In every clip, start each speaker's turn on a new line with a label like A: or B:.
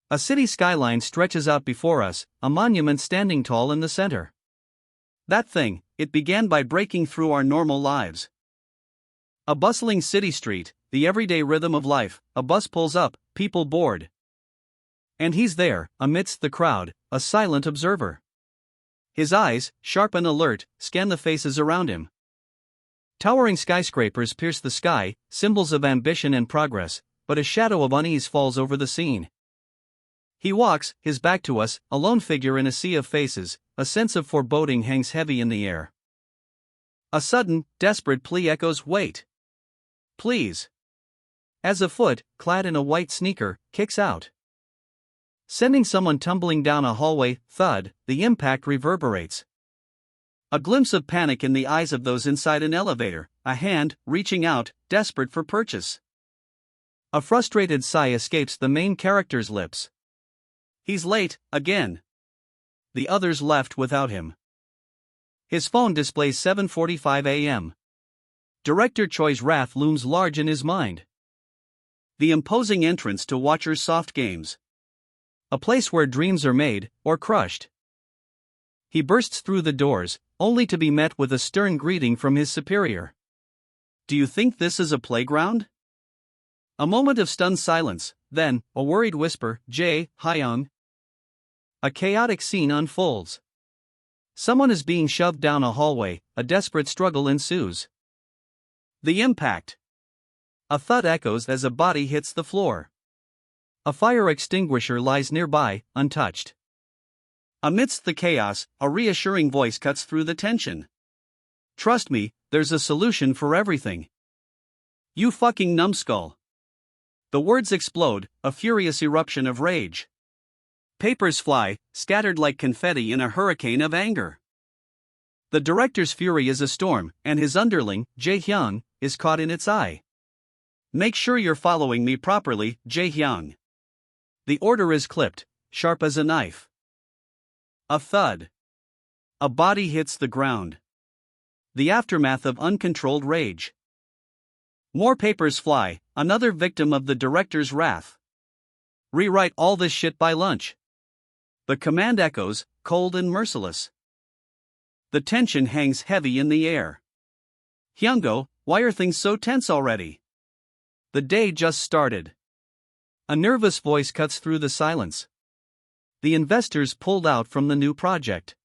A: A city skyline stretches out before us, a monument standing tall in the center. That thing, it began by breaking through our normal lives. A bustling city street, the everyday rhythm of life, a bus pulls up, people board. And he's there, amidst the crowd, a silent observer. His eyes, sharp and alert, scan the faces around him. Towering skyscrapers pierce the sky, symbols of ambition and progress, but a shadow of unease falls over the scene. He walks, his back to us, a lone figure in a sea of faces, a sense of foreboding hangs heavy in the air. A sudden, desperate plea echoes, "Wait! Please!" As a foot, clad in a white sneaker, kicks out, sending someone tumbling down a hallway. Thud, the impact reverberates. A glimpse of panic in the eyes of those inside an elevator, a hand, reaching out, desperate for purchase. A frustrated sigh escapes the main character's lips. He's late, again. The others left without him. His phone displays 7:45 a.m. Director Choi's wrath looms large in his mind. The imposing entrance to Watcher's Soft Games. A place where dreams are made, or crushed. He bursts through the doors, only to be met with a stern greeting from his superior. "Do you think this is a playground?" A moment of stunned silence, then, a worried whisper, "Jae Hyung." A chaotic scene unfolds. Someone is being shoved down a hallway, a desperate struggle ensues. The impact. A thud echoes as a body hits the floor. A fire extinguisher lies nearby, untouched. Amidst the chaos, a reassuring voice cuts through the tension. "Trust me, there's a solution for everything. You fucking numbskull." The words explode, a furious eruption of rage. Papers fly, scattered like confetti in a hurricane of anger. The director's fury is a storm, and his underling, Jae-hyung, is caught in its eye. "Make sure you're following me properly, Jae-hyung." The order is clipped, sharp as a knife. A thud. A body hits the ground. The aftermath of uncontrolled rage. More papers fly, another victim of the director's wrath. "Rewrite all this shit by lunch." The command echoes, cold and merciless. The tension hangs heavy in the air. "Hyungo, why are things so tense already? The day just started." A nervous voice cuts through the silence. The investors pulled out from the new project.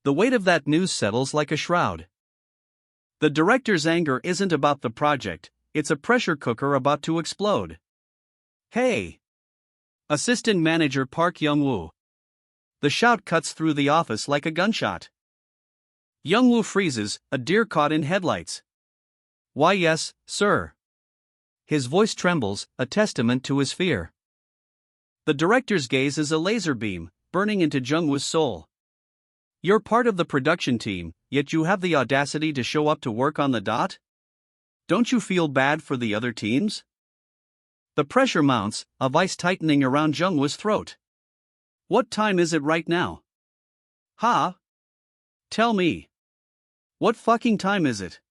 A: The weight of that news settles like a shroud. The director's anger isn't about the project, it's a pressure cooker about to explode. "Hey!" Assistant Manager Park Young-woo. The shout cuts through the office like a gunshot. Young-woo freezes, a deer caught in headlights. "Why yes, sir." His voice trembles, a testament to his fear. The director's gaze is a laser beam, burning into Jung-woo's soul. "You're part of the production team, yet you have the audacity to show up to work on the dot? Don't you feel bad for the other teams?" The pressure mounts, a vice tightening around Jung-woo's throat. "What time is it right now?" "Huh? Tell me. What fucking time is it?"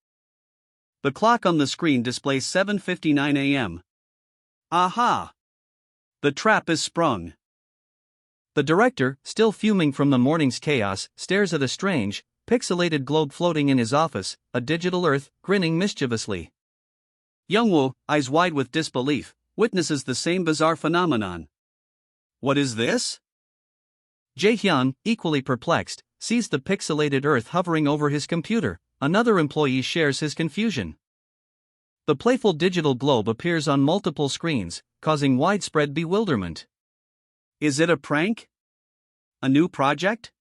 A: The clock on the screen displays 7:59 a.m. Aha! The trap is sprung. The director, still fuming from the morning's chaos, stares at a strange, pixelated globe floating in his office, a digital Earth, grinning mischievously. Young-woo, eyes wide with disbelief, witnesses the same bizarre phenomenon. "What is this?" Jae-hyun, equally perplexed, sees the pixelated Earth hovering over his computer. Another employee shares his confusion. The playful digital globe appears on multiple screens, causing widespread bewilderment. Is it a prank? A new project?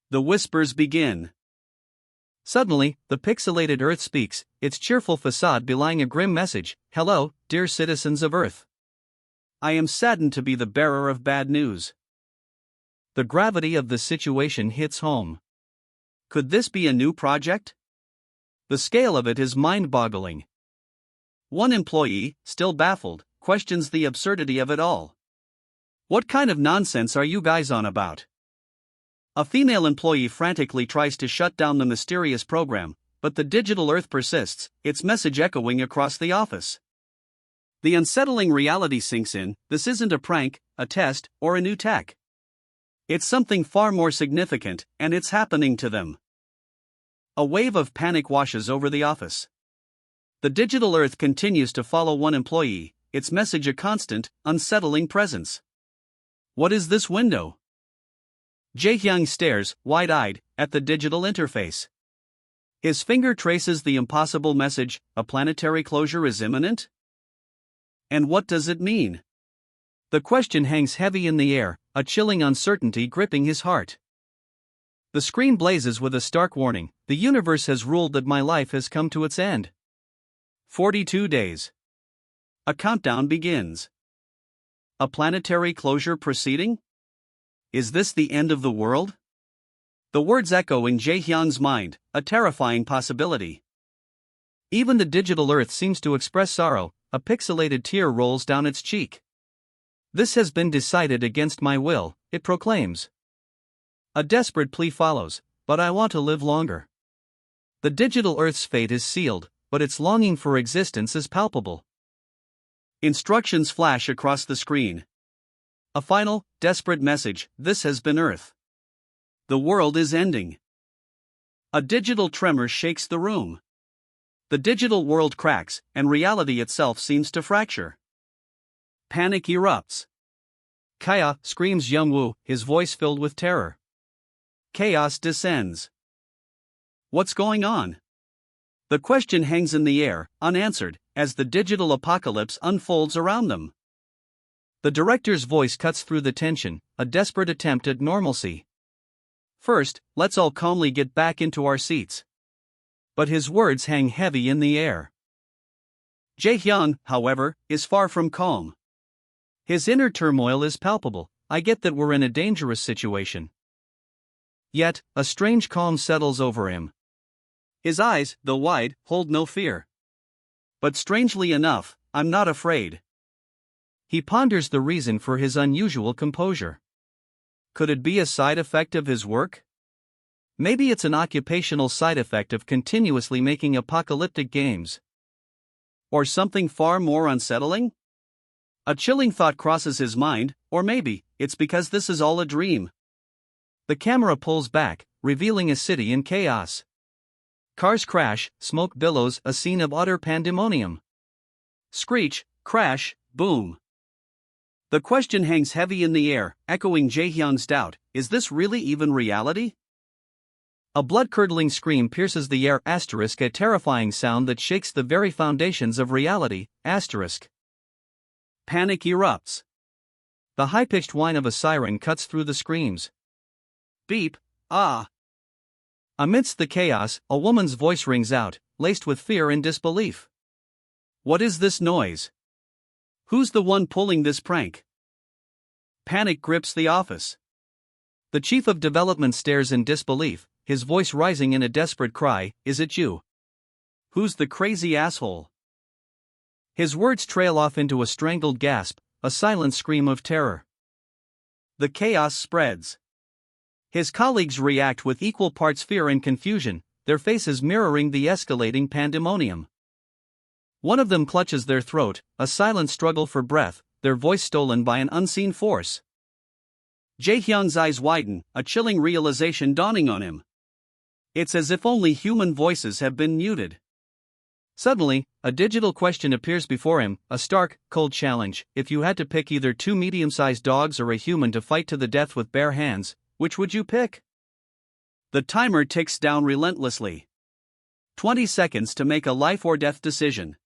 A: The whispers begin. Suddenly, the pixelated Earth speaks, its cheerful facade belying a grim message. "Hello, dear citizens of Earth. I am saddened to be the bearer of bad news." The gravity of the situation hits home. Could this be a new project? The scale of it is mind-boggling. One employee, still baffled, questions the absurdity of it all. "What kind of nonsense are you guys on about?" A female employee frantically tries to shut down the mysterious program, but the digital Earth persists, its message echoing across the office. The unsettling reality sinks in. This isn't a prank, a test, or a new tech. It's something far more significant, and it's happening to them. A wave of panic washes over the office. The digital earth continues to follow one employee, its message a constant, unsettling presence. What is this window? Jae-hyung stares, wide-eyed, at the digital interface. His finger traces the impossible message, a planetary closure is imminent? And what does it mean? The question hangs heavy in the air, a chilling uncertainty gripping his heart. The screen blazes with a stark warning: the universe has ruled that my life has come to its end. 42 days. A countdown begins. A planetary closure proceeding? Is this the end of the world? The words echo in Jae-hyung's mind, a terrifying possibility. Even the digital earth seems to express sorrow, a pixelated tear rolls down its cheek. This has been decided against my will, it proclaims. A desperate plea follows, but I want to live longer. The digital earth's fate is sealed, but its longing for existence is palpable. Instructions flash across the screen. A final, desperate message: this has been Earth. The world is ending. A digital tremor shakes the room. The digital world cracks, and reality itself seems to fracture. Panic erupts. Kaya, screams Youngwoo, his voice filled with terror. Chaos descends. What's going on? The question hangs in the air, unanswered, as the digital apocalypse unfolds around them. The director's voice cuts through the tension, a desperate attempt at normalcy. First, let's all calmly get back into our seats. But his words hang heavy in the air. Jae-hyung, however, is far from calm. His inner turmoil is palpable. I get that we're in a dangerous situation. Yet, a strange calm settles over him. His eyes, though wide, hold no fear. But strangely enough, I'm not afraid. He ponders the reason for his unusual composure. Could it be a side effect of his work? Maybe it's an occupational side effect of continuously making apocalyptic games. Or something far more unsettling? A chilling thought crosses his mind, or maybe it's because this is all a dream. The camera pulls back, revealing a city in chaos. Cars crash, smoke billows, a scene of utter pandemonium. Screech, crash, boom. The question hangs heavy in the air, echoing Jae-hyung's doubt: is this really even reality? A blood-curdling scream pierces the air, a terrifying sound that shakes the very foundations of reality, Panic erupts. The high-pitched whine of a siren cuts through the screams. Beep, ah. Amidst the chaos, a woman's voice rings out, laced with fear and disbelief. What is this noise? Who's the one pulling this prank? Panic grips the office. The chief of development stares in disbelief, his voice rising in a desperate cry: is it you? Who's the crazy asshole? His words trail off into a strangled gasp, a silent scream of terror. The chaos spreads. His colleagues react with equal parts fear and confusion, their faces mirroring the escalating pandemonium. One of them clutches their throat, a silent struggle for breath, their voice stolen by an unseen force. Jae-hyung's eyes widen, a chilling realization dawning on him. It's as if only human voices have been muted. Suddenly, a digital question appears before him, a stark, cold challenge: if you had to pick either two medium-sized dogs or a human to fight to the death with bare hands, which would you pick? The timer ticks down relentlessly. 20 seconds to make a life-or-death decision.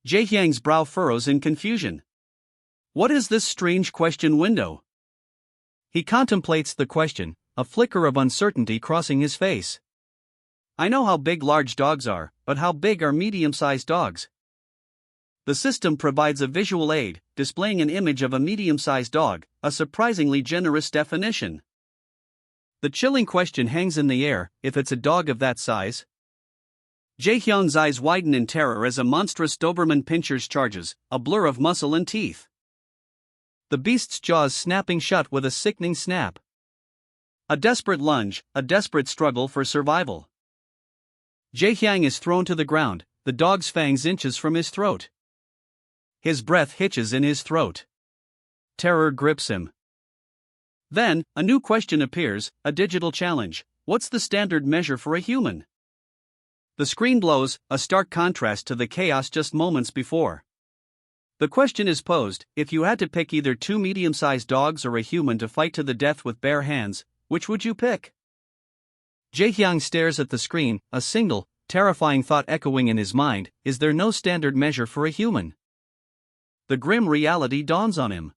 A: Jae-hyung's brow furrows in confusion. What is this strange question window? He contemplates the question, a flicker of uncertainty crossing his face. I know how big large dogs are, but how big are medium-sized dogs? The system provides a visual aid, displaying an image of a medium-sized dog, a surprisingly generous definition. The chilling question hangs in the air: if it's a dog of that size? Jae-hyung's eyes widen in terror as a monstrous Doberman Pinscher charges, a blur of muscle and teeth. The beast's jaws snapping shut with a sickening snap. A desperate lunge, a desperate struggle for survival. Jae-hyung is thrown to the ground, the dog's fangs inches from his throat. His breath hitches in his throat. Terror grips him. Then, a new question appears, a digital challenge. What's the standard measure for a human? The screen blows, a stark contrast to the chaos just moments before. The question is posed: if you had to pick either two medium-sized dogs or a human to fight to the death with bare hands, which would you pick? Jaehyang stares at the screen, a single, terrifying thought echoing in his mind: is there no standard measure for a human? The grim reality dawns on him.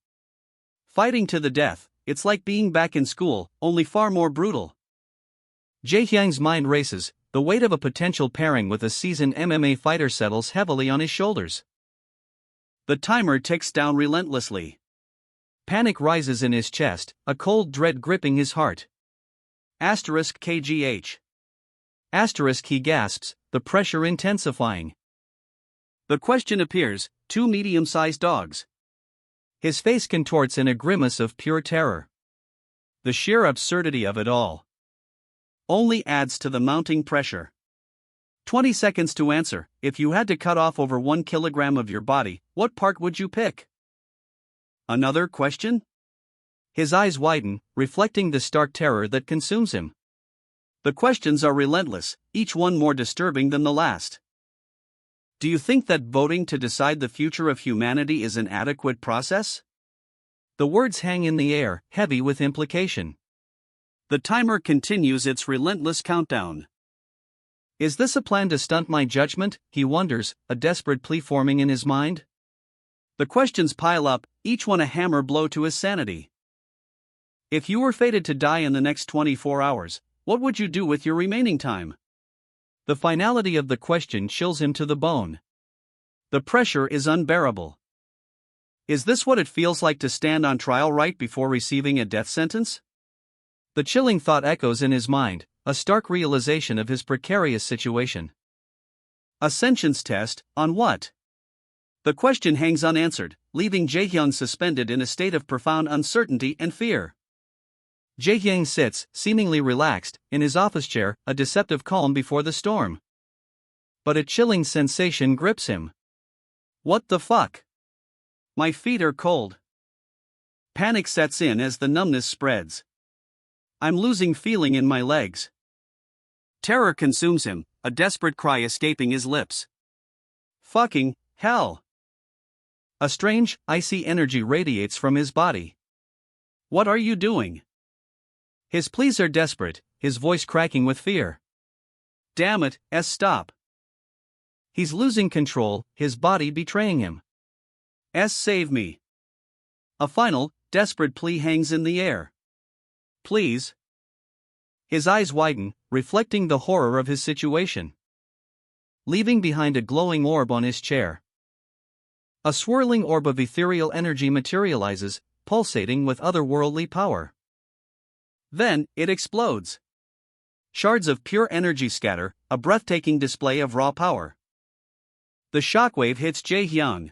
A: Fighting to the death, it's like being back in school, only far more brutal. Jaehyang's mind races, the weight of a potential pairing with a seasoned MMA fighter settles heavily on his shoulders. The timer ticks down relentlessly. Panic rises in his chest, a cold dread gripping his heart. *KGH. He gasps, the pressure intensifying. The question appears: two medium-sized dogs. His face contorts in a grimace of pure terror. The sheer absurdity of it all only adds to the mounting pressure. 20 seconds to answer. If you had to cut off over 1 kilogram of your body, what part would you pick? Another question? His eyes widen, reflecting the stark terror that consumes him. The questions are relentless, each one more disturbing than the last. Do you think that voting to decide the future of humanity is an adequate process? The words hang in the air, heavy with implication. The timer continues its relentless countdown. Is this a plan to stunt my judgment? He wonders, a desperate plea forming in his mind. The questions pile up, each one a hammer blow to his sanity. If you were fated to die in the next 24 hours, what would you do with your remaining time? The finality of the question chills him to the bone. The pressure is unbearable. Is this what it feels like to stand on trial right before receiving a death sentence? The chilling thought echoes in his mind, a stark realization of his precarious situation. A sentience test, on what? The question hangs unanswered, leaving Jaehyang suspended in a state of profound uncertainty and fear. Jaehyang sits, seemingly relaxed, in his office chair, a deceptive calm before the storm. But a chilling sensation grips him. What the fuck? My feet are cold. Panic sets in as the numbness spreads. I'm losing feeling in my legs. Terror consumes him, a desperate cry escaping his lips. Fucking hell! A strange, icy energy radiates from his body. What are you doing? His pleas are desperate, his voice cracking with fear. Damn it, stop. He's losing control, his body betraying him. Save me. A final, desperate plea hangs in the air. Please. His eyes widen, reflecting the horror of his situation. Leaving behind a glowing orb on his chair. A swirling orb of ethereal energy materializes, pulsating with otherworldly power. Then, it explodes. Shards of pure energy scatter, a breathtaking display of raw power. The shockwave hits Jaehyang.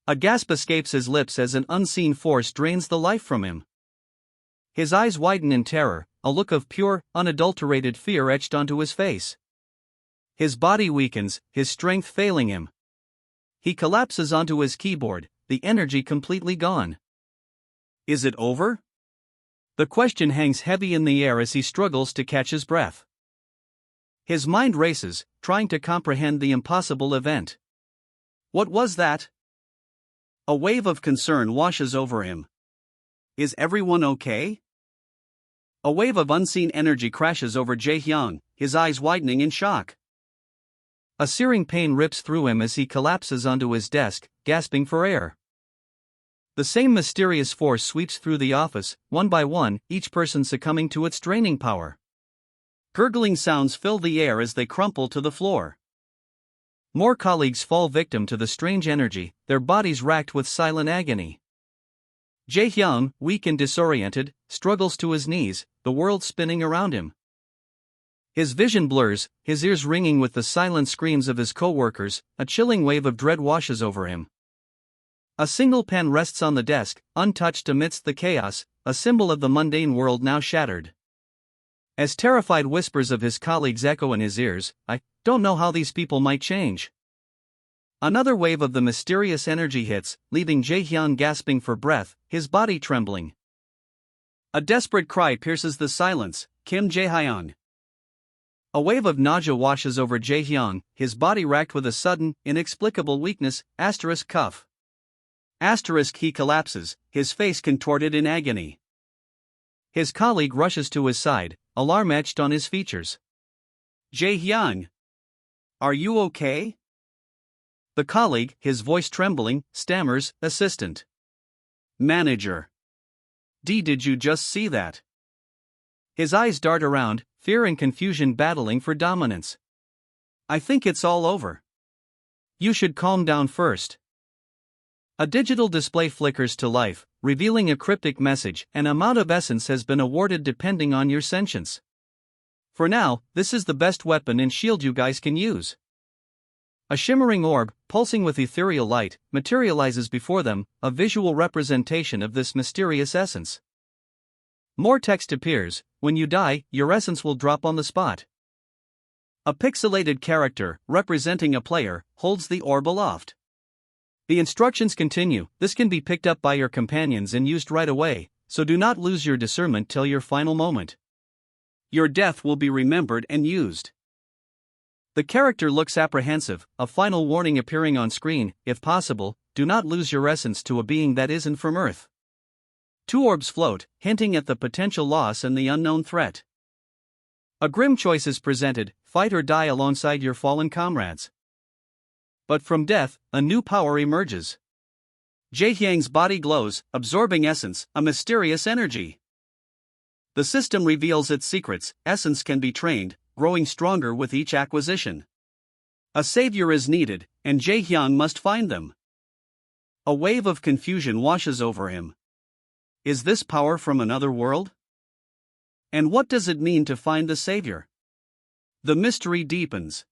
A: A gasp escapes his lips as an unseen force drains the life from him. His eyes widen in terror, a look of pure, unadulterated fear etched onto his face. His body weakens, his strength failing him. He collapses onto his keyboard, the energy completely gone. Is it over? The question hangs heavy in the air as he struggles to catch his breath. His mind races, trying to comprehend the impossible event. What was that? A wave of concern washes over him. Is everyone okay? A wave of unseen energy crashes over Jaehyang, his eyes widening in shock. A searing pain rips through him as he collapses onto his desk, gasping for air. The same mysterious force sweeps through the office, one by one, each person succumbing to its draining power. Gurgling sounds fill the air as they crumple to the floor. More colleagues fall victim to the strange energy, their bodies racked with silent agony. Jaehyang, weak and disoriented, struggles to his knees, the world spinning around him. His vision blurs, his ears ringing with the silent screams of his co-workers, a chilling wave of dread washes over him. A single pen rests on the desk, untouched amidst the chaos, a symbol of the mundane world now shattered. As terrified whispers of his colleagues echo in his ears, I don't know how these people might change. Another wave of the mysterious energy hits, leaving Jae-hyun gasping for breath, his body trembling. A desperate cry pierces the silence, Kim Jae-hyun. A wave of nausea washes over Jae-hyun, his body racked with a sudden, inexplicable weakness, cuff. He collapses, his face contorted in agony. His colleague rushes to his side, alarm etched on his features. Jae-hyun, are you okay? The colleague, his voice trembling, stammers, assistant. Manager. Did you just see that? His eyes dart around, fear and confusion battling for dominance. I think it's all over. You should calm down first. A digital display flickers to life, revealing a cryptic message. An amount of essence has been awarded depending on your sentience. For now, this is the best weapon and shield you guys can use. A shimmering orb, pulsing with ethereal light, materializes before them, a visual representation of this mysterious essence. More text appears: when you die, your essence will drop on the spot. A pixelated character, representing a player, holds the orb aloft. The instructions continue: this can be picked up by your companions and used right away, so do not lose your discernment till your final moment. Your death will be remembered and used. The character looks apprehensive, a final warning appearing on screen: if possible, do not lose your essence to a being that isn't from Earth. Two orbs float, hinting at the potential loss and the unknown threat. A grim choice is presented: fight or die alongside your fallen comrades. But from death, a new power emerges. Jae-hyun's body glows, absorbing essence, a mysterious energy. The system reveals its secrets: essence can be trained, growing stronger with each acquisition. A savior is needed, and Jae-hyun must find them. A wave of confusion washes over him. Is this power from another world? And what does it mean to find the savior? The mystery deepens.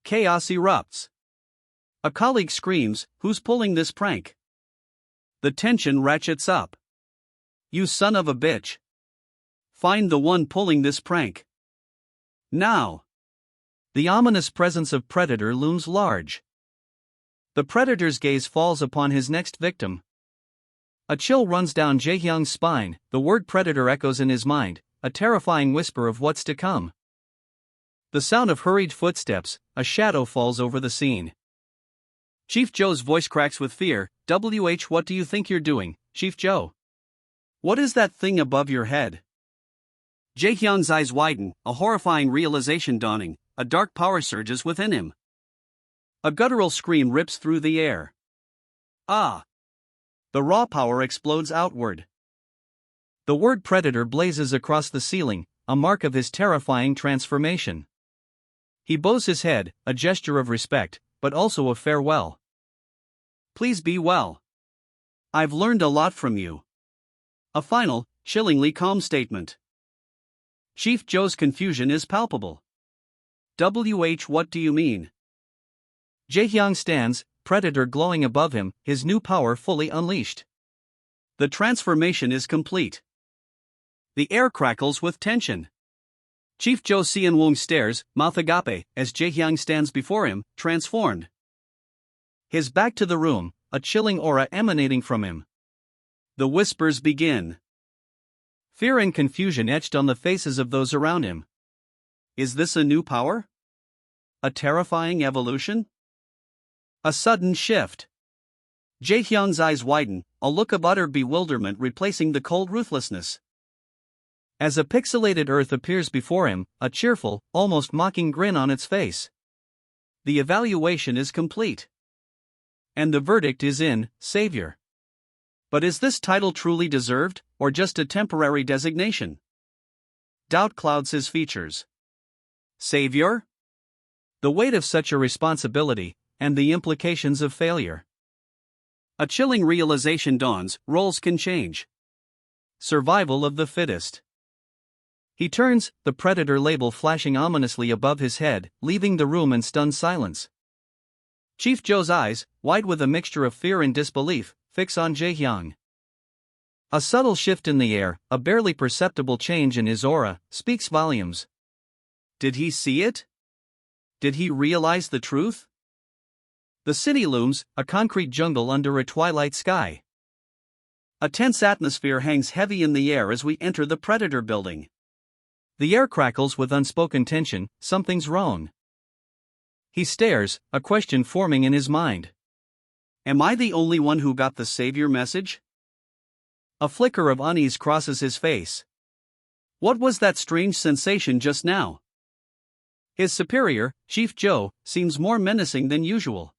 A: Chaos erupts. A colleague screams: who's pulling this prank? The tension ratchets up. You son of a bitch. Find the one pulling this prank. Now. The ominous presence of Predator looms large. The Predator's gaze falls upon his next victim. A chill runs down Jae-hyun's spine, the word Predator echoes in his mind, a terrifying whisper of what's to come. The sound of hurried footsteps, a shadow falls over the scene. Chief Joe's voice cracks with fear: what do you think you're doing, Chief Joe? What is that thing above your head? Jae-hyun's eyes widen, a horrifying realization dawning: a dark power surges within him. A guttural scream rips through the air. Ah! The raw power explodes outward. The word Predator blazes across the ceiling, a mark of his terrifying transformation. He bows his head, a gesture of respect, but also of farewell. Please be well. I've learned a lot from you. A final, chillingly calm statement. Chief Joe's confusion is palpable. What do you mean? Jae-hyun stands, Predator glowing above him, his new power fully unleashed. The transformation is complete. The air crackles with tension. Chief Joe Seon-wong stares, mouth agape, as Jae-hyun stands before him, transformed. His back to the room, a chilling aura emanating from him. The whispers begin. Fear and confusion etched on the faces of those around him. Is this a new power? A terrifying evolution? A sudden shift. Jae-hyun's eyes widen, a look of utter bewilderment replacing the cold ruthlessness. As a pixelated Earth appears before him, a cheerful, almost mocking grin on its face. The evaluation is complete. And the verdict is in: Savior. But is this title truly deserved, or just a temporary designation? Doubt clouds his features. Savior? The weight of such a responsibility, and the implications of failure. A chilling realization dawns: roles can change. Survival of the fittest. He turns, the Predator label flashing ominously above his head, leaving the room in stunned silence. Chief Joe's eyes, wide with a mixture of fear and disbelief, fix on Jae-hyun. A subtle shift in the air, a barely perceptible change in his aura, speaks volumes. Did he see it? Did he realize the truth? The city looms, a concrete jungle under a twilight sky. A tense atmosphere hangs heavy in the air as we enter the Predator building. The air crackles with unspoken tension, something's wrong. He stares, a question forming in his mind. Am I the only one who got the savior message? A flicker of unease crosses his face. What was that strange sensation just now? His superior, Chief Joe, seems more menacing than usual.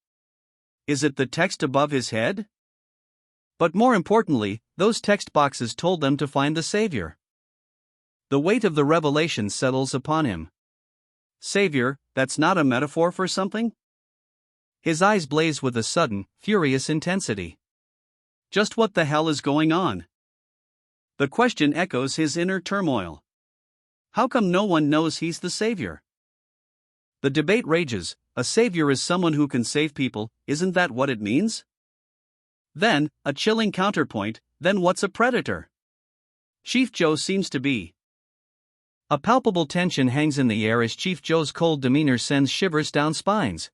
A: Is it the text above his head? But more importantly, those text boxes told them to find the savior. The weight of the revelation settles upon him. Savior, that's not a metaphor for something? His eyes blaze with a sudden, furious intensity. Just what the hell is going on? The question echoes his inner turmoil. How come no one knows he's the savior? The debate rages. A savior is someone who can save people, isn't that what it means? Then, a chilling counterpoint, then what's a predator? Chief Joe seems to be. A palpable tension hangs in the air as Chief Joe's cold demeanor sends shivers down spines.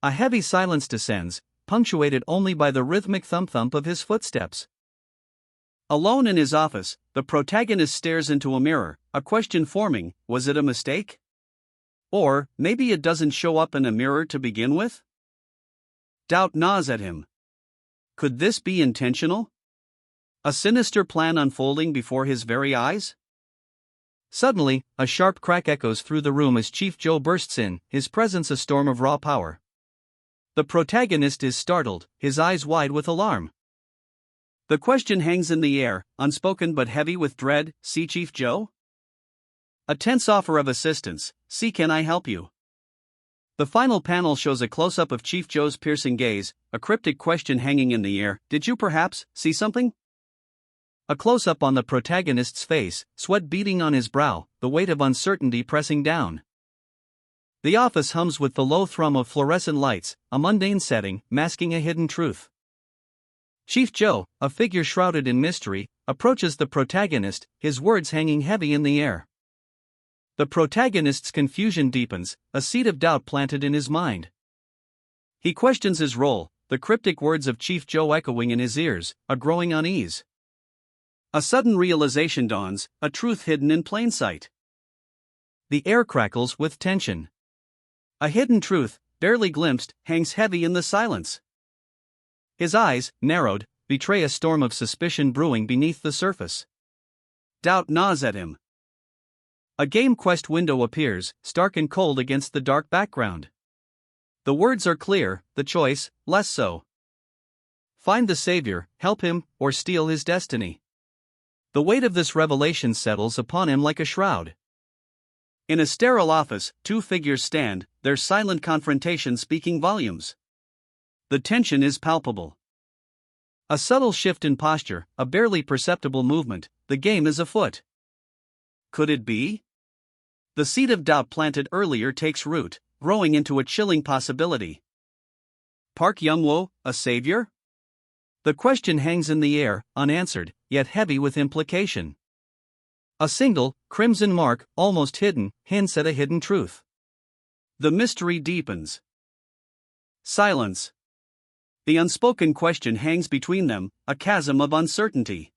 A: A heavy silence descends, punctuated only by the rhythmic thump-thump of his footsteps. Alone in his office, the protagonist stares into a mirror, a question forming, was it a mistake? Or, maybe it doesn't show up in a mirror to begin with? Doubt gnaws at him. Could this be intentional? A sinister plan unfolding before his very eyes? Suddenly, a sharp crack echoes through the room as Chief Joe bursts in, his presence a storm of raw power. The protagonist is startled, his eyes wide with alarm. The question hangs in the air, unspoken but heavy with dread, see Chief Joe? A tense offer of assistance, see can I help you? The final panel shows a close-up of Chief Joe's piercing gaze, a cryptic question hanging in the air, did you perhaps see something? A close-up on the protagonist's face, sweat beading on his brow, the weight of uncertainty pressing down. The office hums with the low thrum of fluorescent lights, a mundane setting, masking a hidden truth. Chief Joe, a figure shrouded in mystery, approaches the protagonist, his words hanging heavy in the air. The protagonist's confusion deepens, a seed of doubt planted in his mind. He questions his role, the cryptic words of Chief Joe echoing in his ears, a growing unease. A sudden realization dawns, a truth hidden in plain sight. The air crackles with tension. A hidden truth, barely glimpsed, hangs heavy in the silence. His eyes, narrowed, betray a storm of suspicion brewing beneath the surface. Doubt gnaws at him. A game quest window appears, stark and cold against the dark background. The words are clear, the choice, less so. Find the savior, help him, or steal his destiny. The weight of this revelation settles upon him like a shroud. In a sterile office, two figures stand, their silent confrontation speaking volumes. The tension is palpable. A subtle shift in posture, a barely perceptible movement, the game is afoot. Could it be? The seed of doubt planted earlier takes root, growing into a chilling possibility. Park Young-woo, a savior? The question hangs in the air, unanswered, yet heavy with implication. A single, crimson mark, almost hidden, hints at a hidden truth. The mystery deepens. Silence. The unspoken question hangs between them, a chasm of uncertainty.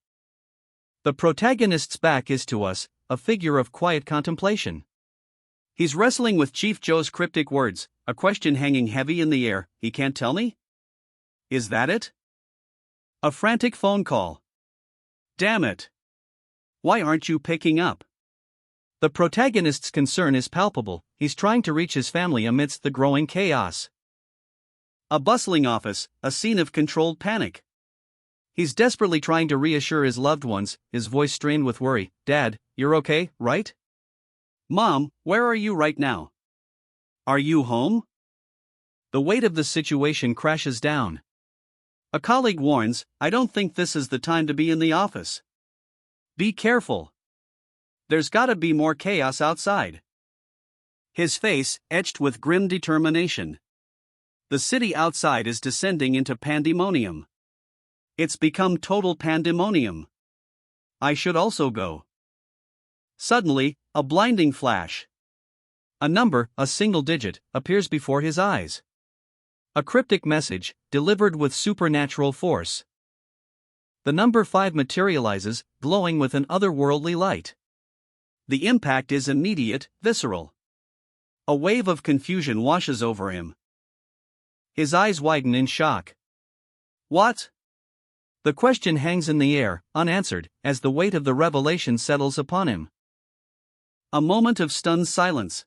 A: The protagonist's back is to us, a figure of quiet contemplation. He's wrestling with Chief Joe's cryptic words, a question hanging heavy in the air, he can't tell me? Is that it? A frantic phone call. Damn it. Why aren't you picking up? The protagonist's concern is palpable, he's trying to reach his family amidst the growing chaos. A bustling office, a scene of controlled panic. He's desperately trying to reassure his loved ones, his voice strained with worry. Dad, you're okay, right? Mom, where are you right now? Are you home? The weight of the situation crashes down. A colleague warns, I don't think this is the time to be in the office. Be careful. There's gotta be more chaos outside. His face, etched with grim determination. The city outside is descending into pandemonium. It's become total pandemonium. I should also go. Suddenly, a blinding flash. A number, a single digit, appears before his eyes. A cryptic message, delivered with supernatural force. The number 5 materializes, glowing with an otherworldly light. The impact is immediate, visceral. A wave of confusion washes over him. His eyes widen in shock. What? The question hangs in the air, unanswered, as the weight of the revelation settles upon him. A moment of stunned silence.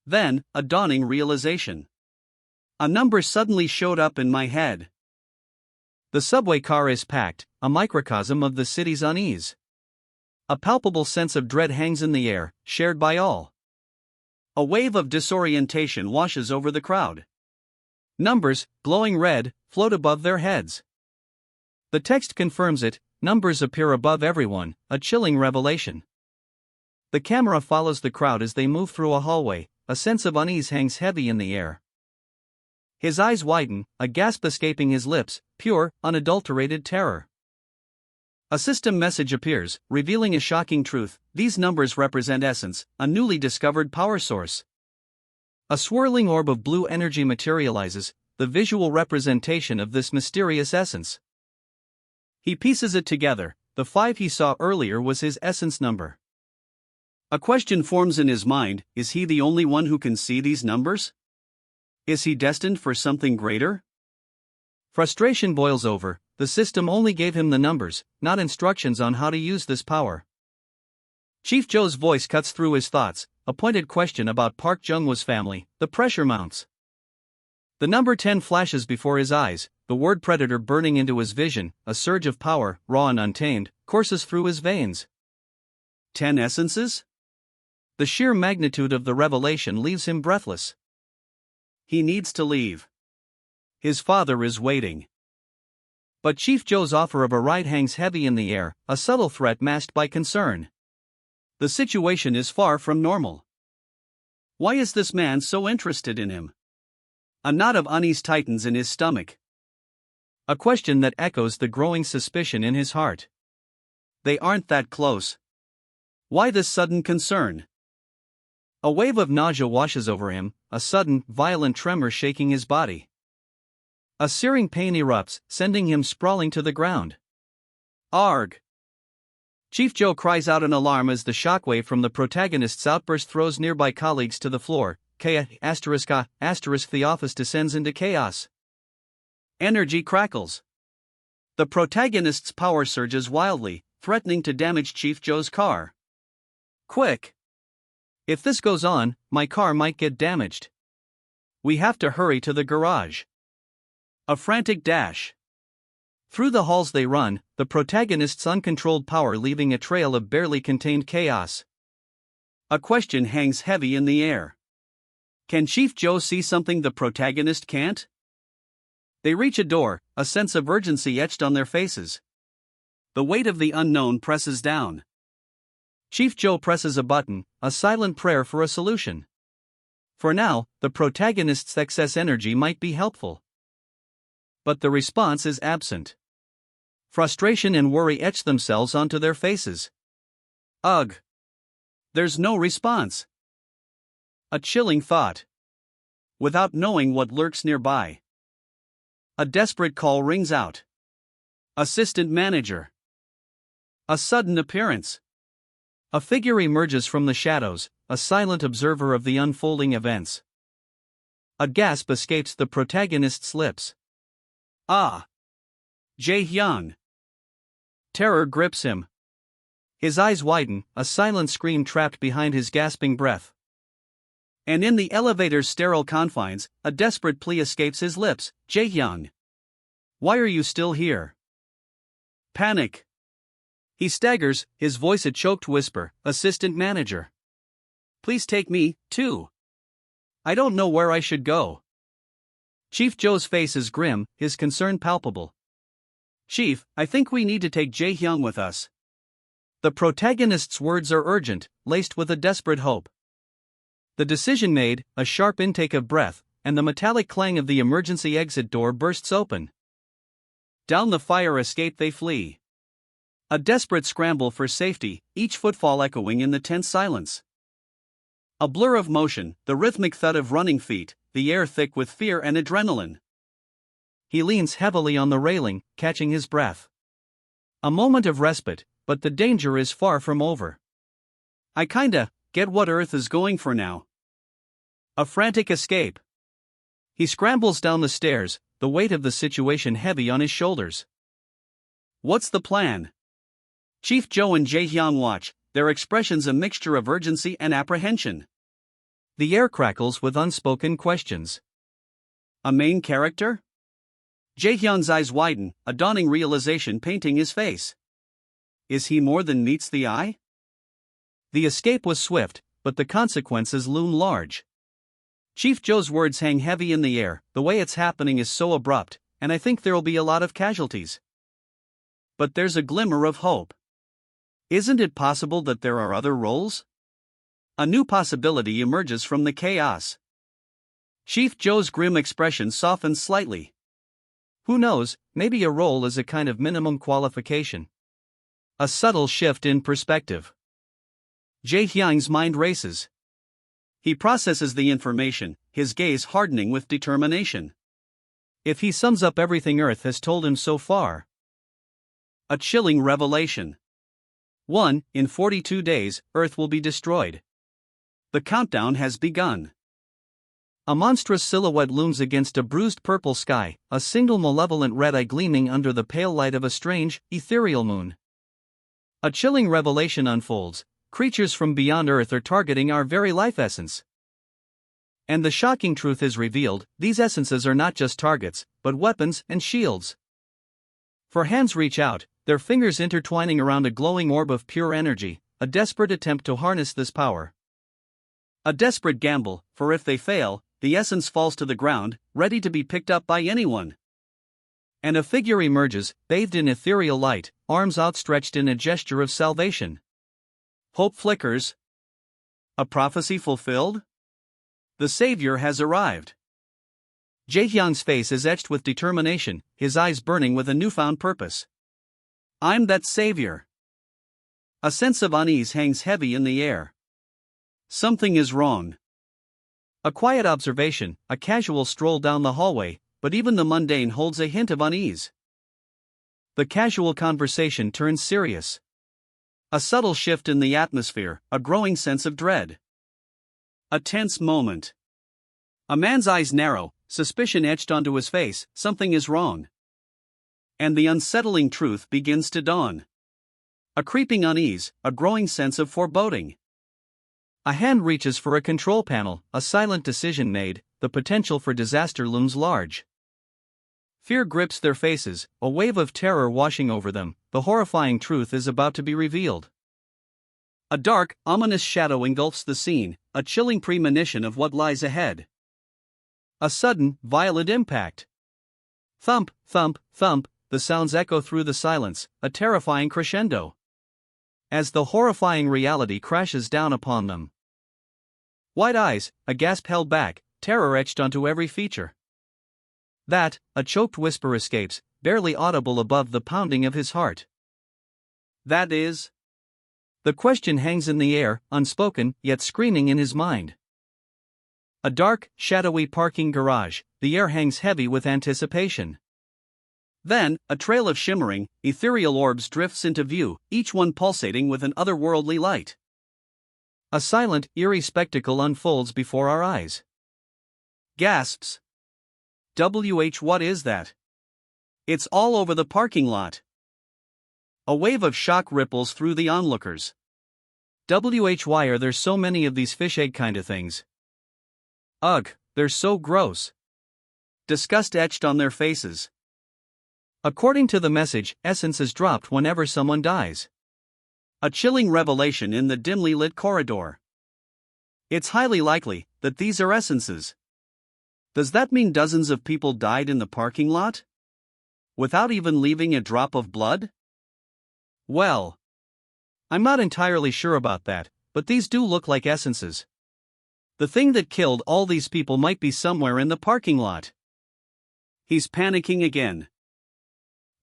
A: Then, a dawning realization. A number suddenly showed up in my head. The subway car is packed, a microcosm of the city's unease. A palpable sense of dread hangs in the air, shared by all. A wave of disorientation washes over the crowd. Numbers, glowing red, float above their heads. The text confirms it, numbers appear above everyone, a chilling revelation. The camera follows the crowd as they move through a hallway, a sense of unease hangs heavy in the air. His eyes widen, a gasp escaping his lips, pure, unadulterated terror. A system message appears, revealing a shocking truth: these numbers represent essence, a newly discovered power source. A swirling orb of blue energy materializes, the visual representation of this mysterious essence. He pieces it together: the 5 he saw earlier was his essence number. A question forms in his mind: is he the only one who can see these numbers? Is he destined for something greater? Frustration boils over. The system only gave him the numbers, not instructions on how to use this power. Chief Joe's voice cuts through his thoughts, a pointed question about Park Jung-hwa's family. The pressure mounts. The number 10 flashes before his eyes, the word predator burning into his vision. A surge of power, raw and untamed, courses through his veins. 10 essences? The sheer magnitude of the revelation leaves him breathless. He needs to leave. His father is waiting. But Chief Joe's offer of a ride hangs heavy in the air, a subtle threat masked by concern. The situation is far from normal. Why is this man so interested in him? A knot of unease tightens in his stomach. A question that echoes the growing suspicion in his heart. They aren't that close. Why this sudden concern? A wave of nausea washes over him, a sudden, violent tremor shaking his body. A searing pain erupts, sending him sprawling to the ground. Arg! Chief Joe cries out in alarm as the shockwave from the protagonist's outburst throws nearby colleagues to the floor. The office descends into chaos. Energy crackles. The protagonist's power surges wildly, threatening to damage Chief Joe's car. Quick! If this goes on, my car might get damaged. We have to hurry to the garage. A frantic dash. Through the halls they run, the protagonist's uncontrolled power leaving a trail of barely contained chaos. A question hangs heavy in the air. Can Chief Joe see something the protagonist can't? They reach a door, a sense of urgency etched on their faces. The weight of the unknown presses down. Chief Joe presses a button, a silent prayer for a solution. For now, the protagonist's excess energy might be helpful. But the response is absent. Frustration and worry etch themselves onto their faces. Ugh! There's no response. A chilling thought. Without knowing what lurks nearby. A desperate call rings out. Assistant manager. A sudden appearance. A figure emerges from the shadows, a silent observer of the unfolding events. A gasp escapes the protagonist's lips. Ah! Jae-hyun. Terror grips him. His eyes widen, a silent scream trapped behind his gasping breath. And in the elevator's sterile confines, a desperate plea escapes his lips. Jae-hyun. Why are you still here? Panic. He staggers, his voice a choked whisper. Assistant manager. Please take me, too. I don't know where I should go. Chief Joe's face is grim, his concern palpable. Chief, I think we need to take Jae-hyun with us. The protagonist's words are urgent, laced with a desperate hope. The decision made, a sharp intake of breath, and the metallic clang of the emergency exit door bursts open. Down the fire escape they flee. A desperate scramble for safety, each footfall echoing in the tense silence. A blur of motion, the rhythmic thud of running feet, the air thick with fear and adrenaline. He leans heavily on the railing, catching his breath. A moment of respite, but the danger is far from over. I kinda get what Earth is going for now. A frantic escape. He scrambles down the stairs, the weight of the situation heavy on his shoulders. What's the plan? Chief Joe and Jae-hyung watch, their expressions a mixture of urgency and apprehension. The air crackles with unspoken questions. A main character? Jae-hyung's eyes widen, a dawning realization painting his face. Is he more than meets the eye? The escape was swift, but the consequences loom large. Chief Joe's words hang heavy in the air, the way it's happening is so abrupt, and I think there'll be a lot of casualties. But there's a glimmer of hope. Isn't it possible that there are other roles? A new possibility emerges from the chaos. Chief Joe's grim expression softens slightly. Who knows, maybe a role is a kind of minimum qualification. A subtle shift in perspective. Jae-hyung's mind races. He processes the information, his gaze hardening with determination. If he sums up everything Earth has told him so far. A chilling revelation. 1. In 42 days, Earth will be destroyed. The countdown has begun. A monstrous silhouette looms against a bruised purple sky, a single malevolent red eye gleaming under the pale light of a strange, ethereal moon. A chilling revelation unfolds. Creatures from beyond Earth are targeting our very life essence. And the shocking truth is revealed, these essences are not just targets, but weapons and shields. For hands reach out, their fingers intertwining around a glowing orb of pure energy, a desperate attempt to harness this power. A desperate gamble, for if they fail, the essence falls to the ground, ready to be picked up by anyone. And a figure emerges, bathed in ethereal light, arms outstretched in a gesture of salvation. Hope flickers. A prophecy fulfilled? The Savior has arrived. Jae-hyung's face is etched with determination, his eyes burning with a newfound purpose. I'm that Savior. A sense of unease hangs heavy in the air. Something is wrong. A quiet observation, a casual stroll down the hallway, but even the mundane holds a hint of unease. The casual conversation turns serious. A subtle shift in the atmosphere, a growing sense of dread. A tense moment. A man's eyes narrow, suspicion etched onto his face, something is wrong. And the unsettling truth begins to dawn. A creeping unease, a growing sense of foreboding. A hand reaches for a control panel, a silent decision made, the potential for disaster looms large. Fear grips their faces, a wave of terror washing over them, the horrifying truth is about to be revealed. A dark, ominous shadow engulfs the scene, a chilling premonition of what lies ahead. A sudden, violent impact. Thump, thump, thump, the sounds echo through the silence, a terrifying crescendo. As the horrifying reality crashes down upon them. Wide eyes, a gasp held back, terror etched onto every feature. That, a choked whisper escapes, barely audible above the pounding of his heart. That is? The question hangs in the air, unspoken, yet screaming in his mind. A dark, shadowy parking garage, the air hangs heavy with anticipation. Then, a trail of shimmering, ethereal orbs drifts into view, each one pulsating with an otherworldly light. A silent, eerie spectacle unfolds before our eyes. Gasps. What is that? It's all over the parking lot. A wave of shock ripples through the onlookers. Why are there so many of these fish egg kinda things? Ugh, they're so gross. Disgust etched on their faces. According to the message, essence is dropped whenever someone dies. A chilling revelation in the dimly lit corridor. It's highly likely that these are essences. Does that mean dozens of people died in the parking lot? Without even leaving a drop of blood? Well, I'm not entirely sure about that, but these do look like essences. The thing that killed all these people might be somewhere in the parking lot. He's panicking again.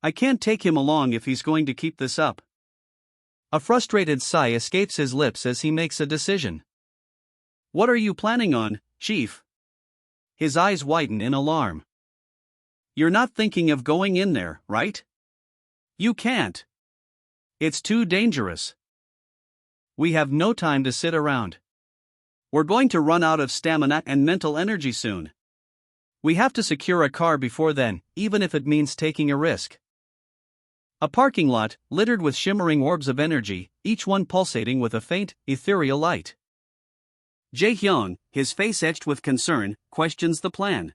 A: I can't take him along if he's going to keep this up. A frustrated sigh escapes his lips as he makes a decision. What are you planning on, Chief? His eyes widen in alarm. You're not thinking of going in there, right? You can't. It's too dangerous. We have no time to sit around. We're going to run out of stamina and mental energy soon. We have to secure a car before then, even if it means taking a risk. A parking lot, littered with shimmering orbs of energy, each one pulsating with a faint, ethereal light. Jae-hyung, his face etched with concern, questions the plan.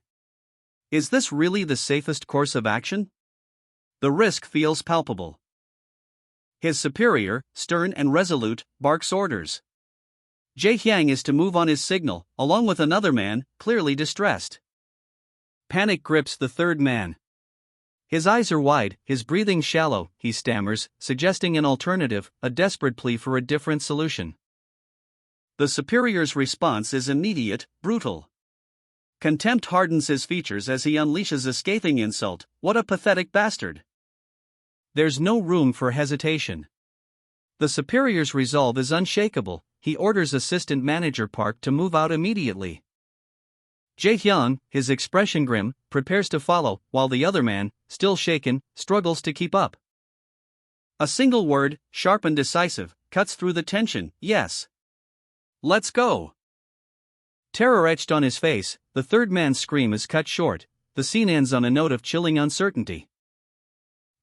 A: Is this really the safest course of action? The risk feels palpable. His superior, stern and resolute, barks orders. Jae-hyung is to move on his signal, along with another man, clearly distressed. Panic grips the third man. His eyes are wide, his breathing shallow, he stammers, suggesting an alternative, a desperate plea for a different solution. The superior's response is immediate, brutal. Contempt hardens his features as he unleashes a scathing insult. What a pathetic bastard! There's no room for hesitation. The superior's resolve is unshakable. He orders Assistant Manager Park to move out immediately. Jae-hyung, his expression grim, prepares to follow, while the other man, still shaken, struggles to keep up. A single word, sharp and decisive, cuts through the tension. Yes. Let's go. Terror etched on his face, the third man's scream is cut short. The scene ends on a note of chilling uncertainty.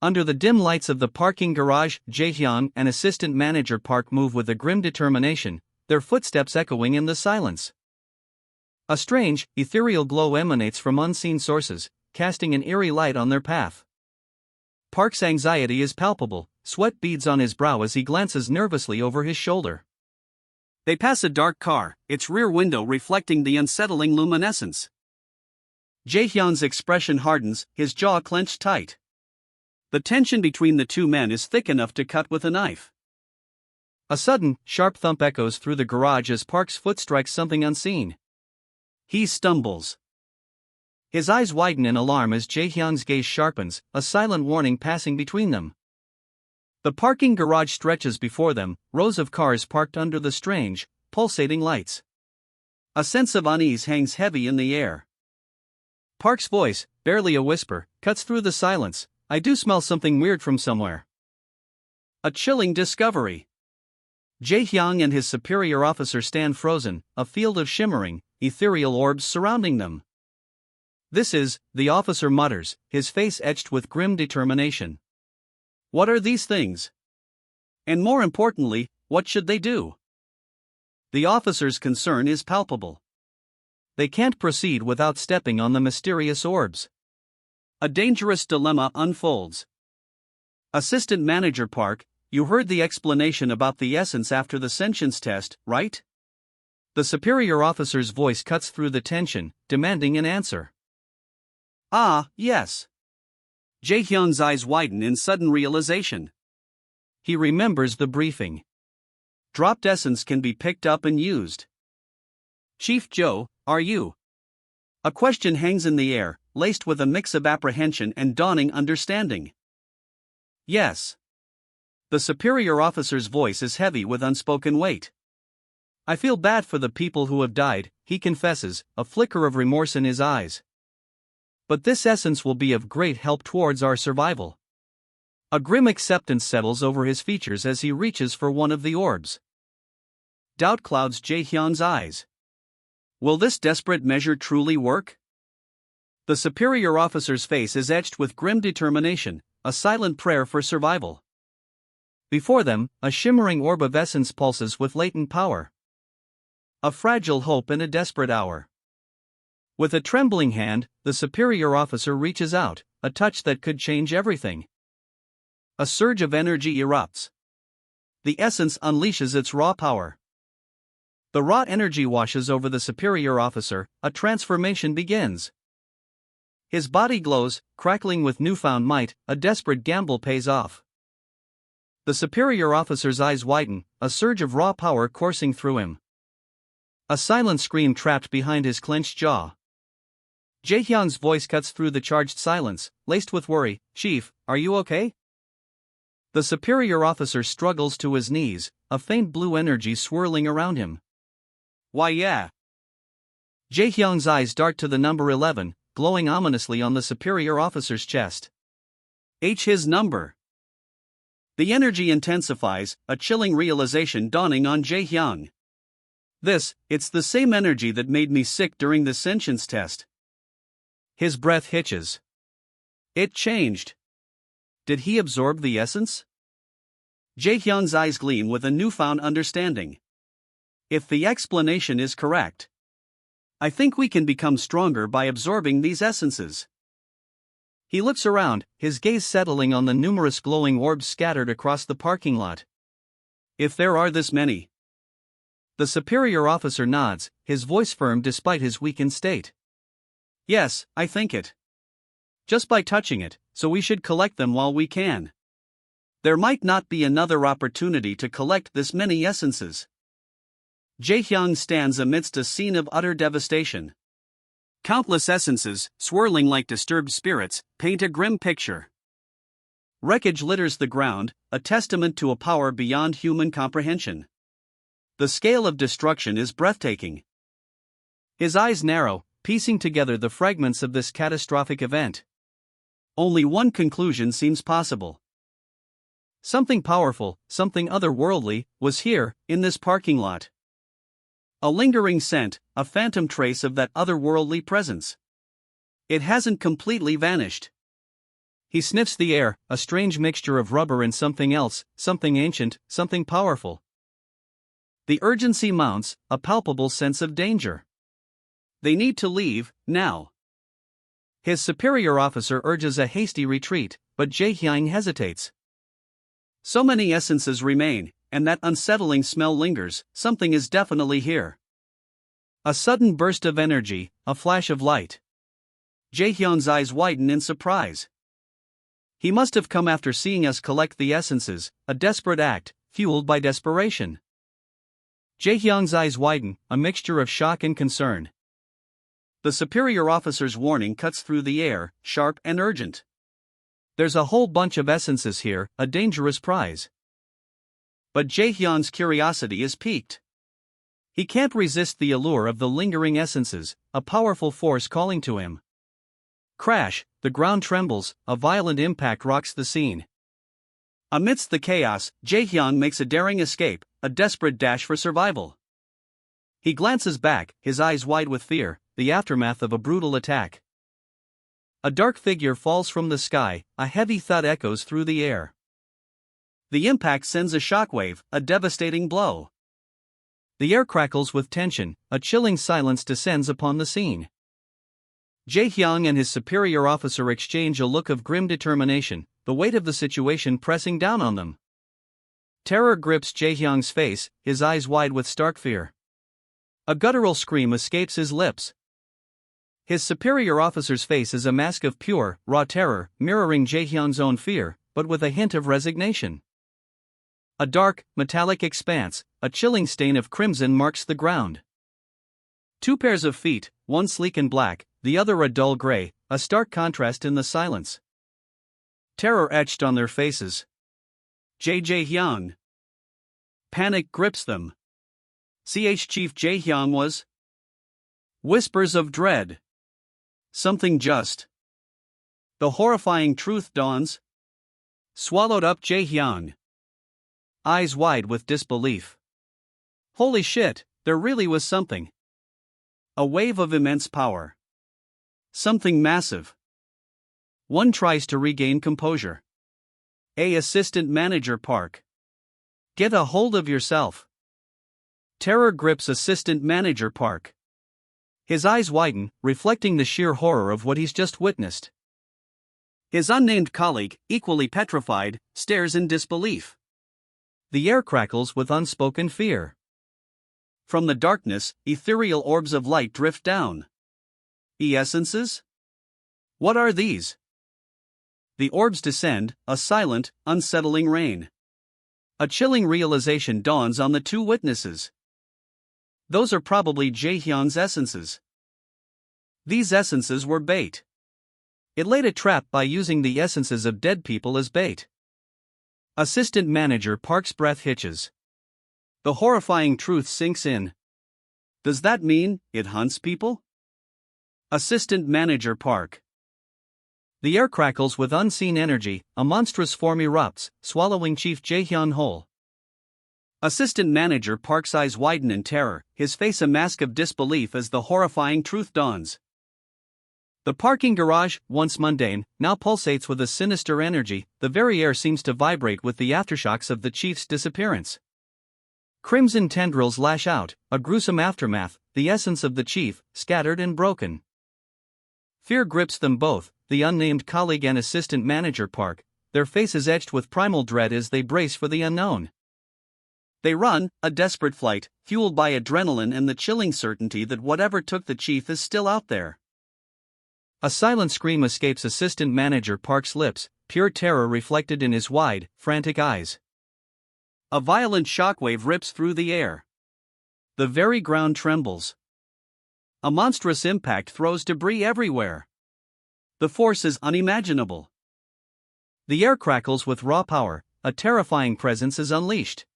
A: Under the dim lights of the parking garage, Jae-hyung and Assistant Manager Park move with a grim determination, their footsteps echoing in the silence. A strange, ethereal glow emanates from unseen sources, casting an eerie light on their path. Park's anxiety is palpable, sweat beads on his brow as he glances nervously over his shoulder. They pass a dark car, its rear window reflecting the unsettling luminescence. Jae-hyung's expression hardens, his jaw clenched tight. The tension between the two men is thick enough to cut with a knife. A sudden, sharp thump echoes through the garage as Park's foot strikes something unseen. He stumbles. His eyes widen in alarm as Jae-hyung's gaze sharpens, a silent warning passing between them. The parking garage stretches before them, rows of cars parked under the strange, pulsating lights. A sense of unease hangs heavy in the air. Park's voice, barely a whisper, cuts through the silence. I do smell something weird from somewhere. A chilling discovery. Jae-hyung and his superior officer stand frozen, a field of shimmering, ethereal orbs surrounding them. This is, the officer mutters, his face etched with grim determination. What are these things? And more importantly, what should they do? The officer's concern is palpable. They can't proceed without stepping on the mysterious orbs. A dangerous dilemma unfolds. Assistant Manager Park, you heard the explanation about the essence after the sentience test, right? The superior officer's voice cuts through the tension, demanding an answer. Ah, yes. Jae-hyung's eyes widen in sudden realization. He remembers the briefing. Dropped essence can be picked up and used. Chief Joe, are you? A question hangs in the air, laced with a mix of apprehension and dawning understanding. Yes. The superior officer's voice is heavy with unspoken weight. I feel bad for the people who have died, he confesses, a flicker of remorse in his eyes. But this essence will be of great help towards our survival. A grim acceptance settles over his features as he reaches for one of the orbs. Doubt clouds Jae-hyung's eyes. Will this desperate measure truly work? The superior officer's face is etched with grim determination, a silent prayer for survival. Before them, a shimmering orb of essence pulses with latent power. A fragile hope in a desperate hour. With a trembling hand, the superior officer reaches out, a touch that could change everything. A surge of energy erupts. The essence unleashes its raw power. The raw energy washes over the superior officer, a transformation begins. His body glows, crackling with newfound might, a desperate gamble pays off. The superior officer's eyes widen, a surge of raw power coursing through him. A silent scream trapped behind his clenched jaw. Jae-hyung's voice cuts through the charged silence, laced with worry. Chief, are you okay? The superior officer struggles to his knees, a faint blue energy swirling around him. Why yeah. Jae-hyung's eyes dart to the number 11, glowing ominously on the superior officer's chest. His number. The energy intensifies, a chilling realization dawning on Jae-hyung. It's the same energy that made me sick during the sentience test. His breath hitches. It changed. Did he absorb the essence? Jae-hyung's eyes gleam with a newfound understanding. If the explanation is correct, I think we can become stronger by absorbing these essences. He looks around, his gaze settling on the numerous glowing orbs scattered across the parking lot. If there are this many. The superior officer nods, his voice firm despite his weakened state. Yes, I think it. Just by touching it, so we should collect them while we can. There might not be another opportunity to collect this many essences. Jae-hyung stands amidst a scene of utter devastation. Countless essences, swirling like disturbed spirits, paint a grim picture. Wreckage litters the ground, a testament to a power beyond human comprehension. The scale of destruction is breathtaking. His eyes narrow, piecing together the fragments of this catastrophic event. Only one conclusion seems possible. Something powerful, something otherworldly, was here, in this parking lot. A lingering scent, a phantom trace of that otherworldly presence. It hasn't completely vanished. He sniffs the air, a strange mixture of rubber and something else, something ancient, something powerful. The urgency mounts, a palpable sense of danger. They need to leave, now. His superior officer urges a hasty retreat, but Jae-hyung hesitates. So many essences remain, and that unsettling smell lingers. Something is definitely here. A sudden burst of energy, a flash of light. Jae-hyung's eyes widen in surprise. He must have come after seeing us collect the essences, a desperate act, fueled by desperation. Jae-hyung's eyes widen, a mixture of shock and concern. The superior officer's warning cuts through the air, sharp and urgent. There's a whole bunch of essences here, a dangerous prize. But Jae-hyung's curiosity is piqued. He can't resist the allure of the lingering essences, a powerful force calling to him. Crash, the ground trembles, a violent impact rocks the scene. Amidst the chaos, Jae-hyung makes a daring escape, a desperate dash for survival. He glances back, his eyes wide with fear, the aftermath of a brutal attack. A dark figure falls from the sky, a heavy thud echoes through the air. The impact sends a shockwave, a devastating blow. The air crackles with tension, a chilling silence descends upon the scene. Jae-hyung and his superior officer exchange a look of grim determination, the weight of the situation pressing down on them. Terror grips Jae-hyung's face, his eyes wide with stark fear. A guttural scream escapes his lips. His superior officer's face is a mask of pure, raw terror, mirroring Jae-hyung's own fear, but with a hint of resignation. A dark, metallic expanse, a chilling stain of crimson marks the ground. Two pairs of feet, one sleek and black, the other a dull gray, a stark contrast in the silence. Terror etched on their faces. Jae-hyung. Panic grips them. Chief Jae-hyung was. Whispers of dread. Something just. The horrifying truth dawns. Swallowed up Jae-hyung. Eyes wide with disbelief. Holy shit, there really was something. A wave of immense power. Something massive. One tries to regain composure. Assistant Manager Park. Get a hold of yourself. Terror grips Assistant Manager Park. His eyes widen, reflecting the sheer horror of what he's just witnessed. His unnamed colleague, equally petrified, stares in disbelief. The air crackles with unspoken fear. From the darkness, ethereal orbs of light drift down. Essences? What are these? The orbs descend, a silent, unsettling rain. A chilling realization dawns on the two witnesses. Those are probably Jae-hyung's essences. These essences were bait. It laid a trap by using the essences of dead people as bait. Assistant Manager Park's breath hitches. The horrifying truth sinks in. Does that mean it hunts people? Assistant Manager Park. The air crackles with unseen energy, a monstrous form erupts, swallowing Chief Jae-hyun whole. Assistant Manager Park's eyes widen in terror, his face a mask of disbelief as the horrifying truth dawns. The parking garage, once mundane, now pulsates with a sinister energy, the very air seems to vibrate with the aftershocks of the chief's disappearance. Crimson tendrils lash out, a gruesome aftermath, the essence of the chief, scattered and broken. Fear grips them both, the unnamed colleague and Assistant Manager Park, their faces etched with primal dread as they brace for the unknown. They run, a desperate flight, fueled by adrenaline and the chilling certainty that whatever took the chief is still out there. A silent scream escapes Assistant Manager Park's lips, pure terror reflected in his wide, frantic eyes. A violent shockwave rips through the air. The very ground trembles. A monstrous impact throws debris everywhere. The force is unimaginable. The air crackles with raw power, a terrifying presence is unleashed.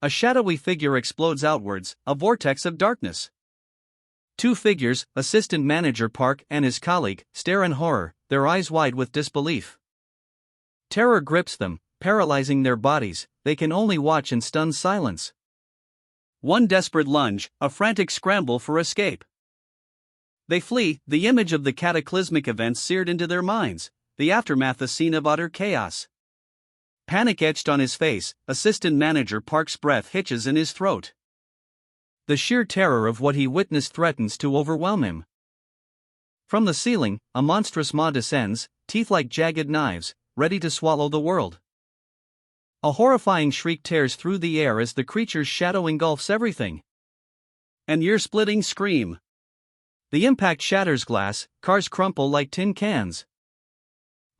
A: A shadowy figure explodes outwards, a vortex of darkness. Two figures, Assistant Manager Park and his colleague, stare in horror, their eyes wide with disbelief. Terror grips them, paralyzing their bodies, they can only watch in stunned silence. One desperate lunge, a frantic scramble for escape. They flee, the image of the cataclysmic events seared into their minds, the aftermath a scene of utter chaos. Panic etched on his face, Assistant Manager Park's breath hitches in his throat. The sheer terror of what he witnessed threatens to overwhelm him. From the ceiling, a monstrous maw descends, teeth like jagged knives, ready to swallow the world. A horrifying shriek tears through the air as the creature's shadow engulfs everything. An ear-splitting scream. The impact shatters glass, cars crumple like tin cans.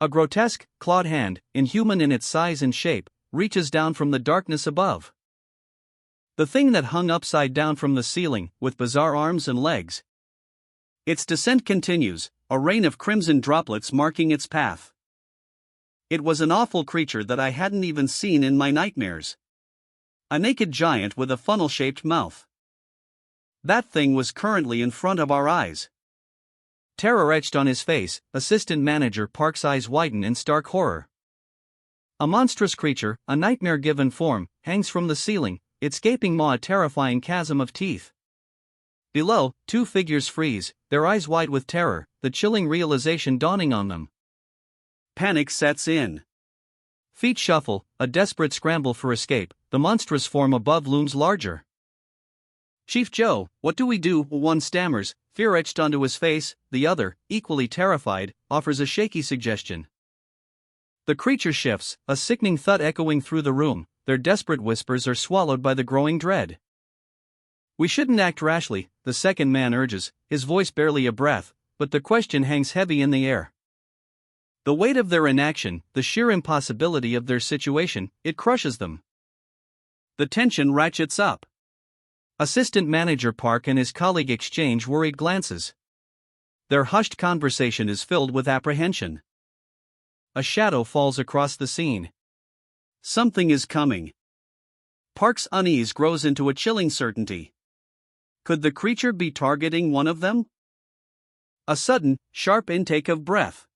A: A grotesque, clawed hand, inhuman in its size and shape, reaches down from the darkness above. The thing that hung upside down from the ceiling, with bizarre arms and legs. Its descent continues, a rain of crimson droplets marking its path. It was an awful creature that I hadn't even seen in my nightmares. A naked giant with a funnel-shaped mouth. That thing was currently in front of our eyes. Terror etched on his face, Assistant Manager Park's eyes widen in stark horror. A monstrous creature, a nightmare-given form, hangs from the ceiling, its gaping maw a terrifying chasm of teeth. Below, two figures freeze, their eyes wide with terror, the chilling realization dawning on them. Panic sets in. Feet shuffle, a desperate scramble for escape, the monstrous form above looms larger. Chief Joe, what do we do? One stammers, fear etched onto his face, the other, equally terrified, offers a shaky suggestion. The creature shifts, a sickening thud echoing through the room, their desperate whispers are swallowed by the growing dread. We shouldn't act rashly, the second man urges, his voice barely a breath, but the question hangs heavy in the air. The weight of their inaction, the sheer impossibility of their situation, it crushes them. The tension ratchets up. Assistant Manager Park and his colleague exchange worried glances. Their hushed conversation is filled with apprehension. A shadow falls across the scene. Something is coming. Park's unease grows into a chilling certainty. Could the creature be targeting one of them? A sudden, sharp intake of breath.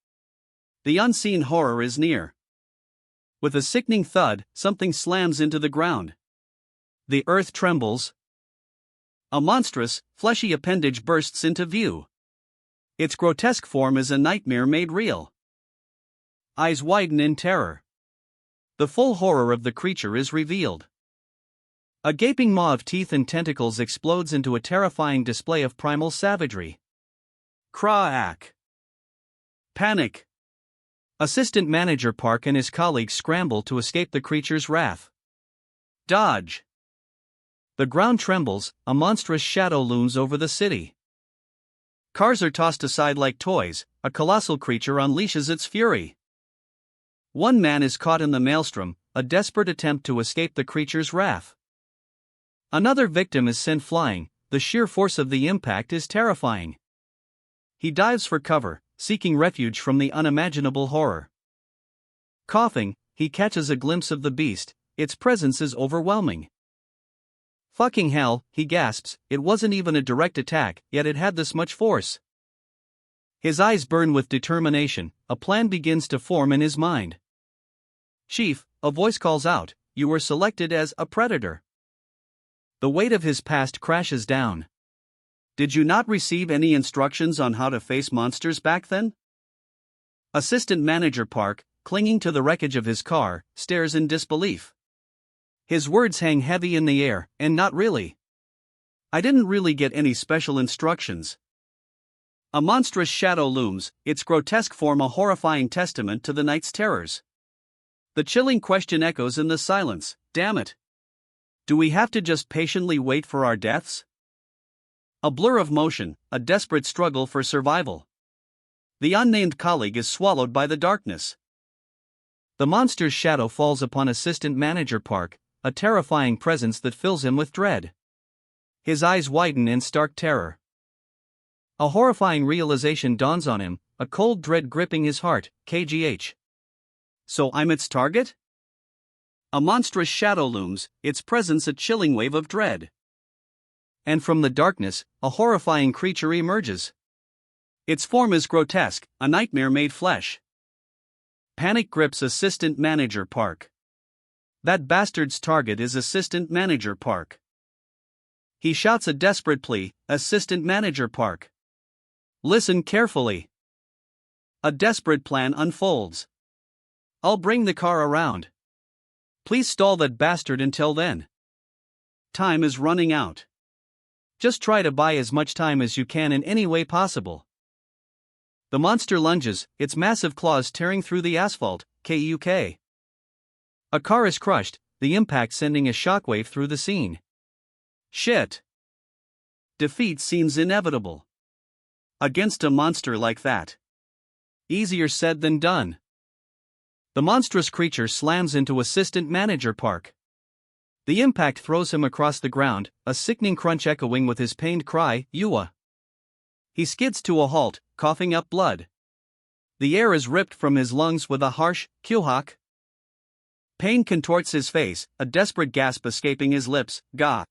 A: The unseen horror is near. With a sickening thud, something slams into the ground. The earth trembles. A monstrous, fleshy appendage bursts into view. Its grotesque form is a nightmare made real. Eyes widen in terror. The full horror of the creature is revealed. A gaping maw of teeth and tentacles explodes into a terrifying display of primal savagery. Crack! Panic! Assistant Manager Park and his colleagues scramble to escape the creature's wrath. Dodge! The ground trembles, a monstrous shadow looms over the city. Cars are tossed aside like toys, a colossal creature unleashes its fury. One man is caught in the maelstrom, a desperate attempt to escape the creature's wrath. Another victim is sent flying, the sheer force of the impact is terrifying. He dives for cover, seeking refuge from the unimaginable horror. Coughing, he catches a glimpse of the beast, its presence is overwhelming. Fucking hell, he gasps, it wasn't even a direct attack, yet it had this much force. His eyes burn with determination, a plan begins to form in his mind. Chief, a voice calls out, you were selected as a predator. The weight of his past crashes down. Did you not receive any instructions on how to face monsters back then? Assistant Manager Park, clinging to the wreckage of his car, stares in disbelief. His words hang heavy in the air, and not really. I didn't really get any special instructions. A monstrous shadow looms, its grotesque form a horrifying testament to the night's terrors. The chilling question echoes in the silence, damn it. Do we have to just patiently wait for our deaths? A blur of motion, a desperate struggle for survival. The unnamed colleague is swallowed by the darkness. The monster's shadow falls upon Assistant Manager Park, a terrifying presence that fills him with dread. His eyes widen in stark terror. A horrifying realization dawns on him, a cold dread gripping his heart, kgh. So I'm its target? A monstrous shadow looms, its presence a chilling wave of dread. And from the darkness, a horrifying creature emerges. Its form is grotesque, a nightmare made flesh. Panic grips Assistant Manager Park. That bastard's target is Assistant Manager Park. He shouts a desperate plea, Assistant Manager Park. Listen carefully. A desperate plan unfolds. I'll bring the car around. Please stall that bastard until then. Time is running out. Just try to buy as much time as you can in any way possible. The monster lunges, its massive claws tearing through the asphalt, kuk. A car is crushed, the impact sending a shockwave through the scene. Shit. Defeat seems inevitable. Against a monster like that. Easier said than done. The monstrous creature slams into Assistant Manager Park. The impact throws him across the ground, a sickening crunch echoing with his pained cry, Yua. He skids to a halt, coughing up blood. The air is ripped from his lungs with a harsh, kyuhak. Pain contorts his face, a desperate gasp escaping his lips, gah.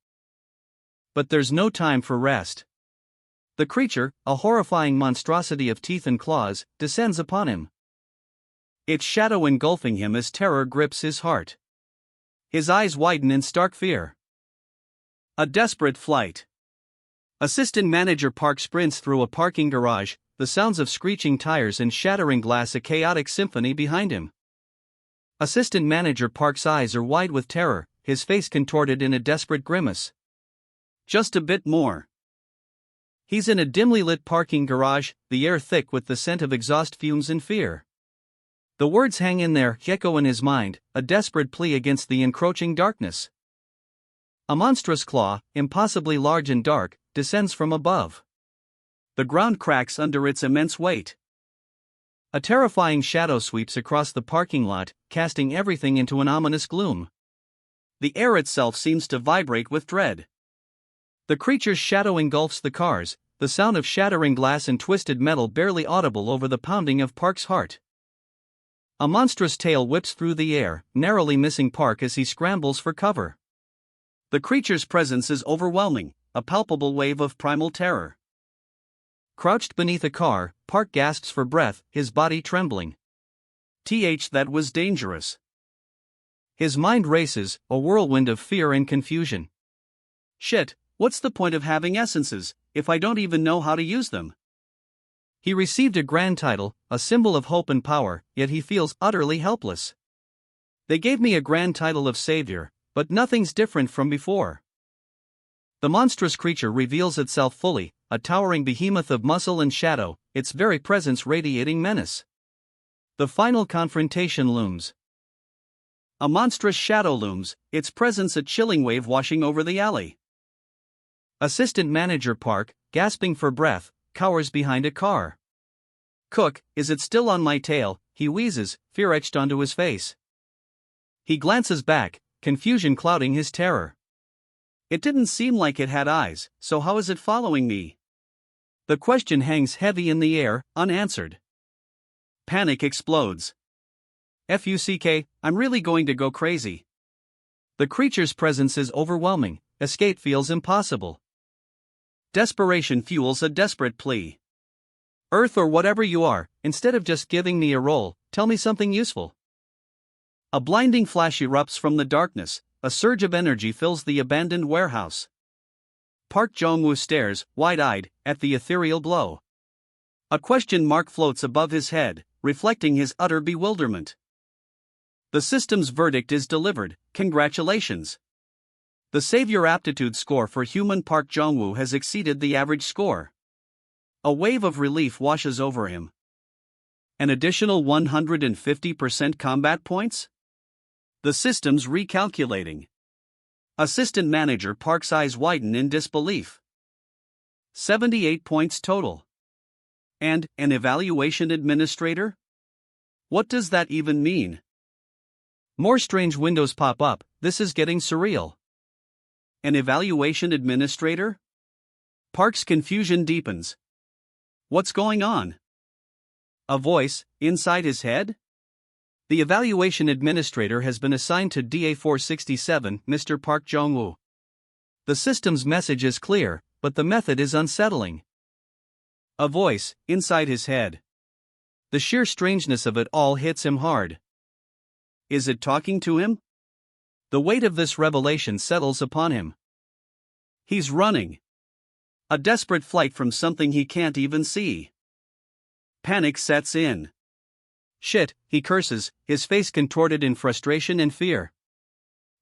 A: But there's no time for rest. The creature, a horrifying monstrosity of teeth and claws, descends upon him. Its shadow engulfing him as terror grips his heart. His eyes widen in stark fear. A desperate flight. Assistant Manager Park sprints through a parking garage, the sounds of screeching tires and shattering glass a chaotic symphony behind him. Assistant Manager Park's eyes are wide with terror, his face contorted in a desperate grimace. Just a bit more. He's in a dimly lit parking garage, the air thick with the scent of exhaust fumes and fear. The words hang in there, echo in his mind, a desperate plea against the encroaching darkness. A monstrous claw, impossibly large and dark, descends from above. The ground cracks under its immense weight. A terrifying shadow sweeps across the parking lot, casting everything into an ominous gloom. The air itself seems to vibrate with dread. The creature's shadow engulfs the cars, the sound of shattering glass and twisted metal barely audible over the pounding of Park's heart. A monstrous tail whips through the air, narrowly missing Park as he scrambles for cover. The creature's presence is overwhelming, a palpable wave of primal terror. Crouched beneath a car, Park gasps for breath, his body trembling. That was dangerous. His mind races, a whirlwind of fear and confusion. Shit, what's the point of having essences, if I don't even know how to use them? He received a grand title, a symbol of hope and power, yet he feels utterly helpless. They gave me a grand title of savior, but nothing's different from before. The monstrous creature reveals itself fully, a towering behemoth of muscle and shadow, its very presence radiating menace. The final confrontation looms. A monstrous shadow looms, its presence a chilling wave washing over the alley. Assistant Manager Park, gasping for breath, cowers behind a car. Cook, is it still on my tail? He wheezes, fear etched onto his face. He glances back, confusion clouding his terror. It didn't seem like it had eyes, so how is it following me? The question hangs heavy in the air, unanswered. Panic explodes. Fuck, I'm really going to go crazy. The creature's presence is overwhelming, escape feels impossible. Desperation fuels a desperate plea. Earth or whatever you are, instead of just giving me a roll, tell me something useful. A blinding flash erupts from the darkness, a surge of energy fills the abandoned warehouse. Park Jong-woo stares, wide-eyed, at the ethereal glow. A question mark floats above his head, reflecting his utter bewilderment. The system's verdict is delivered, congratulations. The savior aptitude score for human Park Jong-woo has exceeded the average score. A wave of relief washes over him. An additional 150% combat points? The system's recalculating. Assistant Manager Park's eyes widen in disbelief. 78 points total. And, an evaluation administrator? What does that even mean? More strange windows pop up, this is getting surreal. An evaluation administrator? Park's confusion deepens. What's going on? A voice, inside his head? The evaluation administrator has been assigned to DA467, Mr. Park Jong-woo. The system's message is clear, but the method is unsettling. A voice, inside his head. The sheer strangeness of it all hits him hard. Is it talking to him? The weight of this revelation settles upon him. He's running. A desperate flight from something he can't even see. Panic sets in. Shit, he curses, his face contorted in frustration and fear.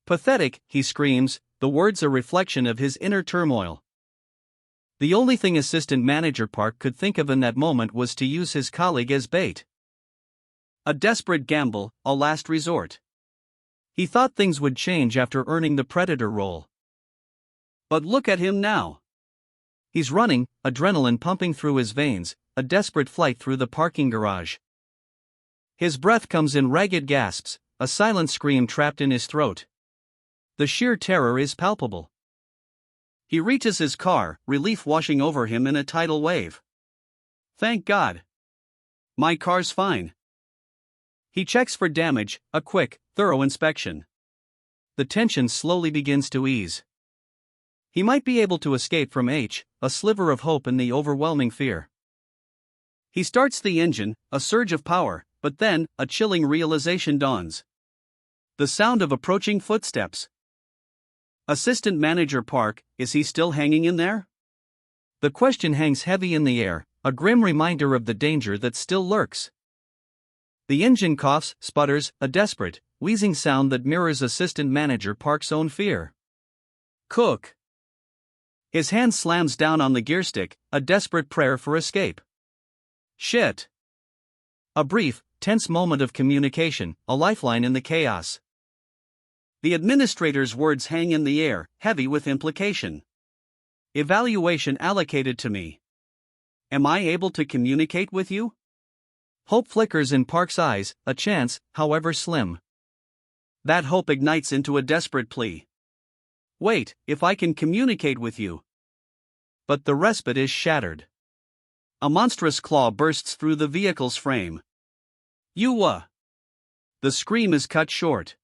A: Pathetic, he screams, the words a reflection of his inner turmoil. The only thing Assistant Manager Park could think of in that moment was to use his colleague as bait. A desperate gamble, a last resort. He thought things would change after earning the Predator role. But look at him now. He's running, adrenaline pumping through his veins, a desperate flight through the parking garage. His breath comes in ragged gasps, a silent scream trapped in his throat. The sheer terror is palpable. He reaches his car, relief washing over him in a tidal wave. Thank God. My car's fine. He checks for damage, a quick, thorough inspection. The tension slowly begins to ease. He might be able to escape from H, a sliver of hope in the overwhelming fear. He starts the engine, a surge of power, but then, a chilling realization dawns. The sound of approaching footsteps. Assistant Manager Park, is he still hanging in there? The question hangs heavy in the air, a grim reminder of the danger that still lurks. The engine coughs, sputters, a desperate, wheezing sound that mirrors Assistant Manager Park's own fear. Cook. His hand slams down on the gear stick, a desperate prayer for escape. Shit. A brief, tense moment of communication, a lifeline in the chaos. The administrator's words hang in the air, heavy with implication. Evaluation allocated to me. Am I able to communicate with you? Hope flickers in Park's eyes, a chance, however slim. That hope ignites into a desperate plea. Wait, if I can communicate with you. But the respite is shattered. A monstrous claw bursts through the vehicle's frame. The scream is cut short.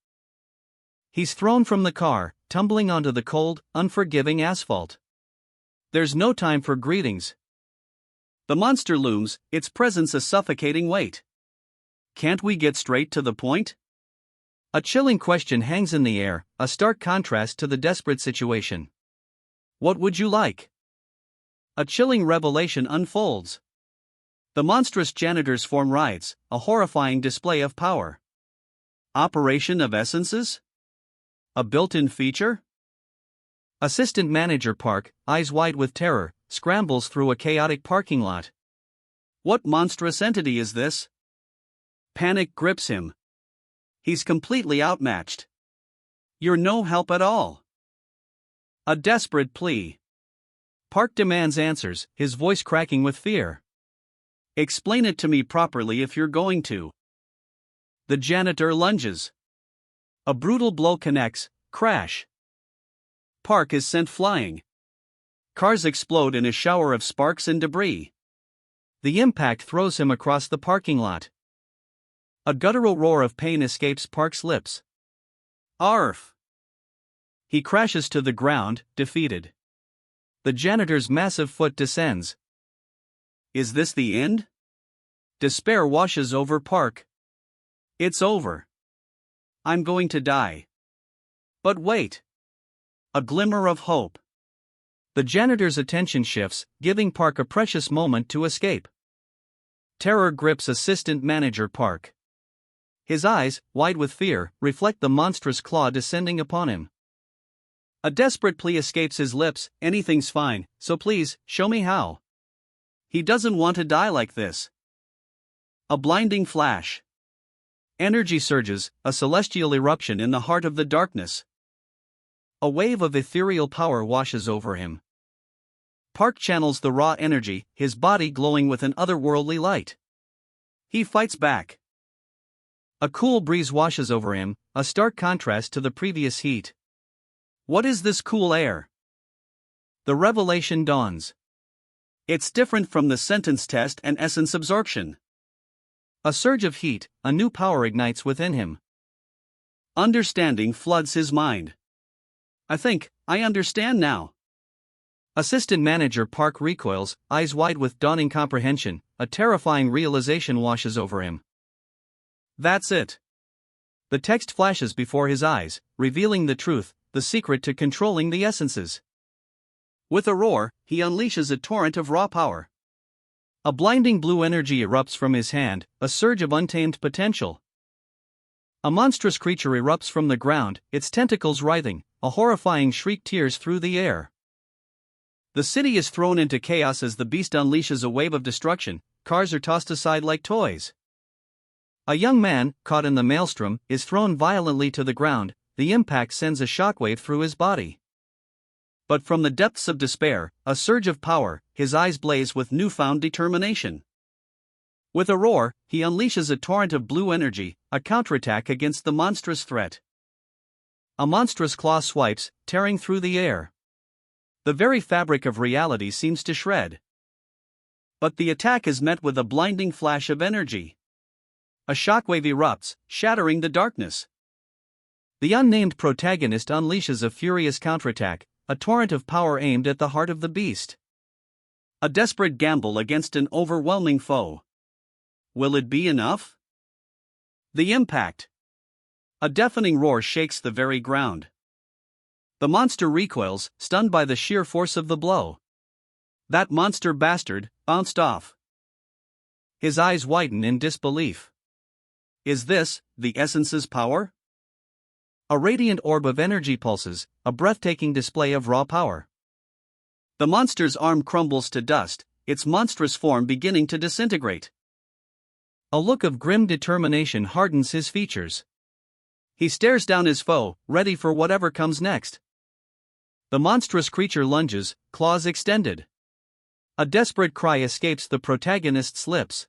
A: He's thrown from the car, tumbling onto the cold, unforgiving asphalt. There's no time for greetings. The monster looms, its presence a suffocating weight. Can't we get straight to the point? A chilling question hangs in the air, a stark contrast to the desperate situation. What would you like? A chilling revelation unfolds. The monstrous janitor's form writhes, a horrifying display of power. Operation of essences? A built-in feature? Assistant Manager Park, eyes wide with terror, scrambles through a chaotic parking lot. What monstrous entity is this? Panic grips him. He's completely outmatched. You're no help at all. A desperate plea. Park demands answers, his voice cracking with fear. Explain it to me properly if you're going to. The janitor lunges. A brutal blow connects, crash. Park is sent flying. Cars explode in a shower of sparks and debris. The impact throws him across the parking lot. A guttural roar of pain escapes Park's lips. Arf! He crashes to the ground, defeated. The janitor's massive foot descends. Is this the end? Despair washes over Park. It's over. I'm going to die. But wait. A glimmer of hope. The janitor's attention shifts, giving Park a precious moment to escape. Terror grips assistant manager Park. His eyes, wide with fear, reflect the monstrous claw descending upon him. A desperate plea escapes his lips, anything's fine, so please, show me how. He doesn't want to die like this. A blinding flash. Energy surges, a celestial eruption in the heart of the darkness. A wave of ethereal power washes over him. Park channels the raw energy, his body glowing with an otherworldly light. He fights back. A cool breeze washes over him, a stark contrast to the previous heat. What is this cool air? The revelation dawns. It's different from the sentence test and essence absorption. A surge of heat, a new power ignites within him. Understanding floods his mind. I think, I understand now. Assistant manager Park recoils, eyes wide with dawning comprehension, a terrifying realization washes over him. That's it. The text flashes before his eyes, revealing the truth, the secret to controlling the essences. With a roar, he unleashes a torrent of raw power. A blinding blue energy erupts from his hand, a surge of untamed potential. A monstrous creature erupts from the ground, its tentacles writhing, a horrifying shriek tears through the air. The city is thrown into chaos as the beast unleashes a wave of destruction, cars are tossed aside like toys. A young man, caught in the maelstrom, is thrown violently to the ground, the impact sends a shockwave through his body. But from the depths of despair, a surge of power, his eyes blaze with newfound determination. With a roar, he unleashes a torrent of blue energy, a counterattack against the monstrous threat. A monstrous claw swipes, tearing through the air. The very fabric of reality seems to shred. But the attack is met with a blinding flash of energy. A shockwave erupts, shattering the darkness. The unnamed protagonist unleashes a furious counterattack, a torrent of power aimed at the heart of the beast. A desperate gamble against an overwhelming foe. Will it be enough? The impact. A deafening roar shakes the very ground. The monster recoils, stunned by the sheer force of the blow. That monster bastard bounced off. His eyes widen in disbelief. Is this the essence's power? A radiant orb of energy pulses, a breathtaking display of raw power. The monster's arm crumbles to dust, its monstrous form beginning to disintegrate. A look of grim determination hardens his features. He stares down his foe, ready for whatever comes next. The monstrous creature lunges, claws extended. A desperate cry escapes the protagonist's lips.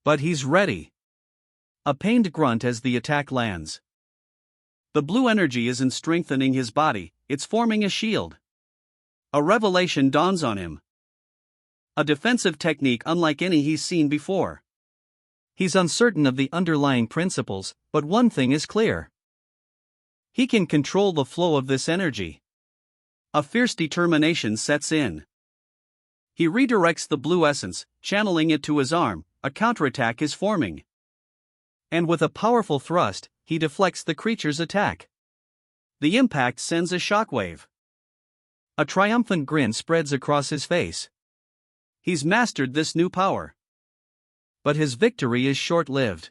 A: But he's ready. A pained grunt as the attack lands. The blue energy isn't strengthening his body, it's forming a shield. A revelation dawns on him. A defensive technique unlike any he's seen before. He's uncertain of the underlying principles, but one thing is clear. He can control the flow of this energy. A fierce determination sets in. He redirects the blue essence, channeling it to his arm, a counterattack is forming. And with a powerful thrust, he deflects the creature's attack. The impact sends a shockwave. A triumphant grin spreads across his face. He's mastered this new power. But his victory is short-lived.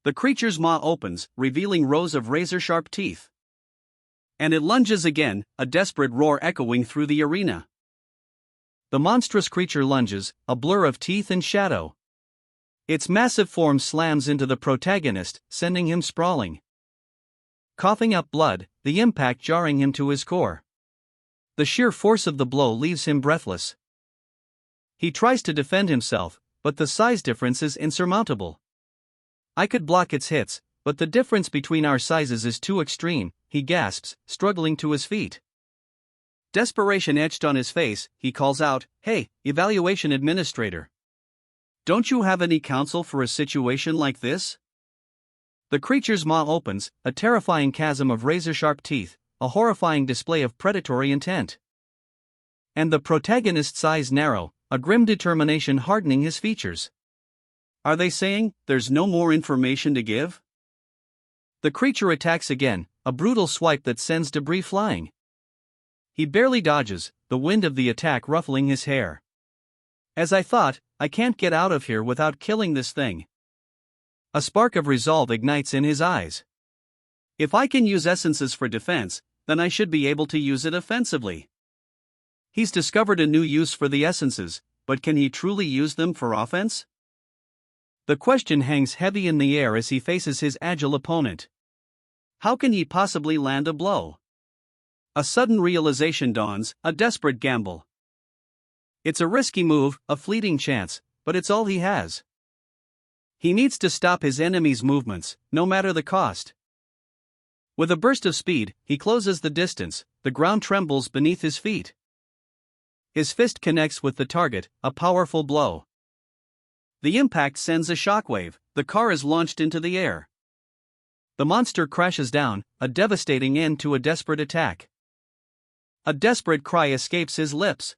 A: The creature's maw opens, revealing rows of razor-sharp teeth. And it lunges again, a desperate roar echoing through the arena. The monstrous creature lunges, a blur of teeth and shadow. Its massive form slams into the protagonist, sending him sprawling. Coughing up blood, the impact jarring him to his core. The sheer force of the blow leaves him breathless. He tries to defend himself, but the size difference is insurmountable. I could block its hits, but the difference between our sizes is too extreme, he gasps, struggling to his feet. Desperation etched on his face, he calls out, "Hey, evaluation administrator. Don't you have any counsel for a situation like this?" The creature's maw opens, a terrifying chasm of razor-sharp teeth, a horrifying display of predatory intent. And the protagonist's eyes narrow, a grim determination hardening his features. Are they saying, there's no more information to give? The creature attacks again, a brutal swipe that sends debris flying. He barely dodges, the wind of the attack ruffling his hair. As I thought, I can't get out of here without killing this thing. A spark of resolve ignites in his eyes. If I can use essences for defense, then I should be able to use it offensively. He's discovered a new use for the essences, but can he truly use them for offense? The question hangs heavy in the air as he faces his agile opponent. How can he possibly land a blow? A sudden realization dawns, a desperate gamble. It's a risky move, a fleeting chance, but it's all he has. He needs to stop his enemy's movements, no matter the cost. With a burst of speed, he closes the distance, the ground trembles beneath his feet. His fist connects with the target, a powerful blow. The impact sends a shockwave, the car is launched into the air. The monster crashes down, a devastating end to a desperate attack. A desperate cry escapes his lips.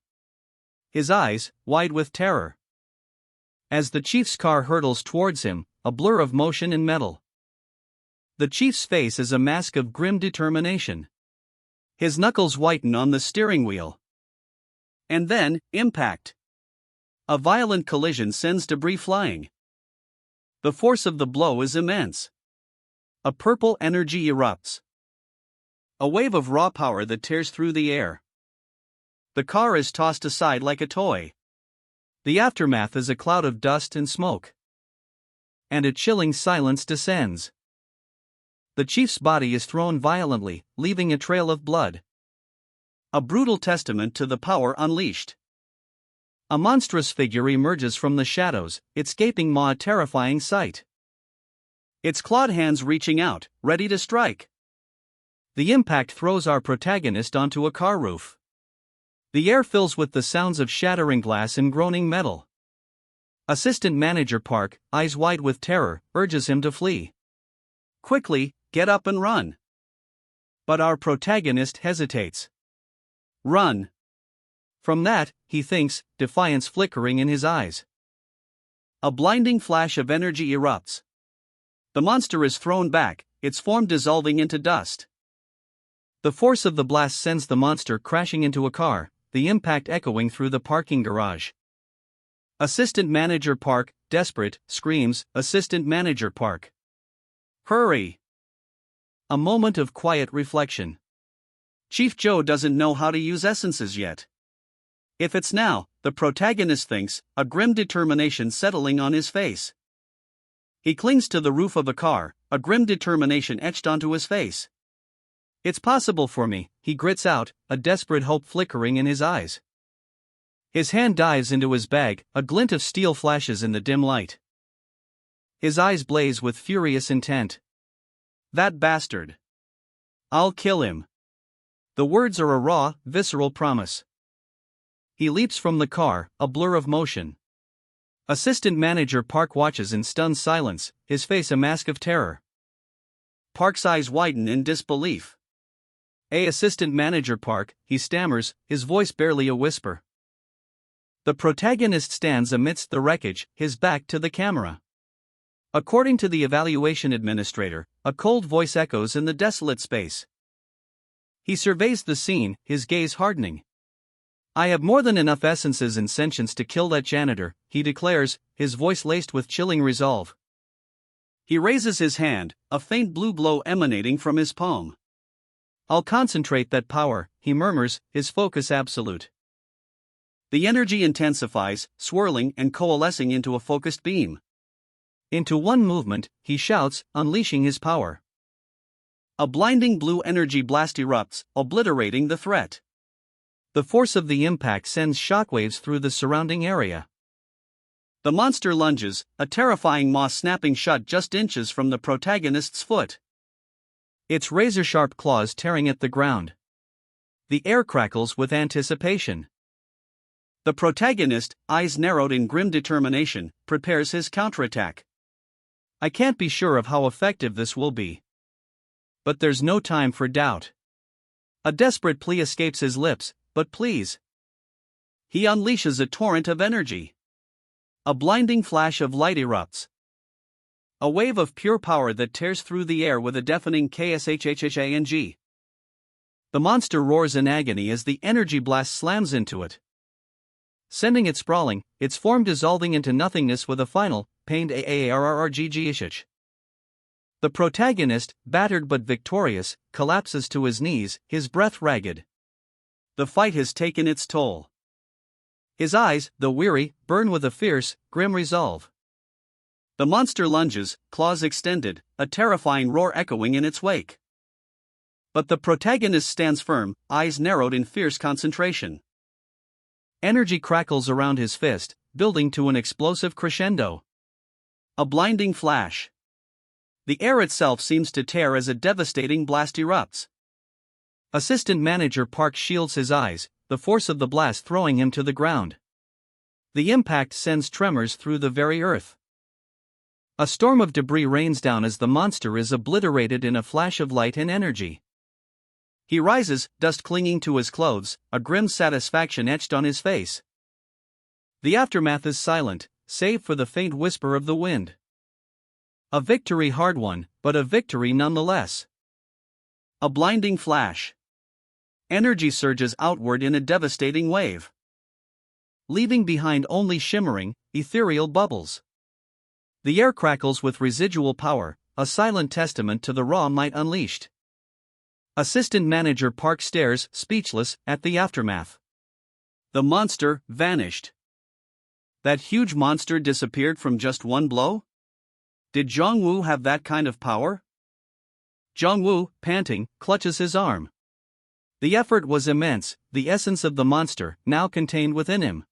A: His eyes, wide with terror. As the chief's car hurtles towards him, a blur of motion and metal. The chief's face is a mask of grim determination. His knuckles whiten on the steering wheel. And then, impact. A violent collision sends debris flying. The force of the blow is immense. A purple energy erupts. A wave of raw power that tears through the air. The car is tossed aside like a toy. The aftermath is a cloud of dust and smoke. And a chilling silence descends. The chief's body is thrown violently, leaving a trail of blood. A brutal testament to the power unleashed. A monstrous figure emerges from the shadows, its gaping maw a terrifying sight. Its clawed hands reaching out, ready to strike. The impact throws our protagonist onto a car roof. The air fills with the sounds of shattering glass and groaning metal. Assistant Manager Park, eyes wide with terror, urges him to flee. Quickly, get up and run. But our protagonist hesitates. Run. From that, he thinks, defiance flickering in his eyes. A blinding flash of energy erupts. The monster is thrown back, its form dissolving into dust. The force of the blast sends the monster crashing into a car, the impact echoing through the parking garage. Assistant Manager Park, desperate, screams, Assistant Manager Park. Hurry! A moment of quiet reflection. Chief Joe doesn't know how to use essences yet. If it's now, the protagonist thinks, a grim determination settling on his face. He clings to the roof of a car, a grim determination etched onto his face. It's possible for me, he grits out, a desperate hope flickering in his eyes. His hand dives into his bag, a glint of steel flashes in the dim light. His eyes blaze with furious intent. That bastard. I'll kill him. The words are a raw, visceral promise. He leaps from the car, a blur of motion. Assistant Manager Park watches in stunned silence, his face a mask of terror. Park's eyes widen in disbelief. Assistant Manager Park, he stammers, his voice barely a whisper. The protagonist stands amidst the wreckage, his back to the camera. According to the evaluation administrator, a cold voice echoes in the desolate space. He surveys the scene, his gaze hardening. I have more than enough essences and sentience to kill that janitor, he declares, his voice laced with chilling resolve. He raises his hand, a faint blue glow emanating from his palm. I'll concentrate that power, he murmurs, his focus absolute. The energy intensifies, swirling and coalescing into a focused beam. Into one movement, he shouts, unleashing his power. A blinding blue energy blast erupts, obliterating the threat. The force of the impact sends shockwaves through the surrounding area. The monster lunges, a terrifying maw snapping shut just inches from the protagonist's foot. Its razor-sharp claws tearing at the ground. The air crackles with anticipation. The protagonist, eyes narrowed in grim determination, prepares his counterattack. I can't be sure of how effective this will be. But there's no time for doubt. A desperate plea escapes his lips, but please. He unleashes a torrent of energy. A blinding flash of light erupts. A wave of pure power that tears through the air with a deafening kshhhang. The monster roars in agony as the energy blast slams into it, sending it sprawling, its form dissolving into nothingness with a final, pained aarrrggish. The protagonist, battered but victorious, collapses to his knees, his breath ragged. The fight has taken its toll. His eyes, though weary, burn with a fierce, grim resolve. The monster lunges, claws extended, a terrifying roar echoing in its wake. But the protagonist stands firm, eyes narrowed in fierce concentration. Energy crackles around his fist, building to an explosive crescendo. A blinding flash. The air itself seems to tear as a devastating blast erupts. Assistant Manager Park shields his eyes, the force of the blast throwing him to the ground. The impact sends tremors through the very earth. A storm of debris rains down as the monster is obliterated in a flash of light and energy. He rises, dust clinging to his clothes, a grim satisfaction etched on his face. The aftermath is silent, save for the faint whisper of the wind. A victory hard won, but a victory nonetheless. A blinding flash. Energy surges outward in a devastating wave, leaving behind only shimmering, ethereal bubbles. The air crackles with residual power, a silent testament to the raw might unleashed. Assistant Manager Park stares, speechless, at the aftermath. The monster vanished. That huge monster disappeared from just one blow? Did Jong-woo have that kind of power? Jong-woo, panting, clutches his arm. The effort was immense, the essence of the monster, now contained within him.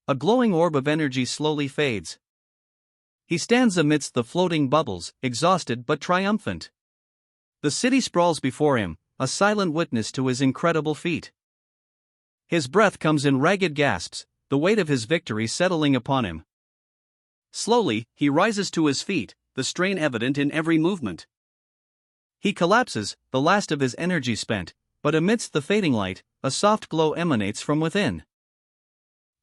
A: A glowing orb of energy slowly fades. He stands amidst the floating bubbles, exhausted but triumphant. The city sprawls before him, a silent witness to his incredible feat. His breath comes in ragged gasps, the weight of his victory settling upon him. Slowly, he rises to his feet, the strain evident in every movement. He collapses, the last of his energy spent, but amidst the fading light, a soft glow emanates from within.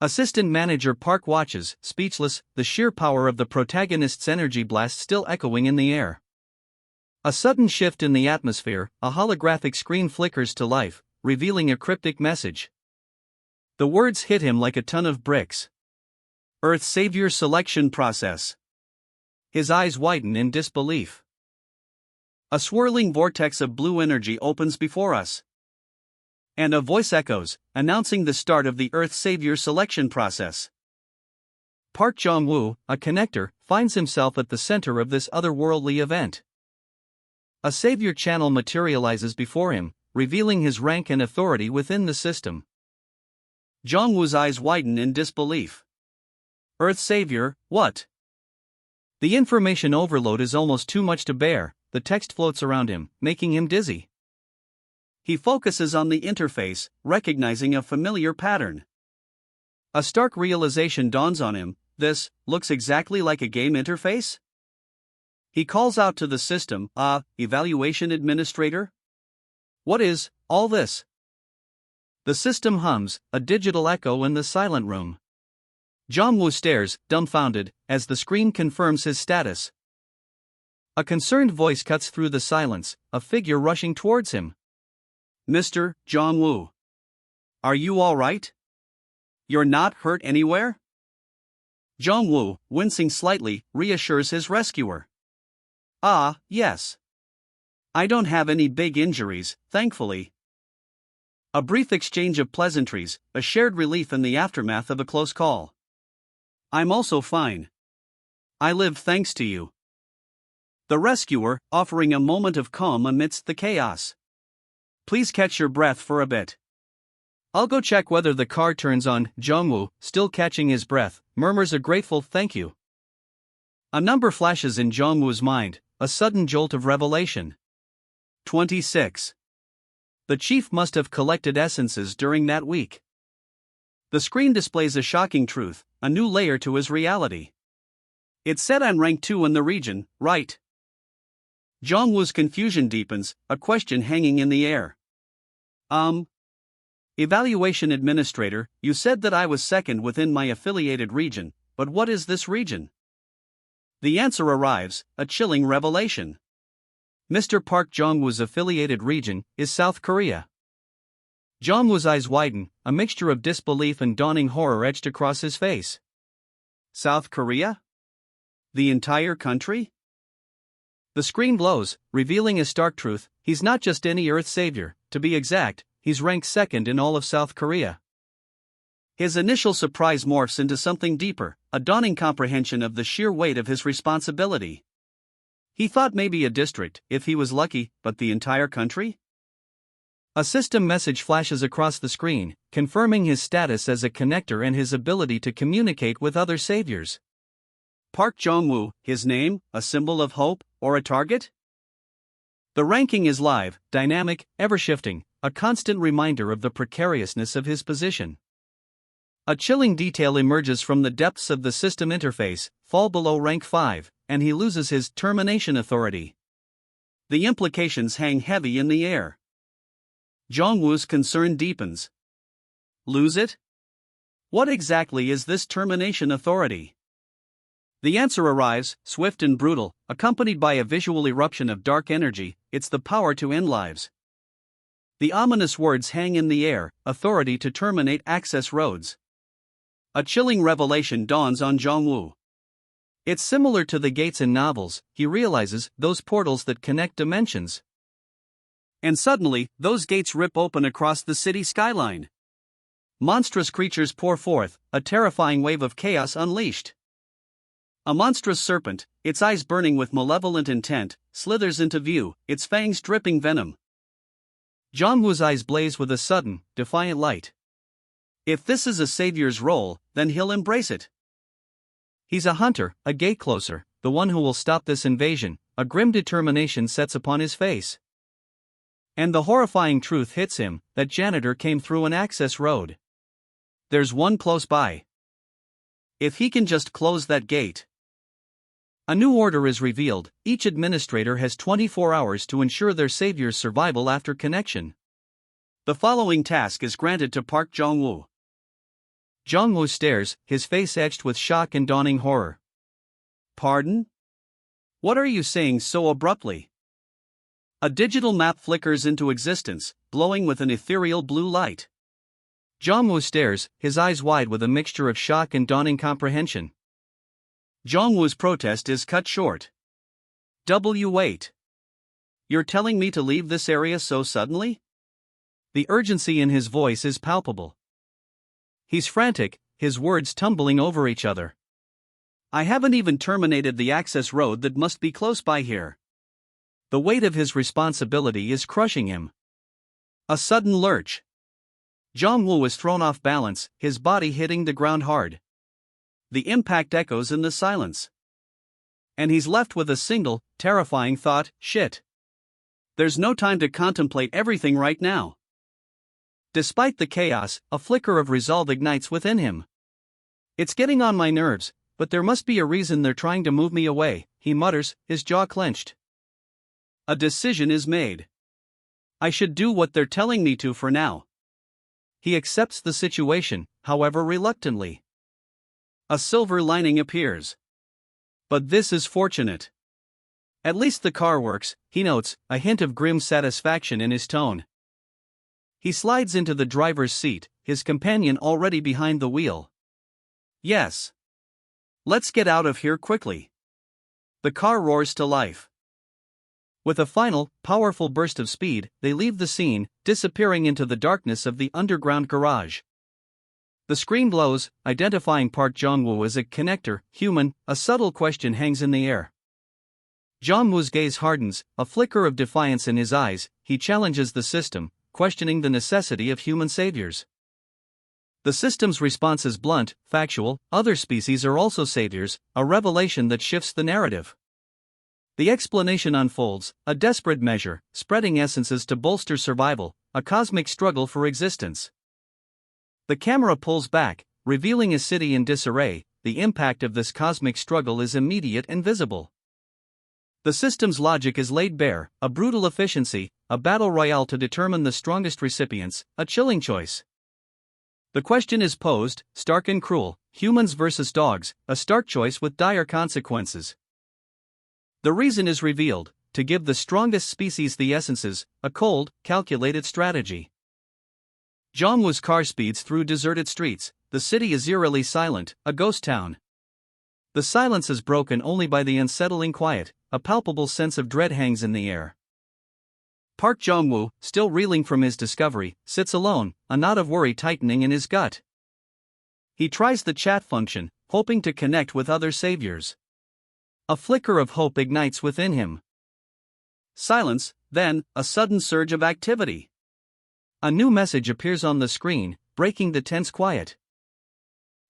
A: Assistant Manager Park watches, speechless, the sheer power of the protagonist's energy blast still echoing in the air. A sudden shift in the atmosphere, a holographic screen flickers to life, revealing a cryptic message. The words hit him like a ton of bricks. Earth Savior Selection Process. His eyes widen in disbelief. A swirling vortex of blue energy opens before us. And a voice echoes, announcing the start of the Earth Savior Selection Process. Park Jong-woo, a connector, finds himself at the center of this otherworldly event. A savior channel materializes before him, revealing his rank and authority within the system. Jong-woo's eyes widen in disbelief. Earth Savior, what? The information overload is almost too much to bear, the text floats around him, making him dizzy. He focuses on the interface, recognizing a familiar pattern. A stark realization dawns on him, this looks exactly like a game interface? He calls out to the system, evaluation administrator? What is all this? The system hums, a digital echo in the silent room. Jong-woo stares, dumbfounded, as the screen confirms his status. A concerned voice cuts through the silence, a figure rushing towards him. Mr. Jong-woo. Are you all right? You're not hurt anywhere? Jong-woo, wincing slightly, reassures his rescuer. Yes. I don't have any big injuries, thankfully. A brief exchange of pleasantries, a shared relief in the aftermath of a close call. I'm also fine. I live thanks to you. The rescuer, offering a moment of calm amidst the chaos. Please catch your breath for a bit. I'll go check whether the car turns on. Jong-woo, still catching his breath, murmurs a grateful thank you. A number flashes in Jong-woo's mind, a sudden jolt of revelation. 26. The chief must have collected essences during that week. The screen displays a shocking truth, a new layer to his reality. It said I'm rank 2 in the region, right? Jong-woo's confusion deepens, a question hanging in the air. Um, Evaluation Administrator, you said that I was second within my affiliated region, but what is this region? The answer arrives, a chilling revelation. Mr. Park Jong-woo's affiliated region is South Korea. Jong-woo's eyes widen, a mixture of disbelief and dawning horror etched across his face. South Korea? The entire country? The screen glows, revealing a stark truth: he's not just any Earth savior. To be exact, he's ranked second in all of South Korea. His initial surprise morphs into something deeper, a dawning comprehension of the sheer weight of his responsibility. He thought maybe a district, if he was lucky, but the entire country? A system message flashes across the screen, confirming his status as a connector and his ability to communicate with other saviors. Park Jong-woo, his name, a symbol of hope, or a target? The ranking is live, dynamic, ever-shifting, a constant reminder of the precariousness of his position. A chilling detail emerges from the depths of the system interface: fall below rank 5, and he loses his termination authority. The implications hang heavy in the air. Jong-woo's concern deepens. Lose it? What exactly is this termination authority? The answer arrives, swift and brutal, accompanied by a visual eruption of dark energy: it's the power to end lives. The ominous words hang in the air: authority to terminate access roads. A chilling revelation dawns on Jong-woo. It's similar to the gates in novels, he realizes, those portals that connect dimensions. And suddenly, those gates rip open across the city skyline. Monstrous creatures pour forth, a terrifying wave of chaos unleashed. A monstrous serpent, its eyes burning with malevolent intent, slithers into view, its fangs dripping venom. Jong-woo's eyes blaze with a sudden, defiant light. If this is a savior's role, then he'll embrace it. He's a hunter, a gate closer, the one who will stop this invasion. A grim determination sets upon his face. And the horrifying truth hits him: that janitor came through an access road. There's one close by. If he can just close that gate. A new order is revealed: each administrator has 24 hours to ensure their savior's survival after connection. The following task is granted to Park Jong-woo. Jong-woo stares, his face etched with shock and dawning horror. Pardon? What are you saying so abruptly? A digital map flickers into existence, glowing with an ethereal blue light. Jong-woo stares, his eyes wide with a mixture of shock and dawning comprehension. Jong-woo's protest is cut short. Wait. You're telling me to leave this area so suddenly? The urgency in his voice is palpable. He's frantic, his words tumbling over each other. I haven't even terminated the access road that must be close by here. The weight of his responsibility is crushing him. A sudden lurch. Jong-woo is thrown off balance, his body hitting the ground hard. The impact echoes in the silence. And he's left with a single, terrifying thought: shit. There's no time to contemplate everything right now. Despite the chaos, a flicker of resolve ignites within him. It's getting on my nerves, but there must be a reason they're trying to move me away, he mutters, his jaw clenched. A decision is made. I should do what they're telling me to for now. He accepts the situation, however reluctantly. A silver lining appears. But this is fortunate. At least the car works, he notes, a hint of grim satisfaction in his tone. He slides into the driver's seat, his companion already behind the wheel. Yes. Let's get out of here quickly. The car roars to life. With a final, powerful burst of speed, they leave the scene, disappearing into the darkness of the underground garage. The screen glows, identifying Park Jong-woo as a connector, human. A subtle question hangs in the air. Jong-woo's gaze hardens, a flicker of defiance in his eyes. He challenges the system, questioning the necessity of human saviors. The system's response is blunt, factual: other species are also saviors, a revelation that shifts the narrative. The explanation unfolds: a desperate measure, spreading essences to bolster survival, a cosmic struggle for existence. The camera pulls back, revealing a city in disarray. The impact of this cosmic struggle is immediate and visible. The system's logic is laid bare: a brutal efficiency, a battle royale to determine the strongest recipients, a chilling choice. The question is posed, stark and cruel: humans versus dogs, a stark choice with dire consequences. The reason is revealed: to give the strongest species the essences, a cold, calculated strategy. Jongwoo's car speeds through deserted streets. The city is eerily silent, a ghost town. The silence is broken only by the unsettling quiet. A palpable sense of dread hangs in the air. Park Jong-woo, still reeling from his discovery, sits alone, a knot of worry tightening in his gut. He tries the chat function, hoping to connect with other saviors. A flicker of hope ignites within him. Silence, then, a sudden surge of activity. A new message appears on the screen, breaking the tense quiet.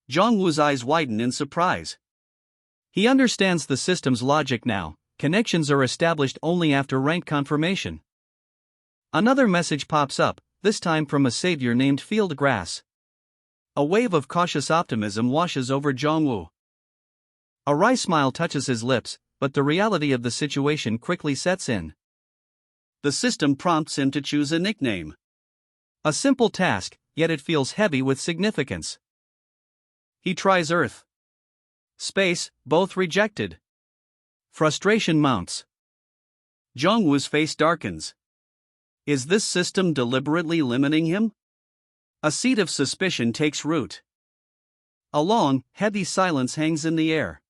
A: Jong-woo's eyes widen in surprise. He understands the system's logic now. Connections are established only after rank confirmation. Another message pops up, this time from a savior named Field Grass. A wave of cautious optimism washes over Jong-woo. A wry smile touches his lips, but the reality of the situation quickly sets in. The system prompts him to choose a nickname. A simple task, yet it feels heavy with significance. He tries Earth. Space, both rejected. Frustration mounts. Jong-woo's face darkens. Is this system deliberately limiting him? A seed of suspicion takes root. A long, heavy silence hangs in the air.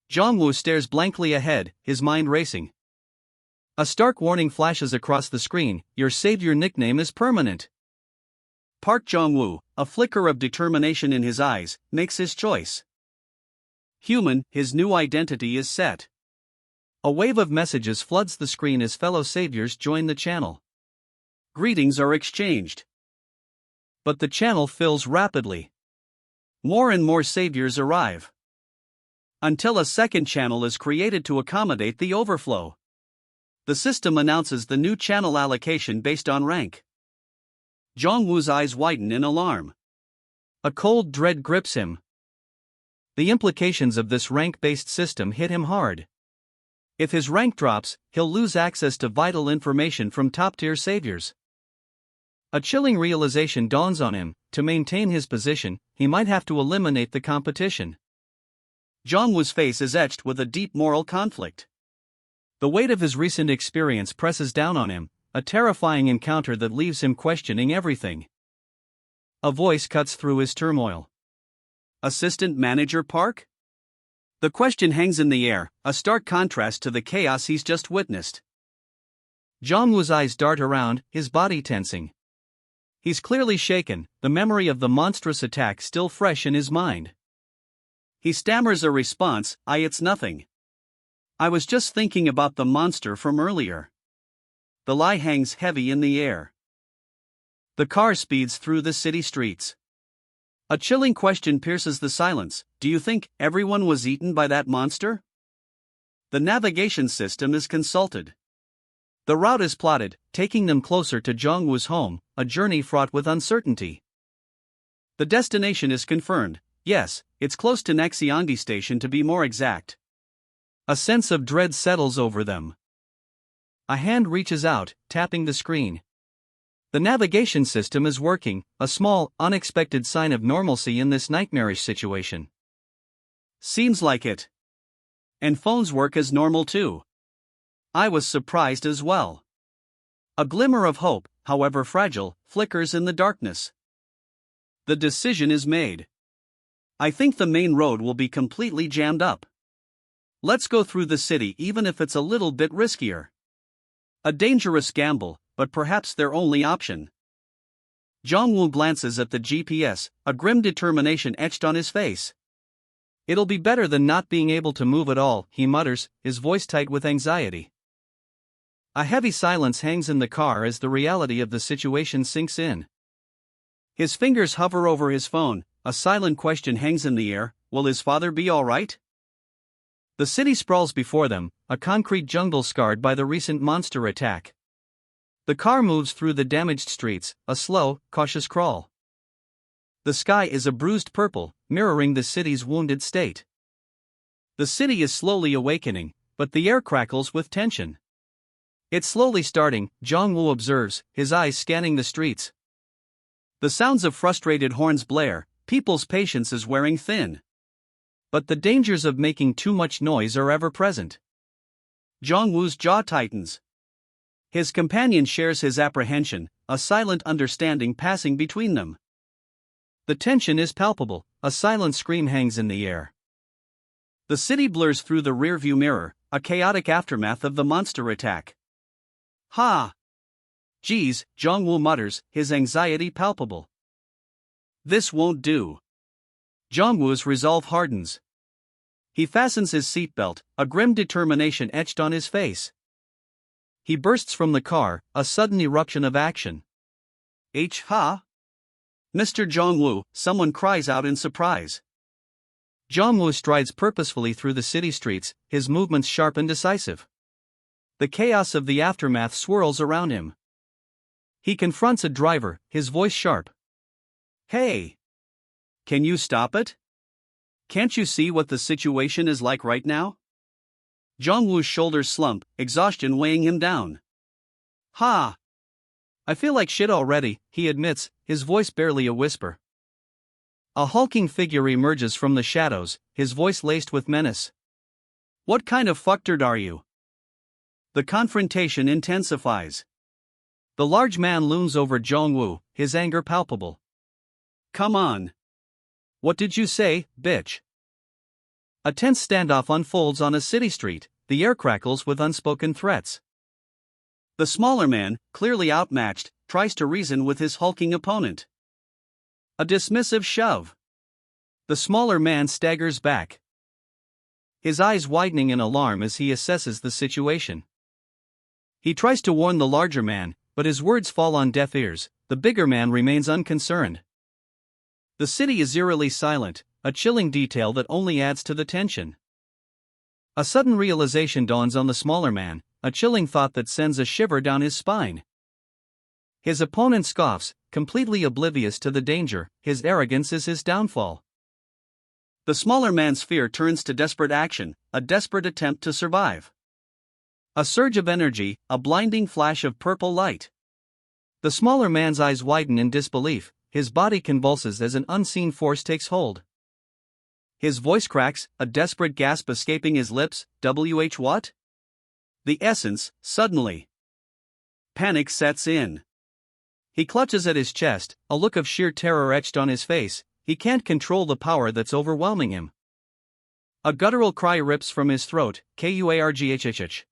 A: Jong-woo stares blankly ahead, his mind racing. A stark warning flashes across the screen: your savior nickname is permanent. Park Jong-woo, a flicker of determination in his eyes, makes his choice. Human, his new identity is set. A wave of messages floods the screen as fellow saviors join the channel. Greetings are exchanged. But the channel fills rapidly. More and more saviors arrive. Until a second channel is created to accommodate the overflow. The system announces the new channel allocation based on rank. Jong-woo's eyes widen in alarm. A cold dread grips him. The implications of this rank-based system hit him hard. If his rank drops, he'll lose access to vital information from top-tier saviors. A chilling realization dawns on him: to maintain his position, he might have to eliminate the competition. Jong-woo's face is etched with a deep moral conflict. The weight of his recent experience presses down on him, a terrifying encounter that leaves him questioning everything. A voice cuts through his turmoil. Assistant Manager Park? The question hangs in the air, a stark contrast to the chaos he's just witnessed. Jong-woo's eyes dart around, his body tensing. He's clearly shaken, the memory of the monstrous attack still fresh in his mind. He stammers a response: it's nothing. I was just thinking about the monster from earlier. The lie hangs heavy in the air. The car speeds through the city streets. A chilling question pierces the silence: do you think everyone was eaten by that monster? The navigation system is consulted. The route is plotted, taking them closer to Jong-woo's home, a journey fraught with uncertainty. The destination is confirmed. Yes, it's close to Naxiangdi Station to be more exact. A sense of dread settles over them. A hand reaches out, tapping the screen. The navigation system is working, a small, unexpected sign of normalcy in this nightmarish situation. Seems like it. And phones work as normal too. I was surprised as well. A glimmer of hope, however fragile, flickers in the darkness. The decision is made. I think the main road will be completely jammed up. Let's go through the city even if it's a little bit riskier. A dangerous gamble, but perhaps their only option. Jong-woo glances at the GPS, a grim determination etched on his face. It'll be better than not being able to move at all, he mutters, his voice tight with anxiety. A heavy silence hangs in the car as the reality of the situation sinks in. His fingers hover over his phone, a silent question hangs in the air: will his father be alright? The city sprawls before them, a concrete jungle scarred by the recent monster attack. The car moves through the damaged streets, a slow, cautious crawl. The sky is a bruised purple, mirroring the city's wounded state. The city is slowly awakening, but the air crackles with tension. It's slowly starting, Jong-woo observes, his eyes scanning the streets. The sounds of frustrated horns blare, people's patience is wearing thin. But the dangers of making too much noise are ever present. Jong-woo's jaw tightens. His companion shares his apprehension, a silent understanding passing between them. The tension is palpable, a silent scream hangs in the air. The city blurs through the rearview mirror, a chaotic aftermath of the monster attack. Ha! Geez, Jong-woo mutters, his anxiety palpable. This won't do. Jong-woo's resolve hardens. He fastens his seatbelt, a grim determination etched on his face. He bursts from the car, a sudden eruption of action. Ha! Mr. Jong-woo, someone cries out in surprise. Jong-woo strides purposefully through the city streets, his movements sharp and decisive. The chaos of the aftermath swirls around him. He confronts a driver, his voice sharp. Hey! Can you stop it? Can't you see what the situation is like right now? Jong-woo's shoulders slump, exhaustion weighing him down. Ha! I feel like shit already, he admits, his voice barely a whisper. A hulking figure emerges from the shadows, his voice laced with menace. What kind of fucktard are you? The confrontation intensifies. The large man looms over Jong-woo, his anger palpable. Come on. What did you say, bitch? A tense standoff unfolds on a city street, the air crackles with unspoken threats. The smaller man, clearly outmatched, tries to reason with his hulking opponent. A dismissive shove. The smaller man staggers back, his eyes widening in alarm as he assesses the situation. He tries to warn the larger man, but his words fall on deaf ears. The bigger man remains unconcerned. The city is eerily silent, a chilling detail that only adds to the tension. A sudden realization dawns on the smaller man, a chilling thought that sends a shiver down his spine. His opponent scoffs, completely oblivious to the danger. His arrogance is his downfall. The smaller man's fear turns to desperate action, a desperate attempt to survive. A surge of energy, a blinding flash of purple light. The smaller man's eyes widen in disbelief, his body convulses as an unseen force takes hold. His voice cracks, a desperate gasp escaping his lips. What? The essence, suddenly. Panic sets in. He clutches at his chest, a look of sheer terror etched on his face. He can't control the power that's overwhelming him. A guttural cry rips from his throat, Kurghh.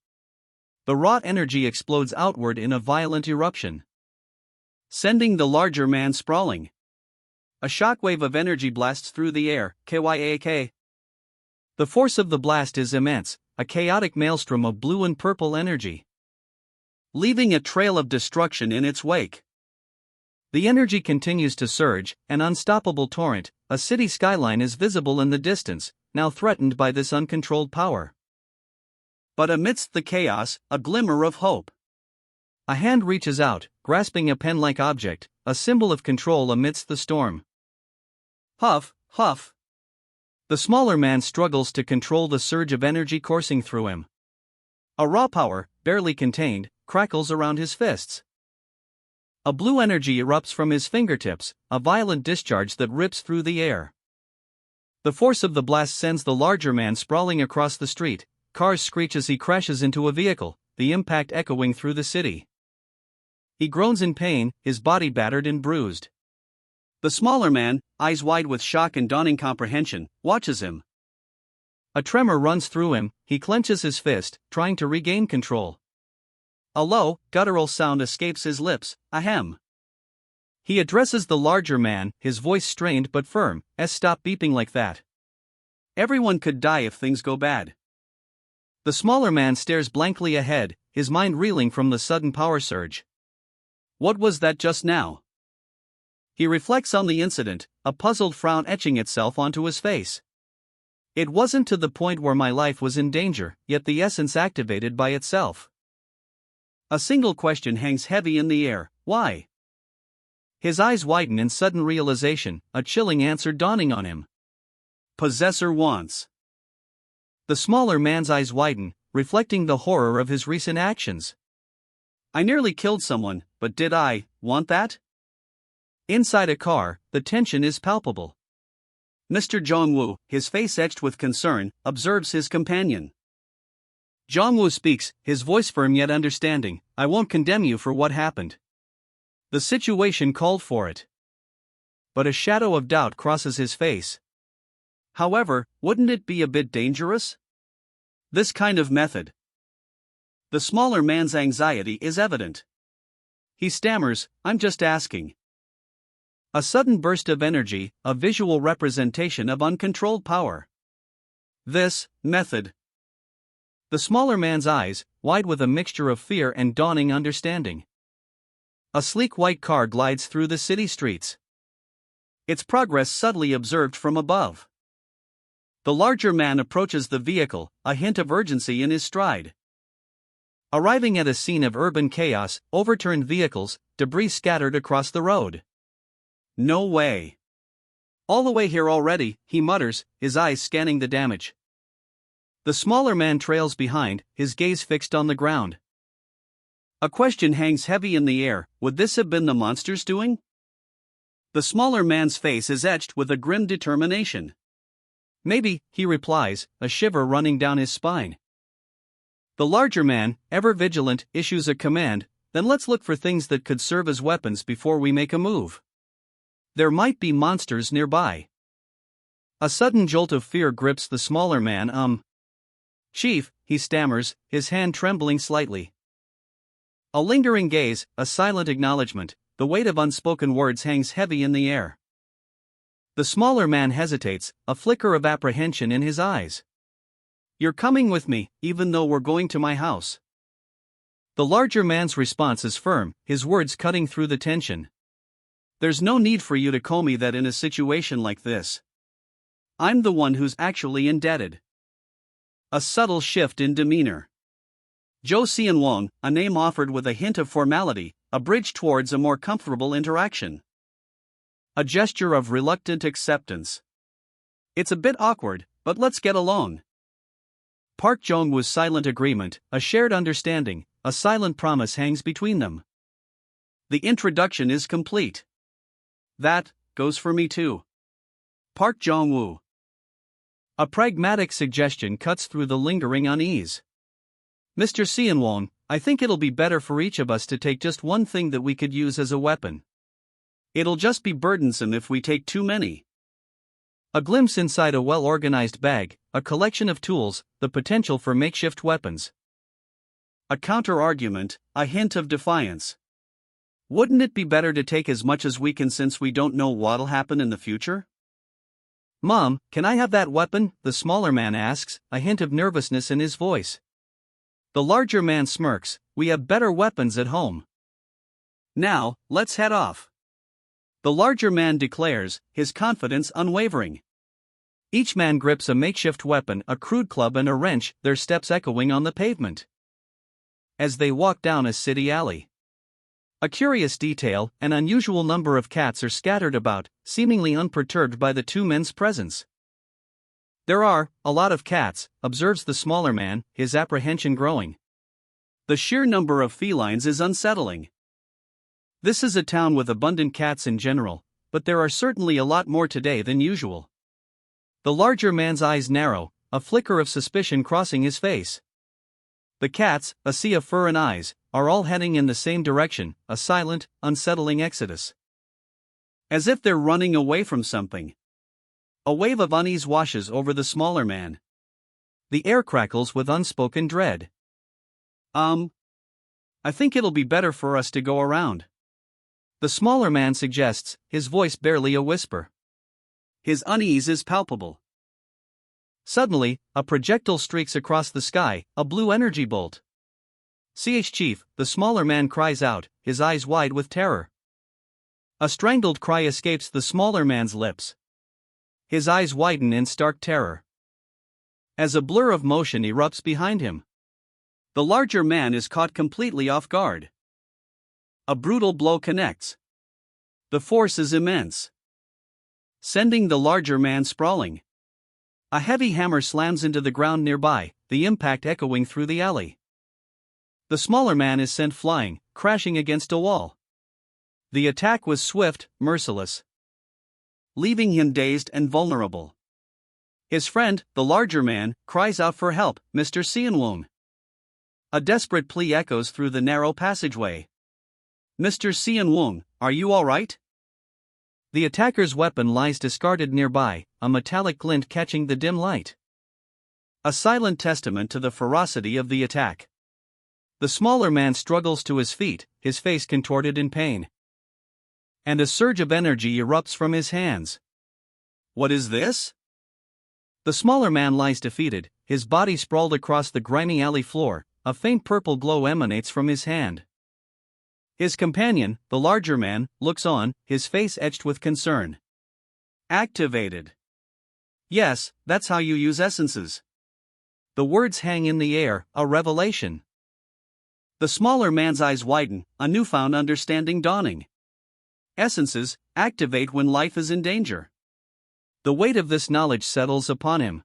A: The raw energy explodes outward in a violent eruption, sending the larger man sprawling. A shockwave of energy blasts through the air, Kyak. The force of the blast is immense, a chaotic maelstrom of blue and purple energy, leaving a trail of destruction in its wake. The energy continues to surge, an unstoppable torrent. A city skyline is visible in the distance, now threatened by this uncontrolled power. But amidst the chaos, a glimmer of hope. A hand reaches out, grasping a pen-like object, a symbol of control amidst the storm. Huff, huff. The smaller man struggles to control the surge of energy coursing through him. A raw power, barely contained, crackles around his fists. A blue energy erupts from his fingertips, a violent discharge that rips through the air. The force of the blast sends the larger man sprawling across the street. Cars screech as he crashes into a vehicle, the impact echoing through the city. He groans in pain, his body battered and bruised. The smaller man, eyes wide with shock and dawning comprehension, watches him. A tremor runs through him, he clenches his fist, trying to regain control. A low, guttural sound escapes his lips, ahem. He addresses the larger man, his voice strained but firm. Stop beeping like that. Everyone could die if things go bad. The smaller man stares blankly ahead, his mind reeling from the sudden power surge. What was that just now? He reflects on the incident, a puzzled frown etching itself onto his face. It wasn't to the point where my life was in danger, yet the essence activated by itself. A single question hangs heavy in the air: why? His eyes widen in sudden realization, a chilling answer dawning on him. Possessor wants. The smaller man's eyes widen, reflecting the horror of his recent actions. I nearly killed someone, but did I want that? Inside a car, the tension is palpable. Mr. Jong-woo, his face etched with concern, observes his companion. Jong-woo speaks, his voice firm yet understanding. I won't condemn you for what happened. The situation called for it. But a shadow of doubt crosses his face. However, wouldn't it be a bit dangerous? This kind of method. The smaller man's anxiety is evident. He stammers, I'm just asking. A sudden burst of energy, a visual representation of uncontrolled power. This method. The smaller man's eyes, wide with a mixture of fear and dawning understanding. A sleek white car glides through the city streets. Its progress subtly observed from above. The larger man approaches the vehicle, a hint of urgency in his stride. Arriving at a scene of urban chaos, overturned vehicles, debris scattered across the road. No way. All the way here already, he mutters, his eyes scanning the damage. The smaller man trails behind, his gaze fixed on the ground. A question hangs heavy in the air, would this have been the monster's doing? The smaller man's face is etched with a grim determination. Maybe, he replies, a shiver running down his spine. The larger man, ever vigilant, issues a command, then let's look for things that could serve as weapons before we make a move. There might be monsters nearby. A sudden jolt of fear grips the smaller man. Chief, he stammers, his hand trembling slightly. A lingering gaze, a silent acknowledgement, the weight of unspoken words hangs heavy in the air. The smaller man hesitates, a flicker of apprehension in his eyes. You're coming with me, even though we're going to my house. The larger man's response is firm, his words cutting through the tension. There's no need for you to call me that in a situation like this. I'm the one who's actually indebted. A subtle shift in demeanor. Jo Seon-wong, a name offered with a hint of formality, a bridge towards a more comfortable interaction. A gesture of reluctant acceptance. It's a bit awkward, but let's get along. Park Jong-woo's silent agreement, a shared understanding, a silent promise hangs between them. The introduction is complete. That goes for me too. Park Jong-woo. A pragmatic suggestion cuts through the lingering unease. Mr. Seon-wong, I think it'll be better for each of us to take just one thing that we could use as a weapon. It'll just be burdensome if we take too many. A glimpse inside a well-organized bag, a collection of tools, the potential for makeshift weapons. A counter-argument, a hint of defiance. Wouldn't it be better to take as much as we can since we don't know what'll happen in the future? Mom, can I have that weapon? The smaller man asks, a hint of nervousness in his voice. The larger man smirks, we have better weapons at home. Now, let's head off. The larger man declares, his confidence unwavering. Each man grips a makeshift weapon, a crude club and a wrench, their steps echoing on the pavement. As they walk down a city alley. A curious detail, an unusual number of cats are scattered about, seemingly unperturbed by the two men's presence. There are a lot of cats, observes the smaller man, his apprehension growing. The sheer number of felines is unsettling. This is a town with abundant cats in general, but there are certainly a lot more today than usual. The larger man's eyes narrow, a flicker of suspicion crossing his face. The cats, a sea of fur and eyes, are all heading in the same direction, a silent, unsettling exodus. As if they're running away from something. A wave of unease washes over the smaller man. The air crackles with unspoken dread. I think it'll be better for us to go around. The smaller man suggests, his voice barely a whisper. His unease is palpable. Suddenly, a projectile streaks across the sky, a blue energy bolt. Chief, the smaller man cries out, his eyes wide with terror. A strangled cry escapes the smaller man's lips. His eyes widen in stark terror. As a blur of motion erupts behind him. The larger man is caught completely off guard. A brutal blow connects. The force is immense. Sending the larger man sprawling. A heavy hammer slams into the ground nearby, the impact echoing through the alley. The smaller man is sent flying, crashing against a wall. The attack was swift, merciless, leaving him dazed and vulnerable. His friend, the larger man, cries out for help, "Mr. Seanwong." A desperate plea echoes through the narrow passageway. "Mr. Seanwong, are you all right?" The attacker's weapon lies discarded nearby, a metallic glint catching the dim light. A silent testament to the ferocity of the attack. The smaller man struggles to his feet, his face contorted in pain. And a surge of energy erupts from his hands. What is this? The smaller man lies defeated, his body sprawled across the grimy alley floor, a faint purple glow emanates from his hand. His companion, the larger man, looks on, his face etched with concern. Activated. Yes, that's how you use essences. The words hang in the air, a revelation. The smaller man's eyes widen, a newfound understanding dawning. Essences activate when life is in danger. The weight of this knowledge settles upon him.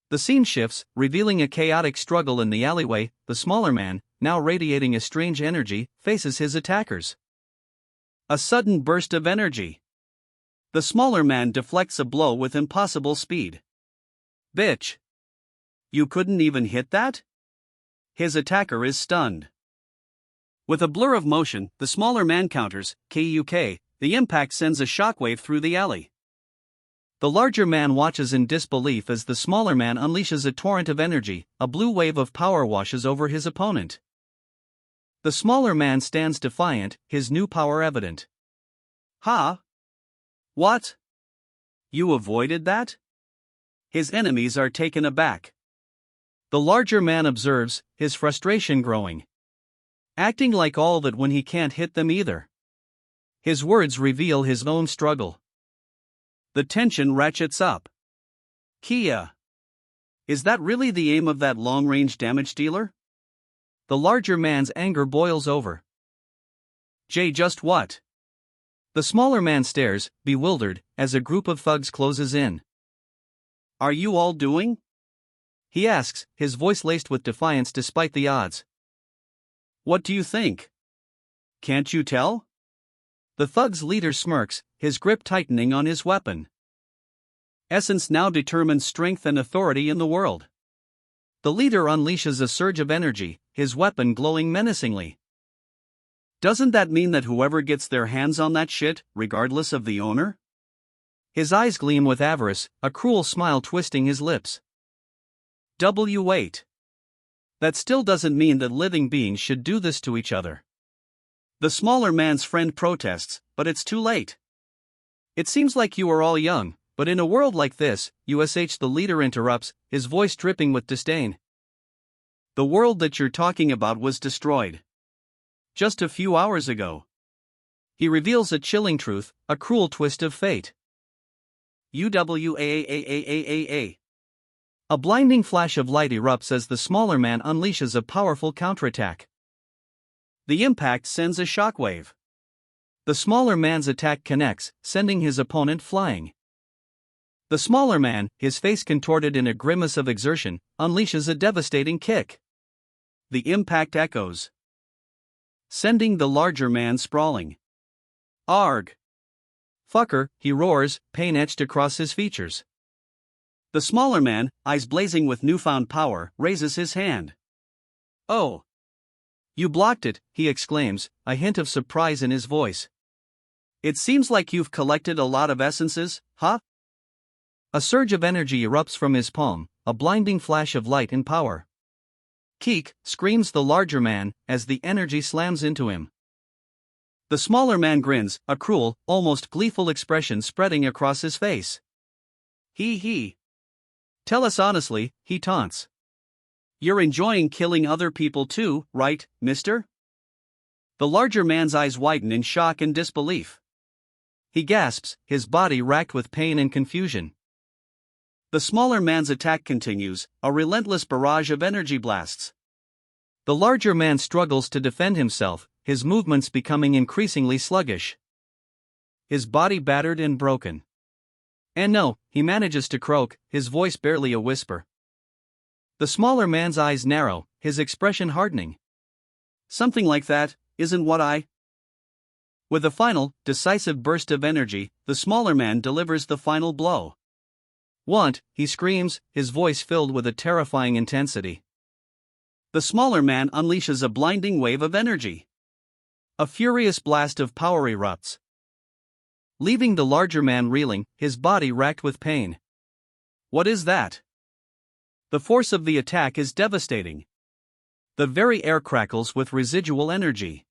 A: The scene shifts, revealing a chaotic struggle in the alleyway. The smaller man, now radiating a strange energy, faces his attackers. A sudden burst of energy. The smaller man deflects a blow with impossible speed. Bitch! You couldn't even hit that? His attacker is stunned. With a blur of motion, the smaller man counters, KUK, the impact sends a shockwave through the alley. The larger man watches in disbelief as the smaller man unleashes a torrent of energy, a blue wave of power washes over his opponent. The smaller man stands defiant, his new power evident. Ha! What? You avoided that? His enemies are taken aback. The larger man observes, his frustration growing. Acting like all that when he can't hit them either. His words reveal his own struggle. The tension ratchets up. Kia. Is that really the aim of that long-range damage dealer? The larger man's anger boils over. Jay, just what? The smaller man stares, bewildered, as a group of thugs closes in. Are you all doing? He asks, his voice laced with defiance despite the odds. What do you think? Can't you tell? The thug's leader smirks, his grip tightening on his weapon. Essence now determines strength and authority in the world. The leader unleashes a surge of energy, his weapon glowing menacingly. Doesn't that mean that whoever gets their hands on that shit, regardless of the owner? His eyes gleam with avarice, a cruel smile twisting his lips. Wait. That still doesn't mean that living beings should do this to each other. The smaller man's friend protests, but it's too late. It seems like you are all young, but in a world like this, the leader interrupts, his voice dripping with disdain. The world that you're talking about was destroyed. Just a few hours ago. He reveals a chilling truth, a cruel twist of fate. UWAAAAAA. A blinding flash of light erupts as the smaller man unleashes a powerful counterattack. The impact sends a shockwave. The smaller man's attack connects, sending his opponent flying. The smaller man, his face contorted in a grimace of exertion, unleashes a devastating kick. The impact echoes, sending the larger man sprawling. Arg! Fucker, he roars, pain etched across his features. The smaller man, eyes blazing with newfound power, raises his hand. Oh! You blocked it, he exclaims, a hint of surprise in his voice. It seems like you've collected a lot of essences, huh? A surge of energy erupts from his palm, a blinding flash of light and power. Keek, screams the larger man, as the energy slams into him. The smaller man grins, a cruel, almost gleeful expression spreading across his face. He. Tell us honestly, he taunts. You're enjoying killing other people too, right, mister? The larger man's eyes widen in shock and disbelief. He gasps, his body racked with pain and confusion. The smaller man's attack continues, a relentless barrage of energy blasts. The larger man struggles to defend himself, his movements becoming increasingly sluggish. His body battered and broken. And no, he manages to croak, his voice barely a whisper. The smaller man's eyes narrow, his expression hardening. Something like that isn't what I. With a final, decisive burst of energy, the smaller man delivers the final blow. Want, he screams, his voice filled with a terrifying intensity. The smaller man unleashes a blinding wave of energy. A furious blast of power erupts, leaving the larger man reeling, his body racked with pain. What is that? The force of the attack is devastating. The very air crackles with residual energy.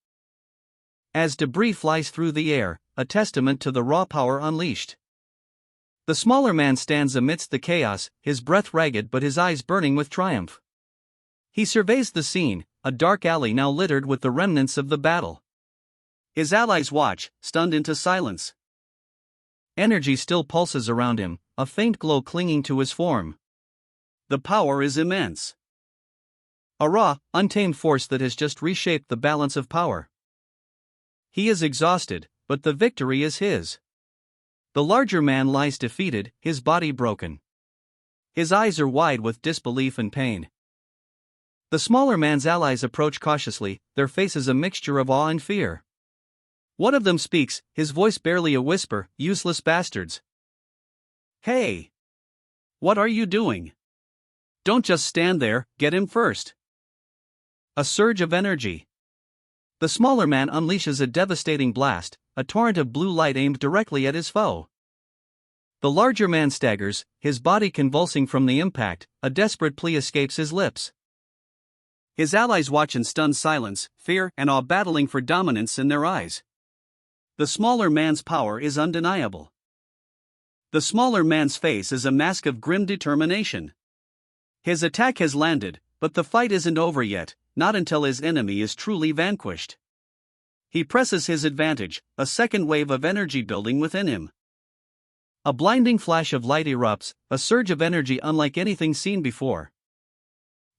A: As debris flies through the air, a testament to the raw power unleashed. The smaller man stands amidst the chaos, his breath ragged but his eyes burning with triumph. He surveys the scene, a dark alley now littered with the remnants of the battle. His allies watch, stunned into silence. Energy still pulses around him, a faint glow clinging to his form. The power is immense. A raw, untamed force that has just reshaped the balance of power. He is exhausted, but the victory is his. The larger man lies defeated, his body broken. His eyes are wide with disbelief and pain. The smaller man's allies approach cautiously, their faces a mixture of awe and fear. One of them speaks, his voice barely a whisper, "Useless bastards. Hey! What are you doing? Don't just stand there, get him first." A surge of energy. The smaller man unleashes a devastating blast, a torrent of blue light aimed directly at his foe. The larger man staggers, his body convulsing from the impact, a desperate plea escapes his lips. His allies watch in stunned silence, fear and awe battling for dominance in their eyes. The smaller man's power is undeniable. The smaller man's face is a mask of grim determination. His attack has landed, but the fight isn't over yet, not until his enemy is truly vanquished. He presses his advantage, a second wave of energy building within him. A blinding flash of light erupts, a surge of energy unlike anything seen before.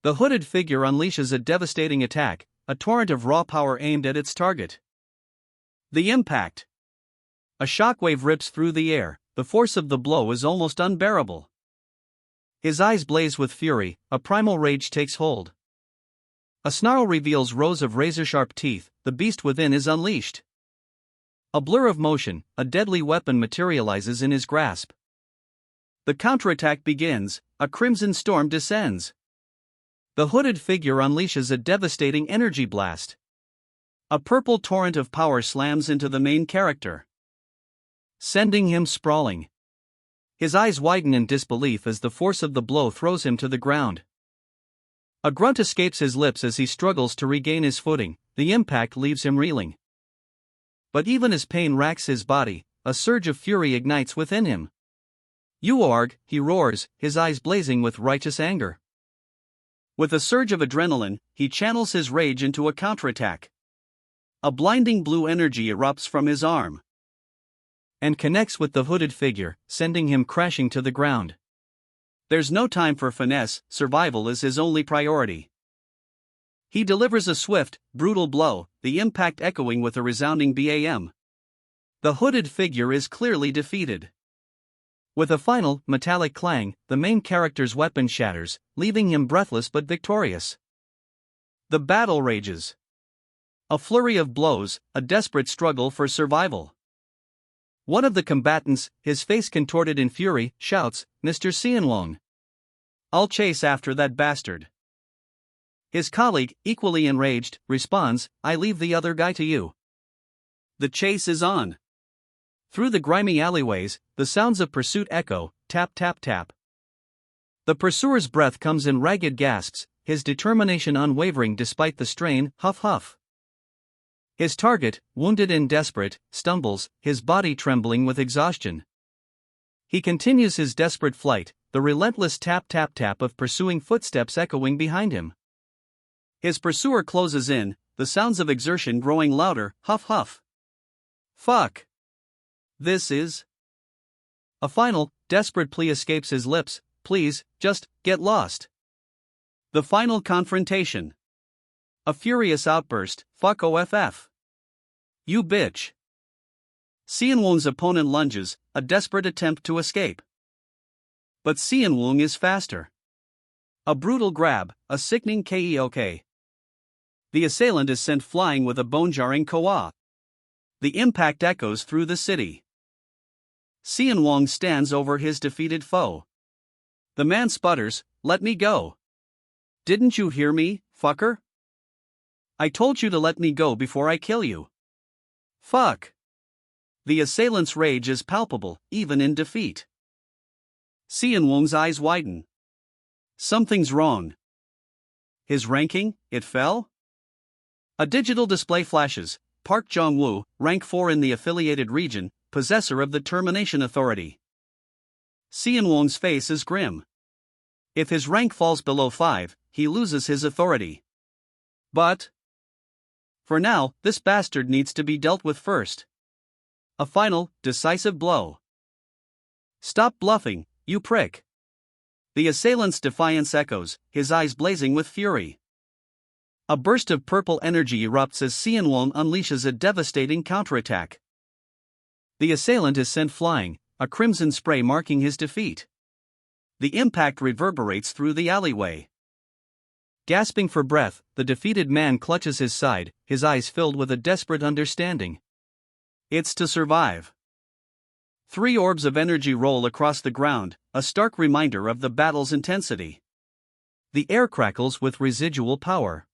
A: The hooded figure unleashes a devastating attack, a torrent of raw power aimed at its target. The impact. A shockwave rips through the air, the force of the blow is almost unbearable. His eyes blaze with fury, a primal rage takes hold. A snarl reveals rows of razor-sharp teeth, the beast within is unleashed. A blur of motion, a deadly weapon materializes in his grasp. The counterattack begins, a crimson storm descends. The hooded figure unleashes a devastating energy blast. A purple torrent of power slams into the main character, sending him sprawling. His eyes widen in disbelief as the force of the blow throws him to the ground. A grunt escapes his lips as he struggles to regain his footing, the impact leaves him reeling. But even as pain racks his body, a surge of fury ignites within him. "You org," he roars, his eyes blazing with righteous anger. With a surge of adrenaline, he channels his rage into a counterattack. A blinding blue energy erupts from his arm and connects with the hooded figure, sending him crashing to the ground. There's no time for finesse, survival is his only priority. He delivers a swift, brutal blow, the impact echoing with a resounding BAM. The hooded figure is clearly defeated. With a final, metallic clang, the main character's weapon shatters, leaving him breathless but victorious. The battle rages. A flurry of blows, a desperate struggle for survival. One of the combatants, his face contorted in fury, shouts, "Mr. Xianlong, I'll chase after that bastard." His colleague, equally enraged, responds, "I leave the other guy to you." The chase is on. Through the grimy alleyways, the sounds of pursuit echo, tap tap tap. The pursuer's breath comes in ragged gasps, his determination unwavering despite the strain, huff huff. His target, wounded and desperate, stumbles, his body trembling with exhaustion. He continues his desperate flight, the relentless tap tap tap of pursuing footsteps echoing behind him. His pursuer closes in, the sounds of exertion growing louder, huff huff. Fuck. This is. A final, desperate plea escapes his lips, "Please, just, get lost." The final confrontation. A furious outburst, "Fuck OFF. You bitch." Xianwung's opponent lunges, a desperate attempt to escape. But Xianwung is faster. A brutal grab, a sickening KEOK. The assailant is sent flying with a bone-jarring koa. The impact echoes through the city. Xian Wang stands over his defeated foe. The man sputters, "Let me go. Didn't you hear me, fucker? I told you to let me go before I kill you." Fuck. The assailant's rage is palpable, even in defeat. Xian Wang's eyes widen. Something's wrong. His ranking, it fell? A digital display flashes. Park Jong-woo, rank 4 in the affiliated region, possessor of the termination authority. Xian Wang's face is grim. If his rank falls below 5, he loses his authority. But for now, this bastard needs to be dealt with first. A final, decisive blow. Stop bluffing, you prick. The assailant's defiance echoes, his eyes blazing with fury. A burst of purple energy erupts as Xian Wang unleashes a devastating counterattack. The assailant is sent flying, a crimson spray marking his defeat. The impact reverberates through the alleyway. Gasping for breath, the defeated man clutches his side, his eyes filled with a desperate understanding. It's to survive. 3 orbs of energy roll across the ground, a stark reminder of the battle's intensity. The air crackles with residual power.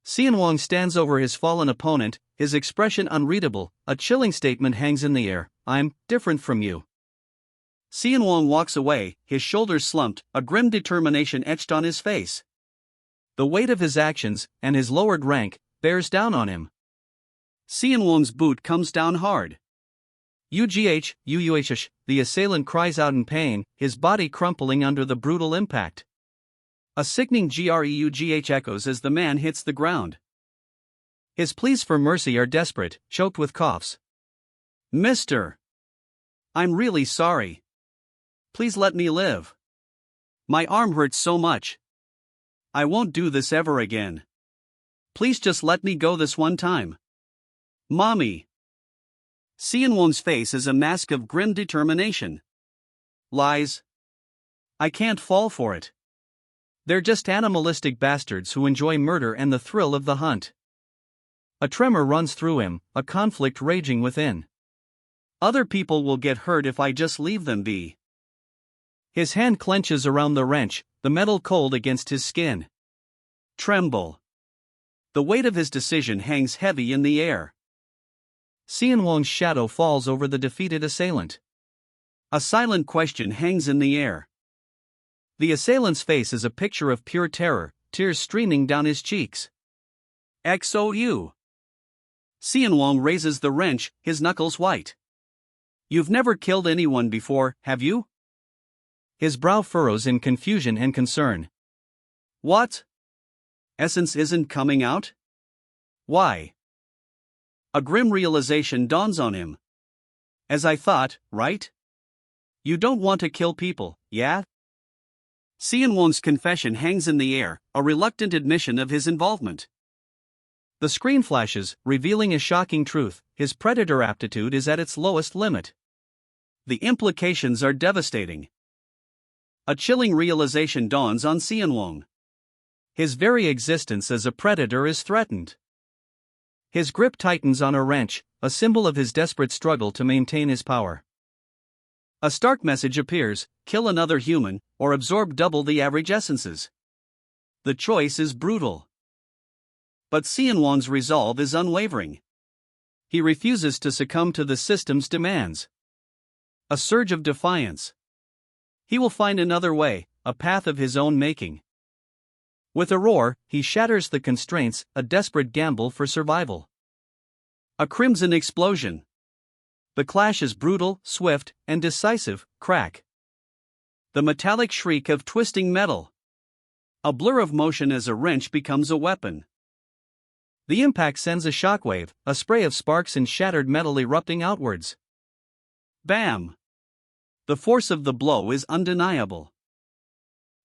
A: Xian Wang stands over his fallen opponent, his expression unreadable. A chilling statement hangs in the air: "I'm different from you." Xian Wang walks away, his shoulders slumped, a grim determination etched on his face. The weight of his actions, and his lowered rank, bears down on him. Xian Wang's boot comes down hard. UUHH, the assailant cries out in pain, his body crumpling under the brutal impact. A sickening GREUGH echoes as the man hits the ground. His pleas for mercy are desperate, choked with coughs. "Mister, I'm really sorry. Please let me live. My arm hurts so much. I won't do this ever again. Please just let me go this one time. Mommy." Xian Wang's face is a mask of grim determination. Lies. I can't fall for it. They're just animalistic bastards who enjoy murder and the thrill of the hunt. A tremor runs through him, a conflict raging within. Other people will get hurt if I just leave them be. His hand clenches around the wrench, the metal cold against his skin. Tremble. The weight of his decision hangs heavy in the air. Xian Wang's shadow falls over the defeated assailant. A silent question hangs in the air. The assailant's face is a picture of pure terror, tears streaming down his cheeks. XOU. Xian Wang raises the wrench, his knuckles white. "You've never killed anyone before, have you?" His brow furrows in confusion and concern. "What? Essence isn't coming out? Why?" A grim realization dawns on him. "As I thought, right? You don't want to kill people, yeah?" Xian Wang's confession hangs in the air, a reluctant admission of his involvement. The screen flashes, revealing a shocking truth: his predator aptitude is at its lowest limit. The implications are devastating. A chilling realization dawns on Xian Wang. His very existence as a predator is threatened. His grip tightens on a wrench, a symbol of his desperate struggle to maintain his power. A stark message appears: kill another human, or absorb double the average essences. The choice is brutal. But Xian Wang's resolve is unwavering. He refuses to succumb to the system's demands. A surge of defiance. He will find another way, a path of his own making. With a roar, he shatters the constraints, a desperate gamble for survival. A crimson explosion. The clash is brutal, swift, and decisive. Crack. The metallic shriek of twisting metal. A blur of motion as a wrench becomes a weapon. The impact sends a shockwave, a spray of sparks and shattered metal erupting outwards. Bam! The force of the blow is undeniable.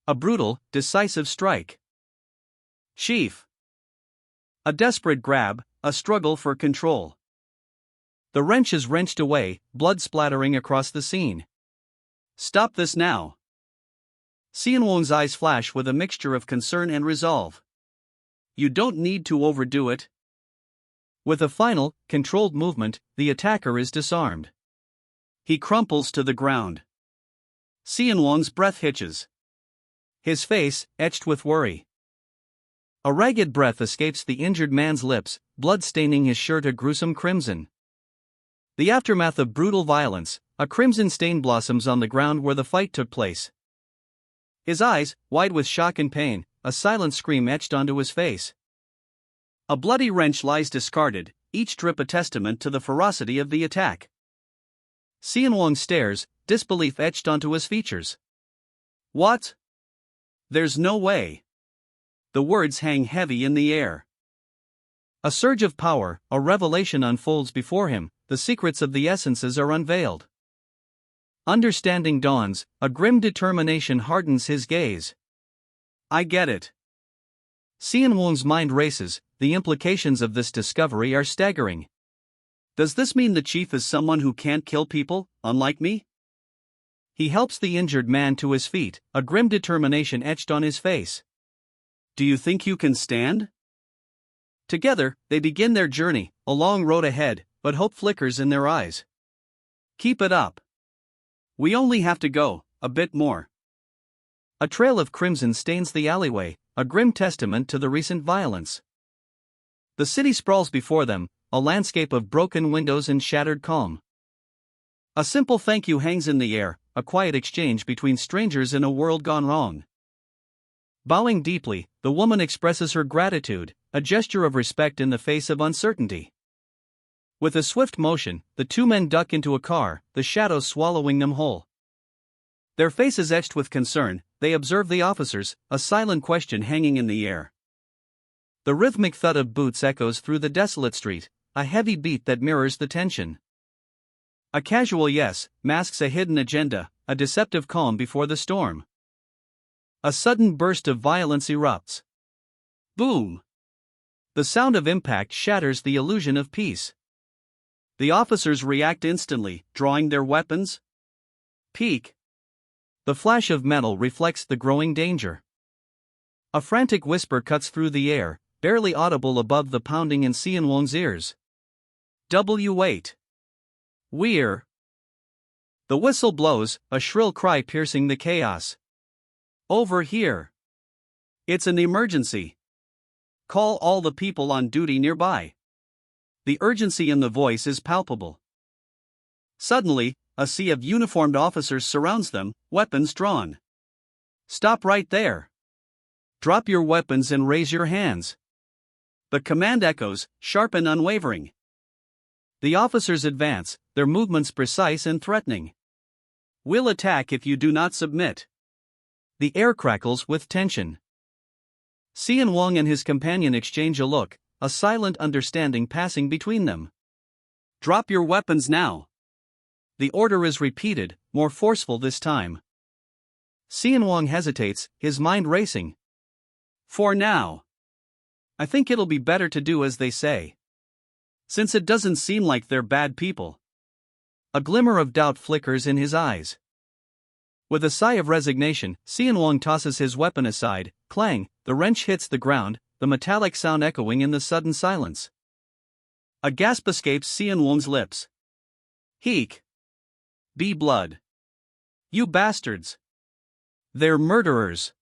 A: A brutal, decisive strike. Chief. A desperate grab, a struggle for control. The wrench is wrenched away, blood splattering across the scene. Stop this now. Xianwang's eyes flash with a mixture of concern and resolve. You don't need to overdo it. With a final, controlled movement, the attacker is disarmed. He crumples to the ground. Xianwang's breath hitches. His face, etched with worry. A ragged breath escapes the injured man's lips, blood staining his shirt a gruesome crimson. The aftermath of brutal violence, a crimson stain blossoms on the ground where the fight took place. His eyes, wide with shock and pain, a silent scream etched onto his face. A bloody wrench lies discarded, each drip a testament to the ferocity of the attack. Xianwang stares, disbelief etched onto his features. What? There's no way. The words hang heavy in the air. A surge of power, a revelation unfolds before him, the secrets of the essences are unveiled. Understanding dawns, a grim determination hardens his gaze. I get it. Xianwang's mind races, the implications of this discovery are staggering. Does this mean the chief is someone who can't kill people, unlike me? He helps the injured man to his feet, a grim determination etched on his face. Do you think you can stand? Together, they begin their journey, a long road ahead, but hope flickers in their eyes. Keep it up. We only have to go, a bit more. A trail of crimson stains the alleyway, a grim testament to the recent violence. The city sprawls before them, a landscape of broken windows and shattered calm. A simple thank you hangs in the air, a quiet exchange between strangers in a world gone wrong. Bowing deeply, the woman expresses her gratitude, a gesture of respect in the face of uncertainty. With a swift motion, the two men duck into a car, the shadows swallowing them whole. Their faces etched with concern, they observe the officers, a silent question hanging in the air. The rhythmic thud of boots echoes through the desolate street, a heavy beat that mirrors the tension. A casual yes masks a hidden agenda, a deceptive calm before the storm. A sudden burst of violence erupts. Boom! The sound of impact shatters the illusion of peace. The officers react instantly, drawing their weapons. Peek! The flash of metal reflects the growing danger. A frantic whisper cuts through the air, barely audible above the pounding in Xianwang's ears. Wait! We're... The whistle blows, a shrill cry piercing the chaos. Over here. It's an emergency. Call all the people on duty nearby. The urgency in the voice is palpable. Suddenly, a sea of uniformed officers surrounds them, weapons drawn. Stop right there. Drop your weapons and raise your hands. The command echoes, sharp and unwavering. The officers advance, their movements precise and threatening. We'll attack if you do not submit. The air crackles with tension. Xianwang and his companion exchange a look, a silent understanding passing between them. Drop your weapons now. The order is repeated, more forceful this time. Xianwang hesitates, his mind racing. For now. I think it'll be better to do as they say. Since it doesn't seem like they're bad people. A glimmer of doubt flickers in his eyes. With a sigh of resignation, Xianwang tosses his weapon aside, clang, the wrench hits the ground, the metallic sound echoing in the sudden silence. A gasp escapes Xianwang's lips. Heek! Be blood. You bastards! They're murderers!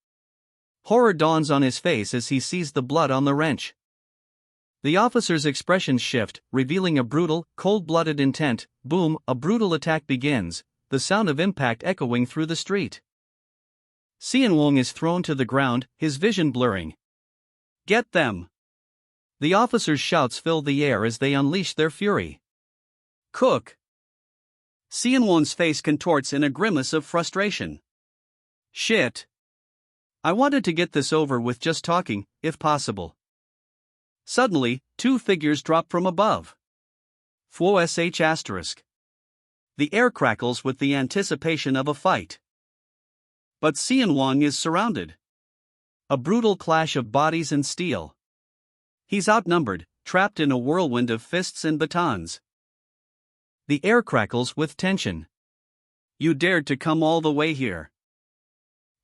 A: Horror dawns on his face as he sees the blood on the wrench. The officer's expressions shift, revealing a brutal, cold-blooded intent. Boom, a brutal attack begins, the sound of impact echoing through the street. Xianwang is thrown to the ground, his vision blurring. Get them! The officers' shouts fill the air as they unleash their fury. Cook! Xianwang's face contorts in a grimace of frustration. Shit! I wanted to get this over with just talking, if possible. Suddenly, two figures drop from above. ****. The air crackles with the anticipation of a fight. But Xianwang is surrounded. A brutal clash of bodies and steel. He's outnumbered, trapped in a whirlwind of fists and batons. The air crackles with tension. You dared to come all the way here.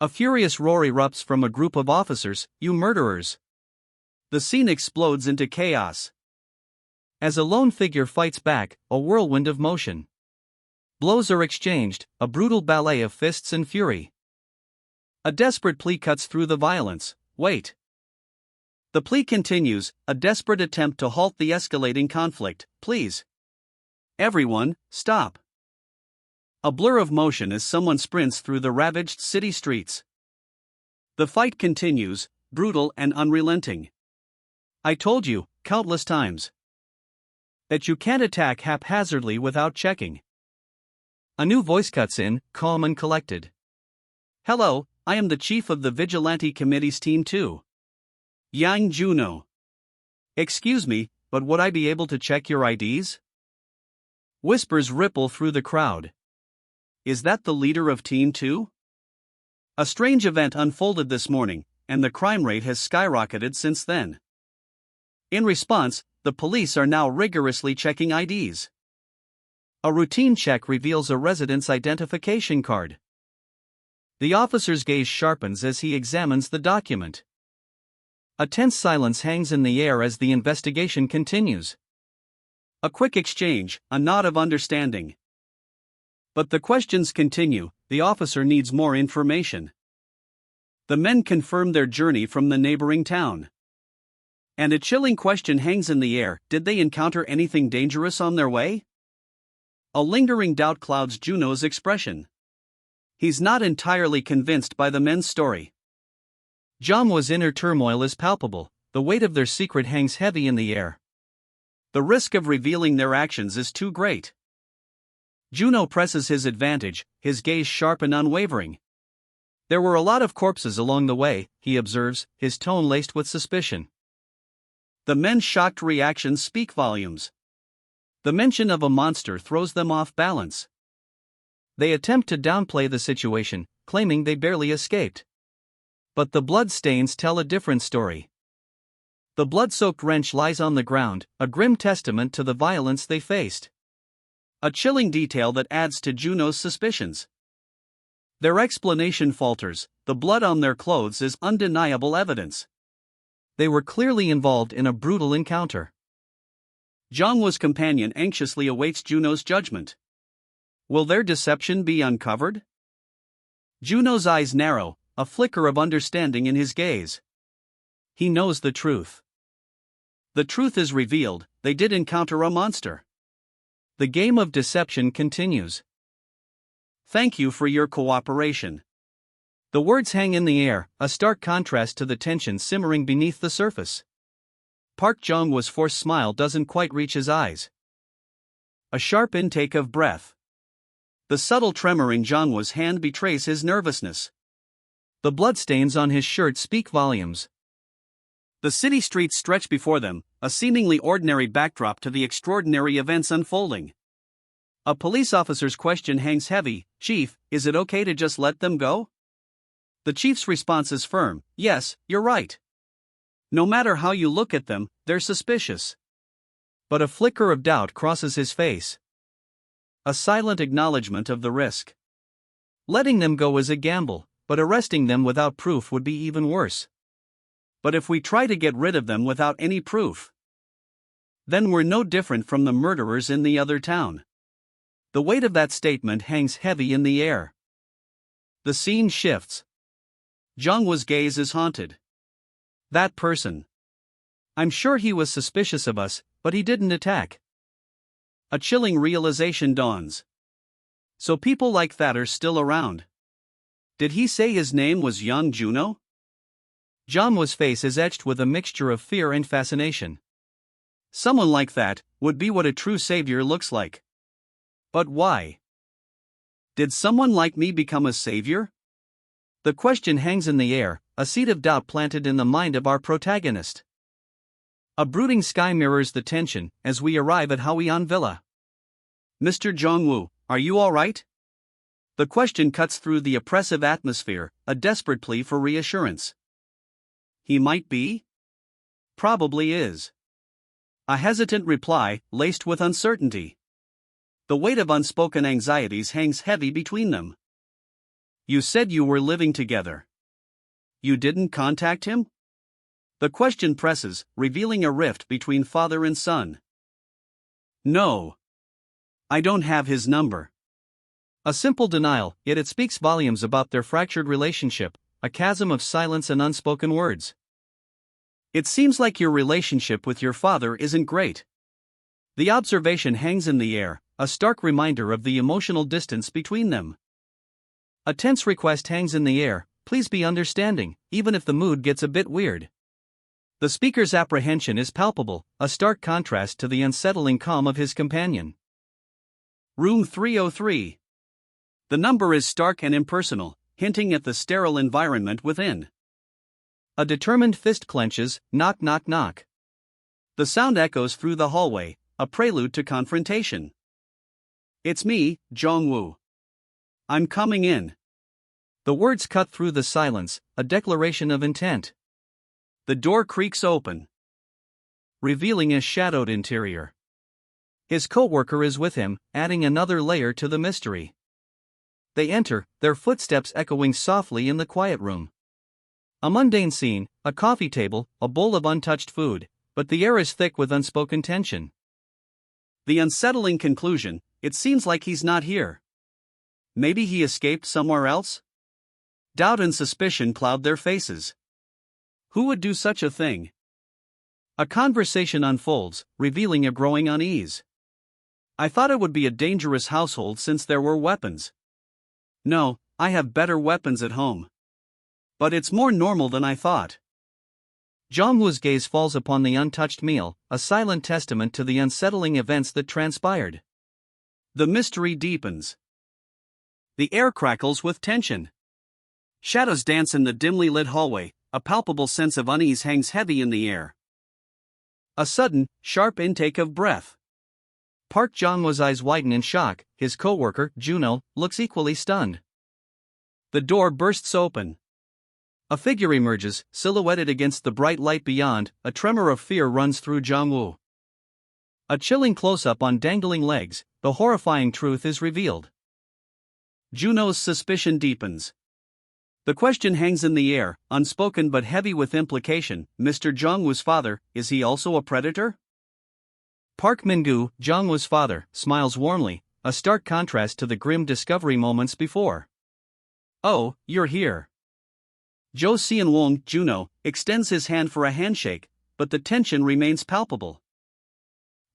A: A furious roar erupts from a group of officers. "You murderers!" The scene explodes into chaos. As a lone figure fights back, a whirlwind of motion. Blows are exchanged, a brutal ballet of fists and fury. A desperate plea cuts through the violence. "Wait." The plea continues, a desperate attempt to halt the escalating conflict. "Please. Everyone, stop." A blur of motion as someone sprints through the ravaged city streets. The fight continues, brutal and unrelenting. "I told you, countless times, that you can't attack haphazardly without checking." A new voice cuts in, calm and collected. "Hello, I am the chief of the Vigilante Committee's Team 2. Yang Juno. Excuse me, but would I be able to check your IDs?" Whispers ripple through the crowd. Is that the leader of Team 2? A strange event unfolded this morning, and the crime rate has skyrocketed since then. In response, the police are now rigorously checking IDs. A routine check reveals a resident's identification card. The officer's gaze sharpens as he examines the document. A tense silence hangs in the air as the investigation continues. A quick exchange, a nod of understanding. But the questions continue. The officer needs more information. The men confirm their journey from the neighboring town. And a chilling question hangs in the air: did they encounter anything dangerous on their way? A lingering doubt clouds Juno's expression. He's not entirely convinced by the men's story. Jongwoo's inner turmoil is palpable, the weight of their secret hangs heavy in the air. The risk of revealing their actions is too great. Juno presses his advantage, his gaze sharp and unwavering. "There were a lot of corpses along the way," he observes, his tone laced with suspicion. The men's shocked reactions speak volumes. The mention of a monster throws them off balance. They attempt to downplay the situation, claiming they barely escaped. But the blood stains tell a different story. The blood-soaked wrench lies on the ground, a grim testament to the violence they faced. A chilling detail that adds to Juno's suspicions. Their explanation falters. The blood on their clothes is undeniable evidence. They were clearly involved in a brutal encounter. Jongwoo's companion anxiously awaits Juno's judgment. Will their deception be uncovered? Juno's eyes narrow, a flicker of understanding in his gaze. He knows the truth. The truth is revealed: they did encounter a monster. The game of deception continues. "Thank you for your cooperation." The words hang in the air, a stark contrast to the tension simmering beneath the surface. Park Jong-woo's forced smile doesn't quite reach his eyes. A sharp intake of breath. The subtle tremor in Jong-woo's hand betrays his nervousness. The bloodstains on his shirt speak volumes. The city streets stretch before them, a seemingly ordinary backdrop to the extraordinary events unfolding. A police officer's question hangs heavy: "Chief, is it okay to just let them go?" The chief's response is firm: "Yes, you're right. No matter how you look at them, they're suspicious." But a flicker of doubt crosses his face. A silent acknowledgement of the risk. Letting them go is a gamble, but arresting them without proof would be even worse. But if we try to get rid of them without any proof, then we're no different from the murderers in the other town. The weight of that statement hangs heavy in the air. The scene shifts. Jongwoo's gaze is haunted. That person. I'm sure he was suspicious of us, but he didn't attack. A chilling realization dawns. So people like that are still around. Did he say his name was Yang Juno? Jongwoo's face is etched with a mixture of fear and fascination. Someone like that would be what a true savior looks like. But why? Did someone like me become a savior? The question hangs in the air, a seed of doubt planted in the mind of our protagonist. A brooding sky mirrors the tension as we arrive at Hwian Villa. "Mr. Jong-woo, are you all right?" The question cuts through the oppressive atmosphere, a desperate plea for reassurance. He might be? Probably is. A hesitant reply, laced with uncertainty. The weight of unspoken anxieties hangs heavy between them. You said you were living together. You didn't contact him? The question presses, revealing a rift between father and son. No. I don't have his number. A simple denial, yet it speaks volumes about their fractured relationship, a chasm of silence and unspoken words. It seems like your relationship with your father isn't great. The observation hangs in the air, a stark reminder of the emotional distance between them. A tense request hangs in the air, please be understanding, even if the mood gets a bit weird. The speaker's apprehension is palpable, a stark contrast to the unsettling calm of his companion. Room 303. The number is stark and impersonal, hinting at the sterile environment within. A determined fist clenches, knock knock knock. The sound echoes through the hallway, a prelude to confrontation. It's me, Jong-woo. I'm coming in. The words cut through the silence, a declaration of intent. The door creaks open, revealing a shadowed interior. His co-worker is with him, adding another layer to the mystery. They enter, their footsteps echoing softly in the quiet room. A mundane scene, a coffee table, a bowl of untouched food, but the air is thick with unspoken tension. The unsettling conclusion, it seems like he's not here. Maybe he escaped somewhere else? Doubt and suspicion cloud their faces. Who would do such a thing? A conversation unfolds, revealing a growing unease. I thought it would be a dangerous household since there were weapons. No, I have better weapons at home. But it's more normal than I thought. Jong-woo's gaze falls upon the untouched meal, a silent testament to the unsettling events that transpired. The mystery deepens. The air crackles with tension. Shadows dance in the dimly lit hallway, a palpable sense of unease hangs heavy in the air. A sudden, sharp intake of breath. Park Jong-woo's eyes widen in shock, his co-worker, Juno, looks equally stunned. The door bursts open. A figure emerges, silhouetted against the bright light beyond, a tremor of fear runs through Jong-woo. A chilling close-up on dangling legs, the horrifying truth is revealed. Juno's suspicion deepens. The question hangs in the air, unspoken but heavy with implication. Mr. Jong-woo's father, is he also a predator? Park Min-gu, Jong-woo's father, smiles warmly, a stark contrast to the grim discovery moments before. Oh, you're here. Jo Seon-wong, Juno, extends his hand for a handshake, but the tension remains palpable.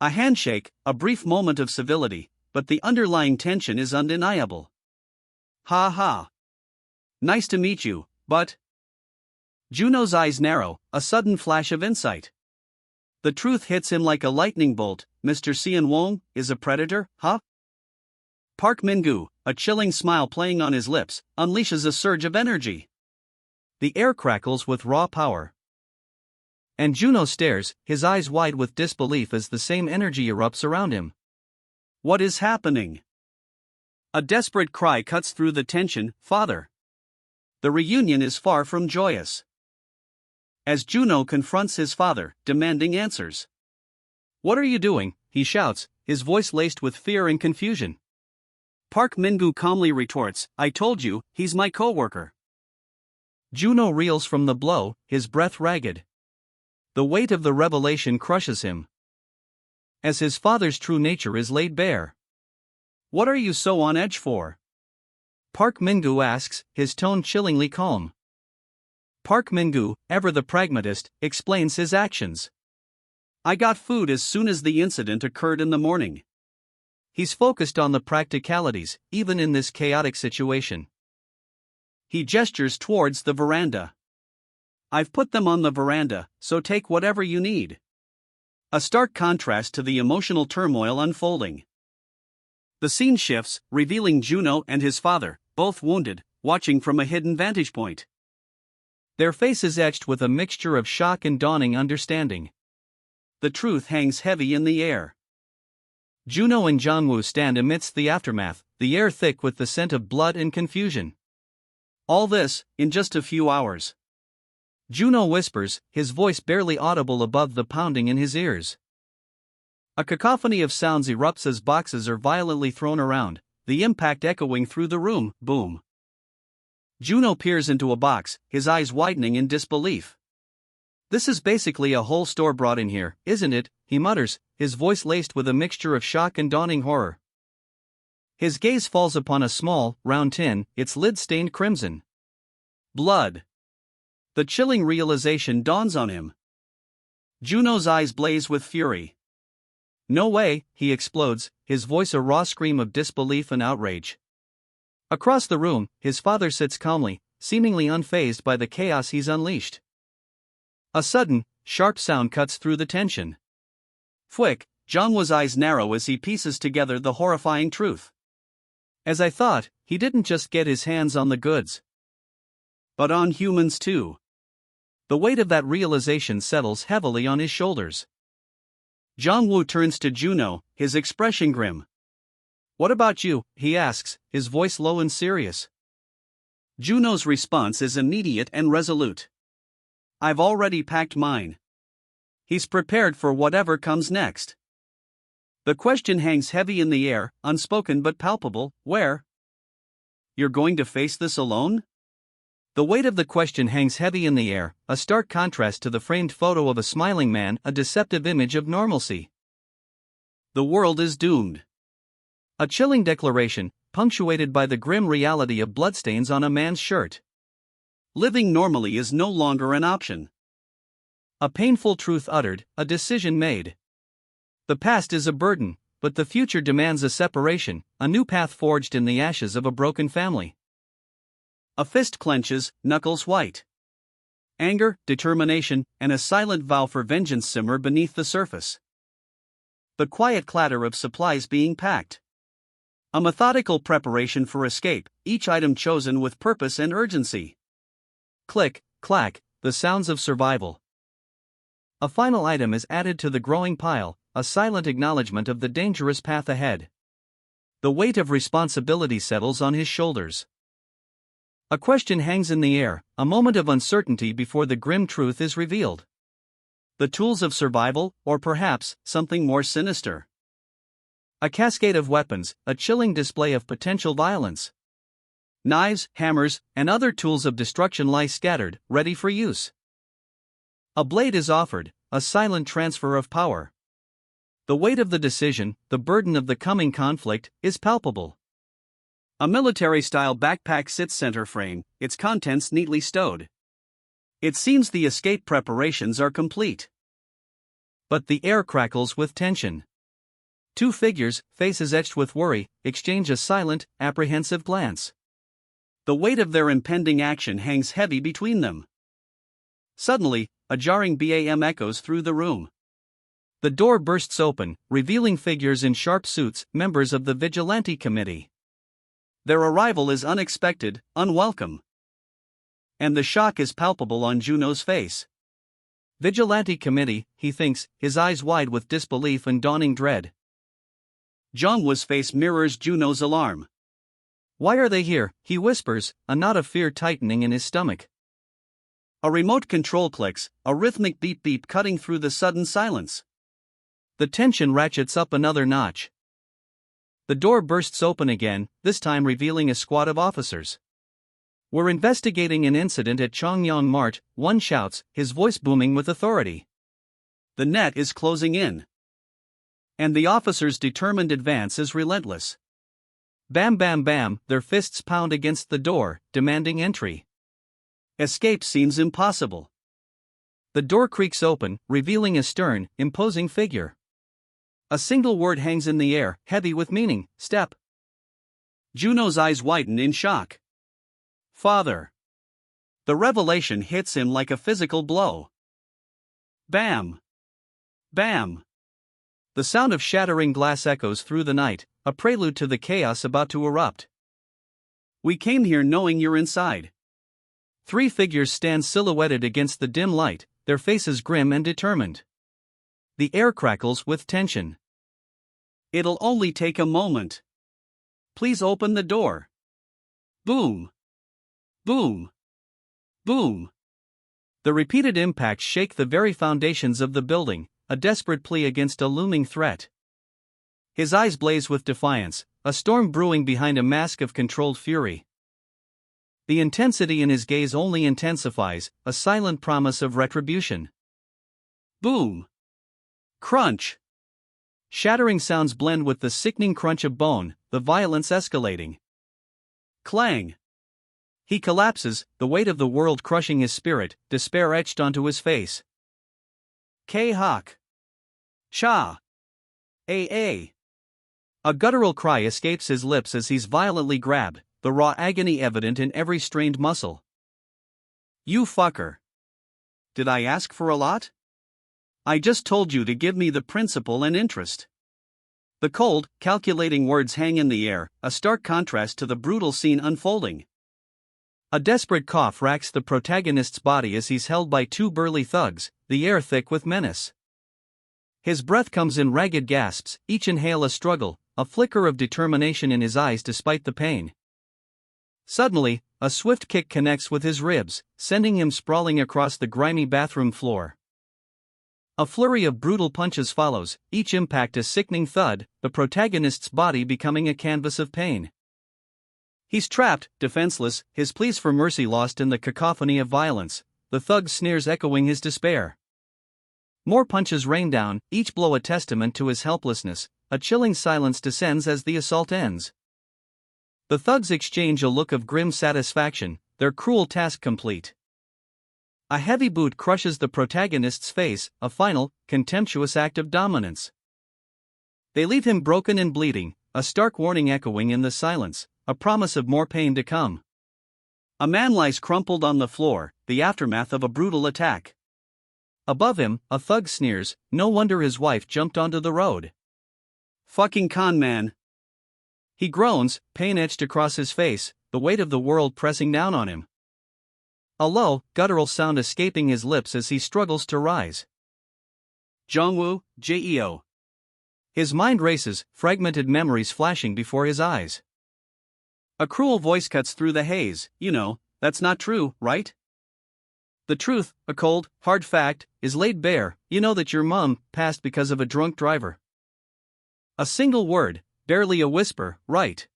A: A handshake, a brief moment of civility, but the underlying tension is undeniable. Ha ha. Nice to meet you, but... Juno's eyes narrow, a sudden flash of insight. The truth hits him like a lightning bolt. Mr. Seon-wong is a predator, huh? Park Min-gu, a chilling smile playing on his lips, unleashes a surge of energy. The air crackles with raw power. And Juno stares, his eyes wide with disbelief as the same energy erupts around him. What is happening? A desperate cry cuts through the tension. Father. The reunion is far from joyous. As Juno confronts his father, demanding answers. What are you doing? He shouts, his voice laced with fear and confusion. Park Min-gu calmly retorts, I told you, he's my co-worker. Juno reels from the blow, his breath ragged. The weight of the revelation crushes him. As his father's true nature is laid bare. What are you so on edge for? Park Min-gu asks, his tone chillingly calm. Park Min-gu, ever the pragmatist, explains his actions. I got food as soon as the incident occurred in the morning. He's focused on the practicalities, even in this chaotic situation. He gestures towards the veranda. I've put them on the veranda, so take whatever you need. A stark contrast to the emotional turmoil unfolding. The scene shifts, revealing Juno and his father, both wounded, watching from a hidden vantage point. Their faces etched with a mixture of shock and dawning understanding. The truth hangs heavy in the air. Juno and Jong-woo stand amidst the aftermath, the air thick with the scent of blood and confusion. All this, in just a few hours. Juno whispers, his voice barely audible above the pounding in his ears. A cacophony of sounds erupts as boxes are violently thrown around, the impact echoing through the room. Boom. Juno peers into a box, his eyes widening in disbelief. "This is basically a whole store brought in here, isn't it?" he mutters, his voice laced with a mixture of shock and dawning horror. His gaze falls upon a small, round tin, its lid stained crimson. Blood. The chilling realization dawns on him. Juno's eyes blaze with fury. "No way," he explodes, his voice a raw scream of disbelief and outrage. Across the room, his father sits calmly, seemingly unfazed by the chaos he's unleashed. A sudden, sharp sound cuts through the tension. Fwick, Jonhwa's eyes narrow as he pieces together the horrifying truth. "As I thought, he didn't just get his hands on the goods, but on humans too." The weight of that realization settles heavily on his shoulders. Jonhwa turns to Juno, his expression grim. "What about you?" he asks, his voice low and serious. Juno's response is immediate and resolute. "I've already packed mine." He's prepared for whatever comes next. The question hangs heavy in the air, unspoken but palpable. "Where? You're going to face this alone?" The weight of the question hangs heavy in the air, a stark contrast to the framed photo of a smiling man, a deceptive image of normalcy. The world is doomed. A chilling declaration, punctuated by the grim reality of bloodstains on a man's shirt. Living normally is no longer an option. A painful truth uttered, a decision made. The past is a burden, but the future demands a separation, a new path forged in the ashes of a broken family. A fist clenches, knuckles white. Anger, determination, and a silent vow for vengeance simmer beneath the surface. The quiet clatter of supplies being packed. A methodical preparation for escape, each item chosen with purpose and urgency. Click, clack, the sounds of survival. A final item is added to the growing pile, a silent acknowledgement of the dangerous path ahead. The weight of responsibility settles on his shoulders. A question hangs in the air, a moment of uncertainty before the grim truth is revealed. The tools of survival, or perhaps, something more sinister. A cascade of weapons, a chilling display of potential violence. Knives, hammers, and other tools of destruction lie scattered, ready for use. A blade is offered, a silent transfer of power. The weight of the decision, the burden of the coming conflict, is palpable. A military-style backpack sits center frame, its contents neatly stowed. It seems the escape preparations are complete. But the air crackles with tension. Two figures, faces etched with worry, exchange a silent, apprehensive glance. The weight of their impending action hangs heavy between them. Suddenly, a jarring BAM echoes through the room. The door bursts open, revealing figures in sharp suits, members of the Vigilante Committee. Their arrival is unexpected, unwelcome. And the shock is palpable on Juno's face. Vigilante Committee, he thinks, his eyes wide with disbelief and dawning dread. Jonhwa's face mirrors Juno's alarm. "Why are they here?" he whispers, a knot of fear tightening in his stomach. A remote control clicks, a rhythmic beep-beep cutting through the sudden silence. The tension ratchets up another notch. The door bursts open again, this time revealing a squad of officers. "We're investigating an incident at Chongyang Mart," one shouts, his voice booming with authority. The net is closing in. And the officers' determined advance is relentless. Bam bam bam, their fists pound against the door, demanding entry. Escape seems impossible. The door creaks open, revealing a stern, imposing figure. A single word hangs in the air, heavy with meaning: step. Juno's eyes widen in shock. "Father." The revelation hits him like a physical blow. Bam! Bam! The sound of shattering glass echoes through the night, a prelude to the chaos about to erupt. "We came here knowing you're inside." Three figures stand silhouetted against the dim light, their faces grim and determined. The air crackles with tension. "It'll only take a moment. Please open the door." Boom! Boom! Boom! The repeated impacts shake the very foundations of the building, a desperate plea against a looming threat. His eyes blaze with defiance, a storm brewing behind a mask of controlled fury. The intensity in his gaze only intensifies, a silent promise of retribution. Boom! Crunch! Shattering sounds blend with the sickening crunch of bone, the violence escalating. Clang! He collapses, the weight of the world crushing his spirit, despair etched onto his face. K-Hawk! Cha! A. A guttural cry escapes his lips as he's violently grabbed, the raw agony evident in every strained muscle. You fucker! Did I ask for a lot? I just told you to give me the principal and interest. The cold, calculating words hang in the air, a stark contrast to the brutal scene unfolding. A desperate cough racks the protagonist's body as he's held by two burly thugs, the air thick with menace. His breath comes in ragged gasps, each inhale a struggle, a flicker of determination in his eyes despite the pain. Suddenly, a swift kick connects with his ribs, sending him sprawling across the grimy bathroom floor. A flurry of brutal punches follows, each impact a sickening thud, the protagonist's body becoming a canvas of pain. He's trapped, defenseless, his pleas for mercy lost in the cacophony of violence, the thug's sneers echoing his despair. More punches rain down, each blow a testament to his helplessness. A chilling silence descends as the assault ends. The thugs exchange a look of grim satisfaction, their cruel task complete. A heavy boot crushes the protagonist's face, a final, contemptuous act of dominance. They leave him broken and bleeding, a stark warning echoing in the silence, a promise of more pain to come. A man lies crumpled on the floor, the aftermath of a brutal attack. Above him, a thug sneers, no wonder his wife jumped onto the road. Fucking con man. He groans, pain etched across his face, the weight of the world pressing down on him. A low, guttural sound escaping his lips as he struggles to rise. Jongwoo, Jeo. His mind races, fragmented memories flashing before his eyes. A cruel voice cuts through the haze, you know, that's not true, right? The truth, a cold, hard fact, is laid bare, you know that your mom passed because of a drunk driver. A single word, barely a whisper, right?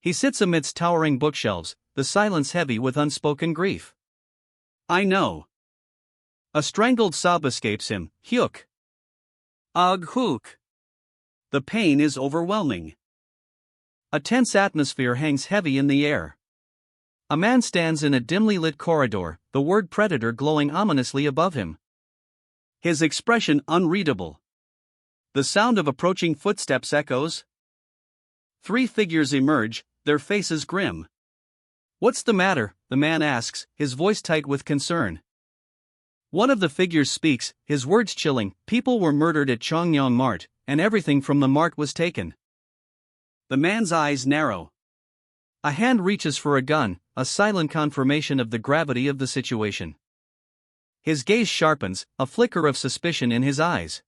A: He sits amidst towering bookshelves, the silence heavy with unspoken grief. I know. A strangled sob escapes him, hyuk. Ugh hook. The pain is overwhelming. A tense atmosphere hangs heavy in the air. A man stands in a dimly lit corridor, the word predator glowing ominously above him. His expression unreadable. The sound of approaching footsteps echoes. Three figures emerge, their faces grim. What's the matter? The man asks, his voice tight with concern. One of the figures speaks, his words chilling. People were murdered at Chongyang Mart, and everything from the mart was taken. The man's eyes narrow. A hand reaches for a gun, a silent confirmation of the gravity of the situation. His gaze sharpens, a flicker of suspicion in his eyes.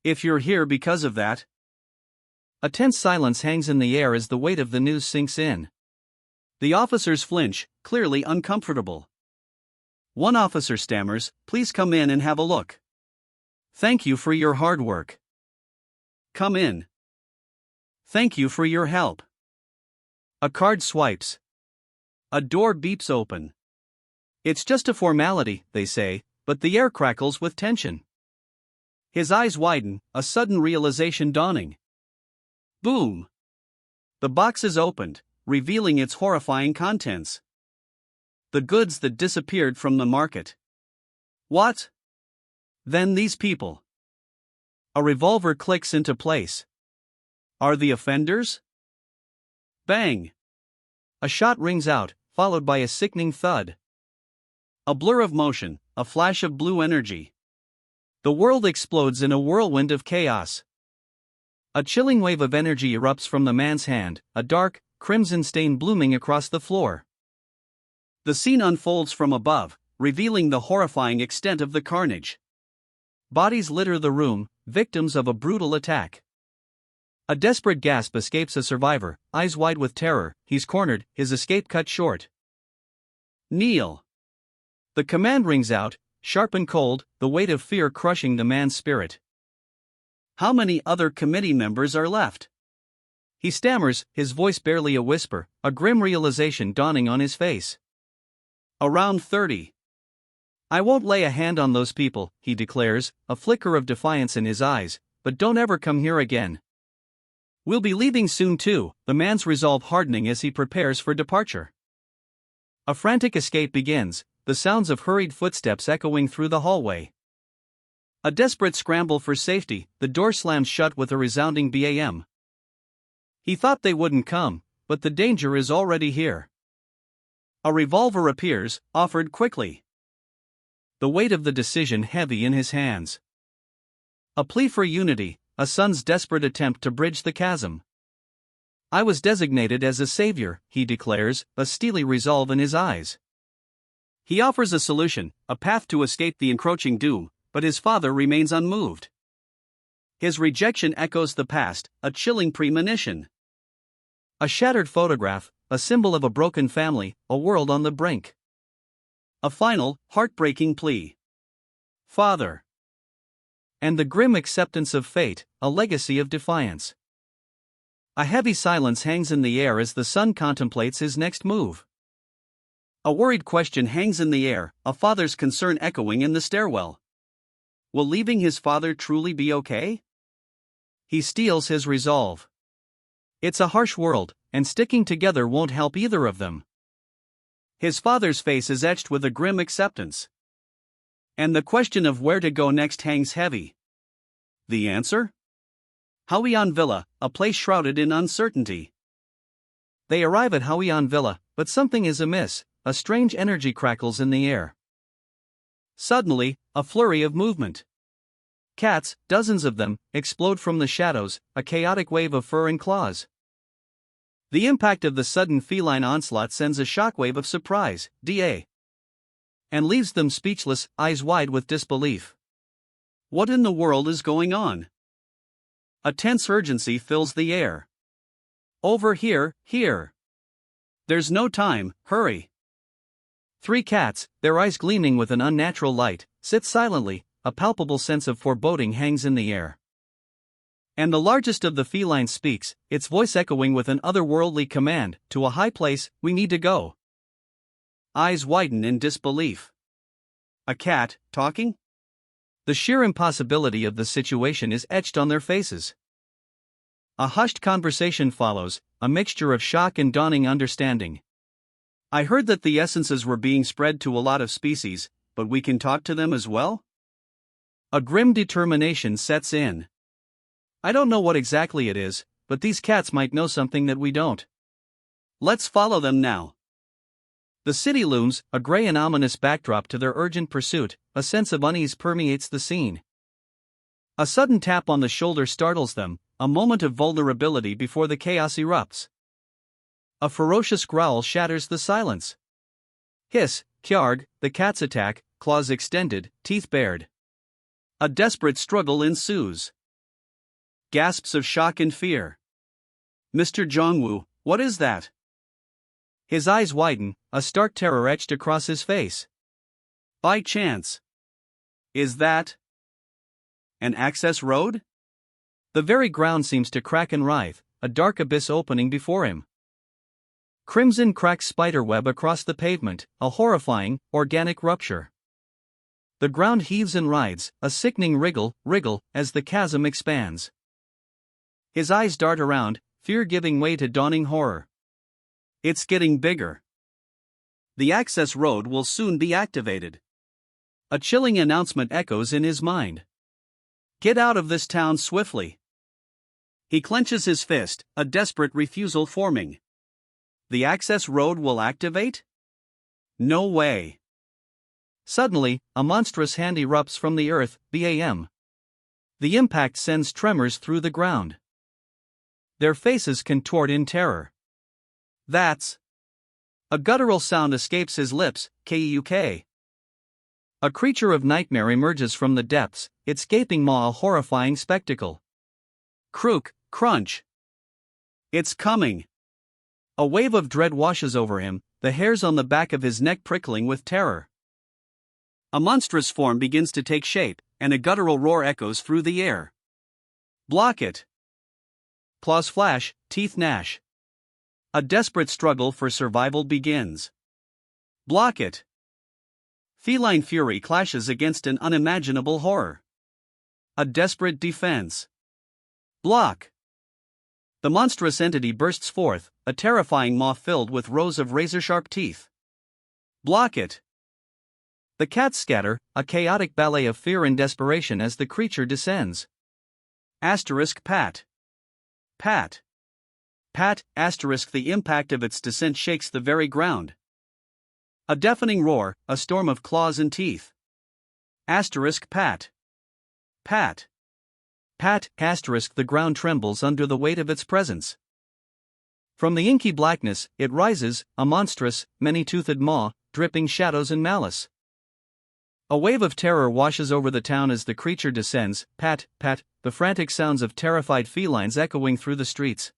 A: If you're here because of that. A tense silence hangs in the air as the weight of the news sinks in. The officers flinch, clearly uncomfortable. One officer stammers, please come in and have a look. Thank you for your hard work. Come in. Thank you for your help. A card swipes. A door beeps open. It's just a formality, they say, but the air crackles with tension. His eyes widen, a sudden realization dawning. Boom! The box is opened, revealing its horrifying contents. The goods that disappeared from the market. What? Then these people. A revolver clicks into place. Are the offenders? Bang! A shot rings out, followed by a sickening thud. A blur of motion, a flash of blue energy. The world explodes in a whirlwind of chaos. A chilling wave of energy erupts from the man's hand, a dark, crimson stain blooming across the floor. The scene unfolds from above, revealing the horrifying extent of the carnage. Bodies litter the room, victims of a brutal attack. A desperate gasp escapes a survivor, eyes wide with terror. He's cornered, his escape cut short. Kneel. The command rings out, sharp and cold, the weight of fear crushing the man's spirit. How many other committee members are left? He stammers, his voice barely a whisper, a grim realization dawning on his face. Around 30. I won't lay a hand on those people, he declares, a flicker of defiance in his eyes, but don't ever come here again. We'll be leaving soon too, the man's resolve hardening as he prepares for departure. A frantic escape begins, the sounds of hurried footsteps echoing through the hallway. A desperate scramble for safety, the door slams shut with a resounding bam. He thought they wouldn't come, but the danger is already here. A revolver appears, offered quickly. The weight of the decision heavy in his hands. A plea for unity, a son's desperate attempt to bridge the chasm. I was designated as a savior, he declares, a steely resolve in his eyes. He offers a solution, a path to escape the encroaching doom, but his father remains unmoved. His rejection echoes the past, a chilling premonition. A shattered photograph, a symbol of a broken family, a world on the brink. A final, heartbreaking plea. Father. And the grim acceptance of fate, a legacy of defiance. A heavy silence hangs in the air as the son contemplates his next move. A worried question hangs in the air, a father's concern echoing in the stairwell. Will leaving his father truly be okay? He steels his resolve. It's a harsh world, and sticking together won't help either of them. His father's face is etched with a grim acceptance. And the question of where to go next hangs heavy. The answer? Hauian Villa, a place shrouded in uncertainty. They arrive at Hauian Villa, but something is amiss, a strange energy crackles in the air. Suddenly, a flurry of movement. Cats, dozens of them, explode from the shadows, a chaotic wave of fur and claws. The impact of the sudden feline onslaught sends a shockwave of surprise, and leaves them speechless, eyes wide with disbelief. What in the world is going on? A tense urgency fills the air. Over here, here. There's no time, hurry. 3 cats, their eyes gleaming with an unnatural light, sit silently, a palpable sense of foreboding hangs in the air. And the largest of the felines speaks, its voice echoing with an otherworldly command, to a high place, we need to go. Eyes widen in disbelief. A cat, talking? The sheer impossibility of the situation is etched on their faces. A hushed conversation follows, a mixture of shock and dawning understanding. I heard that the essences were being spread to a lot of species, but we can talk to them as well? A grim determination sets in. I don't know what exactly it is, but these cats might know something that we don't. Let's follow them now. The city looms, a gray and ominous backdrop to their urgent pursuit, a sense of unease permeates the scene. A sudden tap on the shoulder startles them, a moment of vulnerability before the chaos erupts. A ferocious growl shatters the silence. Hiss, kjarg, the cats attack, claws extended, teeth bared. A desperate struggle ensues. Gasps of shock and fear. Mr. Jongwoo, what is that? His eyes widen, a stark terror etched across his face. By chance. Is that an access road? The very ground seems to crack and writhe, a dark abyss opening before him. Crimson cracks spiderweb across the pavement, a horrifying, organic rupture. The ground heaves and writhes, a sickening wriggle, as the chasm expands. His eyes dart around, fear giving way to dawning horror. It's getting bigger. The access road will soon be activated. A chilling announcement echoes in his mind. Get out of this town swiftly. He clenches his fist, a desperate refusal forming. The access road will activate? No way. Suddenly, a monstrous hand erupts from the earth, bam. The impact sends tremors through the ground. Their faces contort in terror. That's. A guttural sound escapes his lips, kuk. A creature of nightmare emerges from the depths, its gaping maw a horrifying spectacle. Crook, crunch. It's coming. A wave of dread washes over him, the hairs on the back of his neck prickling with terror. A monstrous form begins to take shape, and a guttural roar echoes through the air. Block it. claws flash, teeth gnash. A desperate struggle for survival begins. Block it. Feline fury clashes against an unimaginable horror. A desperate defense. Block. The monstrous entity bursts forth, a terrifying maw filled with rows of razor-sharp teeth. Block it. The cats scatter, a chaotic ballet of fear and desperation as the creature descends. Asterisk pat. Pat. Pat, asterisk the impact of its descent shakes the very ground. A deafening roar, a storm of claws and teeth. Asterisk pat. Pat. Pat, asterisk the ground trembles under the weight of its presence. From the inky blackness, it rises, a monstrous, many-toothed maw, dripping shadows and malice. A wave of terror washes over the town as the creature descends, pat, pat, the frantic sounds of terrified felines echoing through the streets.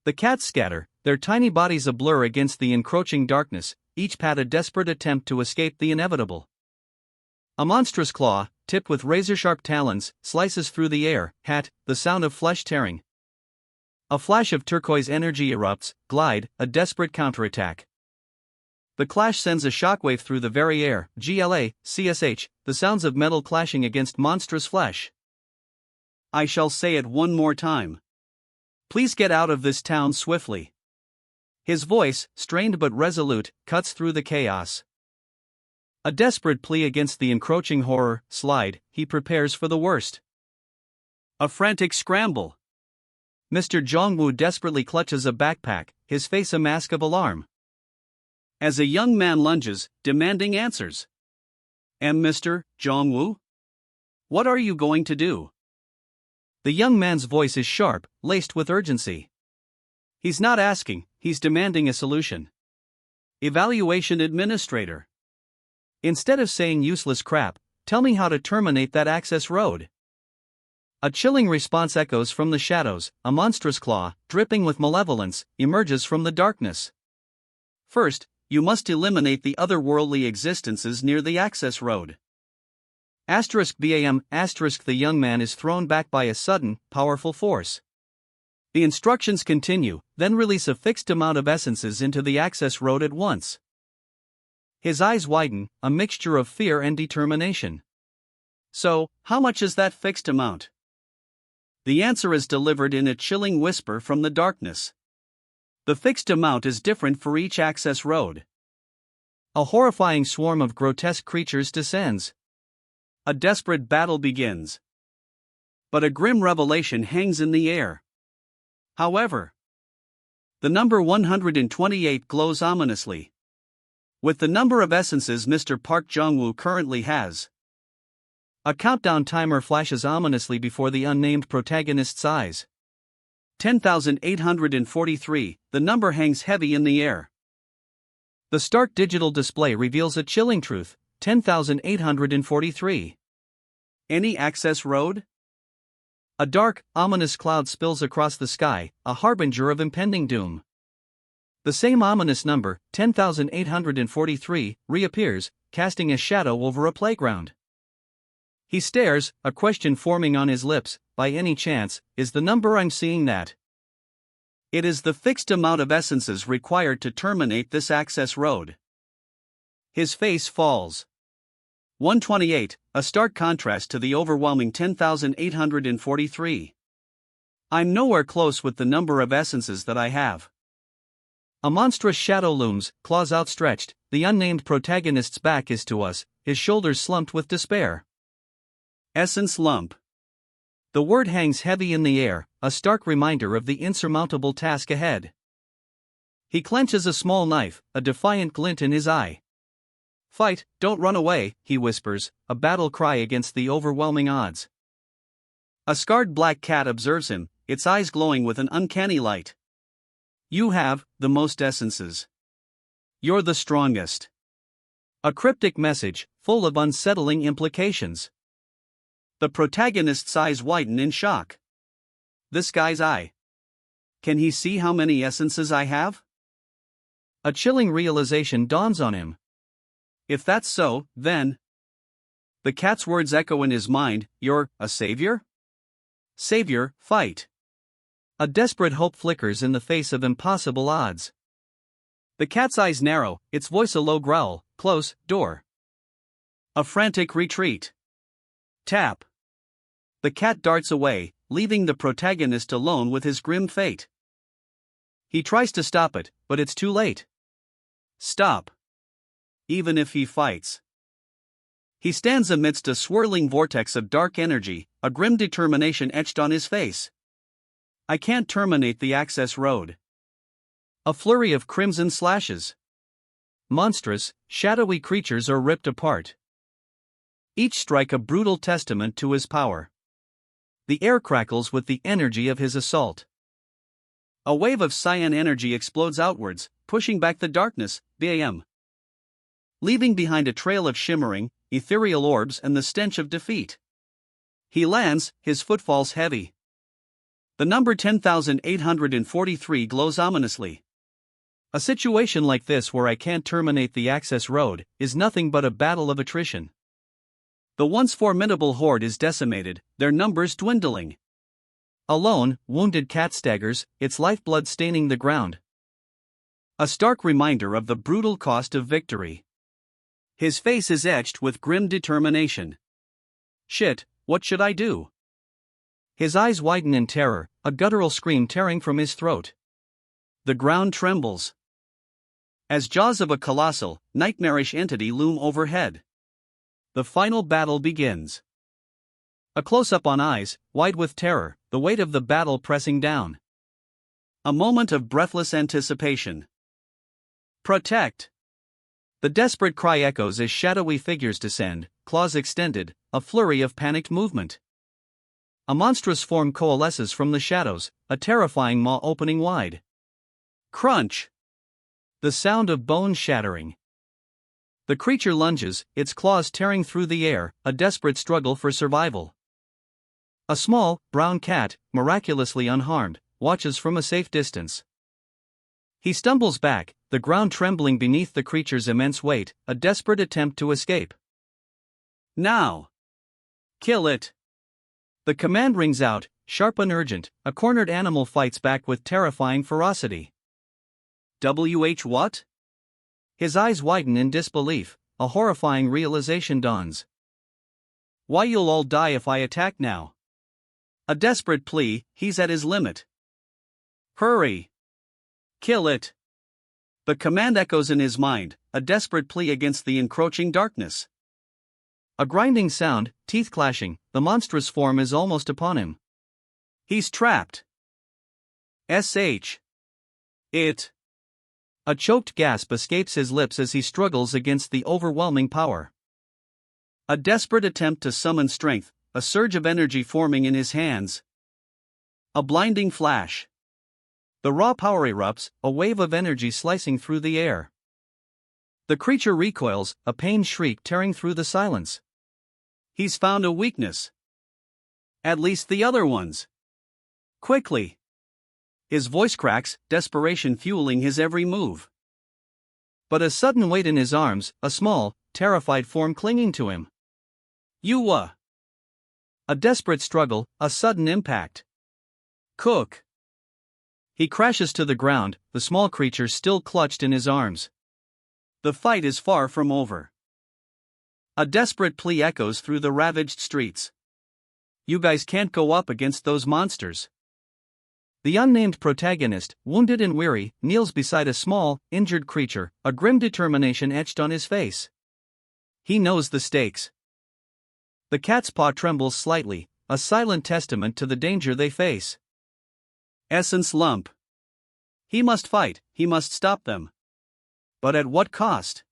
A: The cats scatter, their tiny bodies a blur against the encroaching darkness, each pat a desperate attempt to escape the inevitable. A monstrous claw, tipped with razor-sharp talons, slices through the air, the sound of flesh tearing. A flash of turquoise energy erupts, glide, a desperate counterattack. The clash sends a shockwave through the very air, CSH, the sounds of metal clashing against monstrous flesh. I shall say it one more time. Please get out of this town swiftly. His voice, strained but resolute, cuts through the chaos. A desperate plea against the encroaching horror, slide, he prepares for the worst. A frantic scramble. Mr. Jongwoo desperately clutches a backpack, his face a mask of alarm. As a young man lunges, demanding answers. Mr. Jongwoo? What are you going to do? The young man's voice is sharp, laced with urgency. He's not asking, he's demanding a solution. Evaluation Administrator. Instead of saying useless crap, tell me how to terminate that access road. A chilling response echoes from the shadows, a monstrous claw, dripping with malevolence, emerges from the darkness. First, you must eliminate the otherworldly existences near the access road. BAM, the young man is thrown back by a sudden, powerful force. The instructions continue, then release a fixed amount of essences into the access road at once. His eyes widen, a mixture of fear and determination. So, how much is that fixed amount? The answer is delivered in a chilling whisper from the darkness. The fixed amount is different for each access road. A horrifying swarm of grotesque creatures descends. A desperate battle begins. But a grim revelation hangs in the air. However, the number 128 glows ominously. With the number of essences Mr. Park Jong-woo currently has. A countdown timer flashes ominously before the unnamed protagonist's eyes. 10,843, the number hangs heavy in the air. The stark digital display reveals a chilling truth, 10,843. Any access road? A dark, ominous cloud spills across the sky, a harbinger of impending doom. The same ominous number, 10,843, reappears, casting a shadow over a playground. He stares, a question forming on his lips. By any chance, is the number I'm seeing that? It is the fixed amount of essences required to terminate this access road. His face falls. 128, a stark contrast to the overwhelming 10,843. I'm nowhere close with the number of essences that I have. A monstrous shadow looms, claws outstretched, the unnamed protagonist's back is to us, his shoulders slumped with despair. Essence lump. The word hangs heavy in the air, a stark reminder of the insurmountable task ahead. He clenches a small knife, a defiant glint in his eye. Fight, don't run away, he whispers, a battle cry against the overwhelming odds. A scarred black cat observes him, its eyes glowing with an uncanny light. You have the most essences. You're the strongest. A cryptic message, full of unsettling implications. The protagonist's eyes widen in shock. This guy's eye. Can he see how many essences I have? A chilling realization dawns on him. If that's so, then. The cat's words echo in his mind, you're a savior? Savior, fight. A desperate hope flickers in the face of impossible odds. The cat's eyes narrow, its voice a low growl. Close, door. A frantic retreat. Tap. The cat darts away, leaving the protagonist alone with his grim fate. He tries to stop it, but it's too late. Stop. Even if he fights. He stands amidst a swirling vortex of dark energy, a grim determination etched on his face. I can't terminate the access road. A flurry of crimson slashes. Monstrous, shadowy creatures are ripped apart. Each strike a brutal testament to his power. The air crackles with the energy of his assault. A wave of cyan energy explodes outwards, pushing back the darkness, bam. Leaving behind a trail of shimmering, ethereal orbs and the stench of defeat. He lands, his footfalls heavy. The number 10,843 glows ominously. A situation like this, where I can't terminate the access road, is nothing but a battle of attrition. The once formidable horde is decimated, their numbers dwindling. A lone, wounded cat staggers, its lifeblood staining the ground. A stark reminder of the brutal cost of victory. His face is etched with grim determination. Shit, what should I do? His eyes widen in terror, a guttural scream tearing from his throat. The ground trembles. As jaws of a colossal, nightmarish entity loom overhead. The final battle begins. A close-up on eyes, wide with terror, the weight of the battle pressing down. A moment of breathless anticipation. Protect! The desperate cry echoes as shadowy figures descend, claws extended, a flurry of panicked movement. A monstrous form coalesces from the shadows, a terrifying maw opening wide. Crunch! The sound of bones shattering. The creature lunges, its claws tearing through the air, a desperate struggle for survival. A small, brown cat, miraculously unharmed, watches from a safe distance. He stumbles back, the ground trembling beneath the creature's immense weight, a desperate attempt to escape. Now! Kill it! The command rings out, sharp and urgent, a cornered animal fights back with terrifying ferocity. What? His eyes widen in disbelief, a horrifying realization dawns. Why, you'll all die if I attack now. A desperate plea, he's at his limit. Hurry! Kill it! The command echoes in his mind, a desperate plea against the encroaching darkness. A grinding sound, teeth clashing, the monstrous form is almost upon him. He's trapped. It. A choked gasp escapes his lips as he struggles against the overwhelming power. A desperate attempt to summon strength, a surge of energy forming in his hands. A blinding flash. The raw power erupts, a wave of energy slicing through the air. The creature recoils, a pained shriek tearing through the silence. He's found a weakness. At least the other ones. Quickly. His voice cracks, desperation fueling his every move. But a sudden weight in his arms, a small, terrified form clinging to him. A desperate struggle, a sudden impact. Cook. He crashes to the ground, the small creature still clutched in his arms. The fight is far from over. A desperate plea echoes through the ravaged streets. You guys can't go up against those monsters. The unnamed protagonist, wounded and weary, kneels beside a small, injured creature, a grim determination etched on his face. He knows the stakes. The cat's paw trembles slightly, a silent testament to the danger they face. Essence lump. He must fight, he must stop them. But at what cost?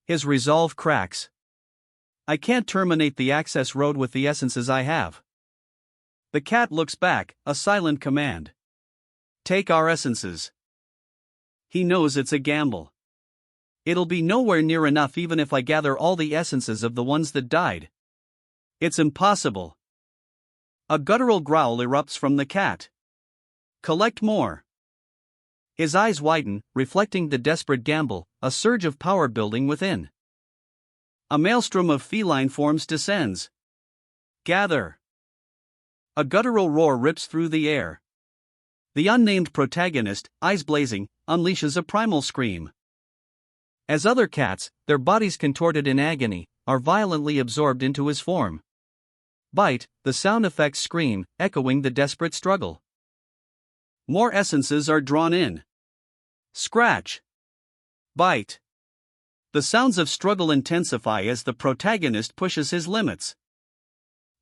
A: His resolve cracks. I can't terminate the access road with the essences I have. The cat looks back, a silent command. Take our essences. He knows it's a gamble. It'll be nowhere near enough even if I gather all the essences of the ones that died. It's impossible. A guttural growl erupts from the cat. Collect more. His eyes widen, reflecting the desperate gamble, a surge of power building within. A maelstrom of feline forms descends. Gather. A guttural roar rips through the air. The unnamed protagonist, eyes blazing, unleashes a primal scream. As other cats, their bodies contorted in agony, are violently absorbed into his form. Bite, the sound effects scream, echoing the desperate struggle. More essences are drawn in. Scratch. Bite. The sounds of struggle intensify as the protagonist pushes his limits.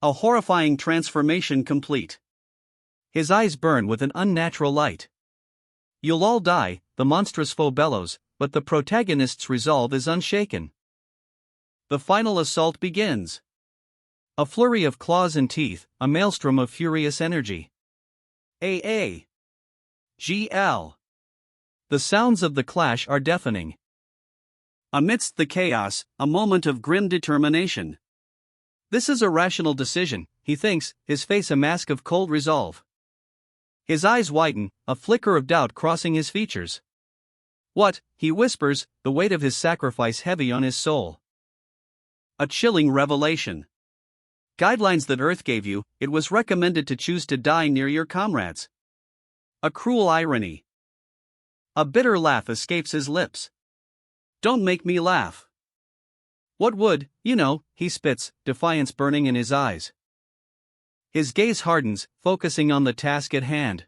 A: A horrifying transformation complete. His eyes burn with an unnatural light. You'll all die, the monstrous foe bellows, but the protagonist's resolve is unshaken. The final assault begins. A flurry of claws and teeth, a maelstrom of furious energy. A. GL. The sounds of the clash are deafening. Amidst the chaos, a moment of grim determination. This is a rational decision, he thinks, his face a mask of cold resolve. His eyes widen, a flicker of doubt crossing his features. What, he whispers, the weight of his sacrifice heavy on his soul. A chilling revelation. Guidelines that Earth gave you, it was recommended to choose to die near your comrades. A cruel irony. A bitter laugh escapes his lips. Don't make me laugh. What would, he spits, defiance burning in his eyes. His gaze hardens, focusing on the task at hand.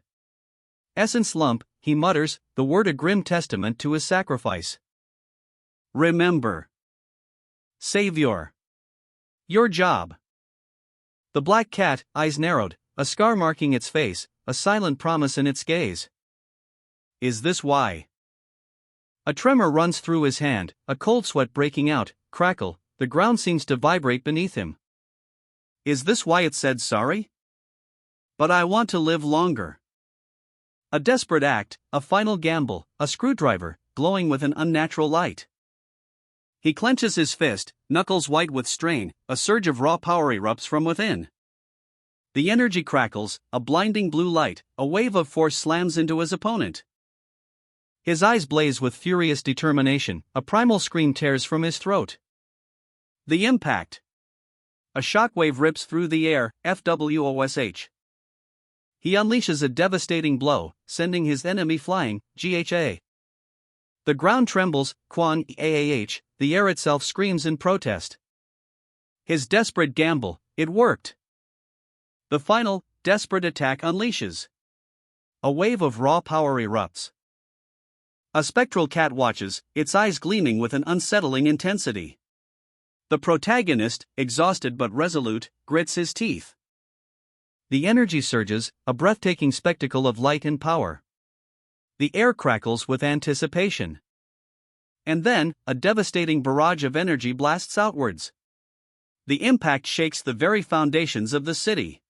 A: Essence lump, he mutters, the word a grim testament to his sacrifice. Remember. Savior. Your job. The black cat, eyes narrowed, a scar marking its face, a silent promise in its gaze. Is this why? A tremor runs through his hand, a cold sweat breaking out, crackle, the ground seems to vibrate beneath him. Is this why it said sorry? But I want to live longer. A desperate act, a final gamble, a screwdriver, glowing with an unnatural light. He clenches his fist, knuckles white with strain, a surge of raw power erupts from within. The energy crackles, a blinding blue light, a wave of force slams into his opponent. His eyes blaze with furious determination, a primal scream tears from his throat. The impact. A shockwave rips through the air, FWOSH. He unleashes a devastating blow, sending his enemy flying, GHA. The ground trembles, Quan AAH, the air itself screams in protest. His desperate gamble, it worked. The final, desperate attack unleashes. A wave of raw power erupts. A spectral cat watches, its eyes gleaming with an unsettling intensity. The protagonist, exhausted but resolute, grits his teeth. The energy surges, a breathtaking spectacle of light and power. The air crackles with anticipation. And then, a devastating barrage of energy blasts outwards. The impact shakes the very foundations of the city,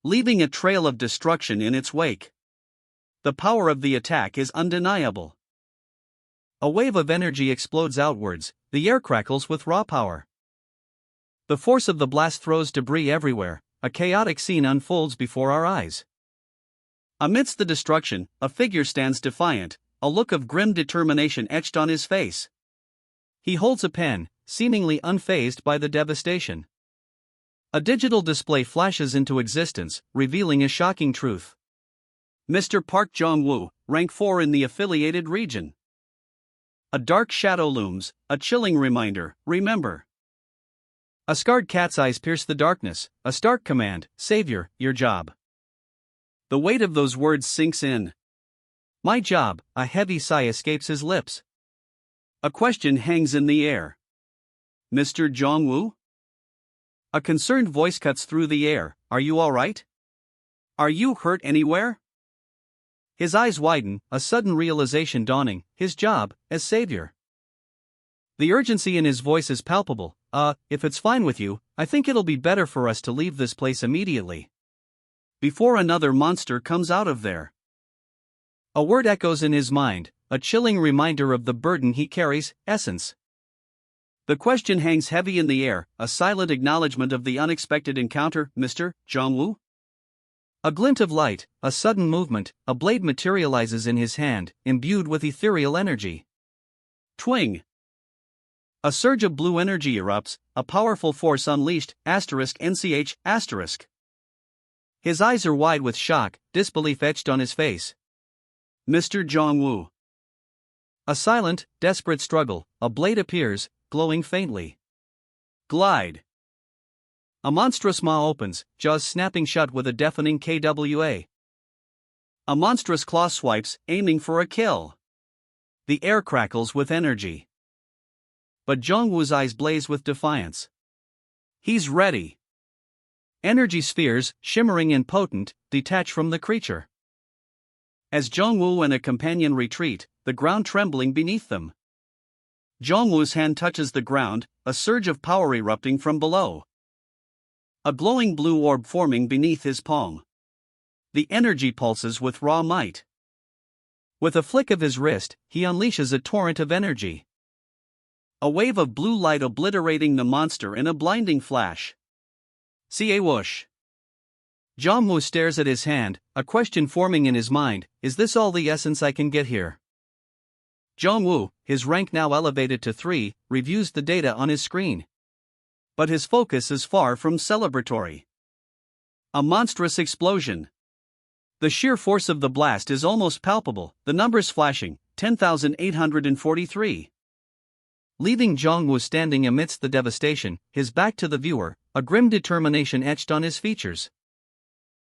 A: leaving a trail of destruction in its wake. The power of the attack is undeniable. A wave of energy explodes outwards, the air crackles with raw power. The force of the blast throws debris everywhere, a chaotic scene unfolds before our eyes. Amidst the destruction, a figure stands defiant, a look of grim determination etched on his face. He holds a pen, seemingly unfazed by the devastation. A digital display flashes into existence, revealing a shocking truth. Mr. Park Jong-woo, rank 4 in the affiliated region. A dark shadow looms, a chilling reminder, remember. A scarred cat's eyes pierce the darkness, a stark command, Savior, your job. The weight of those words sinks in. My job, a heavy sigh escapes his lips. A question hangs in the air. Mr. Jong-woo? A concerned voice cuts through the air, are you all right? Are you hurt anywhere? His eyes widen, a sudden realization dawning, his job, as savior. The urgency in his voice is palpable. If it's fine with you, I think it'll be better for us to leave this place immediately. Before another monster comes out of there. A word echoes in his mind, a chilling reminder of the burden he carries, essence. The question hangs heavy in the air, a silent acknowledgement of the unexpected encounter, Mr. Jong-woo? A glint of light, a sudden movement, a blade materializes in his hand, imbued with ethereal energy. Twing! A surge of blue energy erupts, a powerful force unleashed, *NCH*. His eyes are wide with shock, disbelief etched on his face. Mr. Jong-woo. A silent, desperate struggle, a blade appears, glowing faintly. Glide. A monstrous maw opens, jaws snapping shut with a deafening KWA. A monstrous claw swipes, aiming for a kill. The air crackles with energy. But Jong-woo's eyes blaze with defiance. He's ready. Energy spheres, shimmering and potent, detach from the creature. As Jong-woo and a companion retreat, the ground trembling beneath them. Jong-woo's hand touches the ground, a surge of power erupting from below. A glowing blue orb forming beneath his palm. The energy pulses with raw might. With a flick of his wrist, he unleashes a torrent of energy. A wave of blue light obliterating the monster in a blinding flash. See a whoosh. Jong-woo stares at his hand, a question forming in his mind: is this all the essence I can get here? Jong-woo, his rank now elevated to 3, reviews the data on his screen. But his focus is far from celebratory. A monstrous explosion. The sheer force of the blast is almost palpable, the numbers flashing, 10,843. Leaving Jong-woo standing amidst the devastation, his back to the viewer, a grim determination etched on his features.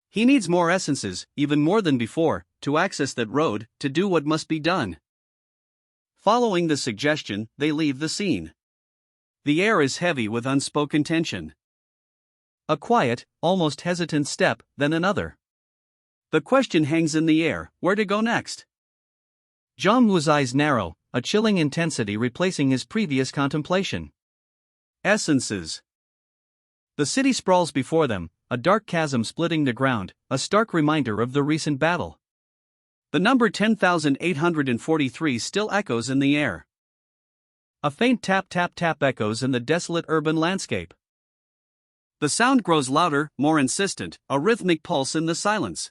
A: He needs more essences, even more than before, to access that road, to do what must be done. Following the suggestion, they leave the scene. The air is heavy with unspoken tension. A quiet, almost hesitant step, then another. The question hangs in the air: where to go next? Jong-woo's eyes narrow, a chilling intensity replacing his previous contemplation. Essences. The city sprawls before them, a dark chasm splitting the ground, a stark reminder of the recent battle. The number 10,843 still echoes in the air. A faint tap-tap-tap echoes in the desolate urban landscape. The sound grows louder, more insistent, a rhythmic pulse in the silence.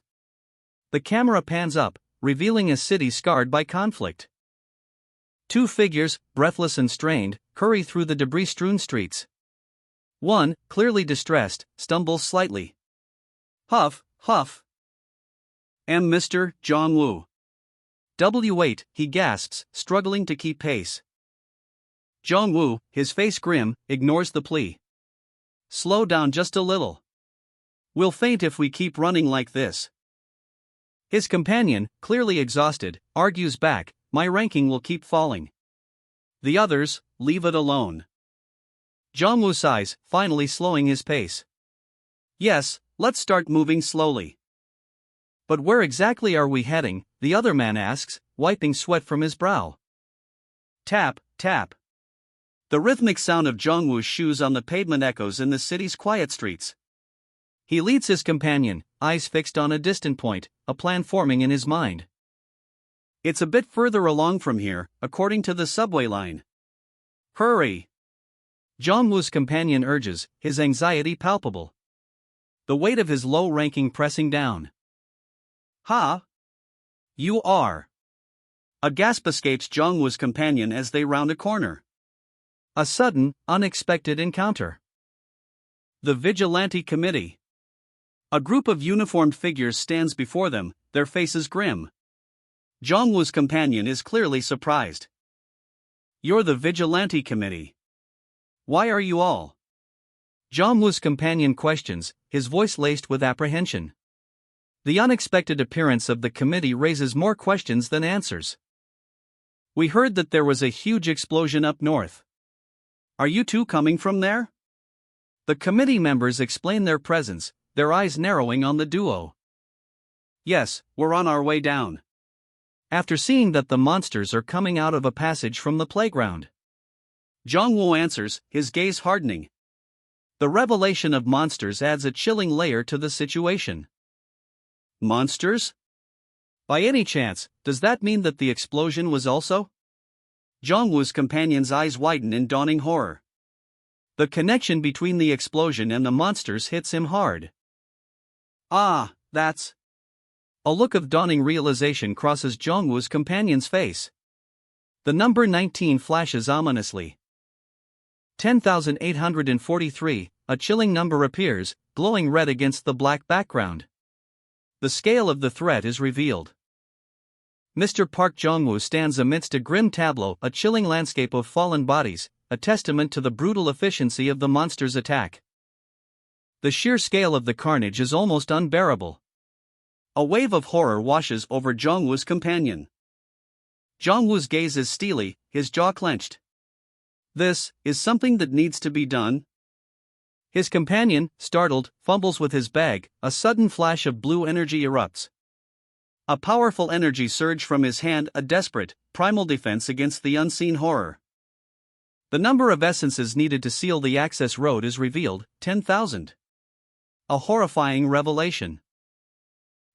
A: The camera pans up, revealing a city scarred by conflict. Two figures, breathless and strained, hurry through the debris-strewn streets. One, clearly distressed, stumbles slightly. Huff, huff. Mr. Jong-woo. W8, he gasps, struggling to keep pace. Jong-woo, his face grim, ignores the plea. Slow down just a little. We'll faint if we keep running like this. His companion, clearly exhausted, argues back: my ranking will keep falling. The others, leave it alone. Jong-woo sighs, finally slowing his pace. Yes, let's start moving slowly. But where exactly are we heading? The other man asks, wiping sweat from his brow. Tap, tap. The rhythmic sound of Jong-woo's shoes on the pavement echoes in the city's quiet streets. He leads his companion, eyes fixed on a distant point, a plan forming in his mind. It's a bit further along from here, according to the subway line. Hurry! Jong-woo's companion urges, his anxiety palpable. The weight of his low ranking pressing down. Ha! You are! A gasp escapes Jong-woo's companion as they round a corner. A sudden, unexpected encounter. The Vigilante Committee. A group of uniformed figures stands before them, their faces grim. Jong-woo's companion is clearly surprised. You're the Vigilante Committee. Why are you all? Jong-woo's companion questions, his voice laced with apprehension. The unexpected appearance of the committee raises more questions than answers. We heard that there was a huge explosion up north. Are you two coming from there? The committee members explain their presence, their eyes narrowing on the duo. Yes, we're on our way down. After seeing that the monsters are coming out of a passage from the playground. Jong-woo answers, his gaze hardening. The revelation of monsters adds a chilling layer to the situation. Monsters? By any chance, does that mean that the explosion was also? Jong-woo's companion's eyes widen in dawning horror. The connection between the explosion and the monsters hits him hard. Ah, that's... A look of dawning realization crosses Jong-woo's companion's face. The number 19 flashes ominously. 10,843, a chilling number appears, glowing red against the black background. The scale of the threat is revealed. Mr. Park Jong-woo stands amidst a grim tableau, a chilling landscape of fallen bodies, a testament to the brutal efficiency of the monster's attack. The sheer scale of the carnage is almost unbearable. A wave of horror washes over Jong-woo's companion. Jong-woo's gaze is steely, his jaw clenched. This is something that needs to be done. His companion, startled, fumbles with his bag. A sudden flash of blue energy erupts. A powerful energy surge from his hand, a desperate, primal defense against the unseen horror. The number of essences needed to seal the access road is revealed, 10,000. A horrifying revelation.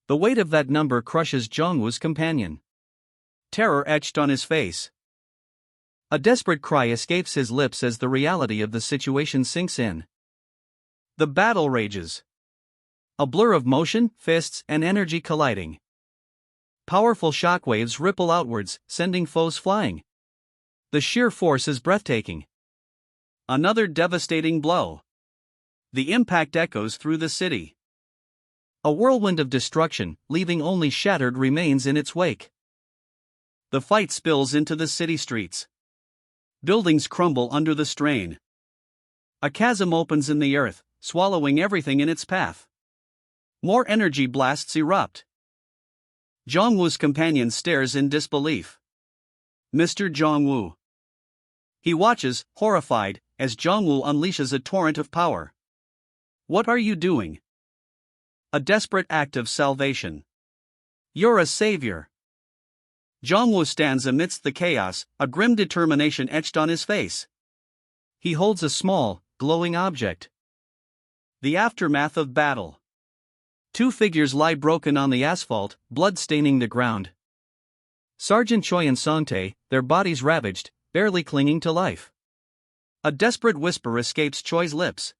A: The weight of that number crushes Jong-woo's companion. Terror etched on his face. A desperate cry escapes his lips as the reality of the situation sinks in. The battle rages. A blur of motion, fists, and energy colliding. Powerful shockwaves ripple outwards, sending foes flying. The sheer force is breathtaking. Another devastating blow. The impact echoes through the city. A whirlwind of destruction, leaving only shattered remains in its wake. The fight spills into the city streets. Buildings crumble under the strain. A chasm opens in the earth, swallowing everything in its path. More energy blasts erupt. Jong-woo's companion stares in disbelief. Mr. Jong-woo. He watches, horrified, as Jong-woo unleashes a torrent of power. What are you doing? A desperate act of salvation. You're a savior. Jong-woo stands amidst the chaos, a grim determination etched on his face. He holds a small, glowing object. The aftermath of battle. Two figures lie broken on the asphalt, blood staining the ground. Sergeant Choi and Song-tae, their bodies ravaged, barely clinging to life. A desperate whisper escapes Choi's lips.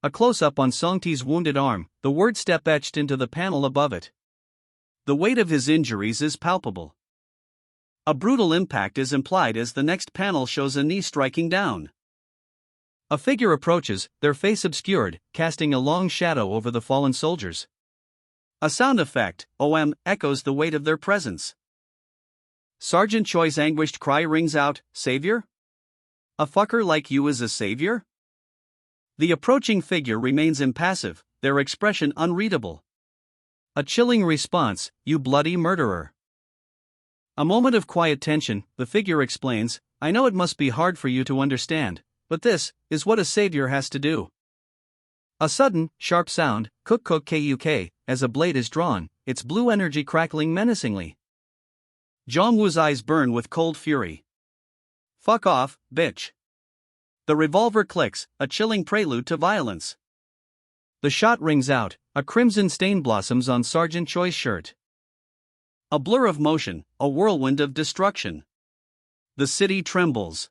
A: A close-up on Song-tae's wounded arm, the word "step" etched into the panel above it. The weight of his injuries is palpable. A brutal impact is implied as the next panel shows a knee striking down. A figure approaches, their face obscured, casting a long shadow over the fallen soldiers. A sound effect, OM, echoes the weight of their presence. Sergeant Choi's anguished cry rings out, "Savior? A fucker like you is a savior?" The approaching figure remains impassive, their expression unreadable. A chilling response, "You bloody murderer." A moment of quiet tension, the figure explains, "I know it must be hard for you to understand, but this is what a savior has to do." A sudden, sharp sound, kuk, as a blade is drawn, its blue energy crackling menacingly. Jong-woo's eyes burn with cold fury. "Fuck off, bitch." The revolver clicks, a chilling prelude to violence. The shot rings out, a crimson stain blossoms on Sergeant Choi's shirt. A blur of motion, a whirlwind of destruction. The city trembles.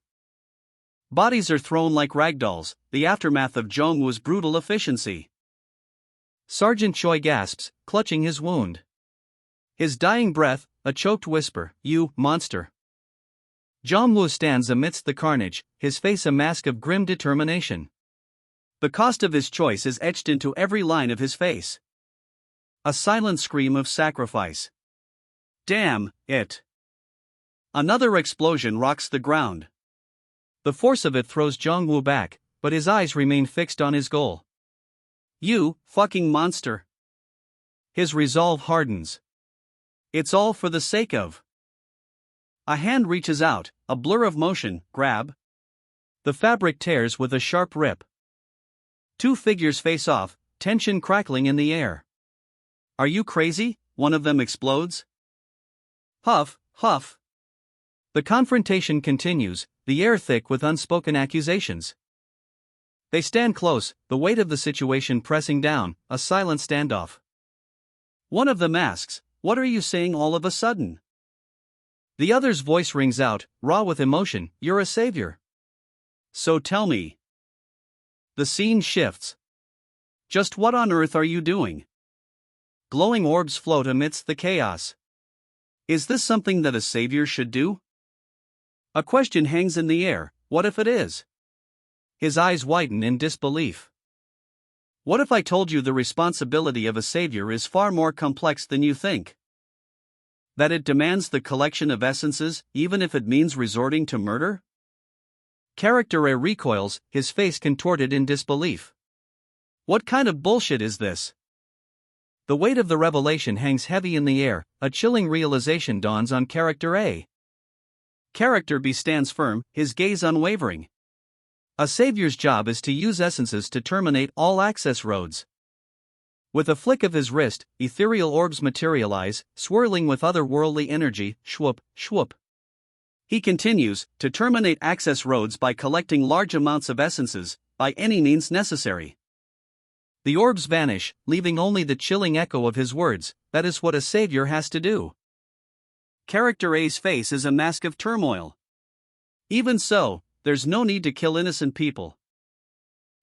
A: Bodies are thrown like ragdolls, the aftermath of Jong-woo's brutal efficiency. Sergeant Choi gasps, clutching his wound. His dying breath, a choked whisper, "You monster." Jong-woo stands amidst the carnage, his face a mask of grim determination. The cost of his choice is etched into every line of his face. A silent scream of sacrifice. Damn it. Another explosion rocks the ground. The force of it throws Jong-woo back, but his eyes remain fixed on his goal. "You fucking monster." His resolve hardens. It's all for the sake of. A hand reaches out, a blur of motion, grab. The fabric tears with a sharp rip. Two figures face off, tension crackling in the air. "Are you crazy?" one of them explodes. Huff, huff. The confrontation continues, the air thick with unspoken accusations. They stand close, the weight of the situation pressing down, a silent standoff. One of them asks, "What are you saying all of a sudden?" The other's voice rings out, raw with emotion, "You're a savior. So tell me." The scene shifts. Just what on earth are you doing? Glowing orbs float amidst the chaos. Is this something that a savior should do? A question hangs in the air, what if it is? His eyes widen in disbelief. What if I told you the responsibility of a savior is far more complex than you think? That it demands the collection of essences, even if it means resorting to murder? Character A recoils, his face contorted in disbelief. What kind of bullshit is this? The weight of the revelation hangs heavy in the air, a chilling realization dawns on Character A. Character B stands firm, his gaze unwavering. A savior's job is to use essences to terminate all access roads. With a flick of his wrist, ethereal orbs materialize, swirling with otherworldly energy, shwoop, shwoop. He continues, to terminate access roads by collecting large amounts of essences, by any means necessary. The orbs vanish, leaving only the chilling echo of his words, that is what a savior has to do. Character A's face is a mask of turmoil. Even so, there's no need to kill innocent people.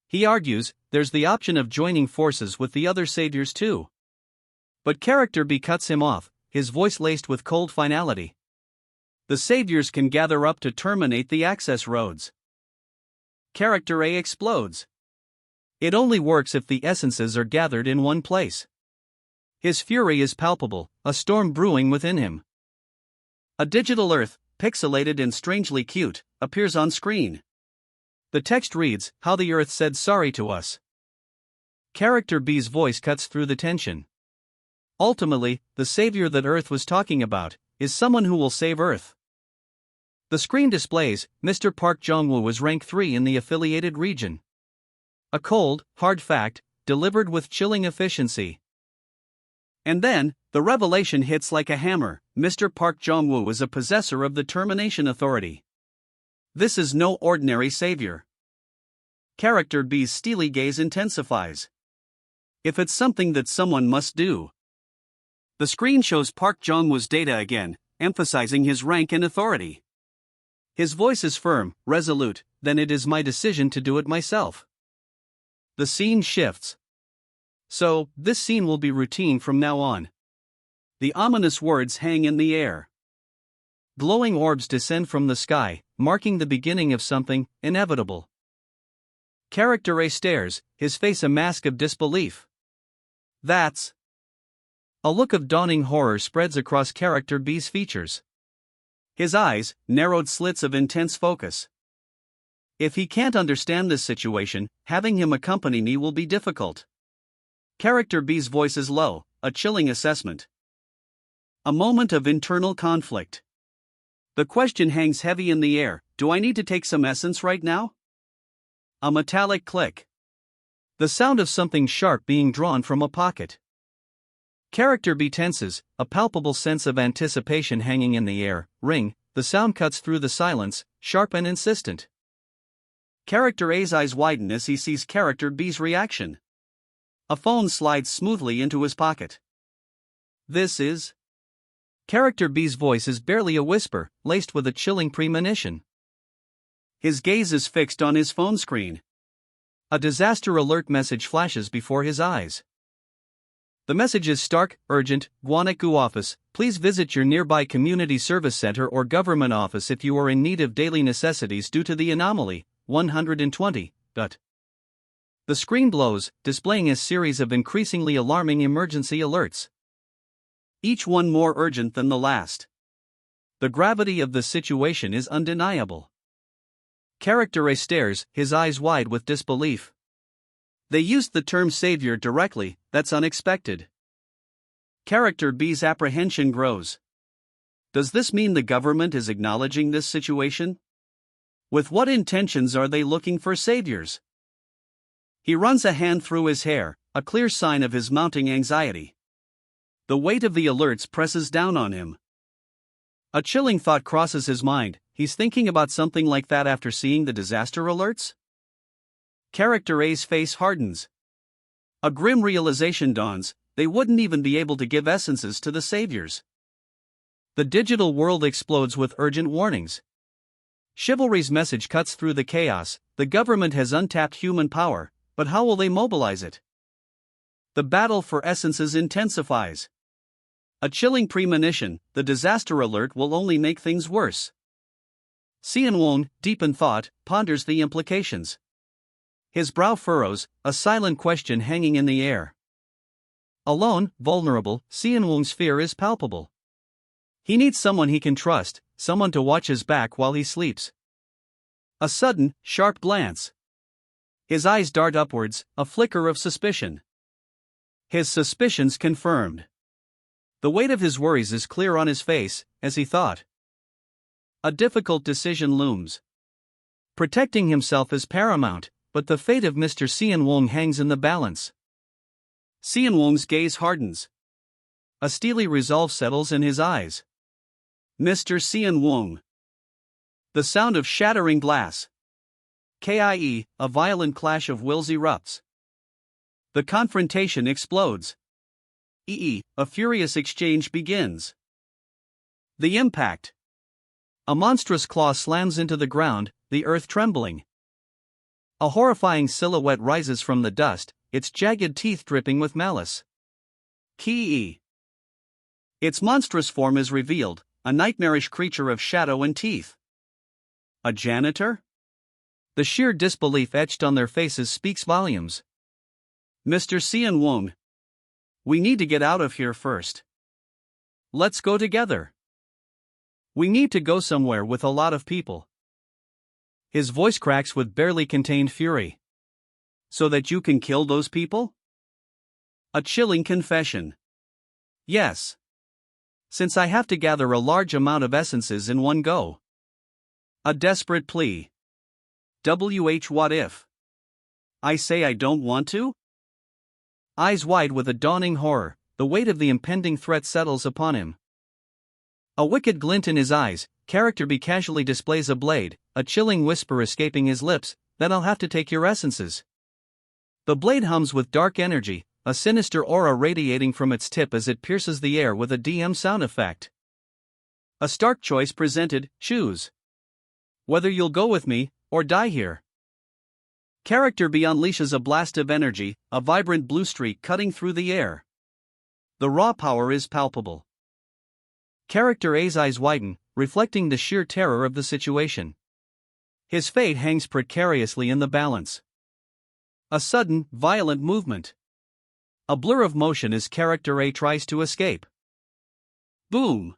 A: He argues, there's the option of joining forces with the other saviors too. But Character B cuts him off, his voice laced with cold finality. The saviors can gather up to terminate the access roads. Character A explodes. It only works if the essences are gathered in one place. His fury is palpable, a storm brewing within him. A digital Earth, pixelated and strangely cute, appears on screen. The text reads, "How the Earth said sorry to us." Character B's voice cuts through the tension. Ultimately, the savior that Earth was talking about is someone who will save Earth. The screen displays, Mr. Park Jong-woo was rank 3 in the affiliated region. A cold, hard fact, delivered with chilling efficiency. And then, the revelation hits like a hammer. Mr. Park Jong-woo is a possessor of the termination authority. This is no ordinary savior. Character B's steely gaze intensifies. If it's something that someone must do. The screen shows Park Jong-woo's data again, emphasizing his rank and authority. His voice is firm, resolute, then it is my decision to do it myself. The scene shifts. So, this scene will be routine from now on. The ominous words hang in the air. Glowing orbs descend from the sky, marking the beginning of something inevitable. Character A stares, his face a mask of disbelief. That's... A look of dawning horror spreads across Character B's features. His eyes, narrowed slits of intense focus. If he can't understand this situation, having him accompany me will be difficult. Character B's voice is low, a chilling assessment. A moment of internal conflict. The question hangs heavy in the air, do I need to take some essence right now? A metallic click. The sound of something sharp being drawn from a pocket. Character B tenses, a palpable sense of anticipation hanging in the air. Ring, the sound cuts through the silence, sharp and insistent. Character A's eyes widen as he sees Character B's reaction. A phone slides smoothly into his pocket. This is... Character B's voice is barely a whisper, laced with a chilling premonition. His gaze is fixed on his phone screen. A disaster alert message flashes before his eyes. The message is stark, urgent. Gwanak-gu office, please visit your nearby community service center or government office if you are in need of daily necessities due to the anomaly. 120. The screen blows, displaying a series of increasingly alarming emergency alerts. Each one more urgent than the last. The gravity of the situation is undeniable. Character A stares, his eyes wide with disbelief. They used the term savior directly, that's unexpected. Character B's apprehension grows. Does this mean the government is acknowledging this situation? With what intentions are they looking for saviors? He runs a hand through his hair, a clear sign of his mounting anxiety. The weight of the alerts presses down on him. A chilling thought crosses his mind, he's thinking about something like that after seeing the disaster alerts? Character A's face hardens. A grim realization dawns, they wouldn't even be able to give essences to the saviors. The digital world explodes with urgent warnings. Chivalry's message cuts through the chaos, the government has untapped human power, but how will they mobilize it? The battle for essences intensifies. A chilling premonition, the disaster alert will only make things worse. Sean-won, deep in thought, ponders the implications. His brow furrows, a silent question hanging in the air. Alone, vulnerable, Xianwong's fear is palpable. He needs someone he can trust, someone to watch his back while he sleeps. A sudden, sharp glance. His eyes dart upwards, a flicker of suspicion. His suspicions confirmed. The weight of his worries is clear on his face, as he thought. A difficult decision looms. Protecting himself is paramount, but the fate of Mr. Xianwong hangs in the balance. Xianwong's gaze hardens. A steely resolve settles in his eyes. Mr. Xianwong. The sound of shattering glass. A violent clash of wills erupts. The confrontation explodes. A furious exchange begins. The impact. A monstrous claw slams into the ground, the earth trembling. A horrifying silhouette rises from the dust, its jagged teeth dripping with malice. Its monstrous form is revealed, a nightmarish creature of shadow and teeth. A janitor? The sheer disbelief etched on their faces speaks volumes. Mr. Xianwong. We need to get out of here first. Let's go together. We need to go somewhere with a lot of people. His voice cracks with barely contained fury. So that you can kill those people? A chilling confession. Yes. Since I have to gather a large amount of essences in one go. A desperate plea. What if? I say I don't want to? Eyes wide with a dawning horror, the weight of the impending threat settles upon him. A wicked glint in his eyes, Character B casually displays a blade, a chilling whisper escaping his lips, then I'll have to take your essences. The blade hums with dark energy, a sinister aura radiating from its tip as it pierces the air with a DM sound effect. A stark choice presented, choose. Whether you'll go with me, or die here. Character B unleashes a blast of energy, a vibrant blue streak cutting through the air. The raw power is palpable. Character A's eyes widen, reflecting the sheer terror of the situation. His fate hangs precariously in the balance. A sudden, violent movement. A blur of motion as Character A tries to escape. Boom!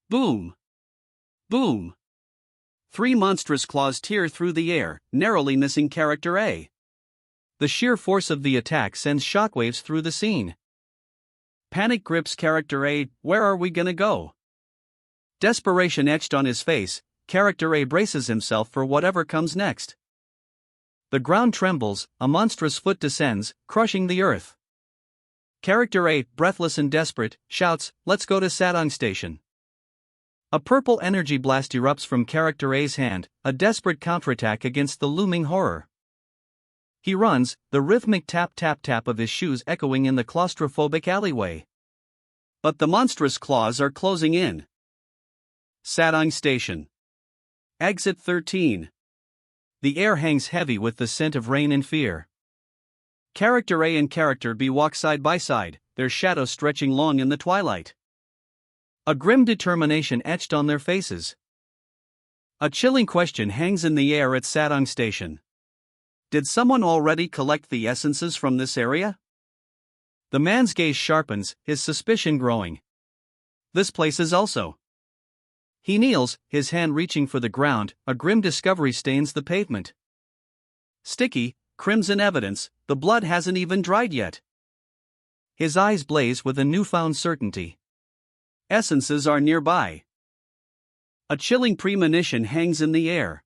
A: Boom! Boom! 3 monstrous claws tear through the air, narrowly missing Character A. The sheer force of the attack sends shockwaves through the scene. Panic grips Character A, where are we gonna go? Desperation etched on his face, Character A braces himself for whatever comes next. The ground trembles, a monstrous foot descends, crushing the earth. Character A, breathless and desperate, shouts, "Let's go to Sadong Station." A purple energy blast erupts from Character A's hand, a desperate counterattack against the looming horror. He runs, the rhythmic tap-tap-tap of his shoes echoing in the claustrophobic alleyway. But the monstrous claws are closing in. Sadong Station. Exit 13. The air hangs heavy with the scent of rain and fear. Character A and Character B walk side by side, their shadows stretching long in the twilight. A grim determination etched on their faces. A chilling question hangs in the air at Sadong Station. Did someone already collect the essences from this area? The man's gaze sharpens, his suspicion growing. This place is also. He kneels, his hand reaching for the ground, a grim discovery stains the pavement. Sticky, crimson evidence, the blood hasn't even dried yet. His eyes blaze with a newfound certainty. Essences are nearby. A chilling premonition hangs in the air.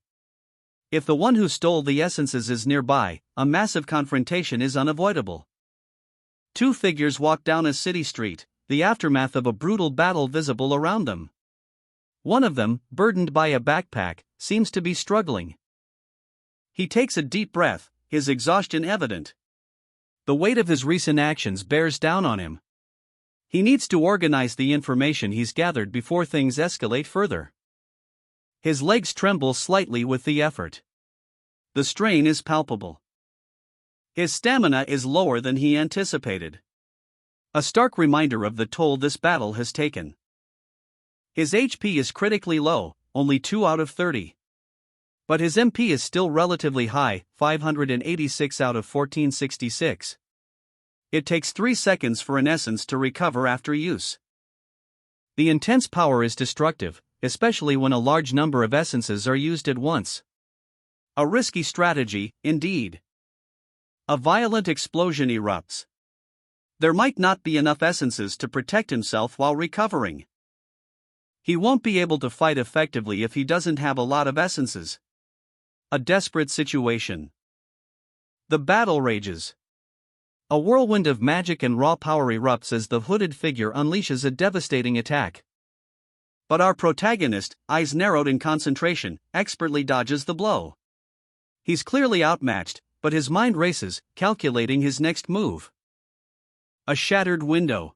A: If the one who stole the essences is nearby, a massive confrontation is unavoidable. 2 figures walk down a city street, the aftermath of a brutal battle visible around them. One of them, burdened by a backpack, seems to be struggling. He takes a deep breath, his exhaustion evident. The weight of his recent actions bears down on him. He needs to organize the information he's gathered before things escalate further. His legs tremble slightly with the effort. The strain is palpable. His stamina is lower than he anticipated. A stark reminder of the toll this battle has taken. His HP is critically low, only 2 out of 30. But his MP is still relatively high, 586 out of 1466. It takes 3 seconds for an essence to recover after use. The intense power is destructive, especially when a large number of essences are used at once. A risky strategy, indeed. A violent explosion erupts. There might not be enough essences to protect himself while recovering. He won't be able to fight effectively if he doesn't have a lot of essences. A desperate situation. The battle rages. A whirlwind of magic and raw power erupts as the hooded figure unleashes a devastating attack. But our protagonist, eyes narrowed in concentration, expertly dodges the blow. He's clearly outmatched, but his mind races, calculating his next move. A shattered window.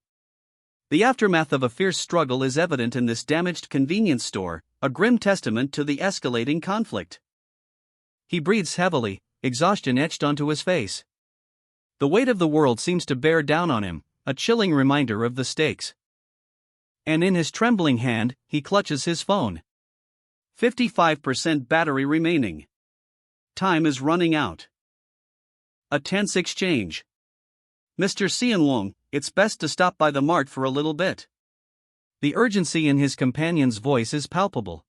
A: The aftermath of a fierce struggle is evident in this damaged convenience store, a grim testament to the escalating conflict. He breathes heavily, exhaustion etched onto his face. The weight of the world seems to bear down on him, a chilling reminder of the stakes. And in his trembling hand, he clutches his phone. 55% battery remaining. Time is running out. A tense exchange. Mr. Xianlong, it's best to stop by the mart for a little bit. The urgency in his companion's voice is palpable.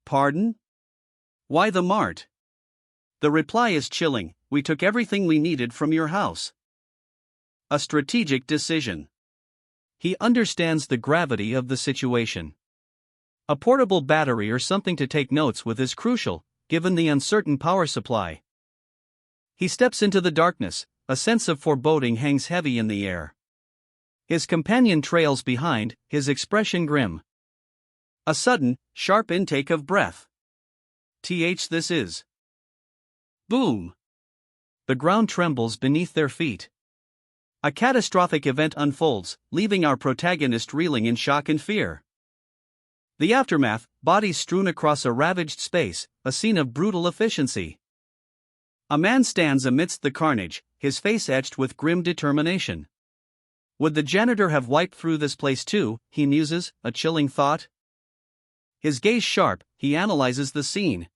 A: Pardon? Why the mart? The reply is chilling, we took everything we needed from your house. A strategic decision. He understands the gravity of the situation. A portable battery or something to take notes with is crucial, given the uncertain power supply. He steps into the darkness, a sense of foreboding hangs heavy in the air. His companion trails behind, his expression grim. A sudden, sharp intake of breath. This is. Boom! The ground trembles beneath their feet. A catastrophic event unfolds, leaving our protagonist reeling in shock and fear. The aftermath, bodies strewn across a ravaged space, a scene of brutal efficiency. A man stands amidst the carnage, his face etched with grim determination. Would the janitor have wiped through this place too, he muses, a chilling thought. His gaze sharp, he analyzes the scene.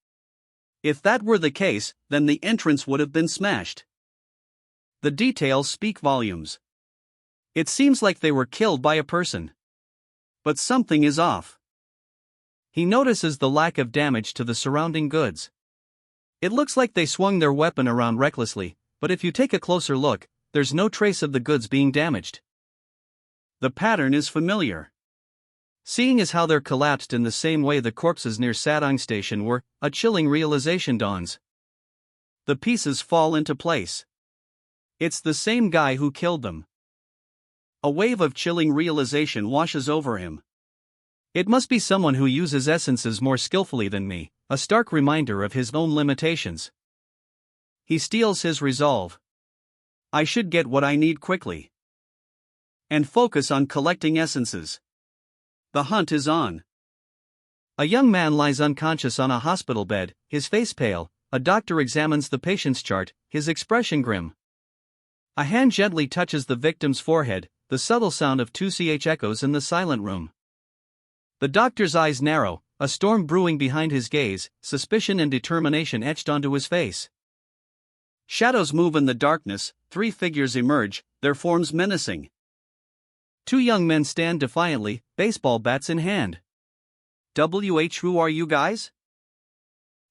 A: If that were the case, then the entrance would have been smashed. The details speak volumes. It seems like they were killed by a person. But something is off. He notices the lack of damage to the surrounding goods. It looks like they swung their weapon around recklessly, but if you take a closer look, there's no trace of the goods being damaged. The pattern is familiar. Seeing as how they're collapsed in the same way the corpses near Sadang Station were, a chilling realization dawns. The pieces fall into place. It's the same guy who killed them. A wave of chilling realization washes over him. It must be someone who uses essences more skillfully than me, a stark reminder of his own limitations. He steels his resolve. I should get what I need quickly. And focus on collecting essences. The hunt is on. A young man lies unconscious on a hospital bed, his face pale. A doctor examines the patient's chart, his expression grim. A hand gently touches the victim's forehead, the subtle sound of 2ch echoes in the silent room. The doctor's eyes narrow, a storm brewing behind his gaze, suspicion and determination etched onto his face. Shadows move in the darkness, 3 figures emerge, their forms menacing. 2 young men stand defiantly, baseball bats in hand. Who are you guys?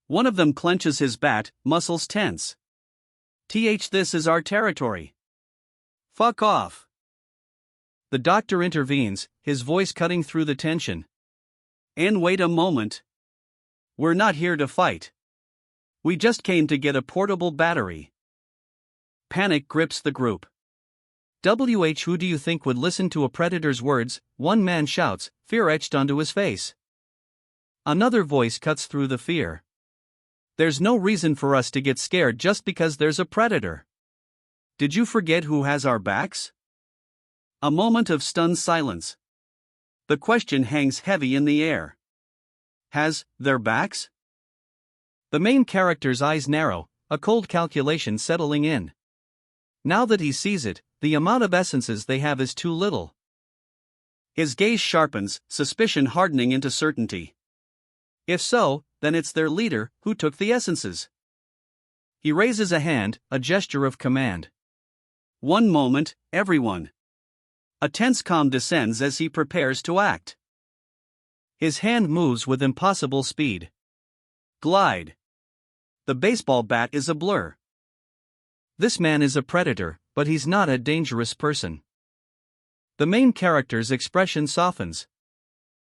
A: One of them clenches his bat, muscles tense. This is our territory. Fuck off. The doctor intervenes, his voice cutting through the tension. And wait a moment. We're not here to fight. We just came to get a portable battery. Panic grips the group. Who do you think would listen to a predator's words? One man shouts, fear etched onto his face. Another voice cuts through the fear. There's no reason for us to get scared just because there's a predator. Did you forget who has our backs? A moment of stunned silence. The question hangs heavy in the air. Has their backs? The main character's eyes narrow, a cold calculation settling in. Now that he sees it, the amount of essences they have is too little. His gaze sharpens, suspicion hardening into certainty. If so, then it's their leader who took the essences. He raises a hand, a gesture of command. One moment, everyone. A tense calm descends as he prepares to act. His hand moves with impossible speed. Glide. The baseball bat is a blur. This man is a predator, but he's not a dangerous person. The main character's expression softens.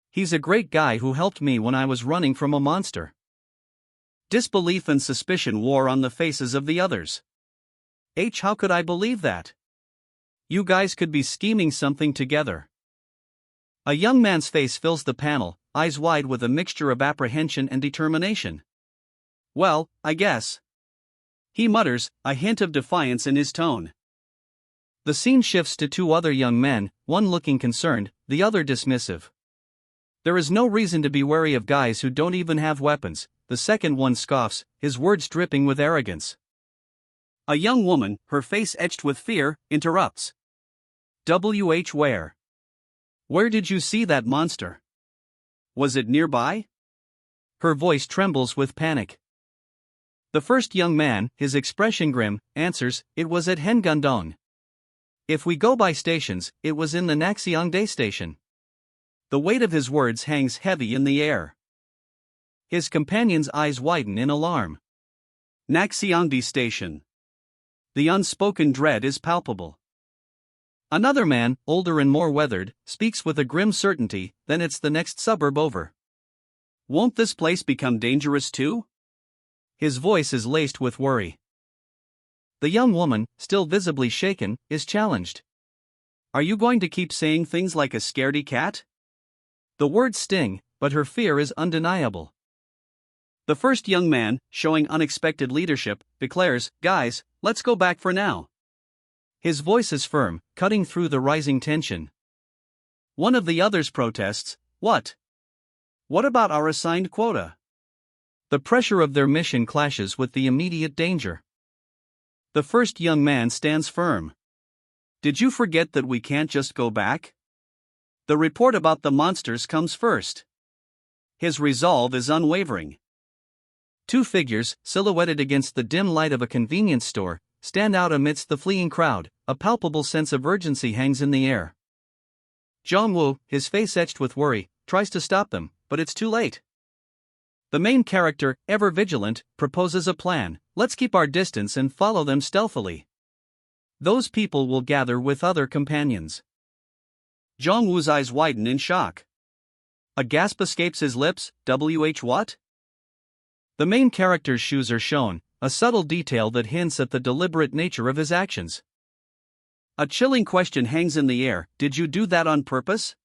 A: He's a great guy who helped me when I was running from a monster. Disbelief and suspicion wore on the faces of the others. How could I believe that? You guys could be scheming something together. A young man's face fills the panel, eyes wide with a mixture of apprehension and determination. Well, I guess. He mutters, a hint of defiance in his tone. The scene shifts to two other young men, one looking concerned, the other dismissive. There is no reason to be wary of guys who don't even have weapons, the second one scoffs, his words dripping with arrogance. A young woman, her face etched with fear, interrupts. Where? Where did you see that monster? Was it nearby? Her voice trembles with panic. The first young man, his expression grim, answers, it was at Hengundong. If we go by stations, it was in the Naxiangdae station. The weight of his words hangs heavy in the air. His companion's eyes widen in alarm. Naxiangdae station. The unspoken dread is palpable. Another man, older and more weathered, speaks with a grim certainty, then it's the next suburb over. Won't this place become dangerous too? His voice is laced with worry. The young woman, still visibly shaken, is challenged. Are you going to keep saying things like a scaredy cat? The words sting, but her fear is undeniable. The first young man, showing unexpected leadership, declares, guys, let's go back for now. His voice is firm, cutting through the rising tension. One of the others protests, what? What about our assigned quota? The pressure of their mission clashes with the immediate danger. The first young man stands firm. Did you forget that we can't just go back? The report about the monsters comes first. His resolve is unwavering. Two figures, silhouetted against the dim light of a convenience store, stand out amidst the fleeing crowd. A palpable sense of urgency hangs in the air. Jong-woo, his face etched with worry, tries to stop them, but it's too late. The main character, ever vigilant, proposes a plan. Let's keep our distance and follow them stealthily. Those people will gather with other companions. Jong-woo's eyes widen in shock. A gasp escapes his lips. What? The main character's shoes are shown, a subtle detail that hints at the deliberate nature of his actions. A chilling question hangs in the air. Did you do that on purpose?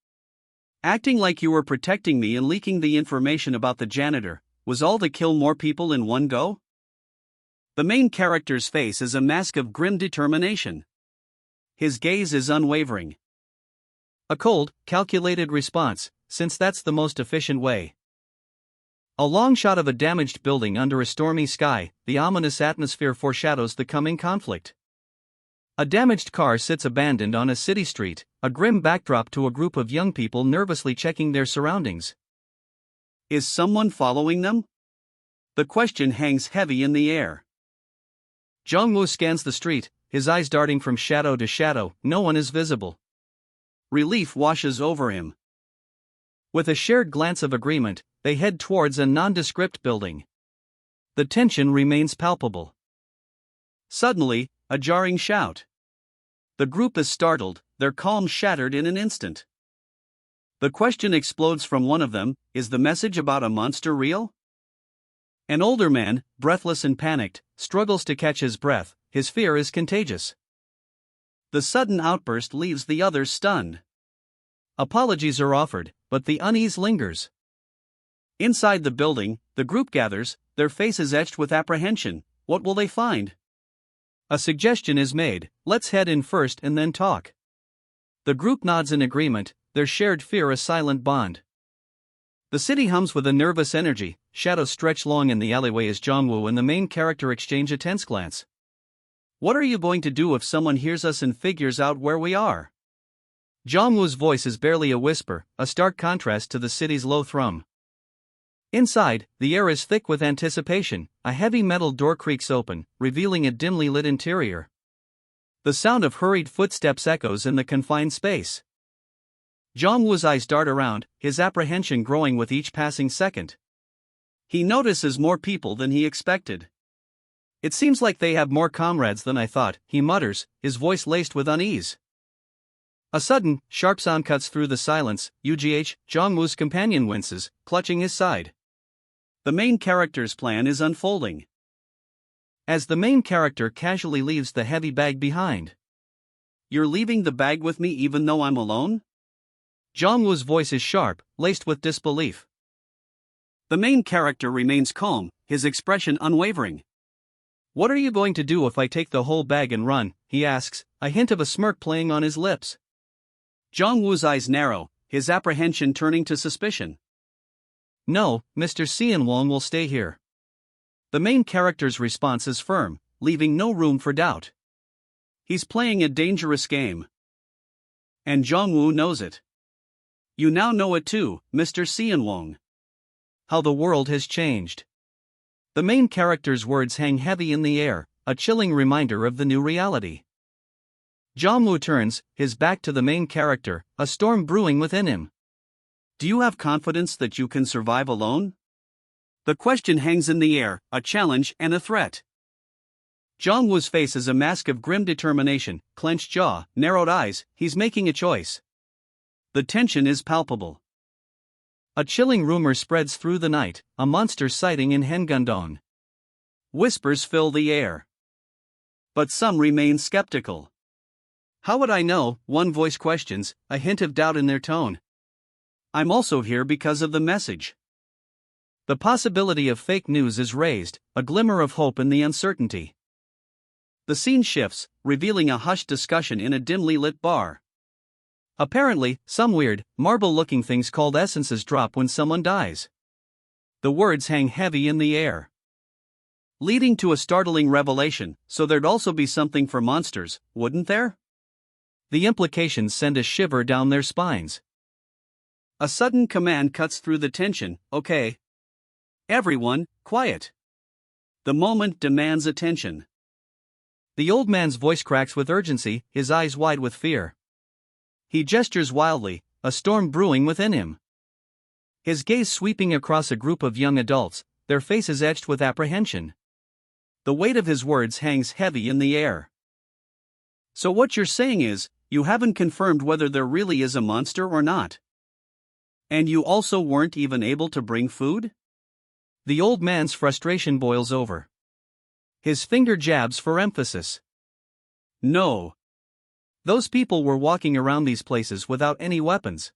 A: Acting like you were protecting me and leaking the information about the janitor, was all to kill more people in one go? The main character's face is a mask of grim determination. His gaze is unwavering. A cold, calculated response, since that's the most efficient way. A long shot of a damaged building under a stormy sky, the ominous atmosphere foreshadows the coming conflict. A damaged car sits abandoned on a city street, a grim backdrop to a group of young people nervously checking their surroundings. Is someone following them? The question hangs heavy in the air. Jong-woo scans the street, his eyes darting from shadow to shadow. No one is visible. Relief washes over him. With a shared glance of agreement, they head towards a nondescript building. The tension remains palpable. Suddenly, a jarring shout. The group is startled, their calm shattered in an instant. The question explodes from one of them, is the message about a monster real? An older man, breathless and panicked, struggles to catch his breath. His fear is contagious. The sudden outburst leaves the others stunned. Apologies are offered, but the unease lingers. Inside the building, the group gathers, their faces etched with apprehension. What will they find? A suggestion is made, let's head in first and then talk. The group nods in agreement, their shared fear a silent bond. The city hums with a nervous energy, shadows stretch long in the alleyway as Jong-woo and the main character exchange a tense glance. What are you going to do if someone hears us and figures out where we are? Jong-woo's voice is barely a whisper, a stark contrast to the city's low thrum. Inside, the air is thick with anticipation. A heavy metal door creaks open, revealing a dimly lit interior. The sound of hurried footsteps echoes in the confined space. Jong-woo's eyes dart around, his apprehension growing with each passing second. He notices more people than he expected. "It seems like they have more comrades than I thought," he mutters, his voice laced with unease. A sudden, sharp sound cuts through the silence. Jong-woo's companion winces, clutching his side. The main character's plan is unfolding. As the main character casually leaves the heavy bag behind. "You're leaving the bag with me even though I'm alone?" Jong-woo's voice is sharp, laced with disbelief. The main character remains calm, his expression unwavering. "What are you going to do if I take the whole bag and run?" he asks, a hint of a smirk playing on his lips. Jong-woo's eyes narrow, his apprehension turning to suspicion. "No, Mr. Seon-wong will stay here." The main character's response is firm, leaving no room for doubt. He's playing a dangerous game. And Jong-woo knows it. "You now know it too, Mr. Seon-wong." How the world has changed. The main character's words hang heavy in the air, a chilling reminder of the new reality. Jong-woo turns, his back to the main character, a storm brewing within him. "Do you have confidence that you can survive alone?" The question hangs in the air, a challenge and a threat. Jong-woo's face is a mask of grim determination, clenched jaw, narrowed eyes. He's making a choice. The tension is palpable. A chilling rumor spreads through the night, a monster sighting in Hengundong. Whispers fill the air. But some remain skeptical. "How would I know?" one voice questions, a hint of doubt in their tone. "I'm also here because of the message." The possibility of fake news is raised, a glimmer of hope in the uncertainty. The scene shifts, revealing a hushed discussion in a dimly lit bar. Apparently, some weird, marble-looking things called essences drop when someone dies. The words hang heavy in the air, leading to a startling revelation. So there'd also be something for monsters, wouldn't there? The implications send a shiver down their spines. A sudden command cuts through the tension. "Okay. Everyone, quiet. The moment demands attention." The old man's voice cracks with urgency, his eyes wide with fear. He gestures wildly, a storm brewing within him. His gaze sweeping across a group of young adults, their faces etched with apprehension. The weight of his words hangs heavy in the air. "So what you're saying is, you haven't confirmed whether there really is a monster or not? And you also weren't even able to bring food?" The old man's frustration boils over. His finger jabs for emphasis. "No. Those people were walking around these places without any weapons.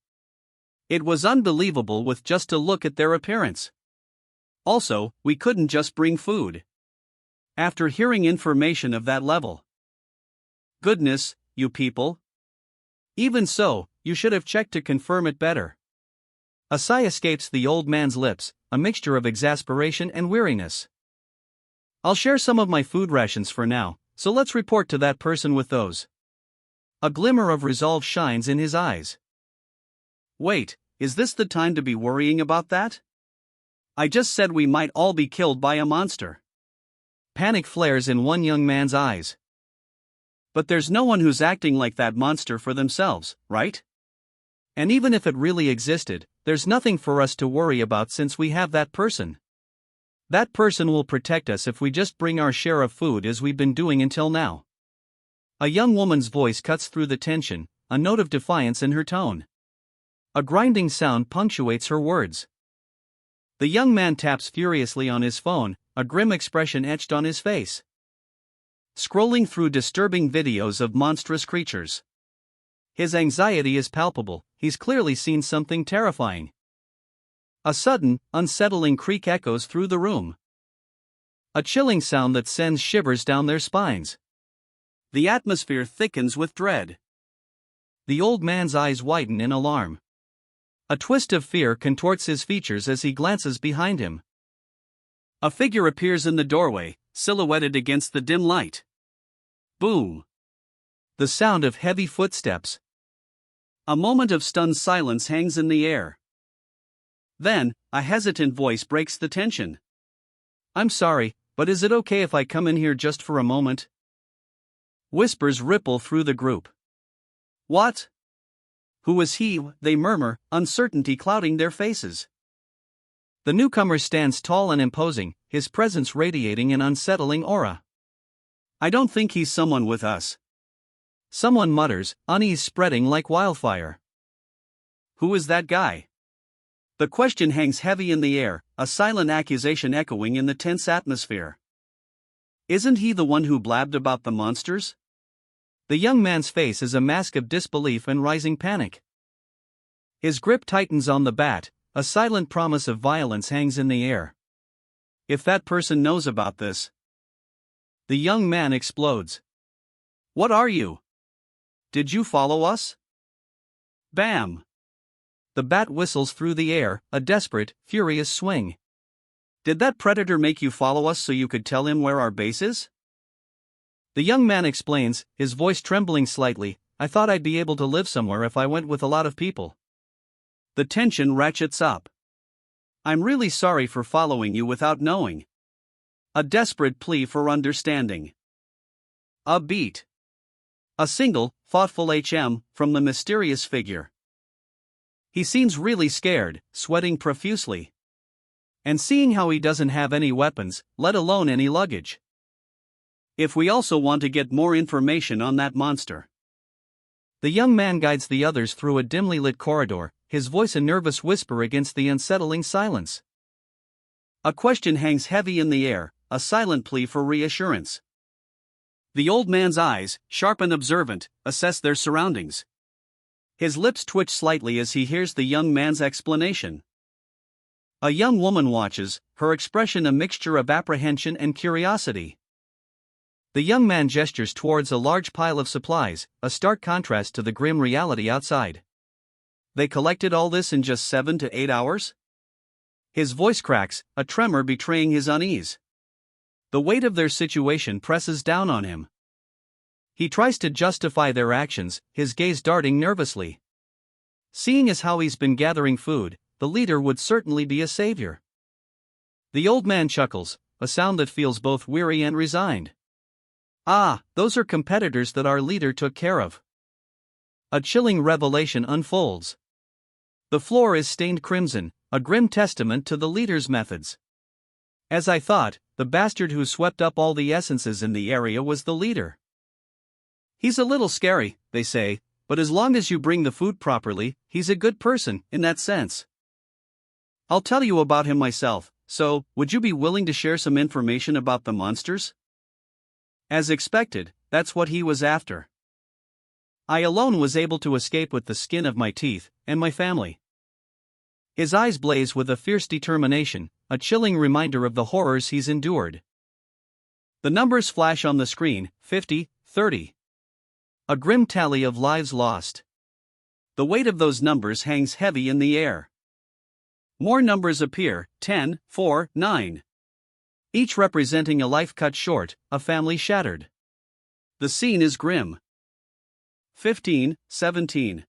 A: It was unbelievable with just to look at their appearance. Also, we couldn't just bring food. After hearing information of that level. Goodness, you people. Even so, you should have checked to confirm it better." A sigh escapes the old man's lips, a mixture of exasperation and weariness. "I'll share some of my food rations for now, so let's report to that person with those." A glimmer of resolve shines in his eyes. "Wait, is this the time to be worrying about that? I just said we might all be killed by a monster." Panic flares in one young man's eyes. "But there's no one who's acting like that monster for themselves, right? And even if it really existed, there's nothing for us to worry about since we have that person. That person will protect us if we just bring our share of food as we've been doing until now." A young woman's voice cuts through the tension, a note of defiance in her tone. A grinding sound punctuates her words. The young man taps furiously on his phone, a grim expression etched on his face. Scrolling through disturbing videos of monstrous creatures. His anxiety is palpable, he's clearly seen something terrifying. A sudden, unsettling creak echoes through the room. A chilling sound that sends shivers down their spines. The atmosphere thickens with dread. The old man's eyes widen in alarm. A twist of fear contorts his features as he glances behind him. A figure appears in the doorway, silhouetted against the dim light. Boom! The sound of heavy footsteps. A moment of stunned silence hangs in the air. Then, a hesitant voice breaks the tension. "I'm sorry, but is it okay if I come in here just for a moment?" Whispers ripple through the group. "What? Who is he?" they murmur, uncertainty clouding their faces. The newcomer stands tall and imposing, his presence radiating an unsettling aura. "I don't think he's someone with us," someone mutters, unease spreading like wildfire. "Who is that guy?" The question hangs heavy in the air, a silent accusation echoing in the tense atmosphere. "Isn't he the one who blabbed about the monsters?" The young man's face is a mask of disbelief and rising panic. His grip tightens on the bat, a silent promise of violence hangs in the air. "If that person knows about this..." The young man explodes. "What are you? Did you follow us?" Bam! The bat whistles through the air, a desperate, furious swing. "Did that predator make you follow us so you could tell him where our base is?" The young man explains, his voice trembling slightly, "I thought I'd be able to live somewhere if I went with a lot of people." The tension ratchets up. "I'm really sorry for following you without knowing." A desperate plea for understanding. A beat. A single, thoughtful HM from the mysterious figure. "He seems really scared, sweating profusely. And seeing how he doesn't have any weapons, let alone any luggage. If we also want to get more information on that monster." The young man guides the others through a dimly lit corridor, his voice a nervous whisper against the unsettling silence. A question hangs heavy in the air, a silent plea for reassurance. The old man's eyes, sharp and observant, assess their surroundings. His lips twitch slightly as he hears the young man's explanation. A young woman watches, her expression a mixture of apprehension and curiosity. The young man gestures towards a large pile of supplies, a stark contrast to the grim reality outside. "They collected all this in just 7 to 8 hours?" His voice cracks, a tremor betraying his unease. The weight of their situation presses down on him. He tries to justify their actions, his gaze darting nervously. Seeing as how he's been gathering food, the leader would certainly be a savior. The old man chuckles, a sound that feels both weary and resigned. "Ah, those are competitors that our leader took care of." A chilling revelation unfolds. The floor is stained crimson, a grim testament to the leader's methods. "As I thought, the bastard who swept up all the essences in the area was the leader. He's a little scary," they say, "but as long as you bring the food properly, he's a good person, in that sense. I'll tell you about him myself, so, would you be willing to share some information about the monsters?" As expected, that's what he was after. "I alone was able to escape with the skin of my teeth, and my family." His eyes blaze with a fierce determination, a chilling reminder of the horrors he's endured. The numbers flash on the screen, 50, 30. A grim tally of lives lost. The weight of those numbers hangs heavy in the air. More numbers appear, 10, 4, 9. Each representing a life cut short, a family shattered. The scene is grim. 15, 17.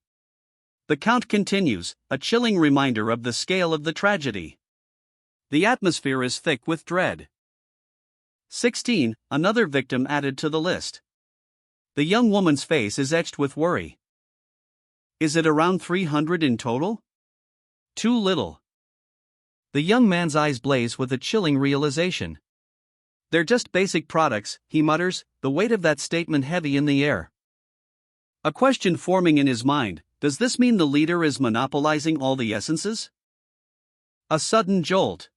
A: The count continues, a chilling reminder of the scale of the tragedy. The atmosphere is thick with dread. 16, another victim added to the list. The young woman's face is etched with worry. Is it around 300 in total? Too little. The young man's eyes blaze with a chilling realization. "They're just basic products," he mutters, the weight of that statement heavy in the air. A question forming in his mind, does this mean the leader is monopolizing all the essences? A sudden jolt.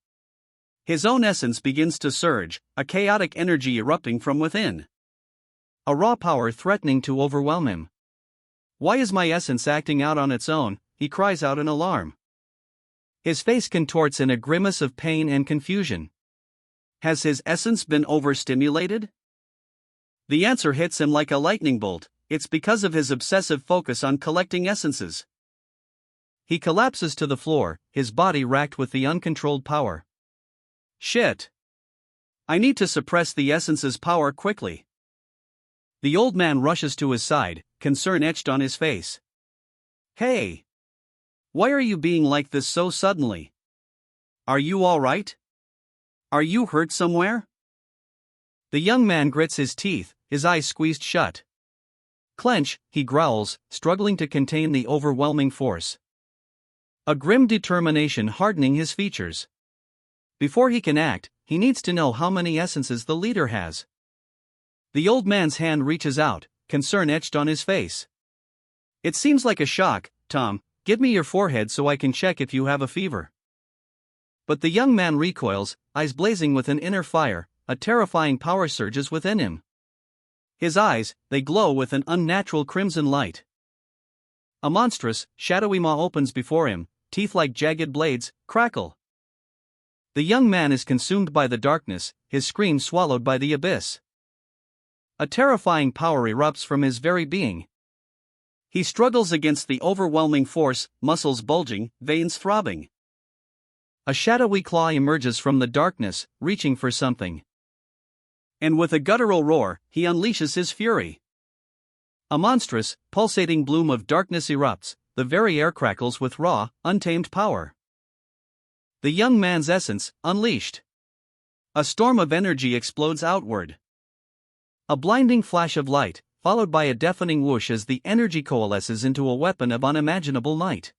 A: His own essence begins to surge, a chaotic energy erupting from within. A raw power threatening to overwhelm him. "Why is my essence acting out on its own?" he cries out in alarm. His face contorts in a grimace of pain and confusion. Has his essence been overstimulated? The answer hits him like a lightning bolt. It's because of his obsessive focus on collecting essences. He collapses to the floor, his body racked with the uncontrolled power. Shit! I need to suppress the essence's power quickly. The old man rushes to his side, concern etched on his face. Hey! Why are you being like this so suddenly? Are you all right? Are you hurt somewhere? The young man grits his teeth, his eyes squeezed shut. Clench, he growls, struggling to contain the overwhelming force. A grim determination hardening his features. Before he can act, he needs to know how many essences the leader has. The old man's hand reaches out, concern etched on his face. It seems like a shock, Tom. Give me your forehead so I can check if you have a fever. But the young man recoils, eyes blazing with an inner fire, a terrifying power surges within him. His eyes, they glow with an unnatural crimson light. A monstrous, shadowy maw opens before him, teeth like jagged blades, crackle. The young man is consumed by the darkness, his scream swallowed by the abyss. A terrifying power erupts from his very being. He struggles against the overwhelming force, muscles bulging, veins throbbing. A shadowy claw emerges from the darkness, reaching for something. And with a guttural roar, he unleashes his fury. A monstrous, pulsating bloom of darkness erupts, the very air crackles with raw, untamed power. The young man's essence, unleashed. A storm of energy explodes outward. A blinding flash of light, followed by a deafening whoosh as the energy coalesces into a weapon of unimaginable might.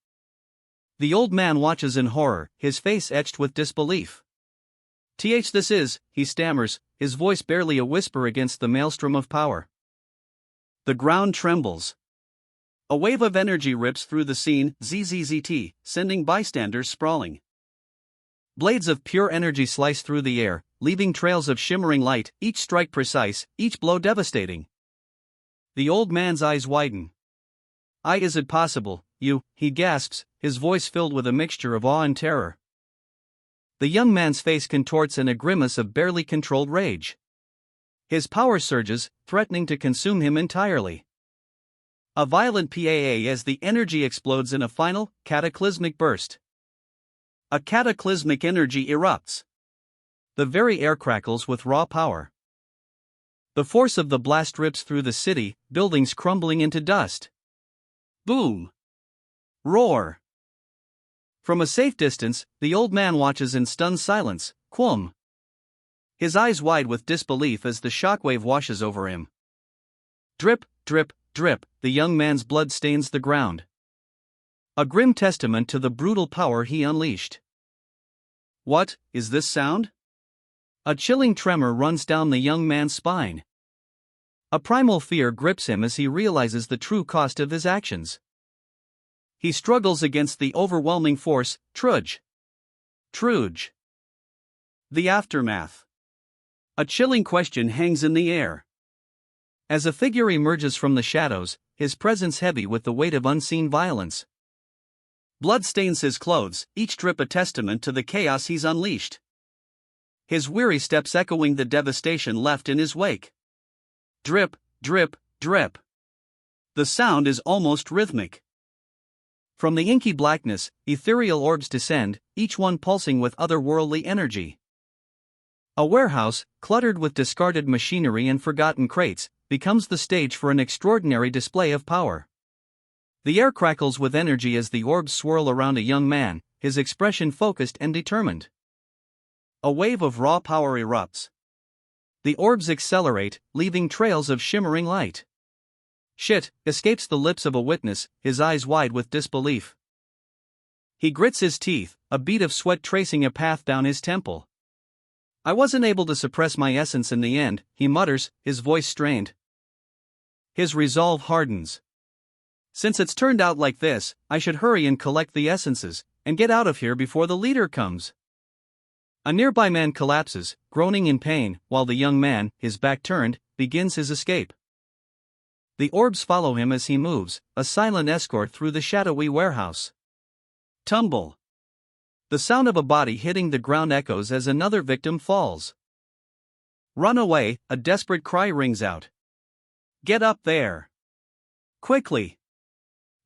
A: The old man watches in horror, his face etched with disbelief. This is, he stammers, his voice barely a whisper against the maelstrom of power. The ground trembles. A wave of energy rips through the scene, zzzt, sending bystanders sprawling. Blades of pure energy slice through the air, leaving trails of shimmering light, each strike precise, each blow devastating. The old man's eyes widen. Is it possible, he gasps, his voice filled with a mixture of awe and terror. The young man's face contorts in a grimace of barely controlled rage. His power surges, threatening to consume him entirely. A violent PAA as the energy explodes in a final, cataclysmic burst. A cataclysmic energy erupts. The very air crackles with raw power. The force of the blast rips through the city, buildings crumbling into dust. Boom! Roar! From a safe distance, the old man watches in stunned silence, quum. His eyes wide with disbelief as the shockwave washes over him. Drip, drip, drip, the young man's blood stains the ground. A grim testament to the brutal power he unleashed. What is this sound? A chilling tremor runs down the young man's spine. A primal fear grips him as he realizes the true cost of his actions. He struggles against the overwhelming force, trudge. The aftermath. A chilling question hangs in the air. As a figure emerges from the shadows, his presence heavy with the weight of unseen violence. Blood stains his clothes, each drip a testament to the chaos he's unleashed. His weary steps echoing the devastation left in his wake. Drip, drip, drip. The sound is almost rhythmic. From the inky blackness, ethereal orbs descend, each one pulsing with otherworldly energy. A warehouse, cluttered with discarded machinery and forgotten crates, becomes the stage for an extraordinary display of power. The air crackles with energy as the orbs swirl around a young man, his expression focused and determined. A wave of raw power erupts. The orbs accelerate, leaving trails of shimmering light. Shit, escapes the lips of a witness, his eyes wide with disbelief. He grits his teeth, a bead of sweat tracing a path down his temple. I wasn't able to suppress my essence in the end, he mutters, his voice strained. His resolve hardens. Since it's turned out like this, I should hurry and collect the essences, and get out of here before the leader comes. A nearby man collapses, groaning in pain, while the young man, his back turned, begins his escape. The orbs follow him as he moves, a silent escort through the shadowy warehouse. Tumble. The sound of a body hitting the ground echoes as another victim falls. Run away, a desperate cry rings out. Get up there. Quickly.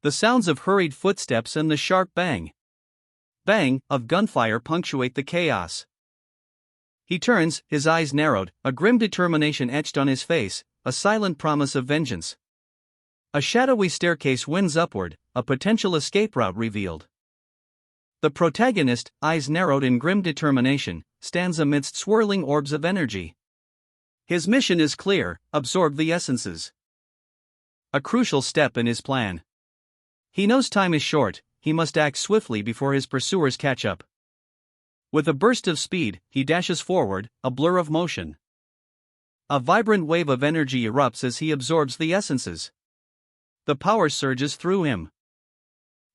A: The sounds of hurried footsteps and the sharp bang of gunfire punctuate the chaos. He turns, his eyes narrowed, a grim determination etched on his face, a silent promise of vengeance. A shadowy staircase winds upward, a potential escape route revealed. The protagonist, eyes narrowed in grim determination, stands amidst swirling orbs of energy. His mission is clear: absorb the essences. A crucial step in his plan. He knows time is short, he must act swiftly before his pursuers catch up. With a burst of speed, he dashes forward, a blur of motion. A vibrant wave of energy erupts as he absorbs the essences. The power surges through him.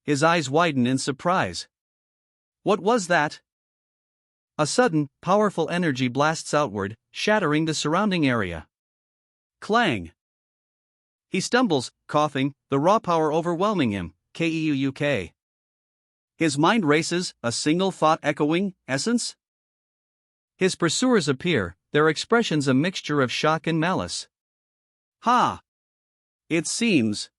A: His eyes widen in surprise. What was that? A sudden, powerful energy blasts outward, shattering the surrounding area. Clang! He stumbles, coughing, the raw power overwhelming him. Keuk. His mind races, a single thought echoing, essence? His pursuers appear, their expressions a mixture of shock and malice. Ha! It seems.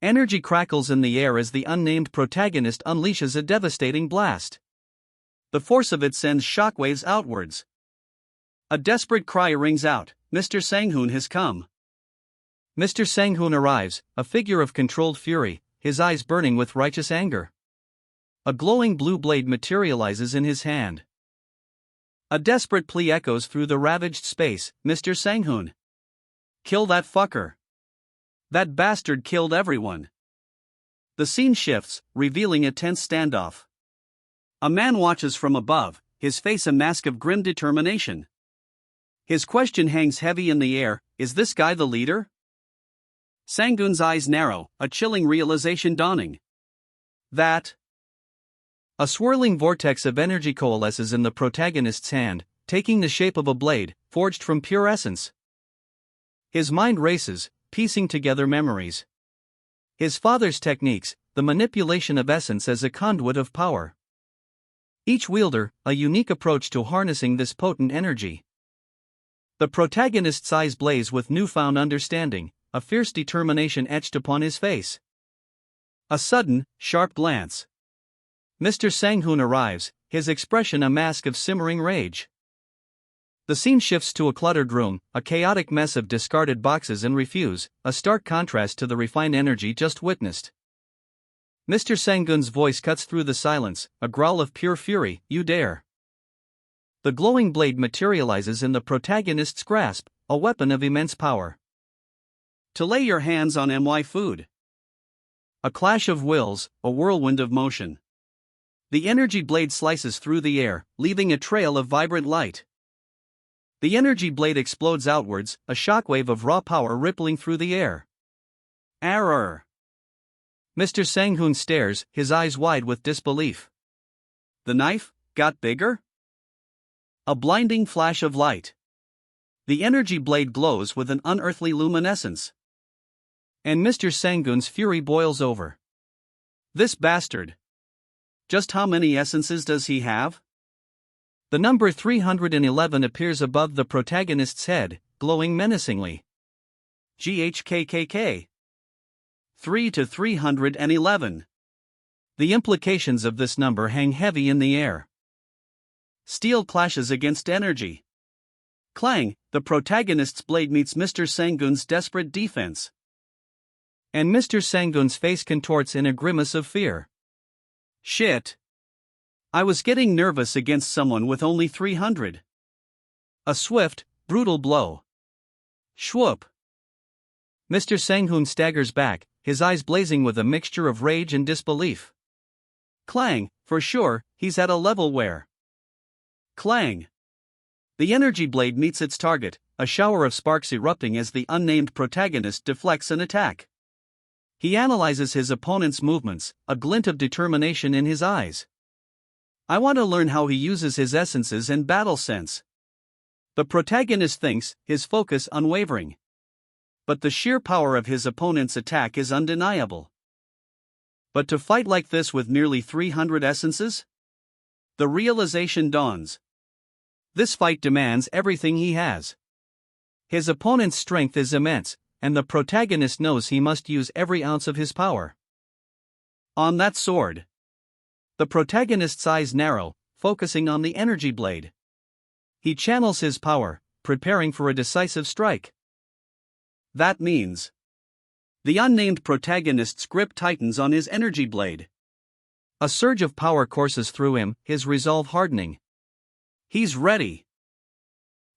A: Energy crackles in the air as the unnamed protagonist unleashes a devastating blast. The force of it sends shockwaves outwards. A desperate cry rings out, Mr. Sanghoon has come. Mr. Sanghoon arrives, a figure of controlled fury, his eyes burning with righteous anger. A glowing blue blade materializes in his hand. A desperate plea echoes through the ravaged space, Mr. Sanghoon. Kill that fucker. That bastard killed everyone. The scene shifts, revealing a tense standoff. A man watches from above, his face a mask of grim determination. His question hangs heavy in the air: is this guy the leader? Sanghoon's eyes narrow, a chilling realization dawning. That. A swirling vortex of energy coalesces in the protagonist's hand, taking the shape of a blade, forged from pure essence. His mind races, piecing together memories. His father's techniques, the manipulation of essence as a conduit of power. Each wielder, a unique approach to harnessing this potent energy. The protagonist's eyes blaze with newfound understanding, a fierce determination etched upon his face. A sudden, sharp glance. Mr. Sanghoon arrives, his expression a mask of simmering rage. The scene shifts to a cluttered room, a chaotic mess of discarded boxes and refuse, a stark contrast to the refined energy just witnessed. Mr. Sanghoon's voice cuts through the silence, a growl of pure fury, you dare. The glowing blade materializes in the protagonist's grasp, a weapon of immense power. To lay your hands on my food. A clash of wills, a whirlwind of motion. The energy blade slices through the air, leaving a trail of vibrant light. The energy blade explodes outwards, a shockwave of raw power rippling through the air. Error! Mr. Sanghoon stares, his eyes wide with disbelief. The knife got bigger? A blinding flash of light. The energy blade glows with an unearthly luminescence. And Mr. Sanghoon's fury boils over. This bastard! Just how many essences does he have? The number 311 appears above the protagonist's head, glowing menacingly. GHKKK. 3 to 311. The implications of this number hang heavy in the air. Steel clashes against energy. Clang, the protagonist's blade meets Mr. Sanghoon's desperate defense. And Mr. Sanghoon's face contorts in a grimace of fear. Shit. I was getting nervous against someone with only 300. A swift, brutal blow. Schwhoop. Mr. Sanghoon staggers back, his eyes blazing with a mixture of rage and disbelief. Clang, for sure, he's at a level where. Clang. The energy blade meets its target, a shower of sparks erupting as the unnamed protagonist deflects an attack. He analyzes his opponent's movements, a glint of determination in his eyes. I want to learn how he uses his essences and battle sense. The protagonist thinks, his focus unwavering. But the sheer power of his opponent's attack is undeniable. But to fight like this with nearly 300 essences? The realization dawns. This fight demands everything he has. His opponent's strength is immense, and the protagonist knows he must use every ounce of his power. On that sword. The protagonist's eyes narrow, focusing on the energy blade. He channels his power, preparing for a decisive strike. That means. The unnamed protagonist's grip tightens on his energy blade. A surge of power courses through him, his resolve hardening. He's ready.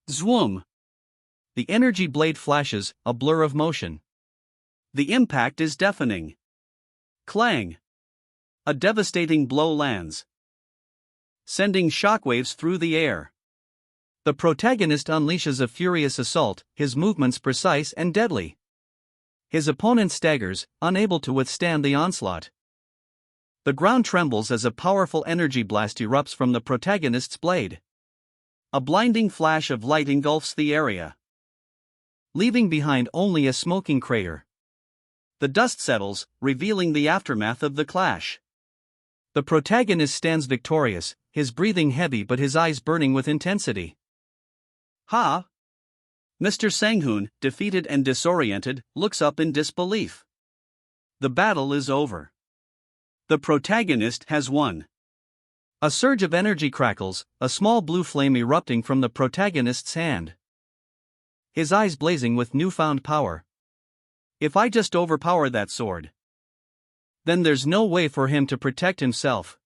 A: Zwoom! The energy blade flashes, a blur of motion. The impact is deafening. Clang! A devastating blow lands, sending shockwaves through the air. The protagonist unleashes a furious assault, his movements precise and deadly. His opponent staggers, unable to withstand the onslaught. The ground trembles as a powerful energy blast erupts from the protagonist's blade. A blinding flash of light engulfs the area, leaving behind only a smoking crater. The dust settles, revealing the aftermath of the clash. The protagonist stands victorious, his breathing heavy but his eyes burning with intensity. Ha! Mr. Sang-hoon, defeated and disoriented, looks up in disbelief. The battle is over. The protagonist has won. A surge of energy crackles, a small blue flame erupting from the protagonist's hand. His eyes blazing with newfound power. If I just overpower that sword, then there's no way for him to protect himself.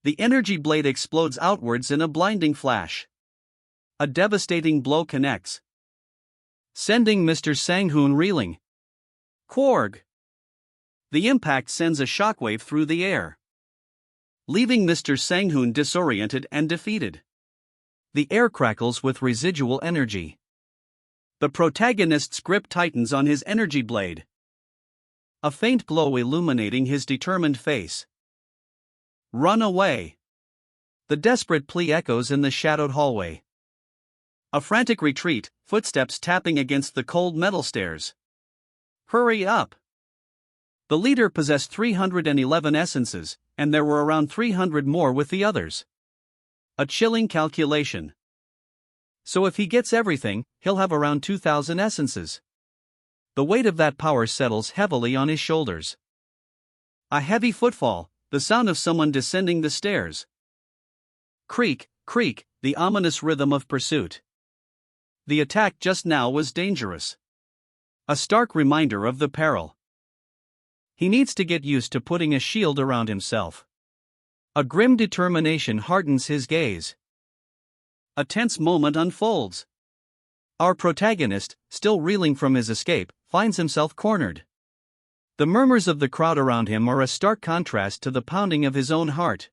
A: The energy blade explodes outwards in a blinding flash. A devastating blow connects, sending Mr. Sang-hoon reeling. Quarg! The impact sends a shockwave through the air, leaving Mr. Sang-hoon disoriented and defeated. The air crackles with residual energy. The protagonist's grip tightens on his energy blade, a faint glow illuminating his determined face. Run away! The desperate plea echoes in the shadowed hallway. A frantic retreat, footsteps tapping against the cold metal stairs. Hurry up! The leader possessed 311 essences, and there were around 300 more with the others. A chilling calculation. So if he gets everything, he'll have around 2,000 essences. The weight of that power settles heavily on his shoulders. A heavy footfall, the sound of someone descending the stairs. Creak, creak, the ominous rhythm of pursuit. The attack just now was dangerous. A stark reminder of the peril. He needs to get used to putting a shield around himself. A grim determination hardens his gaze. A tense moment unfolds. Our protagonist, still reeling from his escape, finds himself cornered. The murmurs of the crowd around him are a stark contrast to the pounding of his own heart.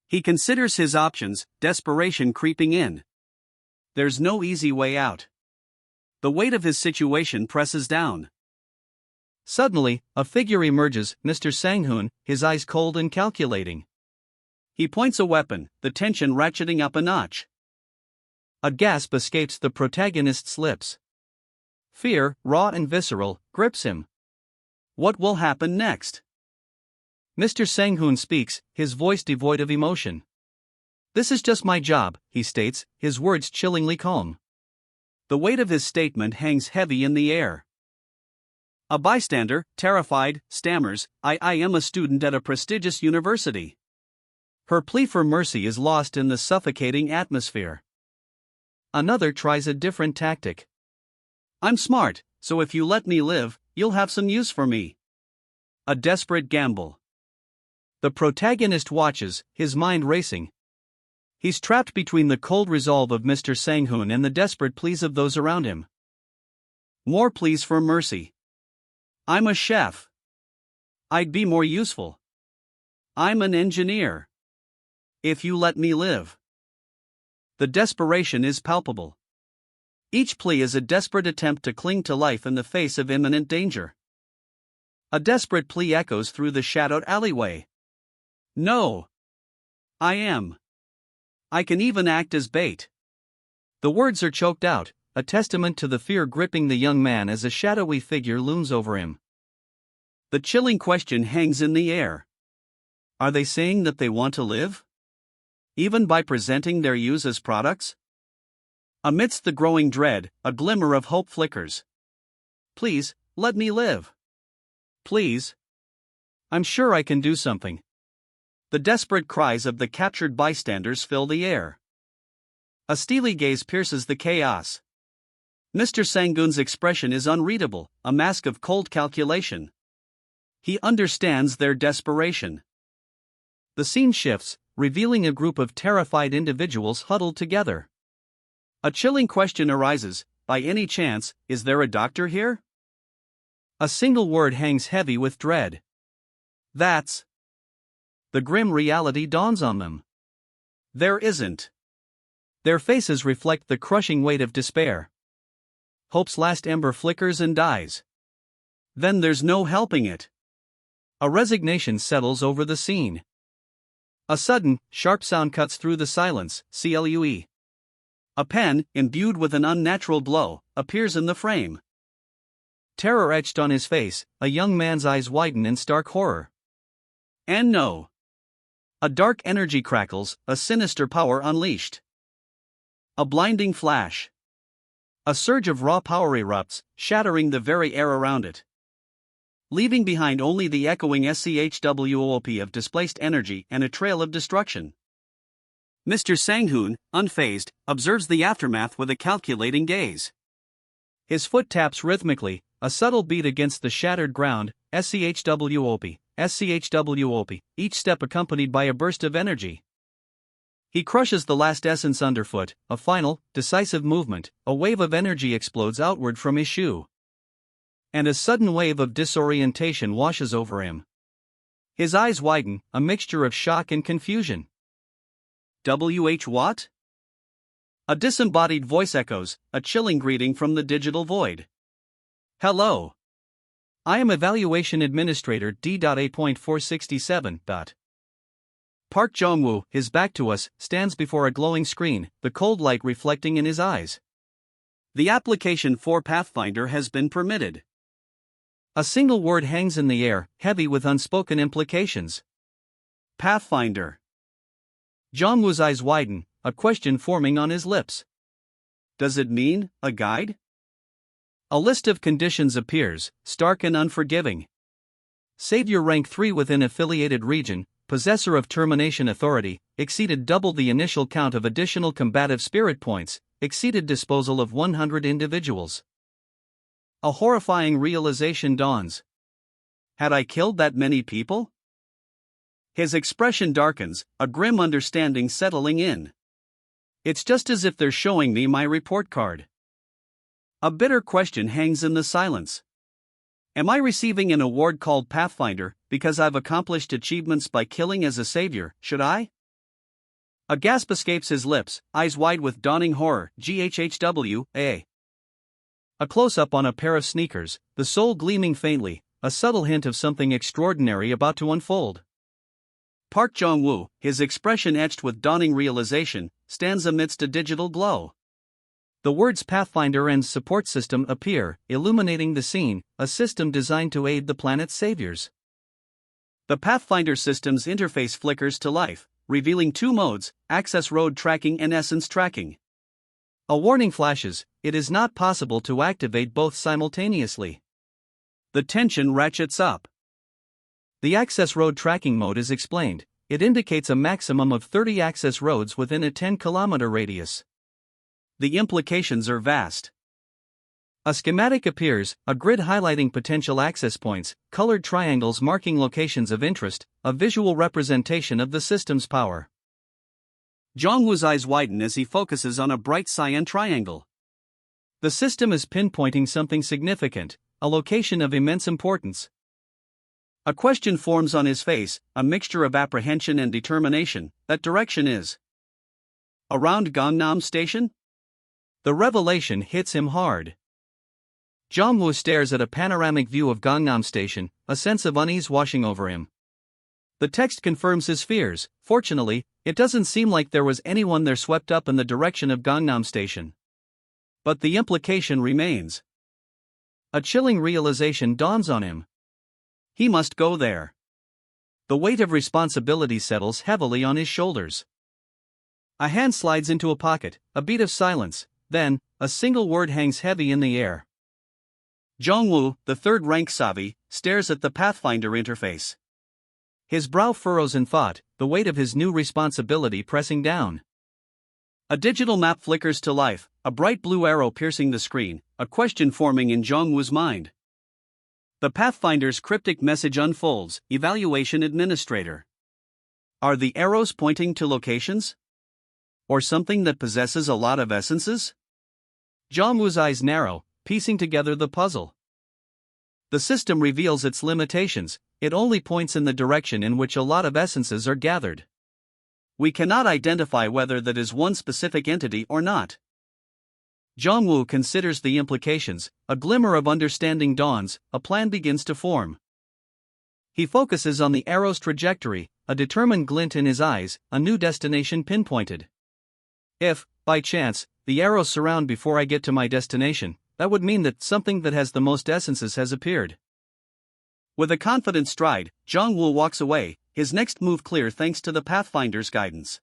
A: He considers his options, desperation creeping in. There's no easy way out. The weight of his situation presses down. Suddenly, a figure emerges, Mr. Sang-hoon, his eyes cold and calculating. He points a weapon, the tension ratcheting up a notch. A gasp escapes the protagonist's lips. Fear, raw and visceral, grips him. What will happen next? Mr. Sang-hoon speaks, his voice devoid of emotion. This is just my job, he states, his words chillingly calm. The weight of his statement hangs heavy in the air. A bystander, terrified, stammers, I am a student at a prestigious university. Her plea for mercy is lost in the suffocating atmosphere. Another tries a different tactic. I'm smart, so if you let me live, you'll have some use for me. A desperate gamble. The protagonist watches, his mind racing. He's trapped between the cold resolve of Mr. Sang-hoon and the desperate pleas of those around him. More pleas for mercy. I'm a chef. I'd be more useful. I'm an engineer. If you let me live. The desperation is palpable. Each plea is a desperate attempt to cling to life in the face of imminent danger. A desperate plea echoes through the shadowed alleyway. No. I am. I can even act as bait. The words are choked out, a testament to the fear gripping the young man as a shadowy figure looms over him. The chilling question hangs in the air. Are they saying that they want to live? Even by presenting their use as products? Amidst the growing dread, a glimmer of hope flickers. Please, let me live. Please. I'm sure I can do something. The desperate cries of the captured bystanders fill the air. A steely gaze pierces the chaos. Mr. Sang-hoon's expression is unreadable, a mask of cold calculation. He understands their desperation. The scene shifts, revealing a group of terrified individuals huddled together. A chilling question arises: by any chance, is there a doctor here? A single word hangs heavy with dread. That's. The grim reality dawns on them. There isn't. Their faces reflect the crushing weight of despair. Hope's last ember flickers and dies. Then there's no helping it. A resignation settles over the scene. A sudden, sharp sound cuts through the silence, clue. A pen, imbued with an unnatural glow, appears in the frame. Terror etched on his face, a young man's eyes widen in stark horror. And no. A dark energy crackles, a sinister power unleashed. A blinding flash. A surge of raw power erupts, shattering the very air around it. Leaving behind only the echoing SCHWOP of displaced energy and a trail of destruction. Mr. Sang-hoon, unfazed, observes the aftermath with a calculating gaze. His foot taps rhythmically, a subtle beat against the shattered ground, SCHWOP, SCHWOP, each step accompanied by a burst of energy. He crushes the last essence underfoot, a final, decisive movement, a wave of energy explodes outward from his shoe. And a sudden wave of disorientation washes over him. His eyes widen, a mixture of shock and confusion. What? A disembodied voice echoes, a chilling greeting from the digital void. Hello. I am Evaluation Administrator D.A.467. Park Jong-woo, his back to us, stands before a glowing screen, the cold light reflecting in his eyes. The application for Pathfinder has been permitted. A single word hangs in the air, heavy with unspoken implications. Pathfinder. Jong-woo's eyes widen, a question forming on his lips. Does it mean a guide? A list of conditions appears, stark and unforgiving. Savior rank 3 within affiliated region, possessor of termination authority, exceeded double the initial count of additional combative spirit points, exceeded disposal of 100 individuals. A horrifying realization dawns. Had I killed that many people? His expression darkens, a grim understanding settling in. It's just as if they're showing me my report card. A bitter question hangs in the silence. Am I receiving an award called Pathfinder because I've accomplished achievements by killing as a savior, should I? A gasp escapes his lips, eyes wide with dawning horror, GHHW. A close-up on a pair of sneakers, the sole gleaming faintly, a subtle hint of something extraordinary about to unfold. Park Jong-woo, his expression etched with dawning realization, stands amidst a digital glow. The words Pathfinder and Support System appear, illuminating the scene, a system designed to aid the planet's saviors. The Pathfinder system's interface flickers to life, revealing two modes, access road tracking and essence tracking. A warning flashes: it is not possible to activate both simultaneously. The tension ratchets up. The access road tracking mode is explained. It indicates a maximum of 30 access roads within a 10-kilometer radius. The implications are vast. A schematic appears, a grid highlighting potential access points, colored triangles marking locations of interest, a visual representation of the system's power. Jong-woo's eyes widen as he focuses on a bright cyan triangle. The system is pinpointing something significant, a location of immense importance. A question forms on his face, a mixture of apprehension and determination. That direction is around Gangnam Station? The revelation hits him hard. Jong-woo stares at a panoramic view of Gangnam Station, a sense of unease washing over him. The text confirms his fears. Fortunately, it doesn't seem like there was anyone there swept up in the direction of Gangnam Station. But the implication remains. A chilling realization dawns on him. He must go there. The weight of responsibility settles heavily on his shoulders. A hand slides into a pocket, a beat of silence, then, a single word hangs heavy in the air. Jong-woo, the third-rank Savi, stares at the Pathfinder interface. His brow furrows in thought, the weight of his new responsibility pressing down. A digital map flickers to life, a bright blue arrow piercing the screen, a question forming in Jong-woo's mind. The Pathfinder's cryptic message unfolds: Evaluation Administrator. Are the arrows pointing to locations? Or something that possesses a lot of essences? Jongwoo's eyes narrow, piecing together the puzzle. The system reveals its limitations, it only points in the direction in which a lot of essences are gathered. We cannot identify whether that is one specific entity or not. Jongwoo considers the implications, a glimmer of understanding dawns, a plan begins to form. He focuses on the arrow's trajectory, a determined glint in his eyes, a new destination pinpointed. If, by chance, the arrows surround before I get to my destination, that would mean that something that has the most essences has appeared. With a confident stride, Jongwoo walks away, his next move clear thanks to the Pathfinder's guidance.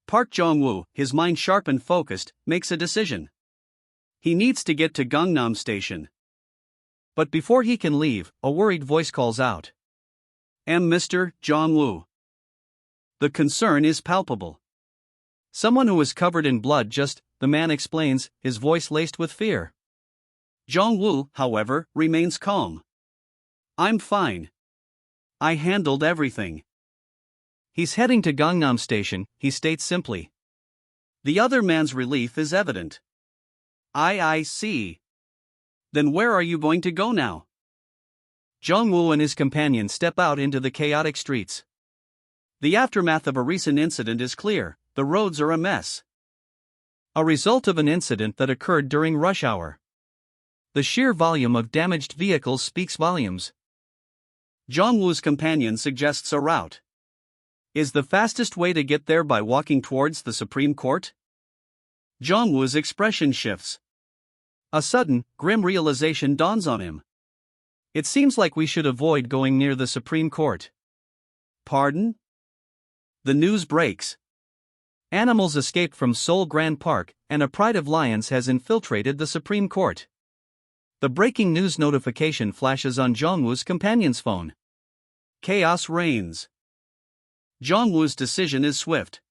A: Park Jongwoo, his mind sharp and focused, makes a decision. He needs to get to Gangnam Station. But before he can leave, a worried voice calls out. Mr. Jongwoo. The concern is palpable. Someone who is covered in blood the man explains, his voice laced with fear. Jongwoo, however, remains calm. I'm fine. I handled everything. He's heading to Gangnam Station, he states simply. The other man's relief is evident. I see. Then where are you going to go now? Jongwoo and his companion step out into the chaotic streets. The aftermath of a recent incident is clear, the roads are a mess. A result of an incident that occurred during rush hour. The sheer volume of damaged vehicles speaks volumes. Jongwoo's companion suggests a route. Is the fastest way to get there by walking towards the Supreme Court? Jongwoo's expression shifts. A sudden, grim realization dawns on him. It seems like we should avoid going near the Supreme Court. Pardon? The news breaks. Animals escaped from Seoul Grand Park, and a pride of lions has infiltrated the Supreme Court. The breaking news notification flashes on Jongwoo's companion's phone. Chaos reigns. Jongwoo's decision is swift.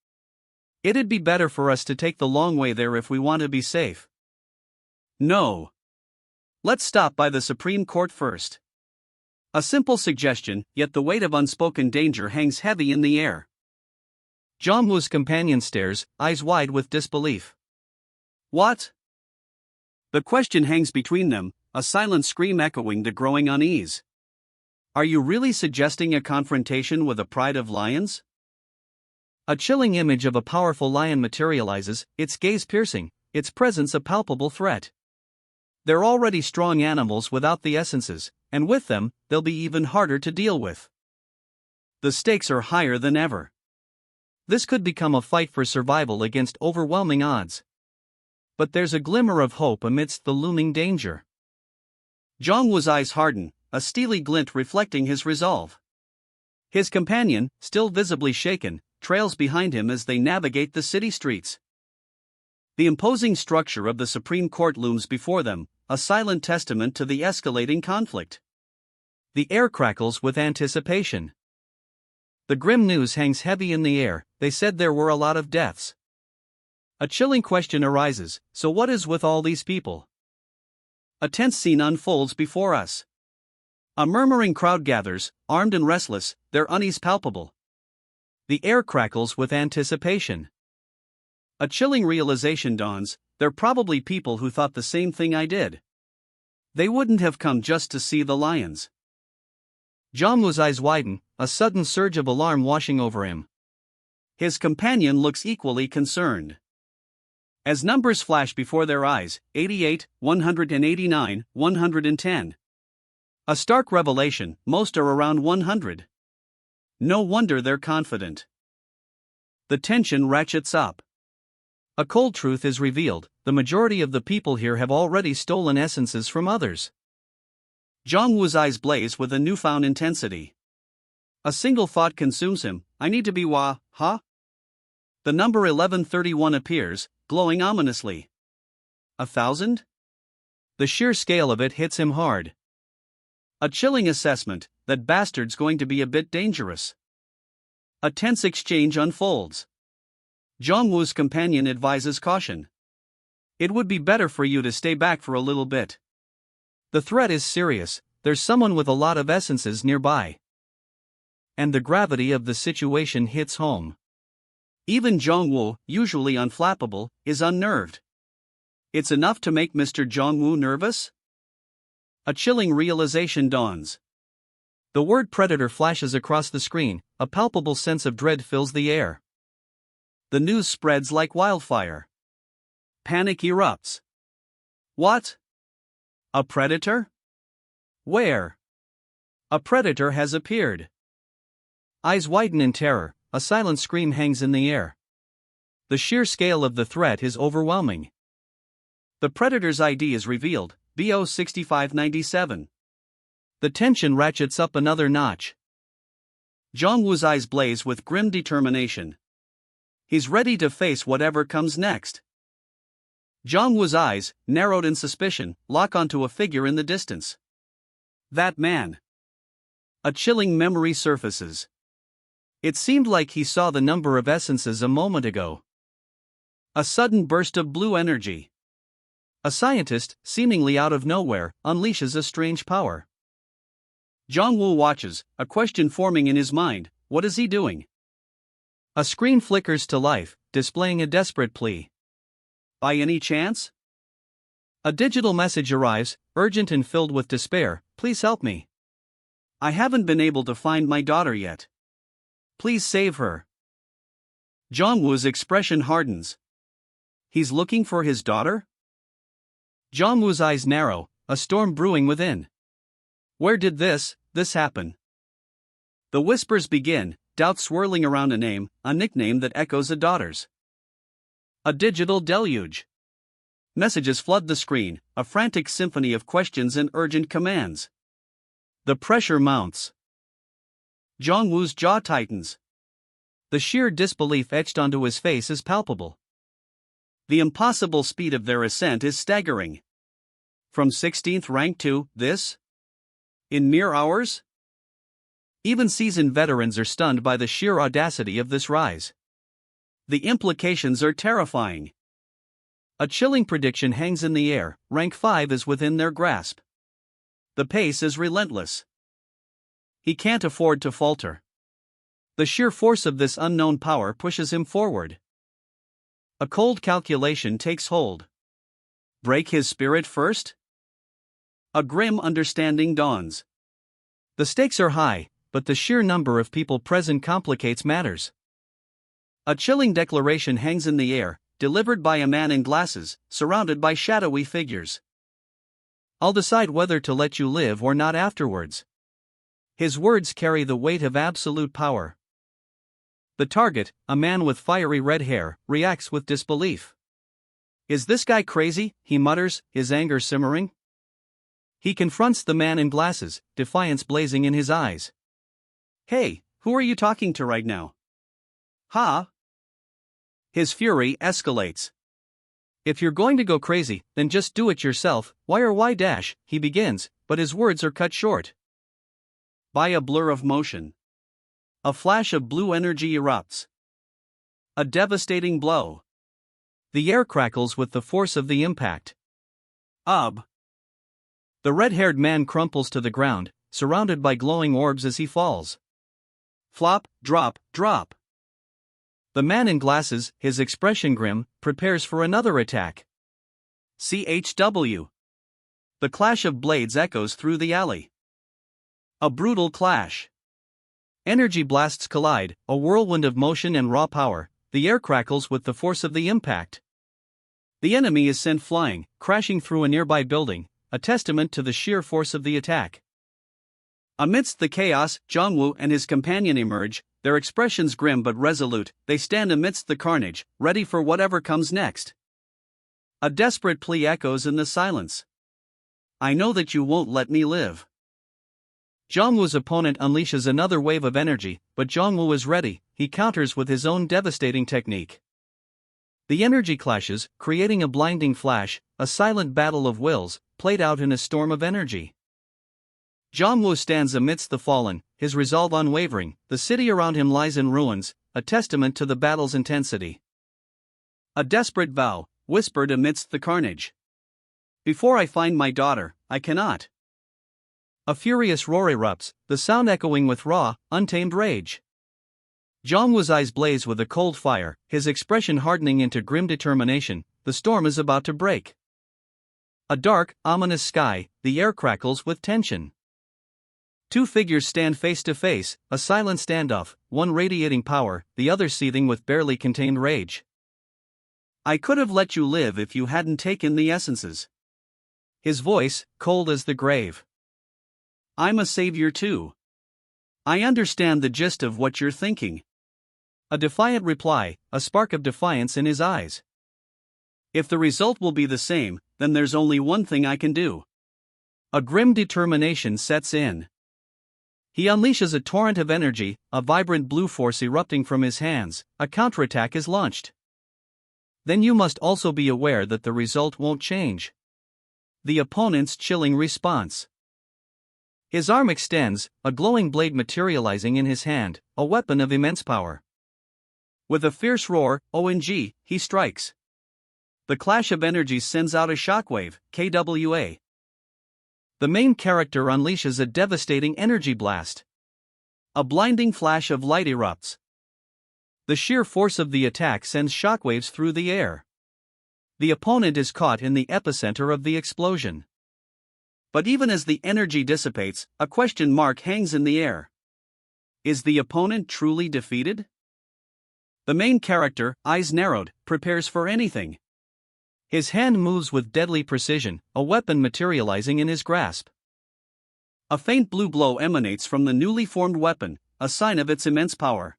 A: It'd be better for us to take the long way there if we want to be safe. No. Let's stop by the Supreme Court first. A simple suggestion, yet the weight of unspoken danger hangs heavy in the air. Jongwoo's companion stares, eyes wide with disbelief. What? The question hangs between them, a silent scream echoing the growing unease. Are you really suggesting a confrontation with a pride of lions? A chilling image of a powerful lion materializes, its gaze piercing, its presence a palpable threat. They're already strong animals without the essences, and with them, they'll be even harder to deal with. The stakes are higher than ever. This could become a fight for survival against overwhelming odds. But there's a glimmer of hope amidst the looming danger. Jongwoo's eyes harden, a steely glint reflecting his resolve. His companion, still visibly shaken, trails behind him as they navigate the city streets. The imposing structure of the Supreme Court looms before them, a silent testament to the escalating conflict. The air crackles with anticipation. The grim news hangs heavy in the air, they said there were a lot of deaths. A chilling question arises, so what is with all these people? A tense scene unfolds before us. A murmuring crowd gathers, armed and restless, their unease palpable. The air crackles with anticipation. A chilling realization dawns, they're probably people who thought the same thing I did. They wouldn't have come just to see the lions. Jongwoo's eyes widen, a sudden surge of alarm washing over him. His companion looks equally concerned. As numbers flash before their eyes, 88, 189, 110. A stark revelation, most are around 100. No wonder they're confident. The tension ratchets up. A cold truth is revealed, the majority of the people here have already stolen essences from others. Jongwoo's eyes blaze with a newfound intensity. A single thought consumes him, I need to be huh? The number 1131 appears, glowing ominously. 1,000? The sheer scale of it hits him hard. A chilling assessment, that bastard's going to be a bit dangerous. A tense exchange unfolds. Jongwoo's companion advises caution. It would be better for you to stay back for a little bit. The threat is serious, there's someone with a lot of essences nearby. and the gravity of the situation hits home. Even Jong-woo, usually unflappable, is unnerved. It's enough to make Mr. Jong-woo nervous? A chilling realization dawns. The word predator flashes across the screen, a palpable sense of dread fills the air. The news spreads like wildfire. Panic erupts. What? A predator? Where? A predator has appeared. Eyes widen in terror, a silent scream hangs in the air. The sheer scale of the threat is overwhelming. The predator's ID is revealed, BO6597. The tension ratchets up another notch. Jong-woo's eyes blaze with grim determination. He's ready to face whatever comes next. Jong-woo's eyes, narrowed in suspicion, lock onto a figure in the distance. That man. A chilling memory surfaces. It seemed like he saw the number of essences a moment ago. A sudden burst of blue energy. A scientist, seemingly out of nowhere, unleashes a strange power. Jong-woo watches, a question forming in his mind: what is he doing? A screen flickers to life, displaying a desperate plea. By any chance? A digital message arrives, urgent and filled with despair: please help me. I haven't been able to find my daughter yet. Please save her. Jong-woo's expression hardens. He's looking for his daughter? Jong-woo's eyes narrow, a storm brewing within. Where did this happen? The whispers begin, doubt swirling around a nickname that echoes a daughter's. A digital deluge. Messages flood the screen, a frantic symphony of questions and urgent commands. The pressure mounts. Jong-woo's jaw tightens. The sheer disbelief etched onto his face is palpable. The impossible speed of their ascent is staggering. From 16th rank to this? In mere hours? Even seasoned veterans are stunned by the sheer audacity of this rise. The implications are terrifying. A chilling prediction hangs in the air: rank 5 is within their grasp. The pace is relentless. He can't afford to falter. The sheer force of this unknown power pushes him forward. A cold calculation takes hold. Break his spirit first? A grim understanding dawns. The stakes are high, but the sheer number of people present complicates matters. A chilling declaration hangs in the air, delivered by a man in glasses, surrounded by shadowy figures. I'll decide whether to let you live or not afterwards. His words carry the weight of absolute power. The target, a man with fiery red hair, reacts with disbelief. Is this guy crazy? He mutters, his anger simmering. He confronts the man in glasses, defiance blazing in his eyes. Hey, who are you talking to right now? Huh? His fury escalates. If you're going to go crazy, then just do it yourself. Why dash, he begins, but his words are cut short. By a blur of motion. A flash of blue energy erupts. A devastating blow. The air crackles with the force of the impact. The red-haired man crumples to the ground, surrounded by glowing orbs as he falls. Flop, drop, drop. The man in glasses, his expression grim, prepares for another attack. CHW. The clash of blades echoes through the alley. A brutal clash. Energy blasts collide, a whirlwind of motion and raw power. The air crackles with the force of the impact. The enemy is sent flying, crashing through a nearby building, a testament to the sheer force of the attack. Amidst the chaos, Jong-woo and his companion emerge, their expressions grim but resolute. They stand amidst the carnage, ready for whatever comes next. A desperate plea echoes in the silence. I know that you won't let me live. Jong-woo's opponent unleashes another wave of energy, but Jong-woo is ready. He counters with his own devastating technique. The energy clashes, creating a blinding flash, a silent battle of wills, played out in a storm of energy. Jong-woo stands amidst the fallen, his resolve unwavering. The city around him lies in ruins, a testament to the battle's intensity. A desperate vow, whispered amidst the carnage. Before I find my daughter, I cannot. A furious roar erupts, the sound echoing with raw, untamed rage. Jongwoo's eyes blaze with a cold fire, his expression hardening into grim determination. The storm is about to break. A dark, ominous sky, the air crackles with tension. Two figures stand face to face, a silent standoff, one radiating power, the other seething with barely contained rage. I could have let you live if you hadn't taken the essences. His voice, cold as the grave. I'm a savior too. I understand the gist of what you're thinking. A defiant reply, a spark of defiance in his eyes. If the result will be the same, then there's only one thing I can do. A grim determination sets in. He unleashes a torrent of energy, a vibrant blue force erupting from his hands. A counterattack is launched. Then you must also be aware that the result won't change. The opponent's chilling response. His arm extends, a glowing blade materializing in his hand, a weapon of immense power. With a fierce roar, ONG, he strikes. The clash of energies sends out a shockwave, KWA. The main character unleashes a devastating energy blast. A blinding flash of light erupts. The sheer force of the attack sends shockwaves through the air. The opponent is caught in the epicenter of the explosion. But even as the energy dissipates, a question mark hangs in the air. Is the opponent truly defeated? The main character, eyes narrowed, prepares for anything. His hand moves with deadly precision, a weapon materializing in his grasp. A faint blue glow emanates from the newly formed weapon, a sign of its immense power.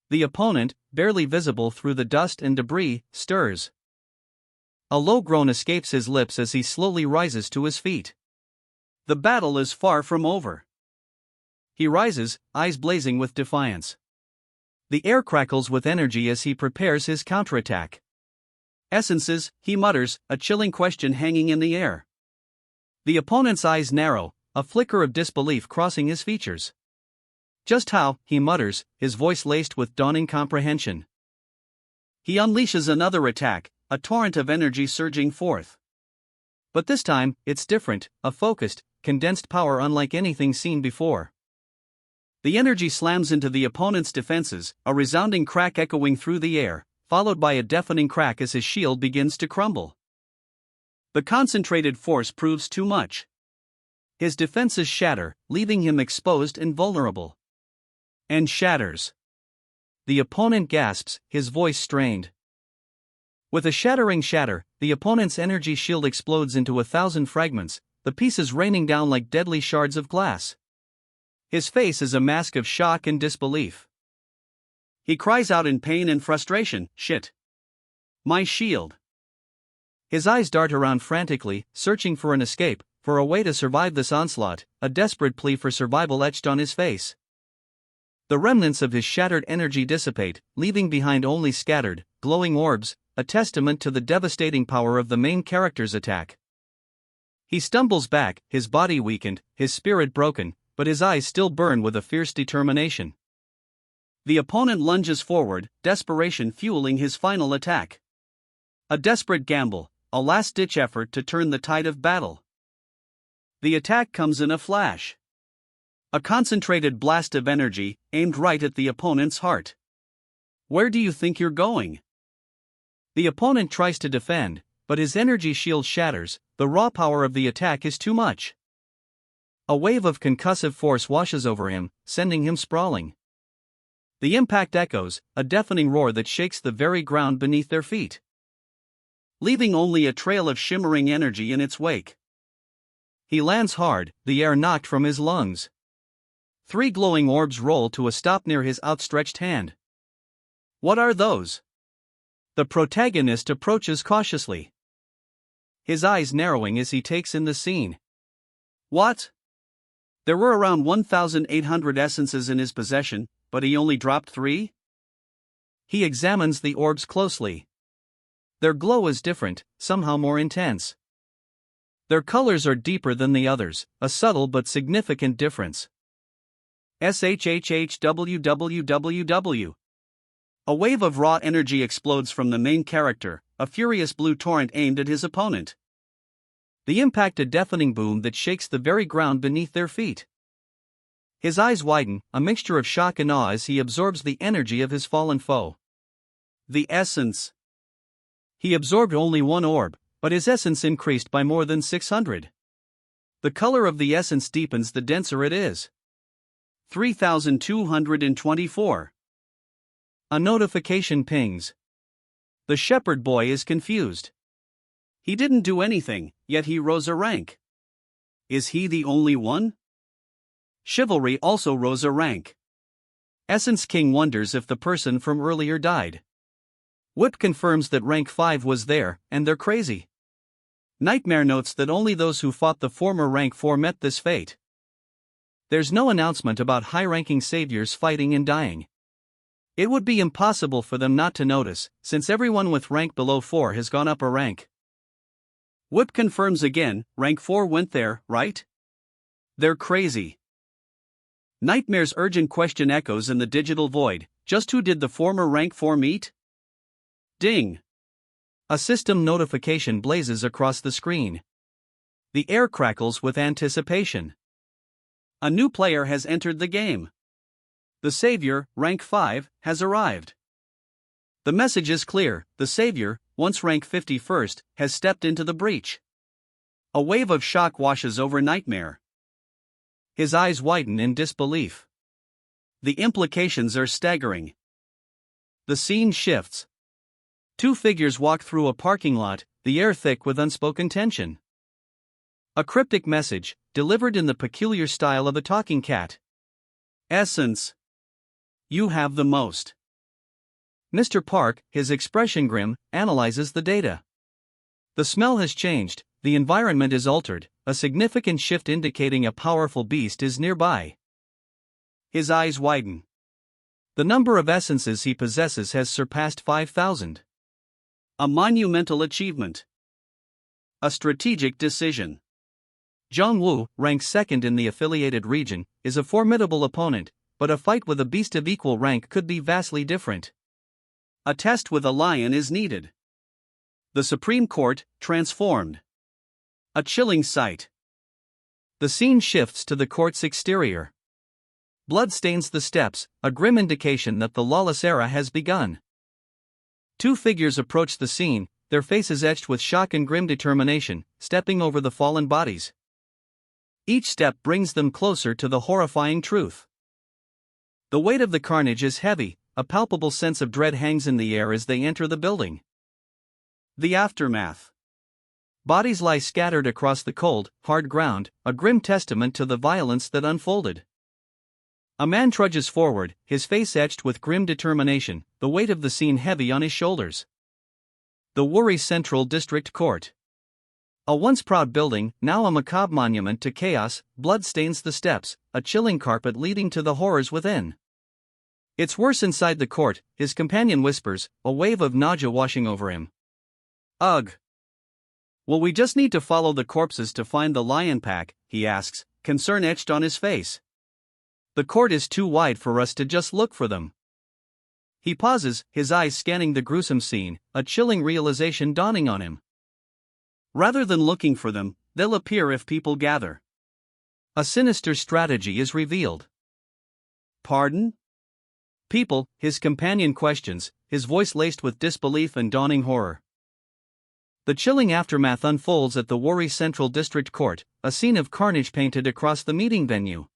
A: The opponent, barely visible through the dust and debris, stirs. A low groan escapes his lips as he slowly rises to his feet. The battle is far from over. He rises, eyes blazing with defiance. The air crackles with energy as he prepares his counterattack. Essences, he mutters, a chilling question hanging in the air. The opponent's eyes narrow, a flicker of disbelief crossing his features. Just how, he mutters, his voice laced with dawning comprehension. He unleashes another attack, a torrent of energy surging forth. But this time, it's different, a focused, condensed power unlike anything seen before. The energy slams into the opponent's defenses, a resounding crack echoing through the air, followed by a deafening crack as his shield begins to crumble. The concentrated force proves too much. His defenses shatter, leaving him exposed and vulnerable. And shatters. The opponent gasps, his voice strained. With a shattering shatter, the opponent's energy shield explodes into 1,000 fragments, the pieces raining down like deadly shards of glass. His face is a mask of shock and disbelief. He cries out in pain and frustration, "Shit! My shield!" His eyes dart around frantically, searching for an escape, for a way to survive this onslaught, a desperate plea for survival etched on his face. The remnants of his shattered energy dissipate, leaving behind only scattered, glowing orbs, a testament to the devastating power of the main character's attack. He stumbles back, his body weakened, his spirit broken, but his eyes still burn with a fierce determination. The opponent lunges forward, desperation fueling his final attack. A desperate gamble, a last-ditch effort to turn the tide of battle. The attack comes in a flash. A concentrated blast of energy, aimed right at the opponent's heart. Where do you think you're going? The opponent tries to defend, but his energy shield shatters, the raw power of the attack is too much. A wave of concussive force washes over him, sending him sprawling. The impact echoes, a deafening roar that shakes the very ground beneath their feet, leaving only a trail of shimmering energy in its wake. He lands hard, the air knocked from his lungs. 3 glowing orbs roll to a stop near his outstretched hand. What are those? The protagonist approaches cautiously, his eyes narrowing as he takes in the scene. What? There were around 1,800 essences in his possession, but he only dropped 3? He examines the orbs closely. Their glow is different, somehow more intense. Their colors are deeper than the others, a subtle but significant difference. SHHHWWWW. A wave of raw energy explodes from the main character, a furious blue torrent aimed at his opponent. The impact a deafening boom that shakes the very ground beneath their feet. His eyes widen, a mixture of shock and awe as he absorbs the energy of his fallen foe. The essence. He absorbed only one orb, but his essence increased by more than 600. The color of the essence deepens the denser it is. 3224. A notification pings. The shepherd boy is confused. He didn't do anything, yet he rose a rank. Is he the only one? Chivalry also rose a rank. Essence King wonders if the person from earlier died. Whip confirms that rank 5 was there, and they're crazy. Nightmare notes that only those who fought the former rank 4 met this fate. There's no announcement about high-ranking saviors fighting and dying. It would be impossible for them not to notice, since everyone with rank below 4 has gone up a rank. Whip confirms again, rank 4 went there, right? They're crazy. Nightmare's urgent question echoes in the digital void, just who did the former rank 4 meet? Ding! A system notification blazes across the screen. The air crackles with anticipation. A new player has entered the game. The savior, rank 5, has arrived. The message is clear: the savior, once rank 51st, has stepped into the breach. A wave of shock washes over Nightmare. His eyes widen in disbelief. The implications are staggering. The scene shifts. Two figures walk through a parking lot, the air thick with unspoken tension. A cryptic message, delivered in the peculiar style of a talking cat. Essence. You have the most. Mr. Park, his expression grim, analyzes the data. The smell has changed, the environment is altered, a significant shift indicating a powerful beast is nearby. His eyes widen. The number of essences he possesses has surpassed 5,000. A monumental achievement. A strategic decision. Zhang Wu, ranked second in the affiliated region, is a formidable opponent, but a fight with a beast of equal rank could be vastly different. A test with a lion is needed. The Supreme Court, transformed. A chilling sight. The scene shifts to the court's exterior. Blood stains the steps, a grim indication that the lawless era has begun. Two figures approach the scene, their faces etched with shock and grim determination, stepping over the fallen bodies. Each step brings them closer to the horrifying truth. The weight of the carnage is heavy, a palpable sense of dread hangs in the air as they enter the building. The aftermath. Bodies lie scattered across the cold, hard ground, a grim testament to the violence that unfolded. A man trudges forward, his face etched with grim determination, the weight of the scene heavy on his shoulders. The Wuri Central District Court. A once proud building, now a macabre monument to chaos, blood stains the steps, a chilling carpet leading to the horrors within. It's worse inside the court, his companion whispers, a wave of nausea washing over him. Ugh. Will we just need to follow the corpses to find the lion pack, he asks, concern etched on his face. The court is too wide for us to just look for them. He pauses, his eyes scanning the gruesome scene, a chilling realization dawning on him. Rather than looking for them, they'll appear if people gather. A sinister strategy is revealed. Pardon? People, his companion questions, his voice laced with disbelief and dawning horror. The chilling aftermath unfolds at the Wuri Central District Court, a scene of carnage painted across the meeting venue.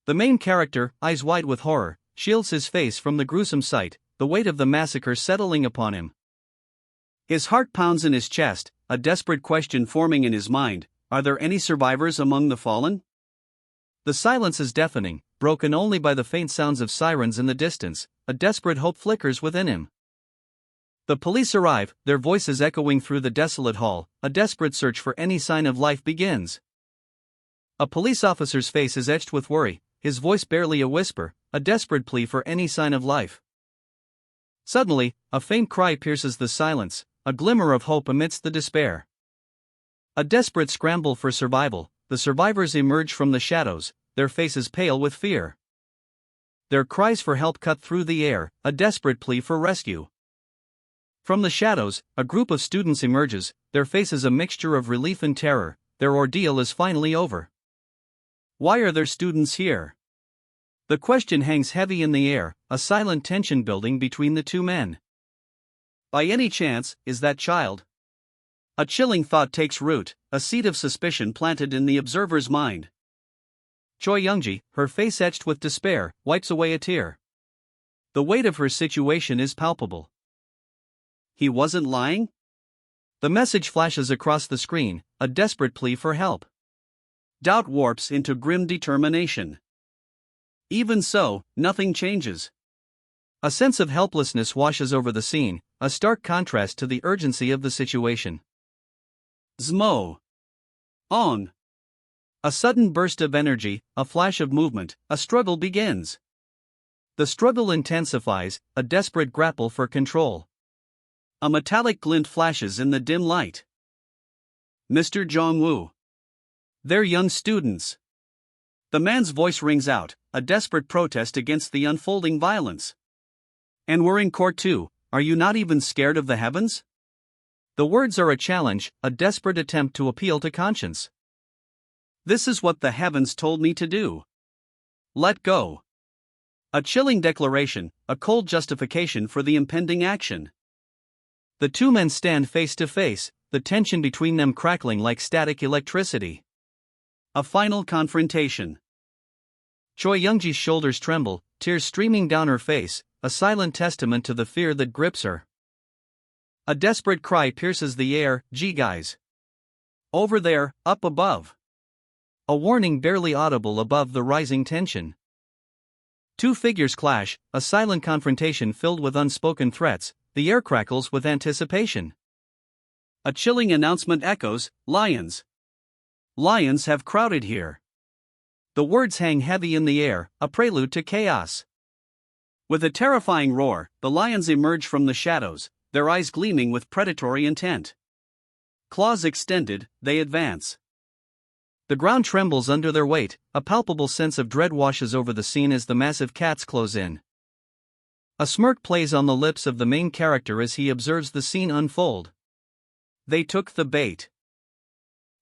A: The main character, eyes wide with horror, shields his face from the gruesome sight, the weight of the massacre settling upon him. His heart pounds in his chest, a desperate question forming in his mind: are there any survivors among the fallen? The silence is deafening, broken only by the faint sounds of sirens in the distance. A desperate hope flickers within him. The police arrive, their voices echoing through the desolate hall. A desperate search for any sign of life begins. A police officer's face is etched with worry, his voice barely a whisper, a desperate plea for any sign of life. Suddenly, a faint cry pierces the silence, a glimmer of hope amidst the despair. A desperate scramble for survival, the survivors emerge from the shadows, their faces pale with fear. Their cries for help cut through the air, a desperate plea for rescue. From the shadows, a group of students emerges, their faces a mixture of relief and terror. Their ordeal is finally over. Why are there students here? The question hangs heavy in the air, a silent tension building between the two men. By any chance, is that child? A chilling thought takes root, a seed of suspicion planted in the observer's mind. Choi Youngji, her face etched with despair, wipes away a tear. The weight of her situation is palpable. He wasn't lying? The message flashes across the screen, a desperate plea for help. Doubt warps into grim determination. Even so, nothing changes. A sense of helplessness washes over the scene, a stark contrast to the urgency of the situation. Zmo. On. A sudden burst of energy, a flash of movement, a struggle begins. The struggle intensifies, a desperate grapple for control. A metallic glint flashes in the dim light. Mr. Jong-woo. They're young students. The man's voice rings out, a desperate protest against the unfolding violence. And we're in court too, are you not even scared of the heavens? The words are a challenge, a desperate attempt to appeal to conscience. This is what the heavens told me to do. Let go. A chilling declaration, a cold justification for the impending action. The two men stand face to face, the tension between them crackling like static electricity. A final confrontation. Choi Youngji's shoulders tremble, tears streaming down her face, a silent testament to the fear that grips her. A desperate cry pierces the air, "Gee guys! Over there, up above!" A warning barely audible above the rising tension. Two figures clash, a silent confrontation filled with unspoken threats, the air crackles with anticipation. A chilling announcement echoes, "Lions! Lions have crowded here." The words hang heavy in the air, a prelude to chaos. With a terrifying roar, the lions emerge from the shadows, their eyes gleaming with predatory intent. Claws extended, they advance. The ground trembles under their weight, a palpable sense of dread washes over the scene as the massive cats close in. A smirk plays on the lips of the main character as he observes the scene unfold. They took the bait.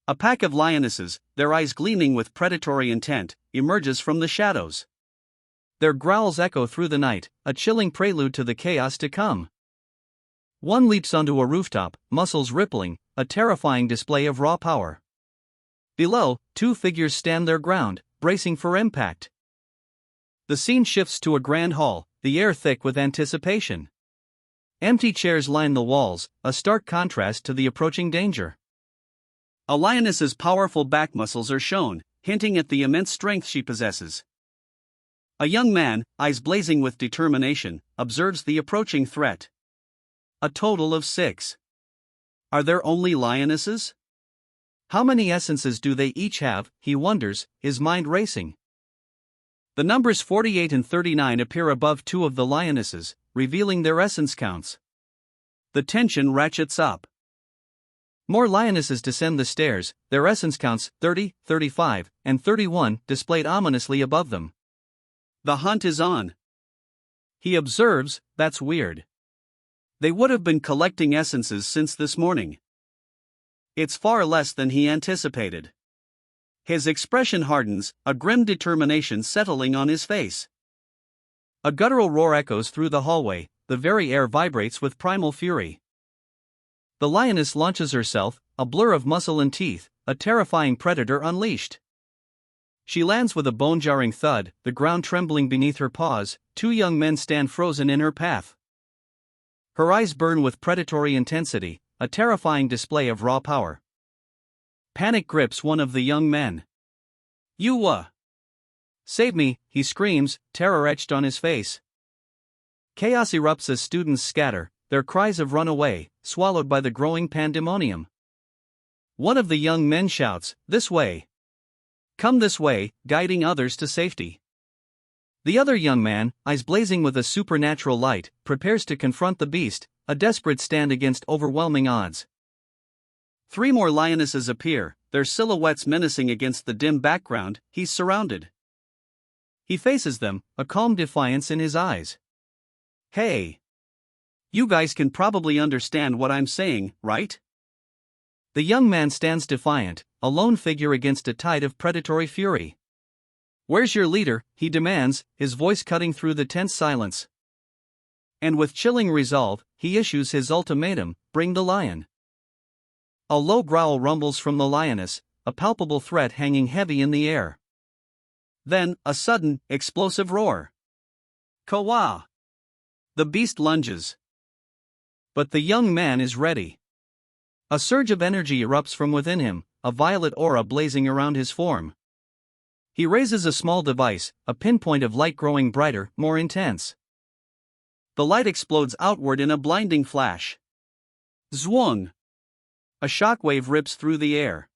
A: A pack of lionesses, their eyes gleaming with predatory intent, emerges from the shadows. Their growls echo through the night, a chilling prelude to the chaos to come. One leaps onto a rooftop, muscles rippling, a terrifying display of raw power. Below, two figures stand their ground, bracing for impact. The scene shifts to a grand hall, the air thick with anticipation. Empty chairs line the walls, a stark contrast to the approaching danger. A lioness's powerful back muscles are shown, hinting at the immense strength she possesses. A young man, eyes blazing with determination, observes the approaching threat. A total of 6. Are there only lionesses? How many essences do they each have, he wonders, his mind racing. The numbers 48 and 39 appear above two of the lionesses, revealing their essence counts. The tension ratchets up. More lionesses descend the stairs, their essence counts 30, 35, and 31 displayed ominously above them. The hunt is on. He observes, that's weird. They would have been collecting essences since this morning. It's far less than he anticipated. His expression hardens, a grim determination settling on his face. A guttural roar echoes through the hallway, the very air vibrates with primal fury. The lioness launches herself, a blur of muscle and teeth, a terrifying predator unleashed. She lands with a bone-jarring thud, the ground trembling beneath her paws. Two young men stand frozen in her path. Her eyes burn with predatory intensity, a terrifying display of raw power. Panic grips one of the young men. "You Save me," he screams, terror etched on his face. Chaos erupts as students scatter, their cries of "run away," swallowed by the growing pandemonium. One of the young men shouts, "This way! Come this way," guiding others to safety. The other young man, eyes blazing with a supernatural light, prepares to confront the beast, a desperate stand against overwhelming odds. 3 more lionesses appear, their silhouettes menacing against the dim background. He's surrounded. He faces them, a calm defiance in his eyes. "Hey! You guys can probably understand what I'm saying, right? The young man stands defiant, a lone figure against a tide of predatory fury. Where's your leader? He demands, his voice cutting through the tense silence. And with chilling resolve, he issues his ultimatum: bring the lion. A low growl rumbles from the lioness, a palpable threat hanging heavy in the air. Then, a sudden, explosive roar. Kawa! The beast lunges. But the young man is ready. A surge of energy erupts from within him, a violet aura blazing around his form. He raises a small device, a pinpoint of light growing brighter, more intense. The light explodes outward in a blinding flash. Zwung! A shockwave rips through the air,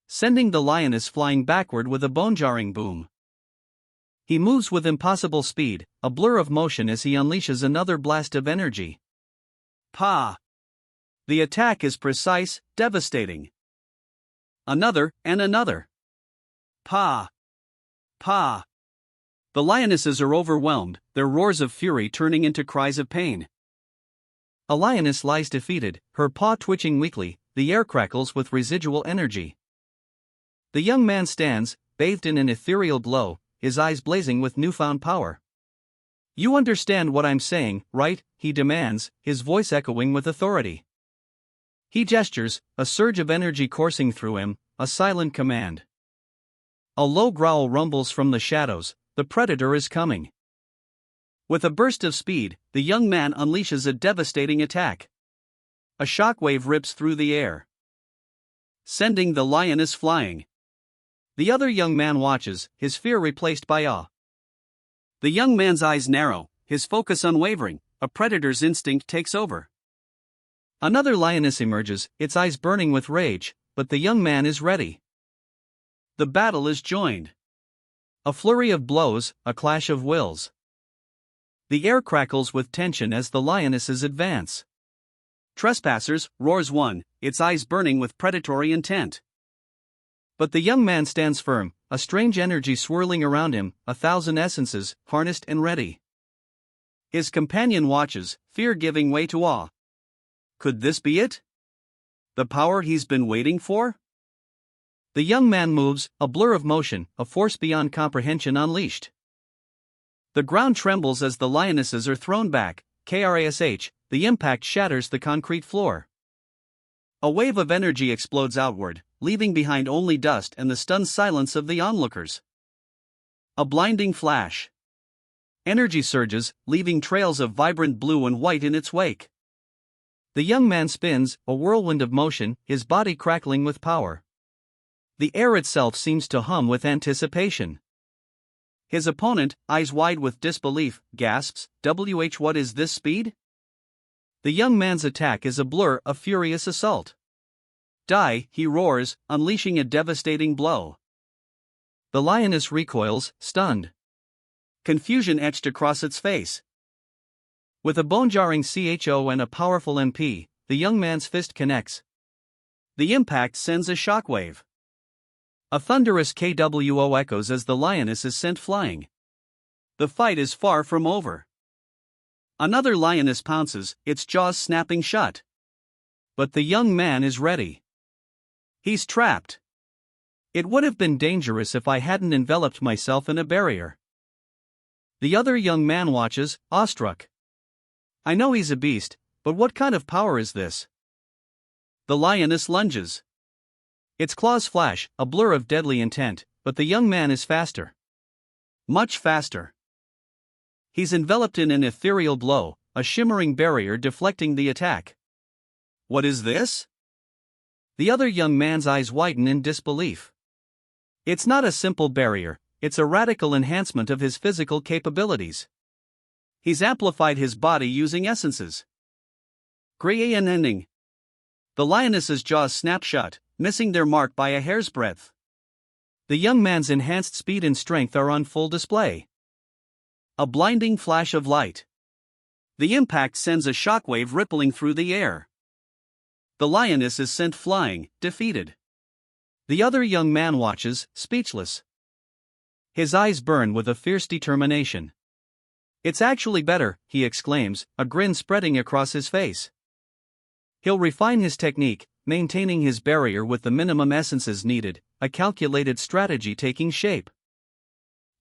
A: sending the lioness flying backward with a bone-jarring boom. He moves with impossible speed, a blur of motion as he unleashes another blast of energy. Pa! The attack is precise, devastating. Another, and another. Pa! Pa! The lionesses are overwhelmed, their roars of fury turning into cries of pain. A lioness lies defeated, her paw twitching weakly, the air crackles with residual energy. The young man stands, bathed in an ethereal glow, his eyes blazing with newfound power. You understand what I'm saying, right? He demands, his voice echoing with authority. He gestures, a surge of energy coursing through him, a silent command. A low growl rumbles from the shadows, the predator is coming. With a burst of speed, the young man unleashes a devastating attack. A shockwave rips through the air, sending the lioness flying. The other young man watches, his fear replaced by awe. The young man's eyes narrow, his focus unwavering, a predator's instinct takes over. Another lioness emerges, its eyes burning with rage, but the young man is ready. The battle is joined. A flurry of blows, a clash of wills. The air crackles with tension as the lionesses advance. Trespassers, roars one, its eyes burning with predatory intent. But the young man stands firm, a strange energy swirling around him, 1,000 essences, harnessed and ready. His companion watches, fear giving way to awe. Could this be it? The power he's been waiting for? The young man moves, a blur of motion, a force beyond comprehension unleashed. The ground trembles as the lionesses are thrown back, crash, the impact shatters the concrete floor. A wave of energy explodes outward, leaving behind only dust and the stunned silence of the onlookers. A blinding flash. Energy surges, leaving trails of vibrant blue and white in its wake. The young man spins, a whirlwind of motion, his body crackling with power. The air itself seems to hum with anticipation. His opponent, eyes wide with disbelief, gasps, what is this speed? The young man's attack is a blur, a furious assault. Die, he roars, unleashing a devastating blow. The lioness recoils, stunned. Confusion etched across its face. With a bone-jarring CHO and a powerful MP, the young man's fist connects. The impact sends a shockwave. A thunderous KWO echoes as the lioness is sent flying. The fight is far from over. Another lioness pounces, its jaws snapping shut. But the young man is ready. He's trapped. It would have been dangerous if I hadn't enveloped myself in a barrier. The other young man watches, awestruck. I know he's a beast, but what kind of power is this? The lioness lunges. Its claws flash, a blur of deadly intent, but the young man is faster. Much faster. He's enveloped in an ethereal glow, a shimmering barrier deflecting the attack. What is this? The other young man's eyes widen in disbelief. It's not a simple barrier, it's a radical enhancement of his physical capabilities. He's amplified his body using essences. Greyan ending. The lioness's jaws snap shut, missing their mark by a hair's breadth. The young man's enhanced speed and strength are on full display. A blinding flash of light. The impact sends a shockwave rippling through the air. The lioness is sent flying, defeated. The other young man watches, speechless. His eyes burn with a fierce determination. It's actually better, he exclaims, a grin spreading across his face. He'll refine his technique, maintaining his barrier with the minimum essences needed, a calculated strategy taking shape.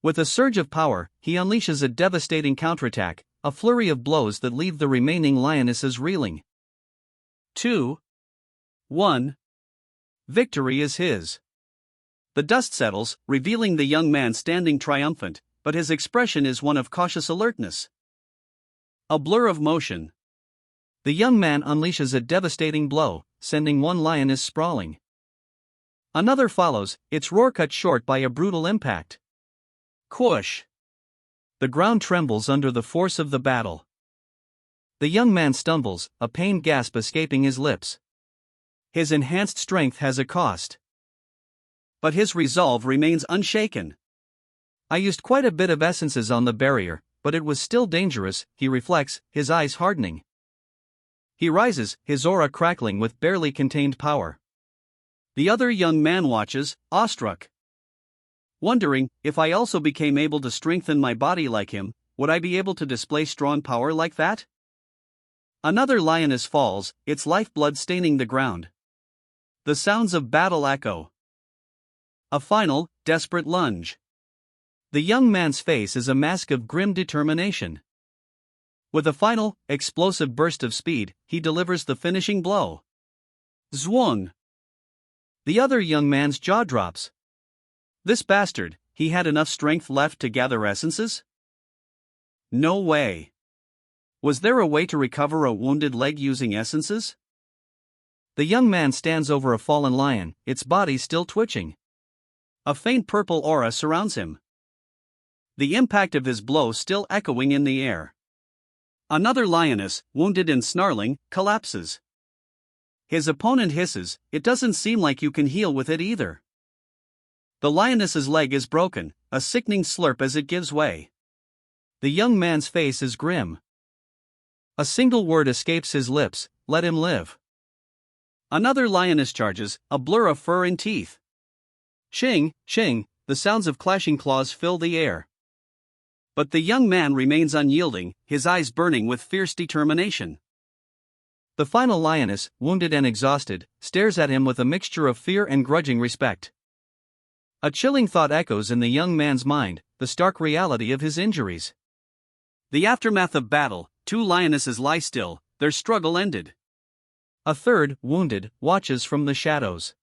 A: With a surge of power, he unleashes a devastating counterattack, a flurry of blows that leave the remaining lionesses reeling. 2. 1. Victory is his. The dust settles, revealing the young man standing triumphant, but his expression is one of cautious alertness. A blur of motion. The young man unleashes a devastating blow, sending one lioness sprawling. Another follows, its roar cut short by a brutal impact. Whoosh! The ground trembles under the force of the battle. The young man stumbles, a pained gasp escaping his lips. His enhanced strength has a cost. But his resolve remains unshaken. I used quite a bit of essences on the barrier, but it was still dangerous, he reflects, his eyes hardening. He rises, his aura crackling with barely contained power. The other young man watches, awestruck. Wondering, if I also became able to strengthen my body like him, would I be able to display strong power like that? Another lioness falls, its lifeblood staining the ground. The sounds of battle echo. A final, desperate lunge. The young man's face is a mask of grim determination. With a final, explosive burst of speed, he delivers the finishing blow. Zwung! The other young man's jaw drops. This bastard, he had enough strength left to gather essences? No way. Was there a way to recover a wounded leg using essences? The young man stands over a fallen lion, its body still twitching. A faint purple aura surrounds him. The impact of his blow still echoing in the air. Another lioness, wounded and snarling, collapses. His opponent hisses, "It doesn't seem like you can heal with it either." The lioness's leg is broken, a sickening slurp as it gives way. The young man's face is grim. A single word escapes his lips, "Let him live." Another lioness charges, a blur of fur and teeth. Shing, shing, the sounds of clashing claws fill the air. But the young man remains unyielding, his eyes burning with fierce determination. The final lioness, wounded and exhausted, stares at him with a mixture of fear and grudging respect. A chilling thought echoes in the young man's mind, the stark reality of his injuries. The aftermath of battle, 2 lionesses lie still, their struggle ended. A third, wounded, watches from the shadows.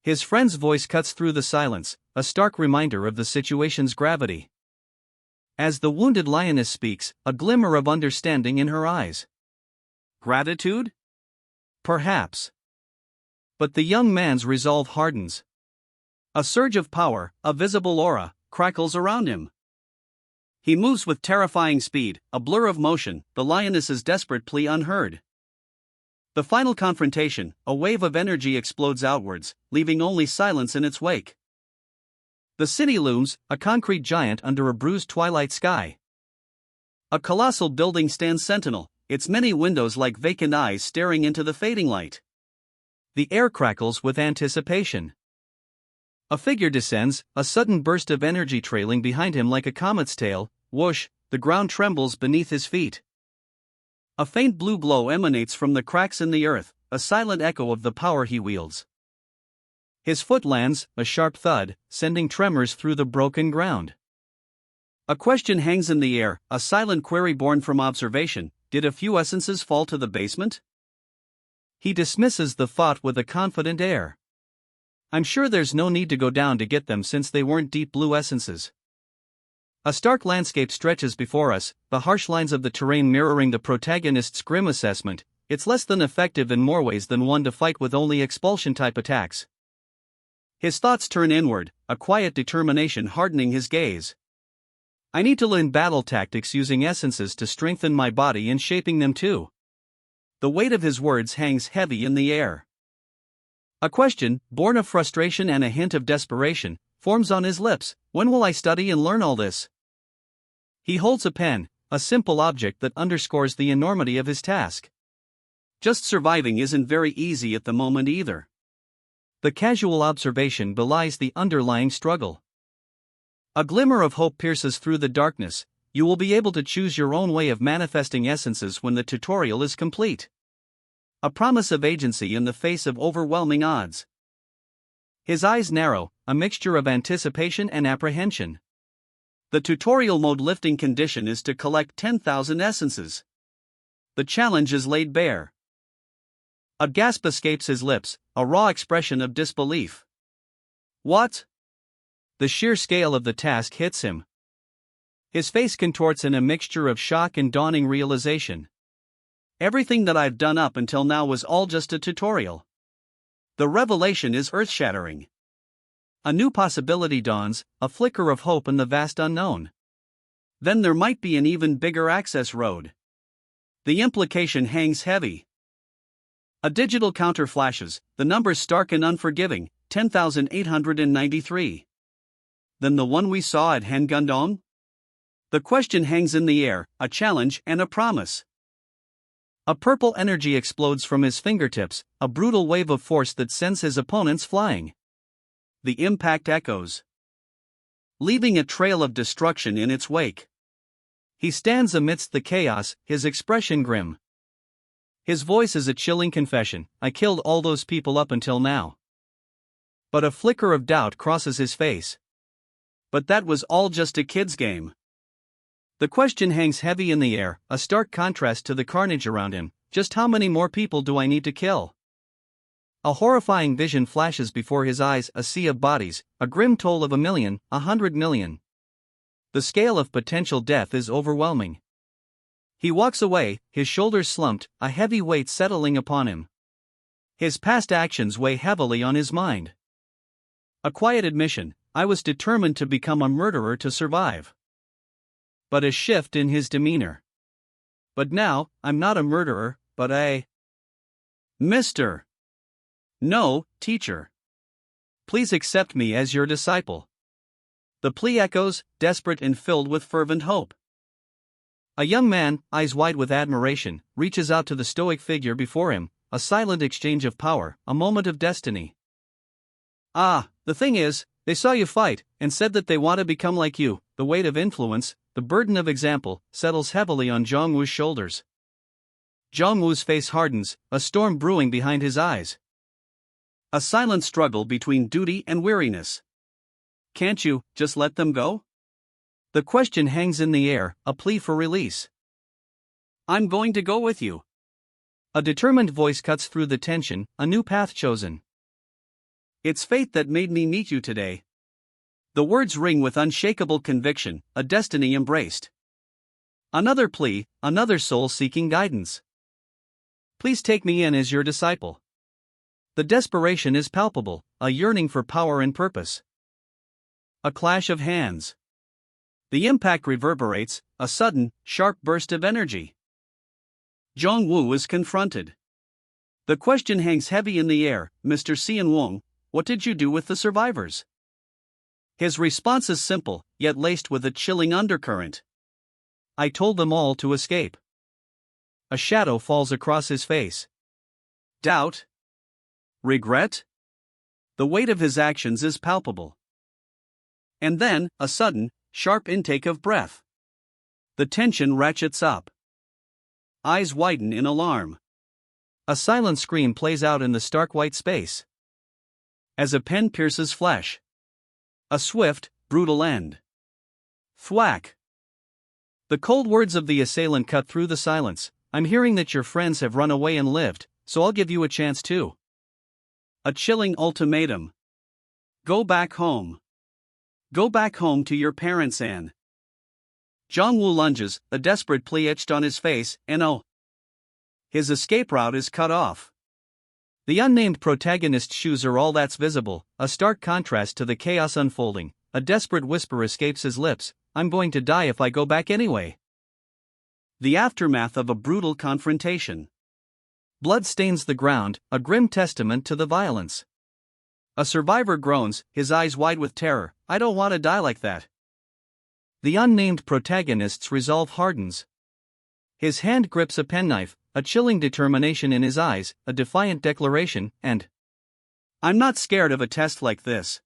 A: His friend's voice cuts through the silence, a stark reminder of the situation's gravity. As the wounded lioness speaks, a glimmer of understanding in her eyes. Gratitude? Perhaps. But the young man's resolve hardens. A surge of power, a visible aura, crackles around him. He moves with terrifying speed, a blur of motion, the lioness's desperate plea unheard. The final confrontation, a wave of energy explodes outwards, leaving only silence in its wake. The city looms, a concrete giant under a bruised twilight sky. A colossal building stands sentinel, its many windows like vacant eyes staring into the fading light. The air crackles with anticipation. A figure descends, a sudden burst of energy trailing behind him like a comet's tail. Whoosh, the ground trembles beneath his feet. A faint blue glow emanates from the cracks in the earth, a silent echo of the power he wields. His foot lands, a sharp thud, sending tremors through the broken ground. A question hangs in the air, a silent query born from observation: did a few essences fall to the basement? He dismisses the thought with a confident air. I'm sure there's no need to go down to get them since they weren't deep blue essences. A stark landscape stretches before us, the harsh lines of the terrain mirroring the protagonist's grim assessment. It's less than effective in more ways than one to fight with only expulsion-type attacks. His thoughts turn inward, a quiet determination hardening his gaze. I need to learn battle tactics using essences to strengthen my body and shaping them too. The weight of his words hangs heavy in the air. A question, born of frustration and a hint of desperation, forms on his lips: when will I study and learn all this? He holds a pen, a simple object that underscores the enormity of his task. Just surviving isn't very easy at the moment either. The casual observation belies the underlying struggle. A glimmer of hope pierces through the darkness. You will be able to choose your own way of manifesting essences when the tutorial is complete. A promise of agency in the face of overwhelming odds. His eyes narrow, a mixture of anticipation and apprehension. The tutorial mode lifting condition is to collect 10,000 essences. The challenge is laid bare. A gasp escapes his lips, a raw expression of disbelief. What? The sheer scale of the task hits him. His face contorts in a mixture of shock and dawning realization. Everything that I've done up until now was all just a tutorial. The revelation is earth-shattering. A new possibility dawns, a flicker of hope in the vast unknown. Then there might be an even bigger access road. The implication hangs heavy. A digital counter flashes, the numbers stark and unforgiving, 10,893. Then the one we saw at Hengundong? The question hangs in the air, a challenge and a promise. A purple energy explodes from his fingertips, a brutal wave of force that sends his opponents flying. The impact echoes, leaving a trail of destruction in its wake. He stands amidst the chaos, his expression grim. His voice is a chilling confession, I killed all those people up until now. But a flicker of doubt crosses his face. But that was all just a kid's game. The question hangs heavy in the air, a stark contrast to the carnage around him. Just how many more people do I need to kill? A horrifying vision flashes before his eyes, a sea of bodies, a grim toll of 1,000,000, 100 million. The scale of potential death is overwhelming. He walks away, his shoulders slumped, a heavy weight settling upon him. His past actions weigh heavily on his mind. A quiet admission, I was determined to become a murderer to survive. But a shift in his demeanor. But now, I'm not a murderer, but a Mr. No, teacher. Please accept me as your disciple. The plea echoes, desperate and filled with fervent hope. A young man, eyes wide with admiration, reaches out to the stoic figure before him, a silent exchange of power, a moment of destiny. Ah, the thing is, they saw you fight, and said that they want to become like you. The weight of influence, the burden of example, settles heavily on Zhongwu's shoulders. Zhongwu's face hardens, a storm brewing behind his eyes. A silent struggle between duty and weariness. Can't you just let them go? The question hangs in the air, a plea for release. I'm going to go with you. A determined voice cuts through the tension, a new path chosen. It's fate that made me meet you today. The words ring with unshakable conviction, a destiny embraced. Another plea, another soul seeking guidance. Please take me in as your disciple. The desperation is palpable, a yearning for power and purpose. A clash of hands. The impact reverberates, a sudden, sharp burst of energy. Zhongwu is confronted. The question hangs heavy in the air, Mr. Xian Wong, what did you do with the survivors? His response is simple, yet laced with a chilling undercurrent. I told them all to escape. A shadow falls across his face. Doubt? Regret? The weight of his actions is palpable. And then, a sudden, sharp intake of breath. The tension ratchets up. Eyes widen in alarm. A silent scream plays out in the stark white space. As a pen pierces flesh. A swift, brutal end. Thwack. The cold words of the assailant cut through the silence. I'm hearing that your friends have run away and lived, so I'll give you a chance too. A chilling ultimatum. Go back home. Go back home to your parents, Anne. Zhongwu lunges, a desperate plea etched on his face, and oh. His escape route is cut off. The unnamed protagonist's shoes are all that's visible, a stark contrast to the chaos unfolding. A desperate whisper escapes his lips, I'm going to die if I go back anyway. The aftermath of a brutal confrontation. Blood stains the ground, a grim testament to the violence. A survivor groans, his eyes wide with terror, I don't want to die like that. The unnamed protagonist's resolve hardens. His hand grips a penknife, a chilling determination in his eyes, a defiant declaration, and I'm not scared of a test like this.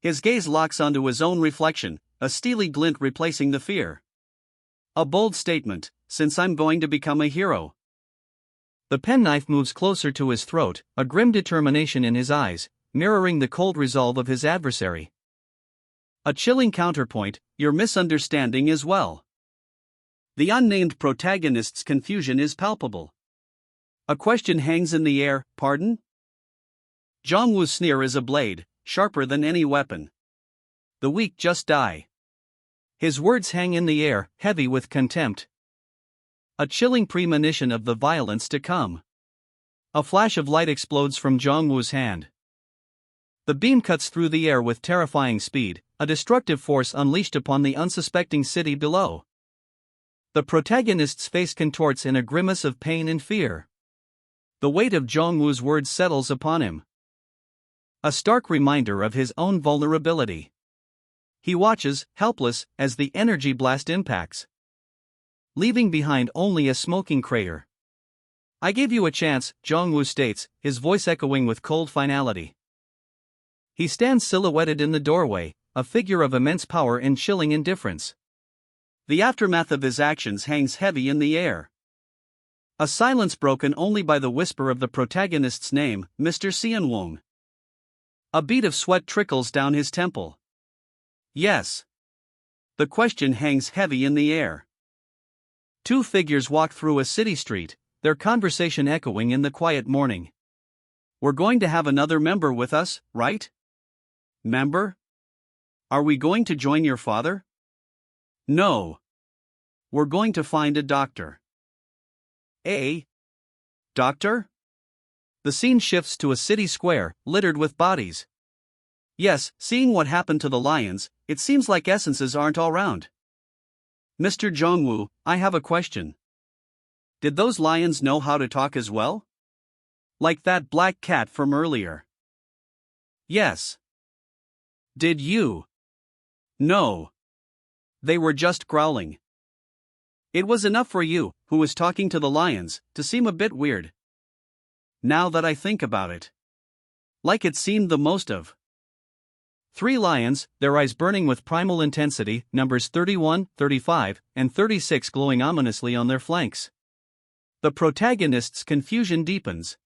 A: His gaze locks onto his own reflection, a steely glint replacing the fear. A bold statement, since I'm going to become a hero. The penknife moves closer to his throat, a grim determination in his eyes, mirroring the cold resolve of his adversary. A chilling counterpoint, your misunderstanding as well. The unnamed protagonist's confusion is palpable. A question hangs in the air, pardon? Jongwoo's sneer is a blade, sharper than any weapon. The weak just die. His words hang in the air, heavy with contempt. A chilling premonition of the violence to come. A flash of light explodes from Jongwoo's hand. The beam cuts through the air with terrifying speed, a destructive force unleashed upon the unsuspecting city below. The protagonist's face contorts in a grimace of pain and fear. The weight of Jongwoo's words settles upon him. A stark reminder of his own vulnerability. He watches, helpless, as the energy blast impacts, leaving behind only a smoking crater. I gave you a chance, Jongwoo states, his voice echoing with cold finality. He stands silhouetted in the doorway, a figure of immense power and chilling indifference. The aftermath of his actions hangs heavy in the air. A silence broken only by the whisper of the protagonist's name, Mr. Seonwong. A bead of sweat trickles down his temple. Yes. The question hangs heavy in the air. Two figures walk through a city street, their conversation echoing in the quiet morning. We're going to have another member with us, right? Member? Are we going to join your father? No. We're going to find a doctor. A doctor? The scene shifts to a city square, littered with bodies. Yes, seeing what happened to the lions, it seems like essences aren't all round. Mr. Jongwoo, I have a question. Did those lions know how to talk as well? Like that black cat from earlier? Yes. Did you? No. They were just growling. It was enough for you, who was talking to the lions, to seem a bit weird. Now that I think about it. Like it seemed the most of. 3 lions, their eyes burning with primal intensity, numbers 31, 35, and 36 glowing ominously on their flanks. The protagonist's confusion deepens.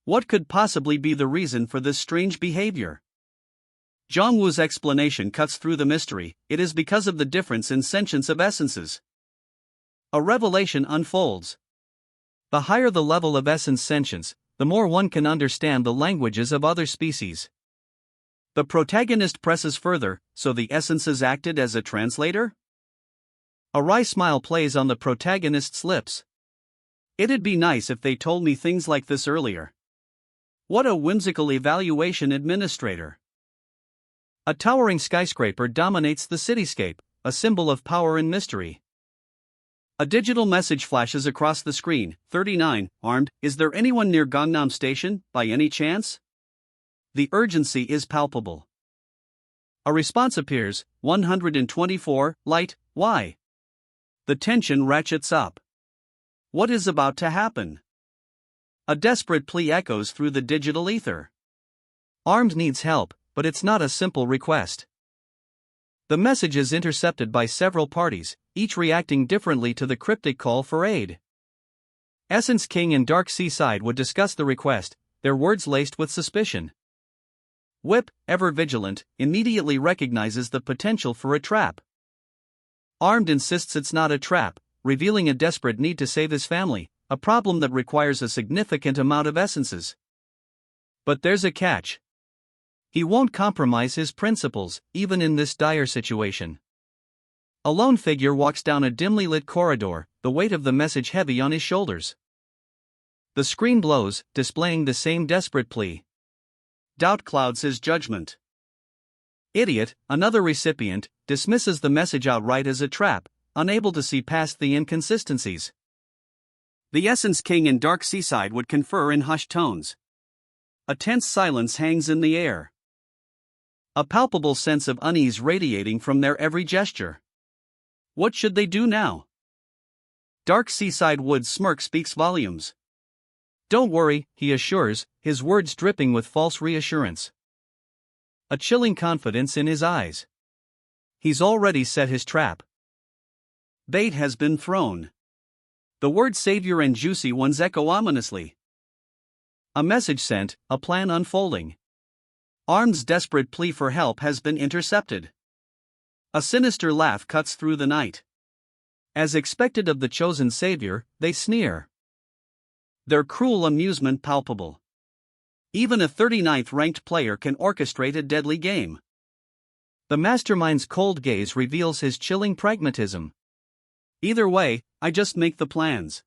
A: What could possibly be the reason for this strange behavior? Jongwoo's explanation cuts through the mystery. It is because of the difference in sentience of essences. A revelation unfolds. The higher the level of essence sentience, the more one can understand the languages of other species. The protagonist presses further, so the essences acted as a translator? A wry smile plays on the protagonist's lips. It'd be nice if they told me things like this earlier. What a whimsical evaluation administrator. A towering skyscraper dominates the cityscape, a symbol of power and mystery. A digital message flashes across the screen. 39, armed. Is there anyone near Gangnam Station, by any chance? The urgency is palpable. A response appears. 124, light. Why? The tension ratchets up. What is about to happen? A desperate plea echoes through the digital ether. Armed needs help, but it's not a simple request. The message is intercepted by several parties, each reacting differently to the cryptic call for aid. Essence King and Dark Seaside would discuss the request, their words laced with suspicion. Whip, ever vigilant, immediately recognizes the potential for a trap. Armed insists it's not a trap, revealing a desperate need to save his family, a problem that requires a significant amount of essences. But there's a catch. He won't compromise his principles, even in this dire situation. A lone figure walks down a dimly lit corridor, the weight of the message heavy on his shoulders. The screen blows, displaying the same desperate plea. Doubt clouds his judgment. Idiot, another recipient, dismisses the message outright as a trap, unable to see past the inconsistencies. The Essence King and Dark Seaside would confer in hushed tones. A tense silence hangs in the air. A palpable sense of unease radiating from their every gesture. What should they do now? Dark Seaside Wood's smirk speaks volumes. Don't worry, he assures, his words dripping with false reassurance. A chilling confidence in his eyes. He's already set his trap. Bait has been thrown. The word savior and juicy ones echo ominously. A message sent, a plan unfolding. Arm's desperate plea for help has been intercepted. A sinister laugh cuts through the night. As expected of the chosen savior, they sneer. Their cruel amusement palpable. Even a 39th ranked player can orchestrate a deadly game. The mastermind's cold gaze reveals his chilling pragmatism. Either way, I just make the plans.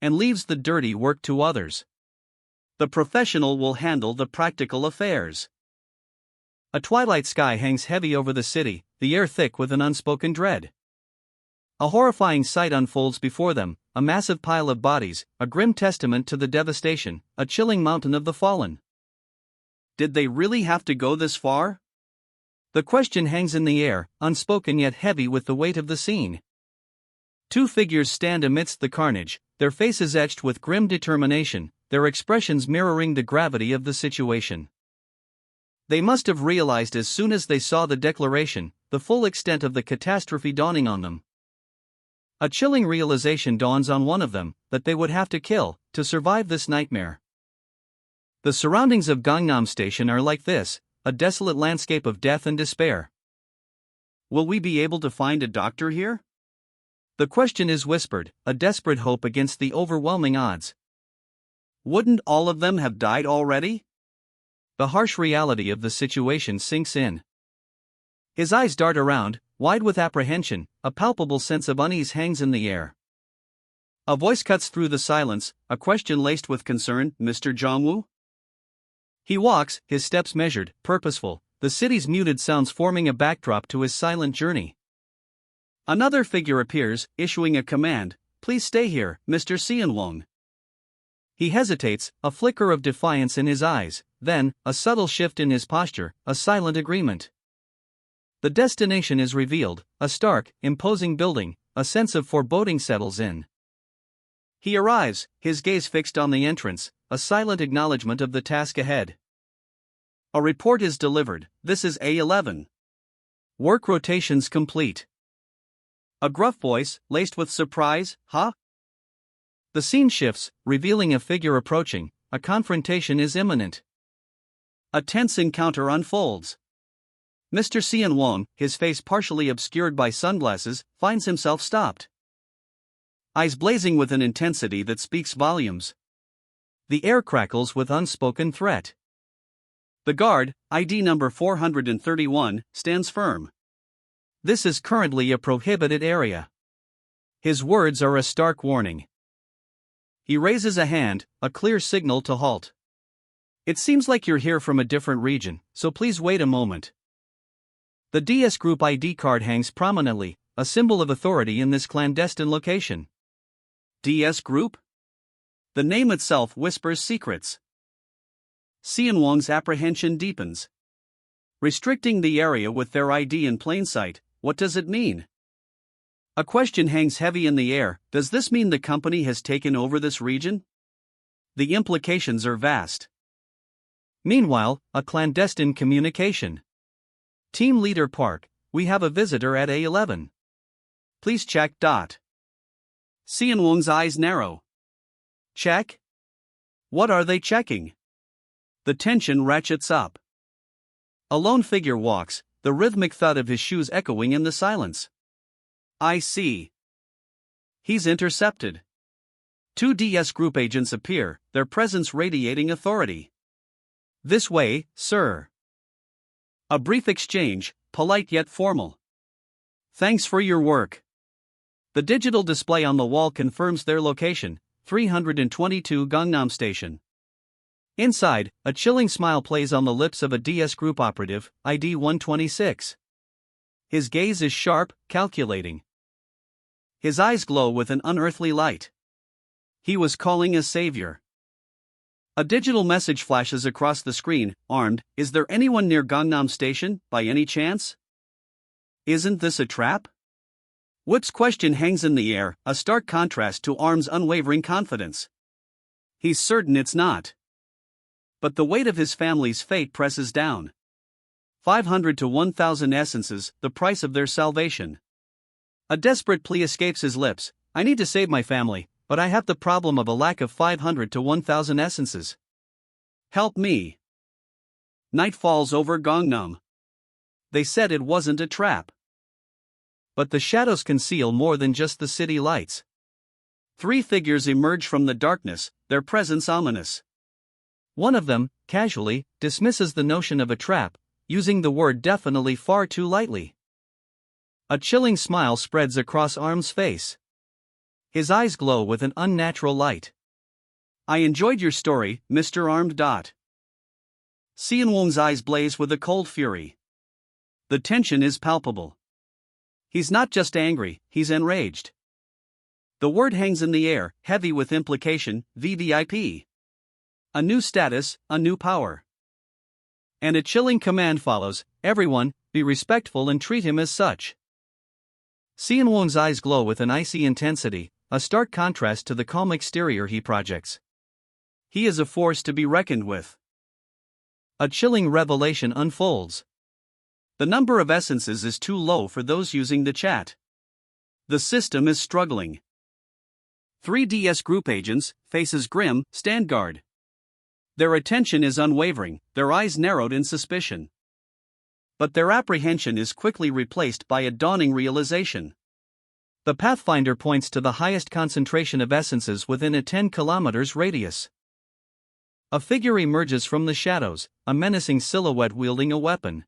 A: And leaves the dirty work to others. The professional will handle the practical affairs. A twilight sky hangs heavy over the city, the air thick with an unspoken dread. A horrifying sight unfolds before them, a massive pile of bodies, a grim testament to the devastation, a chilling mountain of the fallen. Did they really have to go this far? The question hangs in the air, unspoken yet heavy with the weight of the scene. Two figures stand amidst the carnage, their faces etched with grim determination, their expressions mirroring the gravity of the situation. They must have realized as soon as they saw the declaration, the full extent of the catastrophe dawning on them. A chilling realization dawns on one of them, that they would have to kill, to survive this nightmare. The surroundings of Gangnam Station are like this, a desolate landscape of death and despair. Will we be able to find a doctor here? The question is whispered, a desperate hope against the overwhelming odds. Wouldn't all of them have died already? The harsh reality of the situation sinks in. His eyes dart around, wide with apprehension, a palpable sense of unease hangs in the air. A voice cuts through the silence, a question laced with concern, Mr. Jongwoo? He walks, his steps measured, purposeful, the city's muted sounds forming a backdrop to his silent journey. Another figure appears, issuing a command, please stay here, Mr. Seonwong. He hesitates, a flicker of defiance in his eyes, then, a subtle shift in his posture, a silent agreement. The destination is revealed, a stark, imposing building, a sense of foreboding settles in. He arrives, his gaze fixed on the entrance, a silent acknowledgement of the task ahead. A report is delivered, this is A11. Work rotations complete. A gruff voice, laced with surprise, huh? The scene shifts, revealing a figure approaching, a confrontation is imminent. A tense encounter unfolds. Mr. Seonwong, his face partially obscured by sunglasses, finds himself stopped. Eyes blazing with an intensity that speaks volumes. The air crackles with unspoken threat. The guard, ID number 431, stands firm. This is currently a prohibited area. His words are a stark warning. He raises a hand, a clear signal to halt. It seems like you're here from a different region, so please wait a moment. The DS Group ID card hangs prominently, a symbol of authority in this clandestine location. DS Group? The name itself whispers secrets. Seonwong's apprehension deepens. Restricting the area with their ID in plain sight, what does it mean? A question hangs heavy in the air, does this mean the company has taken over this region? The implications are vast. Meanwhile, a clandestine communication. Team Leader Park, we have a visitor at A11. Please check. Seonwong's eyes narrow. Check? What are they checking? The tension ratchets up. A lone figure walks, the rhythmic thud of his shoes echoing in the silence. I see. He's intercepted. Two DS Group agents appear, their presence radiating authority. This way, sir. A brief exchange, polite yet formal. Thanks for your work. The digital display on the wall confirms their location, 322 Gangnam Station. Inside, a chilling smile plays on the lips of a DS Group operative, ID 126. His gaze is sharp, calculating. His eyes glow with an unearthly light. He was calling a savior. A digital message flashes across the screen, armed, is there anyone near Gangnam Station, by any chance? Isn't this a trap? Whip's question hangs in the air, a stark contrast to Arm's unwavering confidence. He's certain it's not. But the weight of his family's fate presses down. 500 to 1,000 essences, the price of their salvation. A desperate plea escapes his lips. I need to save my family, but I have the problem of a lack of 500 to 1000 essences. Help me. Night falls over Gangnam. They said it wasn't a trap. But the shadows conceal more than just the city lights. 3 figures emerge from the darkness, their presence ominous. One of them, casually, dismisses the notion of a trap, using the word definitely far too lightly. A chilling smile spreads across Arm's face. His eyes glow with an unnatural light. I enjoyed your story, Mr. Armed. Seonwong's eyes blaze with a cold fury. The tension is palpable. He's not just angry, he's enraged. The word hangs in the air, heavy with implication, VVIP. A new status, a new power. And a chilling command follows, everyone, be respectful and treat him as such. Seonwong's eyes glow with an icy intensity, a stark contrast to the calm exterior he projects. He is a force to be reckoned with. A chilling revelation unfolds. The number of essences is too low for those using the chat. The system is struggling. 3DS group agents, faces grim, stand guard. Their attention is unwavering, their eyes narrowed in suspicion. But their apprehension is quickly replaced by a dawning realization. The Pathfinder points to the highest concentration of essences within a 10 kilometers radius. A figure emerges from the shadows, a menacing silhouette wielding a weapon.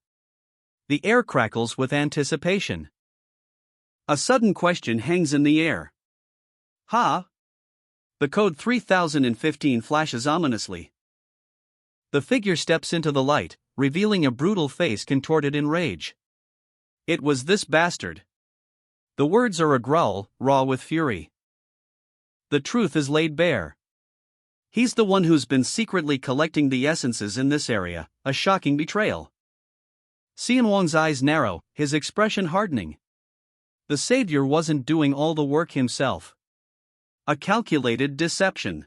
A: The air crackles with anticipation. A sudden question hangs in the air. Ha! The code 3015 flashes ominously. The figure steps into the light, revealing a brutal face contorted in rage. It was this bastard. The words are a growl, raw with fury. The truth is laid bare. He's the one who's been secretly collecting the essences in this area, a shocking betrayal. Seonwong's eyes narrow, his expression hardening. The savior wasn't doing all the work himself. A calculated deception.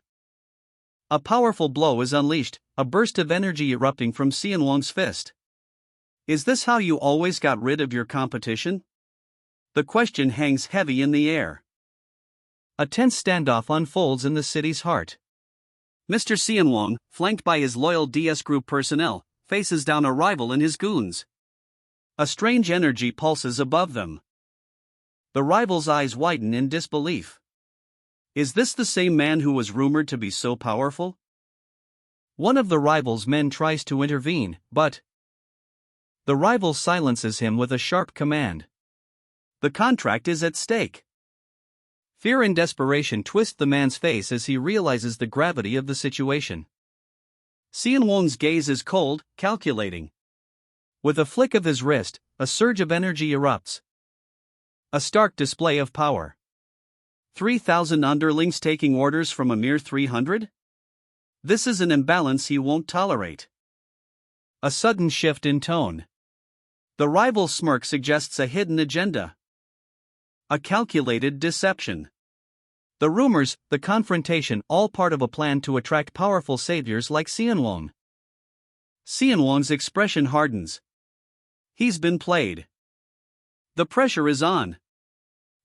A: A powerful blow is unleashed, a burst of energy erupting from Seonwong's fist. Is this how you always got rid of your competition? The question hangs heavy in the air. A tense standoff unfolds in the city's heart. Mr. Seonwong, flanked by his loyal DS Group personnel, faces down a rival and his goons. A strange energy pulses above them. The rival's eyes widen in disbelief. Is this the same man who was rumored to be so powerful? One of the rival's men tries to intervene, but the rival silences him with a sharp command. The contract is at stake. Fear and desperation twist the man's face as he realizes the gravity of the situation. Seonwong's gaze is cold, calculating. With a flick of his wrist, a surge of energy erupts. A stark display of power. 3,000 underlings taking orders from a mere 300? This is an imbalance he won't tolerate. A sudden shift in tone. The rival's smirk suggests a hidden agenda. A calculated deception. The rumors, the confrontation, all part of a plan to attract powerful saviors like Seonwong. Seonwong's expression hardens. He's been played. The pressure is on.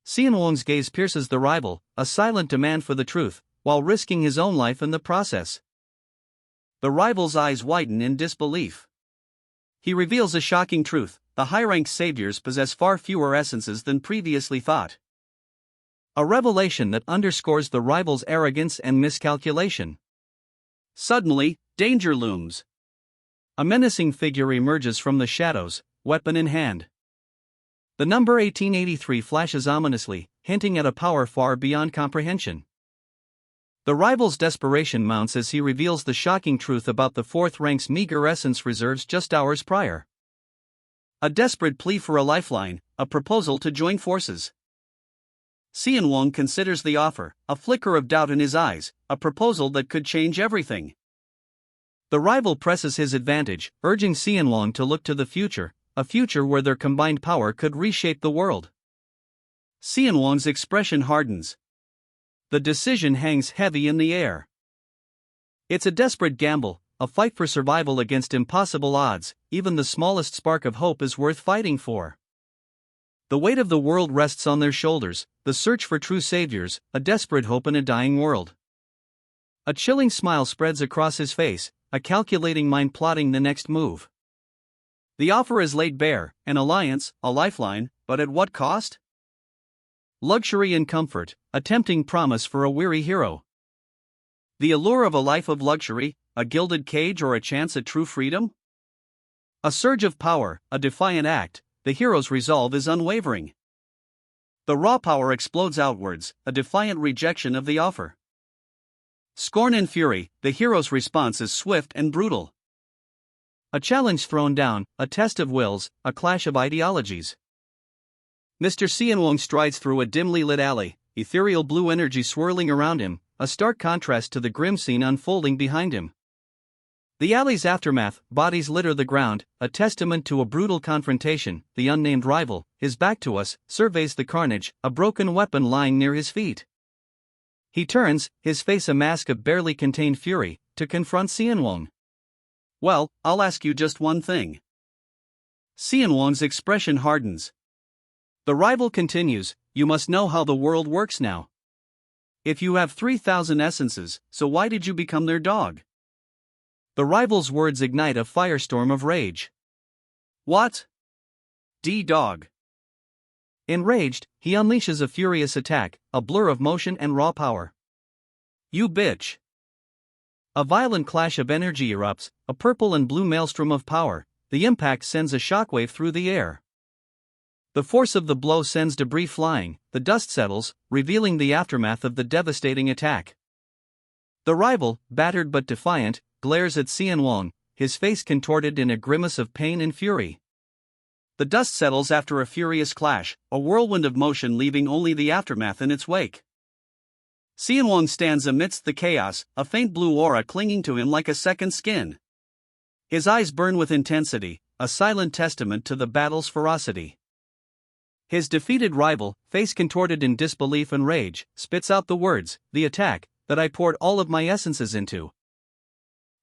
A: Seonwong's gaze pierces the rival, a silent demand for the truth, while risking his own life in the process. The rival's eyes widen in disbelief. He reveals a shocking truth: the high-ranked saviors possess far fewer essences than previously thought. A revelation that underscores the rival's arrogance and miscalculation. Suddenly, danger looms. A menacing figure emerges from the shadows, weapon in hand. The number 1883 flashes ominously, hinting at a power far beyond comprehension. The rival's desperation mounts as he reveals the shocking truth about the fourth rank's meager essence reserves just hours prior. A desperate plea for a lifeline, a proposal to join forces. Seonwong considers the offer, a flicker of doubt in his eyes, a proposal that could change everything. The rival presses his advantage, urging Seonwong to look to the future, a future where their combined power could reshape the world. Seonwong's expression hardens. The decision hangs heavy in the air. It's a desperate gamble, a fight for survival against impossible odds. Even the smallest spark of hope is worth fighting for. The weight of the world rests on their shoulders, the search for true saviors, a desperate hope in a dying world. A chilling smile spreads across his face, a calculating mind plotting the next move. The offer is laid bare, an alliance, a lifeline, but at what cost? Luxury and comfort, a tempting promise for a weary hero. The allure of a life of luxury, a gilded cage or a chance at true freedom? A surge of power, a defiant act, the hero's resolve is unwavering. The raw power explodes outwards, a defiant rejection of the offer. Scorn and fury, the hero's response is swift and brutal. A challenge thrown down, a test of wills, a clash of ideologies. Mr. Xianwang strides through a dimly lit alley, ethereal blue energy swirling around him, a stark contrast to the grim scene unfolding behind him. The alley's aftermath, bodies litter the ground, a testament to a brutal confrontation. The unnamed rival, his back to us, surveys the carnage, a broken weapon lying near his feet. He turns, his face a mask of barely contained fury, to confront Xianwang. Well, I'll ask you just one thing. Xianwang's expression hardens. The rival continues, you must know how the world works now. If you have 3,000 essences, so why did you become their dog? The rival's words ignite a firestorm of rage. What? D-dog. Enraged, he unleashes a furious attack, a blur of motion and raw power. You bitch. A violent clash of energy erupts, a purple and blue maelstrom of power. The impact sends a shockwave through the air. The force of the blow sends debris flying, the dust settles, revealing the aftermath of the devastating attack. The rival, battered but defiant, glares at Xianwang, his face contorted in a grimace of pain and fury. The dust settles after a furious clash, a whirlwind of motion leaving only the aftermath in its wake. Xianwang stands amidst the chaos, a faint blue aura clinging to him like a second skin. His eyes burn with intensity, a silent testament to the battle's ferocity. His defeated rival, face contorted in disbelief and rage, spits out the words, the attack, that I poured all of my essences into.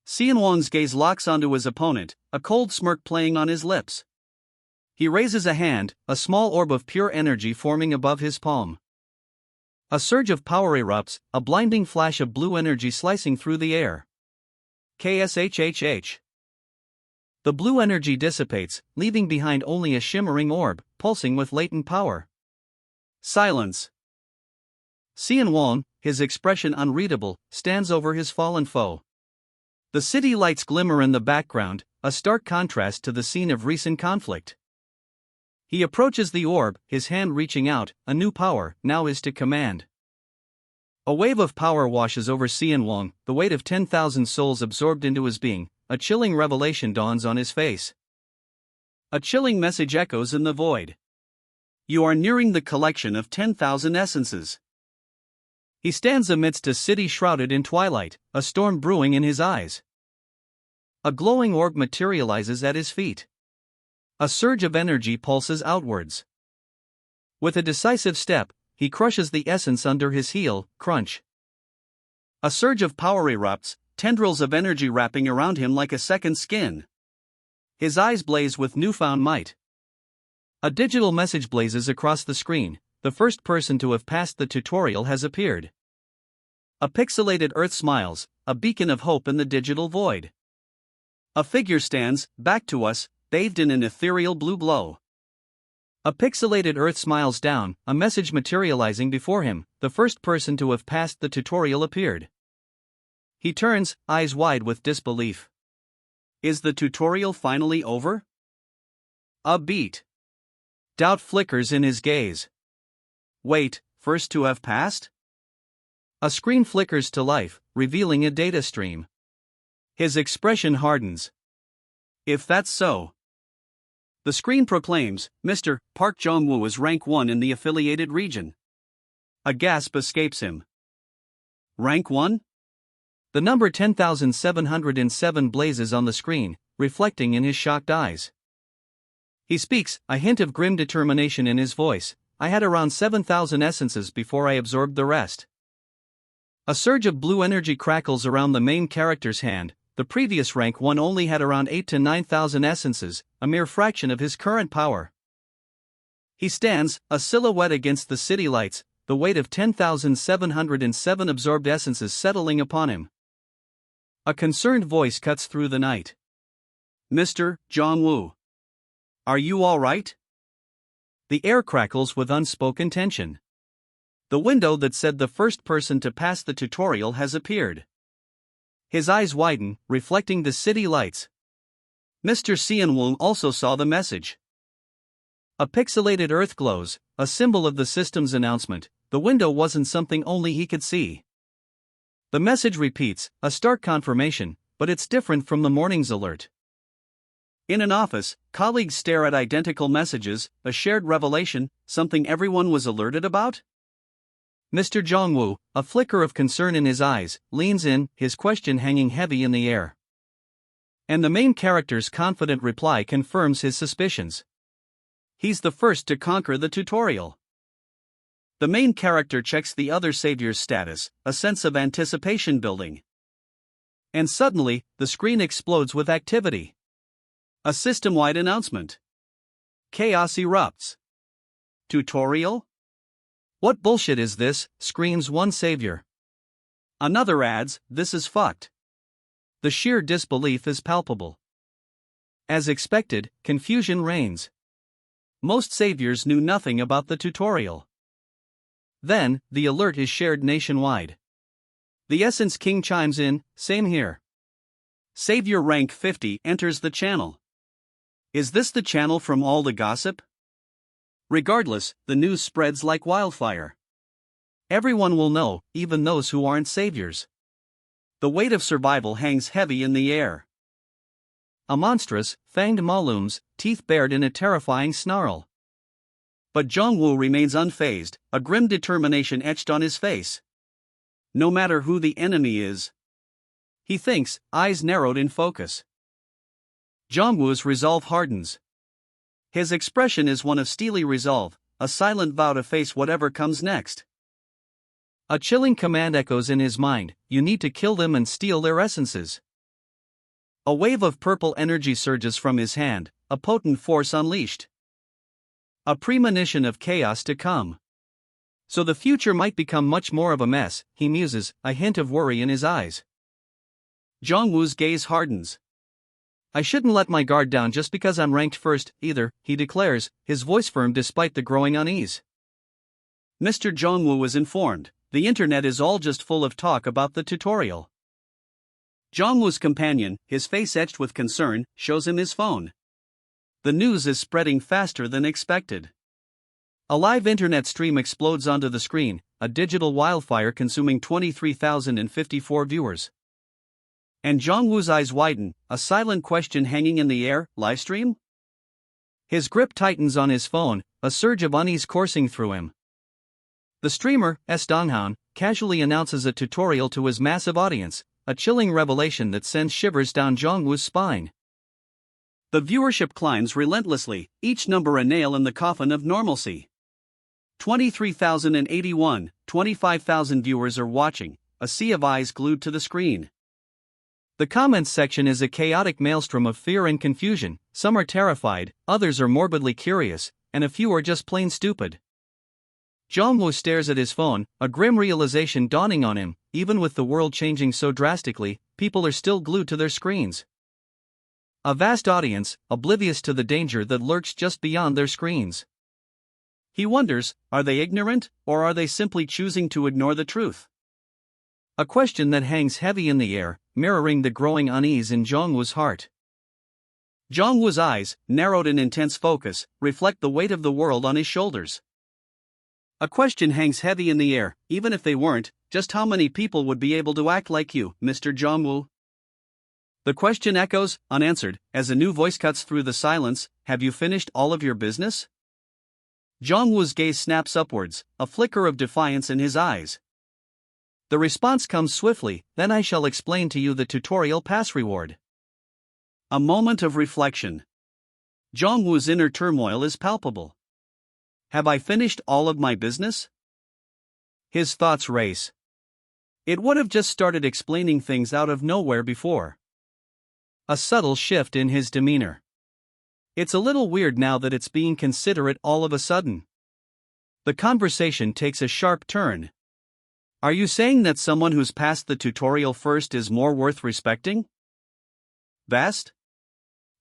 A: Xianwang's gaze locks onto his opponent, a cold smirk playing on his lips. He raises a hand, a small orb of pure energy forming above his palm. A surge of power erupts, a blinding flash of blue energy slicing through the air. KSHHH. The blue energy dissipates, leaving behind only a shimmering orb, pulsing with latent power. Silence. Xianwang, his expression unreadable, stands over his fallen foe. The city lights glimmer in the background, a stark contrast to the scene of recent conflict. He approaches the orb, his hand reaching out, a new power, now his to command. A wave of power washes over Xianwang, the weight of 10,000 souls absorbed into his being. A chilling revelation dawns on his face. A chilling message echoes in the void. You are nearing the collection of 10,000 essences. He stands amidst a city shrouded in twilight, a storm brewing in his eyes. A glowing orb materializes at his feet. A surge of energy pulses outwards. With a decisive step, he crushes the essence under his heel, crunch. A surge of power erupts, tendrils of energy wrapping around him like a second skin. His eyes blaze with newfound might. A digital message blazes across the screen. The first person to have passed the tutorial has appeared. A pixelated Earth smiles, a beacon of hope in the digital void. A figure stands, back to us, bathed in an ethereal blue glow. A pixelated Earth smiles down, a message materializing before him. The first person to have passed the tutorial appeared. He turns, eyes wide with disbelief. Is the tutorial finally over? A beat. Doubt flickers in his gaze. Wait, first to have passed? A screen flickers to life, revealing a data stream. His expression hardens. If that's so. The screen proclaims, Mr. Park Jong-woo is rank 1 in the affiliated region. A gasp escapes him. Rank 1? The number 10,707 blazes on the screen, reflecting in his shocked eyes. He speaks, a hint of grim determination in his voice. I had around 7,000 essences before I absorbed the rest. A surge of blue energy crackles around the main character's hand. The previous rank 1 only had around 8 to 9,000 essences, a mere fraction of his current power. He stands, a silhouette against the city lights, the weight of 10,707 absorbed essences settling upon him. A concerned voice cuts through the night. "Mr. Jong-woo. Are you all right?" The air crackles with unspoken tension. The window that said the first person to pass the tutorial has appeared. His eyes widen, reflecting the city lights. Mr. Seon-woo also saw the message. A pixelated earth glows, a symbol of the system's announcement. The window wasn't something only he could see. The message repeats, a stark confirmation, but it's different from the morning's alert. In an office, colleagues stare at identical messages, a shared revelation, something everyone was alerted about? Mr. Jong-woo, a flicker of concern in his eyes, leans in, his question hanging heavy in the air. And the main character's confident reply confirms his suspicions. He's the first to conquer the tutorial. The main character checks the other savior's status, a sense of anticipation building. And suddenly, the screen explodes with activity. A system-wide announcement. Chaos erupts. Tutorial? "What bullshit is this?" screams one savior. Another adds, "This is fucked." The sheer disbelief is palpable. As expected, confusion reigns. Most saviors knew nothing about the tutorial. Then, the alert is shared nationwide. The Essence King chimes in, "Same here." Savior rank 50 enters the channel. Is this the channel from all the gossip? Regardless, the news spreads like wildfire. Everyone will know, even those who aren't saviors. The weight of survival hangs heavy in the air. A monstrous, fanged maw looms, teeth bared in a terrifying snarl. But Jong-woo remains unfazed, a grim determination etched on his face. No matter who the enemy is. He thinks, eyes narrowed in focus. Jong-woo's resolve hardens. His expression is one of steely resolve, a silent vow to face whatever comes next. A chilling command echoes in his mind, "You need to kill them and steal their essences." A wave of purple energy surges from his hand, a potent force unleashed. A premonition of chaos to come. So the future might become much more of a mess, he muses, a hint of worry in his eyes. Jong-woo's gaze hardens. "I shouldn't let my guard down just because I'm ranked first, either," he declares, his voice firm despite the growing unease. Mr. Jong-woo is informed, the internet is all just full of talk about the tutorial. Jong-woo's companion, his face etched with concern, shows him his phone. The news is spreading faster than expected. A live internet stream explodes onto the screen, a digital wildfire consuming 23,054 viewers. And Jong-woo's eyes widen, a silent question hanging in the air, livestream? His grip tightens on his phone, a surge of unease coursing through him. The streamer, Donghan, casually announces a tutorial to his massive audience, a chilling revelation that sends shivers down Jong-woo's spine. The viewership climbs relentlessly, each number a nail in the coffin of normalcy. 23,081, 25,000 viewers are watching, a sea of eyes glued to the screen. The comments section is a chaotic maelstrom of fear and confusion, some are terrified, others are morbidly curious, and a few are just plain stupid. Jong-woo stares at his phone, a grim realization dawning on him, even with the world changing so drastically, people are still glued to their screens. A vast audience, oblivious to the danger that lurks just beyond their screens. He wonders, are they ignorant, or are they simply choosing to ignore the truth? A question that hangs heavy in the air, mirroring the growing unease in Jong-woo's heart. Jong-woo's eyes, narrowed in intense focus, reflect the weight of the world on his shoulders. A question hangs heavy in the air, even if they weren't, just how many people would be able to act like you, Mr. Jong-woo? The question echoes, unanswered, as a new voice cuts through the silence, "Have you finished all of your business?" Jong-woo's gaze snaps upwards, a flicker of defiance in his eyes. The response comes swiftly, "Then I shall explain to you the tutorial pass reward." A moment of reflection. Jong-woo's inner turmoil is palpable. Have I finished all of my business? His thoughts race. It would have just started explaining things out of nowhere before. A subtle shift in his demeanor. It's a little weird now that it's being considerate all of a sudden. The conversation takes a sharp turn. Are you saying that someone who's passed the tutorial first is more worth respecting? Best?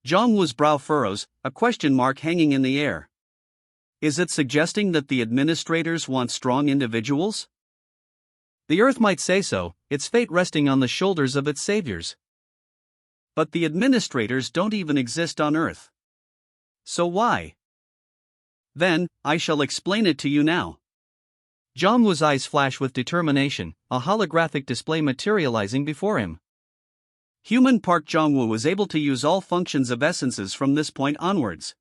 A: Jongwoo's brow furrows, a question mark hanging in the air. Is it suggesting that the administrators want strong individuals? The Earth might say so, its fate resting on the shoulders of its saviors. But the administrators don't even exist on Earth. So why? Then, I shall explain it to you now. Jongwoo's eyes flash with determination, a holographic display materializing before him. Human Park Jongwoo was able to use all functions of essences from this point onwards.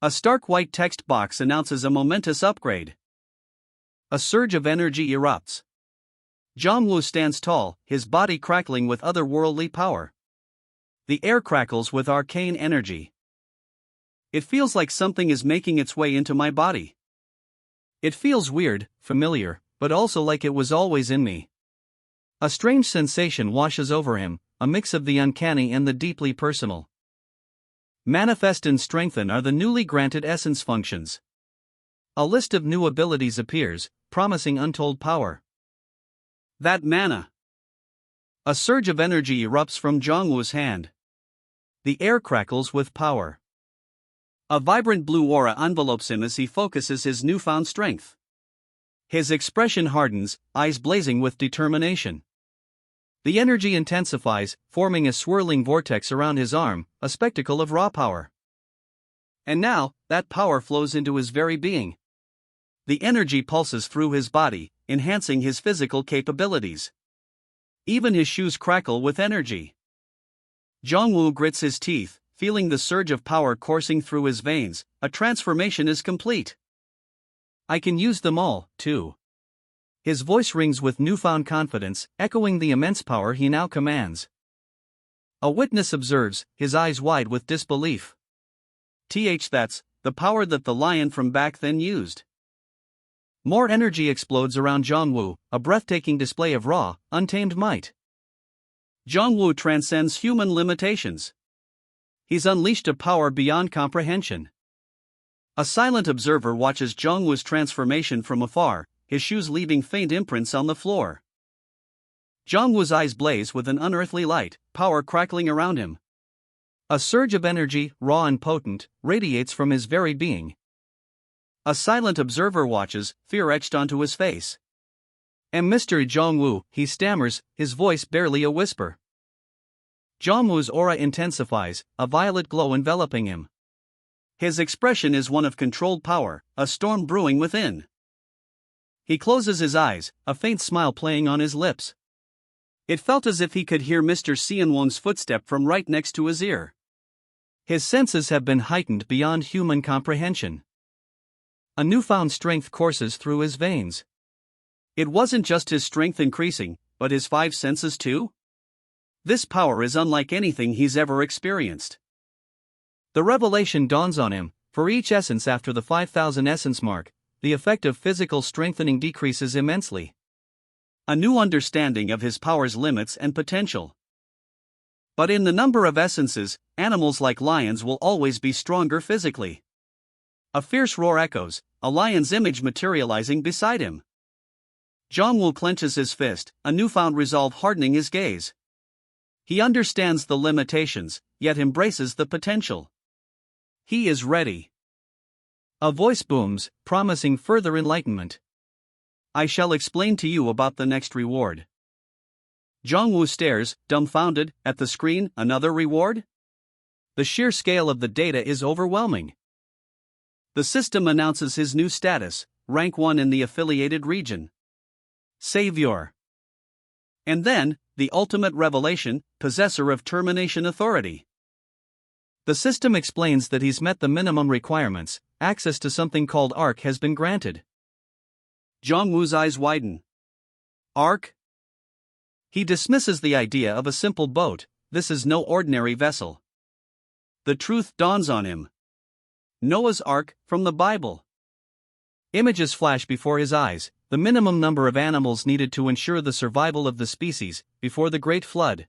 A: A stark white text box announces a momentous upgrade. A surge of energy erupts. Jongwoo stands tall, his body crackling with otherworldly power. The air crackles with arcane energy. It feels like something is making its way into my body. It feels weird, familiar, but also like it was always in me. A strange sensation washes over him, a mix of the uncanny and the deeply personal. Manifest and strengthen are the newly granted essence functions. A list of new abilities appears, promising untold power. That mana. A surge of energy erupts from Jongwoo's hand. The air crackles with power. A vibrant blue aura envelopes him as he focuses his newfound strength. His expression hardens, eyes blazing with determination. The energy intensifies, forming a swirling vortex around his arm, a spectacle of raw power. And now, that power flows into his very being. The energy pulses through his body, enhancing his physical capabilities. Even his shoes crackle with energy. Jongwoo grits his teeth, feeling the surge of power coursing through his veins. A transformation is complete. I can use them all, too. His voice rings with newfound confidence, echoing the immense power he now commands. A witness observes, his eyes wide with disbelief. That's the power that the lion from back then used. More energy explodes around Jongwoo, a breathtaking display of raw, untamed might. Jongwoo transcends human limitations. He's unleashed a power beyond comprehension. A silent observer watches Jongwoo's transformation from afar, his shoes leaving faint imprints on the floor. Jongwoo's eyes blaze with an unearthly light, power crackling around him. A surge of energy, raw and potent, radiates from his very being. A silent observer watches, fear etched onto his face. Mr. Jongwoo, he stammers, his voice barely a whisper. Jongwoo's aura intensifies, a violet glow enveloping him. His expression is one of controlled power, a storm brewing within. He closes his eyes, a faint smile playing on his lips. It felt as if he could hear Mr. Seonwon's footstep from right next to his ear. His senses have been heightened beyond human comprehension. A newfound strength courses through his veins. It wasn't just his strength increasing, but his five senses too? This power is unlike anything he's ever experienced. The revelation dawns on him: for each essence after the 5,000 essence mark, the effect of physical strengthening decreases immensely. A new understanding of his power's limits and potential. But in the number of essences, animals like lions will always be stronger physically. A fierce roar echoes, a lion's image materializing beside him. Jongwoo clenches his fist, a newfound resolve hardening his gaze. He understands the limitations, yet embraces the potential. He is ready. A voice booms, promising further enlightenment. I shall explain to you about the next reward. Jongwoo stares, dumbfounded, at the screen. Another reward? The sheer scale of the data is overwhelming. The system announces his new status, rank 1 in the affiliated region. Savior. And then, the ultimate revelation, possessor of termination authority. The system explains that he's met the minimum requirements, access to something called Ark has been granted. Jongwoo's eyes widen. Ark? He dismisses the idea of a simple boat. This is no ordinary vessel. The truth dawns on him. Noah's Ark, from the Bible. Images flash before his eyes, the minimum number of animals needed to ensure the survival of the species, before the Great Flood.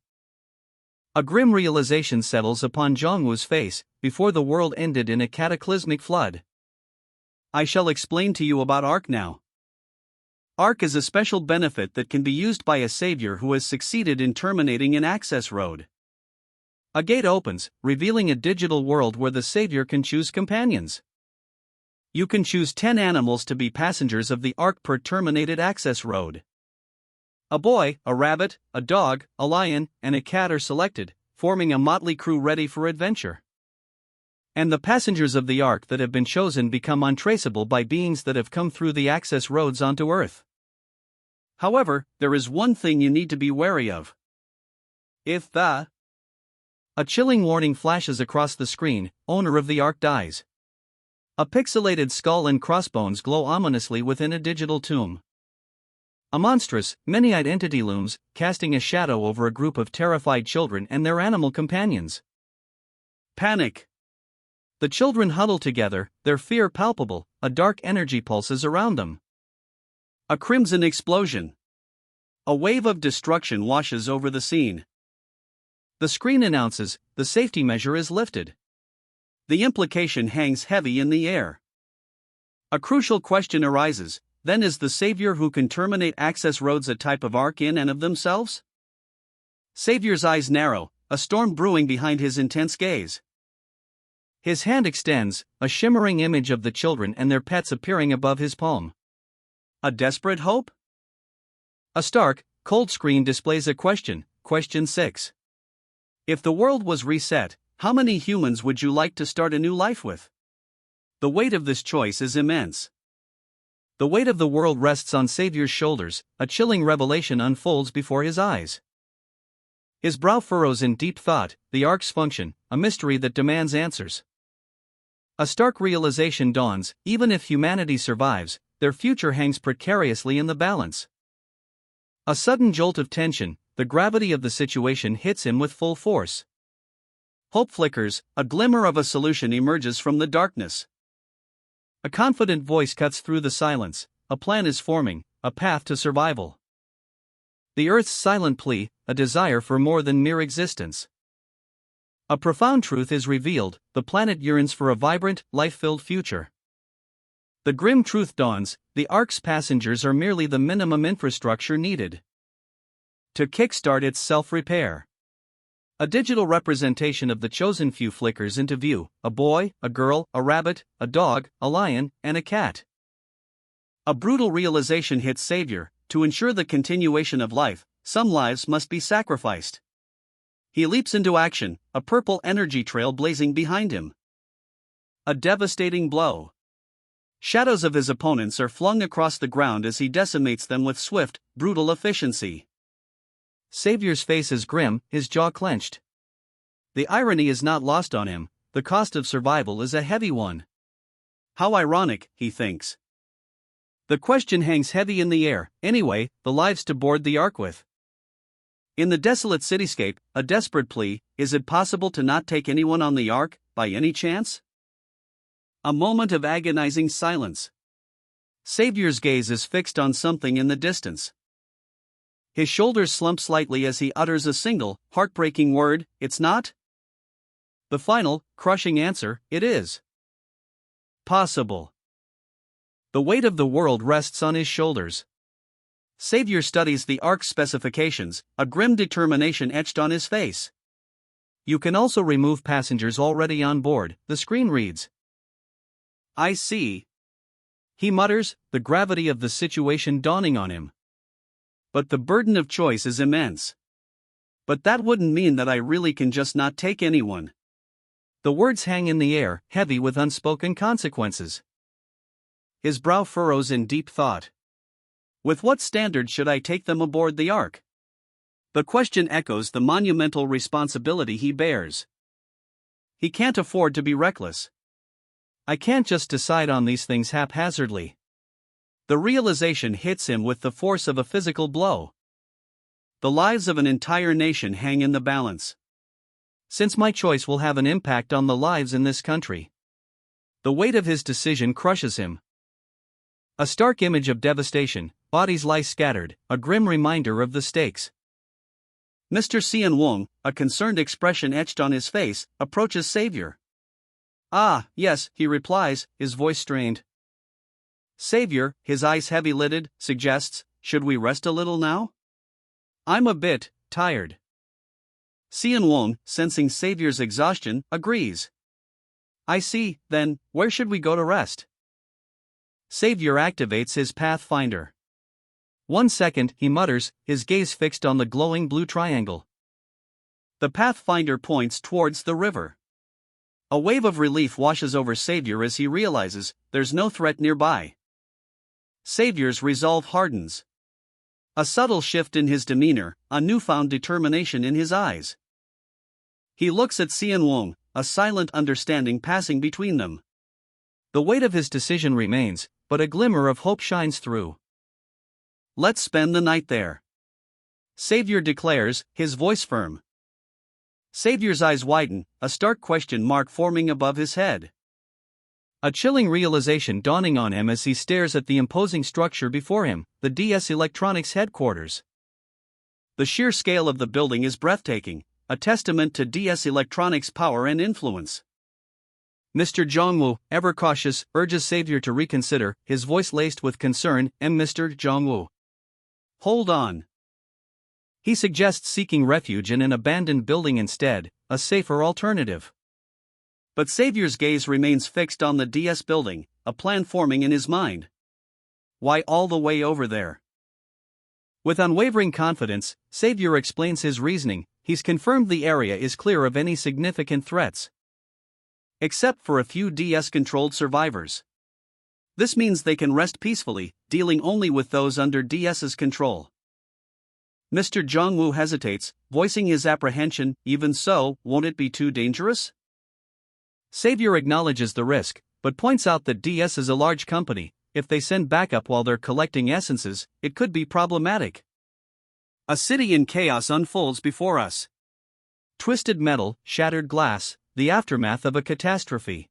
A: A grim realization settles upon Jongwoo's face, before the world ended in a cataclysmic flood. I shall explain to you about Arc now. Arc is a special benefit that can be used by a savior who has succeeded in terminating an access road. A gate opens, revealing a digital world where the savior can choose companions. You can choose 10 animals to be passengers of the Arc per terminated access road. A boy, a rabbit, a dog, a lion, and a cat are selected, forming a motley crew ready for adventure. And the passengers of the Ark that have been chosen become untraceable by beings that have come through the access roads onto Earth. However, there is one thing you need to be wary of. A chilling warning flashes across the screen, owner of the Ark dies. A pixelated skull and crossbones glow ominously within a digital tomb. A monstrous, many-eyed entity looms, casting a shadow over a group of terrified children and their animal companions. Panic. The children huddle together, their fear palpable, a dark energy pulses around them. A crimson explosion. A wave of destruction washes over the scene. The screen announces, the safety measure is lifted. The implication hangs heavy in the air. A crucial question arises. Then is the savior who can terminate access roads a type of Arc in and of themselves? Savior's eyes narrow, a storm brewing behind his intense gaze. His hand extends, a shimmering image of the children and their pets appearing above his palm. A desperate hope? A stark, cold screen displays a question, question 6. If the world was reset, how many humans would you like to start a new life with? The weight of this choice is immense. The weight of the world rests on Savior's shoulders, a chilling revelation unfolds before his eyes. His brow furrows in deep thought, the Ark's function, a mystery that demands answers. A stark realization dawns, even if humanity survives, their future hangs precariously in the balance. A sudden jolt of tension, the gravity of the situation hits him with full force. Hope flickers, a glimmer of a solution emerges from the darkness. A confident voice cuts through the silence, a plan is forming, a path to survival. The Earth's silent plea, a desire for more than mere existence. A profound truth is revealed, the planet yearns for a vibrant, life-filled future. The grim truth dawns, the Ark's passengers are merely the minimum infrastructure needed to kickstart its self-repair. A digital representation of the chosen few flickers into view, a boy, a girl, a rabbit, a dog, a lion, and a cat. A brutal realization hits Savior, to ensure the continuation of life, some lives must be sacrificed. He leaps into action, a purple energy trail blazing behind him. A devastating blow. Shadows of his opponents are flung across the ground as he decimates them with swift, brutal efficiency. Savior's face is grim, his jaw clenched. The irony is not lost on him, the cost of survival is a heavy one. How ironic, he thinks. The question hangs heavy in the air, anyway, the lives to board the Ark with. In the desolate cityscape, a desperate plea, is it possible to not take anyone on the Ark, by any chance? A moment of agonizing silence. Savior's gaze is fixed on something in the distance. His shoulders slump slightly as he utters a single, heartbreaking word, it's not? The final, crushing answer, it is. Possible. The weight of the world rests on his shoulders. Savior studies the Ark's specifications, a grim determination etched on his face. You can also remove passengers already on board, the screen reads. I see. He mutters, the gravity of the situation dawning on him. But the burden of choice is immense. But that wouldn't mean that I really can just not take anyone. The words hang in the air, heavy with unspoken consequences. His brow furrows in deep thought. With what standard should I take them aboard the Ark? The question echoes the monumental responsibility he bears. He can't afford to be reckless. I can't just decide on these things haphazardly. The realization hits him with the force of a physical blow. The lives of an entire nation hang in the balance. Since my choice will have an impact on the lives in this country. The weight of his decision crushes him. A stark image of devastation, bodies lie scattered, a grim reminder of the stakes. Mr. Xian Wong, a concerned expression etched on his face, approaches Savior. "Ah, yes," he replies, his voice strained. Savior, his eyes heavy-lidded, suggests, "Should we rest a little now? I'm a bit tired." Xian Wong, sensing Savior's exhaustion, agrees. "I see, then, where should we go to rest?" Savior activates his Pathfinder. 1 second, he mutters, his gaze fixed on the glowing blue triangle. The Pathfinder points towards the river. A wave of relief washes over Savior as he realizes there's no threat nearby. Savior's resolve hardens. A subtle shift in his demeanor, a newfound determination in his eyes. He looks at Xian Wong, a silent understanding passing between them. The weight of his decision remains, but a glimmer of hope shines through. "Let's spend the night there," Savior declares, his voice firm. Savior's eyes widen, a stark question mark forming above his head. A chilling realization dawning on him as he stares at the imposing structure before him, the DS Electronics headquarters. The sheer scale of the building is breathtaking, a testament to DS Electronics' power and influence. Mr. Zhongwu, ever cautious, urges Savior to reconsider, his voice laced with concern. Mr. Zhongwu, hold on. He suggests seeking refuge in an abandoned building instead, a safer alternative. But Savior's gaze remains fixed on the DS building, a plan forming in his mind. Why all the way over there? With unwavering confidence, Savior explains his reasoning. He's confirmed the area is clear of any significant threats, except for a few DS-controlled survivors. This means they can rest peacefully, dealing only with those under DS's control. Mr. Zhongwu hesitates, voicing his apprehension. Even so, won't it be too dangerous? Savior acknowledges the risk, but points out that DS is a large company. If they send backup while they're collecting essences, it could be problematic. A city in chaos unfolds before us. Twisted metal, shattered glass, the aftermath of a catastrophe.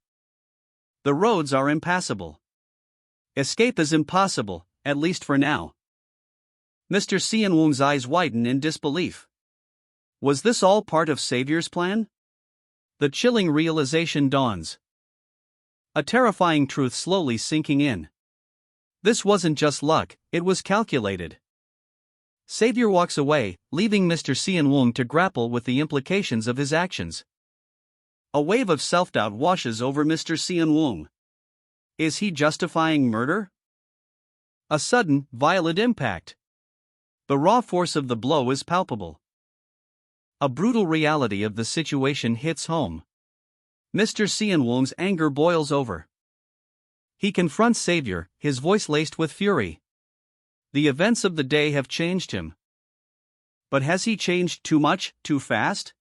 A: The roads are impassable. Escape is impossible, at least for now. Mr. Xian Wong's eyes widen in disbelief. Was this all part of Savior's plan? The chilling realization dawns. A terrifying truth slowly sinking in. This wasn't just luck, it was calculated. Savior walks away, leaving Mr. Xian Wong to grapple with the implications of his actions. A wave of self-doubt washes over Mr. Xian Wong. Is he justifying murder? A sudden, violent impact. The raw force of the blow is palpable. A brutal reality of the situation hits home. Mr. Xian Wong's anger boils over. He confronts Savior, his voice laced with fury. The events of the day have changed him. But has he changed too much, too fast?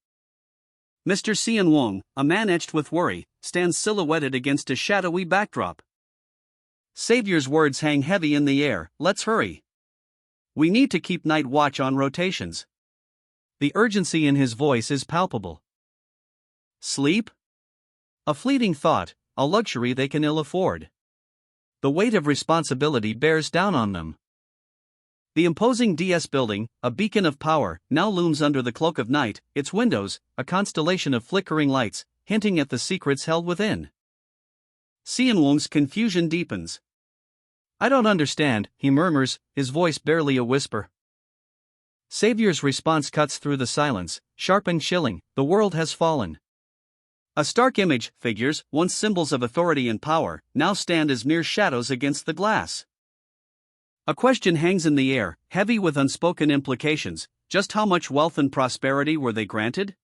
A: Mr. Xian Wong, a man etched with worry, stands silhouetted against a shadowy backdrop. Savior's words hang heavy in the air. Let's hurry. We need to keep night watch on rotations. The urgency in his voice is palpable. Sleep? A fleeting thought, a luxury they can ill afford. The weight of responsibility bears down on them. The imposing DS building, a beacon of power, now looms under the cloak of night, its windows, a constellation of flickering lights, hinting at the secrets held within. Xian Wong's confusion deepens. I don't understand, he murmurs, his voice barely a whisper. Savior's response cuts through the silence, sharp and chilling. The world has fallen. A stark image, figures, once symbols of authority and power, now stand as mere shadows against the glass. A question hangs in the air, heavy with unspoken implications. Just how much wealth and prosperity were they granted?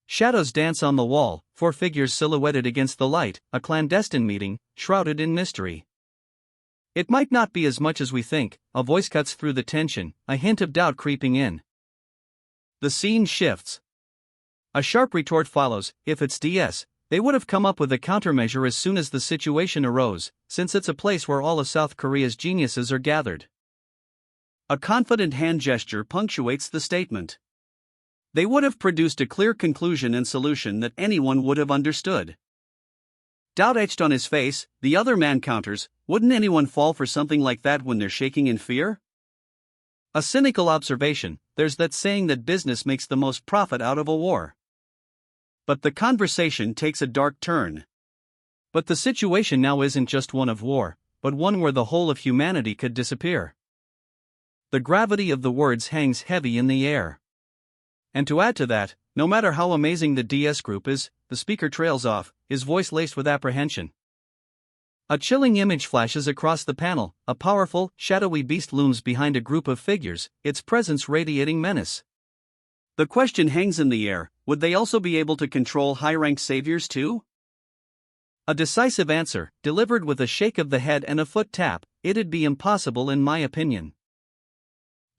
A: Shadows dance on the wall, 4 figures silhouetted against the light, a clandestine meeting, shrouded in mystery. It might not be as much as we think, a voice cuts through the tension, a hint of doubt creeping in. The scene shifts. A sharp retort follows. If it's DS, they would have come up with a countermeasure as soon as the situation arose, since it's a place where all of South Korea's geniuses are gathered. A confident hand gesture punctuates the statement. They would have produced a clear conclusion and solution that anyone would have understood. Doubt etched on his face, the other man counters, wouldn't anyone fall for something like that when they're shaking in fear? A cynical observation, there's that saying that business makes the most profit out of a war. But the conversation takes a dark turn. But the situation now isn't just one of war, but one where the whole of humanity could disappear. The gravity of the words hangs heavy in the air. And to add to that, no matter how amazing the DS group is, the speaker trails off, his voice laced with apprehension. A chilling image flashes across the panel, a powerful, shadowy beast looms behind a group of figures, its presence radiating menace. The question hangs in the air, would they also be able to control high-ranked saviors too? A decisive answer, delivered with a shake of the head and a foot tap, it'd be impossible in my opinion.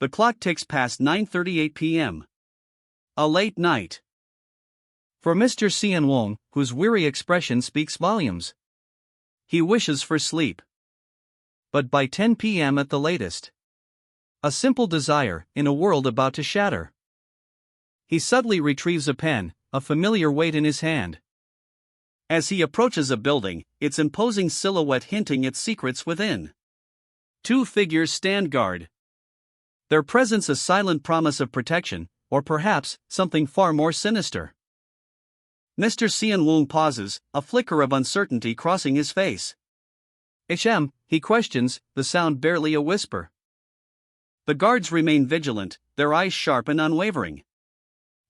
A: The clock ticks past 9:38 p.m. A late night. For Mr. Cian Wong, whose weary expression speaks volumes. He wishes for sleep. But by 10 p.m. at the latest. A simple desire, in a world about to shatter. He suddenly retrieves a pen, a familiar weight in his hand. As he approaches a building, its imposing silhouette hinting its secrets within. Two figures stand guard. Their presence a silent promise of protection, or perhaps, something far more sinister. Mr. Cian Wong pauses, a flicker of uncertainty crossing his face. "HM," he questions, the sound barely a whisper. The guards remain vigilant, their eyes sharp and unwavering.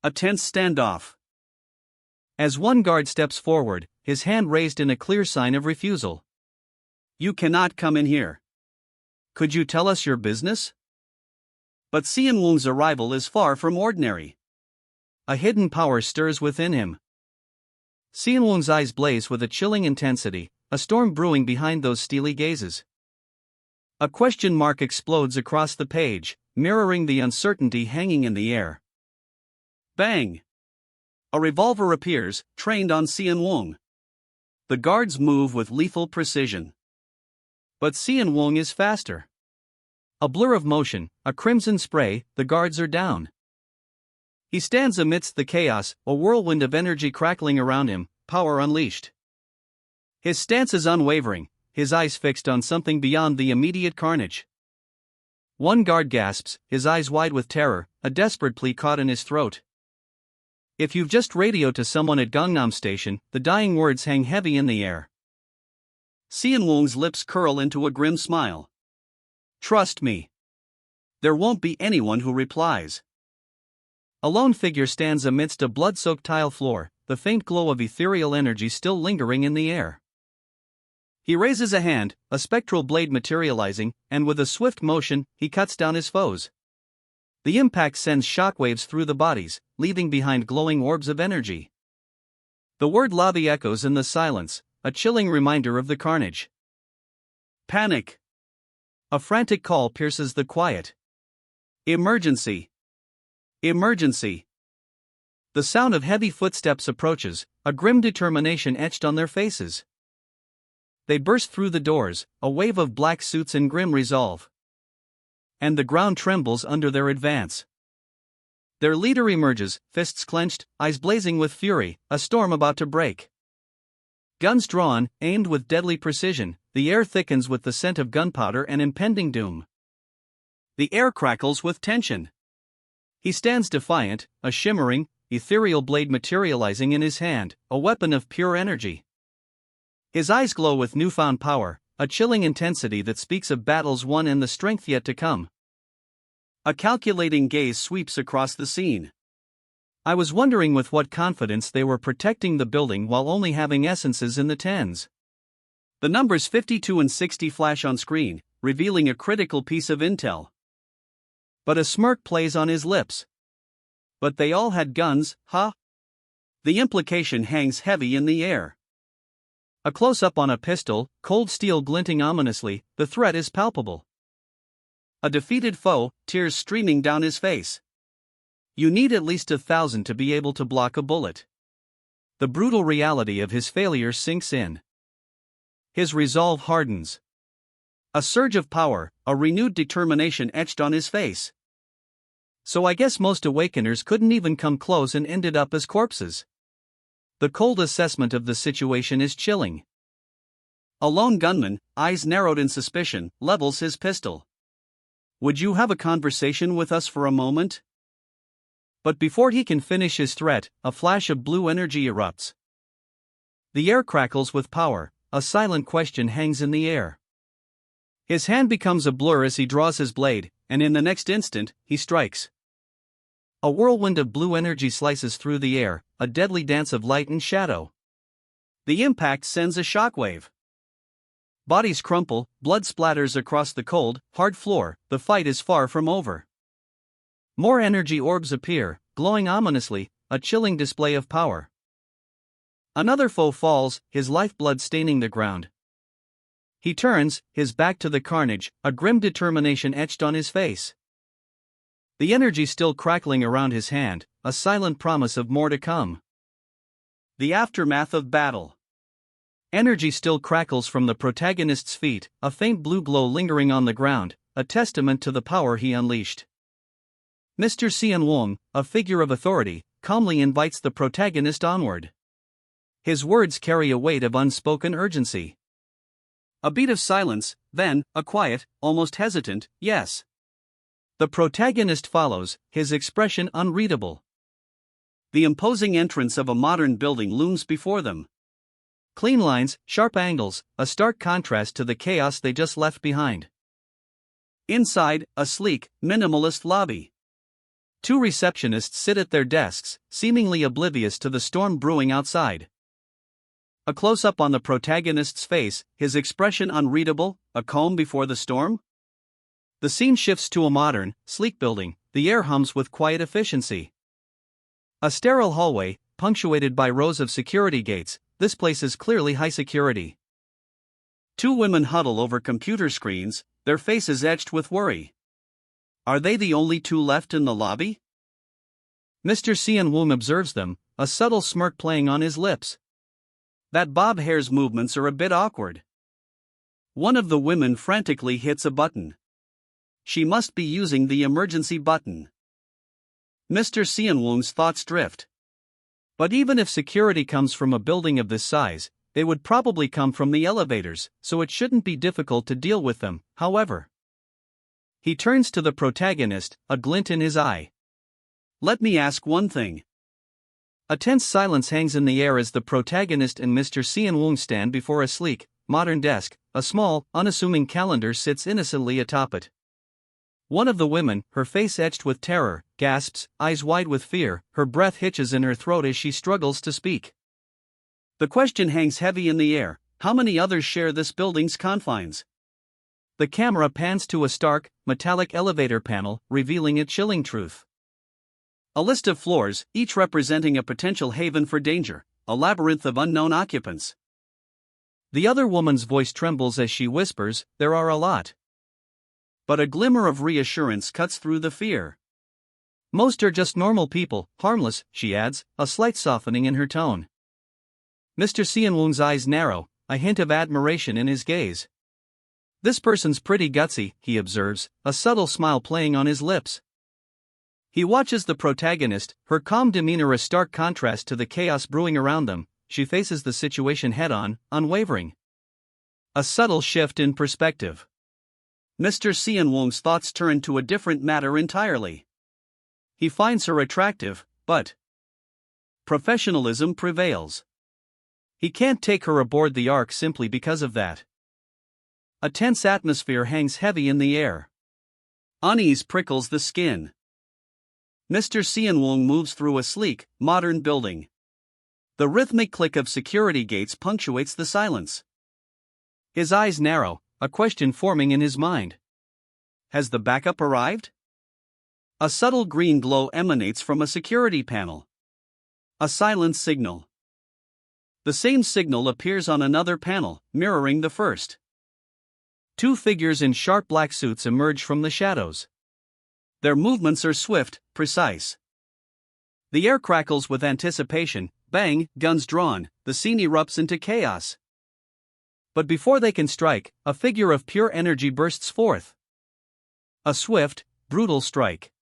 A: A tense standoff. As one guard steps forward, his hand raised in a clear sign of refusal. "You cannot come in here. Could you tell us your business?" But Cian Wong's arrival is far from ordinary. A hidden power stirs within him. Cian Wong's eyes blaze with a chilling intensity, a storm brewing behind those steely gazes. A question mark explodes across the page, mirroring the uncertainty hanging in the air. Bang! A revolver appears, trained on Cian Wong. The guards move with lethal precision. But Cian Wong is faster. A blur of motion, a crimson spray, the guards are down. He stands amidst the chaos, a whirlwind of energy crackling around him, power unleashed. His stance is unwavering, his eyes fixed on something beyond the immediate carnage. One guard gasps, his eyes wide with terror, a desperate plea caught in his throat. "If you've just radioed to someone at Gangnam Station," the dying words hang heavy in the air. Cian Wong's lips curl into a grim smile. "Trust me. There won't be anyone who replies." A lone figure stands amidst a blood-soaked tile floor, the faint glow of ethereal energy still lingering in the air. He raises a hand, a spectral blade materializing, and with a swift motion, he cuts down his foes. The impact sends shockwaves through the bodies, leaving behind glowing orbs of energy. The word lobby echoes in the silence, a chilling reminder of the carnage. Panic! A frantic call pierces the quiet. Emergency! Emergency! The sound of heavy footsteps approaches, a grim determination etched on their faces. They burst through the doors, a wave of black suits in grim resolve. And the ground trembles under their advance. Their leader emerges, fists clenched, eyes blazing with fury, a storm about to break. Guns drawn, aimed with deadly precision, the air thickens with the scent of gunpowder and impending doom. The air crackles with tension. He stands defiant, a shimmering, ethereal blade materializing in his hand, a weapon of pure energy. His eyes glow with newfound power, a chilling intensity that speaks of battles won and the strength yet to come. A calculating gaze sweeps across the scene. I was wondering with what confidence they were protecting the building while only having essences in the tens. The numbers 52 and 60 flash on screen, revealing a critical piece of intel. But a smirk plays on his lips. But they all had guns, huh? The implication hangs heavy in the air. A close-up on a pistol, cold steel glinting ominously, the threat is palpable. A defeated foe, tears streaming down his face. You need at least 1,000 to be able to block a bullet. The brutal reality of his failure sinks in. His resolve hardens. A surge of power, a renewed determination etched on his face. So I guess most awakeners couldn't even come close and ended up as corpses. The cold assessment of the situation is chilling. A lone gunman, eyes narrowed in suspicion, levels his pistol. "Would you have a conversation with us for a moment?" But before he can finish his threat, a flash of blue energy erupts. The air crackles with power, a silent question hangs in the air. His hand becomes a blur as he draws his blade, and in the next instant, he strikes. A whirlwind of blue energy slices through the air, a deadly dance of light and shadow. The impact sends a shockwave. Bodies crumple, blood splatters across the cold, hard floor. The fight is far from over. More energy orbs appear, glowing ominously, a chilling display of power. Another foe falls, his lifeblood staining the ground. He turns, his back to the carnage, a grim determination etched on his face. The energy still crackling around his hand, a silent promise of more to come. The aftermath of battle. Energy still crackles from the protagonist's feet, a faint blue glow lingering on the ground, a testament to the power he unleashed. Mr. Xian Wong, a figure of authority, calmly invites the protagonist onward. His words carry a weight of unspoken urgency. A beat of silence, then, a quiet, almost hesitant, yes. The protagonist follows, his expression unreadable. The imposing entrance of a modern building looms before them. Clean lines, sharp angles, a stark contrast to the chaos they just left behind. Inside, a sleek, minimalist lobby. Two receptionists sit at their desks, seemingly oblivious to the storm brewing outside. A close-up on the protagonist's face, his expression unreadable, a calm before the storm? The scene shifts to a modern, sleek building, the air hums with quiet efficiency. A sterile hallway, punctuated by rows of security gates, this place is clearly high security. Two women huddle over computer screens, their faces etched with worry. Are they the only two left in the lobby? Mr. Xian Wong observes them, a subtle smirk playing on his lips. That bob hair's movements are a bit awkward. One of the women frantically hits a button. She must be using the emergency button. Mr. Xian Wong's thoughts drift. But even if security comes from a building of this size, they would probably come from the elevators, so it shouldn't be difficult to deal with them, however. He turns to the protagonist, a glint in his eye. Let me ask one thing. A tense silence hangs in the air as the protagonist and Mr. Xian Wong stand before a sleek, modern desk. A small, unassuming calendar sits innocently atop it. One of the women, her face etched with terror, gasps, eyes wide with fear, her breath hitches in her throat as she struggles to speak. The question hangs heavy in the air: how many others share this building's confines? The camera pans to a stark, metallic elevator panel, revealing a chilling truth. A list of floors, each representing a potential haven for danger, a labyrinth of unknown occupants. The other woman's voice trembles as she whispers, "There are a lot." But a glimmer of reassurance cuts through the fear. Most are just normal people, harmless, she adds, a slight softening in her tone. Mr. Xian Wong's eyes narrow, a hint of admiration in his gaze. This person's pretty gutsy, he observes, a subtle smile playing on his lips. He watches the protagonist, her calm demeanor a stark contrast to the chaos brewing around them. She faces the situation head-on, unwavering. A subtle shift in perspective. Mr. Xian Wong's thoughts turn to a different matter entirely. He finds her attractive, but professionalism prevails. He can't take her aboard the Ark simply because of that. A tense atmosphere hangs heavy in the air. Unease prickles the skin. Mr. Xian Wong moves through a sleek, modern building. The rhythmic click of security gates punctuates the silence. His eyes narrow, a question forming in his mind. Has the backup arrived? A subtle green glow emanates from a security panel. A silent signal. The same signal appears on another panel, mirroring the first. Two figures in sharp black suits emerge from the shadows. Their movements are swift, precise. The air crackles with anticipation, bang, guns drawn, the scene erupts into chaos. But before they can strike, a figure of pure energy bursts forth. A swift, brutal strike.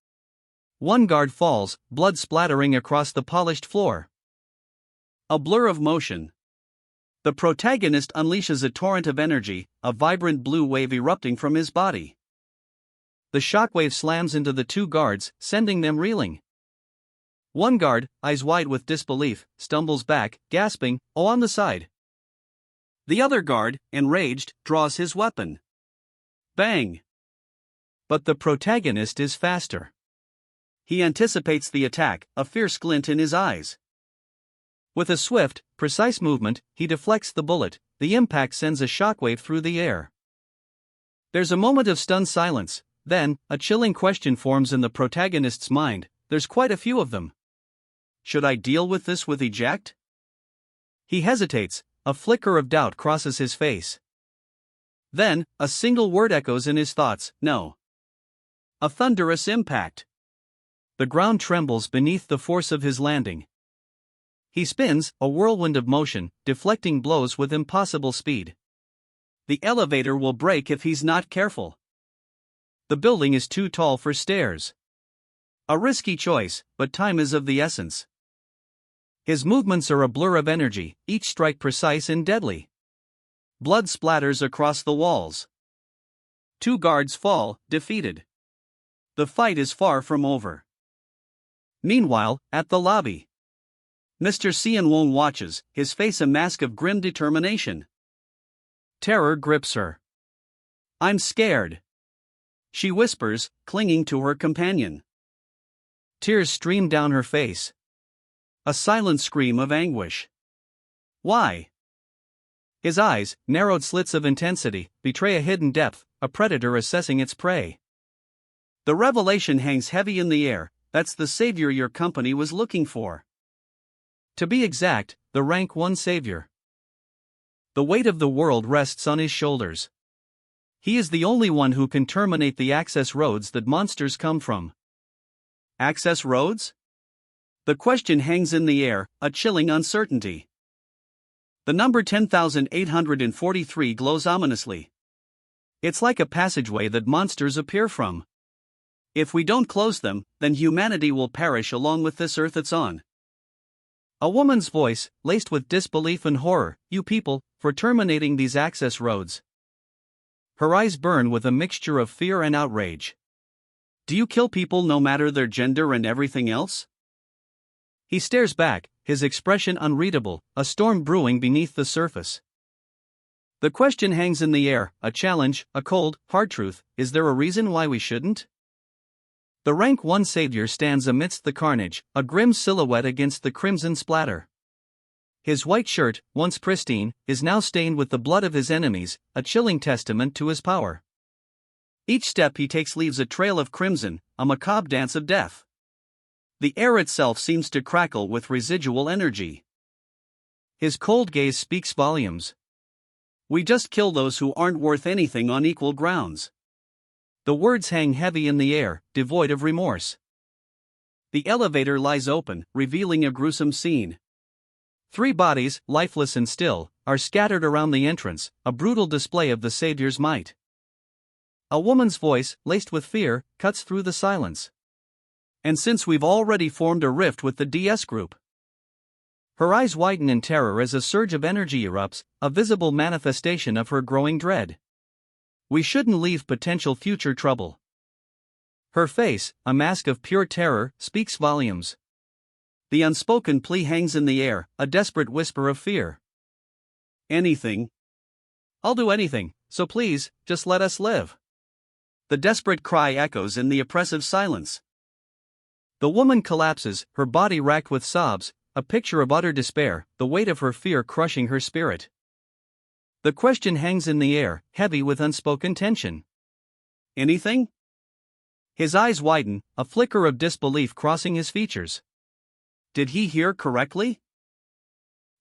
A: One guard falls, blood splattering across the polished floor. A blur of motion. The protagonist unleashes a torrent of energy, a vibrant blue wave erupting from his body. The shockwave slams into the two guards, sending them reeling. One guard, eyes wide with disbelief, stumbles back, gasping, "Oh, on the side." The other guard, enraged, draws his weapon. Bang! But the protagonist is faster. He anticipates the attack, a fierce glint in his eyes. With a swift, precise movement, he deflects the bullet. The impact sends a shockwave through the air. There's a moment of stunned silence, then, a chilling question forms in the protagonist's mind. There's quite a few of them. Should I deal with this with eject? He hesitates, a flicker of doubt crosses his face. Then, a single word echoes in his thoughts: no. A thunderous impact. The ground trembles beneath the force of his landing. He spins, a whirlwind of motion, deflecting blows with impossible speed. The elevator will break if he's not careful. The building is too tall for stairs. A risky choice, but time is of the essence. His movements are a blur of energy, each strike precise and deadly. Blood splatters across the walls. 2 guards fall, defeated. The fight is far from over. Meanwhile, at the lobby, Mr. Sean-won watches, his face a mask of grim determination. Terror grips her. "I'm scared," she whispers, clinging to her companion. Tears stream down her face. A silent scream of anguish. Why? His eyes, narrowed slits of intensity, betray a hidden depth, a predator assessing its prey. The revelation hangs heavy in the air. That's the savior your company was looking for. To be exact, the rank 1 savior. The weight of the world rests on his shoulders. He is the only one who can terminate the access roads that monsters come from. Access roads? The question hangs in the air, a chilling uncertainty. The number 10,843 glows ominously. It's like a passageway that monsters appear from. If we don't close them, then humanity will perish along with this earth it's on. A woman's voice, laced with disbelief and horror: "You people, for terminating these access roads." Her eyes burn with a mixture of fear and outrage. "Do you kill people no matter their gender and everything else?" He stares back, his expression unreadable, a storm brewing beneath the surface. The question hangs in the air, a challenge, a cold, hard truth: is there a reason why we shouldn't? The rank 1 savior stands amidst the carnage, a grim silhouette against the crimson splatter. His white shirt, once pristine, is now stained with the blood of his enemies, a chilling testament to his power. Each step he takes leaves a trail of crimson, a macabre dance of death. The air itself seems to crackle with residual energy. His cold gaze speaks volumes. We just kill those who aren't worth anything on equal grounds. The words hang heavy in the air, devoid of remorse. The elevator lies open, revealing a gruesome scene. 3 bodies, lifeless and still, are scattered around the entrance, a brutal display of the savior's might. A woman's voice, laced with fear, cuts through the silence. And since we've already formed a rift with the DS group. Her eyes widen in terror as a surge of energy erupts, a visible manifestation of her growing dread. We shouldn't leave potential future trouble. Her face, a mask of pure terror, speaks volumes. The unspoken plea hangs in the air, a desperate whisper of fear. Anything. I'll do anything, so please, just let us live. The desperate cry echoes in the oppressive silence. The woman collapses, her body racked with sobs, a picture of utter despair, the weight of her fear crushing her spirit. The question hangs in the air, heavy with unspoken tension. Anything? His eyes widen, a flicker of disbelief crossing his features. Did he hear correctly?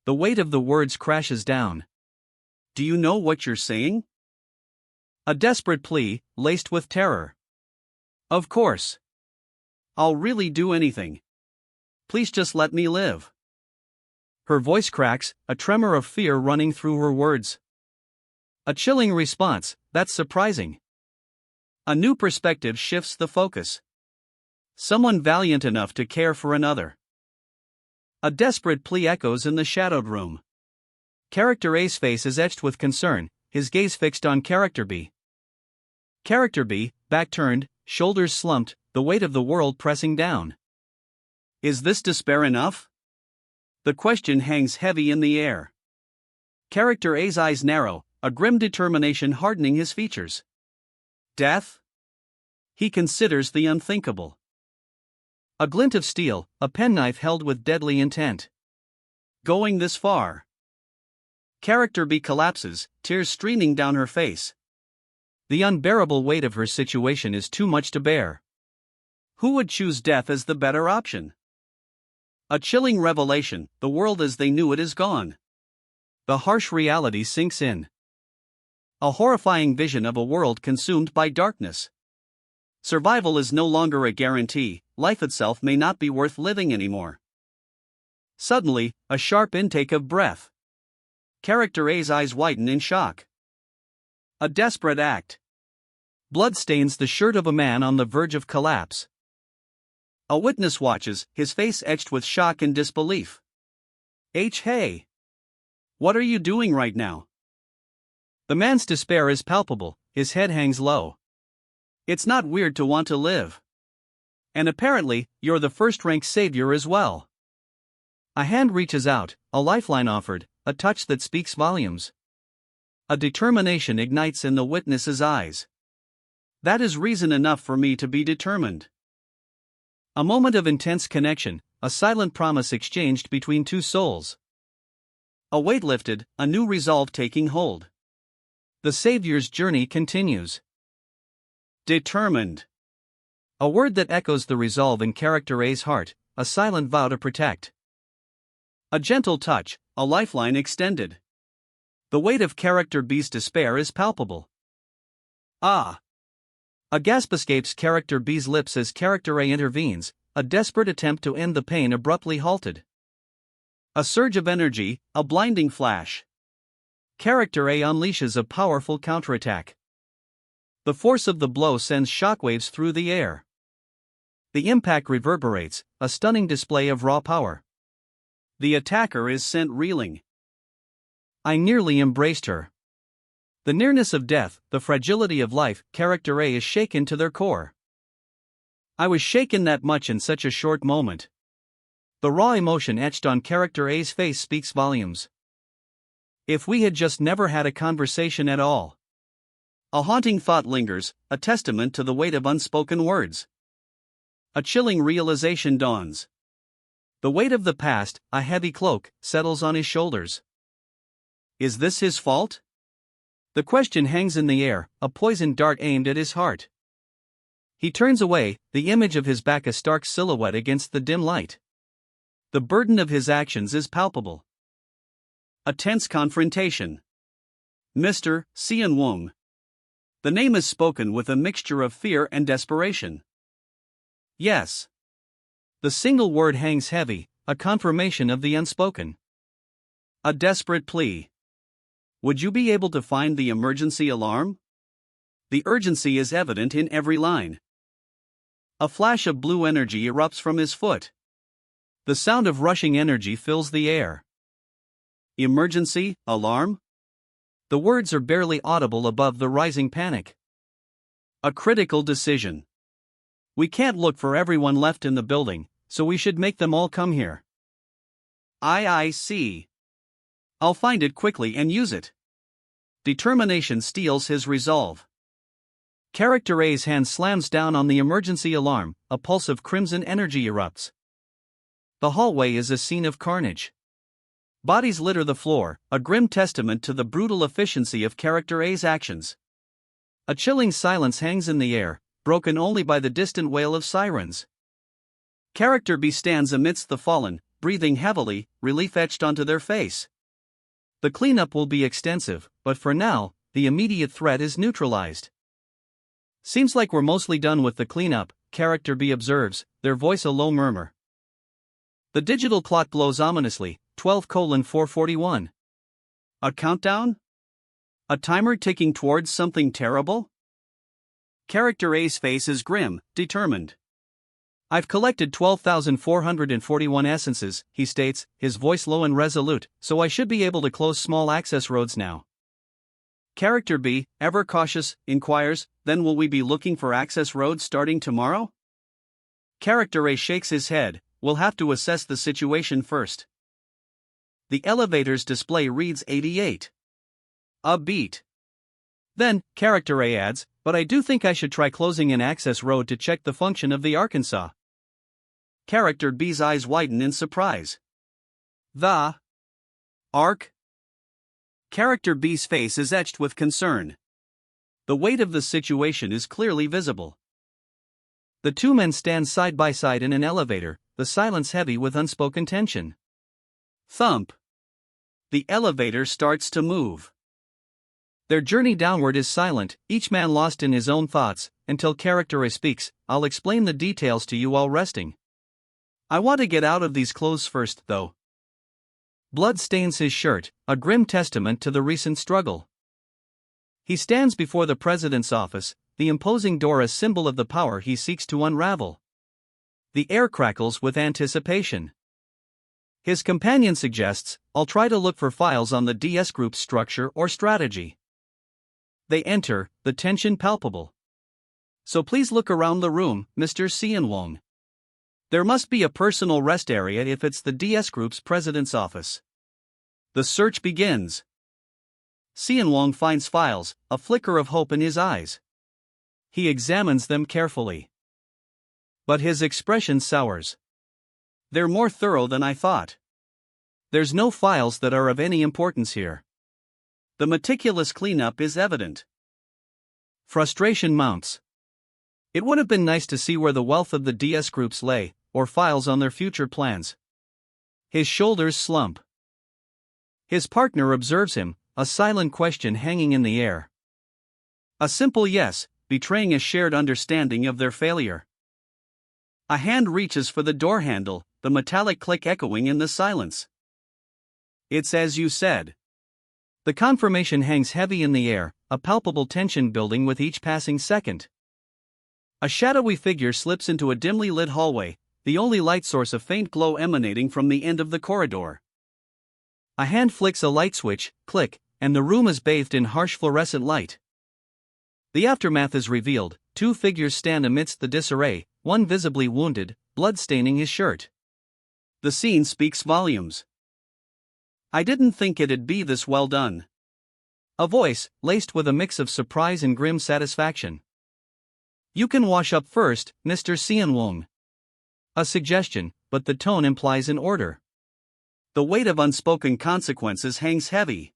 A: The weight of the words crashes down. Do you know what you're saying? A desperate plea, laced with terror. Of course. I'll really do anything. Please just let me live. Her voice cracks, a tremor of fear running through her words. A chilling response, that's surprising. A new perspective shifts the focus. Someone valiant enough to care for another. A desperate plea echoes in the shadowed room. Character A's face is etched with concern, his gaze fixed on Character B. Character B, back turned, shoulders slumped, the weight of the world pressing down. Is this despair enough? The question hangs heavy in the air. Character A's eyes narrow, a grim determination hardening his features. Death? He considers the unthinkable. A glint of steel, a penknife held with deadly intent. Going this far? Character B collapses, tears streaming down her face. The unbearable weight of her situation is too much to bear. Who would choose death as the better option? A chilling revelation, the world as they knew it is gone. The harsh reality sinks in. A horrifying vision of a world consumed by darkness. Survival is no longer a guarantee, life itself may not be worth living anymore. Suddenly, a sharp intake of breath. Character A's eyes widen in shock. A desperate act. Blood stains the shirt of a man on the verge of collapse. A witness watches, his face etched with shock and disbelief. Hey! What are you doing right now? The man's despair is palpable, his head hangs low. It's not weird to want to live. And apparently, you're the first-rank savior as well. A hand reaches out, a lifeline offered, a touch that speaks volumes. A determination ignites in the witness's eyes. That is reason enough for me to be determined. A moment of intense connection, a silent promise exchanged between two souls. A weight lifted, a new resolve taking hold. The savior's journey continues. Determined. A word that echoes the resolve in Character A's heart, a silent vow to protect. A gentle touch, a lifeline extended. The weight of Character B's despair is palpable. Ah! A gasp escapes Character B's lips as Character A intervenes, a desperate attempt to end the pain abruptly halted. A surge of energy, a blinding flash. Character A unleashes a powerful counterattack. The force of the blow sends shockwaves through the air. The impact reverberates, a stunning display of raw power. The attacker is sent reeling. I nearly embraced her. The nearness of death, the fragility of life, Character A is shaken to their core. I was shaken that much in such a short moment. The raw emotion etched on Character A's face speaks volumes. If we had just never had a conversation at all. A haunting thought lingers, a testament to the weight of unspoken words. A chilling realization dawns. The weight of the past, a heavy cloak, settles on his shoulders. Is this his fault? The question hangs in the air, a poisoned dart aimed at his heart. He turns away, the image of his back a stark silhouette against the dim light. The burden of his actions is palpable. A tense confrontation. Mr. Sean Wong. The name is spoken with a mixture of fear and desperation. Yes. The single word hangs heavy, a confirmation of the unspoken. A desperate plea. Would you be able to find the emergency alarm? The urgency is evident in every line. A flash of blue energy erupts from his foot. The sound of rushing energy fills the air. Emergency, alarm? The words are barely audible above the rising panic. A critical decision. We can't look for everyone left in the building, so we should make them all come here. I see. I'll find it quickly and use it. Determination steals his resolve. Character A's hand slams down on the emergency alarm, a pulse of crimson energy erupts. The hallway is a scene of carnage. Bodies litter the floor, a grim testament to the brutal efficiency of Character A's actions. A chilling silence hangs in the air, broken only by the distant wail of sirens. Character B stands amidst the fallen, breathing heavily, relief etched onto their face. The cleanup will be extensive, but for now, the immediate threat is neutralized. Seems like we're mostly done with the cleanup, Character B observes, their voice a low murmur. The digital clock glows ominously, 12:441. A countdown? A timer ticking towards something terrible? Character A's face is grim, determined. I've collected 12,441 essences, he states, his voice low and resolute, so I should be able to close small access roads now. Character B, ever cautious, inquires, then will we be looking for access roads starting tomorrow? Character A shakes his head, we'll have to assess the situation first. The elevator's display reads 88. A beat. Then, character A adds, but I do think I should try closing an access road to check the function of the Arkansas. Character B's eyes widen in surprise. The Ark? Character B's face is etched with concern. The weight of the situation is clearly visible. The two men stand side by side in an elevator, the silence heavy with unspoken tension. Thump. The elevator starts to move. Their journey downward is silent, each man lost in his own thoughts, until character A speaks. I'll explain the details to you while resting. I want to get out of these clothes first, though. Blood stains his shirt, a grim testament to the recent struggle. He stands before the president's office, the imposing door a symbol of the power he seeks to unravel. The air crackles with anticipation. His companion suggests, I'll try to look for files on the DS Group's structure or strategy. They enter, the tension palpable. So please look around the room, Mr. Sean-wong. There must be a personal rest area if it's the DS Group's president's office. The search begins. Sean-wong finds files, a flicker of hope in his eyes. He examines them carefully. But his expression sours. They're more thorough than I thought. There's no files that are of any importance here. The meticulous cleanup is evident. Frustration mounts. It would have been nice to see where the wealth of the DS Groups lay, or files on their future plans. His shoulders slump. His partner observes him, a silent question hanging in the air. A simple yes, betraying a shared understanding of their failure. A hand reaches for the door handle, the metallic click echoing in the silence. It's as you said. The confirmation hangs heavy in the air, a palpable tension building with each passing second. A shadowy figure slips into a dimly lit hallway, the only light source a faint glow emanating from the end of the corridor. A hand flicks a light switch, click, and the room is bathed in harsh fluorescent light. The aftermath is revealed. Two figures stand amidst the disarray, one visibly wounded, blood staining his shirt. The scene speaks volumes. I didn't think it'd be this well done. A voice, laced with a mix of surprise and grim satisfaction. You can wash up first, Mr. Sean-wong. A suggestion, but the tone implies an order. The weight of unspoken consequences hangs heavy.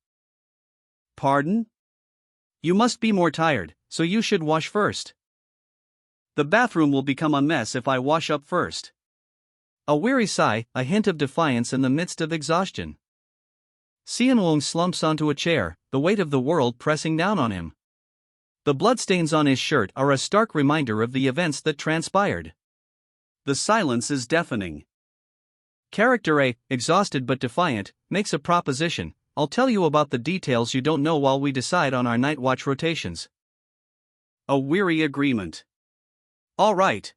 A: Pardon? You must be more tired, so you should wash first. The bathroom will become a mess if I wash up first. A weary sigh, a hint of defiance in the midst of exhaustion. Sean-wong slumps onto a chair, the weight of the world pressing down on him. The bloodstains on his shirt are a stark reminder of the events that transpired. The silence is deafening. Character A, exhausted but defiant, makes a proposition. I'll tell you about the details you don't know while we decide on our night watch rotations. A weary agreement. All right.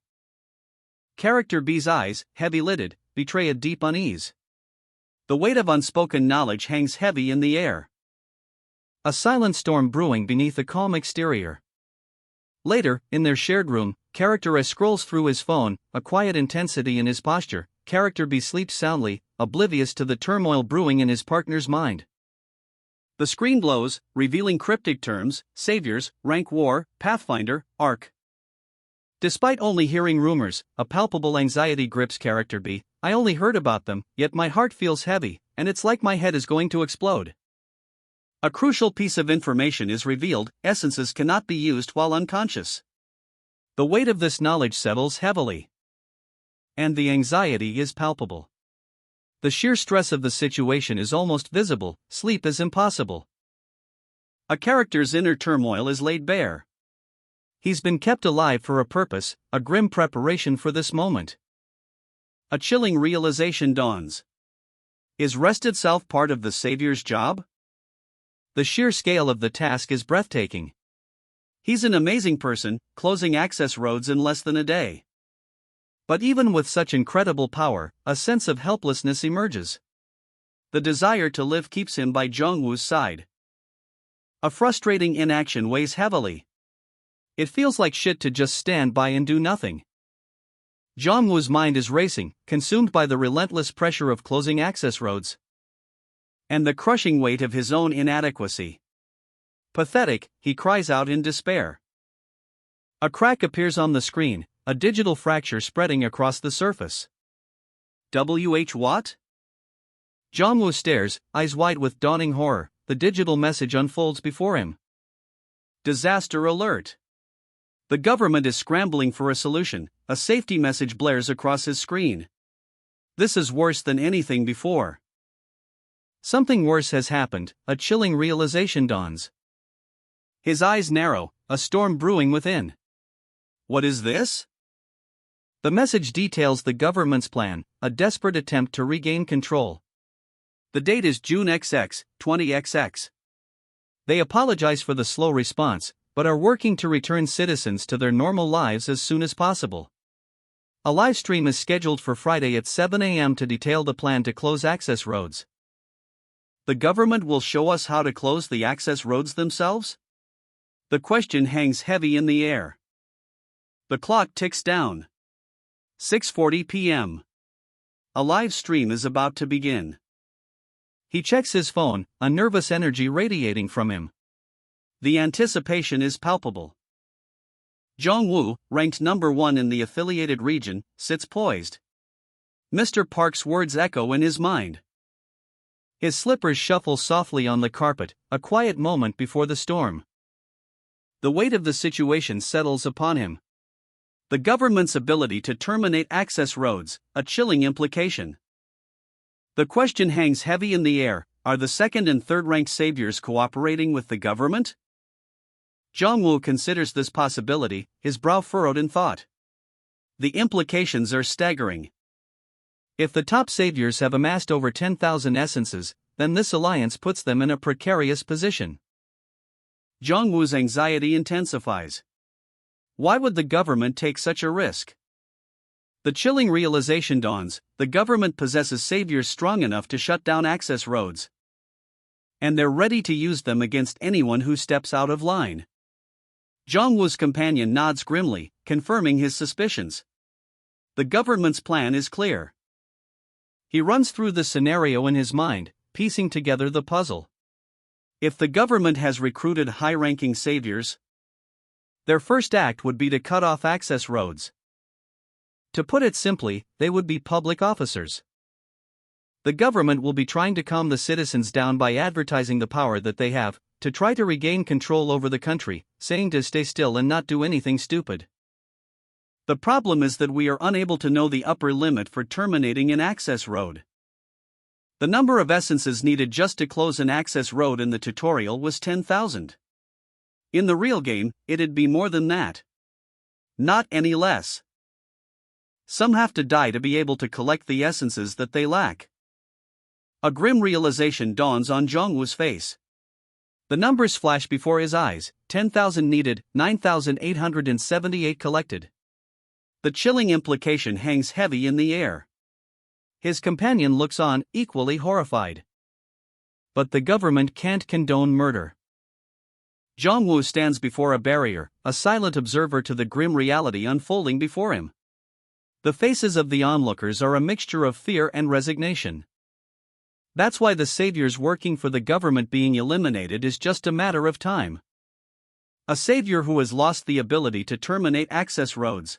A: Character B's eyes, heavy-lidded, betray a deep unease. The weight of unspoken knowledge hangs heavy in the air. A silent storm brewing beneath a calm exterior. Later, in their shared room, Character A scrolls through his phone, a quiet intensity in his posture. Character B sleeps soundly, oblivious to the turmoil brewing in his partner's mind. The screen glows, revealing cryptic terms: Saviors, Rank War, Pathfinder, Arc. Despite only hearing rumors, a palpable anxiety grips Character B. I only heard about them, yet my heart feels heavy, and it's like my head is going to explode. A crucial piece of information is revealed: essences cannot be used while unconscious. The weight of this knowledge settles heavily. And the anxiety is palpable. The sheer stress of the situation is almost visible. Sleep is impossible. A character's inner turmoil is laid bare. He's been kept alive for a purpose, a grim preparation for this moment. A chilling realization dawns. Is rest itself part of the Savior's job? The sheer scale of the task is breathtaking. He's an amazing person, closing access roads in less than a day. But even with such incredible power, a sense of helplessness emerges. The desire to live keeps him by Jong-woo's side. A frustrating inaction weighs heavily. It feels like shit to just stand by and do nothing. Jong-woo's mind is racing, consumed by the relentless pressure of closing access roads and the crushing weight of his own inadequacy. Pathetic, he cries out in despair. A crack appears on the screen, a digital fracture spreading across the surface. What? Jong-woo stares, eyes wide with dawning horror. The digital message unfolds before him. Disaster alert. The government is scrambling for a solution. A safety message blares across his screen. This is worse than anything before. Something worse has happened, a chilling realization dawns. His eyes narrow, a storm brewing within. What is this? The message details the government's plan, a desperate attempt to regain control. The date is June XX, 20XX. They apologize for the slow response, but are working to return citizens to their normal lives as soon as possible. A live stream is scheduled for Friday at 7 a.m. to detail the plan to close access roads. The government will show us how to close the access roads themselves? The question hangs heavy in the air. The clock ticks down. 6:40 p.m. A live stream is about to begin. He checks his phone, a nervous energy radiating from him. The anticipation is palpable. Jong-woo, ranked number 1 in the affiliated region, sits poised. Mr. Park's words echo in his mind. His slippers shuffle softly on the carpet, a quiet moment before the storm. The weight of the situation settles upon him. The government's ability to terminate access roads, a chilling implication. The question hangs heavy in the air: are the second and third-ranked saviors cooperating with the government? Jong-woo considers this possibility, his brow furrowed in thought. The implications are staggering. If the top saviors have amassed over 10,000 essences, then this alliance puts them in a precarious position. Jong-woo's anxiety intensifies. Why would the government take such a risk? The chilling realization dawns: the government possesses saviors strong enough to shut down access roads. And they're ready to use them against anyone who steps out of line. Jong-woo's companion nods grimly, confirming his suspicions. The government's plan is clear. He runs through the scenario in his mind, piecing together the puzzle. If the government has recruited high-ranking saviors, their first act would be to cut off access roads. To put it simply, they would be public officers. The government will be trying to calm the citizens down by advertising the power that they have, to try to regain control over the country, saying to stay still and not do anything stupid. The problem is that we are unable to know the upper limit for terminating an access road. The number of essences needed just to close an access road in the tutorial was 10,000. In the real game, it'd be more than that. Not any less. Some have to die to be able to collect the essences that they lack. A grim realization dawns on Jong-woo's face. The numbers flash before his eyes: 10,000 needed, 9,878 collected. The chilling implication hangs heavy in the air. His companion looks on, equally horrified. But the government can't condone murder. Jong-woo stands before a barrier, a silent observer to the grim reality unfolding before him. The faces of the onlookers are a mixture of fear and resignation. That's why the saviors working for the government being eliminated is just a matter of time. A savior who has lost the ability to terminate access roads.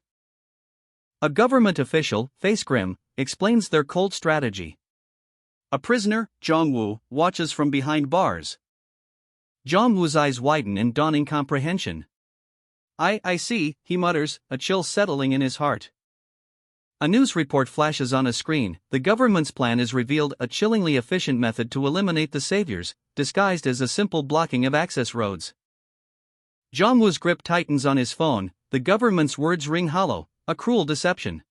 A: A government official, face grim, explains their cold strategy. A prisoner, Jong-woo, watches from behind bars. Jong-woo's eyes widen in dawning comprehension. I see, he mutters, a chill settling in his heart. A news report flashes on a screen. The government's plan is revealed: a chillingly efficient method to eliminate the saviors, disguised as a simple blocking of access roads. Jong-woo's grip tightens on his phone. The government's words ring hollow, a cruel deception.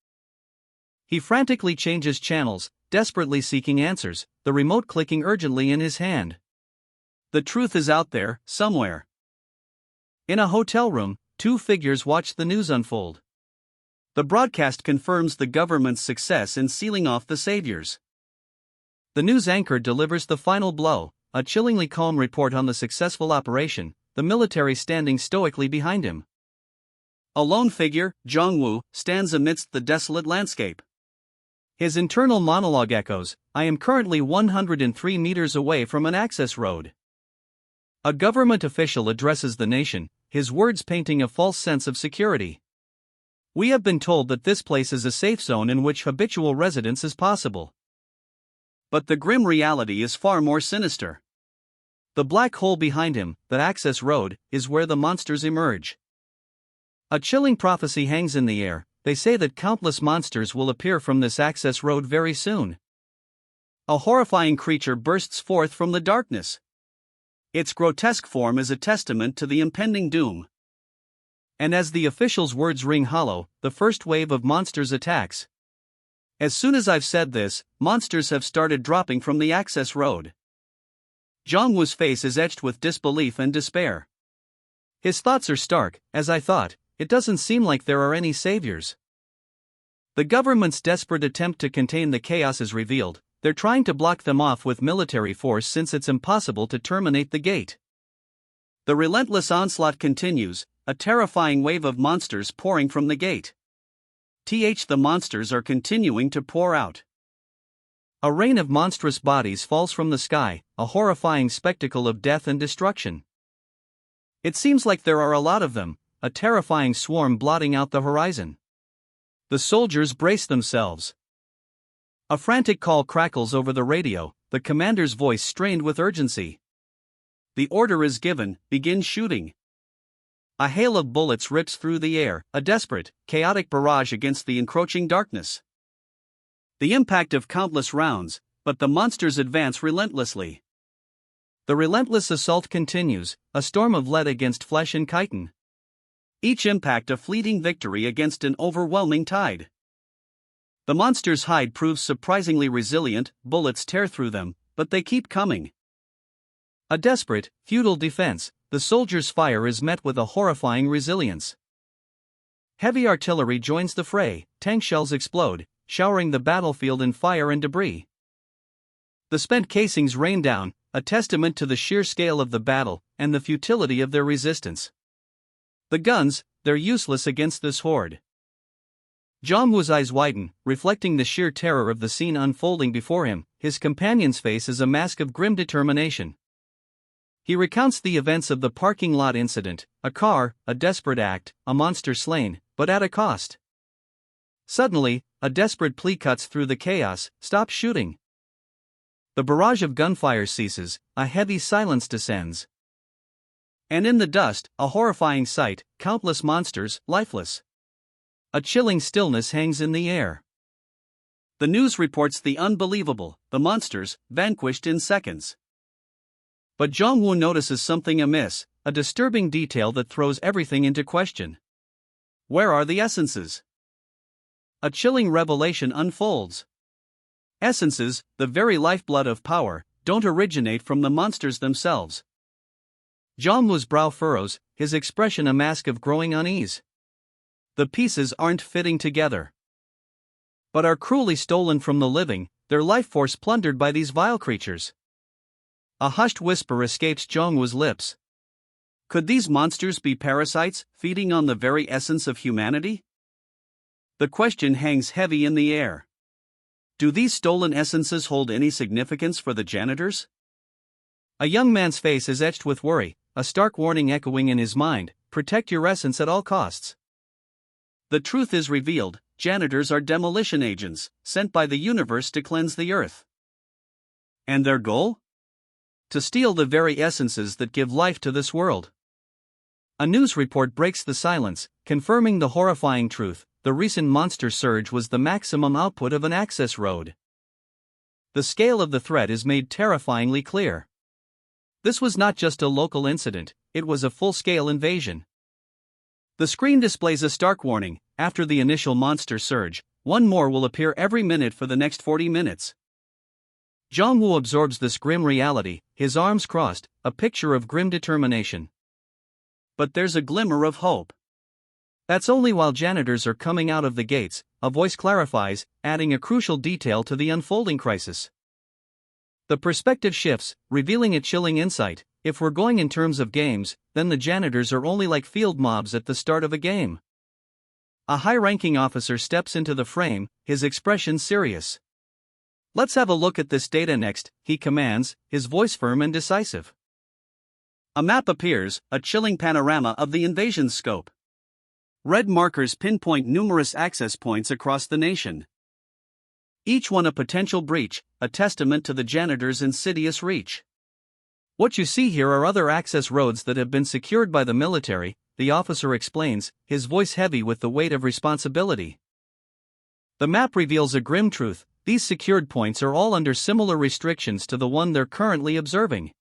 A: He frantically changes channels, desperately seeking answers, the remote clicking urgently in his hand. The truth is out there, somewhere. In a hotel room, two figures watch the news unfold. The broadcast confirms the government's success in sealing off the saviors. The news anchor delivers the final blow, a chillingly calm report on the successful operation, the military standing stoically behind him. A lone figure, Jongwoo, stands amidst the desolate landscape. His internal monologue echoes, "I am currently 103 meters away from an access road." A government official addresses the nation, his words painting a false sense of security. "We have been told that this place is a safe zone in which habitual residence is possible." But the grim reality is far more sinister. The black hole behind him, the access road, is where the monsters emerge. A chilling prophecy hangs in the air. They say that countless monsters will appear from this access road very soon. A horrifying creature bursts forth from the darkness. Its grotesque form is a testament to the impending doom. And as the official's words ring hollow, the first wave of monsters attacks. As soon as I've said this, monsters have started dropping from the access road. Jongwoo's face is etched with disbelief and despair. His thoughts are stark. "As I thought, it doesn't seem like there are any saviors." The government's desperate attempt to contain the chaos is revealed. They're trying to block them off with military force since it's impossible to terminate the gate. The relentless onslaught continues, a terrifying wave of monsters pouring from the gate. The monsters are continuing to pour out. A rain of monstrous bodies falls from the sky, a horrifying spectacle of death and destruction. It seems like there are a lot of them, a terrifying swarm blotting out the horizon. The soldiers brace themselves. A frantic call crackles over the radio, the commander's voice strained with urgency. The order is given, begin shooting. A hail of bullets rips through the air, a desperate, chaotic barrage against the encroaching darkness. The impact of countless rounds, but the monsters advance relentlessly. The relentless assault continues, a storm of lead against flesh and chitin. Each impact a fleeting victory against an overwhelming tide. The monster's hide proves surprisingly resilient, bullets tear through them, but they keep coming. A desperate, futile defense, the soldiers' fire is met with a horrifying resilience. Heavy artillery joins the fray, tank shells explode, showering the battlefield in fire and debris. The spent casings rain down, a testament to the sheer scale of the battle and the futility of their resistance. The guns, they're useless against this horde. Jongwoo's eyes widen, reflecting the sheer terror of the scene unfolding before him. His companion's face is a mask of grim determination. He recounts the events of the parking lot incident, a car, a desperate act, a monster slain, but at a cost. Suddenly, a desperate plea cuts through the chaos: "Stop shooting." The barrage of gunfire ceases, a heavy silence descends. And in the dust, a horrifying sight, countless monsters, lifeless. A chilling stillness hangs in the air. The news reports the unbelievable: the monsters, vanquished in seconds. But Jongwoo notices something amiss, a disturbing detail that throws everything into question. Where are the essences? A chilling revelation unfolds. Essences, the very lifeblood of power, don't originate from the monsters themselves. Jongwoo's brow furrows, his expression a mask of growing unease. The pieces aren't fitting together, but are cruelly stolen from the living, their life force plundered by these vile creatures. A hushed whisper escapes Jongwoo's lips. Could these monsters be parasites, feeding on the very essence of humanity? The question hangs heavy in the air. Do these stolen essences hold any significance for the janitors? A young man's face is etched with worry, a stark warning echoing in his mind: protect your essence at all costs. The truth is revealed: janitors are demolition agents, sent by the universe to cleanse the earth. And their goal? To steal the very essences that give life to this world. A news report breaks the silence, confirming the horrifying truth: the recent monster surge was the maximum output of an access road. The scale of the threat is made terrifyingly clear. This was not just a local incident, it was a full-scale invasion. The screen displays a stark warning: after the initial monster surge, one more will appear every minute for the next 40 minutes. Jongwoo absorbs this grim reality, his arms crossed, a picture of grim determination. But there's a glimmer of hope. That's only while janitors are coming out of the gates, a voice clarifies, adding a crucial detail to the unfolding crisis. The perspective shifts, revealing a chilling insight: if we're going in terms of games, then the janitors are only like field mobs at the start of a game. A high-ranking officer steps into the frame, his expression serious. "Let's have a look at this data next," he commands, his voice firm and decisive. A map appears, a chilling panorama of the invasion's scope. Red markers pinpoint numerous access points across the nation. Each one a potential breach, a testament to the janitor's insidious reach. "What you see here are other access roads that have been secured by the military," the officer explains, his voice heavy with the weight of responsibility. The map reveals a grim truth: these secured points are all under similar restrictions to the one they're currently observing.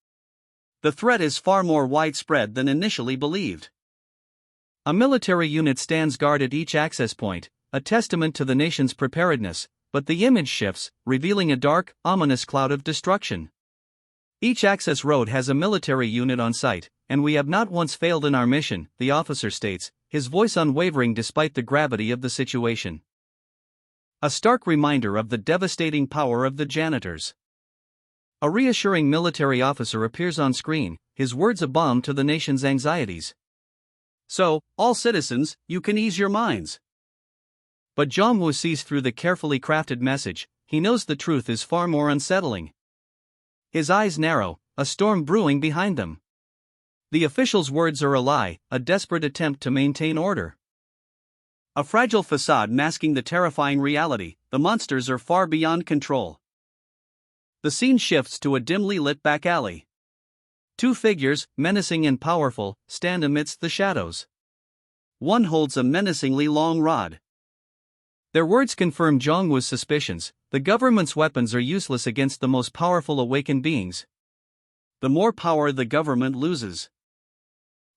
A: The threat is far more widespread than initially believed. A military unit stands guard at each access point, a testament to the nation's preparedness, but the image shifts, revealing a dark, ominous cloud of destruction. Each access road has a military unit on site, and we have not once failed in our mission, the officer states, his voice unwavering despite the gravity of the situation. A stark reminder of the devastating power of the janitors. A reassuring military officer appears on screen, his words a balm to the nation's anxieties. "So, all citizens, you can ease your minds." But Jong-woo sees through the carefully crafted message. He knows the truth is far more unsettling. His eyes narrow, a storm brewing behind them. The official's words are a lie, a desperate attempt to maintain order. A fragile facade masking the terrifying reality: the monsters are far beyond control. The scene shifts to a dimly lit back alley. Two figures, menacing and powerful, stand amidst the shadows. One holds a menacingly long rod. Their words confirm Jong-woo's suspicions: the government's weapons are useless against the most powerful awakened beings. The more power the government loses,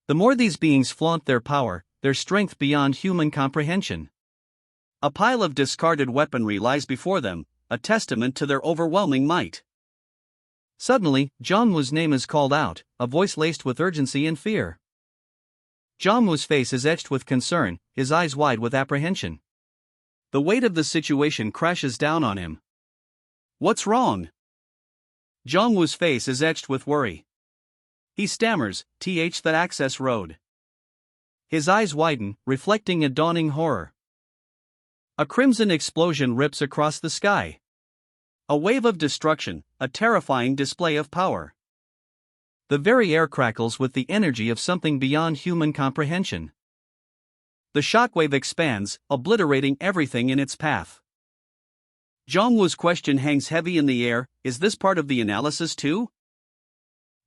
A: the more these beings flaunt their power, their strength beyond human comprehension. A pile of discarded weaponry lies before them, a testament to their overwhelming might. Suddenly, Jong-woo's name is called out, a voice laced with urgency and fear. Jong-woo's face is etched with concern, his eyes wide with apprehension. The weight of the situation crashes down on him. "What's wrong?" Jong-woo's face is etched with worry. He stammers, "That access road." His eyes widen, reflecting a dawning horror. A crimson explosion rips across the sky. A wave of destruction, a terrifying display of power. The very air crackles with the energy of something beyond human comprehension. The shockwave expands, obliterating everything in its path. Jong-woo's question hangs heavy in the air: is this part of the analysis too?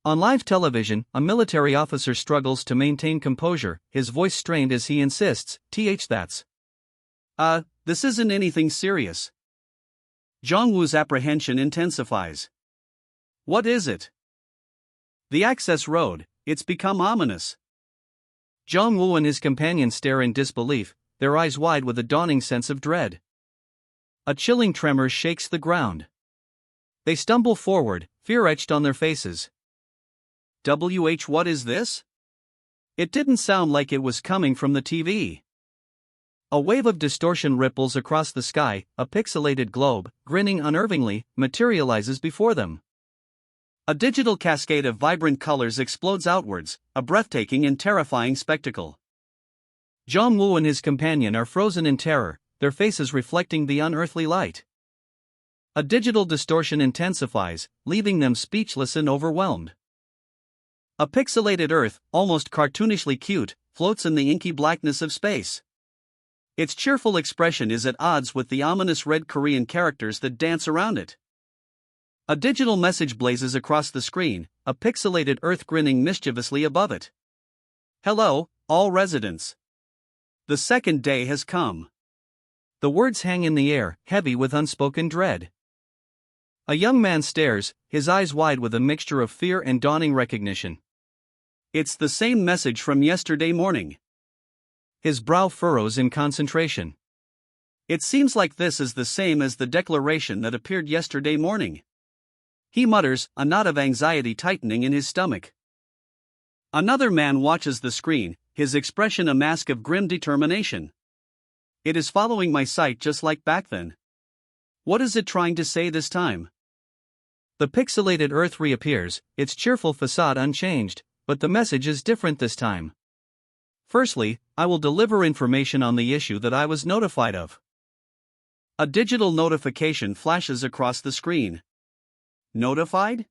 A: On live television, a military officer struggles to maintain composure, his voice strained as he insists, "That's. This isn't anything serious." Jong-woo's apprehension intensifies. "What is it?" "The access road, it's become ominous." Jong-woo and his companion stare in disbelief, their eyes wide with a dawning sense of dread. A chilling tremor shakes the ground. They stumble forward, fear etched on their faces. What is this?" It didn't sound like it was coming from the TV. A wave of distortion ripples across the sky, a pixelated globe, grinning unnervingly, materializes before them. A digital cascade of vibrant colors explodes outwards, a breathtaking and terrifying spectacle. Jong-woo and his companion are frozen in terror, their faces reflecting the unearthly light. A digital distortion intensifies, leaving them speechless and overwhelmed. A pixelated Earth, almost cartoonishly cute, floats in the inky blackness of space. Its cheerful expression is at odds with the ominous red Korean characters that dance around it. A digital message blazes across the screen, a pixelated Earth grinning mischievously above it. "Hello, all residents. The second day has come." The words hang in the air, heavy with unspoken dread. A young man stares, his eyes wide with a mixture of fear and dawning recognition. It's the same message from yesterday morning. His brow furrows in concentration. It seems like this is the same as the declaration that appeared yesterday morning. He mutters, a knot of anxiety tightening in his stomach. Another man watches the screen, his expression a mask of grim determination. It is following my sight just like back then. What is it trying to say this time? The pixelated Earth reappears, its cheerful facade unchanged, but the message is different this time. Firstly, I will deliver information on the issue that I was notified of. A digital notification flashes across the screen. Notified?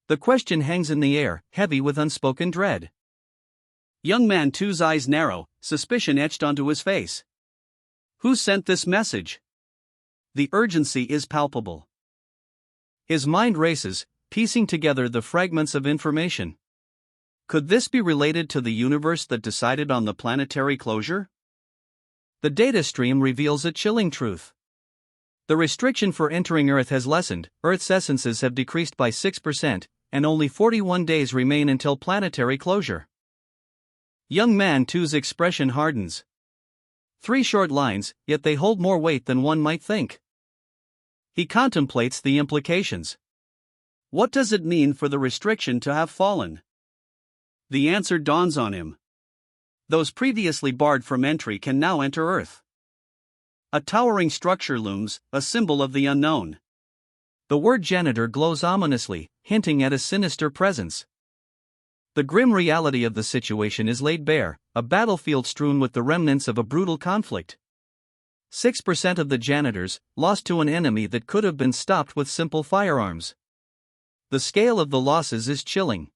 A: The question hangs in the air, heavy with unspoken dread. Young man 2's eyes narrow, suspicion etched onto his face. Who sent this message? The urgency is palpable. His mind races, piecing together the fragments of information. Could this be related to the universe that decided on the planetary closure? The data stream reveals a chilling truth. The restriction for entering Earth has lessened, Earth's essences have decreased by 6%, and only 41 days remain until planetary closure. Young man 2's expression hardens. 3 short lines, yet they hold more weight than one might think. He contemplates the implications. What does it mean for the restriction to have fallen? The answer dawns on him. Those previously barred from entry can now enter Earth. A towering structure looms, a symbol of the unknown. The word janitor glows ominously, hinting at a sinister presence. The grim reality of the situation is laid bare, a battlefield strewn with the remnants of a brutal conflict. 6% of the janitors, lost to an enemy that could have been stopped with simple firearms. The scale of the losses is chilling.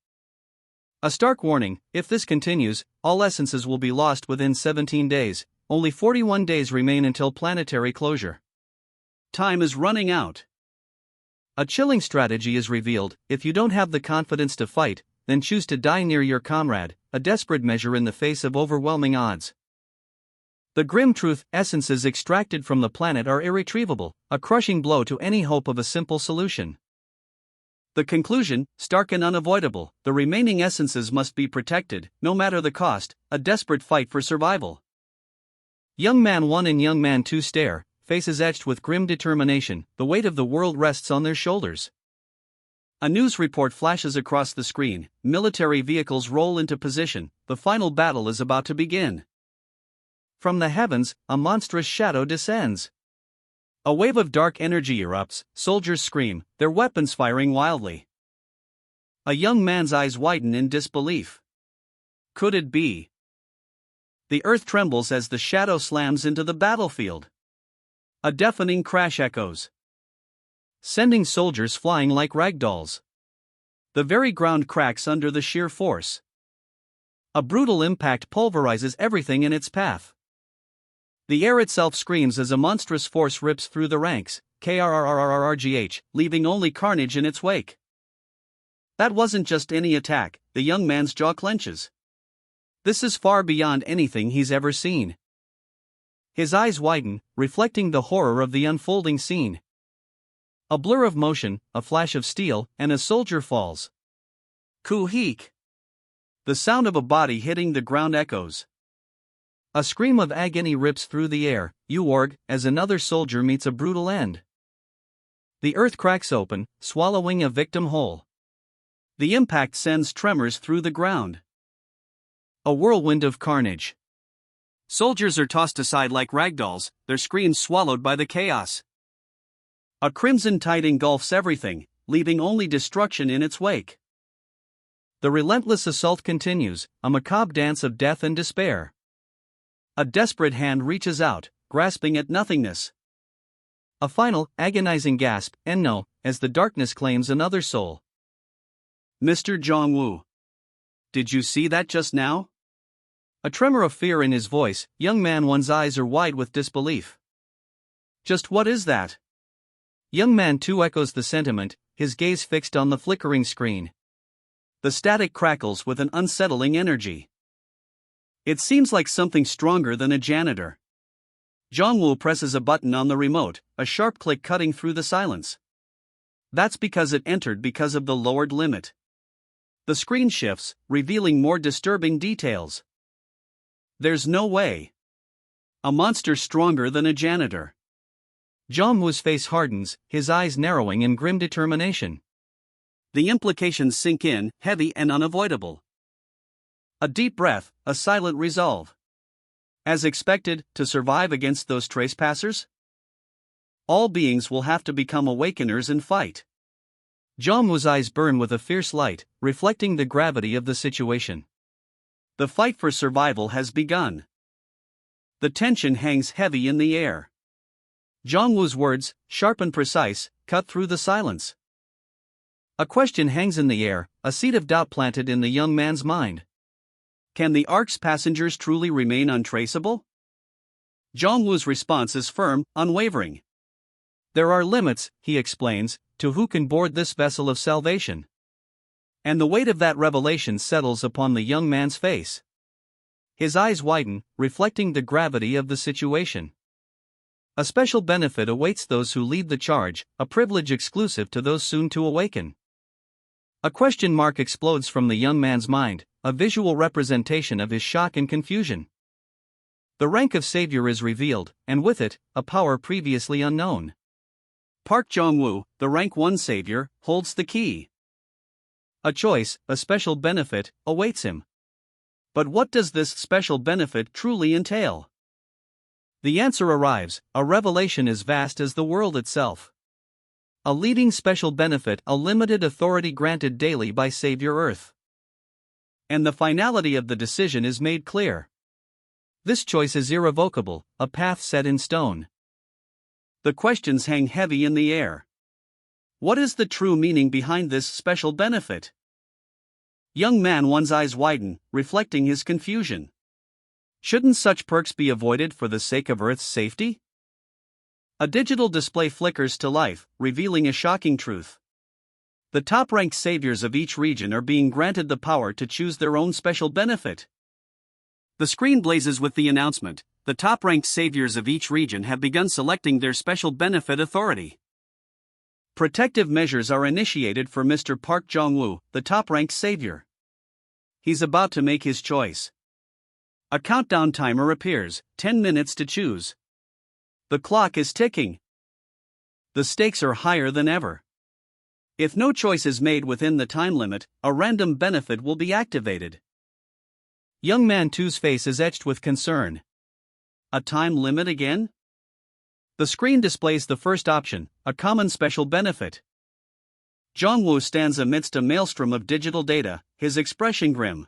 A: A stark warning: if this continues, all essences will be lost within 17 days, only 41 days remain until planetary closure. Time is running out. A chilling strategy is revealed: if you don't have the confidence to fight, then choose to die near your comrade, a desperate measure in the face of overwhelming odds. The grim truth: essences extracted from the planet are irretrievable, a crushing blow to any hope of a simple solution. The conclusion, stark and unavoidable: the remaining essences must be protected, no matter the cost, a desperate fight for survival. Young man 1 and young man 2 stare, faces etched with grim determination, the weight of the world rests on their shoulders. A news report flashes across the screen, military vehicles roll into position, the final battle is about to begin. From the heavens, a monstrous shadow descends. A wave of dark energy erupts, soldiers scream, their weapons firing wildly. A young man's eyes widen in disbelief. Could it be? The earth trembles as the shadow slams into the battlefield. A deafening crash echoes, sending soldiers flying like ragdolls. The very ground cracks under the sheer force. A brutal impact pulverizes everything in its path. The air itself screams as a monstrous force rips through the ranks, krrrrrgh, leaving only carnage in its wake. That wasn't just any attack, the young man's jaw clenches. This is far beyond anything he's ever seen. His eyes widen, reflecting the horror of the unfolding scene. A blur of motion, a flash of steel, and a soldier falls. Ku-heek! The sound of a body hitting the ground echoes. A scream of agony rips through the air, Uorg, as another soldier meets a brutal end. The earth cracks open, swallowing a victim whole. The impact sends tremors through the ground. A whirlwind of carnage. Soldiers are tossed aside like ragdolls, their screams swallowed by the chaos. A crimson tide engulfs everything, leaving only destruction in its wake. The relentless assault continues, a macabre dance of death and despair. A desperate hand reaches out, grasping at nothingness. A final, agonizing gasp, and no, as the darkness claims another soul. Mr. Jong-woo. Did you see that just now? A tremor of fear in his voice, young man 1's eyes are wide with disbelief. Just what is that? Young man 2 echoes the sentiment, his gaze fixed on the flickering screen. The static crackles with an unsettling energy. It seems like something stronger than a janitor. Jong-woo presses a button on the remote, a sharp click cutting through the silence. That's because it entered because of the lowered limit. The screen shifts, revealing more disturbing details. There's no way. A monster stronger than a janitor. Jong-woo's face hardens, his eyes narrowing in grim determination. The implications sink in, heavy and unavoidable. A deep breath, a silent resolve. As expected, to survive against those trespassers? All beings will have to become awakeners and fight. Jong-woo's eyes burn with a fierce light, reflecting the gravity of the situation. The fight for survival has begun. The tension hangs heavy in the air. Jongwoo's words, sharp and precise, cut through the silence. A question hangs in the air, a seed of doubt planted in the young man's mind. Can the Ark's passengers truly remain untraceable? Jongwoo's response is firm, unwavering. There are limits, he explains, to who can board this vessel of salvation. And the weight of that revelation settles upon the young man's face. His eyes widen, reflecting the gravity of the situation. A special benefit awaits those who lead the charge, a privilege exclusive to those soon to awaken. A question mark explodes from the young man's mind, a visual representation of his shock and confusion. The rank of savior is revealed, and with it, a power previously unknown. Park Jong-woo, the rank 1 savior, holds the key. A choice, a special benefit, awaits him. But what does this special benefit truly entail? The answer arrives, a revelation as vast as the world itself. A leading special benefit, a limited authority granted daily by Savior Earth. And the finality of the decision is made clear. This choice is irrevocable, a path set in stone. The questions hang heavy in the air. What is the true meaning behind this special benefit? Young man, one's eyes widen, reflecting his confusion. Shouldn't such perks be avoided for the sake of Earth's safety? A digital display flickers to life, revealing a shocking truth. The top-ranked saviors of each region are being granted the power to choose their own special benefit. The screen blazes with the announcement: the top-ranked saviors of each region have begun selecting their special benefit authority. Protective measures are initiated for Mr. Park Jong-woo, the top-ranked savior. He's about to make his choice. A countdown timer appears, 10 minutes to choose. The clock is ticking. The stakes are higher than ever. If no choice is made within the time limit, a random benefit will be activated. Young man 2's face is etched with concern. A time limit again? The screen displays the first option, a common special benefit. Jong-woo stands amidst a maelstrom of digital data, his expression grim.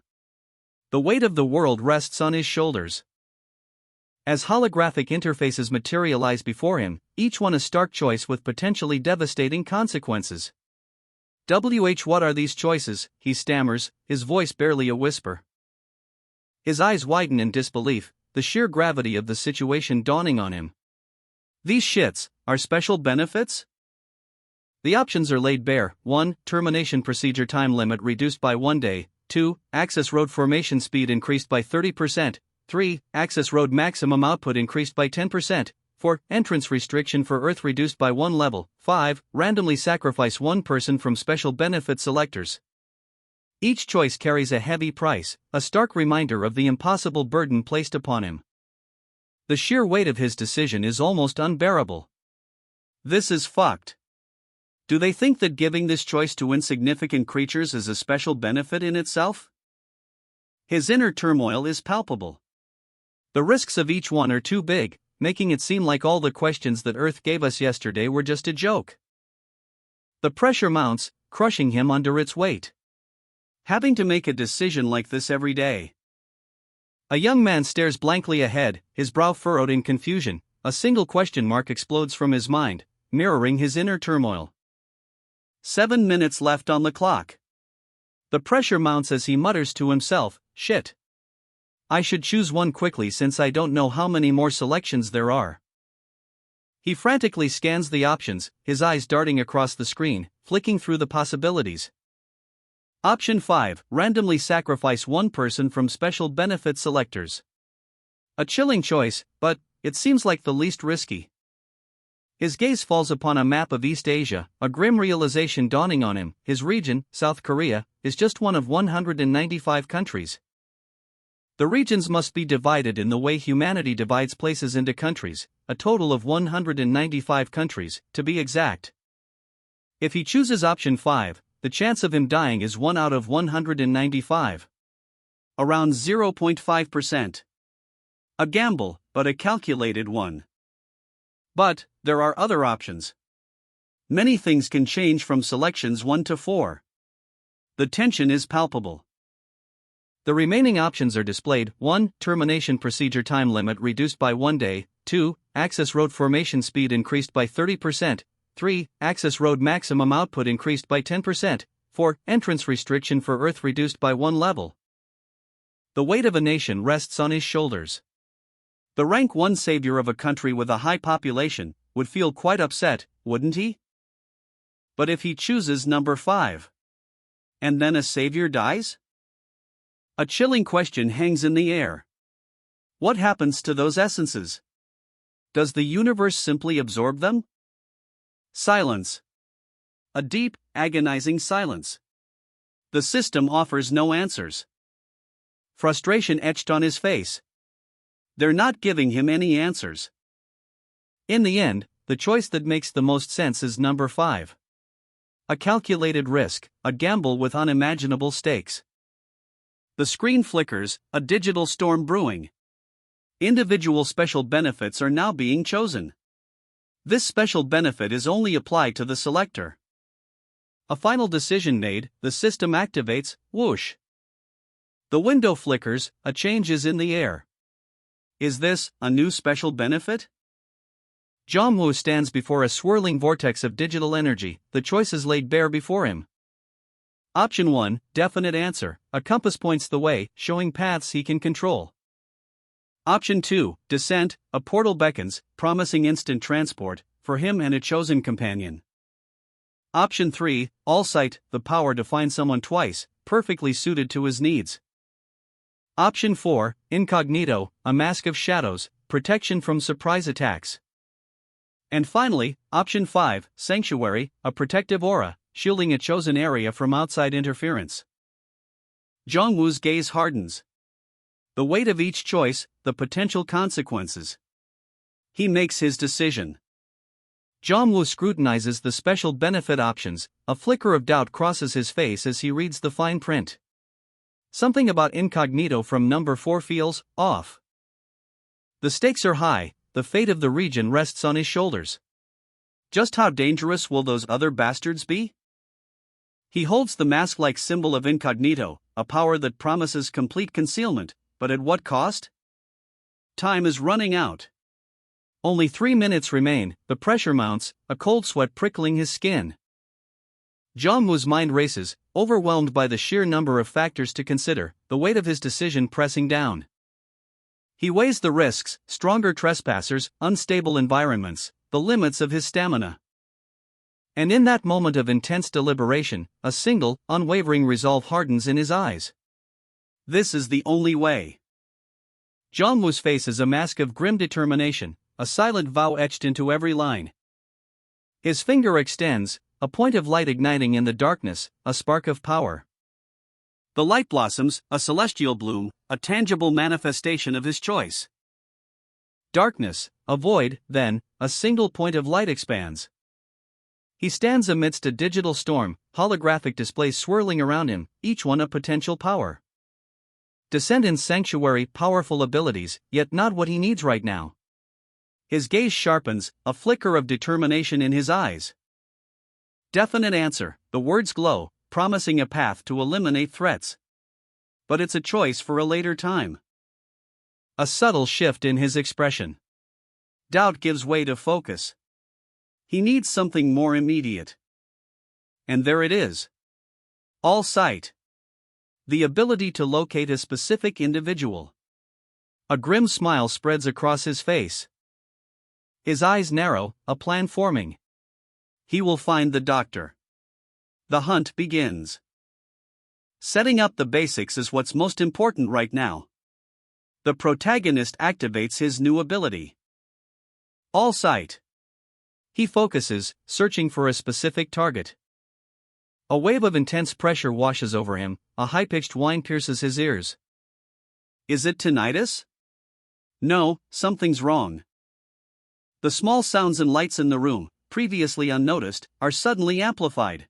A: The weight of the world rests on his shoulders. As holographic interfaces materialize before him, each one a stark choice with potentially devastating consequences. What are these choices? He stammers, his voice barely a whisper. His eyes widen in disbelief, the sheer gravity of the situation dawning on him. These shits are special benefits? The options are laid bare. 1. Termination procedure time limit reduced by 1 day. 2. Access road formation speed increased by 30%. 3. Access road maximum output increased by 10%. 4. Entrance restriction for Earth reduced by 1 level. 5. Randomly sacrifice 1 person from special benefit selectors. Each choice carries a heavy price, a stark reminder of the impossible burden placed upon him. The sheer weight of his decision is almost unbearable. This is fucked. Do they think that giving this choice to insignificant creatures is a special benefit in itself? His inner turmoil is palpable. The risks of each one are too big, making it seem like all the questions that Earth gave us yesterday were just a joke. The pressure mounts, crushing him under its weight. Having to make a decision like this every day. A young man stares blankly ahead, his brow furrowed in confusion. A single question mark explodes from his mind, mirroring his inner turmoil. 7 minutes left on the clock. The pressure mounts as he mutters to himself, shit. I should choose one quickly since I don't know how many more selections there are. He frantically scans the options, his eyes darting across the screen, flicking through the possibilities. Option 5, randomly sacrifice 1 person from special benefit selectors. A chilling choice, but it seems like the least risky. His gaze falls upon a map of East Asia, a grim realization dawning on him. His region, South Korea, is just one of 195 countries. The regions must be divided in the way humanity divides places into countries, a total of 195 countries, to be exact. If he chooses option 5, the chance of him dying is 1 out of 195. Around 0.5%. A gamble, but a calculated one. But there are other options. Many things can change from selections 1 to 4. The tension is palpable. The remaining options are displayed: 1. Termination procedure time limit reduced by 1 day, 2. Access road formation speed increased by 30%, 3. Access road maximum output increased by 10%, 4. Entrance restriction for Earth reduced by 1 level. The weight of a nation rests on his shoulders. The rank 1 savior of a country with a high population would feel quite upset, wouldn't he? But if he chooses number 5, and then a savior dies? A chilling question hangs in the air. What happens to those essences? Does the universe simply absorb them? Silence. A deep, agonizing silence. The system offers no answers. Frustration etched on his face. They're not giving him any answers. In the end, the choice that makes the most sense is number 5. A calculated risk, a gamble with unimaginable stakes. The screen flickers, a digital storm brewing. Individual special benefits are now being chosen. This special benefit is only applied to the selector. A final decision made, the system activates, whoosh. The window flickers, a change is in the air. Is this a new special benefit? Jongwoo stands before a swirling vortex of digital energy, the choices laid bare before him. Option 1, definite answer, a compass points the way, showing paths he can control. Option 2, descent, a portal beckons, promising instant transport, for him and a chosen companion. Option 3, all sight, the power to find someone twice, perfectly suited to his needs. Option 4, incognito, a mask of shadows, protection from surprise attacks. And finally, option 5, sanctuary, a protective aura, shielding a chosen area from outside interference. Jongwoo's gaze hardens. The weight of each choice, the potential consequences. He makes his decision. Jongwoo scrutinizes the special benefit options, a flicker of doubt crosses his face as he reads the fine print. Something about incognito from number 4 feels off. The stakes are high, the fate of the region rests on his shoulders. Just how dangerous will those other bastards be? He holds the mask-like symbol of incognito, a power that promises complete concealment, but at what cost? Time is running out. Only 3 minutes remain, the pressure mounts, a cold sweat prickling his skin. Jongwoo's mind races, overwhelmed by the sheer number of factors to consider, the weight of his decision pressing down. He weighs the risks, stronger trespassers, unstable environments, the limits of his stamina. And in that moment of intense deliberation, a single, unwavering resolve hardens in his eyes. This is the only way. Jongwoo's face is a mask of grim determination, a silent vow etched into every line. His finger extends, a point of light igniting in the darkness, a spark of power. The light blossoms, a celestial bloom, a tangible manifestation of his choice. Darkness, a void, then, a single point of light expands. He stands amidst a digital storm, holographic displays swirling around him, each one a potential power. Descendant's sanctuary, powerful abilities, yet not what he needs right now. His gaze sharpens, a flicker of determination in his eyes. Definite answer, the words glow, promising a path to eliminate threats. But it's a choice for a later time. A subtle shift in his expression. Doubt gives way to focus. He needs something more immediate. And there it is. All sight. The ability to locate a specific individual. A grim smile spreads across his face. His eyes narrow, a plan forming. He will find the doctor. The hunt begins. Setting up the basics is what's most important right now. The protagonist activates his new ability. All sight. He focuses, searching for a specific target. A wave of intense pressure washes over him, a high-pitched whine pierces his ears. Is it tinnitus? No, something's wrong. The small sounds and lights in the room, previously unnoticed, are suddenly amplified.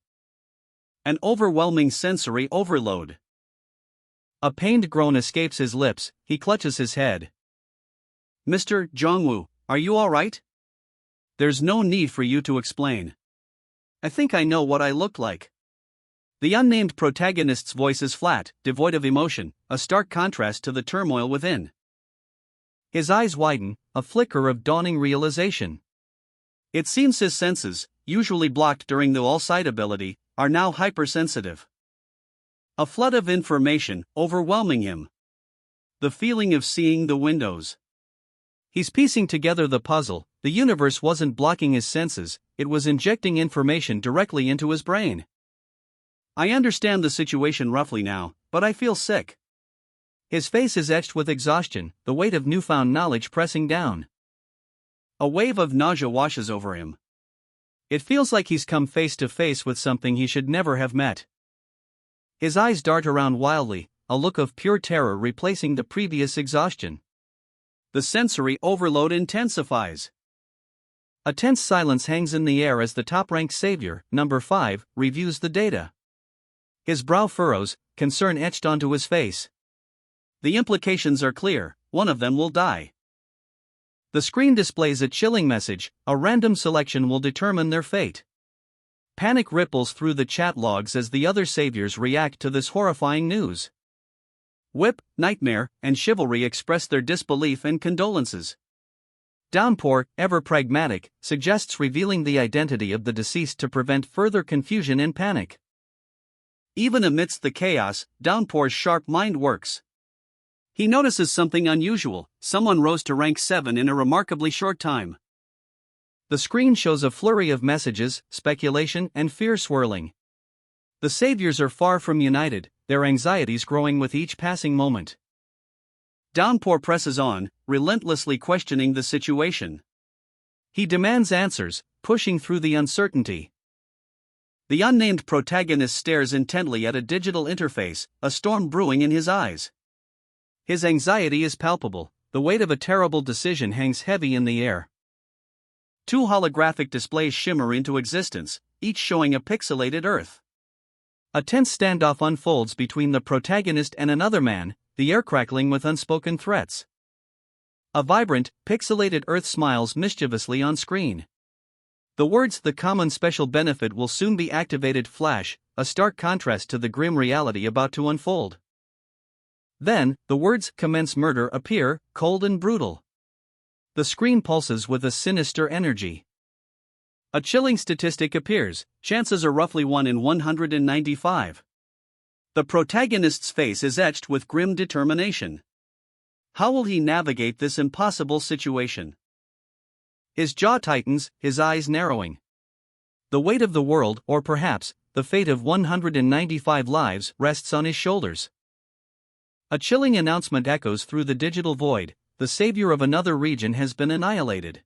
A: An overwhelming sensory overload. A pained groan escapes his lips, he clutches his head. Mr. Jongwoo, are you all right? There's no need for you to explain. I think I know what I look like. The unnamed protagonist's voice is flat, devoid of emotion, a stark contrast to the turmoil within. His eyes widen, a flicker of dawning realization. It seems his senses, usually blocked during the all-sight ability, are now hypersensitive. A flood of information, overwhelming him. The feeling of seeing the windows. He's piecing together the puzzle. The universe wasn't blocking his senses, it was injecting information directly into his brain. I understand the situation roughly now, but I feel sick. His face is etched with exhaustion, the weight of newfound knowledge pressing down. A wave of nausea washes over him. It feels like he's come face to face with something he should never have met. His eyes dart around wildly, a look of pure terror replacing the previous exhaustion. The sensory overload intensifies. A tense silence hangs in the air as the top-ranked savior, number 5, reviews the data. His brow furrows, concern etched onto his face. The implications are clear, one of them will die. The screen displays a chilling message, a random selection will determine their fate. Panic ripples through the chat logs as the other saviors react to this horrifying news. Whip, Nightmare, and Chivalry express their disbelief and condolences. Downpour, ever pragmatic, suggests revealing the identity of the deceased to prevent further confusion and panic. Even amidst the chaos, Downpour's sharp mind works. He notices something unusual: someone rose to rank 7 in a remarkably short time. The screen shows a flurry of messages, speculation, and fear swirling. The saviors are far from united, their anxieties growing with each passing moment. Downpour presses on, relentlessly questioning the situation. He demands answers, pushing through the uncertainty. The unnamed protagonist stares intently at a digital interface, a storm brewing in his eyes. His anxiety is palpable, the weight of a terrible decision hangs heavy in the air. 2 holographic displays shimmer into existence, each showing a pixelated Earth. A tense standoff unfolds between the protagonist and another man, the air crackling with unspoken threats. A vibrant, pixelated Earth smiles mischievously on screen. The words "the common special benefit will soon be activated" flash, a stark contrast to the grim reality about to unfold. Then, the words "commence murder" appear, cold and brutal. The screen pulses with a sinister energy. A chilling statistic appears: chances are roughly 1 in 195. The protagonist's face is etched with grim determination. How will he navigate this impossible situation? His jaw tightens, his eyes narrowing. The weight of the world, or perhaps, the fate of 195 lives, rests on his shoulders. A chilling announcement echoes through the digital void: the savior of another region has been annihilated.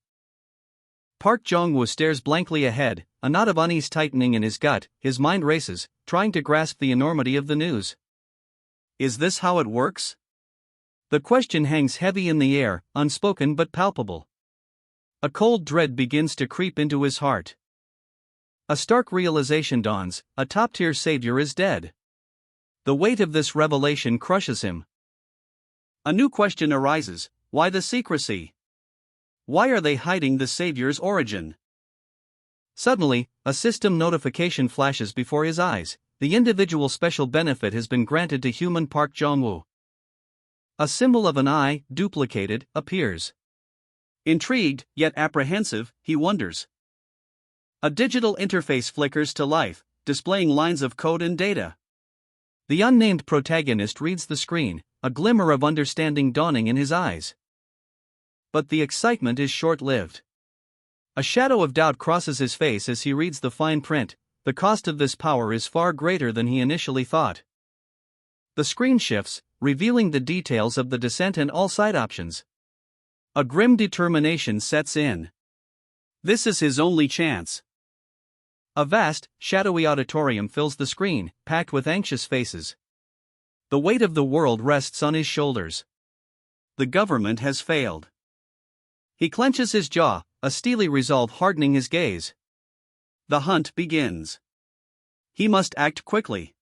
A: Park Jong-woo stares blankly ahead, a knot of unease tightening in his gut, his mind races, trying to grasp the enormity of the news. Is this how it works? The question hangs heavy in the air, unspoken but palpable. A cold dread begins to creep into his heart. A stark realization dawns: a top-tier savior is dead. The weight of this revelation crushes him. A new question arises: why the secrecy? Why are they hiding the savior's origin? Suddenly, a system notification flashes before his eyes: the individual special benefit has been granted to human Park Jong-woo. A symbol of an eye, duplicated, appears. Intrigued, yet apprehensive, he wonders. A digital interface flickers to life, displaying lines of code and data. The unnamed protagonist reads the screen, a glimmer of understanding dawning in his eyes. But the excitement is short-lived. A shadow of doubt crosses his face as he reads the fine print: the cost of this power is far greater than he initially thought. The screen shifts, revealing the details of the descent and all side options. A grim determination sets in. This is his only chance. A vast, shadowy auditorium fills the screen, packed with anxious faces. The weight of the world rests on his shoulders. The government has failed. He clenches his jaw, a steely resolve hardening his gaze. The hunt begins. He must act quickly.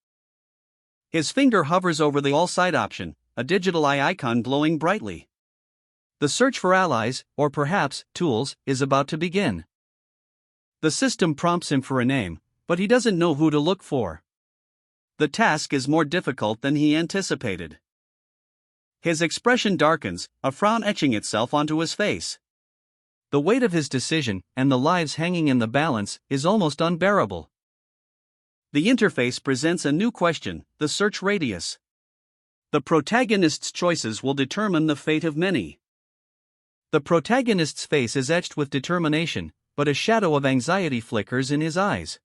A: His finger hovers over the all-side option, a digital eye icon glowing brightly. The search for allies, or perhaps tools, is about to begin. The system prompts him for a name, but he doesn't know who to look for. The task is more difficult than he anticipated. His expression darkens, a frown etching itself onto his face. The weight of his decision, and the lives hanging in the balance, is almost unbearable. The interface presents a new question: the search radius. The protagonist's choices will determine the fate of many. The protagonist's face is etched with determination, but a shadow of anxiety flickers in his eyes.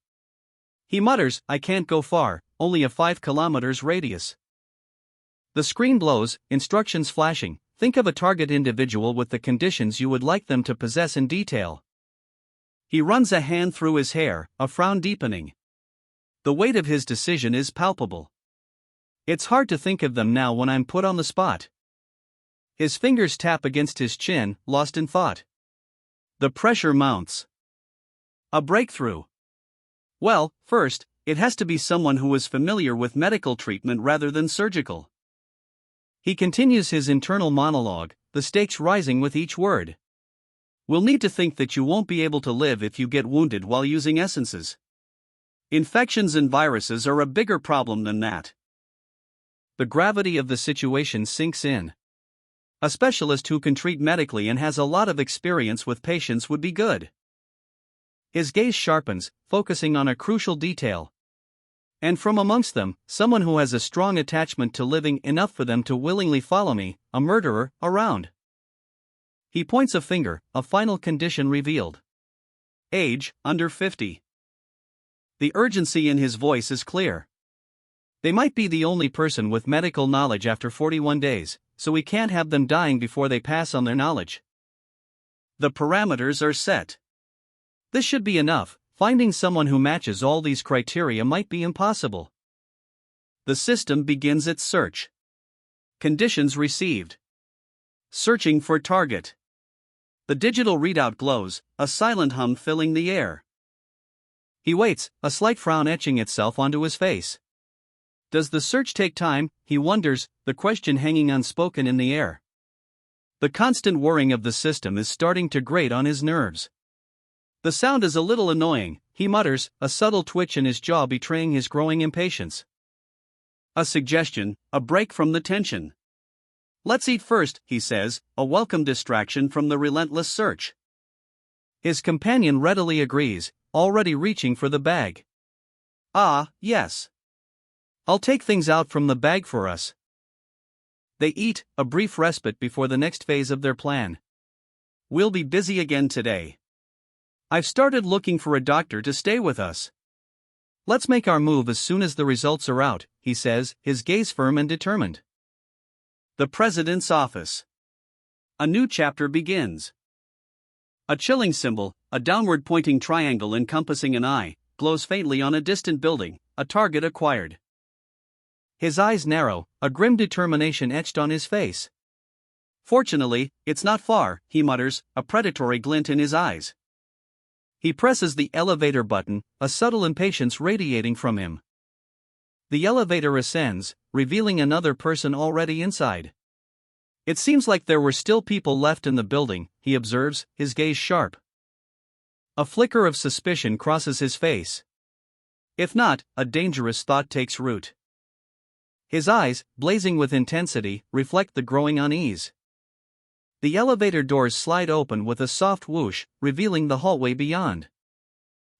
A: He mutters, "I can't go far, only a 5 kilometers radius." The screen blows, instructions flashing. Think of a target individual with the conditions you would like them to possess in detail. He runs a hand through his hair, a frown deepening. The weight of his decision is palpable. It's hard to think of them now when I'm put on the spot. His fingers tap against his chin, lost in thought. The pressure mounts. A breakthrough. Well, first, it has to be someone who is familiar with medical treatment rather than surgical. He continues his internal monologue, the stakes rising with each word. We'll need to think that you won't be able to live if you get wounded while using essences. Infections and viruses are a bigger problem than that. The gravity of the situation sinks in. A specialist who can treat medically and has a lot of experience with patients would be good. His gaze sharpens, focusing on a crucial detail. And from amongst them, someone who has a strong attachment to living enough for them to willingly follow me, a murderer, around. He points a finger, a final condition revealed. Age, under 50. The urgency in his voice is clear. They might be the only person with medical knowledge after 41 days, so we can't have them dying before they pass on their knowledge. The parameters are set. This should be enough. Finding someone who matches all these criteria might be impossible. The system begins its search. Conditions received. Searching for target. The digital readout glows, a silent hum filling the air. He waits, a slight frown etching itself onto his face. Does the search take time, he wonders, the question hanging unspoken in the air. The constant whirring of the system is starting to grate on his nerves. The sound is a little annoying, he mutters, a subtle twitch in his jaw betraying his growing impatience. A suggestion, a break from the tension. Let's eat first, he says, a welcome distraction from the relentless search. His companion readily agrees, already reaching for the bag. Ah, yes. I'll take things out from the bag for us. They eat, a brief respite before the next phase of their plan. We'll be busy again today. I've started looking for a doctor to stay with us. Let's make our move as soon as the results are out, he says, his gaze firm and determined. The President's Office. A new chapter begins. A chilling symbol, a downward pointing triangle encompassing an eye, glows faintly on a distant building, a target acquired. His eyes narrow, a grim determination etched on his face. Fortunately, it's not far, he mutters, a predatory glint in his eyes. He presses the elevator button, a subtle impatience radiating from him. The elevator ascends, revealing another person already inside. It seems like there were still people left in the building, he observes, his gaze sharp. A flicker of suspicion crosses his face. If not, a dangerous thought takes root. His eyes, blazing with intensity, reflect the growing unease. The elevator doors slide open with a soft whoosh, revealing the hallway beyond.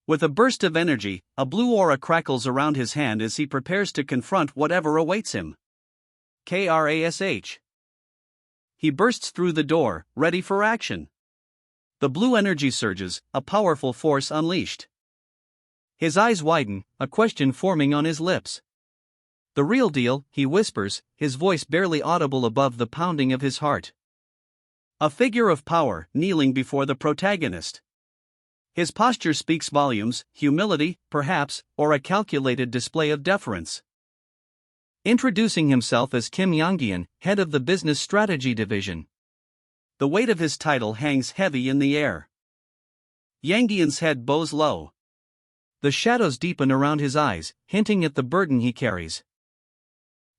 A: With a burst of energy, a blue aura crackles around his hand as he prepares to confront whatever awaits him. Crash. He bursts through the door, ready for action. The blue energy surges, a powerful force unleashed. His eyes widen, a question forming on his lips. The real deal, he whispers, his voice barely audible above the pounding of his heart. A figure of power, kneeling before the protagonist. His posture speaks volumes, humility, perhaps, or a calculated display of deference. Introducing himself as Kim Yonggian, head of the Business Strategy Division. The weight of his title hangs heavy in the air. Yonggian's head bows low. The shadows deepen around his eyes, hinting at the burden he carries.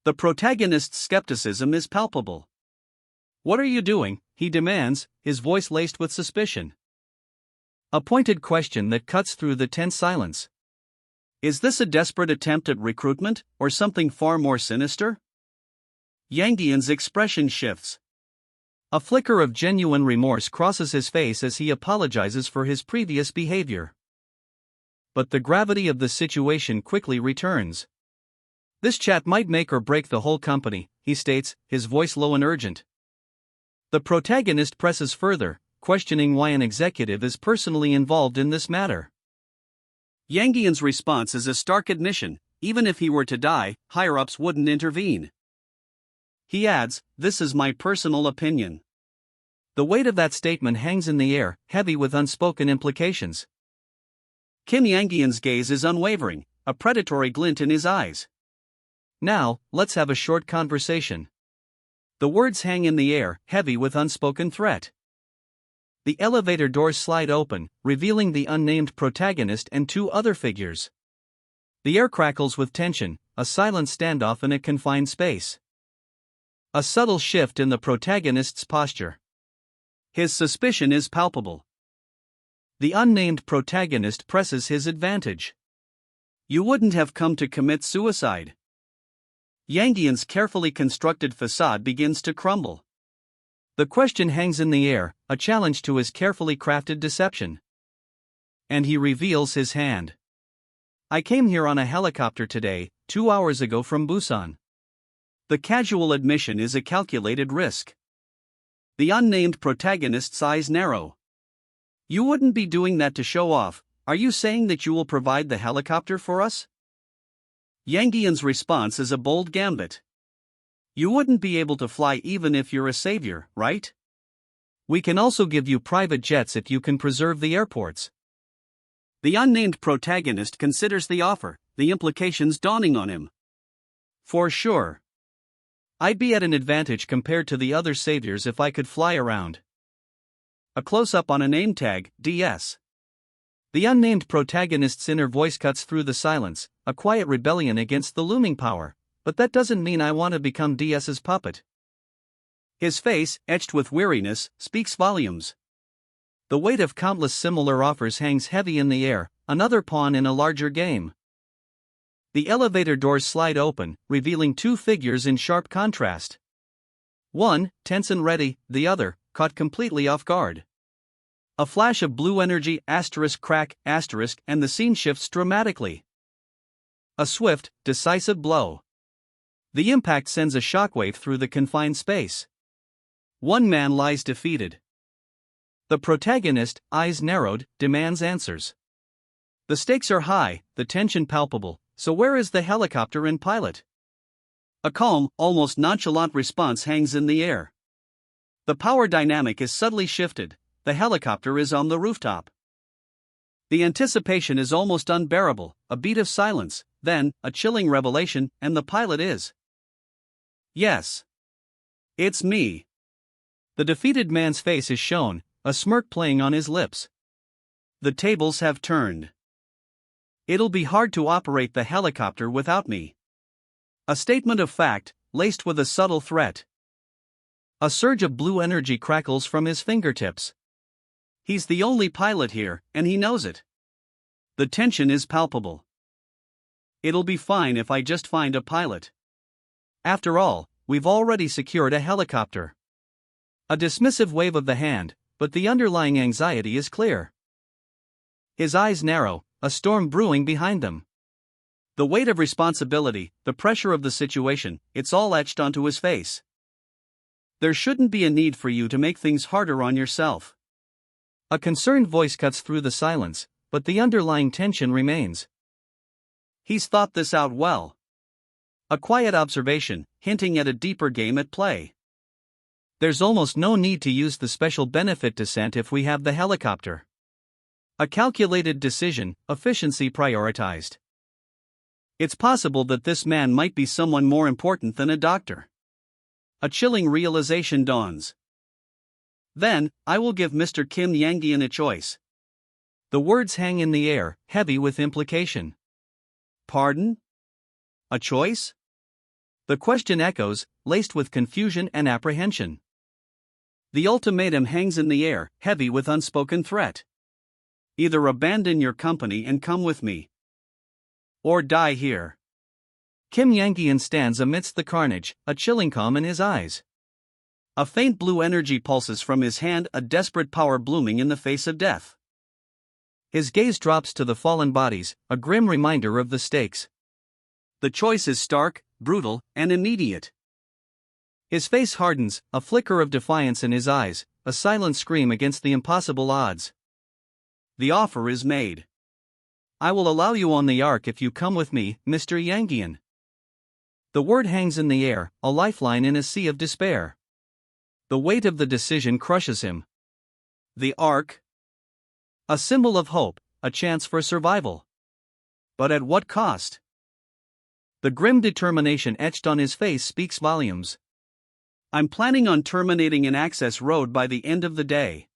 A: The protagonist's skepticism is palpable. What are you doing? He demands, his voice laced with suspicion. A pointed question that cuts through the tense silence. Is this a desperate attempt at recruitment, or something far more sinister? Yang Dian's expression shifts. A flicker of genuine remorse crosses his face as he apologizes for his previous behavior. But the gravity of the situation quickly returns. This chat might make or break the whole company, he states, his voice low and urgent. The protagonist presses further, questioning why an executive is personally involved in this matter. Yang Dian's response is a stark admission: even if he were to die, higher-ups wouldn't intervene. He adds, "This is my personal opinion." The weight of that statement hangs in the air, heavy with unspoken implications. Kim Yang Dian's gaze is unwavering, a predatory glint in his eyes. "Now, let's have a short conversation." The words hang in the air, heavy with unspoken threat. The elevator doors slide open, revealing the unnamed protagonist and two other figures. The air crackles with tension, a silent standoff in a confined space. A subtle shift in the protagonist's posture. His suspicion is palpable. The unnamed protagonist presses his advantage. "You wouldn't have come to commit suicide." Yang Dian's carefully constructed facade begins to crumble. The question hangs in the air, a challenge to his carefully crafted deception. And he reveals his hand. "I came here on a helicopter today, 2 hours ago from Busan." The casual admission is a calculated risk. The unnamed protagonist's eyes narrow. "You wouldn't be doing that to show off. Are you saying that you will provide the helicopter for us?" Yang Dian's response is a bold gambit. "You wouldn't be able to fly even if you're a savior, right? We can also give you private jets if you can preserve the airports." The unnamed protagonist considers the offer, the implications dawning on him. "For sure. I'd be at an advantage compared to the other saviors if I could fly around." A close-up on a name tag, DS. The unnamed protagonist's inner voice cuts through the silence, a quiet rebellion against the looming power. "But that doesn't mean I want to become DS's puppet." His face, etched with weariness, speaks volumes. The weight of countless similar offers hangs heavy in the air, another pawn in a larger game. The elevator doors slide open, revealing two figures in sharp contrast. One, tense and ready, the other, caught completely off guard. A flash of blue energy, crack, and the scene shifts dramatically. A swift, decisive blow. The impact sends a shockwave through the confined space. One man lies defeated. The protagonist, eyes narrowed, demands answers. The stakes are high, the tension palpable, so where is the helicopter and pilot? A calm, almost nonchalant response hangs in the air. The power dynamic is subtly shifted, the helicopter is on the rooftop. The anticipation is almost unbearable, a beat of silence, then, a chilling revelation, and the pilot is. "Yes. It's me." The defeated man's face is shown, a smirk playing on his lips. "The tables have turned. It'll be hard to operate the helicopter without me." A statement of fact, laced with a subtle threat. A surge of blue energy crackles from his fingertips. He's the only pilot here, and he knows it. The tension is palpable. "It'll be fine if I just find a pilot. After all, we've already secured a helicopter." A dismissive wave of the hand, but the underlying anxiety is clear. His eyes narrow, a storm brewing behind them. The weight of responsibility, the pressure of the situation, it's all etched onto his face. "There shouldn't be a need for you to make things harder on yourself." A concerned voice cuts through the silence, but the underlying tension remains. He's thought this out well. A quiet observation, hinting at a deeper game at play. "There's almost no need to use the special benefit descent if we have the helicopter." A calculated decision, efficiency prioritized. It's possible that this man might be someone more important than a doctor. A chilling realization dawns. "Then, I will give Mr. Kim Yang Dian a choice." The words hang in the air, heavy with implication. "Pardon? A choice?" The question echoes, laced with confusion and apprehension. The ultimatum hangs in the air, heavy with unspoken threat. "Either abandon your company and come with me, Or die here. Kim Yang-eun stands amidst the carnage, a chilling calm in his eyes. A faint blue energy pulses from his hand, a desperate power blooming in the face of death. His gaze drops to the fallen bodies, a grim reminder of the stakes. The choice is stark, brutal, and immediate. His face hardens, a flicker of defiance in his eyes, a silent scream against the impossible odds. The offer is made. I will allow you on the ark if you come with me, Mr. Yang-eun. The word hangs in the air, a lifeline in a sea of despair. The weight of the decision crushes him. The ark? A symbol of hope, a chance for survival. But at what cost? The grim determination etched on his face speaks volumes. I'm planning on terminating an access road by the end of the day.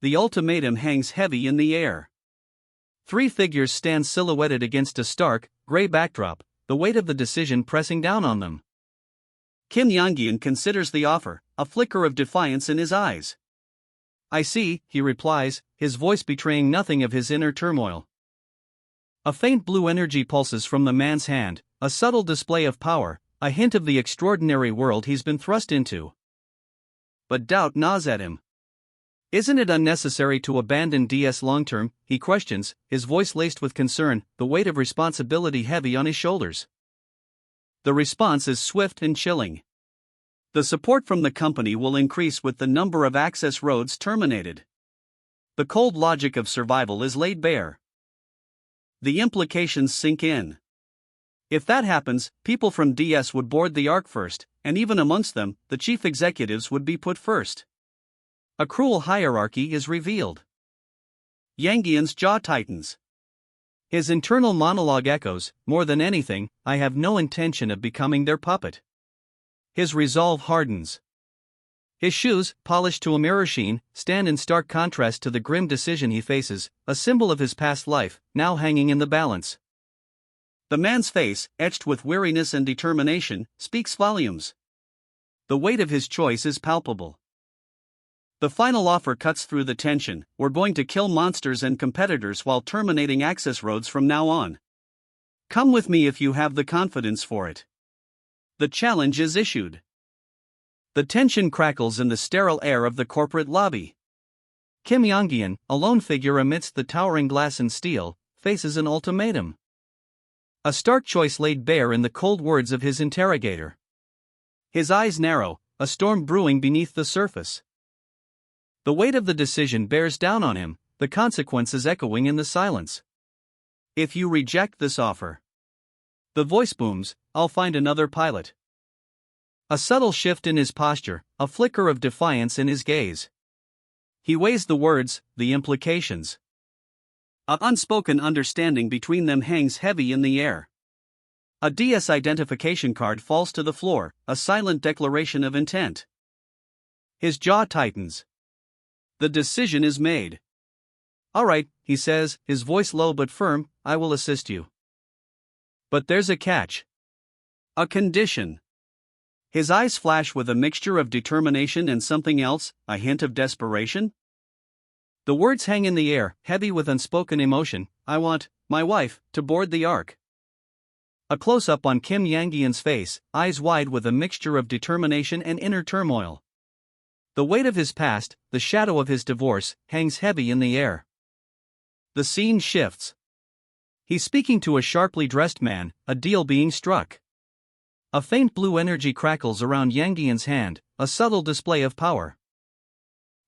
A: The ultimatum hangs heavy in the air. 3 figures stand silhouetted against a stark, gray backdrop, the weight of the decision pressing down on them. Kim Yang-eun considers the offer, a flicker of defiance in his eyes. I see, he replies, his voice betraying nothing of his inner turmoil. A faint blue energy pulses from the man's hand, a subtle display of power, a hint of the extraordinary world he's been thrust into. But doubt gnaws at him. Isn't it unnecessary to abandon DS long-term, he questions, his voice laced with concern, the weight of responsibility heavy on his shoulders. The response is swift and chilling. The support from the company will increase with the number of access roads terminated. The cold logic of survival is laid bare. The implications sink in. If that happens, people from DS would board the ark first, and even amongst them, the chief executives would be put first. A cruel hierarchy is revealed. Yang-eun's jaw tightens. His internal monologue echoes, more than anything, I have no intention of becoming their puppet. His resolve hardens. His shoes, polished to a mirror sheen, stand in stark contrast to the grim decision he faces, a symbol of his past life, now hanging in the balance. The man's face, etched with weariness and determination, speaks volumes. The weight of his choice is palpable. The final offer cuts through the tension. We're going to kill monsters and competitors while terminating access roads from now on. Come with me if you have the confidence for it. The challenge is issued. The tension crackles in the sterile air of the corporate lobby. Kim Yang-eun, a lone figure amidst the towering glass and steel, faces an ultimatum. A stark choice laid bare in the cold words of his interrogator. His eyes narrow, a storm brewing beneath the surface. The weight of the decision bears down on him, the consequences echoing in the silence. If you reject this offer, the voice booms, I'll find another pilot. A subtle shift in his posture, a flicker of defiance in his gaze. He weighs the words, the implications. An unspoken understanding between them hangs heavy in the air. A DS identification card falls to the floor, a silent declaration of intent. His jaw tightens. The decision is made. All right, he says, his voice low but firm, I will assist you. But there's a catch. A condition. His eyes flash with a mixture of determination and something else, a hint of desperation. The words hang in the air, heavy with unspoken emotion. I want my wife to board the ark. A close-up on Kim Yang-eun's face, eyes wide with a mixture of determination and inner turmoil. The weight of his past, the shadow of his divorce, hangs heavy in the air. The scene shifts. He's speaking to a sharply dressed man, a deal being struck. A faint blue energy crackles around Yang-eun's hand, a subtle display of power.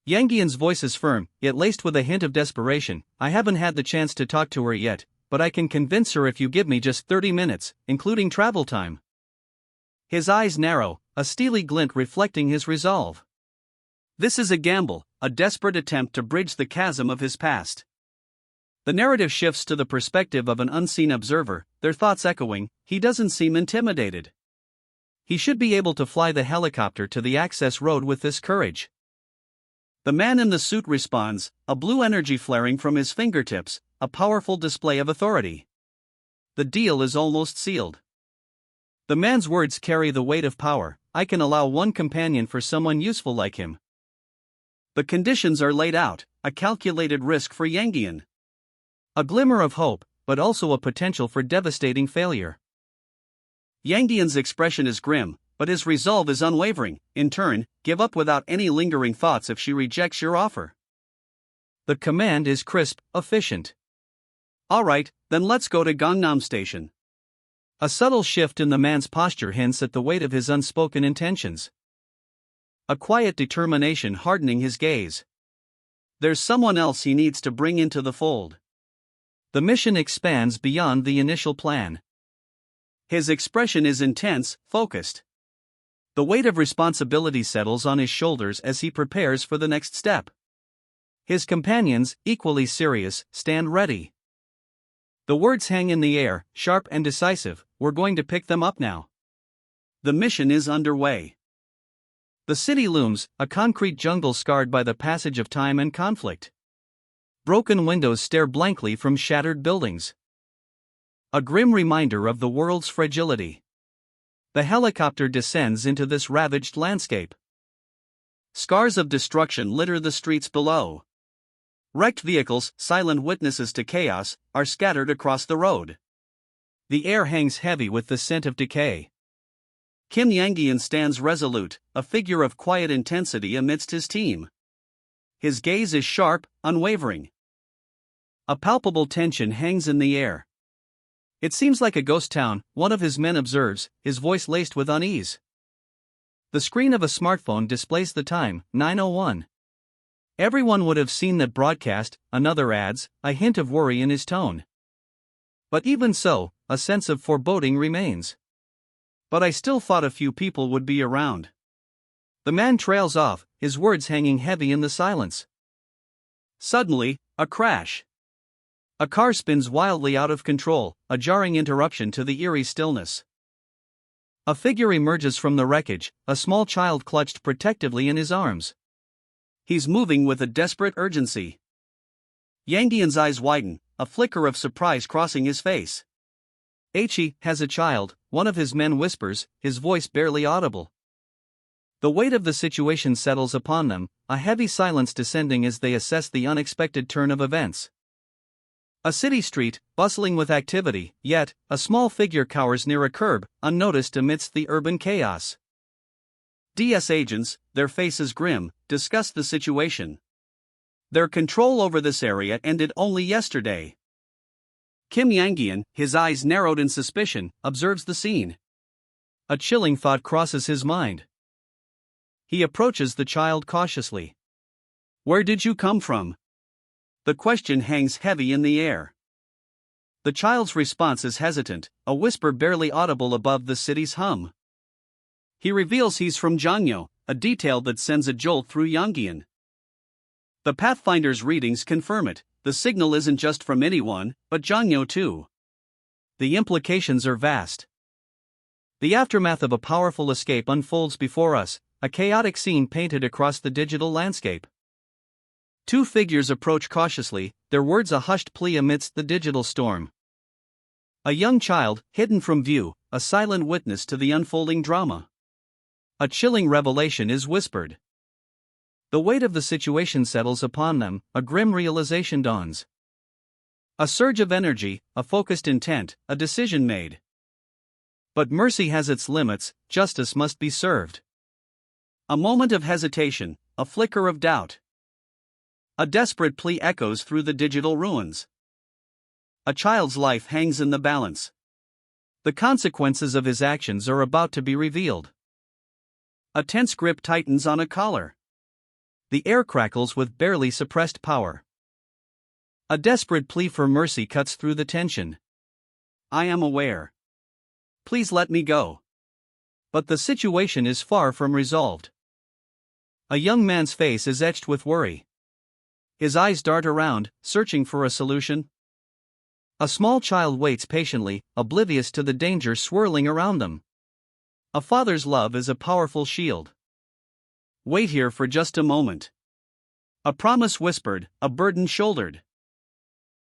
A: Yang-eun's voice is firm, yet laced with a hint of desperation. I haven't had the chance to talk to her yet, but I can convince her if you give me just 30 minutes, including travel time. His eyes narrow, a steely glint reflecting his resolve. This is a gamble, a desperate attempt to bridge the chasm of his past. The narrative shifts to the perspective of an unseen observer, their thoughts echoing. He doesn't seem intimidated. He should be able to fly the helicopter to the access road with this courage. The man in the suit responds, a blue energy flaring from his fingertips, a powerful display of authority. The deal is almost sealed. The man's words carry the weight of power. I can allow one companion for someone useful like him. The conditions are laid out, a calculated risk for Yang-eun. A glimmer of hope, but also a potential for devastating failure. Yangdian's expression is grim, but his resolve is unwavering. In turn, give up without any lingering thoughts if she rejects your offer. The command is crisp, efficient. Alright, then let's go to Gangnam Station. A subtle shift in the man's posture hints at the weight of his unspoken intentions. A quiet determination hardening his gaze. There's someone else he needs to bring into the fold. The mission expands beyond the initial plan. His expression is intense, focused. The weight of responsibility settles on his shoulders as he prepares for the next step. His companions, equally serious, stand ready. The words hang in the air, sharp and decisive. We're going to pick them up now. The mission is underway. The city looms, a concrete jungle scarred by the passage of time and conflict. Broken windows stare blankly from shattered buildings. A grim reminder of the world's fragility. The helicopter descends into this ravaged landscape. Scars of destruction litter the streets below. Wrecked vehicles, silent witnesses to chaos, are scattered across the road. The air hangs heavy with the scent of decay. Kim Yangdian stands resolute, a figure of quiet intensity amidst his team. His gaze is sharp, unwavering. A palpable tension hangs in the air. It seems like a ghost town, one of his men observes, his voice laced with unease. The screen of a smartphone displays the time, 9:01. Everyone would have seen that broadcast, another adds, a hint of worry in his tone. But even so, a sense of foreboding remains. But I still thought a few people would be around. The man trails off, his words hanging heavy in the silence. Suddenly, a crash. A car spins wildly out of control, a jarring interruption to the eerie stillness. A figure emerges from the wreckage, a small child clutched protectively in his arms. He's moving with a desperate urgency. Yangdian's eyes widen, a flicker of surprise crossing his face. "He has a child," one of his men whispers, his voice barely audible. The weight of the situation settles upon them, a heavy silence descending as they assess the unexpected turn of events. A city street, bustling with activity, yet, a small figure cowers near a curb, unnoticed amidst the urban chaos. DS agents, their faces grim, discuss the situation. Their control over this area ended only yesterday. Kim Yangdian, his eyes narrowed in suspicion, observes the scene. A chilling thought crosses his mind. He approaches the child cautiously. "Where did you come from?" The question hangs heavy in the air. The child's response is hesitant, a whisper barely audible above the city's hum. He reveals he's from Jangyo, a detail that sends a jolt through Yangdian. The Pathfinder's readings confirm it. The signal isn't just from anyone, but Jangyo too. The implications are vast. The aftermath of a powerful escape unfolds before us, a chaotic scene painted across the digital landscape. Two figures approach cautiously, their words a hushed plea amidst the digital storm. A young child, hidden from view, a silent witness to the unfolding drama. A chilling revelation is whispered. The weight of the situation settles upon them, a grim realization dawns. A surge of energy, a focused intent, a decision made. But mercy has its limits, justice must be served. A moment of hesitation, a flicker of doubt. A desperate plea echoes through the digital ruins. A child's life hangs in the balance. The consequences of his actions are about to be revealed. A tense grip tightens on a collar. The air crackles with barely suppressed power. A desperate plea for mercy cuts through the tension. "I am aware. Please let me go." But the situation is far from resolved. A young man's face is etched with worry. His eyes dart around, searching for a solution. A small child waits patiently, oblivious to the danger swirling around them. A father's love is a powerful shield. "Wait here for just a moment." A promise whispered, a burden shouldered.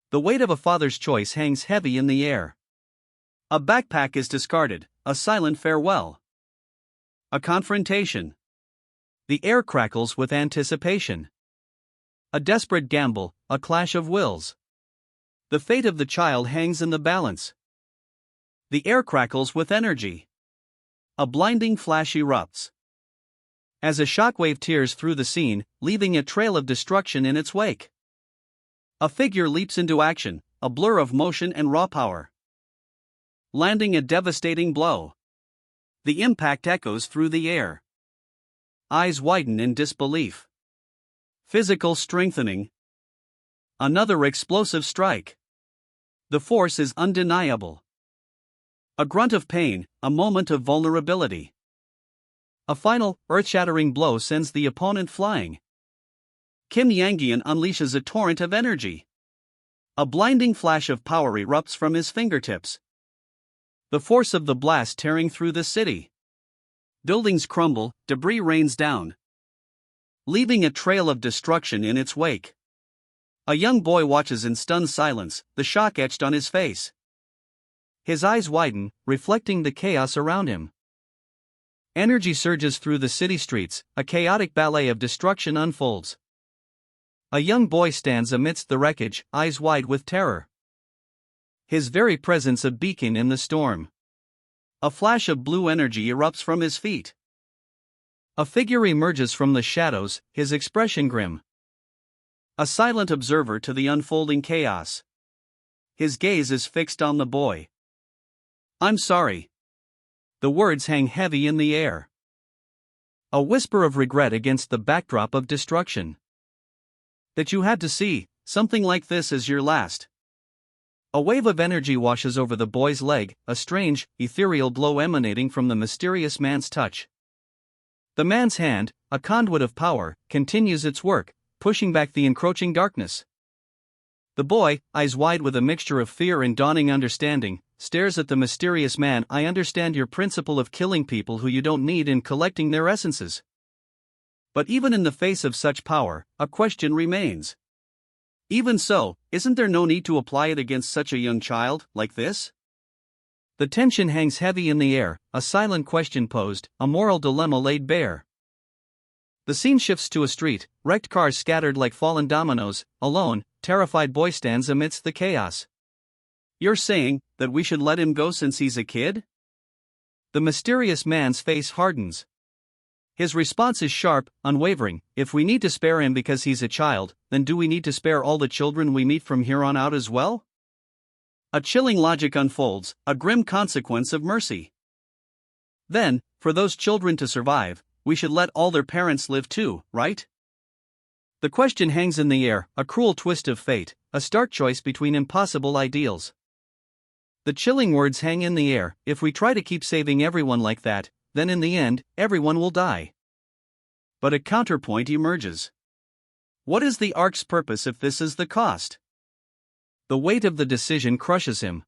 A: The weight of a father's choice hangs heavy in the air. A backpack is discarded, a silent farewell. A confrontation. The air crackles with anticipation. A desperate gamble, a clash of wills. The fate of the child hangs in the balance. The air crackles with energy. A blinding flash erupts. As a shockwave tears through the scene, leaving a trail of destruction in its wake. A figure leaps into action, a blur of motion and raw power. Landing a devastating blow. The impact echoes through the air. Eyes widen in disbelief. Physical strengthening. Another explosive strike. The force is undeniable. A grunt of pain, a moment of vulnerability. A final, earth-shattering blow sends the opponent flying. Kim Yangian unleashes a torrent of energy. A blinding flash of power erupts from his fingertips. The force of the blast tearing through the city. Buildings crumble, debris rains down, leaving a trail of destruction in its wake. A young boy watches in stunned silence, the shock etched on his face. His eyes widen, reflecting the chaos around him. Energy surges through the city streets, a chaotic ballet of destruction unfolds. A young boy stands amidst the wreckage, eyes wide with terror. His very presence a beacon in the storm. A flash of blue energy erupts from his feet. A figure emerges from the shadows, his expression grim. A silent observer to the unfolding chaos. His gaze is fixed on the boy. "I'm sorry." The words hang heavy in the air. A whisper of regret against the backdrop of destruction. That you had to see something like this as your last. A wave of energy washes over the boy's leg, a strange, ethereal glow emanating from the mysterious man's touch. The man's hand, a conduit of power, continues its work, pushing back the encroaching darkness. The boy, eyes wide with a mixture of fear and dawning understanding, stares at the mysterious man. "I understand your principle of killing people who you don't need and collecting their essences. But even in the face of such power, a question remains. Even so, isn't there no need to apply it against such a young child, like this?" The tension hangs heavy in the air, a silent question posed, a moral dilemma laid bare. The scene shifts to a street, wrecked cars scattered like fallen dominoes. Alone, terrified boy stands amidst the chaos. "You're saying that we should let him go since he's a kid?" The mysterious man's face hardens. His response is sharp, unwavering. "If we need to spare him because he's a child, then do we need to spare all the children we meet from here on out as well?" A chilling logic unfolds, a grim consequence of mercy. Then, for those children to survive, we should let all their parents live too, right? The question hangs in the air, a cruel twist of fate, a stark choice between impossible ideals. The chilling words hang in the air. If we try to keep saving everyone like that, then in the end, everyone will die. But a counterpoint emerges. What is the arc's purpose if this is the cost? The weight of the decision crushes him.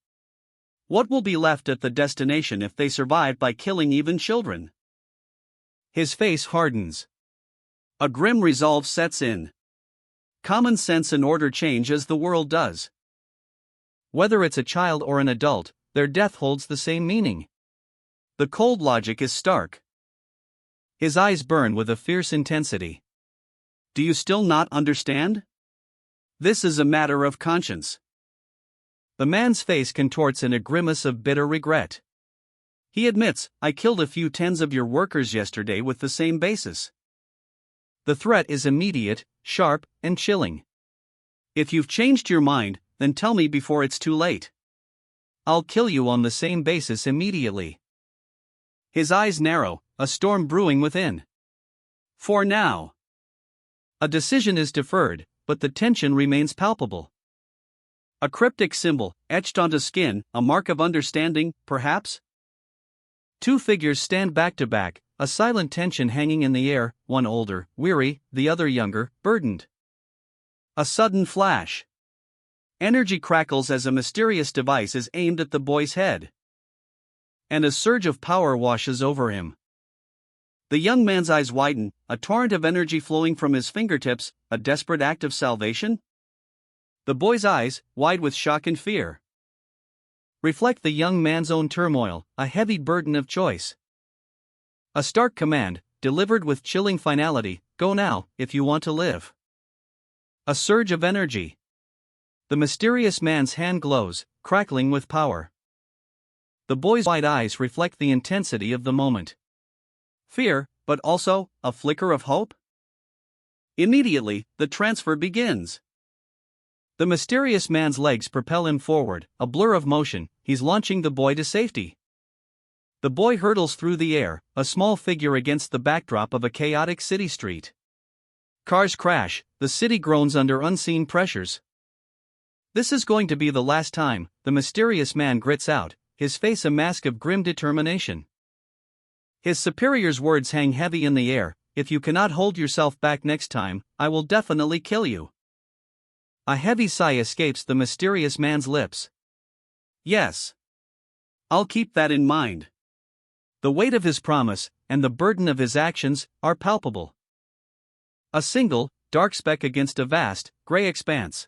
A: What will be left at the destination if they survive by killing even children? His face hardens. A grim resolve sets in. Common sense and order change as the world does. Whether it's a child or an adult, their death holds the same meaning. The cold logic is stark. His eyes burn with a fierce intensity. Do you still not understand? This is a matter of conscience. The man's face contorts in a grimace of bitter regret. He admits, "I killed a few tens of your workers yesterday with the same basis." The threat is immediate, sharp, and chilling. "If you've changed your mind, then tell me before it's too late. I'll kill you on the same basis immediately." His eyes narrow, a storm brewing within. For now. A decision is deferred, but the tension remains palpable. A cryptic symbol, etched onto skin, a mark of understanding, perhaps? Two figures stand back to back, a silent tension hanging in the air, one older, weary, the other younger, burdened. A sudden flash. Energy crackles as a mysterious device is aimed at the boy's head. And a surge of power washes over him. The young man's eyes widen, a torrent of energy flowing from his fingertips, a desperate act of salvation? The boy's eyes, wide with shock and fear, reflect the young man's own turmoil, a heavy burden of choice. A stark command, delivered with chilling finality: "Go now, if you want to live." A surge of energy. The mysterious man's hand glows, crackling with power. The boy's wide eyes reflect the intensity of the moment. Fear, but also a flicker of hope? Immediately, the transfer begins. The mysterious man's legs propel him forward, a blur of motion. He's launching the boy to safety. The boy hurtles through the air, a small figure against the backdrop of a chaotic city street. Cars crash, the city groans under unseen pressures. This is going to be the last time, the mysterious man grits out, his face a mask of grim determination. His superior's words hang heavy in the air: if you cannot hold yourself back next time, I will definitely kill you. A heavy sigh escapes the mysterious man's lips. Yes. I'll keep that in mind. The weight of his promise, and the burden of his actions, are palpable. A single, dark speck against a vast, gray expanse.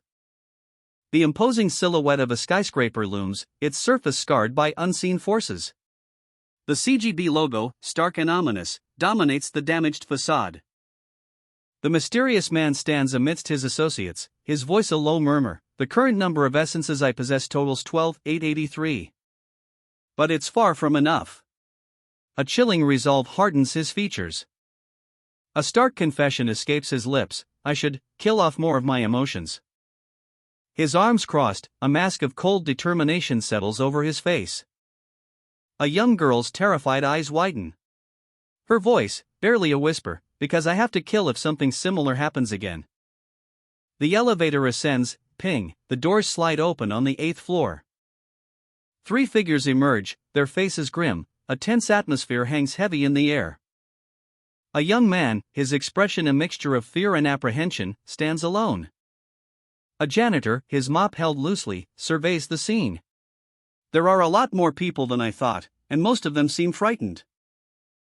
A: The imposing silhouette of a skyscraper looms, its surface scarred by unseen forces. The CGB logo, stark and ominous, dominates the damaged facade. The mysterious man stands amidst his associates, his voice a low murmur: the current number of essences I possess totals 12,883. But it's far from enough. A chilling resolve hardens his features. A stark confession escapes his lips: I should kill off more of my emotions. His arms crossed, a mask of cold determination settles over his face. A young girl's terrified eyes widen. Her voice, barely a whisper: because I have to kill if something similar happens again. The elevator ascends, ping, the doors slide open on the 8th floor. 3 figures emerge, their faces grim, a tense atmosphere hangs heavy in the air. A young man, his expression a mixture of fear and apprehension, stands alone. A janitor, his mop held loosely, surveys the scene. There are a lot more people than I thought, and most of them seem frightened.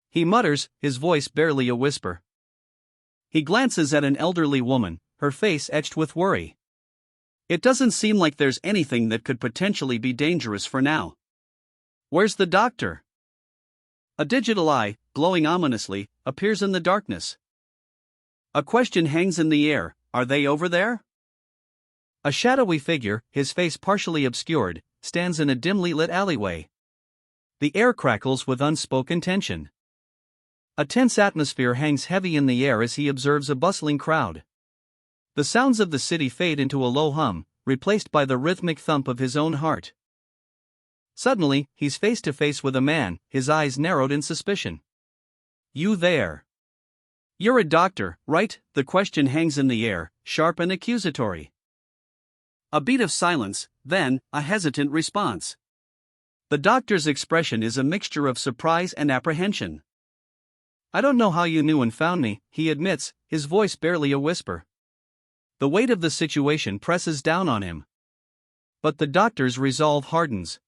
A: He mutters, his voice barely a whisper. He glances at an elderly woman, her face etched with worry. It doesn't seem like there's anything that could potentially be dangerous for now. Where's the doctor? A digital eye, glowing ominously, appears in the darkness. A question hangs in the air: are they over there? A shadowy figure, his face partially obscured, stands in a dimly lit alleyway. The air crackles with unspoken tension. A tense atmosphere hangs heavy in the air as he observes a bustling crowd. The sounds of the city fade into a low hum, replaced by the rhythmic thump of his own heart. Suddenly, he's face to face with a man, his eyes narrowed in suspicion. You there? You're a doctor, right? The question hangs in the air, sharp and accusatory. A beat of silence, then, a hesitant response. The doctor's expression is a mixture of surprise and apprehension. I don't know how you knew and found me, he admits, his voice barely a whisper. The weight of the situation presses down on him. But the doctor's resolve hardens.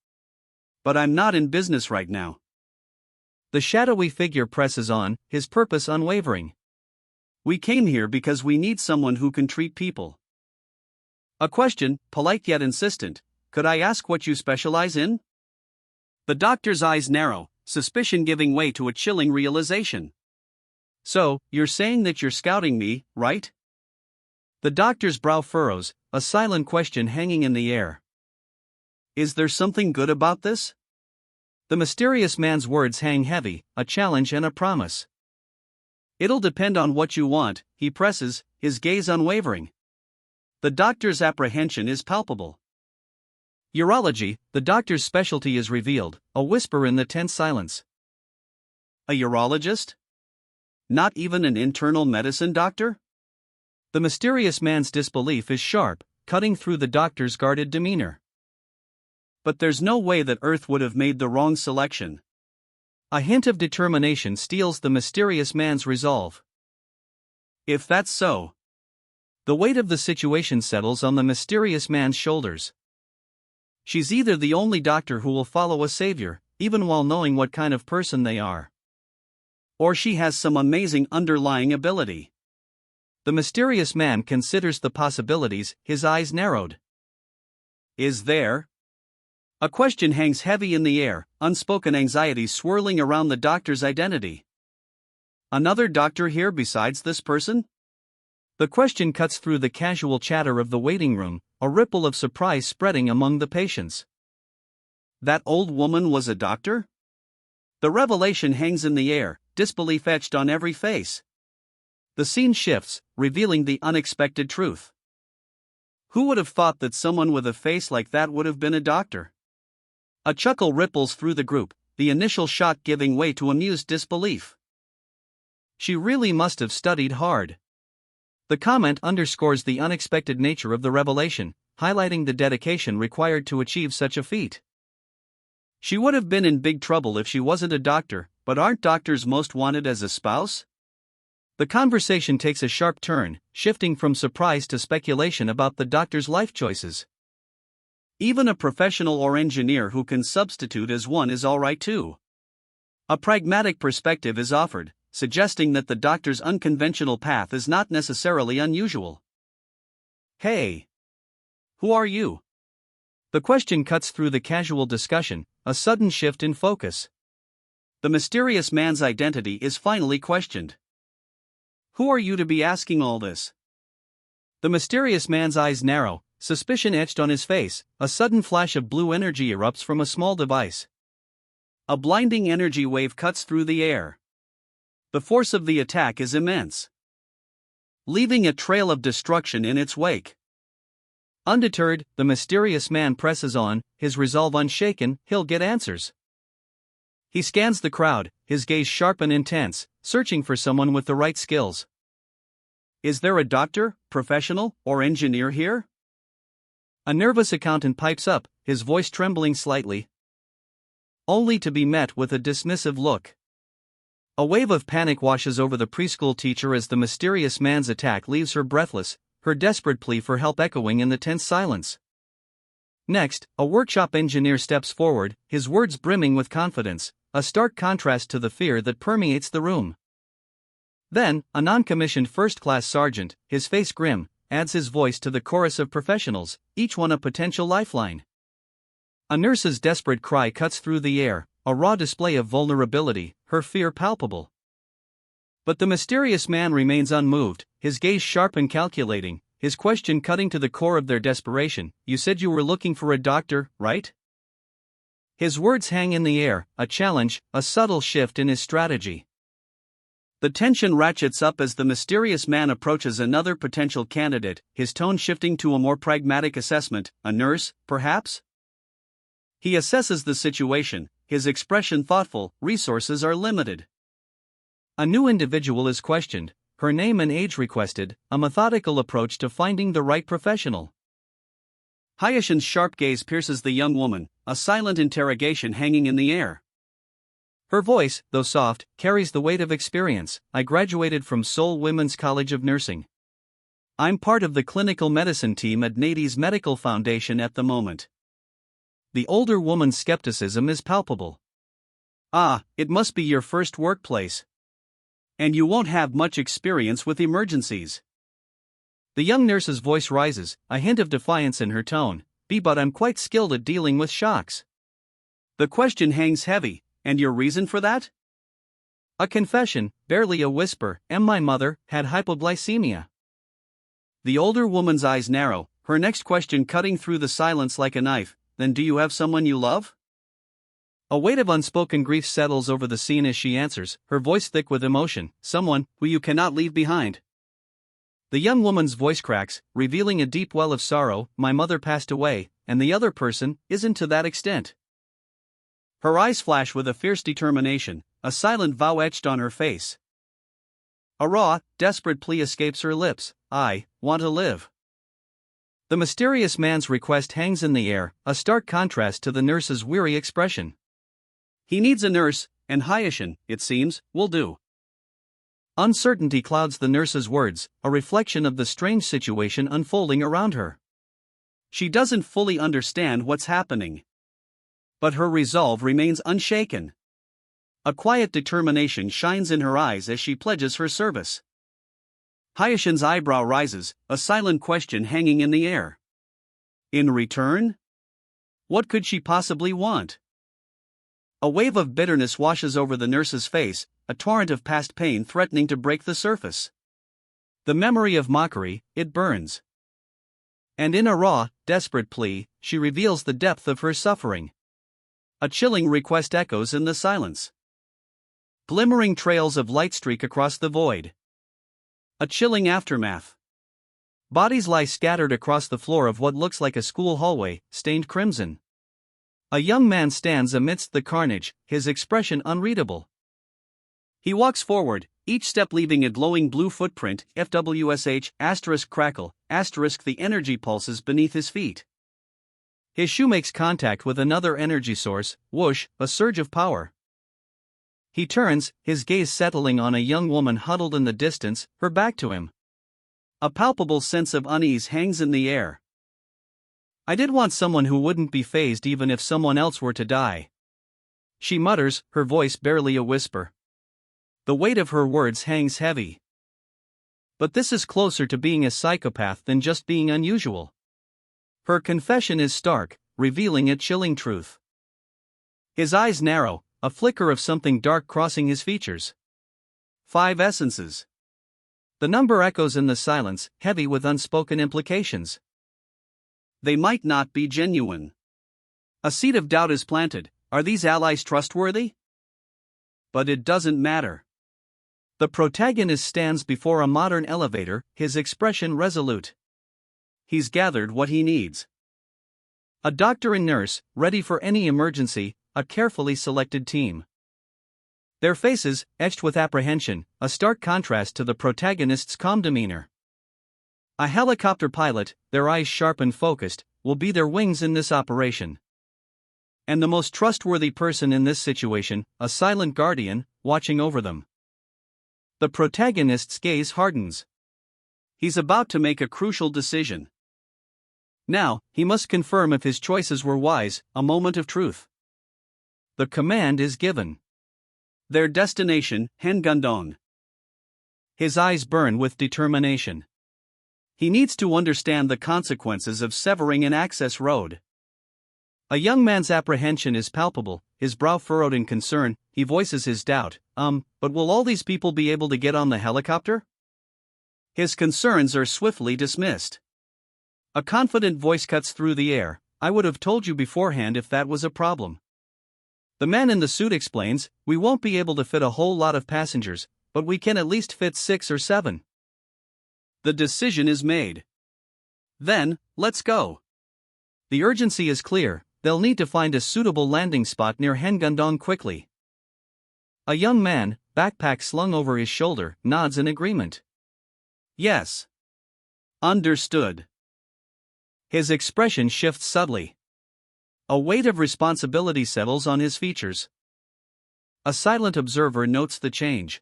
A: But I'm not in business right now. The shadowy figure presses on, his purpose unwavering. We came here because we need someone who can treat people. A question, polite yet insistent: could I ask what you specialize in? The doctor's eyes narrow, suspicion giving way to a chilling realization. So, you're saying that you're scouting me, right? The doctor's brow furrows, a silent question hanging in the air. Is there something good about this? The mysterious man's words hang heavy, a challenge and a promise. It'll depend on what you want, he presses, his gaze unwavering. The doctor's apprehension is palpable. Urology, the doctor's specialty is revealed, a whisper in the tense silence. A urologist? Not even an internal medicine doctor? The mysterious man's disbelief is sharp, cutting through the doctor's guarded demeanor. But there's no way that Earth would have made the wrong selection. A hint of determination steals the mysterious man's resolve. If that's so. The weight of the situation settles on the mysterious man's shoulders. She's either the only doctor who will follow a savior, even while knowing what kind of person they are. Or she has some amazing underlying ability. The mysterious man considers the possibilities, his eyes narrowed. Is there? A question hangs heavy in the air, unspoken anxieties swirling around the doctor's identity. Another doctor here besides this person? The question cuts through the casual chatter of the waiting room, a ripple of surprise spreading among the patients. That old woman was a doctor? The revelation hangs in the air, disbelief etched on every face. The scene shifts, revealing the unexpected truth. Who would have thought that someone with a face like that would have been a doctor? A chuckle ripples through the group, the initial shock giving way to amused disbelief. She really must have studied hard. The comment underscores the unexpected nature of the revelation, highlighting the dedication required to achieve such a feat. She would have been in big trouble if she wasn't a doctor, but aren't doctors most wanted as a spouse? The conversation takes a sharp turn, shifting from surprise to speculation about the doctor's life choices. Even a professional or engineer who can substitute as one is alright too. A pragmatic perspective is offered, suggesting that the doctor's unconventional path is not necessarily unusual. Hey! Who are you? The question cuts through the casual discussion, a sudden shift in focus. The mysterious man's identity is finally questioned. Who are you to be asking all this? The mysterious man's eyes narrow, suspicion etched on his face, a sudden flash of blue energy erupts from a small device. A blinding energy wave cuts through the air. The force of the attack is immense, leaving a trail of destruction in its wake. Undeterred, the mysterious man presses on, his resolve unshaken, he'll get answers. He scans the crowd, his gaze sharp and intense, searching for someone with the right skills. Is there a doctor, professional, or engineer here? A nervous accountant pipes up, his voice trembling slightly, only to be met with a dismissive look. A wave of panic washes over the preschool teacher as the mysterious man's attack leaves her breathless, her desperate plea for help echoing in the tense silence. Next, a workshop engineer steps forward, his words brimming with confidence, a stark contrast to the fear that permeates the room. Then, a non-commissioned first-class sergeant, his face grim, adds his voice to the chorus of professionals, each one a potential lifeline. A nurse's desperate cry cuts through the air, a raw display of vulnerability, her fear palpable. But the mysterious man remains unmoved, his gaze sharp and calculating, his question cutting to the core of their desperation. You said you were looking for a doctor, right? His words hang in the air, a challenge, a subtle shift in his strategy. The tension ratchets up as the mysterious man approaches another potential candidate, his tone shifting to a more pragmatic assessment. A nurse, perhaps? He assesses the situation, his expression thoughtful. Resources are limited. A new individual is questioned, her name and age requested, a methodical approach to finding the right professional. Hayashin's sharp gaze pierces the young woman, a silent interrogation hanging in the air. Her voice, though soft, carries the weight of experience. I graduated from Seoul Women's College of Nursing. I'm part of the clinical medicine team at Nadi's Medical Foundation at the moment. The older woman's skepticism is palpable. Ah, it must be your first workplace. And you won't have much experience with emergencies. The young nurse's voice rises, a hint of defiance in her tone. But I'm quite skilled at dealing with shocks. The question hangs heavy. And your reason for that? A confession, barely a whisper. My mother had hypoglycemia. The older woman's eyes narrow, her next question cutting through the silence like a knife. Then do you have someone you love? A weight of unspoken grief settles over the scene as she answers, her voice thick with emotion. Someone who you cannot leave behind. The young woman's voice cracks, revealing a deep well of sorrow. My mother passed away, and the other person isn't to that extent. Her eyes flash with a fierce determination, a silent vow etched on her face. A raw, desperate plea escapes her lips. I want to live. The mysterious man's request hangs in the air, a stark contrast to the nurse's weary expression. He needs a nurse, and Hayashin, it seems, will do. Uncertainty clouds the nurse's words, a reflection of the strange situation unfolding around her. She doesn't fully understand what's happening. But her resolve remains unshaken. A quiet determination shines in her eyes as she pledges her service. Hayashin's eyebrow rises, a silent question hanging in the air. In return? What could she possibly want? A wave of bitterness washes over the nurse's face, a torrent of past pain threatening to break the surface. The memory of mockery, it burns. And in a raw, desperate plea, she reveals the depth of her suffering. A chilling request echoes in the silence. Glimmering trails of light streak across the void. A chilling aftermath. Bodies lie scattered across the floor of what looks like a school hallway, stained crimson. A young man stands amidst the carnage, his expression unreadable. He walks forward, each step leaving a glowing blue footprint, FWSH, crackle, the energy pulses beneath his feet. His shoe makes contact with another energy source, whoosh, a surge of power. He turns, his gaze settling on a young woman huddled in the distance, her back to him. A palpable sense of unease hangs in the air. I did want someone who wouldn't be fazed even if someone else were to die. She mutters, her voice barely a whisper. The weight of her words hangs heavy. But this is closer to being a psychopath than just being unusual. Her confession is stark, revealing a chilling truth. His eyes narrow, a flicker of something dark crossing his features. 5 essences. The number echoes in the silence, heavy with unspoken implications. They might not be genuine. A seed of doubt is planted. Are these allies trustworthy? But it doesn't matter. The protagonist stands before a modern elevator, his expression resolute. He's gathered what he needs. A doctor and nurse, ready for any emergency, a carefully selected team. Their faces, etched with apprehension, a stark contrast to the protagonist's calm demeanor. A helicopter pilot, their eyes sharp and focused, will be their wings in this operation. And the most trustworthy person in this situation, a silent guardian, watching over them. The protagonist's gaze hardens. He's about to make a crucial decision. Now, he must confirm if his choices were wise, a moment of truth. The command is given. Their destination, Hengundong. His eyes burn with determination. He needs to understand the consequences of severing an access road. A young man's apprehension is palpable, his brow furrowed in concern. He voices his doubt, but will all these people be able to get on the helicopter? His concerns are swiftly dismissed. A confident voice cuts through the air. I would have told you beforehand if that was a problem. The man in the suit explains, we won't be able to fit a whole lot of passengers, but we can at least fit 6 or 7. The decision is made. Then, let's go. The urgency is clear, they'll need to find a suitable landing spot near Hengundong quickly. A young man, backpack slung over his shoulder, nods in agreement. Yes. Understood. His expression shifts subtly. A weight of responsibility settles on his features. A silent observer notes the change.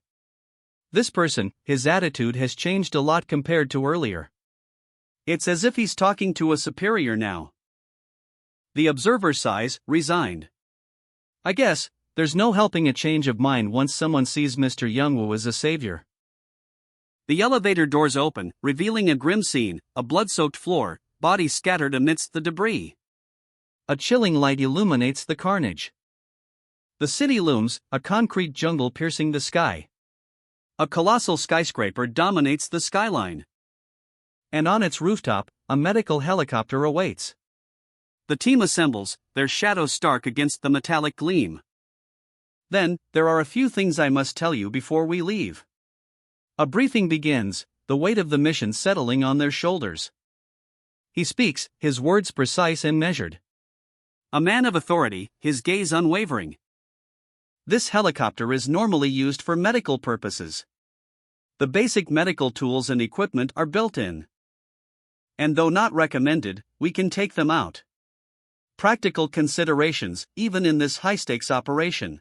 A: This person, his attitude has changed a lot compared to earlier. It's as if he's talking to a superior now. The observer sighs, resigned. I guess, there's no helping a change of mind once someone sees Mr. Youngwoo as a savior. The elevator doors open, revealing a grim scene, a blood-soaked floor, bodies scattered amidst the debris. A chilling light illuminates the carnage. The city looms, a concrete jungle piercing the sky. A colossal skyscraper dominates the skyline. And on its rooftop, a medical helicopter awaits. The team assembles, their shadows stark against the metallic gleam. Then, there are a few things I must tell you before we leave. A briefing begins, the weight of the mission settling on their shoulders. He speaks, his words precise and measured. A man of authority, his gaze unwavering. This helicopter is normally used for medical purposes. The basic medical tools and equipment are built in. And though not recommended, we can take them out. Practical considerations, even in this high-stakes operation.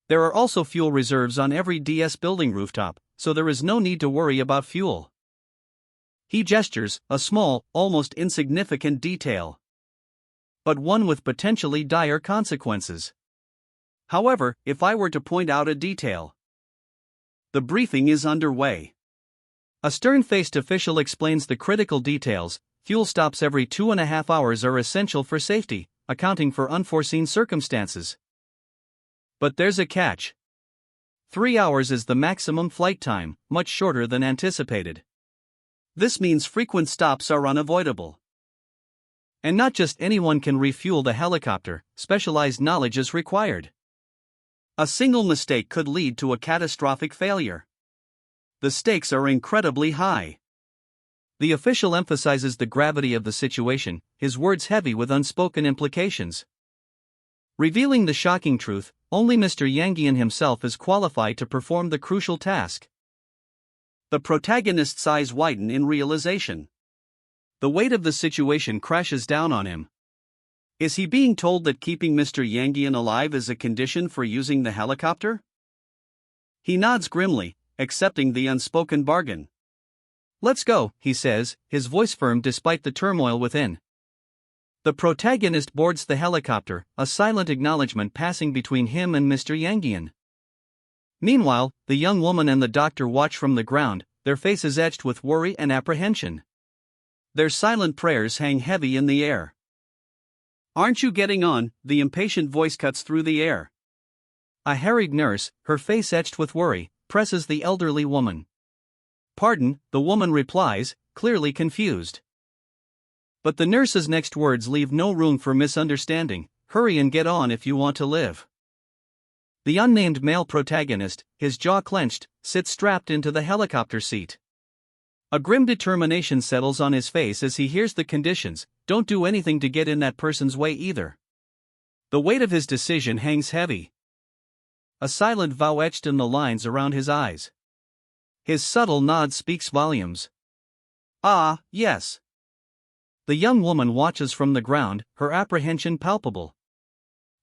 A: There are also fuel reserves on every DS building rooftop, so there is no need to worry about fuel. He gestures, a small, almost insignificant detail. But one with potentially dire consequences. However, if I were to point out a detail. The briefing is underway. A stern-faced official explains the critical details. Fuel stops every 2.5 hours are essential for safety, accounting for unforeseen circumstances. But there's a catch. 3 hours is the maximum flight time, much shorter than anticipated. This means frequent stops are unavoidable. And not just anyone can refuel the helicopter, specialized knowledge is required. A single mistake could lead to a catastrophic failure. The stakes are incredibly high. The official emphasizes the gravity of the situation, his words heavy with unspoken implications. Revealing the shocking truth, only Mr. Yangian himself is qualified to perform the crucial task. The protagonist's eyes widen in realization. The weight of the situation crashes down on him. Is he being told that keeping Mr. Yangian alive is a condition for using the helicopter? He nods grimly, accepting the unspoken bargain. "Let's go," he says, his voice firm despite the turmoil within. The protagonist boards the helicopter, a silent acknowledgement passing between him and Mr. Yangian. Meanwhile, the young woman and the doctor watch from the ground, their faces etched with worry and apprehension. Their silent prayers hang heavy in the air. "Aren't you getting on?" the impatient voice cuts through the air. A harried nurse, her face etched with worry, presses the elderly woman. "Pardon," the woman replies, clearly confused. But the nurse's next words leave no room for misunderstanding. "Hurry and get on if you want to live." The unnamed male protagonist, his jaw clenched, sits strapped into the helicopter seat. A grim determination settles on his face as he hears the conditions. Don't do anything to get in that person's way either. The weight of his decision hangs heavy. A silent vow etched in the lines around his eyes. His subtle nod speaks volumes. "Ah, yes." The young woman watches from the ground, her apprehension palpable.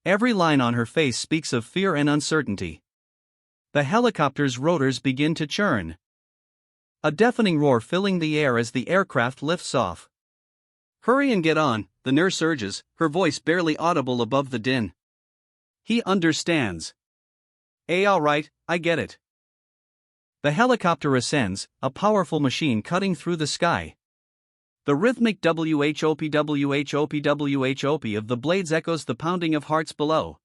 A: Every line on her face speaks of fear and uncertainty. The helicopter's rotors begin to churn. A deafening roar filling the air as the aircraft lifts off. "Hurry and get on," the nurse urges, her voice barely audible above the din. He understands. All right, I get it." The helicopter ascends, a powerful machine cutting through the sky. The rhythmic whop of the blades echoes the pounding of hearts below,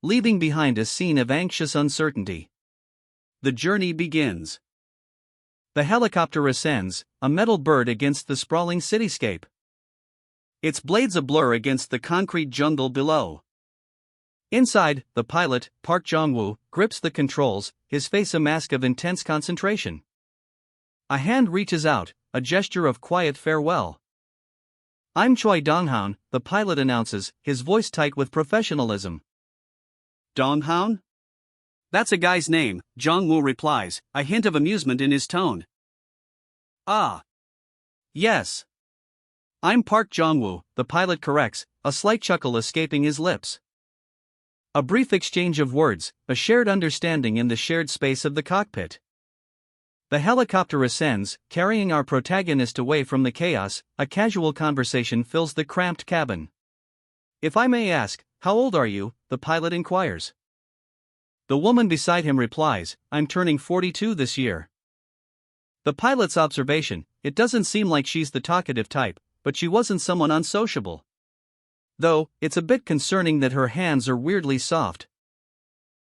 A: leaving behind a scene of anxious uncertainty. The journey begins. The helicopter ascends, a metal bird against the sprawling cityscape. Its blades a blur against the concrete jungle below. Inside, the pilot, Park Jong-woo, grips the controls, his face a mask of intense concentration. A hand reaches out, a gesture of quiet farewell. "I'm Choi Dong-hoon," the pilot announces, his voice tight with professionalism. "Dong-hoon? That's a guy's name," Jong-woo replies, a hint of amusement in his tone. "Ah. Yes. I'm Park Jong-woo," the pilot corrects, a slight chuckle escaping his lips. A brief exchange of words, a shared understanding in the shared space of the cockpit. The helicopter ascends, carrying our protagonist away from the chaos. A casual conversation fills the cramped cabin. "If I may ask, how old are you?" the pilot inquires. The woman beside him replies, "I'm turning 42 this year." The pilot's observation, it doesn't seem like she's the talkative type, but she wasn't someone unsociable. Though, it's a bit concerning that her hands are weirdly soft.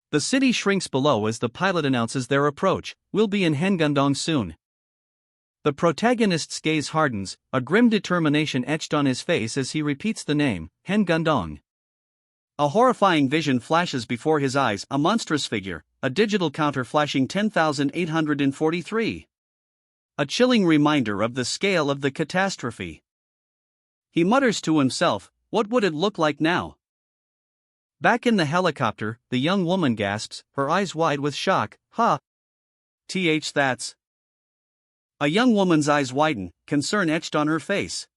A: The city shrinks below as the pilot announces their approach. "We'll be in Hengundong soon." The protagonist's gaze hardens, a grim determination etched on his face as he repeats the name, Hengundong. A horrifying vision flashes before his eyes, a monstrous figure, a digital counter flashing 10,843. A chilling reminder of the scale of the catastrophe. He mutters to himself, what would it look like now? Back in the helicopter, the young woman gasps, her eyes wide with shock. That's. A young woman's eyes widen, concern etched on her face.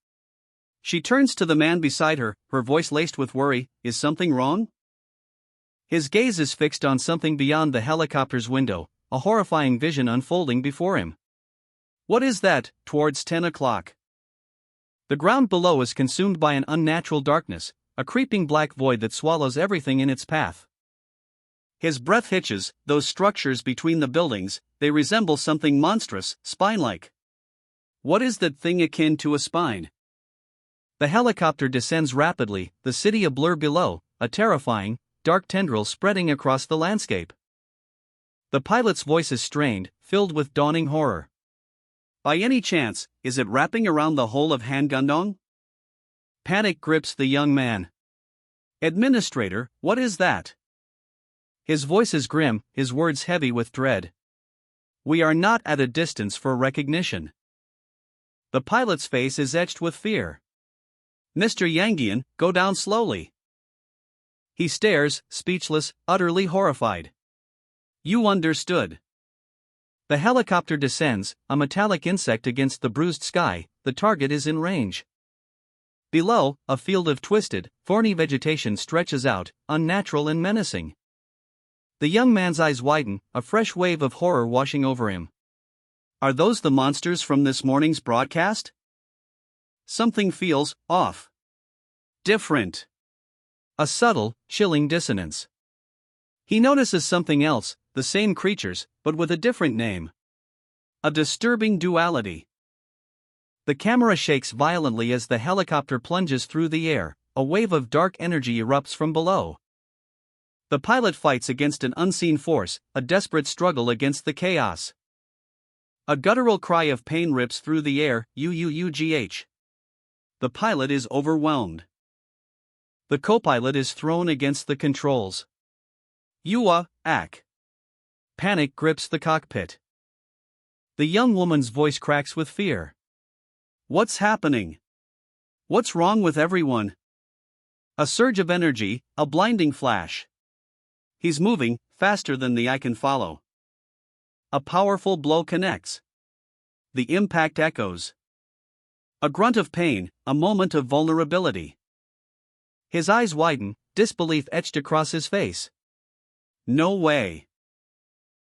A: She turns to the man beside her, her voice laced with worry. "Is something wrong?" His gaze is fixed on something beyond the helicopter's window, a horrifying vision unfolding before him. "What is that?" Towards 10 o'clock. The ground below is consumed by an unnatural darkness, a creeping black void that swallows everything in its path. His breath hitches, those structures between the buildings, they resemble something monstrous, spine-like. What is that thing akin to a spine? The helicopter descends rapidly, the city a blur below, a terrifying, dark tendril spreading across the landscape. The pilot's voice is strained, filled with dawning horror. By any chance, is it wrapping around the whole of Hangundong? Panic grips the young man. Administrator, what is that? His voice is grim, his words heavy with dread. We are not at a distance for recognition. The pilot's face is etched with fear. Mr. Yangian, go down slowly. He stares, speechless, utterly horrified. You understood. The helicopter descends, a metallic insect against the bruised sky. The target is in range. Below, a field of twisted, thorny vegetation stretches out, unnatural and menacing. The young man's eyes widen, a fresh wave of horror washing over him. Are those the monsters from this morning's broadcast? Something feels off. Different. A subtle, chilling dissonance. He notices something else, the same creatures, but with a different name. A disturbing duality. The camera shakes violently as the helicopter plunges through the air, a wave of dark energy erupts from below. The pilot fights against an unseen force, a desperate struggle against the chaos. A guttural cry of pain rips through the air, UUUGH. The pilot is overwhelmed. The co-pilot is thrown against the controls. Ak. Panic grips the cockpit. The young woman's voice cracks with fear. What's happening? What's wrong with everyone? A surge of energy, a blinding flash. He's moving, faster than the eye can follow. A powerful blow connects. The impact echoes. A grunt of pain, a moment of vulnerability. His eyes widen, disbelief etched across his face. No way.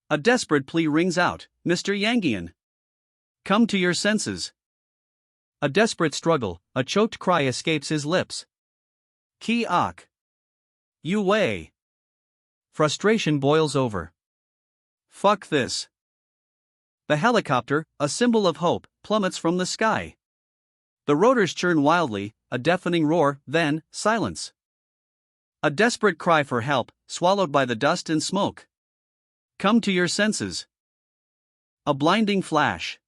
A: A desperate plea rings out, Mr. Yangian. Come to your senses. A desperate struggle, a choked cry escapes his lips. Ki-ak. You way. Frustration boils over. Fuck this. The helicopter, a symbol of hope, plummets from the sky. The rotors churn wildly, a deafening roar, then, silence. A desperate cry for help, swallowed by the dust and smoke. Come to your senses. A blinding flash.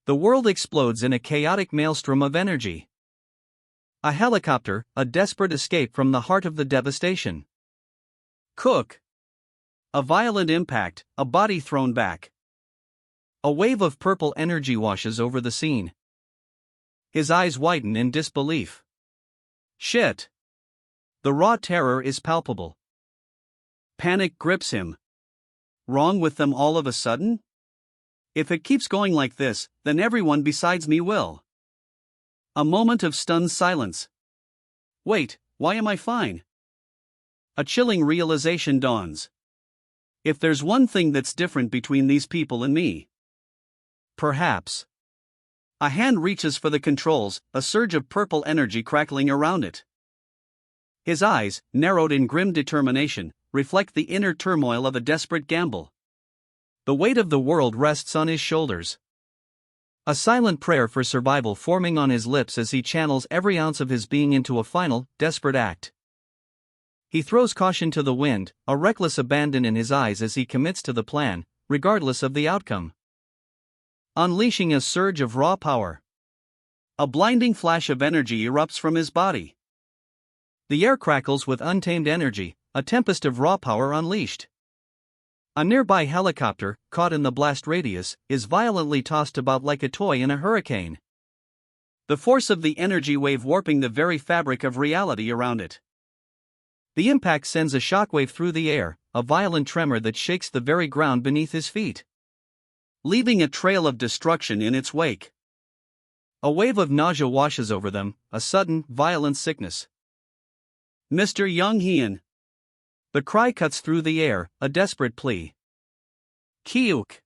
A: The world explodes in a chaotic maelstrom of energy. A helicopter, a desperate escape from the heart of the devastation. Cook. A violent impact, a body thrown back. A wave of purple energy washes over the scene. His eyes widen in disbelief. Shit. The raw terror is palpable. Panic grips him. Wrong with them all of a sudden? If it keeps going like this, then everyone besides me will. A moment of stunned silence. Wait, why am I fine? A chilling realization dawns. If there's one thing that's different between these people and me. Perhaps. A hand reaches for the controls, a surge of purple energy crackling around it. His eyes, narrowed in grim determination, reflect the inner turmoil of a desperate gamble. The weight of the world rests on his shoulders. A silent prayer for survival forming on his lips as he channels every ounce of his being into a final, desperate act. He throws caution to the wind, a reckless abandon in his eyes as he commits to the plan, regardless of the outcome. Unleashing a surge of raw power. A blinding flash of energy erupts from his body. The air crackles with untamed energy, a tempest of raw power unleashed. A nearby helicopter, caught in the blast radius, is violently tossed about like a toy in a hurricane. The force of the energy wave warping the very fabric of reality around it. The impact sends a shockwave through the air, a violent tremor that shakes the very ground beneath his feet, leaving a trail of destruction in its wake. A wave of nausea washes over them, a sudden, violent sickness. Mr. Young-Hean. The cry cuts through the air, a desperate plea. Kiuk.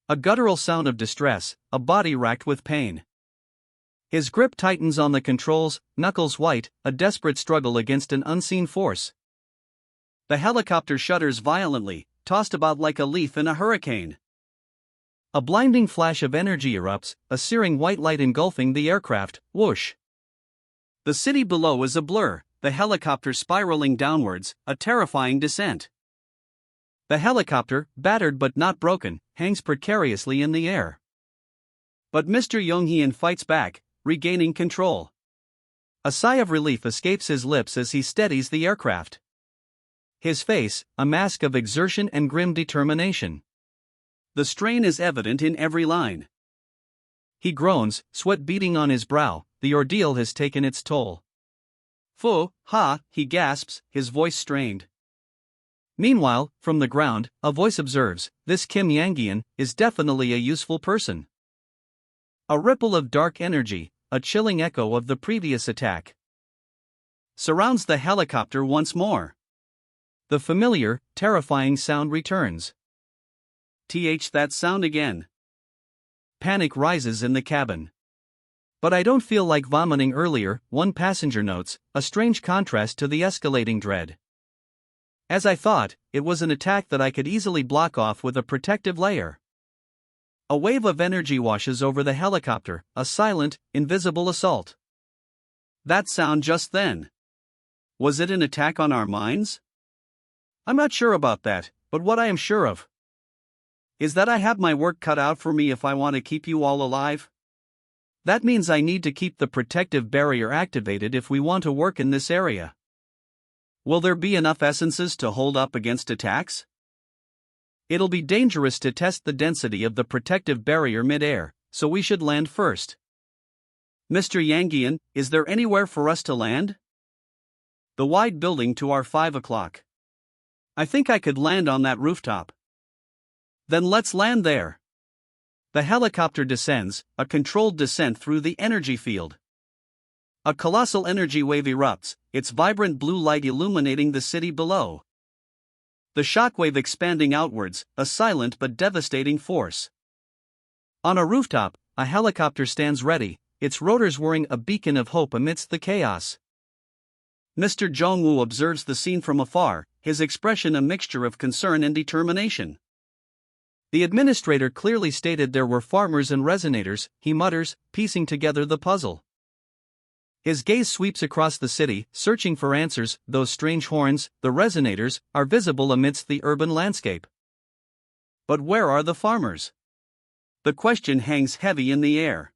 A: A guttural sound of distress, a body racked with pain. His grip tightens on the controls, knuckles white, a desperate struggle against an unseen force. The helicopter shudders violently, tossed about like a leaf in a hurricane. A blinding flash of energy erupts, a searing white light engulfing the aircraft, whoosh. The city below is a blur, the helicopter spiraling downwards, a terrifying descent. The helicopter, battered but not broken, hangs precariously in the air. But Mr. Yonghyun fights back, regaining control. A sigh of relief escapes his lips as he steadies the aircraft. His face, a mask of exertion and grim determination. The strain is evident in every line. He groans, sweat beading on his brow. The ordeal has taken its toll. Fu, ha, he gasps, his voice strained. Meanwhile, from the ground, a voice observes, this Kim Yangyan is definitely a useful person. A ripple of dark energy, a chilling echo of the previous attack, surrounds the helicopter once more. The familiar, terrifying sound returns. That sound again. Panic rises in the cabin. But I don't feel like vomiting earlier, one passenger notes, a strange contrast to the escalating dread. As I thought, it was an attack that I could easily block off with a protective layer. A wave of energy washes over the helicopter, a silent, invisible assault. That sound just then. Was it an attack on our minds? I'm not sure about that, but what I am sure of is that I have my work cut out for me if I want to keep you all alive. That means I need to keep the protective barrier activated if we want to work in this area. Will there be enough essences to hold up against attacks? It'll be dangerous to test the density of the protective barrier mid-air, so we should land first. Mr. Yangyan, is there anywhere for us to land? The wide building to our 5 o'clock. I think I could land on that rooftop. Then let's land there. The helicopter descends, a controlled descent through the energy field. A colossal energy wave erupts, its vibrant blue light illuminating the city below. The shockwave expanding outwards, a silent but devastating force. On a rooftop, a helicopter stands ready, its rotors whirring a beacon of hope amidst the chaos. Mr. Jongwoo observes the scene from afar, his expression a mixture of concern and determination. The administrator clearly stated there were farmers and resonators, he mutters, piecing together the puzzle. His gaze sweeps across the city, searching for answers. Those strange horns, the resonators, are visible amidst the urban landscape. But where are the farmers? The question hangs heavy in the air.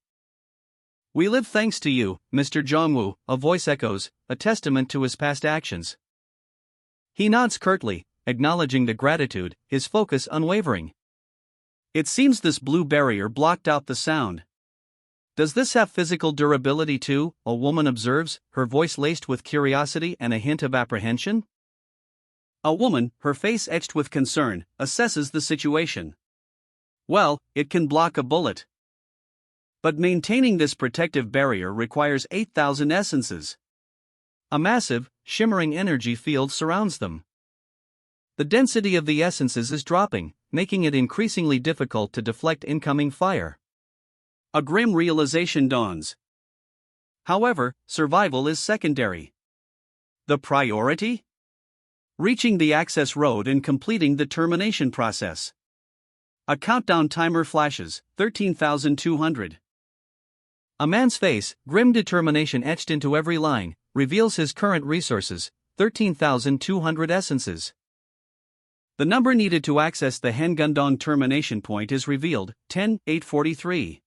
A: We live thanks to you, Mr. Jongwoo, a voice echoes, a testament to his past actions. He nods curtly, acknowledging the gratitude, his focus unwavering. It seems this blue barrier blocked out the sound. Does this have physical durability too? A woman observes, her voice laced with curiosity and a hint of apprehension. A woman, her face etched with concern, assesses the situation. Well, it can block a bullet. But maintaining this protective barrier requires 8,000 essences. A massive, shimmering energy field surrounds them. The density of the essences is dropping, making it increasingly difficult to deflect incoming fire. A grim realization dawns. However, survival is secondary. The priority? Reaching the access road and completing the termination process. A countdown timer flashes, 13,200. A man's face, grim determination etched into every line, reveals his current resources, 13,200 essences. The number needed to access the Hengundong termination point is revealed, 10,843.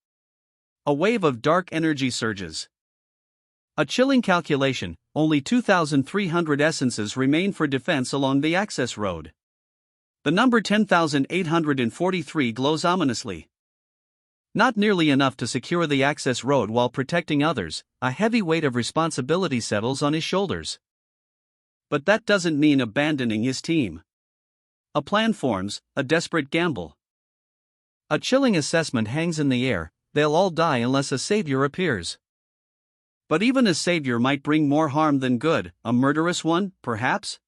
A: A wave of dark energy surges. A chilling calculation, only 2,300 essences remain for defense along the access road. The number 10,843 glows ominously. Not nearly enough to secure the access road while protecting others, a heavy weight of responsibility settles on his shoulders. But that doesn't mean abandoning his team. A plan forms, a desperate gamble. A chilling assessment hangs in the air, they'll all die unless a savior appears. But even a savior might bring more harm than good, a murderous one, perhaps?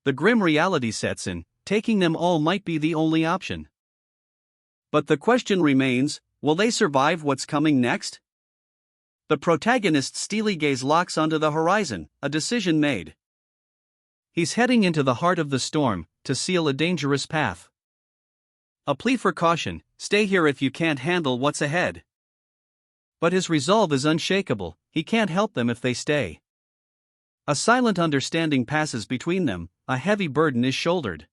A: The grim reality sets in, taking them all might be the only option. But the question remains, will they survive what's coming next? The protagonist's steely gaze locks onto the horizon, a decision made. He's heading into the heart of the storm, to seal a dangerous path. A plea for caution, stay here if you can't handle what's ahead. But his resolve is unshakable, he can't help them if they stay. A silent understanding passes between them, a heavy burden is shouldered.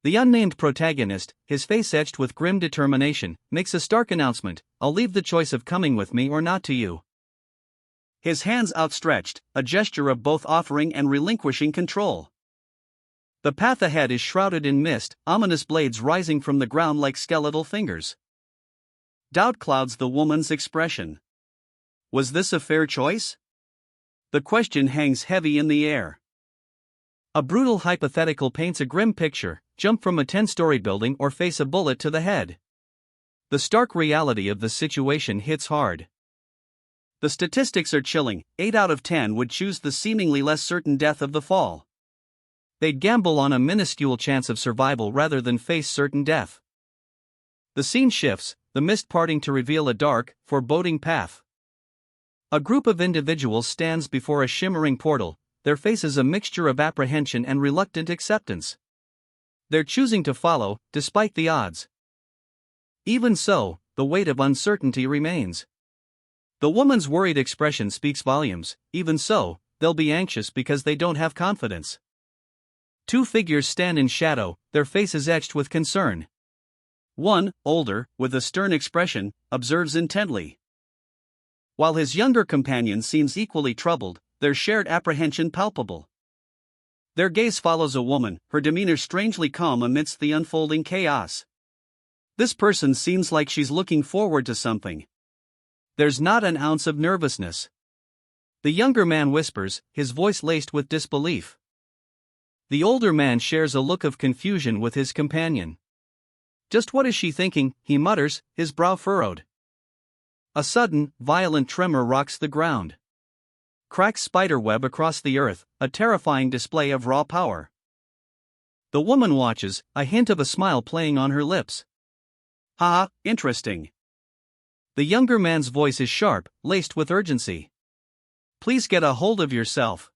A: The unnamed protagonist, his face etched with grim determination, makes a stark announcement: "I'll leave the choice of coming with me or not to you." His hands outstretched, a gesture of both offering and relinquishing control. The path ahead is shrouded in mist, ominous blades rising from the ground like skeletal fingers. Doubt clouds the woman's expression. Was this a fair choice? The question hangs heavy in the air. A brutal hypothetical paints a grim picture: jump from a 10-story building or face a bullet to the head. The stark reality of the situation hits hard. The statistics are chilling: 8 out of 10 would choose the seemingly less certain death of the fall. They'd gamble on a minuscule chance of survival rather than face certain death. The scene shifts, the mist parting to reveal a dark, foreboding path. A group of individuals stands before a shimmering portal, their faces a mixture of apprehension and reluctant acceptance. They're choosing to follow, despite the odds. Even so, the weight of uncertainty remains. The woman's worried expression speaks volumes. Even so, they'll be anxious because they don't have confidence. Two figures stand in shadow, their faces etched with concern. One, older, with a stern expression, observes intently, while his younger companion seems equally troubled, their shared apprehension palpable. Their gaze follows a woman, her demeanor strangely calm amidst the unfolding chaos. This person seems like she's looking forward to something. There's not an ounce of nervousness. The younger man whispers, his voice laced with disbelief. The older man shares a look of confusion with his companion. "Just what is she thinking?" he mutters, his brow furrowed. A sudden, violent tremor rocks the ground. Cracks spiderweb across the earth, a terrifying display of raw power. The woman watches, a hint of a smile playing on her lips. "Ha, interesting." The younger man's voice is sharp, laced with urgency. "Please get a hold of yourself.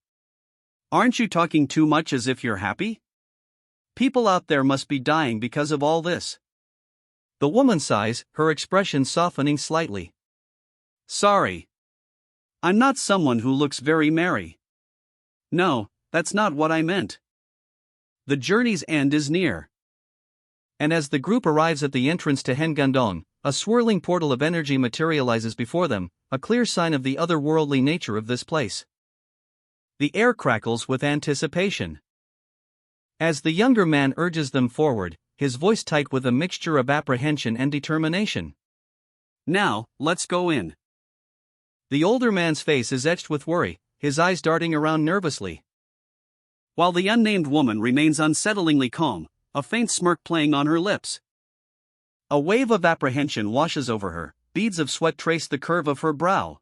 A: Aren't you talking too much as if you're happy? People out there must be dying because of all this." The woman sighs, her expression softening slightly. "Sorry. I'm not someone who looks very merry. No, that's not what I meant. The journey's end is near." And as the group arrives at the entrance to Hengundong, a swirling portal of energy materializes before them, a clear sign of the otherworldly nature of this place. The air crackles with anticipation. As the younger man urges them forward, his voice tight with a mixture of apprehension and determination. "Now, let's go in." The older man's face is etched with worry, his eyes darting around nervously. While the unnamed woman remains unsettlingly calm, a faint smirk playing on her lips. A wave of apprehension washes over her, beads of sweat trace the curve of her brow.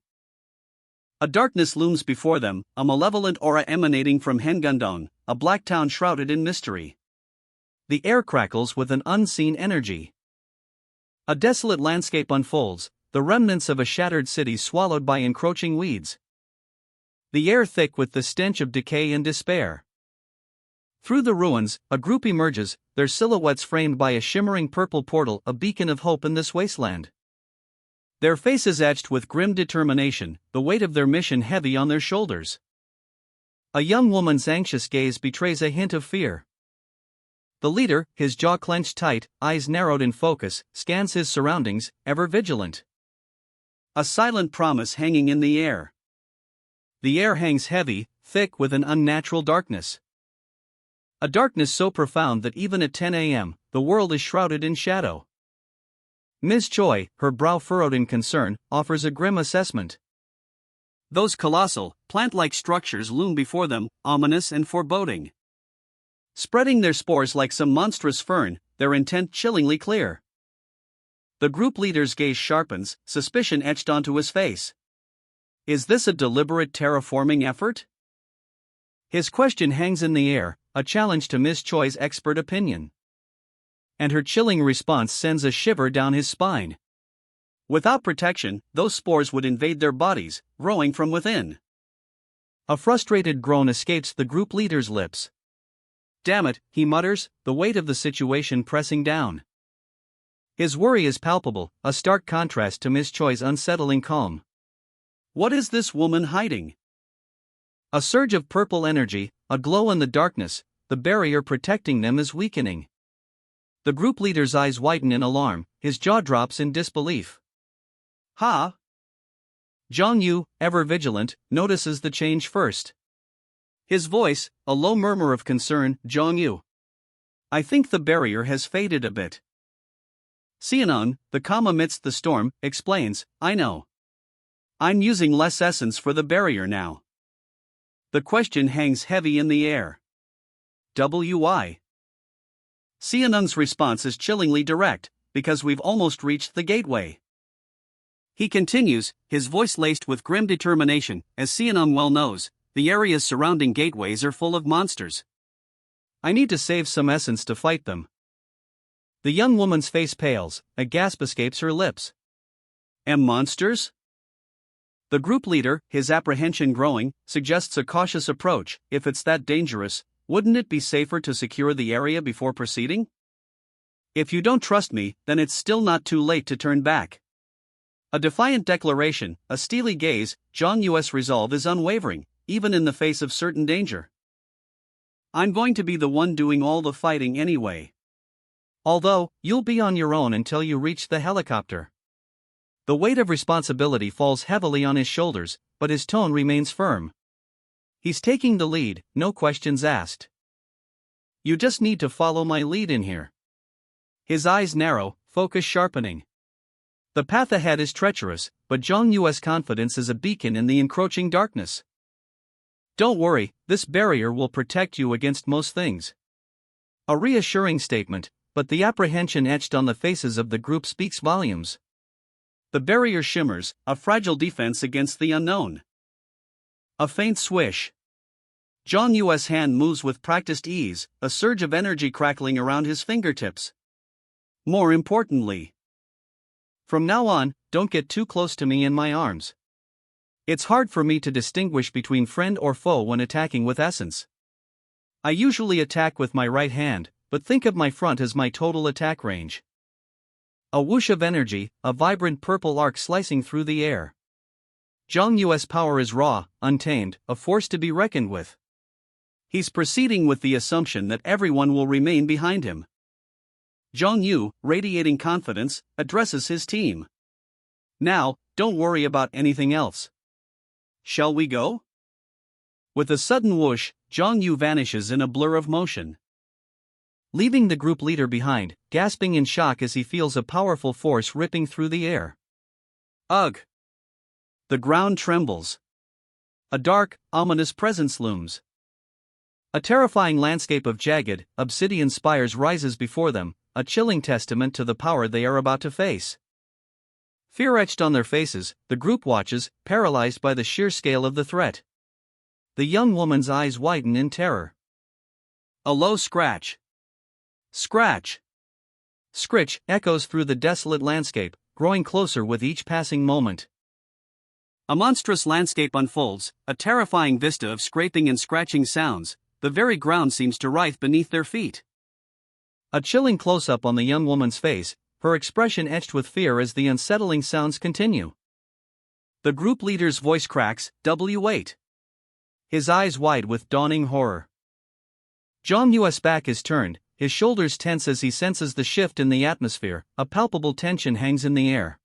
A: A darkness looms before them, a malevolent aura emanating from Hengundong, a black town shrouded in mystery. The air crackles with an unseen energy. A desolate landscape unfolds, the remnants of a shattered city swallowed by encroaching weeds. The air thick with the stench of decay and despair. Through the ruins, a group emerges, their silhouettes framed by a shimmering purple portal, a beacon of hope in this wasteland. Their faces etched with grim determination, the weight of their mission heavy on their shoulders. A young woman's anxious gaze betrays a hint of fear. The leader, his jaw clenched tight, eyes narrowed in focus, scans his surroundings, ever vigilant. A silent promise hanging in the air. The air hangs heavy, thick with an unnatural darkness. A darkness so profound that even at 10 a.m., the world is shrouded in shadow. Ms. Choi, her brow furrowed in concern, offers a grim assessment. Those colossal, plant-like structures loom before them, ominous and foreboding. Spreading their spores like some monstrous fern, their intent chillingly clear. The group leader's gaze sharpens, suspicion etched onto his face. Is this a deliberate terraforming effort? His question hangs in the air, a challenge to Ms. Choi's expert opinion. And her chilling response sends a shiver down his spine. Without protection, those spores would invade their bodies, growing from within. A frustrated groan escapes the group leader's lips. "Damn it," he mutters, the weight of the situation pressing down. His worry is palpable, a stark contrast to Ms. Choi's unsettling calm. What is this woman hiding? A surge of purple energy, a glow in the darkness, the barrier protecting them is weakening. The group leader's eyes widen in alarm, his jaw drops in disbelief. Ha! Zhang Yu, ever vigilant, notices the change first. His voice, a low murmur of concern. Zhang Yu, I think the barrier has faded a bit. Xianon, the calm amidst the storm, explains, I know. I'm using less essence for the barrier now. The question hangs heavy in the air. Why? Xianon's response is chillingly direct, because we've almost reached the gateway. He continues, his voice laced with grim determination, as Xianon well knows, the areas surrounding gateways are full of monsters. I need to save some essence to fight them. The young woman's face pales, a gasp escapes her lips. Monsters? The group leader, his apprehension growing, suggests a cautious approach. If it's that dangerous, wouldn't it be safer to secure the area before proceeding? If you don't trust me, then it's still not too late to turn back. A defiant declaration, a steely gaze, Zhang Yu's resolve is unwavering, even in the face of certain danger. I'm going to be the one doing all the fighting anyway. Although, you'll be on your own until you reach the helicopter. The weight of responsibility falls heavily on his shoulders, but his tone remains firm. He's taking the lead, no questions asked. You just need to follow my lead in here. His eyes narrow, focus sharpening. The path ahead is treacherous, but Zhang Yu's confidence is a beacon in the encroaching darkness. Don't worry, this barrier will protect you against most things. A reassuring statement, but the apprehension etched on the faces of the group speaks volumes. The barrier shimmers, a fragile defense against the unknown. A faint swish. Zhang Yu's hand moves with practiced ease, a surge of energy crackling around his fingertips. More importantly, from now on, don't get too close to me in my arms. It's hard for me to distinguish between friend or foe when attacking with essence. I usually attack with my right hand, but think of my front as my total attack range. A whoosh of energy, a vibrant purple arc slicing through the air. Zhang Yu's power is raw, untamed, a force to be reckoned with. He's proceeding with the assumption that everyone will remain behind him. Zhang Yu, radiating confidence, addresses his team. Now, don't worry about anything else. Shall we go? With a sudden whoosh, Zhang Yu vanishes in a blur of motion. Leaving the group leader behind, gasping in shock as he feels a powerful force ripping through the air. Ugh! The ground trembles. A dark, ominous presence looms. A terrifying landscape of jagged, obsidian spires rises before them, a chilling testament to the power they are about to face. Fear etched on their faces, the group watches, paralyzed by the sheer scale of the threat. The young woman's eyes widen in terror. A low scratch. Scratch! Scritch echoes through the desolate landscape, growing closer with each passing moment. A monstrous landscape unfolds, a terrifying vista of scraping and scratching sounds, the very ground seems to writhe beneath their feet. A chilling close-up on the young woman's face, her expression etched with fear as the unsettling sounds continue. The group leader's voice cracks, wait. His eyes wide with dawning horror. Zhang Yu's back is turned, his shoulders tense as he senses the shift in the atmosphere, a palpable tension hangs in the air.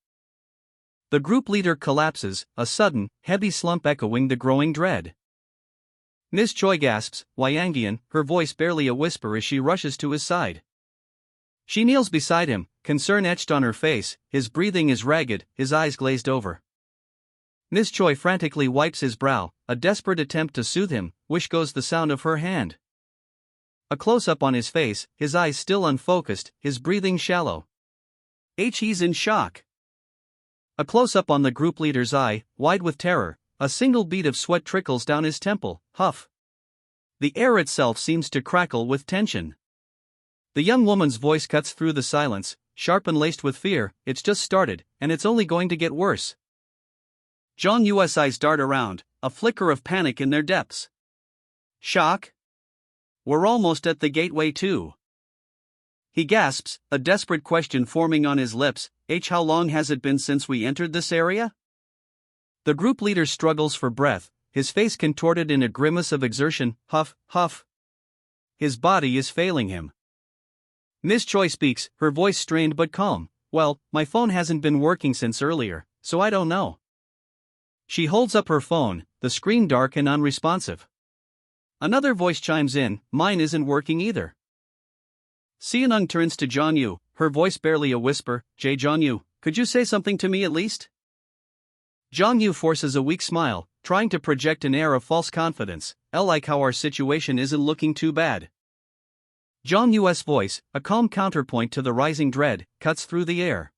A: The group leader collapses, a sudden, heavy slump echoing the growing dread. Ms. Choi gasps, Wyangian, her voice barely a whisper as she rushes to his side. She kneels beside him, concern etched on her face, his breathing is ragged, his eyes glazed over. Ms. Choi frantically wipes his brow, a desperate attempt to soothe him, which goes the sound of her hand. A close-up on his face, his eyes still unfocused, his breathing shallow. He's in shock. A close-up on the group leader's eye, wide with terror, a single bead of sweat trickles down his temple, huff. The air itself seems to crackle with tension. The young woman's voice cuts through the silence, sharp and laced with fear, it's just started, and it's only going to get worse. Zhang Yu's eyes dart around, a flicker of panic in their depths. Shock? We're almost at the gateway too. He gasps, a desperate question forming on his lips, how long has it been since we entered this area? The group leader struggles for breath, his face contorted in a grimace of exertion, huff, huff. His body is failing him. Miss Choi speaks, her voice strained but calm. Well, my phone hasn't been working since earlier, so I don't know. She holds up her phone, the screen dark and unresponsive. Another voice chimes in, mine isn't working either. Seonung turns to Jongyu, her voice barely a whisper, Jongyu, could you say something to me at least? Jongyu forces a weak smile, trying to project an air of false confidence. Like how our situation isn't looking too bad. Jongyu's voice, a calm counterpoint to the rising dread, cuts through the air.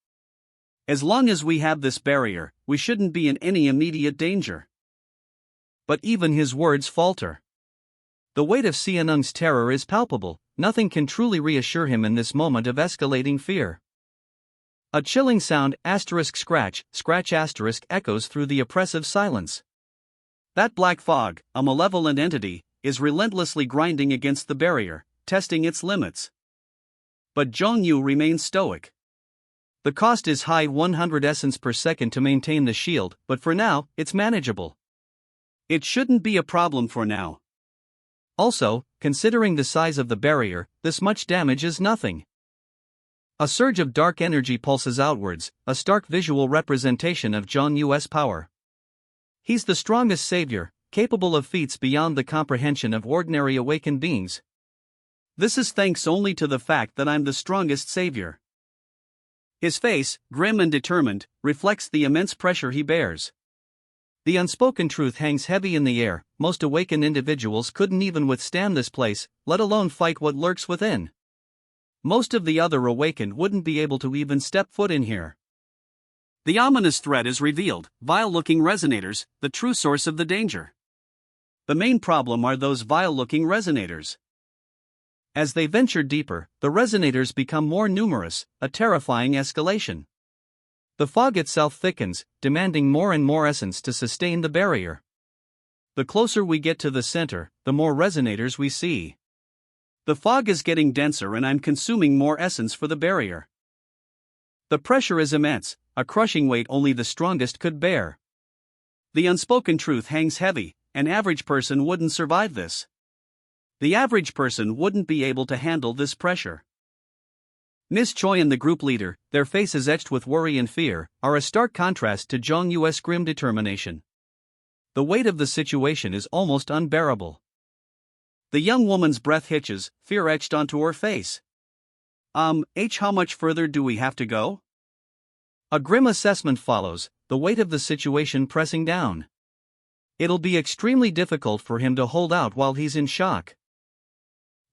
A: As long as we have this barrier, we shouldn't be in any immediate danger. But even his words falter. The weight of Seonung's terror is palpable, nothing can truly reassure him in this moment of escalating fear. A chilling sound, scratch echoes through the oppressive silence. That black fog, a malevolent entity, is relentlessly grinding against the barrier, testing its limits. But Jongyu remains stoic. The cost is high, 100 essence per second to maintain the shield, but for now, it's manageable. It shouldn't be a problem for now. Also, considering the size of the barrier, this much damage is nothing. A surge of dark energy pulses outwards, a stark visual representation of Jongyu's power. He's the strongest savior, capable of feats beyond the comprehension of ordinary awakened beings. This is thanks only to the fact that I'm the strongest savior. His face, grim and determined, reflects the immense pressure he bears. The unspoken truth hangs heavy in the air, most awakened individuals couldn't even withstand this place, let alone fight what lurks within. Most of the other awakened wouldn't be able to even step foot in here. The ominous threat is revealed, vile-looking resonators, the true source of the danger. The main problem are those vile-looking resonators. As they venture deeper, the resonators become more numerous, a terrifying escalation. The fog itself thickens, demanding more and more essence to sustain the barrier. The closer we get to the center, the more resonators we see. The fog is getting denser and I'm consuming more essence for the barrier. The pressure is immense, a crushing weight only the strongest could bear. The unspoken truth hangs heavy, an average person wouldn't survive this. The average person wouldn't be able to handle this pressure. Miss Choi and the group leader, their faces etched with worry and fear, are a stark contrast to Jongyu's grim determination. The weight of the situation is almost unbearable. The young woman's breath hitches, fear etched onto her face. How much further do we have to go? A grim assessment follows, the weight of the situation pressing down. It'll be extremely difficult for him to hold out while he's in shock.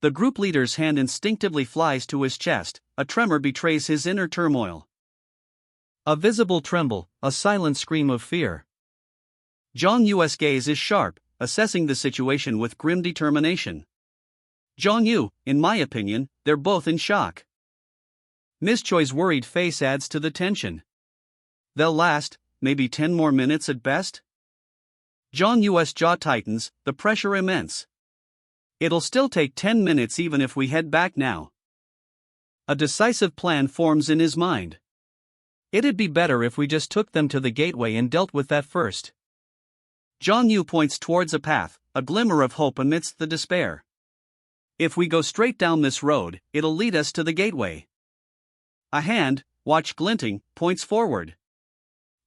A: The group leader's hand instinctively flies to his chest, a tremor betrays his inner turmoil. A visible tremble, a silent scream of fear. Jongyu's gaze is sharp, assessing the situation with grim determination. Jongyu, in my opinion, they're both in shock. Miss Choi's worried face adds to the tension. They'll last, maybe 10 more minutes at best? Jongyu's jaw tightens, the pressure immense. It'll still take 10 minutes even if we head back now. A decisive plan forms in his mind. It'd be better if we just took them to the gateway and dealt with that first. Jongyu points towards a path, a glimmer of hope amidst the despair. If we go straight down this road, it'll lead us to the gateway. A hand, watch glinting, points forward.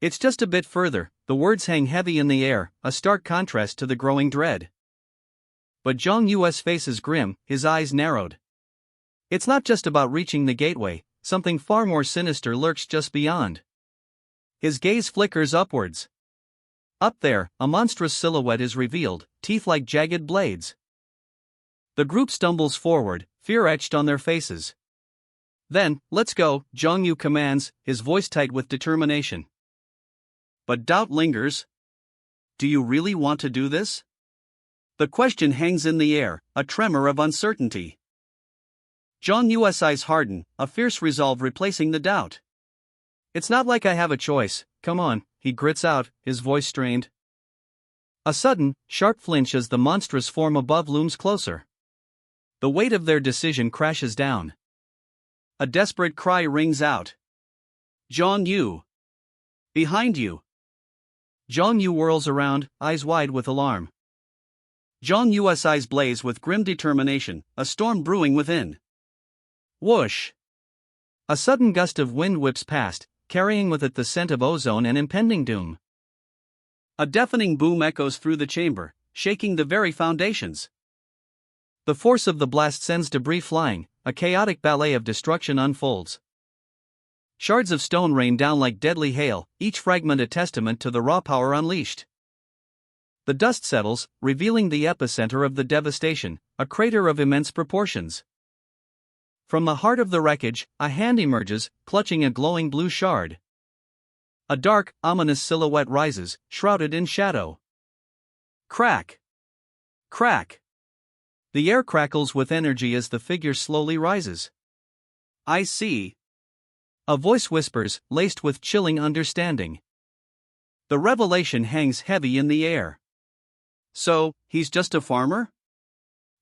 A: It's just a bit further, the words hang heavy in the air, a stark contrast to the growing dread. But Jongyu's face is grim, his eyes narrowed. It's not just about reaching the gateway, something far more sinister lurks just beyond. His gaze flickers upwards. Up there, a monstrous silhouette is revealed, teeth like jagged blades. The group stumbles forward, fear etched on their faces. Then, let's go, Jongyu commands, his voice tight with determination. But doubt lingers. Do you really want to do this? The question hangs in the air, a tremor of uncertainty. Jongyu's eyes harden, a fierce resolve replacing the doubt. It's not like I have a choice, come on, he grits out, his voice strained. A sudden, sharp flinch as the monstrous form above looms closer. The weight of their decision crashes down. A desperate cry rings out. Jongyu! Behind you! Jongyu whirls around, eyes wide with alarm. Jongyu's eyes blaze with grim determination, a storm brewing within. Whoosh! A sudden gust of wind whips past, carrying with it the scent of ozone and impending doom. A deafening boom echoes through the chamber, shaking the very foundations. The force of the blast sends debris flying, a chaotic ballet of destruction unfolds. Shards of stone rain down like deadly hail, each fragment a testament to the raw power unleashed. The dust settles, revealing the epicenter of the devastation, a crater of immense proportions. From the heart of the wreckage, a hand emerges, clutching a glowing blue shard. A dark, ominous silhouette rises, shrouded in shadow. Crack! Crack! The air crackles with energy as the figure slowly rises. I see. A voice whispers, laced with chilling understanding. The revelation hangs heavy in the air. So, he's just a farmer?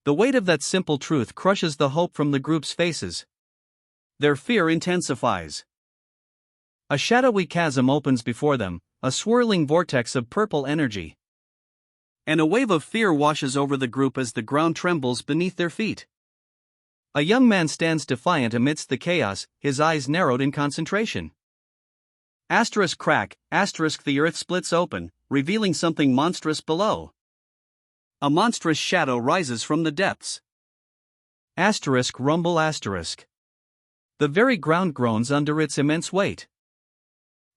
A: The weight of that simple truth crushes the hope from the group's faces. Their fear intensifies. A shadowy chasm opens before them, a swirling vortex of purple energy. And a wave of fear washes over the group as the ground trembles beneath their feet. A young man stands defiant amidst the chaos, his eyes narrowed in concentration. Asterisk crack, asterisk the earth splits open, revealing something monstrous below. A monstrous shadow rises from the depths. Asterisk rumble asterisk. The very ground groans under its immense weight.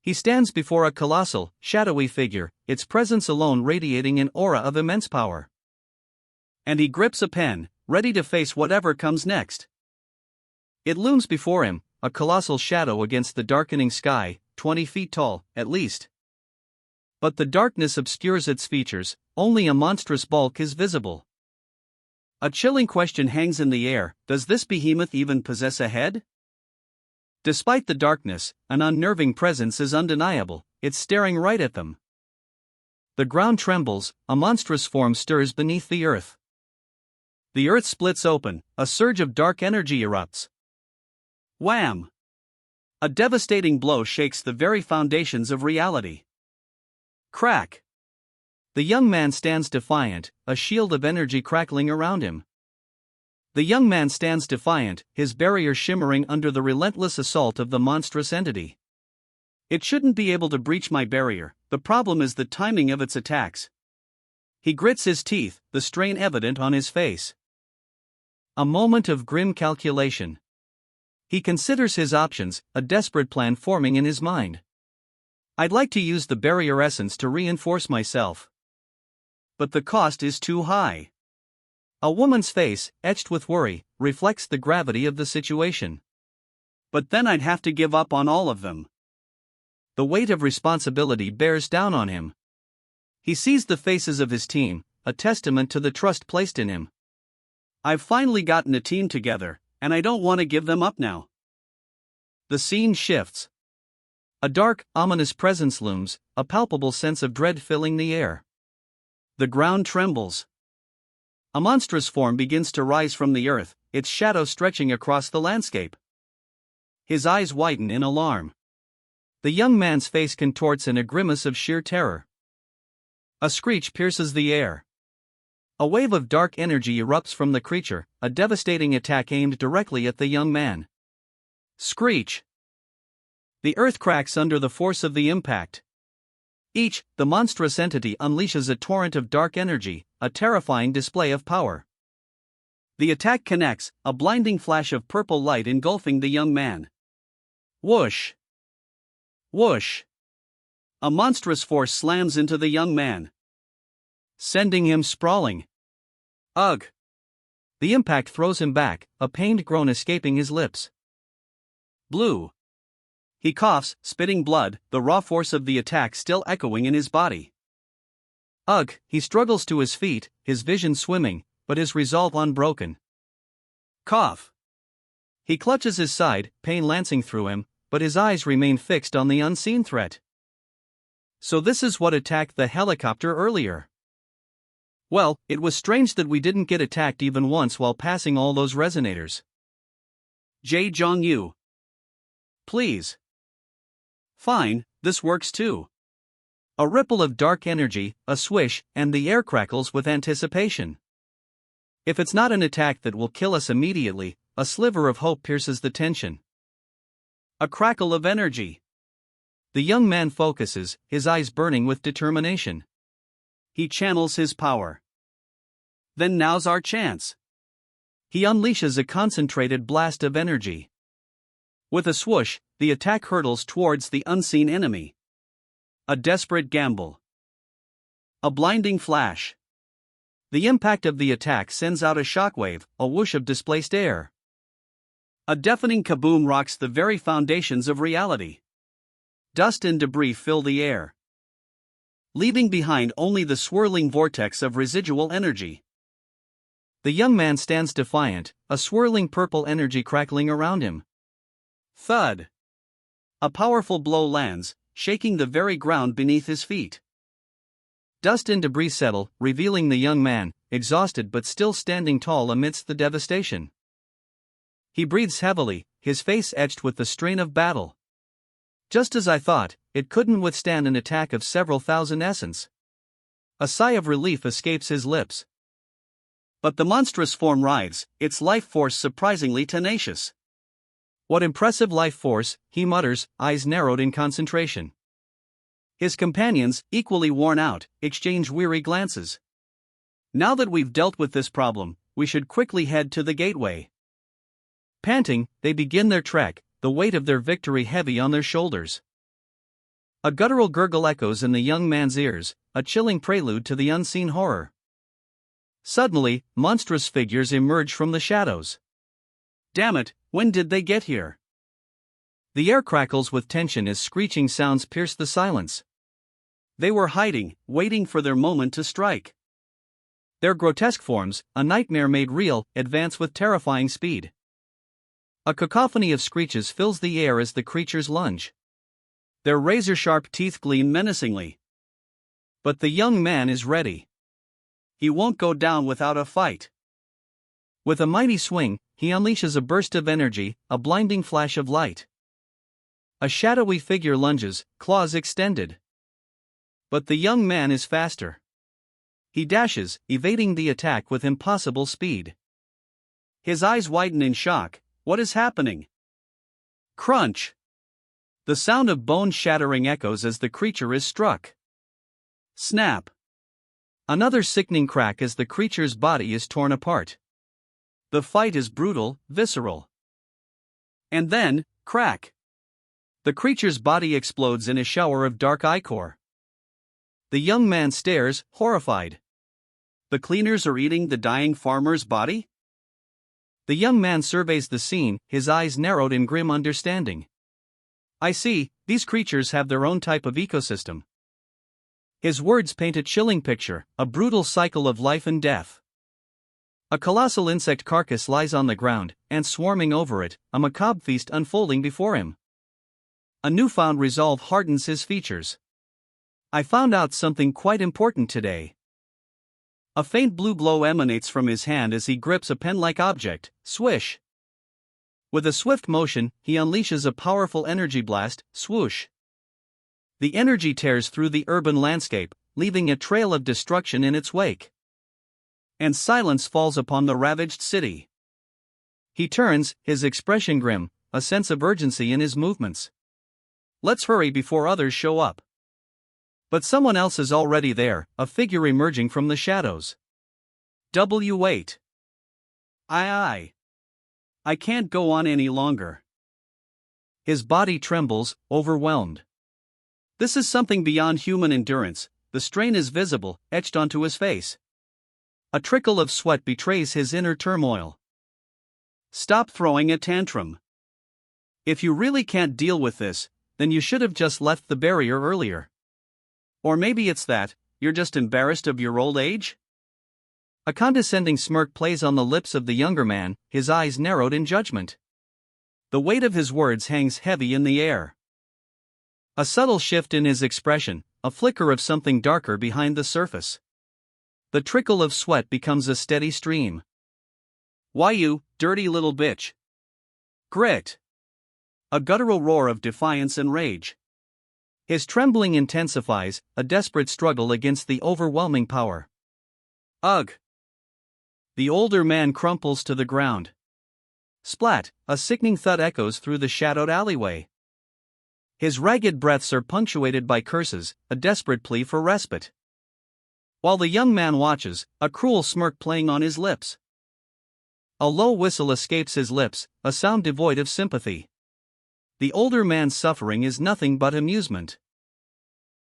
A: He stands before a colossal, shadowy figure, its presence alone radiating an aura of immense power. And he grips a pen, ready to face whatever comes next. It looms before him, a colossal shadow against the darkening sky, 20 feet tall, at least. But the darkness obscures its features, only a monstrous bulk is visible. A chilling question hangs in the air: does this behemoth even possess a head? Despite the darkness, an unnerving presence is undeniable, it's staring right at them. The ground trembles, a monstrous form stirs beneath the earth. The earth splits open, a surge of dark energy erupts. Wham! A devastating blow shakes the very foundations of reality. Crack! The young man stands defiant, a shield of energy crackling around him. The young man stands defiant, his barrier shimmering under the relentless assault of the monstrous entity. It shouldn't be able to breach my barrier, the problem is the timing of its attacks. He grits his teeth, the strain evident on his face. A moment of grim calculation. He considers his options, a desperate plan forming in his mind. I'd like to use the barrier essence to reinforce myself. But the cost is too high. A woman's face, etched with worry, reflects the gravity of the situation. But then I'd have to give up on all of them. The weight of responsibility bears down on him. He sees the faces of his team, a testament to the trust placed in him. I've finally gotten a team together, and I don't want to give them up now. The scene shifts. A dark, ominous presence looms, a palpable sense of dread filling the air. The ground trembles. A monstrous form begins to rise from the earth, its shadow stretching across the landscape. His eyes widen in alarm. The young man's face contorts in a grimace of sheer terror. A screech pierces the air. A wave of dark energy erupts from the creature, a devastating attack aimed directly at the young man. Screech! The earth cracks under the force of the impact. The monstrous entity unleashes a torrent of dark energy, a terrifying display of power. The attack connects, a blinding flash of purple light engulfing the young man. Whoosh! Whoosh! A monstrous force slams into the young man, sending him sprawling. Ugh! The impact throws him back, a pained groan escaping his lips. Blue! He coughs, spitting blood, the raw force of the attack still echoing in his body. Ugh! He struggles to his feet, his vision swimming, but his resolve unbroken. Cough! He clutches his side, pain lancing through him, but his eyes remain fixed on the unseen threat. So this is what attacked the helicopter earlier. Well, it was strange that we didn't get attacked even once while passing all those resonators. Jae Jong-yu. Please. Fine, this works too. A ripple of dark energy, a swish, and the air crackles with anticipation. If it's not an attack that will kill us immediately, a sliver of hope pierces the tension. A crackle of energy. The young man focuses, his eyes burning with determination. He channels his power. Then now's our chance. He unleashes a concentrated blast of energy. With a swoosh, the attack hurtles towards the unseen enemy. A desperate gamble. A blinding flash. The impact of the attack sends out a shockwave, a whoosh of displaced air. A deafening kaboom rocks the very foundations of reality. Dust and debris fill the air, leaving behind only the swirling vortex of residual energy. The young man stands defiant, a swirling purple energy crackling around him. Thud! A powerful blow lands, shaking the very ground beneath his feet. Dust and debris settle, revealing the young man, exhausted but still standing tall amidst the devastation. He breathes heavily, his face etched with the strain of battle. Just as I thought, it couldn't withstand an attack of several thousand essence. A sigh of relief escapes his lips. But the monstrous form writhes, its life force surprisingly tenacious. What impressive life force, he mutters, eyes narrowed in concentration. His companions, equally worn out, exchange weary glances. Now that we've dealt with this problem, we should quickly head to the gateway. Panting, they begin their trek, the weight of their victory heavy on their shoulders. A guttural gurgle echoes in the young man's ears, a chilling prelude to the unseen horror. Suddenly, monstrous figures emerge from the shadows. Damn it, when did they get here? The air crackles with tension as screeching sounds pierce the silence. They were hiding, waiting for their moment to strike. Their grotesque forms, a nightmare made real, advance with terrifying speed. A cacophony of screeches fills the air as the creatures lunge. Their razor-sharp teeth gleam menacingly. But the young man is ready. He won't go down without a fight. With a mighty swing, he unleashes a burst of energy, a blinding flash of light. A shadowy figure lunges, claws extended. But the young man is faster. He dashes, evading the attack with impossible speed. His eyes widen in shock. What is happening? Crunch! The sound of bone shattering echoes as the creature is struck. Snap! Another sickening crack as the creature's body is torn apart. The fight is brutal, visceral. And then, crack! The creature's body explodes in a shower of dark ichor. The young man stares, horrified. The cleaners are eating the dying farmer's body? The young man surveys the scene, his eyes narrowed in grim understanding. I see, these creatures have their own type of ecosystem. His words paint a chilling picture, a brutal cycle of life and death. A colossal insect carcass lies on the ground, ants swarming over it, a macabre feast unfolding before him. A newfound resolve hardens his features. I found out something quite important today. A faint blue glow emanates from his hand as he grips a pen-like object, swish. With a swift motion, he unleashes a powerful energy blast, swoosh. The energy tears through the urban landscape, leaving a trail of destruction in its wake. And silence falls upon the ravaged city. He turns, his expression grim, a sense of urgency in his movements. Let's hurry before others show up. But someone else is already there, a figure emerging from the shadows. W8. I can't go on any longer. His body trembles, overwhelmed. This is something beyond human endurance, the strain is visible, etched onto his face. A trickle of sweat betrays his inner turmoil. Stop throwing a tantrum. If you really can't deal with this, then you should have just left the barrier earlier. Or maybe it's that, you're just embarrassed of your old age? A condescending smirk plays on the lips of the younger man, his eyes narrowed in judgment. The weight of his words hangs heavy in the air. A subtle shift in his expression, a flicker of something darker behind the surface. The trickle of sweat becomes a steady stream. Why you, dirty little bitch? Grit! A guttural roar of defiance and rage. His trembling intensifies, a desperate struggle against the overwhelming power. Ugh! The older man crumples to the ground. Splat, a sickening thud echoes through the shadowed alleyway. His ragged breaths are punctuated by curses, a desperate plea for respite. While the young man watches, a cruel smirk playing on his lips. A low whistle escapes his lips, a sound devoid of sympathy. The older man's suffering is nothing but amusement.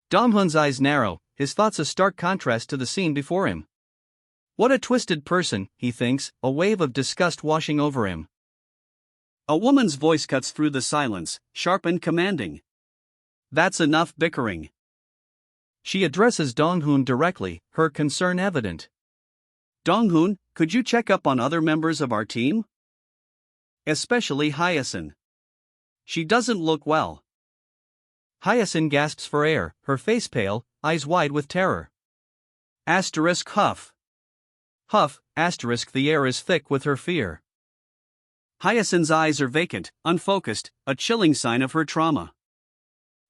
A: Dong-hun's eyes narrow, his thoughts a stark contrast to the scene before him. What a twisted person, he thinks, a wave of disgust washing over him. A woman's voice cuts through the silence, sharp and commanding. That's enough bickering. She addresses Dong-hun directly, her concern evident. Dong-hun, could you check up on other members of our team? Especially Hyacinth. She doesn't look well. Hyacinth gasps for air, her face pale, eyes wide with terror. Asterisk huff. Huff, asterisk the air is thick with her fear. Hyacinth's eyes are vacant, unfocused, a chilling sign of her trauma.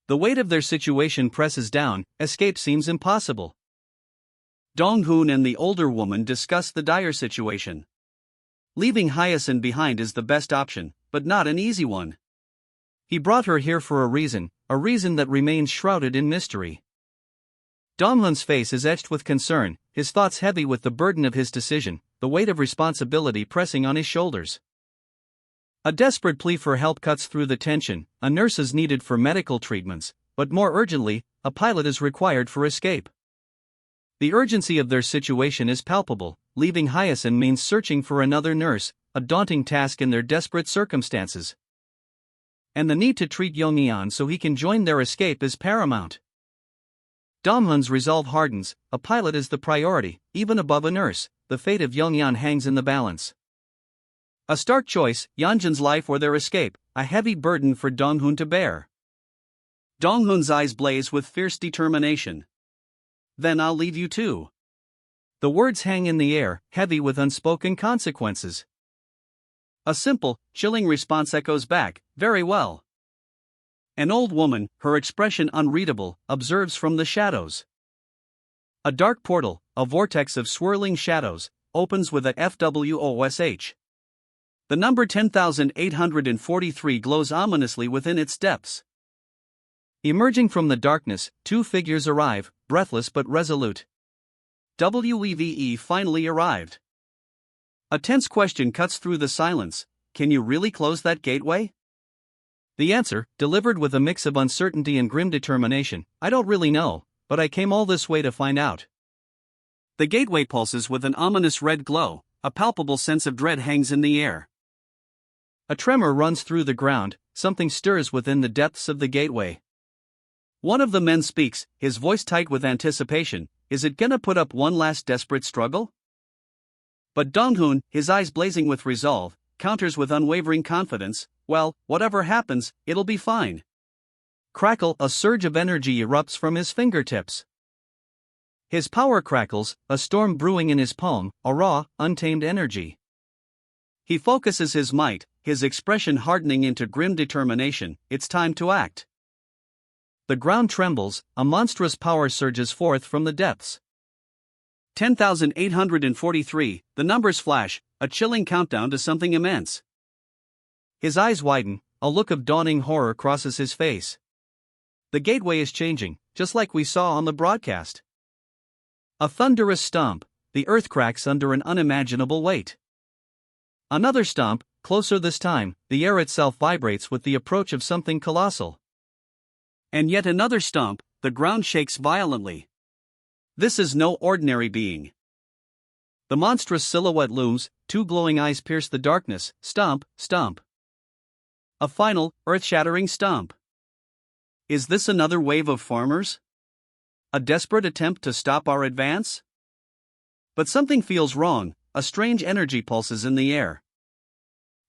A: The weight of their situation presses down, escape seems impossible. Dong-hun and the older woman discuss the dire situation. Leaving Hyacinth behind is the best option, but not an easy one. He brought her here for a reason that remains shrouded in mystery. Dong-hun's face is etched with concern, his thoughts heavy with the burden of his decision, the weight of responsibility pressing on his shoulders. A desperate plea for help cuts through the tension. A nurse is needed for medical treatments, but more urgently, a pilot is required for escape. The urgency of their situation is palpable. Leaving Hyacinth means searching for another nurse, a daunting task in their desperate circumstances. And the need to treat Yongyan so he can join their escape is paramount. Dong-hun's resolve hardens. A pilot is the priority, even above a nurse. The fate of Yongyan hangs in the balance. A stark choice, Yanjin's life or their escape, a heavy burden for Dong-hun to bear. Dong-hun's eyes blaze with fierce determination. Then I'll leave you too. The words hang in the air, heavy with unspoken consequences. A simple, chilling response echoes back, very well. An old woman, her expression unreadable, observes from the shadows. A dark portal, a vortex of swirling shadows, opens with a FWOSH. The number 10,843 glows ominously within its depths. Emerging from the darkness, two figures arrive, breathless but resolute. WEVE finally arrived. A tense question cuts through the silence. Can you really close that gateway? The answer, delivered with a mix of uncertainty and grim determination, I don't really know, but I came all this way to find out. The gateway pulses with an ominous red glow, a palpable sense of dread hangs in the air. A tremor runs through the ground, something stirs within the depths of the gateway. One of the men speaks, his voice tight with anticipation. Is it gonna put up one last desperate struggle? But Dong-hun, his eyes blazing with resolve, counters with unwavering confidence, well, whatever happens, it'll be fine. Crackle, a surge of energy erupts from his fingertips. His power crackles, a storm brewing in his palm, a raw, untamed energy. He focuses his might, his expression hardening into grim determination. It's time to act. The ground trembles, a monstrous power surges forth from the depths. 10,843, the numbers flash, a chilling countdown to something immense. His eyes widen, a look of dawning horror crosses his face. The gateway is changing, just like we saw on the broadcast. A thunderous stomp, the earth cracks under an unimaginable weight. Another stomp, closer this time, the air itself vibrates with the approach of something colossal. And yet another stomp, the ground shakes violently. This is no ordinary being. The monstrous silhouette looms, two glowing eyes pierce the darkness, stomp, stomp. A final, earth-shattering stomp. Is this another wave of farmers? A desperate attempt to stop our advance? But something feels wrong, a strange energy pulses in the air.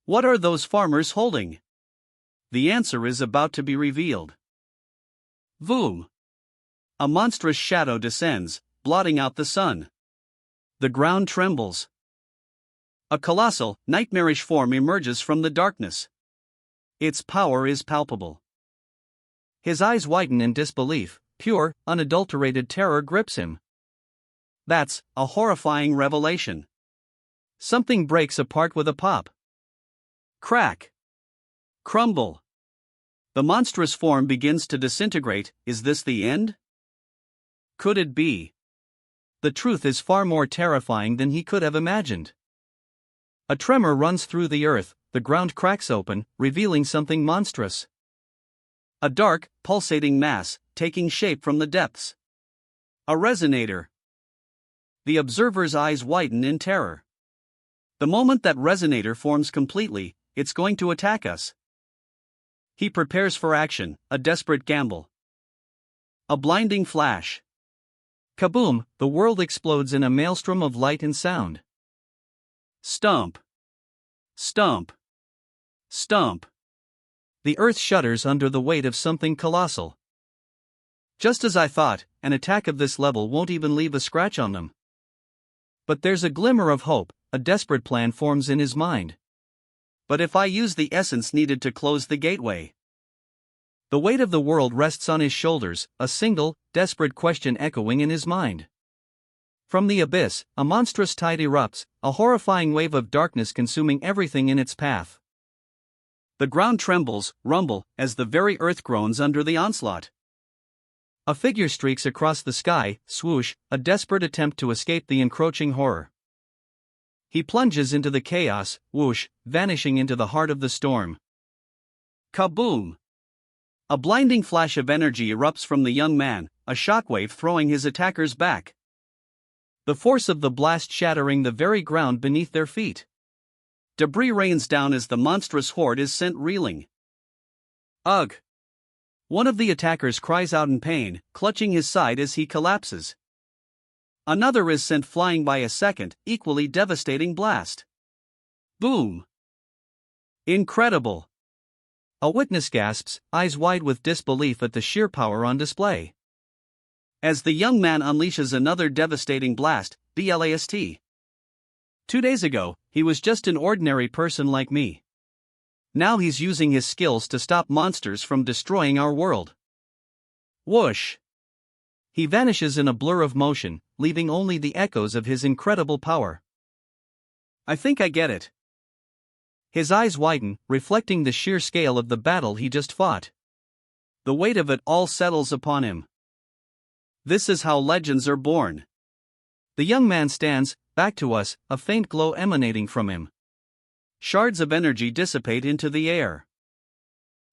A: What are those farmers holding? The answer is about to be revealed. Voom! A monstrous shadow descends, blotting out the sun. The ground trembles. A colossal, nightmarish form emerges from the darkness. Its power is palpable. His eyes widen in disbelief, pure, unadulterated terror grips him. That's a horrifying revelation. Something breaks apart with a pop. Crack. Crumble. The monstrous form begins to disintegrate. Is this the end? Could it be? The truth is far more terrifying than he could have imagined. A tremor runs through the earth, the ground cracks open, revealing something monstrous. A dark, pulsating mass, taking shape from the depths. A resonator. The observer's eyes widen in terror. The moment that resonator forms completely, it's going to attack us. He prepares for action, a desperate gamble. A blinding flash. Kaboom! The world explodes in a maelstrom of light and sound. Stomp. Stomp. Stomp. The earth shudders under the weight of something colossal. Just as I thought, an attack of this level won't even leave a scratch on them. But there's a glimmer of hope. A desperate plan forms in his mind. But if I use the essence needed to close the gateway? The weight of the world rests on his shoulders, a single, desperate question echoing in his mind. From the abyss, a monstrous tide erupts, a horrifying wave of darkness consuming everything in its path. The ground trembles, rumble, as the very earth groans under the onslaught. A figure streaks across the sky, swoosh, a desperate attempt to escape the encroaching horror. He plunges into the chaos, whoosh, vanishing into the heart of the storm. Kaboom! A blinding flash of energy erupts from the young man, a shockwave throwing his attackers back. The force of the blast shattering the very ground beneath their feet. Debris rains down as the monstrous horde is sent reeling. Ugh! One of the attackers cries out in pain, clutching his side as he collapses. Another is sent flying by a second, equally devastating blast. Boom! Incredible! A witness gasps, eyes wide with disbelief at the sheer power on display. As the young man unleashes another devastating blast, blast. 2 days ago, he was just an ordinary person like me. Now he's using his skills to stop monsters from destroying our world. Whoosh! He vanishes in a blur of motion, leaving only the echoes of his incredible power. I think I get it. His eyes widen, reflecting the sheer scale of the battle he just fought. The weight of it all settles upon him. This is how legends are born. The young man stands, back to us, a faint glow emanating from him. Shards of energy dissipate into the air.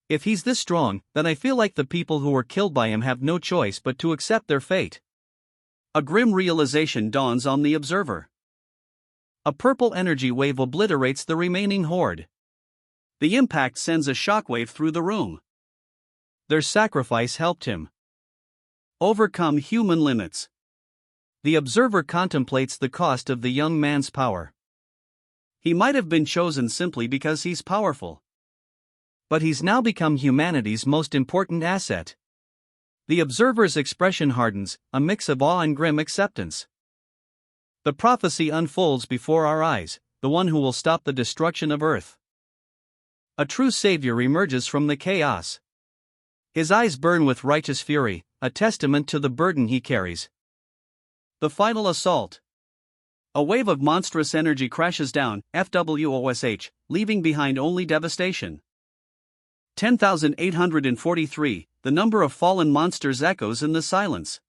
A: If he's this strong, then I feel like the people who were killed by him have no choice but to accept their fate. A grim realization dawns on the observer. A purple energy wave obliterates the remaining horde. The impact sends a shockwave through the room. Their sacrifice helped him overcome human limits. The observer contemplates the cost of the young man's power. He might have been chosen simply because he's powerful. But he's now become humanity's most important asset. The observer's expression hardens, a mix of awe and grim acceptance. The prophecy unfolds before our eyes, the one who will stop the destruction of Earth. A true savior emerges from the chaos. His eyes burn with righteous fury, a testament to the burden he carries. The final assault. A wave of monstrous energy crashes down, FWOSH, leaving behind only devastation. 10,843, the number of fallen monsters echoes in the silence.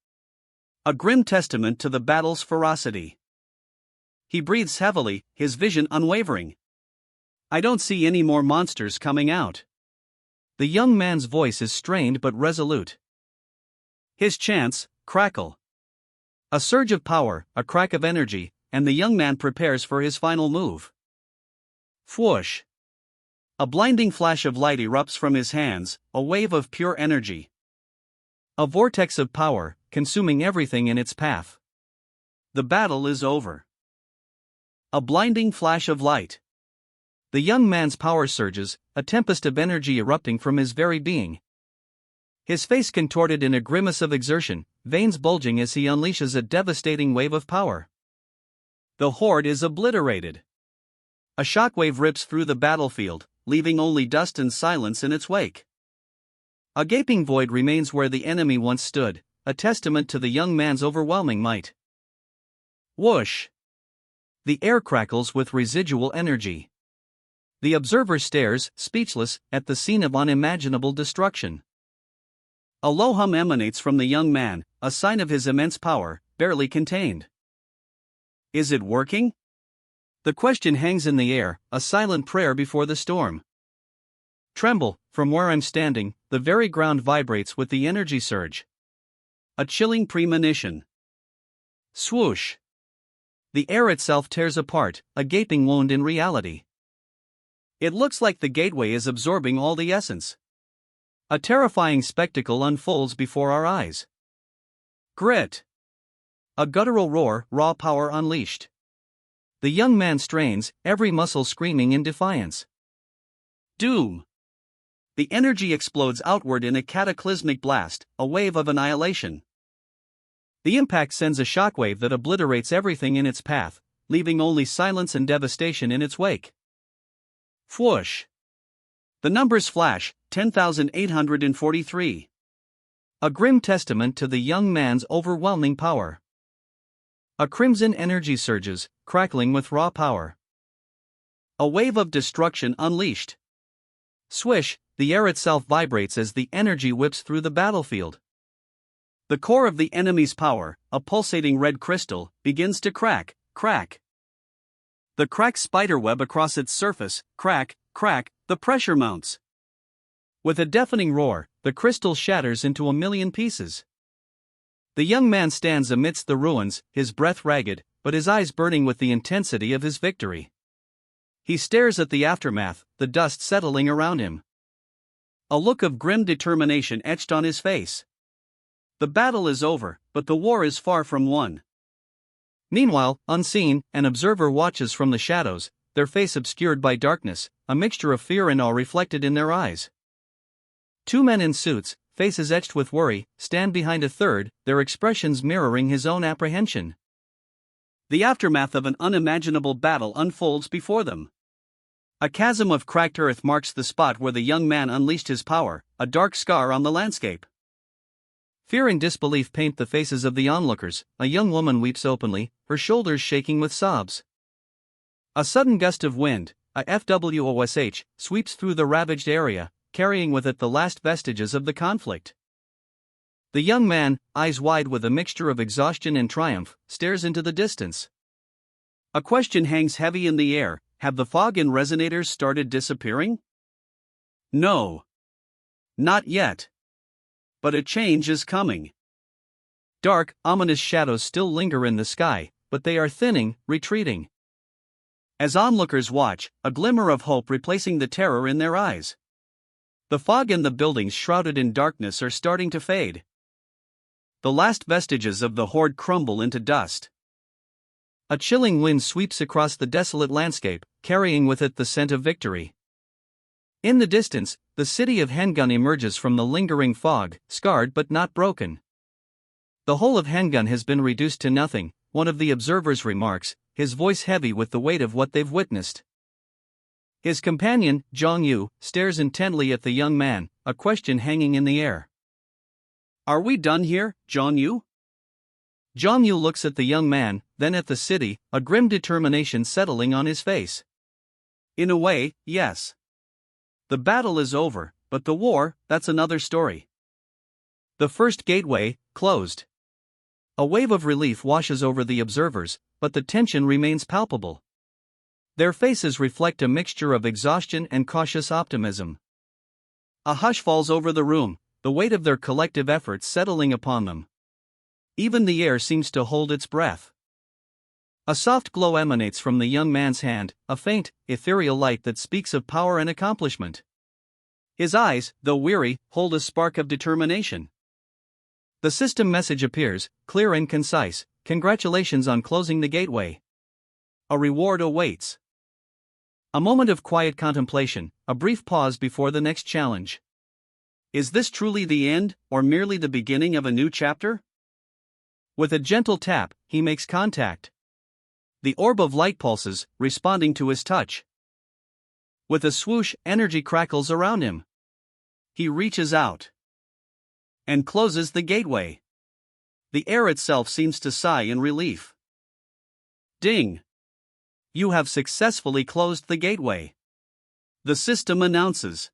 A: A grim testament to the battle's ferocity. He breathes heavily, his vision unwavering. I don't see any more monsters coming out. The young man's voice is strained but resolute. His chants crackle. A surge of power, a crack of energy, and the young man prepares for his final move. Whoosh! A blinding flash of light erupts from his hands, a wave of pure energy. A vortex of power, consuming everything in its path. The battle is over. A blinding flash of light. The young man's power surges, a tempest of energy erupting from his very being. His face contorted in a grimace of exertion, veins bulging as he unleashes a devastating wave of power. The horde is obliterated. A shockwave rips through the battlefield, leaving only dust and silence in its wake. A gaping void remains where the enemy once stood, a testament to the young man's overwhelming might. Whoosh! The air crackles with residual energy. The observer stares, speechless, at the scene of unimaginable destruction. A low hum emanates from the young man, a sign of his immense power, barely contained. Is it working? The question hangs in the air, a silent prayer before the storm. Tremble, from where I'm standing, the very ground vibrates with the energy surge. A chilling premonition. Swoosh! The air itself tears apart, a gaping wound in reality. It looks like the gateway is absorbing all the essence. A terrifying spectacle unfolds before our eyes. Grit! A guttural roar, raw power unleashed. The young man strains, every muscle screaming in defiance. Doom! The energy explodes outward in a cataclysmic blast, a wave of annihilation. The impact sends a shockwave that obliterates everything in its path, leaving only silence and devastation in its wake. Whoosh! The numbers flash, 10,843. A grim testament to the young man's overwhelming power. A crimson energy surges, crackling with raw power. A wave of destruction unleashed. Swish! The air itself vibrates as the energy whips through the battlefield. The core of the enemy's power, a pulsating red crystal, begins to crack. The cracked spiderweb across its surface, crack, the pressure mounts. With a deafening roar, the crystal shatters into a million pieces. The young man stands amidst the ruins, his breath ragged, but his eyes burning with the intensity of his victory. He stares at the aftermath, the dust settling around him. A look of grim determination etched on his face. The battle is over, but the war is far from won. Meanwhile, unseen, an observer watches from the shadows, their face obscured by darkness, a mixture of fear and awe reflected in their eyes. Two men in suits, faces etched with worry, stand behind a third, their expressions mirroring his own apprehension. The aftermath of an unimaginable battle unfolds before them. A chasm of cracked earth marks the spot where the young man unleashed his power, a dark scar on the landscape. Fear and disbelief paint the faces of the onlookers. A young woman weeps openly, her shoulders shaking with sobs. A sudden gust of wind, a FWOSH, sweeps through the ravaged area, carrying with it the last vestiges of the conflict. The young man, eyes wide with a mixture of exhaustion and triumph, stares into the distance. A question hangs heavy in the air: have the fog and resonators started disappearing? No. Not yet. But a change is coming. Dark, ominous shadows still linger in the sky, but they are thinning, retreating. As onlookers watch, a glimmer of hope replacing the terror in their eyes. The fog and the buildings shrouded in darkness are starting to fade. The last vestiges of the horde crumble into dust. A chilling wind sweeps across the desolate landscape, carrying with it the scent of victory. In the distance, the city of Hengun emerges from the lingering fog, scarred but not broken. The whole of Hengun has been reduced to nothing, one of the observers remarks, his voice heavy with the weight of what they've witnessed. His companion, Jong-yu, stares intently at the young man, a question hanging in the air. Are we done here, Jong-yu? Jong-yu looks at the young man, then at the city, a grim determination settling on his face. In a way, yes. The battle is over, but the war, that's another story. The first gateway, closed. A wave of relief washes over the observers, but the tension remains palpable. Their faces reflect a mixture of exhaustion and cautious optimism. A hush falls over the room, the weight of their collective efforts settling upon them. Even the air seems to hold its breath. A soft glow emanates from the young man's hand, a faint, ethereal light that speaks of power and accomplishment. His eyes, though weary, hold a spark of determination. The system message appears, clear and concise: congratulations on closing the gateway. A reward awaits. A moment of quiet contemplation, a brief pause before the next challenge. Is this truly the end, or merely the beginning of a new chapter? With a gentle tap, he makes contact. The orb of light pulses, responding to his touch. With a swoosh, energy crackles around him. He reaches out and closes the gateway. The air itself seems to sigh in relief. Ding! You have successfully closed the gateway. The system announces.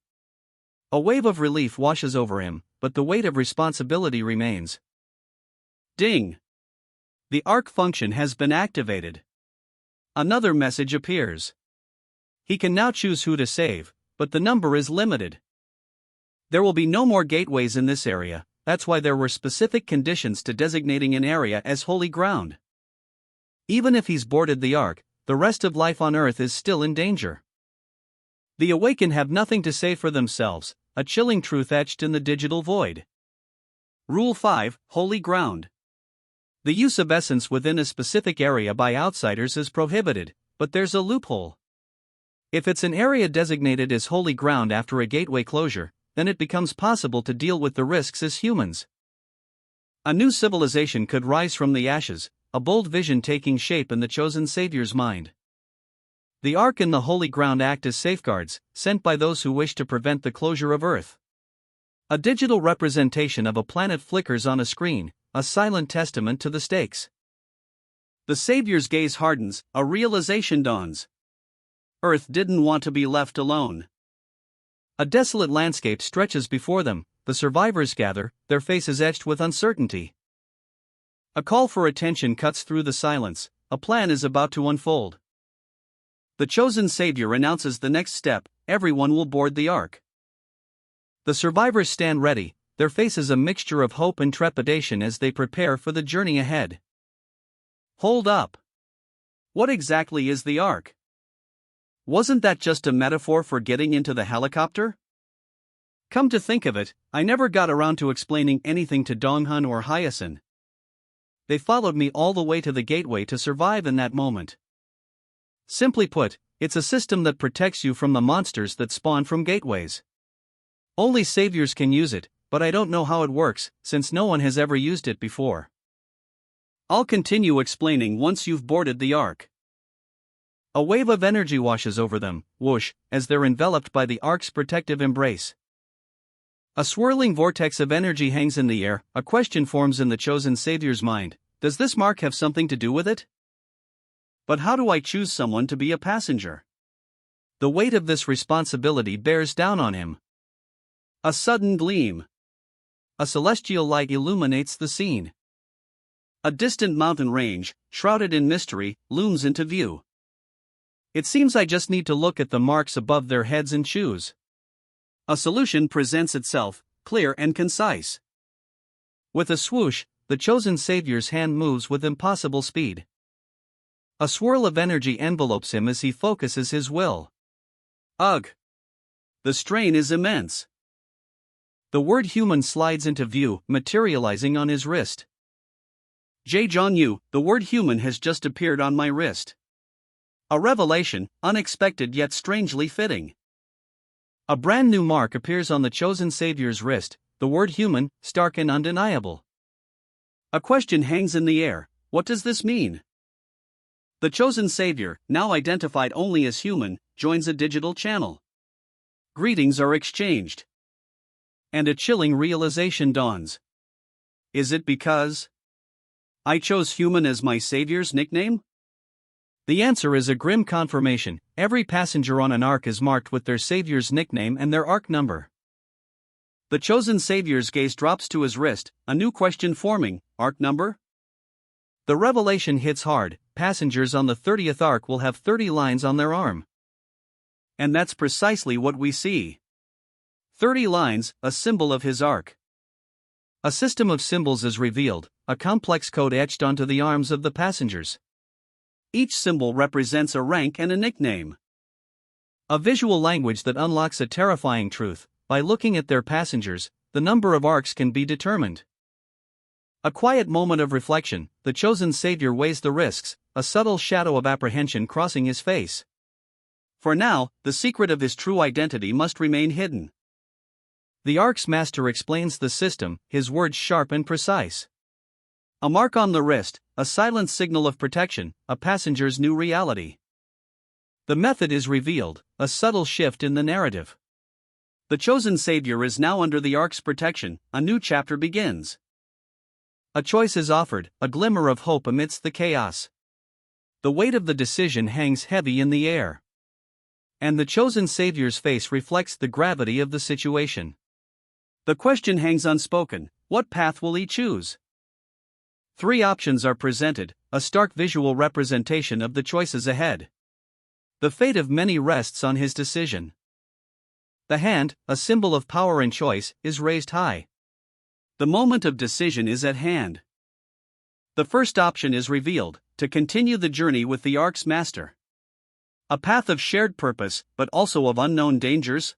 A: A wave of relief washes over him, but the weight of responsibility remains. Ding! The arc function has been activated. Another message appears. He can now choose who to save, but the number is limited. There will be no more gateways in this area, that's why there were specific conditions to designating an area as holy ground. Even if he's boarded the ark, the rest of life on Earth is still in danger. The awakened have nothing to say for themselves, a chilling truth etched in the digital void. Rule 5, Holy Ground. The use of essence within a specific area by outsiders is prohibited, but there's a loophole. If it's an area designated as holy ground after a gateway closure, then it becomes possible to deal with the risks as humans. A new civilization could rise from the ashes, a bold vision taking shape in the chosen savior's mind. The Ark and the holy ground act as safeguards, sent by those who wish to prevent the closure of Earth. A digital representation of a planet flickers on a screen, a silent testament to the stakes. The savior's gaze hardens, a realization dawns. Earth didn't want to be left alone. A desolate landscape stretches before them, the survivors gather, their faces etched with uncertainty. A call for attention cuts through the silence, a plan is about to unfold. The chosen savior announces the next step, everyone will board the ark. The survivors stand ready, their faces a mixture of hope and trepidation as they prepare for the journey ahead. Hold up. What exactly is the ark? Wasn't that just a metaphor for getting into the helicopter? Come to think of it, I never got around to explaining anything to Donghun or Hyacinth. They followed me all the way to the gateway to survive in that moment. Simply put, it's a system that protects you from the monsters that spawn from gateways. Only saviors can use it, but I don't know how it works, since no one has ever used it before. I'll continue explaining once you've boarded the ark. A wave of energy washes over them, whoosh, as they're enveloped by the ark's protective embrace. A swirling vortex of energy hangs in the air, a question forms in the chosen savior's mind, does this mark have something to do with it? But how do I choose someone to be a passenger? The weight of this responsibility bears down on him. A sudden gleam. A celestial light illuminates the scene. A distant mountain range, shrouded in mystery, looms into view. It seems I just need to look at the marks above their heads and choose. A solution presents itself, clear and concise. With a swoosh, the chosen savior's hand moves with impossible speed. A swirl of energy envelopes him as he focuses his will. Ugh! The strain is immense. The word human slides into view, materializing on his wrist. Jae-Jong-yu, the word human has just appeared on my wrist. A revelation, unexpected yet strangely fitting. A brand new mark appears on the chosen savior's wrist, the word human, stark and undeniable. A question hangs in the air, what does this mean? The chosen savior, now identified only as human, joins a digital channel. Greetings are exchanged. And a chilling realization dawns. Is it because I chose human as my savior's nickname? The answer is a grim confirmation. Every passenger on an ark is marked with their savior's nickname and their ark number. The chosen savior's gaze drops to his wrist, a new question forming, ark number? The revelation hits hard, passengers on the 30th ark will have 30 lines on their arm. And that's precisely what we see. 30 lines, a symbol of his ark. A system of symbols is revealed, a complex code etched onto the arms of the passengers. Each symbol represents a rank and a nickname. A visual language that unlocks a terrifying truth. By looking at their passengers, the number of arcs can be determined. A quiet moment of reflection, the chosen savior weighs the risks, a subtle shadow of apprehension crossing his face. For now, the secret of his true identity must remain hidden. The ark's master explains the system, his words sharp and precise. A mark on the wrist, a silent signal of protection, a passenger's new reality. The method is revealed, a subtle shift in the narrative. The chosen savior is now under the ark's protection, a new chapter begins. A choice is offered, a glimmer of hope amidst the chaos. The weight of the decision hangs heavy in the air. And the chosen savior's face reflects the gravity of the situation. The question hangs unspoken: what path will he choose? Three options are presented, a stark visual representation of the choices ahead. The fate of many rests on his decision. The hand, a symbol of power and choice, is raised high. The moment of decision is at hand. The first option is revealed: to continue the journey with the arc's master. A path of shared purpose, but also of unknown dangers.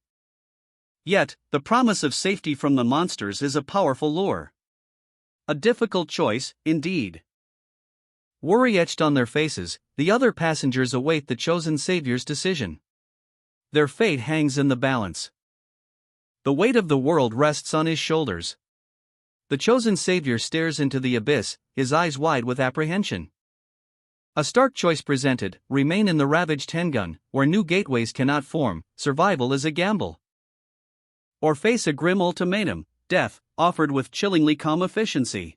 A: Yet, the promise of safety from the monsters is a powerful lure. A difficult choice, indeed. Worry etched on their faces, the other passengers await the chosen savior's decision. Their fate hangs in the balance. The weight of the world rests on his shoulders. The chosen savior stares into the abyss, his eyes wide with apprehension. A stark choice presented: remain in the ravaged Tengun, where new gateways cannot form, survival is a gamble. Or face a grim ultimatum: death, offered with chillingly calm efficiency.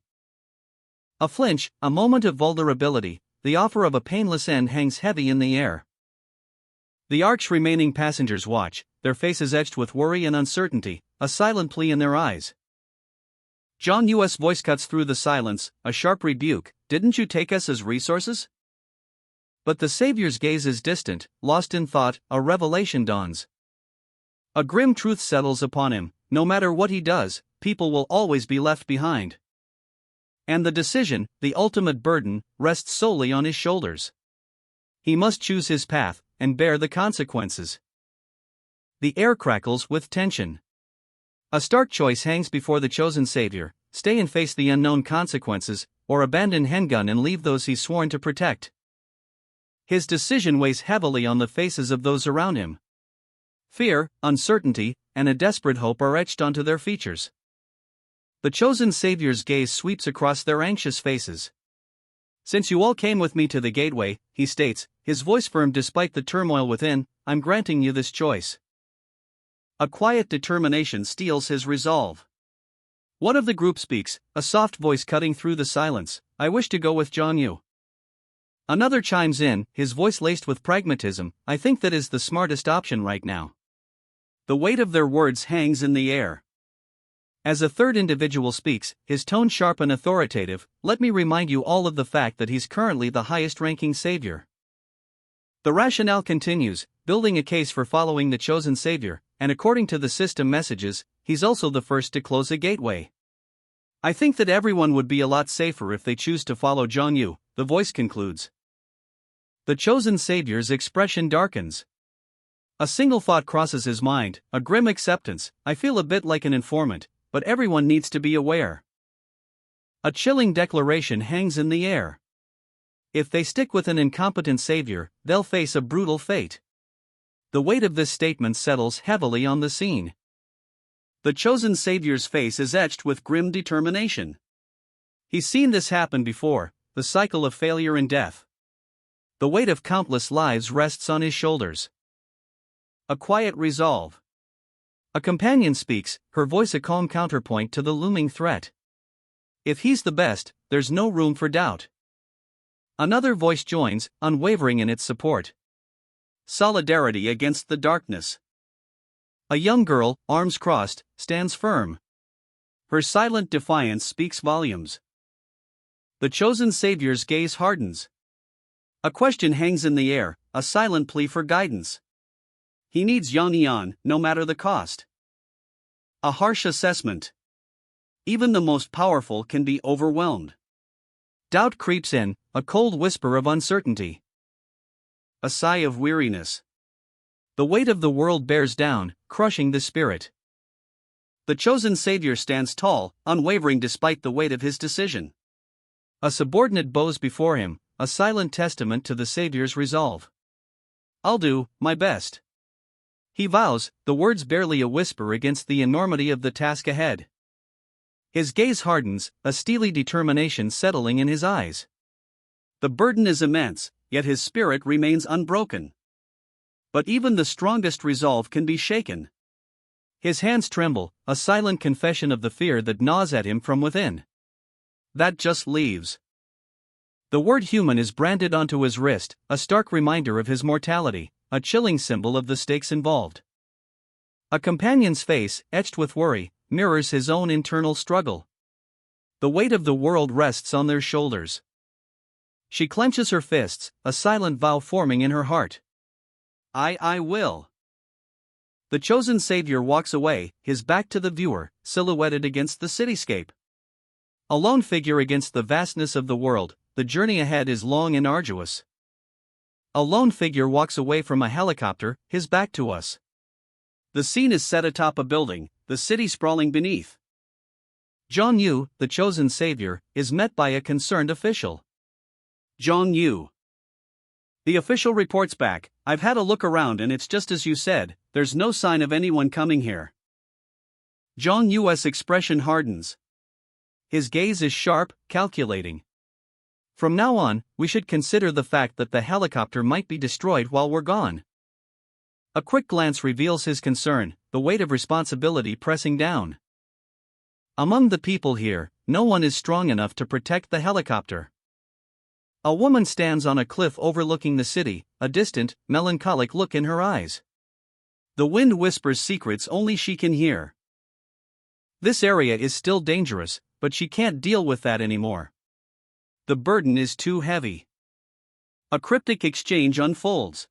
A: A flinch, a moment of vulnerability, the offer of a painless end hangs heavy in the air. The arc's remaining passengers watch, their faces etched with worry and uncertainty, a silent plea in their eyes. John Yu's voice cuts through the silence, a sharp rebuke: didn't you take us as resources? But the savior's gaze is distant, lost in thought. A revelation dawns. A grim truth settles upon him: no matter what he does, people will always be left behind. And the decision, the ultimate burden, rests solely on his shoulders. He must choose his path, and bear the consequences. The air crackles with tension. A stark choice hangs before the chosen savior: stay and face the unknown consequences, or abandon Hengun and leave those he's sworn to protect. His decision weighs heavily on the faces of those around him. Fear, uncertainty, and a desperate hope are etched onto their features. The chosen savior's gaze sweeps across their anxious faces. Since you all came with me to the gateway, he states, his voice firm despite the turmoil within, I'm granting you this choice. A quiet determination steels his resolve. One of the group speaks, a soft voice cutting through the silence: I wish to go with John Yu. Another chimes in, his voice laced with pragmatism: I think that is the smartest option right now. The weight of their words hangs in the air. As a third individual speaks, his tone sharp and authoritative: let me remind you all of the fact that he's currently the highest-ranking savior. The rationale continues, building a case for following the chosen savior, and according to the system messages, he's also the first to close a gateway. I think that everyone would be a lot safer if they choose to follow John Yu, the voice concludes. The chosen savior's expression darkens. A single thought crosses his mind, a grim acceptance: I feel a bit like an informant, but everyone needs to be aware. A chilling declaration hangs in the air. If they stick with an incompetent savior, they'll face a brutal fate. The weight of this statement settles heavily on the scene. The chosen savior's face is etched with grim determination. He's seen this happen before, the cycle of failure and death. The weight of countless lives rests on his shoulders. A quiet resolve. A companion speaks, her voice a calm counterpoint to the looming threat. If he's the best, there's no room for doubt. Another voice joins, unwavering in its support. Solidarity against the darkness. A young girl, arms crossed, stands firm. Her silent defiance speaks volumes. The chosen savior's gaze hardens. A question hangs in the air, a silent plea for guidance. He needs Yang Yan, no matter the cost. A harsh assessment. Even the most powerful can be overwhelmed. Doubt creeps in, a cold whisper of uncertainty. A sigh of weariness. The weight of the world bears down, crushing the spirit. The chosen savior stands tall, unwavering despite the weight of his decision. A subordinate bows before him, a silent testament to the savior's resolve. I'll do my best. He vows, the words barely a whisper against the enormity of the task ahead. His gaze hardens, a steely determination settling in his eyes. The burden is immense, yet his spirit remains unbroken. But even the strongest resolve can be shaken. His hands tremble, a silent confession of the fear that gnaws at him from within. That just leaves. The word human is branded onto his wrist, a stark reminder of his mortality, a chilling symbol of the stakes involved. A companion's face, etched with worry, mirrors his own internal struggle. The weight of the world rests on their shoulders. She clenches her fists, a silent vow forming in her heart. I will. The chosen savior walks away, his back to the viewer, silhouetted against the cityscape. A lone figure against the vastness of the world, the journey ahead is long and arduous. A lone figure walks away from a helicopter, his back to us. The scene is set atop a building, the city sprawling beneath. John Yu, the chosen savior, is met by a concerned official. John Yu. The official reports back, I've had a look around and it's just as you said, there's no sign of anyone coming here. John Yu's expression hardens. His gaze is sharp, calculating. From now on, we should consider the fact that the helicopter might be destroyed while we're gone. A quick glance reveals his concern, the weight of responsibility pressing down. Among the people here, no one is strong enough to protect the helicopter. A woman stands on a cliff overlooking the city, a distant, melancholic look in her eyes. The wind whispers secrets only she can hear. This area is still dangerous, but she can't deal with that anymore. The burden is too heavy. A cryptic exchange unfolds.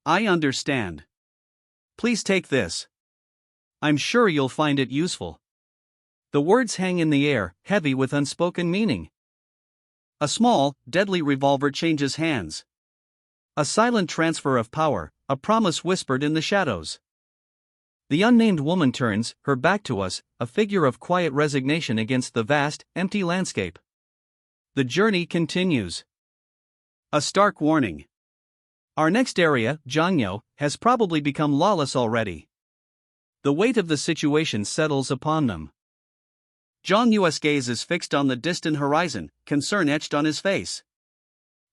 A: I understand. Please take this. I'm sure you'll find it useful. The words hang in the air, heavy with unspoken meaning. A small, deadly revolver changes hands. A silent transfer of power, a promise whispered in the shadows. The unnamed woman turns, her back to us, a figure of quiet resignation against the vast, empty landscape. The journey continues. A stark warning. Our next area, Jiangyo, has probably become lawless already. The weight of the situation settles upon them. Zhang Yu's gaze is fixed on the distant horizon, concern etched on his face.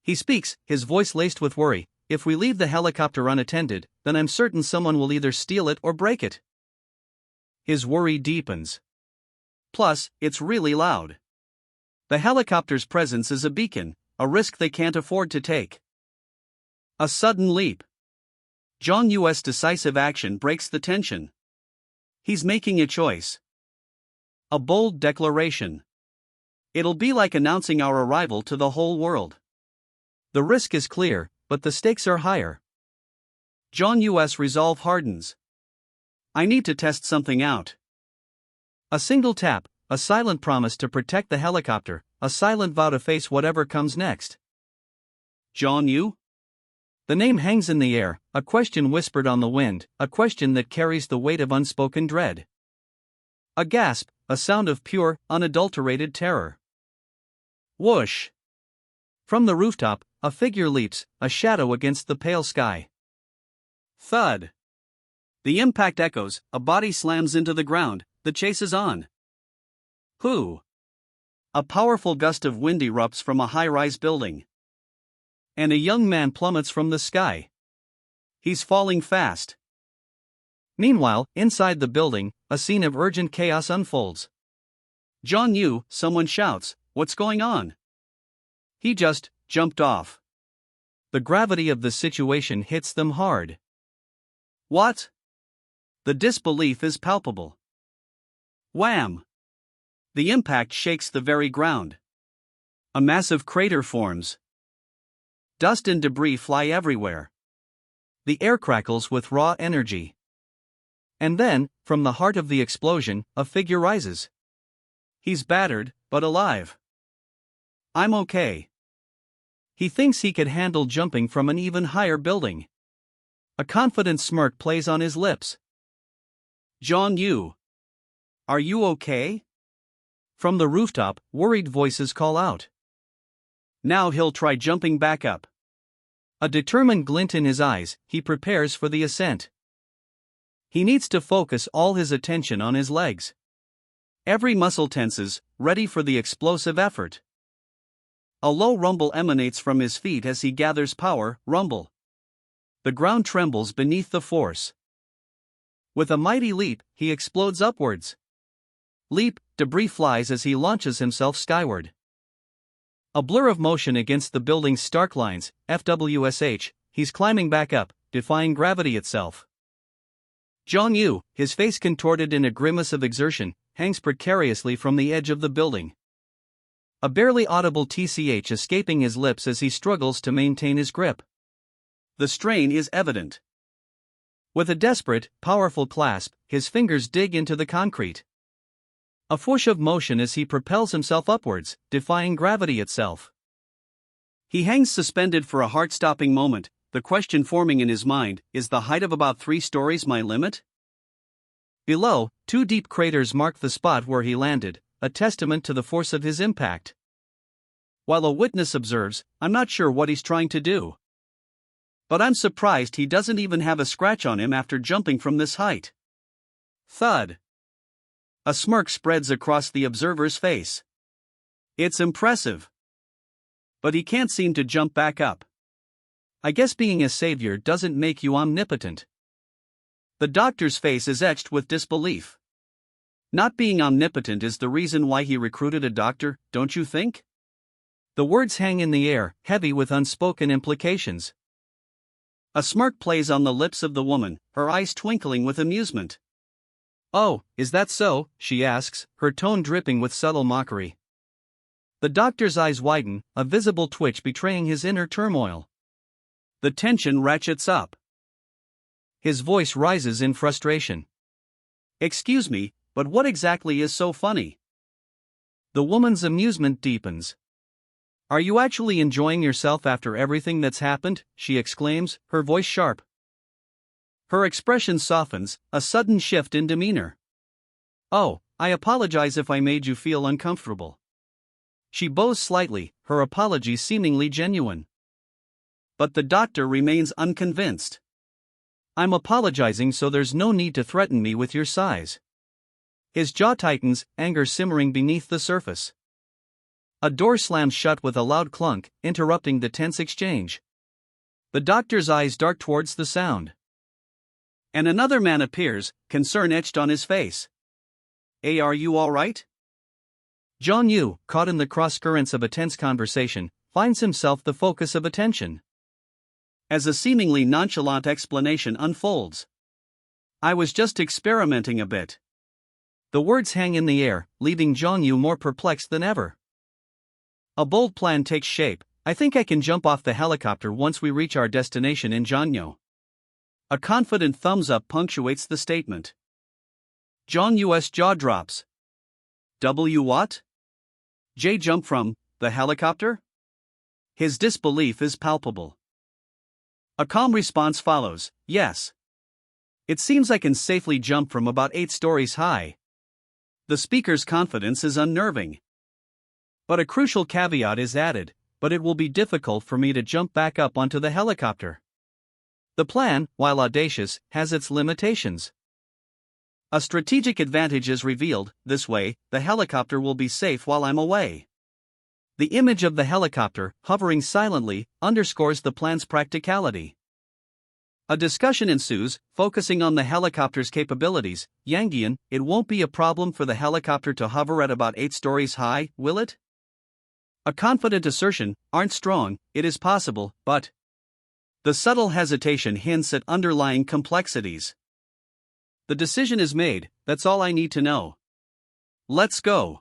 A: He speaks, his voice laced with worry. If we leave the helicopter unattended, then I'm certain someone will either steal it or break it. His worry deepens. Plus, it's really loud. The helicopter's presence is a beacon, a risk they can't afford to take. A sudden leap. Zhang Yu's decisive action breaks the tension. He's making a choice. A bold declaration. It'll be like announcing our arrival to the whole world. The risk is clear, but the stakes are higher. Zhang Yu's resolve hardens. I need to test something out. A single tap, a silent promise to protect the helicopter, a silent vow to face whatever comes next. Zhang Yu? The name hangs in the air, a question whispered on the wind, a question that carries the weight of unspoken dread. A gasp, a sound of pure, unadulterated terror. Whoosh! From the rooftop, a figure leaps, a shadow against the pale sky. Thud! The impact echoes, a body slams into the ground, the chase is on. Who? A powerful gust of wind erupts from a high-rise building. And a young man plummets from the sky. He's falling fast. Meanwhile, inside the building, a scene of urgent chaos unfolds. Zhang Yu, someone shouts, what's going on? He just jumped off. The gravity of the situation hits them hard. What? The disbelief is palpable. Wham! The impact shakes the very ground. A massive crater forms. Dust and debris fly everywhere. The air crackles with raw energy. And then, from the heart of the explosion, a figure rises. He's battered, but alive. I'm okay. He thinks he could handle jumping from an even higher building. A confident smirk plays on his lips. Zhang Yu. Are you okay? From the rooftop, worried voices call out. Now he'll try jumping back up. A determined glint in his eyes, he prepares for the ascent. He needs to focus all his attention on his legs. Every muscle tenses, ready for the explosive effort. A low rumble emanates from his feet as he gathers power, rumble. The ground trembles beneath the force. With a mighty leap, he explodes upwards. Leap, debris flies as he launches himself skyward. A blur of motion against the building's stark lines, FWSH, he's climbing back up, defying gravity itself. Jong Yu, his face contorted in a grimace of exertion, hangs precariously from the edge of the building. A barely audible tch escaping his lips as he struggles to maintain his grip. The strain is evident. With a desperate, powerful clasp, his fingers dig into the concrete. A whoosh of motion as he propels himself upwards, defying gravity itself. He hangs suspended for a heart-stopping moment, the question forming in his mind, is the height of about 3 stories my limit? Below, 2 deep craters mark the spot where he landed, a testament to the force of his impact. While a witness observes, I'm not sure what he's trying to do. But I'm surprised he doesn't even have a scratch on him after jumping from this height. Thud. A smirk spreads across the observer's face. It's impressive. But he can't seem to jump back up. I guess being a savior doesn't make you omnipotent. The doctor's face is etched with disbelief. Not being omnipotent is the reason why he recruited a doctor, don't you think? The words hang in the air, heavy with unspoken implications. A smirk plays on the lips of the woman, her eyes twinkling with amusement. Oh, is that so? She asks, her tone dripping with subtle mockery. The doctor's eyes widen, a visible twitch betraying his inner turmoil. The tension ratchets up. His voice rises in frustration. Excuse me, but what exactly is so funny? The woman's amusement deepens. Are you actually enjoying yourself after everything that's happened? She exclaims, her voice sharp. Her expression softens, a sudden shift in demeanor. Oh, I apologize if I made you feel uncomfortable. She bows slightly, her apology seemingly genuine. But the doctor remains unconvinced. I'm apologizing so there's no need to threaten me with your size. His jaw tightens, anger simmering beneath the surface. A door slams shut with a loud clunk, interrupting the tense exchange. The doctor's eyes dart towards the sound. And another man appears, concern etched on his face. Hey, are you all right? Jong Yu, caught in the cross-currents of a tense conversation, finds himself the focus of attention. As a seemingly nonchalant explanation unfolds. I was just experimenting a bit. The words hang in the air, leaving Jong Yu more perplexed than ever. A bold plan takes shape. I think I can jump off the helicopter once we reach our destination in Janyo. A confident thumbs up punctuates the statement. Jong Yu's jaw drops. W what? J jump from the helicopter? His disbelief is palpable. A calm response follows, yes. It seems I can safely jump from about 8 stories high. The speaker's confidence is unnerving. But a crucial caveat is added, but it will be difficult for me to jump back up onto the helicopter. The plan, while audacious, has its limitations. A strategic advantage is revealed. This way, the helicopter will be safe while I'm away. The image of the helicopter, hovering silently, underscores the plan's practicality. A discussion ensues, focusing on the helicopter's capabilities. Yangyan, it won't be a problem for the helicopter to hover at about 8 stories high, will it? A confident assertion, aren't strong, it is possible, but... The subtle hesitation hints at underlying complexities. The decision is made, that's all I need to know. Let's go.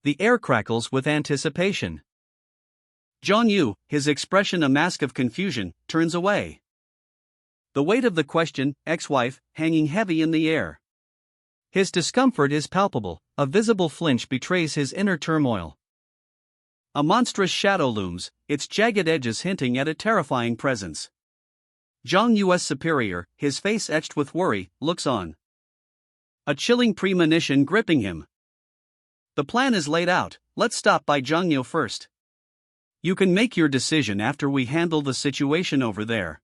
A: The air crackles with anticipation. Jong Yu, his expression a mask of confusion, turns away. The weight of the question, ex-wife, hanging heavy in the air. His discomfort is palpable, a visible flinch betrays his inner turmoil. A monstrous shadow looms, its jagged edges hinting at a terrifying presence. Jong Yu's superior, his face etched with worry, looks on. A chilling premonition gripping him. The plan is laid out, let's stop by Jong Yu first. You can make your decision after we handle the situation over there.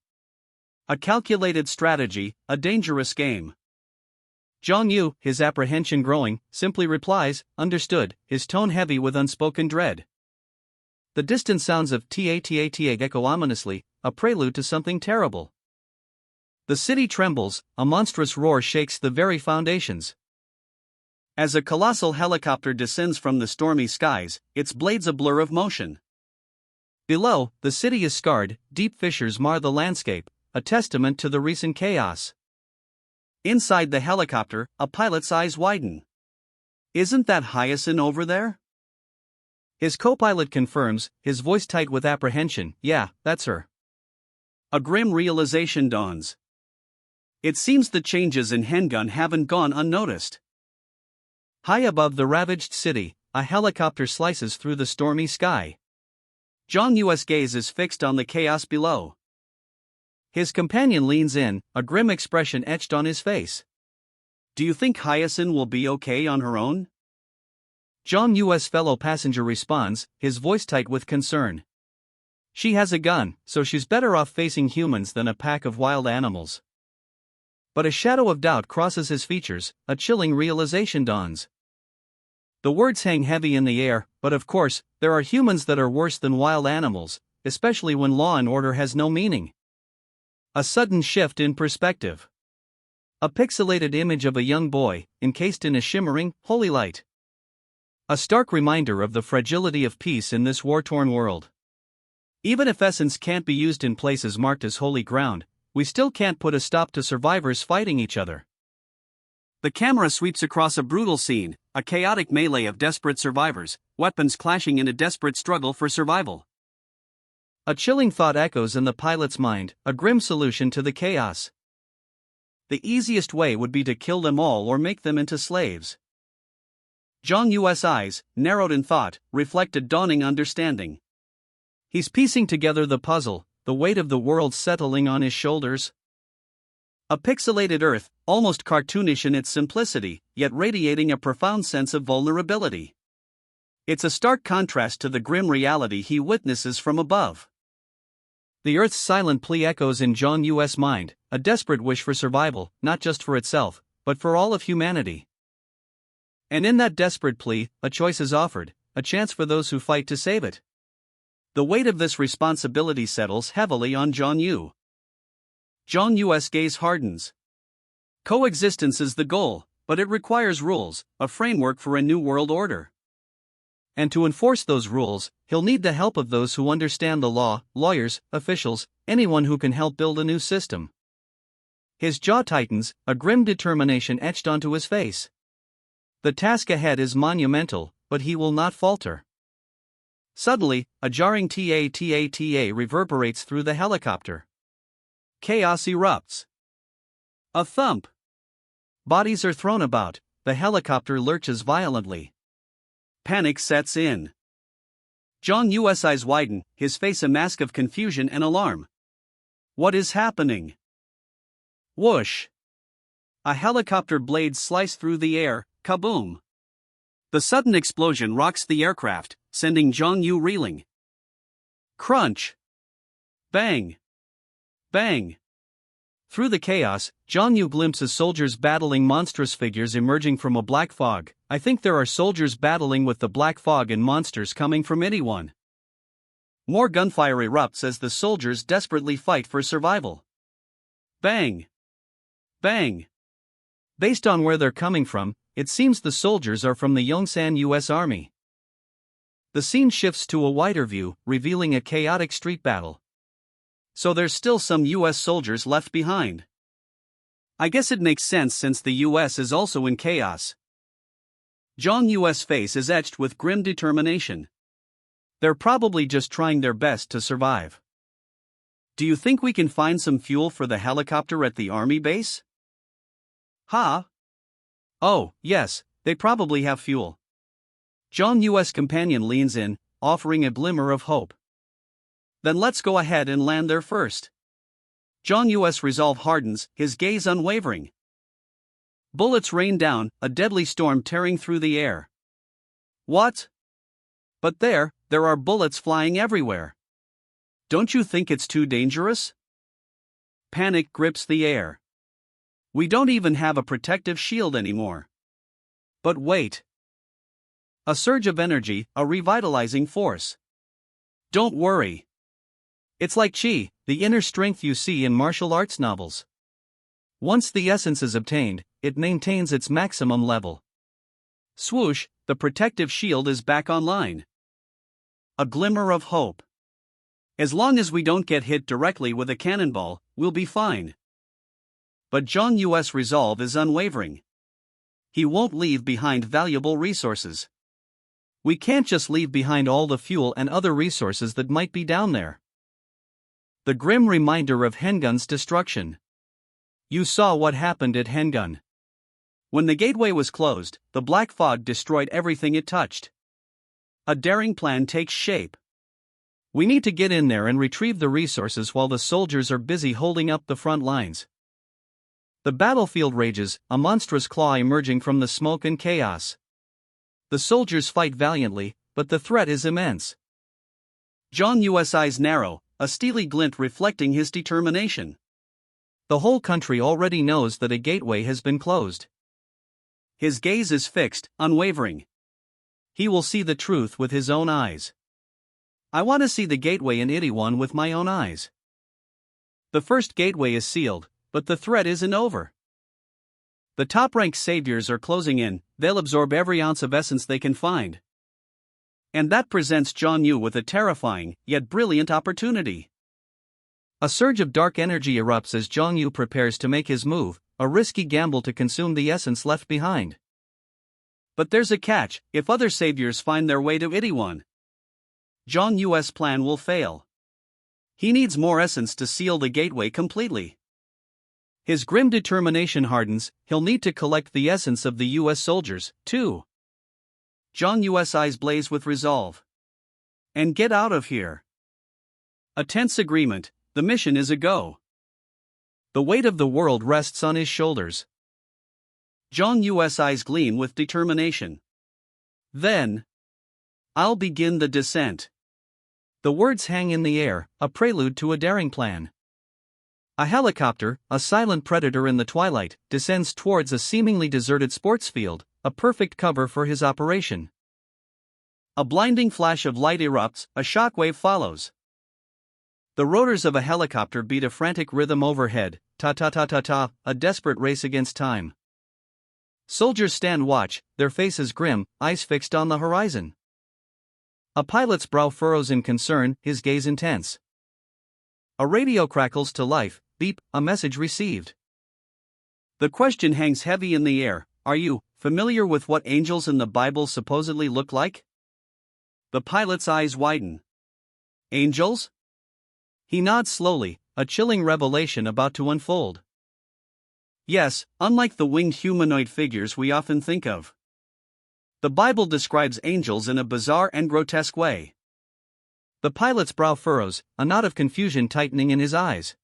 A: A calculated strategy, a dangerous game. Jong Yu, his apprehension growing, simply replies, understood, his tone heavy with unspoken dread. The distant sounds of ta echo ominously, a prelude to something terrible. The city trembles, a monstrous roar shakes the very foundations. As a colossal helicopter descends from the stormy skies, its blades a blur of motion. Below, the city is scarred, deep fissures mar the landscape, a testament to the recent chaos. Inside the helicopter, a pilot's eyes widen. Isn't that Hyacinth over there? His co-pilot confirms, his voice tight with apprehension. Yeah, that's her. A grim realization dawns. It seems the changes in Hengun haven't gone unnoticed. High above the ravaged city, a helicopter slices through the stormy sky. Jong Yu's gaze is fixed on the chaos below. His companion leans in, a grim expression etched on his face. Do you think Hyacinth will be okay on her own? Jong Yu's fellow passenger responds, his voice tight with concern. She has a gun, so she's better off facing humans than a pack of wild animals. But a shadow of doubt crosses his features, a chilling realization dawns. The words hang heavy in the air, but of course, there are humans that are worse than wild animals, especially when law and order has no meaning. A sudden shift in perspective. A pixelated image of a young boy, encased in a shimmering, holy light. A stark reminder of the fragility of peace in this war-torn world. Even if essence can't be used in places marked as holy ground, we still can't put a stop to survivors fighting each other. The camera sweeps across a brutal scene, a chaotic melee of desperate survivors, weapons clashing in a desperate struggle for survival. A chilling thought echoes in the pilot's mind, a grim solution to the chaos. The easiest way would be to kill them all or make them into slaves. Jong Yu's eyes, narrowed in thought, reflect a dawning understanding. He's piecing together the puzzle, the weight of the world settling on his shoulders. A pixelated Earth, almost cartoonish in its simplicity, yet radiating a profound sense of vulnerability. It's a stark contrast to the grim reality he witnesses from above. The Earth's silent plea echoes in Jong Yu's mind, a desperate wish for survival, not just for itself, but for all of humanity. And in that desperate plea, a choice is offered, a chance for those who fight to save it. The weight of this responsibility settles heavily on Jong Yu. Jong Yu's gaze hardens. Coexistence is the goal, but it requires rules, a framework for a new world order. And to enforce those rules, he'll need the help of those who understand the law, lawyers, officials, anyone who can help build a new system. His jaw tightens, a grim determination etched onto his face. The task ahead is monumental, but he will not falter. Suddenly, a jarring ta-ta-ta reverberates through the helicopter. Chaos erupts. A thump. Bodies are thrown about, the helicopter lurches violently. Panic sets in. Jong Yu's eyes widen, his face a mask of confusion and alarm. What is happening? Whoosh! A helicopter blade slice through the air, kaboom! The sudden explosion rocks the aircraft, sending Jong Yu reeling. Crunch! Bang! Bang! Through the chaos, Jong Yu glimpses soldiers battling monstrous figures emerging from a black fog. I think there are soldiers battling with the black fog and monsters coming from anyone. More gunfire erupts as the soldiers desperately fight for survival. Bang! Bang! Based on where they're coming from, it seems the soldiers are from the Yongsan U.S. Army. The scene shifts to a wider view, revealing a chaotic street battle. So there's still some U.S. soldiers left behind. I guess it makes sense since the U.S. is also in chaos. Jong Yu's face is etched with grim determination. They're probably just trying their best to survive. Do you think we can find some fuel for the helicopter at the army base? Huh? Oh, yes, they probably have fuel. Jong Yu's companion leans in, offering a glimmer of hope. Then let's go ahead and land there first. Jong Yu's resolve hardens, his gaze unwavering. Bullets rain down, a deadly storm tearing through the air. What? But there are bullets flying everywhere. Don't you think it's too dangerous? Panic grips the air. We don't even have a protective shield anymore. But wait. A surge of energy, a revitalizing force. Don't worry. It's like chi, the inner strength you see in martial arts novels. Once the essence is obtained, it maintains its maximum level. Swoosh, the protective shield is back online. A glimmer of hope. As long as we don't get hit directly with a cannonball, we'll be fine. But John Yu's resolve is unwavering. He won't leave behind valuable resources. We can't just leave behind all the fuel and other resources that might be down there. The grim reminder of Hengun's destruction. You saw what happened at Hengun. When the gateway was closed, the black fog destroyed everything it touched. A daring plan takes shape. We need to get in there and retrieve the resources while the soldiers are busy holding up the front lines. The battlefield rages, a monstrous claw emerging from the smoke and chaos. The soldiers fight valiantly, but the threat is immense. John Yu's eyes narrow, a steely glint reflecting his determination. The whole country already knows that a gateway has been closed. His gaze is fixed, unwavering. He will see the truth with his own eyes. I want to see the gateway in Itaewon with my own eyes. The first gateway is sealed, but the threat isn't over. The top-ranked saviors are closing in, they'll absorb every ounce of essence they can find. And that presents John Yu with a terrifying, yet brilliant opportunity. A surge of dark energy erupts as John Yu prepares to make his move, a risky gamble to consume the essence left behind. But there's a catch: if other saviors find their way to Itaewon, John Yu's plan will fail. He needs more essence to seal the gateway completely. His grim determination hardens, he'll need to collect the essence of the US soldiers, too. John Yu's eyes blaze with resolve. And get out of here. A tense agreement, the mission is a go. The weight of the world rests on his shoulders. John Yu's eyes gleam with determination. Then, I'll begin the descent. The words hang in the air, a prelude to a daring plan. A helicopter, a silent predator in the twilight, descends towards a seemingly deserted sports field, a perfect cover for his operation. A blinding flash of light erupts, a shockwave follows. The rotors of a helicopter beat a frantic rhythm overhead, ta-ta-ta-ta-ta, a desperate race against time. Soldiers stand watch, their faces grim, eyes fixed on the horizon. A pilot's brow furrows in concern, his gaze intense. A radio crackles to life, beep, a message received. The question hangs heavy in the air: are you familiar with what angels in the Bible supposedly look like? The pilot's eyes widen. Angels? He nods slowly, a chilling revelation about to unfold. Yes, unlike the winged humanoid figures we often think of. The Bible describes angels in a bizarre and grotesque way. The pilot's brow furrows, a knot of confusion tightening in his eyes.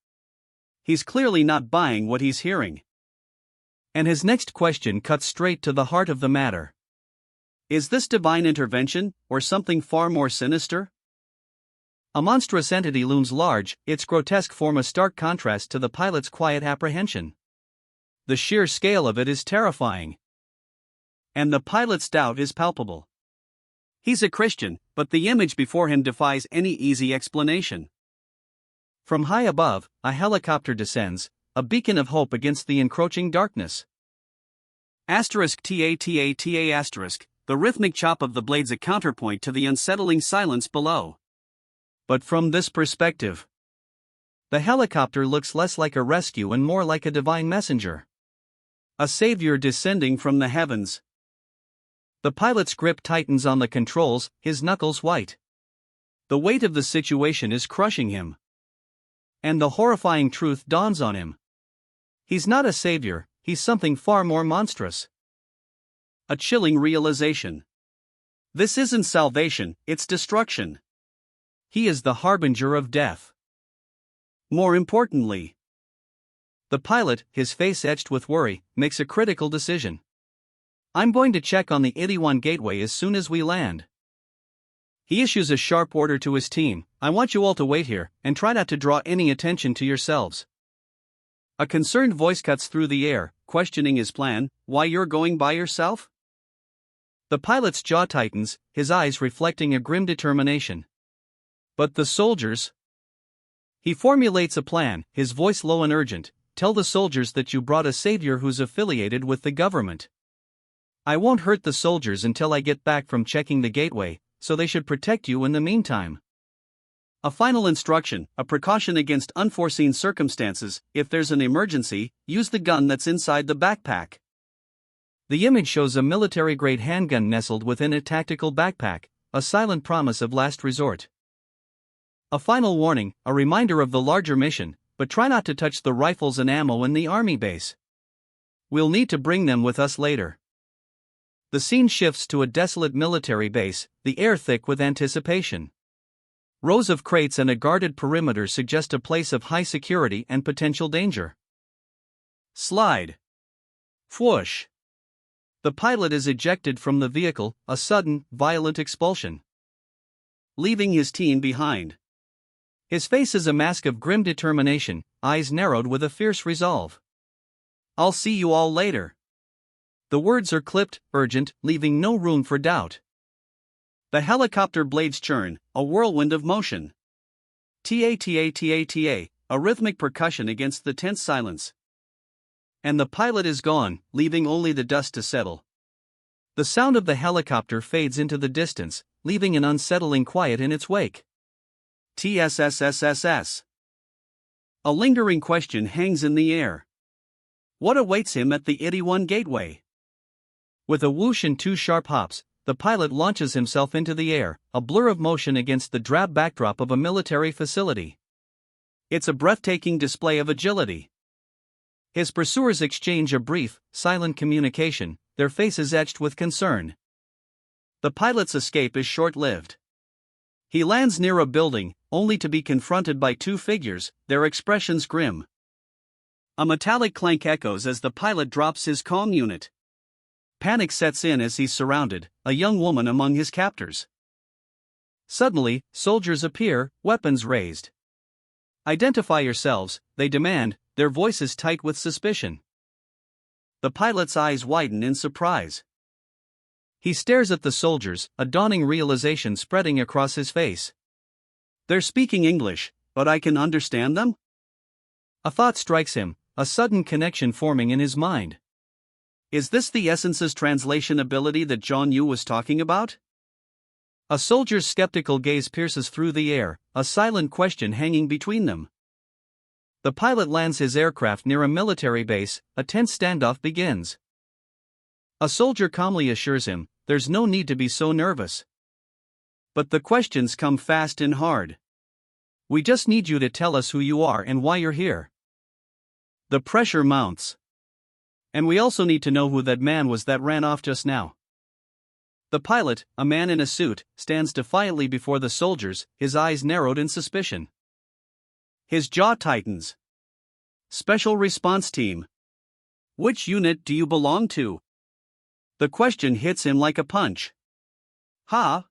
A: He's clearly not buying what he's hearing. And his next question cuts straight to the heart of the matter. Is this divine intervention, or something far more sinister? A monstrous entity looms large, its grotesque form a stark contrast to the pilot's quiet apprehension. The sheer scale of it is terrifying. And the pilot's doubt is palpable. He's a Christian, but the image before him defies any easy explanation. From high above, a helicopter descends, a beacon of hope against the encroaching darkness. *TATATA*, the rhythmic chop of the blades a counterpoint to the unsettling silence below. But from this perspective, the helicopter looks less like a rescue and more like a divine messenger. A savior descending from the heavens. The pilot's grip tightens on the controls, his knuckles white. The weight of the situation is crushing him. And the horrifying truth dawns on him. He's not a savior, he's something far more monstrous. A chilling realization. This isn't salvation, it's destruction. He is the harbinger of death. More importantly, the pilot, his face etched with worry, makes a critical decision. I'm going to check on the Itaewon gateway as soon as we land. He issues a sharp order to his team: I want you all to wait here, and try not to draw any attention to yourselves. A concerned voice cuts through the air, questioning his plan. Why, you're going by yourself? The pilot's jaw tightens, his eyes reflecting a grim determination. But the soldiers? He formulates a plan, his voice low and urgent. Tell the soldiers that you brought a savior who's affiliated with the government. I won't hurt the soldiers until I get back from checking the gateway, so they should protect you in the meantime. A final instruction, a precaution against unforeseen circumstances: if there's an emergency, use the gun that's inside the backpack. The image shows a military-grade handgun nestled within a tactical backpack, a silent promise of last resort. A final warning, a reminder of the larger mission, but try not to touch the rifles and ammo in the army base. We'll need to bring them with us later. The scene shifts to a desolate military base, the air thick with anticipation. Rows of crates and a guarded perimeter suggest a place of high security and potential danger. Slide. Whoosh. The pilot is ejected from the vehicle, a sudden, violent expulsion, leaving his team behind. His face is a mask of grim determination, eyes narrowed with a fierce resolve. I'll see you all later. The words are clipped, urgent, leaving no room for doubt. The helicopter blades churn, a whirlwind of motion. Ta-ta-ta-ta, a rhythmic percussion against the tense silence. And the pilot is gone, leaving only the dust to settle. The sound of the helicopter fades into the distance, leaving an unsettling quiet in its wake. TSSSSS. A lingering question hangs in the air. What awaits him at the 81 gateway? With a whoosh and two sharp hops, the pilot launches himself into the air, a blur of motion against the drab backdrop of a military facility. It's a breathtaking display of agility. His pursuers exchange a brief, silent communication, their faces etched with concern. The pilot's escape is short-lived. He lands near a building, only to be confronted by two figures, their expressions grim. A metallic clank echoes as the pilot drops his comm unit. Panic sets in as he's surrounded, a young woman among his captors. Suddenly, soldiers appear, weapons raised. Identify yourselves, they demand, their voices tight with suspicion. The pilot's eyes widen in surprise. He stares at the soldiers, a dawning realization spreading across his face. They're speaking English, but I can understand them? A thought strikes him, a sudden connection forming in his mind. Is this the essence's translation ability that John Yu was talking about? A soldier's skeptical gaze pierces through the air, a silent question hanging between them. The pilot lands his aircraft near a military base, a tense standoff begins. A soldier calmly assures him, there's no need to be so nervous. But the questions come fast and hard. We just need you to tell us who you are and why you're here. The pressure mounts. And we also need to know who that man was that ran off just now. The pilot, a man in a suit, stands defiantly before the soldiers, his eyes narrowed in suspicion. His jaw tightens. Special Response Team. Which unit do you belong to? The question hits him like a punch. Ha!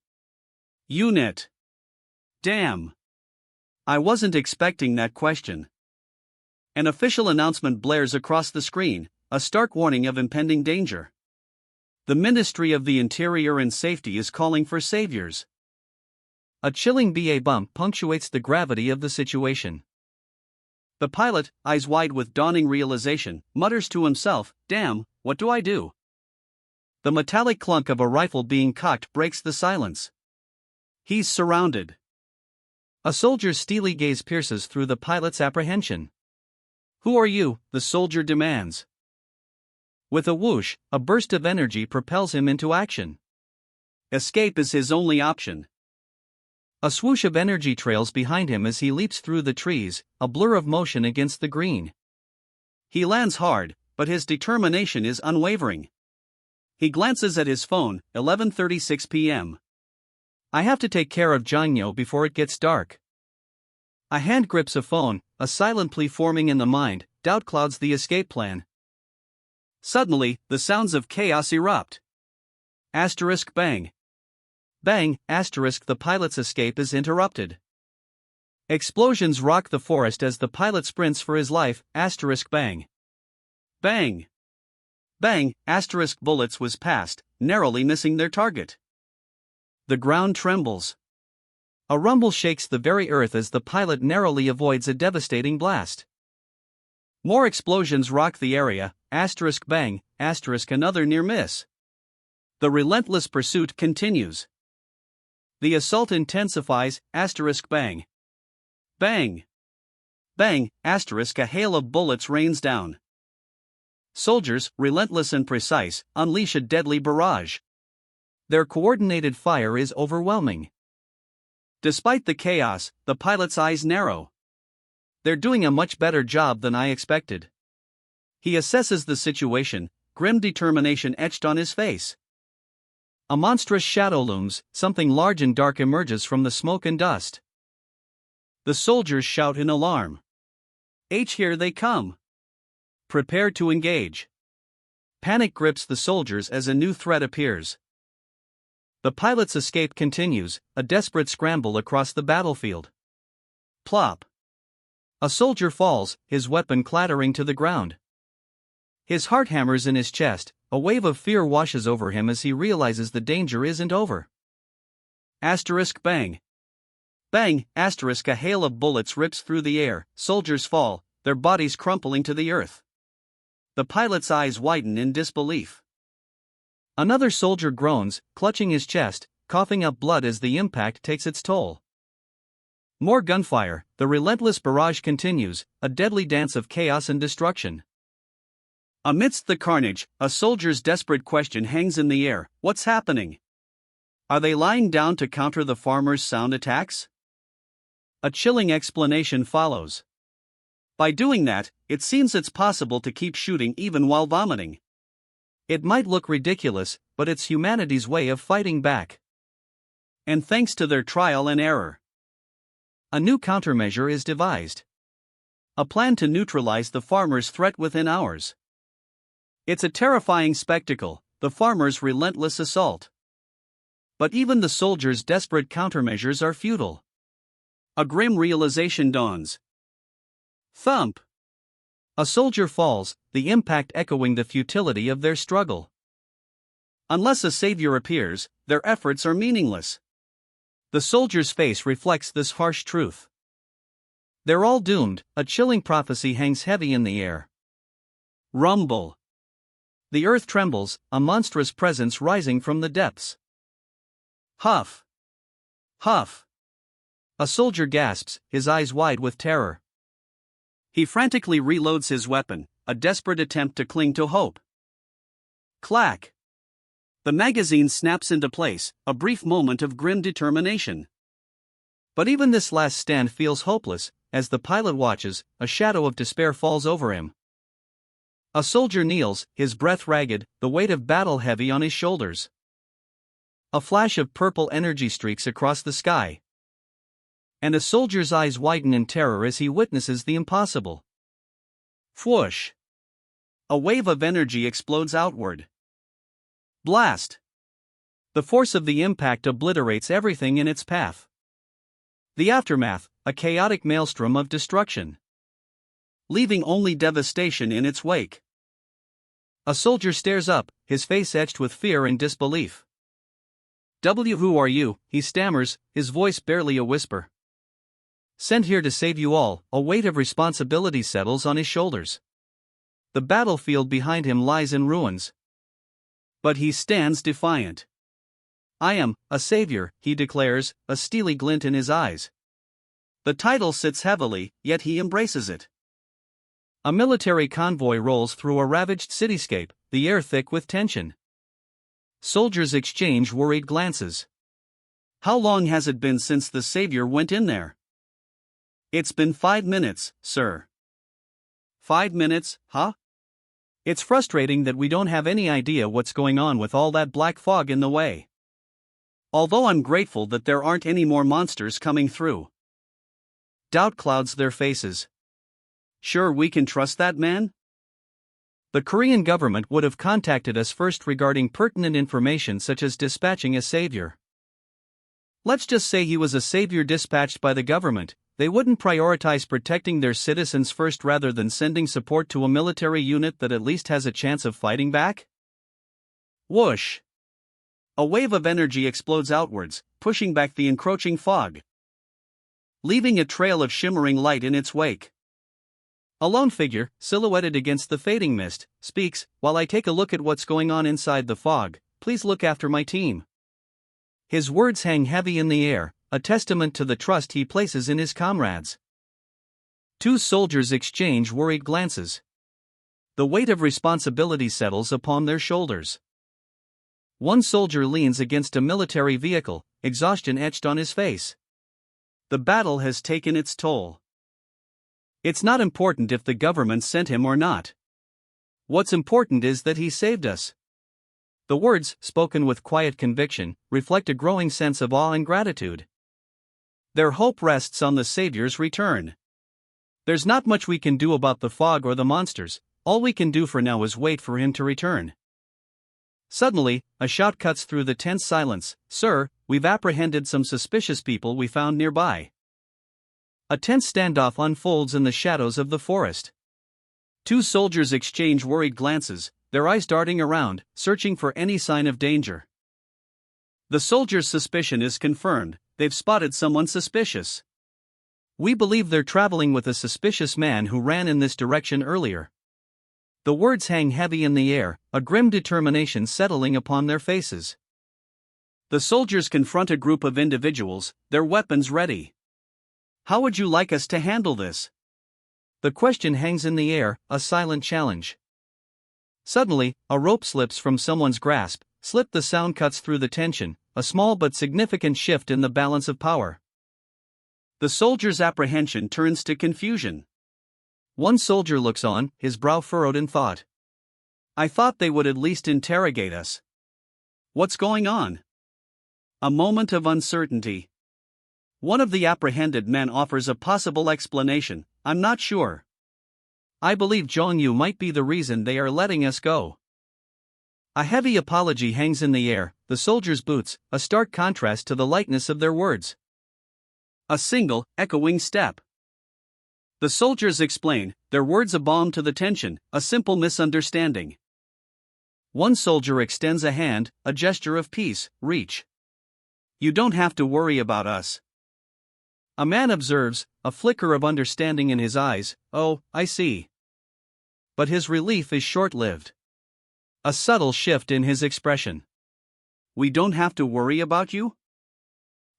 A: Unit. Damn. I wasn't expecting that question. An official announcement blares across the screen, a stark warning of impending danger. The Ministry of the Interior and Safety is calling for saviors. A chilling BA bump punctuates the gravity of the situation. The pilot, eyes wide with dawning realization, mutters to himself, damn, what do I do? The metallic clunk of a rifle being cocked breaks the silence. He's surrounded. A soldier's steely gaze pierces through the pilot's apprehension. Who are you? The soldier demands. With a whoosh, a burst of energy propels him into action. Escape is his only option. A swoosh of energy trails behind him as he leaps through the trees, a blur of motion against the green. He lands hard, but his determination is unwavering. He glances at his phone, 11:36 p.m. I have to take care of Janyo before it gets dark. A hand grips a phone, a silent plea forming in the mind, doubt clouds the escape plan. Suddenly, the sounds of chaos erupt. Asterisk bang. Bang, asterisk the pilot's escape is interrupted. Explosions rock the forest as the pilot sprints for his life, asterisk bang. Bang. Bang, asterisk bullets whiz past, narrowly missing their target. The ground trembles. A rumble shakes the very earth as the pilot narrowly avoids a devastating blast. More explosions rock the area, asterisk bang, asterisk another near miss. The relentless pursuit continues. The assault intensifies, asterisk bang. Bang! Bang! Asterisk, a hail of bullets rains down. Soldiers, relentless and precise, unleash a deadly barrage. Their coordinated fire is overwhelming. Despite the chaos, the pilot's eyes narrow. They're doing a much better job than I expected. He assesses the situation, grim determination etched on his face. A monstrous shadow looms, something large and dark emerges from the smoke and dust. The soldiers shout in alarm. Here they come! Prepare to engage. Panic grips the soldiers as a new threat appears. The pilot's escape continues, a desperate scramble across the battlefield. Plop! A soldier falls, his weapon clattering to the ground. His heart hammers in his chest, a wave of fear washes over him as he realizes the danger isn't over. Asterisk bang! Bang! Asterisk, a hail of bullets rips through the air, soldiers fall, their bodies crumpling to the earth. The pilot's eyes widen in disbelief. Another soldier groans, clutching his chest, coughing up blood as the impact takes its toll. More gunfire, the relentless barrage continues, a deadly dance of chaos and destruction. Amidst the carnage, a soldier's desperate question hangs in the air: what's happening? Are they lying down to counter the farmer's sound attacks? A chilling explanation follows. By doing that, it seems it's possible to keep shooting even while vomiting. It might look ridiculous, but it's humanity's way of fighting back. And thanks to their trial and error, a new countermeasure is devised. A plan to neutralize the farmer's threat within hours. It's a terrifying spectacle, the farmer's relentless assault. But even the soldiers' desperate countermeasures are futile. A grim realization dawns. Thump! A soldier falls, the impact echoing the futility of their struggle. Unless a savior appears, their efforts are meaningless. The soldier's face reflects this harsh truth. They're all doomed, a chilling prophecy hangs heavy in the air. Rumble! The earth trembles, a monstrous presence rising from the depths. Huff! Huff! A soldier gasps, his eyes wide with terror. He frantically reloads his weapon, a desperate attempt to cling to hope. Clack! The magazine snaps into place, a brief moment of grim determination. But even this last stand feels hopeless, as the pilot watches, a shadow of despair falls over him. A soldier kneels, his breath ragged, the weight of battle heavy on his shoulders. A flash of purple energy streaks across the sky. And a soldier's eyes widen in terror as he witnesses the impossible. Whoosh! A wave of energy explodes outward. Blast! The force of the impact obliterates everything in its path. The aftermath, a chaotic maelstrom of destruction, leaving only devastation in its wake. A soldier stares up, his face etched with fear and disbelief. Who are you? He stammers, his voice barely a whisper. Sent here to save you all, a weight of responsibility settles on his shoulders. The battlefield behind him lies in ruins. But he stands defiant. I am a savior, he declares, a steely glint in his eyes. The title sits heavily, yet he embraces it. A military convoy rolls through a ravaged cityscape, the air thick with tension. Soldiers exchange worried glances. How long has it been since the savior went in there? It's been 5 minutes, sir. 5 minutes, huh? It's frustrating that we don't have any idea what's going on with all that black fog in the way. Although I'm grateful that there aren't any more monsters coming through. Doubt clouds their faces. Sure we can trust that man? The Korean government would have contacted us first regarding pertinent information such as dispatching a savior. Let's just say he was a savior dispatched by the government. They wouldn't prioritize protecting their citizens first rather than sending support to a military unit that at least has a chance of fighting back? Whoosh! A wave of energy explodes outwards, pushing back the encroaching fog, leaving a trail of shimmering light in its wake. A lone figure, silhouetted against the fading mist, speaks, "While I take a look at what's going on inside the fog, please look after my team." His words hang heavy in the air, a testament to the trust he places in his comrades. Two soldiers exchange worried glances. The weight of responsibility settles upon their shoulders. One soldier leans against a military vehicle, exhaustion etched on his face. The battle has taken its toll. It's not important if the government sent him or not. What's important is that he saved us. The words, spoken with quiet conviction, reflect a growing sense of awe and gratitude. Their hope rests on the Savior's return. There's not much we can do about the fog or the monsters, all we can do for now is wait for him to return. Suddenly, a shout cuts through the tense silence. "Sir, we've apprehended some suspicious people we found nearby." A tense standoff unfolds in the shadows of the forest. Two soldiers exchange worried glances, their eyes darting around, searching for any sign of danger. The soldier's suspicion is confirmed, they've spotted someone suspicious. "We believe they're traveling with a suspicious man who ran in this direction earlier." The words hang heavy in the air, a grim determination settling upon their faces. The soldiers confront a group of individuals, their weapons ready. "How would you like us to handle this?" The question hangs in the air, a silent challenge. Suddenly, a rope slips from someone's grasp. The sound cuts through the tension, a small but significant shift in the balance of power. The soldier's apprehension turns to confusion. One soldier looks on, his brow furrowed in thought. "I thought they would at least interrogate us. What's going on?" A moment of uncertainty. One of the apprehended men offers a possible explanation. "I'm not sure. I believe Jong-yu might be the reason they are letting us go." A heavy apology hangs in the air, the soldier's boots, a stark contrast to the lightness of their words. A single, echoing step. The soldiers explain, their words a balm to the tension, a simple misunderstanding. One soldier extends a hand, a gesture of peace. "Reach. You don't have to worry about us." A man observes, a flicker of understanding in his eyes. "Oh, I see." But his relief is short-lived. A subtle shift in his expression. "We don't have to worry about you?"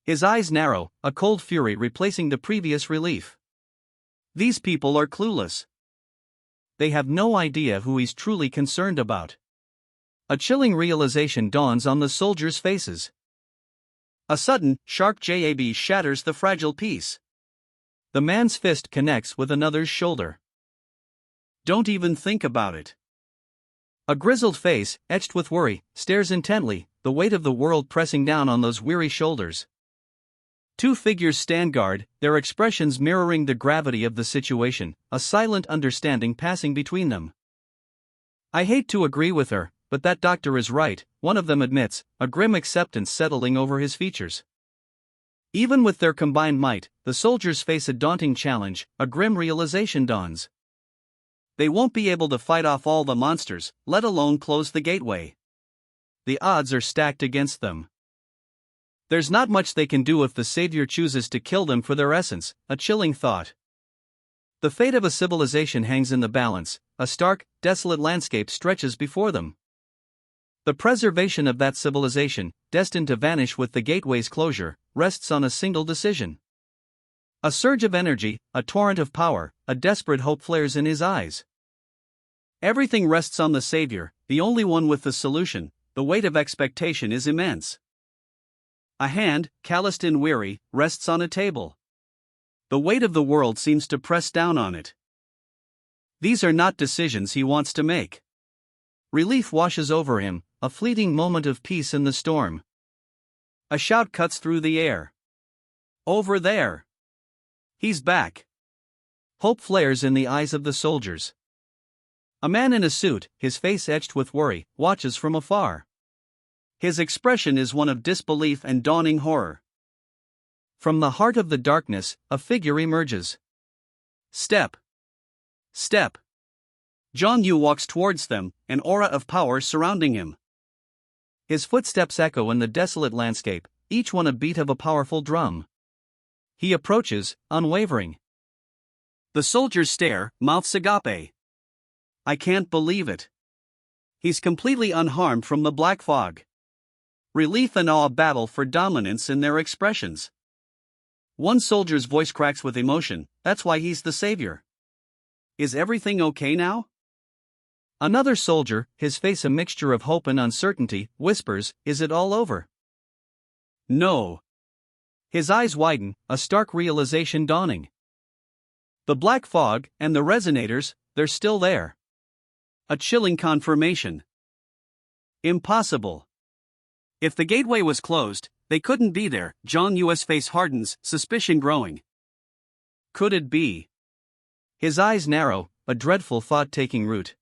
A: His eyes narrow, a cold fury replacing the previous relief. These people are clueless. They have no idea who he's truly concerned about. A chilling realization dawns on the soldiers' faces. A sudden, sharp jab shatters the fragile peace. The man's fist connects with another's shoulder. "Don't even think about it." A grizzled face, etched with worry, stares intently, the weight of the world pressing down on those weary shoulders. Two figures stand guard, their expressions mirroring the gravity of the situation, a silent understanding passing between them. "I hate to agree with her, but that doctor is right," one of them admits, a grim acceptance settling over his features. Even with their combined might, the soldiers face a daunting challenge, a grim realization dawns. They won't be able to fight off all the monsters, let alone close the gateway. The odds are stacked against them. There's not much they can do if the Savior chooses to kill them for their essence, a chilling thought. The fate of a civilization hangs in the balance, a stark, desolate landscape stretches before them. The preservation of that civilization, destined to vanish with the gateway's closure, rests on a single decision. A surge of energy, a torrent of power, a desperate hope flares in his eyes. Everything rests on the Savior, the only one with the solution. The weight of expectation is immense. A hand, calloused and weary, rests on a table. The weight of the world seems to press down on it. These are not decisions he wants to make. Relief washes over him, a fleeting moment of peace in the storm. A shout cuts through the air. "Over there! He's back!" Hope flares in the eyes of the soldiers. A man in a suit, his face etched with worry, watches from afar. His expression is one of disbelief and dawning horror. From the heart of the darkness, a figure emerges. Step. Step. Jong-yu walks towards them, an aura of power surrounding him. His footsteps echo in the desolate landscape, each one a beat of a powerful drum. He approaches, unwavering. The soldiers stare, mouths agape. "I can't believe it. He's completely unharmed from the black fog." Relief and awe battle for dominance in their expressions. One soldier's voice cracks with emotion, that's why he's the savior. Is everything okay now? Another soldier, his face a mixture of hope and uncertainty, whispers, is it all over? No. His eyes widen, a stark realization dawning. The black fog, and the resonators, they're still there. A chilling confirmation. Impossible. If the gateway was closed, they couldn't be there. John Yu's face hardens, suspicion growing. Could it be? His eyes narrow, a dreadful thought taking root.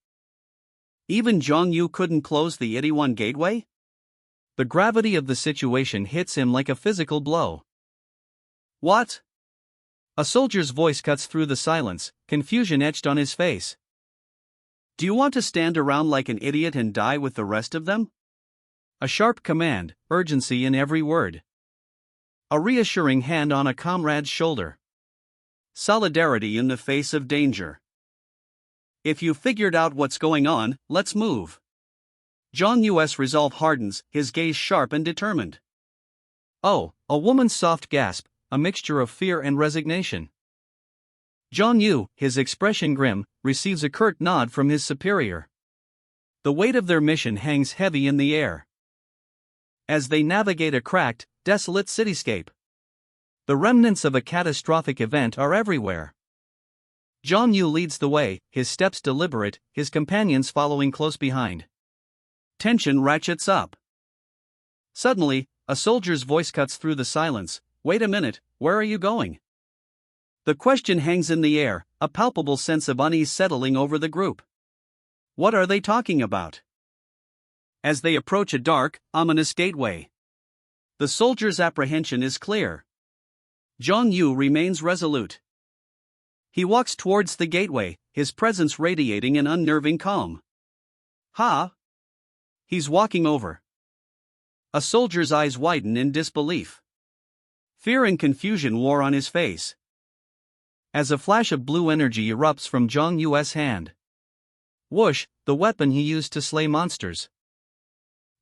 A: Even Zhang Yu couldn't close the 81 gateway? The gravity of the situation hits him like a physical blow. What? A soldier's voice cuts through the silence, confusion etched on his face. Do you want to stand around like an idiot and die with the rest of them? A sharp command, urgency in every word. A reassuring hand on a comrade's shoulder. Solidarity in the face of danger. If you figured out what's going on, let's move. Zhang Yu's resolve hardens, his gaze sharp and determined. Oh, a woman's soft gasp, a mixture of fear and resignation. Zhang Yu, his expression grim, receives a curt nod from his superior. The weight of their mission hangs heavy in the air. As they navigate a cracked, desolate cityscape. The remnants of a catastrophic event are everywhere. Zhang Yu leads the way, his steps deliberate, his companions following close behind. Tension ratchets up. Suddenly, a soldier's voice cuts through the silence. Wait a minute, where are you going? The question hangs in the air, a palpable sense of unease settling over the group. What are they talking about? As they approach a dark, ominous gateway. The soldier's apprehension is clear. Zhang Yu remains resolute. He walks towards the gateway, his presence radiating an unnerving calm. Ha! He's walking over. A soldier's eyes widen in disbelief. Fear and confusion war on his face. As a flash of blue energy erupts from Zhang Yu's hand. Whoosh, the weapon he used to slay monsters.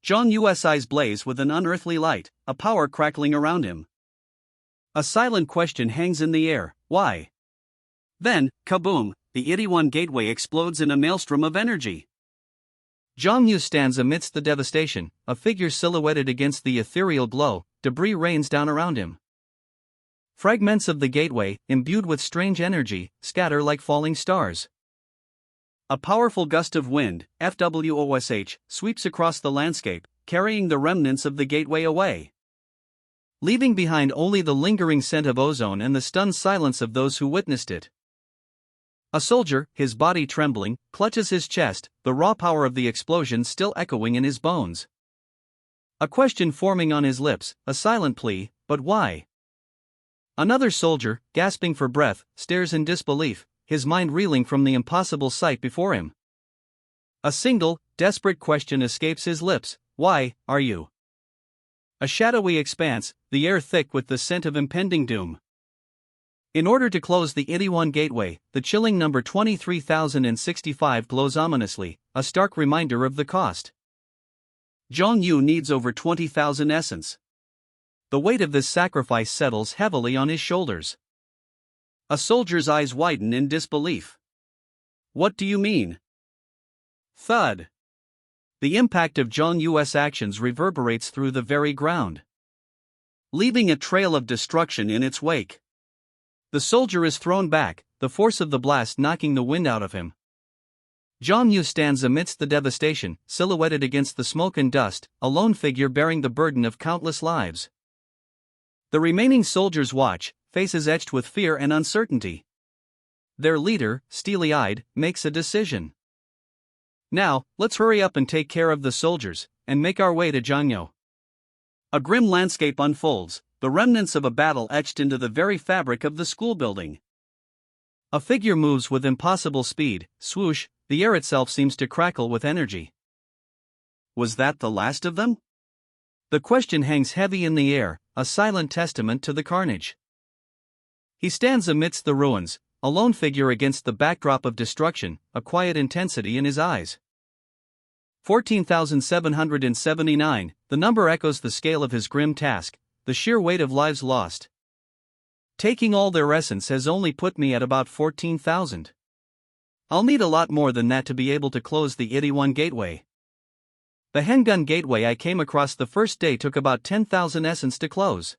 A: Zhang Yu's eyes blaze with an unearthly light, a power crackling around him. A silent question hangs in the air, why? Then, kaboom, the 81 gateway explodes in a maelstrom of energy. Zhang Yu stands amidst the devastation, a figure silhouetted against the ethereal glow, debris rains down around him. Fragments of the gateway, imbued with strange energy, scatter like falling stars. A powerful gust of wind, FWOSH, sweeps across the landscape, carrying the remnants of the gateway away. Leaving behind only the lingering scent of ozone and the stunned silence of those who witnessed it. A soldier, his body trembling, clutches his chest, the raw power of the explosion still echoing in his bones. A question forming on his lips, a silent plea, but why? Another soldier, gasping for breath, stares in disbelief, his mind reeling from the impossible sight before him. A single, desperate question escapes his lips, why are you? A shadowy expanse, the air thick with the scent of impending doom. In order to close the 81 gateway, the chilling number 23,065 glows ominously, a stark reminder of the cost. Zhang Yu needs over 20,000 essence. The weight of this sacrifice settles heavily on his shoulders. A soldier's eyes widen in disbelief. What do you mean? Thud. The impact of Zhang Yu's actions reverberates through the very ground, leaving a trail of destruction in its wake. The soldier is thrown back, the force of the blast knocking the wind out of him. Zhang Yu stands amidst the devastation, silhouetted against the smoke and dust, a lone figure bearing the burden of countless lives. The remaining soldiers watch, faces etched with fear and uncertainty. Their leader, steely-eyed, makes a decision. Now, let's hurry up and take care of the soldiers, and make our way to Zhangyo. A grim landscape unfolds, the remnants of a battle etched into the very fabric of the school building. A figure moves with impossible speed, swoosh, the air itself seems to crackle with energy. Was that the last of them? The question hangs heavy in the air, a silent testament to the carnage. He stands amidst the ruins, a lone figure against the backdrop of destruction, a quiet intensity in his eyes. 14,779, the number echoes the scale of his grim task, the sheer weight of lives lost. Taking all their essence has only put me at about 14,000. I'll need a lot more than that to be able to close the Itaewon Gateway. The Hengun Gateway I came across the first day took about 10,000 essence to close.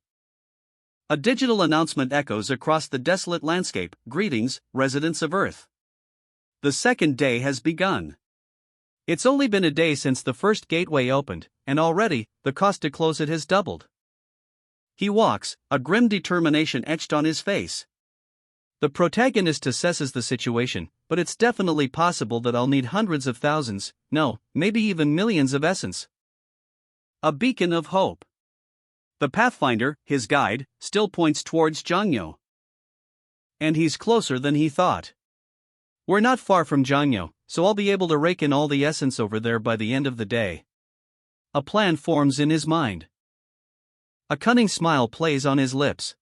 A: A digital announcement echoes across the desolate landscape. Greetings, residents of Earth. The second day has begun. It's only been a day since the first gateway opened, and already, the cost to close it has doubled. He walks, a grim determination etched on his face. The protagonist assesses the situation, but it's definitely possible that I'll need hundreds of thousands, no, maybe even millions of essence. A beacon of hope. The Pathfinder, his guide, still points towards Jangyo. And he's closer than he thought. We're not far from Jangyo, so I'll be able to rake in all the essence over there by the end of the day. A plan forms in his mind. A cunning smile plays on his lips.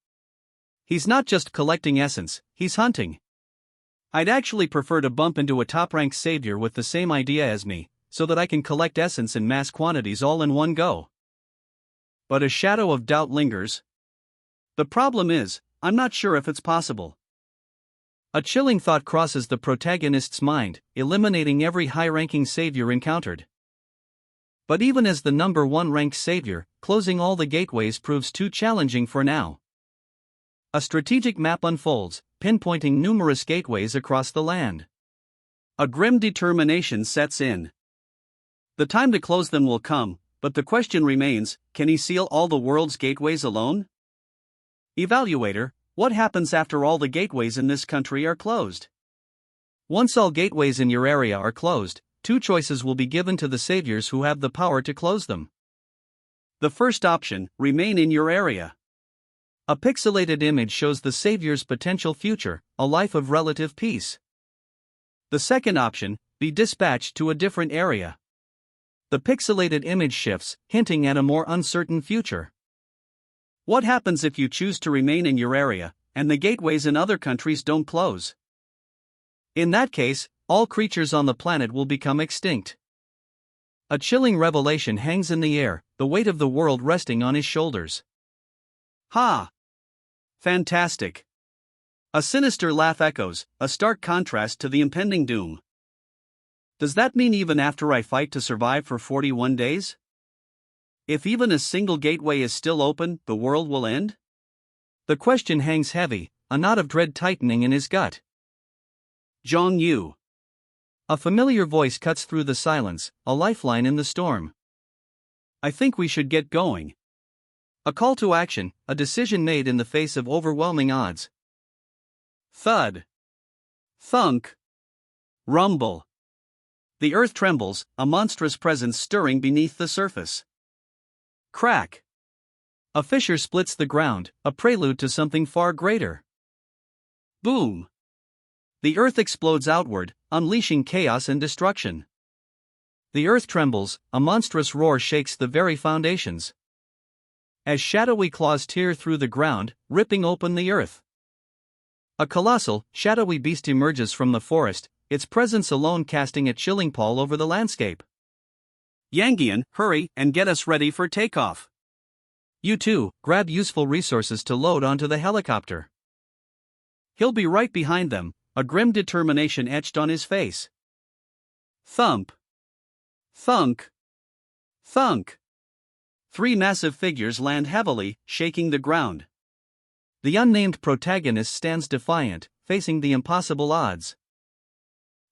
A: He's not just collecting essence, he's hunting. I'd actually prefer to bump into a top-ranked savior with the same idea as me, so that I can collect essence in mass quantities all in one go. But a shadow of doubt lingers. The problem is, I'm not sure if it's possible. A chilling thought crosses the protagonist's mind, eliminating every high-ranking savior encountered. But even as the number one ranked savior, closing all the gateways proves too challenging for now. A strategic map unfolds, pinpointing numerous gateways across the land. A grim determination sets in. The time to close them will come, but the question remains, can he seal all the world's gateways alone? Evaluator, what happens after all the gateways in this country are closed? Once all gateways in your area are closed, two choices will be given to the saviors who have the power to close them. The first option, remain in your area. A pixelated image shows the savior's potential future, a life of relative peace. The second option, be dispatched to a different area. The pixelated image shifts, hinting at a more uncertain future. What happens if you choose to remain in your area, and the gateways in other countries don't close? In that case, all creatures on the planet will become extinct. A chilling revelation hangs in the air, the weight of the world resting on his shoulders. Ha! Fantastic! A sinister laugh echoes, a stark contrast to the impending doom. Does that mean even after I fight to survive for 41 days? If even a single gateway is still open, the world will end? The question hangs heavy, a knot of dread tightening in his gut. Zhang Yu. A familiar voice cuts through the silence, a lifeline in the storm. I think we should get going. A call to action, a decision made in the face of overwhelming odds. Thud. Thunk. Rumble. The earth trembles, a monstrous presence stirring beneath the surface. Crack. A fissure splits the ground, a prelude to something far greater. Boom. The earth explodes outward, unleashing chaos and destruction. The earth trembles, a monstrous roar shakes the very foundations. As shadowy claws tear through the ground, ripping open the earth. A colossal, shadowy beast emerges from the forest, its presence alone casting a chilling pall over the landscape. Yangian, hurry and get us ready for takeoff. You too, grab useful resources to load onto the helicopter. He'll be right behind them, a grim determination etched on his face. Thump. Thunk. Thunk. Three massive figures land heavily, shaking the ground. The unnamed protagonist stands defiant, facing the impossible odds.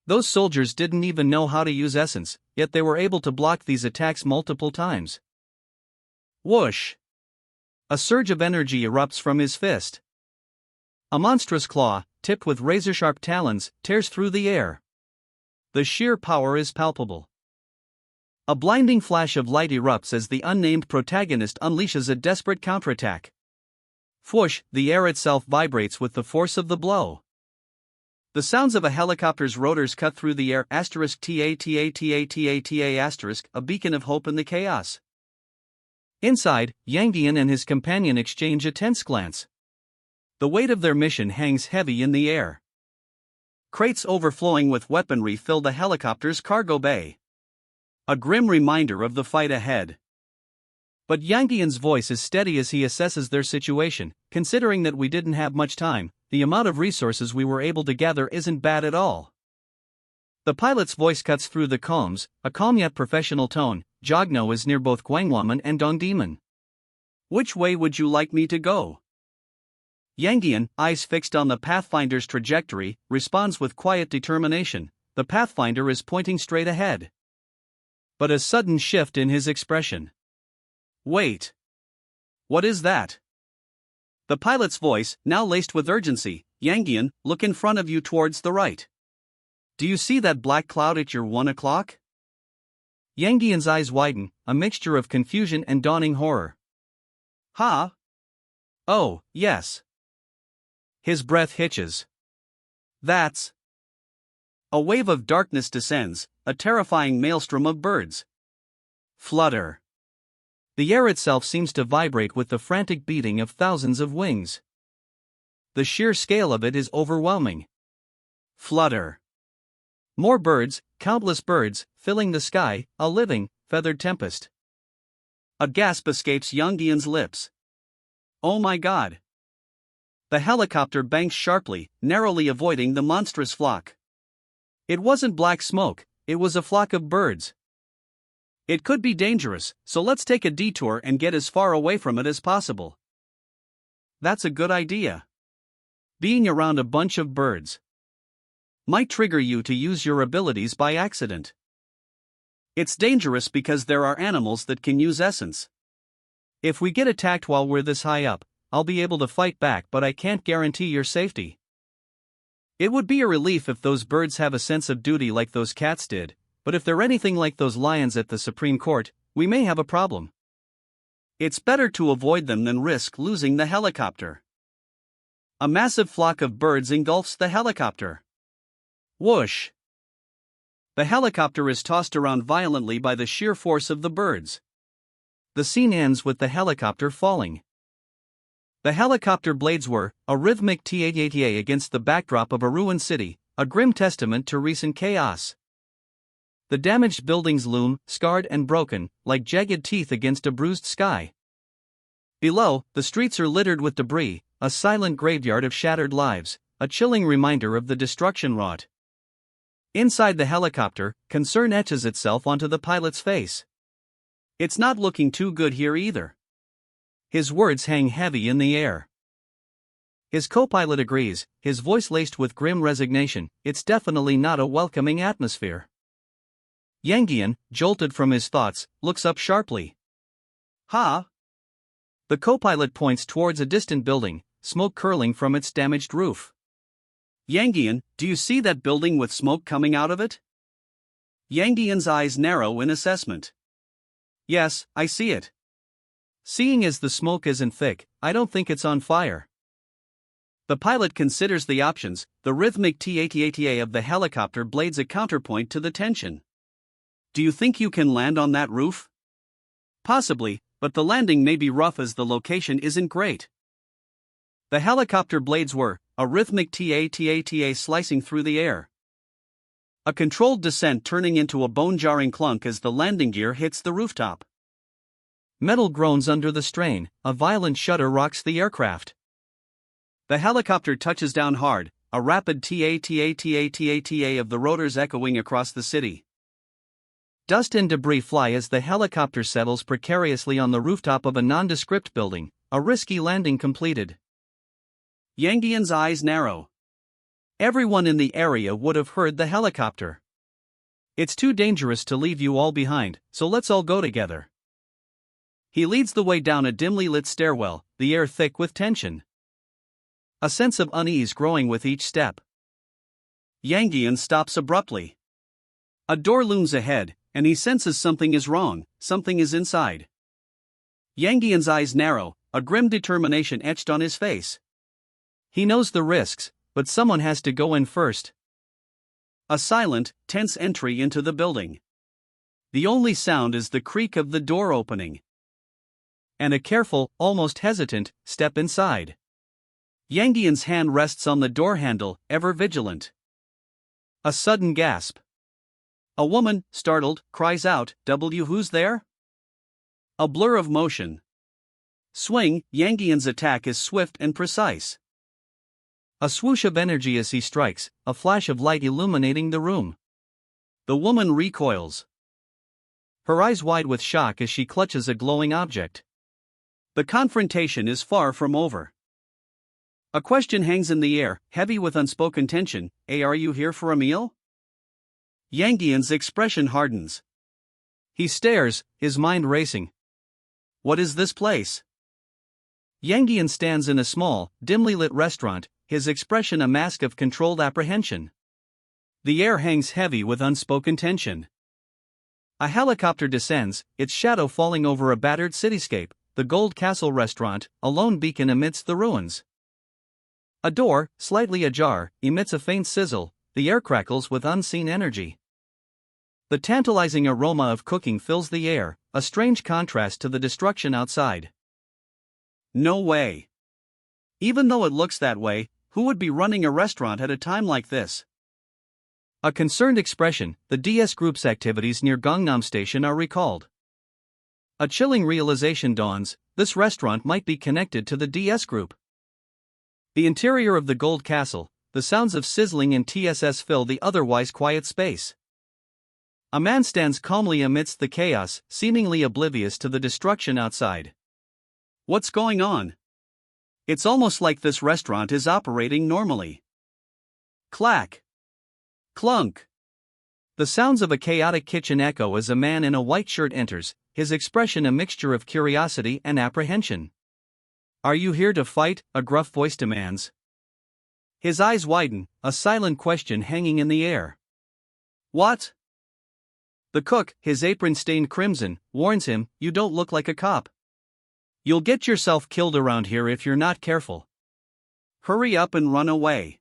A: Those soldiers didn't even know how to use essence, yet they were able to block these attacks multiple times. Whoosh! A surge of energy erupts from his fist. A monstrous claw, tipped with razor-sharp talons, tears through the air. The sheer power is palpable. A blinding flash of light erupts as the unnamed protagonist unleashes a desperate counterattack. Whoosh! The air itself vibrates with the force of the blow. The sounds of a helicopter's rotors cut through the air. *TATATATATA*, a beacon of hope in the chaos. Inside, Yangian and his companion exchange a tense glance. The weight of their mission hangs heavy in the air. Crates overflowing with weaponry fill the helicopter's cargo bay. A grim reminder of the fight ahead. But Yangian's voice is steady as he assesses their situation. Considering that we didn't have much time, the amount of resources we were able to gather isn't bad at all. The pilot's voice cuts through the calms, a calm yet professional tone. Jogno is near both Gwangwaman and Dongdaemun. Which way would you like me to go? Yangian, eyes fixed on the Pathfinder's trajectory, responds with quiet determination. The Pathfinder is pointing straight ahead. But a sudden shift in his expression. Wait. What is that? The pilot's voice, now laced with urgency. Yangian, look in front of you towards the right. Do you see that black cloud at your 1 o'clock? Yangian's eyes widen, a mixture of confusion and dawning horror. Huh? Oh, yes. His breath hitches. That's... A wave of darkness descends, a terrifying maelstrom of birds. Flutter. The air itself seems to vibrate with the frantic beating of thousands of wings. The sheer scale of it is overwhelming. Flutter. More birds, countless birds, filling the sky, a living, feathered tempest. A gasp escapes Yangian's lips. Oh my God! The helicopter banks sharply, narrowly avoiding the monstrous flock. It wasn't black smoke, it was a flock of birds. It could be dangerous, so let's take a detour and get as far away from it as possible. That's a good idea. Being around a bunch of birds might trigger you to use your abilities by accident. It's dangerous because there are animals that can use essence. If we get attacked while we're this high up, I'll be able to fight back, but I can't guarantee your safety. It would be a relief if those birds have a sense of duty like those cats did, but if they're anything like those lions at the Supreme Court, we may have a problem. It's better to avoid them than risk losing the helicopter. A massive flock of birds engulfs the helicopter. Whoosh! The helicopter is tossed around violently by the sheer force of the birds. The scene ends with the helicopter falling. The helicopter blades whir, a rhythmic ta-ta against the backdrop of a ruined city, a grim testament to recent chaos. The damaged buildings loom, scarred and broken, like jagged teeth against a bruised sky. Below, the streets are littered with debris, a silent graveyard of shattered lives, a chilling reminder of the destruction wrought. Inside the helicopter, concern etches itself onto the pilot's face. It's not looking too good here either. His words hang heavy in the air. His co-pilot agrees, his voice laced with grim resignation. It's definitely not a welcoming atmosphere. Yangian, jolted from his thoughts, looks up sharply. Huh? The co-pilot points towards a distant building, smoke curling from its damaged roof. Yangian, do you see that building with smoke coming out of it? Yangian's eyes narrow in assessment. Yes, I see it. Seeing as the smoke isn't thick, I don't think it's on fire. The pilot considers the options. The rhythmic ta-ta of the helicopter blades a counterpoint to the tension. Do you think you can land on that roof? Possibly, but the landing may be rough as the location isn't great. The helicopter blades whir, a rhythmic ta-ta slicing through the air. A controlled descent turning into a bone-jarring clunk as the landing gear hits the rooftop. Metal groans under the strain, a violent shudder rocks the aircraft. The helicopter touches down hard, a rapid ta-ta-ta-ta-ta of the rotors echoing across the city. Dust and debris fly as the helicopter settles precariously on the rooftop of a nondescript building, a risky landing completed. Yangian's eyes narrow. Everyone in the area would have heard the helicopter. It's too dangerous to leave you all behind, so let's all go together. He leads the way down a dimly lit stairwell, the air thick with tension. A sense of unease growing with each step. Yangian stops abruptly. A door looms ahead, and he senses something is wrong, something is inside. Yangian's eyes narrow, a grim determination etched on his face. He knows the risks, but someone has to go in first. A silent, tense entry into the building. The only sound is the creak of the door opening. And a careful, almost hesitant, step inside. Yangian's hand rests on the door handle, ever vigilant. A sudden gasp. A woman, startled, cries out, "W, who's there?" A blur of motion. Swing, Yangian's attack is swift and precise. A swoosh of energy as he strikes, a flash of light illuminating the room. The woman recoils. Her eyes wide with shock as she clutches a glowing object. The confrontation is far from over. A question hangs in the air, heavy with unspoken tension. Are you here for a meal? Yangian's expression hardens. He stares, his mind racing. What is this place? Yangian stands in a small, dimly lit restaurant, his expression a mask of controlled apprehension. The air hangs heavy with unspoken tension. A helicopter descends, its shadow falling over a battered cityscape, the Gold Castle restaurant, a lone beacon amidst the ruins. A door, slightly ajar, emits a faint sizzle, the air crackles with unseen energy. The tantalizing aroma of cooking fills the air, a strange contrast to the destruction outside. No way. Even though it looks that way, who would be running a restaurant at a time like this? A concerned expression, the DS Group's activities near Gangnam Station are recalled. A chilling realization dawns, this restaurant might be connected to the DS Group. The interior of the Gold Castle, the sounds of sizzling and TSS fill the otherwise quiet space. A man stands calmly amidst the chaos, seemingly oblivious to the destruction outside. What's going on? It's almost like this restaurant is operating normally. Clack. Clunk. The sounds of a chaotic kitchen echo as a man in a white shirt enters, his expression a mixture of curiosity and apprehension. Are you here to fight? A gruff voice demands. His eyes widen, a silent question hanging in the air. What? The cook, his apron stained crimson, warns him, you don't look like a cop. You'll get yourself killed around here if you're not careful. Hurry up and run away.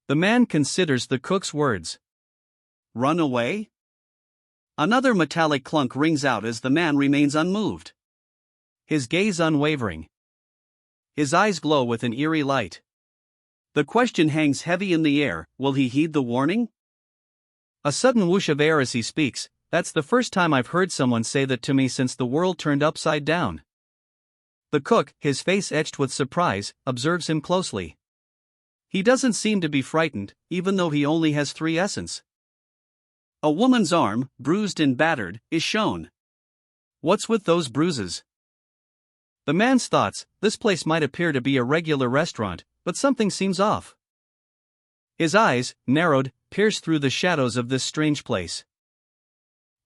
A: The man considers the cook's words. Run away? Another metallic clunk rings out as the man remains unmoved. His gaze unwavering. His eyes glow with an eerie light. The question hangs heavy in the air, will he heed the warning? A sudden whoosh of air as he speaks, that's the first time I've heard someone say that to me since the world turned upside down. The cook, his face etched with surprise, observes him closely. He doesn't seem to be frightened, even though he only has 3 essence. A woman's arm, bruised and battered, is shown. What's with those bruises? The man's thoughts, this place might appear to be a regular restaurant, but something seems off. His eyes, narrowed, pierce through the shadows of this strange place.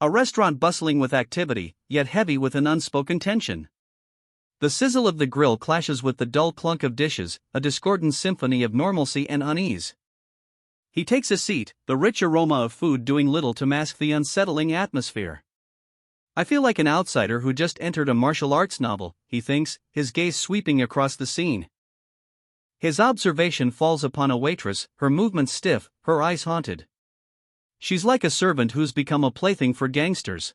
A: A restaurant bustling with activity, yet heavy with an unspoken tension. The sizzle of the grill clashes with the dull clunk of dishes, a discordant symphony of normalcy and unease. He takes a seat, the rich aroma of food doing little to mask the unsettling atmosphere. I feel like an outsider who just entered a martial arts novel, he thinks, his gaze sweeping across the scene. His observation falls upon a waitress, her movements stiff, her eyes haunted. She's like a servant who's become a plaything for gangsters.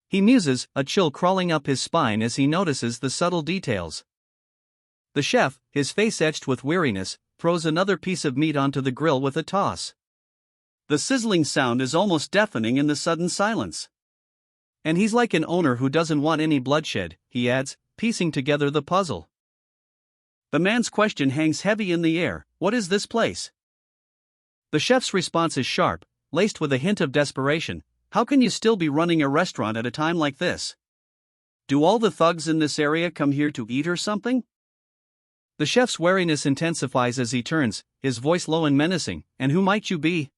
A: He muses, a chill crawling up his spine as he notices the subtle details. The chef, his face etched with weariness, throws another piece of meat onto the grill with a toss. The sizzling sound is almost deafening in the sudden silence. And he's like an owner who doesn't want any bloodshed, he adds, piecing together the puzzle. The man's question hangs heavy in the air, what is this place? The chef's response is sharp, laced with a hint of desperation, how can you still be running a restaurant at a time like this? Do all the thugs in this area come here to eat or something? The chef's wariness intensifies as he turns, his voice low and menacing, and who might you be?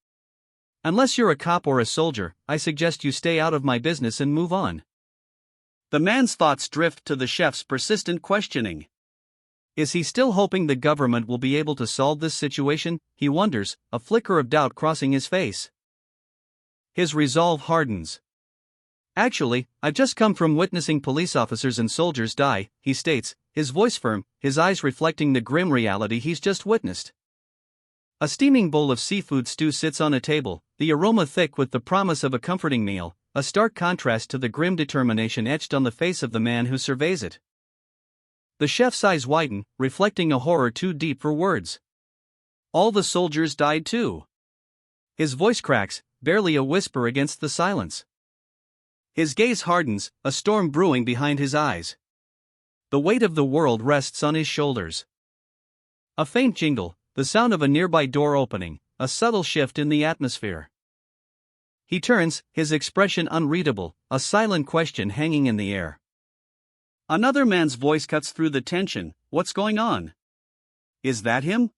A: Unless you're a cop or a soldier, I suggest you stay out of my business and move on. The man's thoughts drift to the chef's persistent questioning. Is he still hoping the government will be able to solve this situation? He wonders, a flicker of doubt crossing his face. His resolve hardens. Actually, I've just come from witnessing police officers and soldiers die, he states, his voice firm, his eyes reflecting the grim reality he's just witnessed. A steaming bowl of seafood stew sits on a table, the aroma thick with the promise of a comforting meal, a stark contrast to the grim determination etched on the face of the man who surveys it. The chef's eyes widen, reflecting a horror too deep for words. All the soldiers died too. His voice cracks, barely a whisper against the silence. His gaze hardens, a storm brewing behind his eyes. The weight of the world rests on his shoulders. A faint jingle, the sound of a nearby door opening, a subtle shift in the atmosphere. He turns, his expression unreadable, a silent question hanging in the air. Another man's voice cuts through the tension. What's going on? Is that him?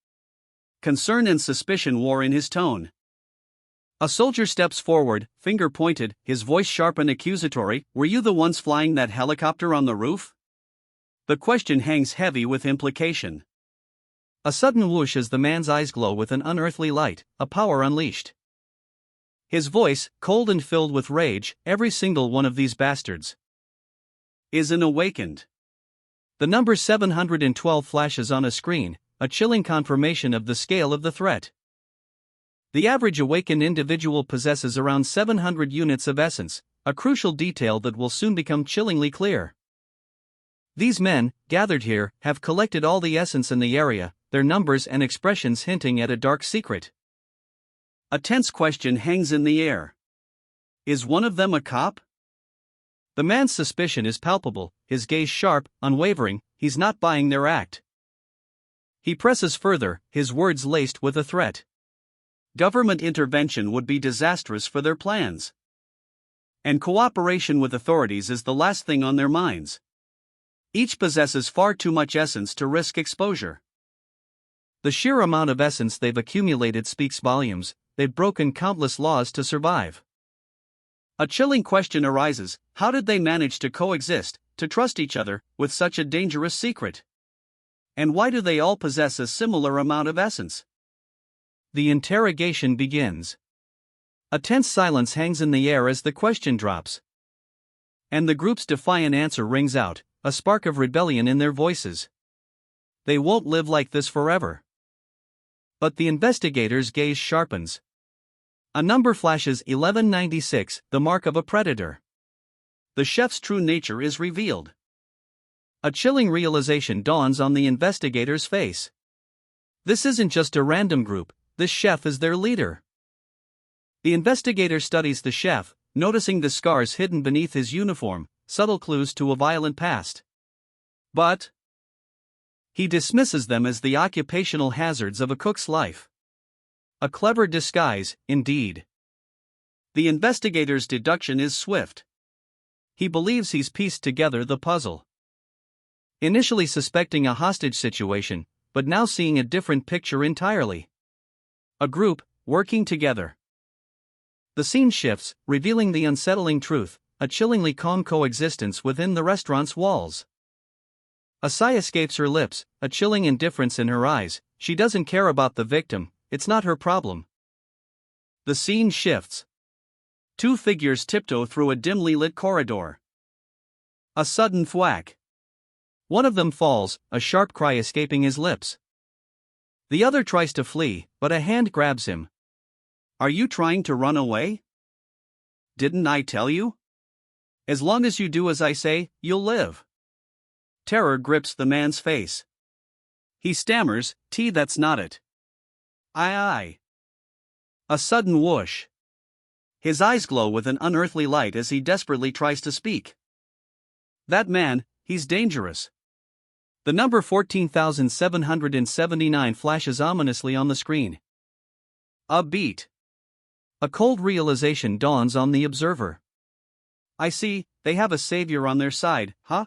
A: Concern and suspicion war in his tone. A soldier steps forward, finger pointed, his voice sharp and accusatory. Were you the ones flying that helicopter on the roof? The question hangs heavy with implication. A sudden whoosh as the man's eyes glow with an unearthly light, a power unleashed. His voice, cold and filled with rage, every single one of these bastards is an awakened. The number 712 flashes on a screen, a chilling confirmation of the scale of the threat. The average awakened individual possesses around 700 units of essence, a crucial detail that will soon become chillingly clear. These men, gathered here, have collected all the essence in the area, their numbers and expressions hinting at a dark secret. A tense question hangs in the air. Is one of them a cop? The man's suspicion is palpable, his gaze sharp, unwavering. He's not buying their act. He presses further, his words laced with a threat. Government intervention would be disastrous for their plans. And cooperation with authorities is the last thing on their minds. Each possesses far too much essence to risk exposure. The sheer amount of essence they've accumulated speaks volumes. They've broken countless laws to survive. A chilling question arises: how did they manage to coexist, to trust each other, with such a dangerous secret? And why do they all possess a similar amount of essence? The interrogation begins. A tense silence hangs in the air as the question drops. And the group's defiant answer rings out, a spark of rebellion in their voices. They won't live like this forever. But the investigator's gaze sharpens. A number flashes: 1196, the mark of a predator. The chef's true nature is revealed. A chilling realization dawns on the investigator's face. This isn't just a random group, this chef is their leader. The investigator studies the chef, noticing the scars hidden beneath his uniform, subtle clues to a violent past. But he dismisses them as the occupational hazards of a cook's life. A clever disguise, indeed. The investigator's deduction is swift. He believes he's pieced together the puzzle. Initially suspecting a hostage situation, but now seeing a different picture entirely. A group, working together. The scene shifts, revealing the unsettling truth, a chillingly calm coexistence within the restaurant's walls. A sigh escapes her lips, a chilling indifference in her eyes. She doesn't care about the victim, it's not her problem. The scene shifts. Two figures tiptoe through a dimly lit corridor. A sudden thwack. One of them falls, a sharp cry escaping his lips. The other tries to flee, but a hand grabs him. Are you trying to run away? Didn't I tell you? As long as you do as I say, you'll live. Terror grips the man's face. He stammers, that's not it. Aye. A sudden whoosh. His eyes glow with an unearthly light as he desperately tries to speak. That man, he's dangerous. The number 14,779 flashes ominously on the screen. A beat. A cold realization dawns on the observer. I see, they have a savior on their side, huh?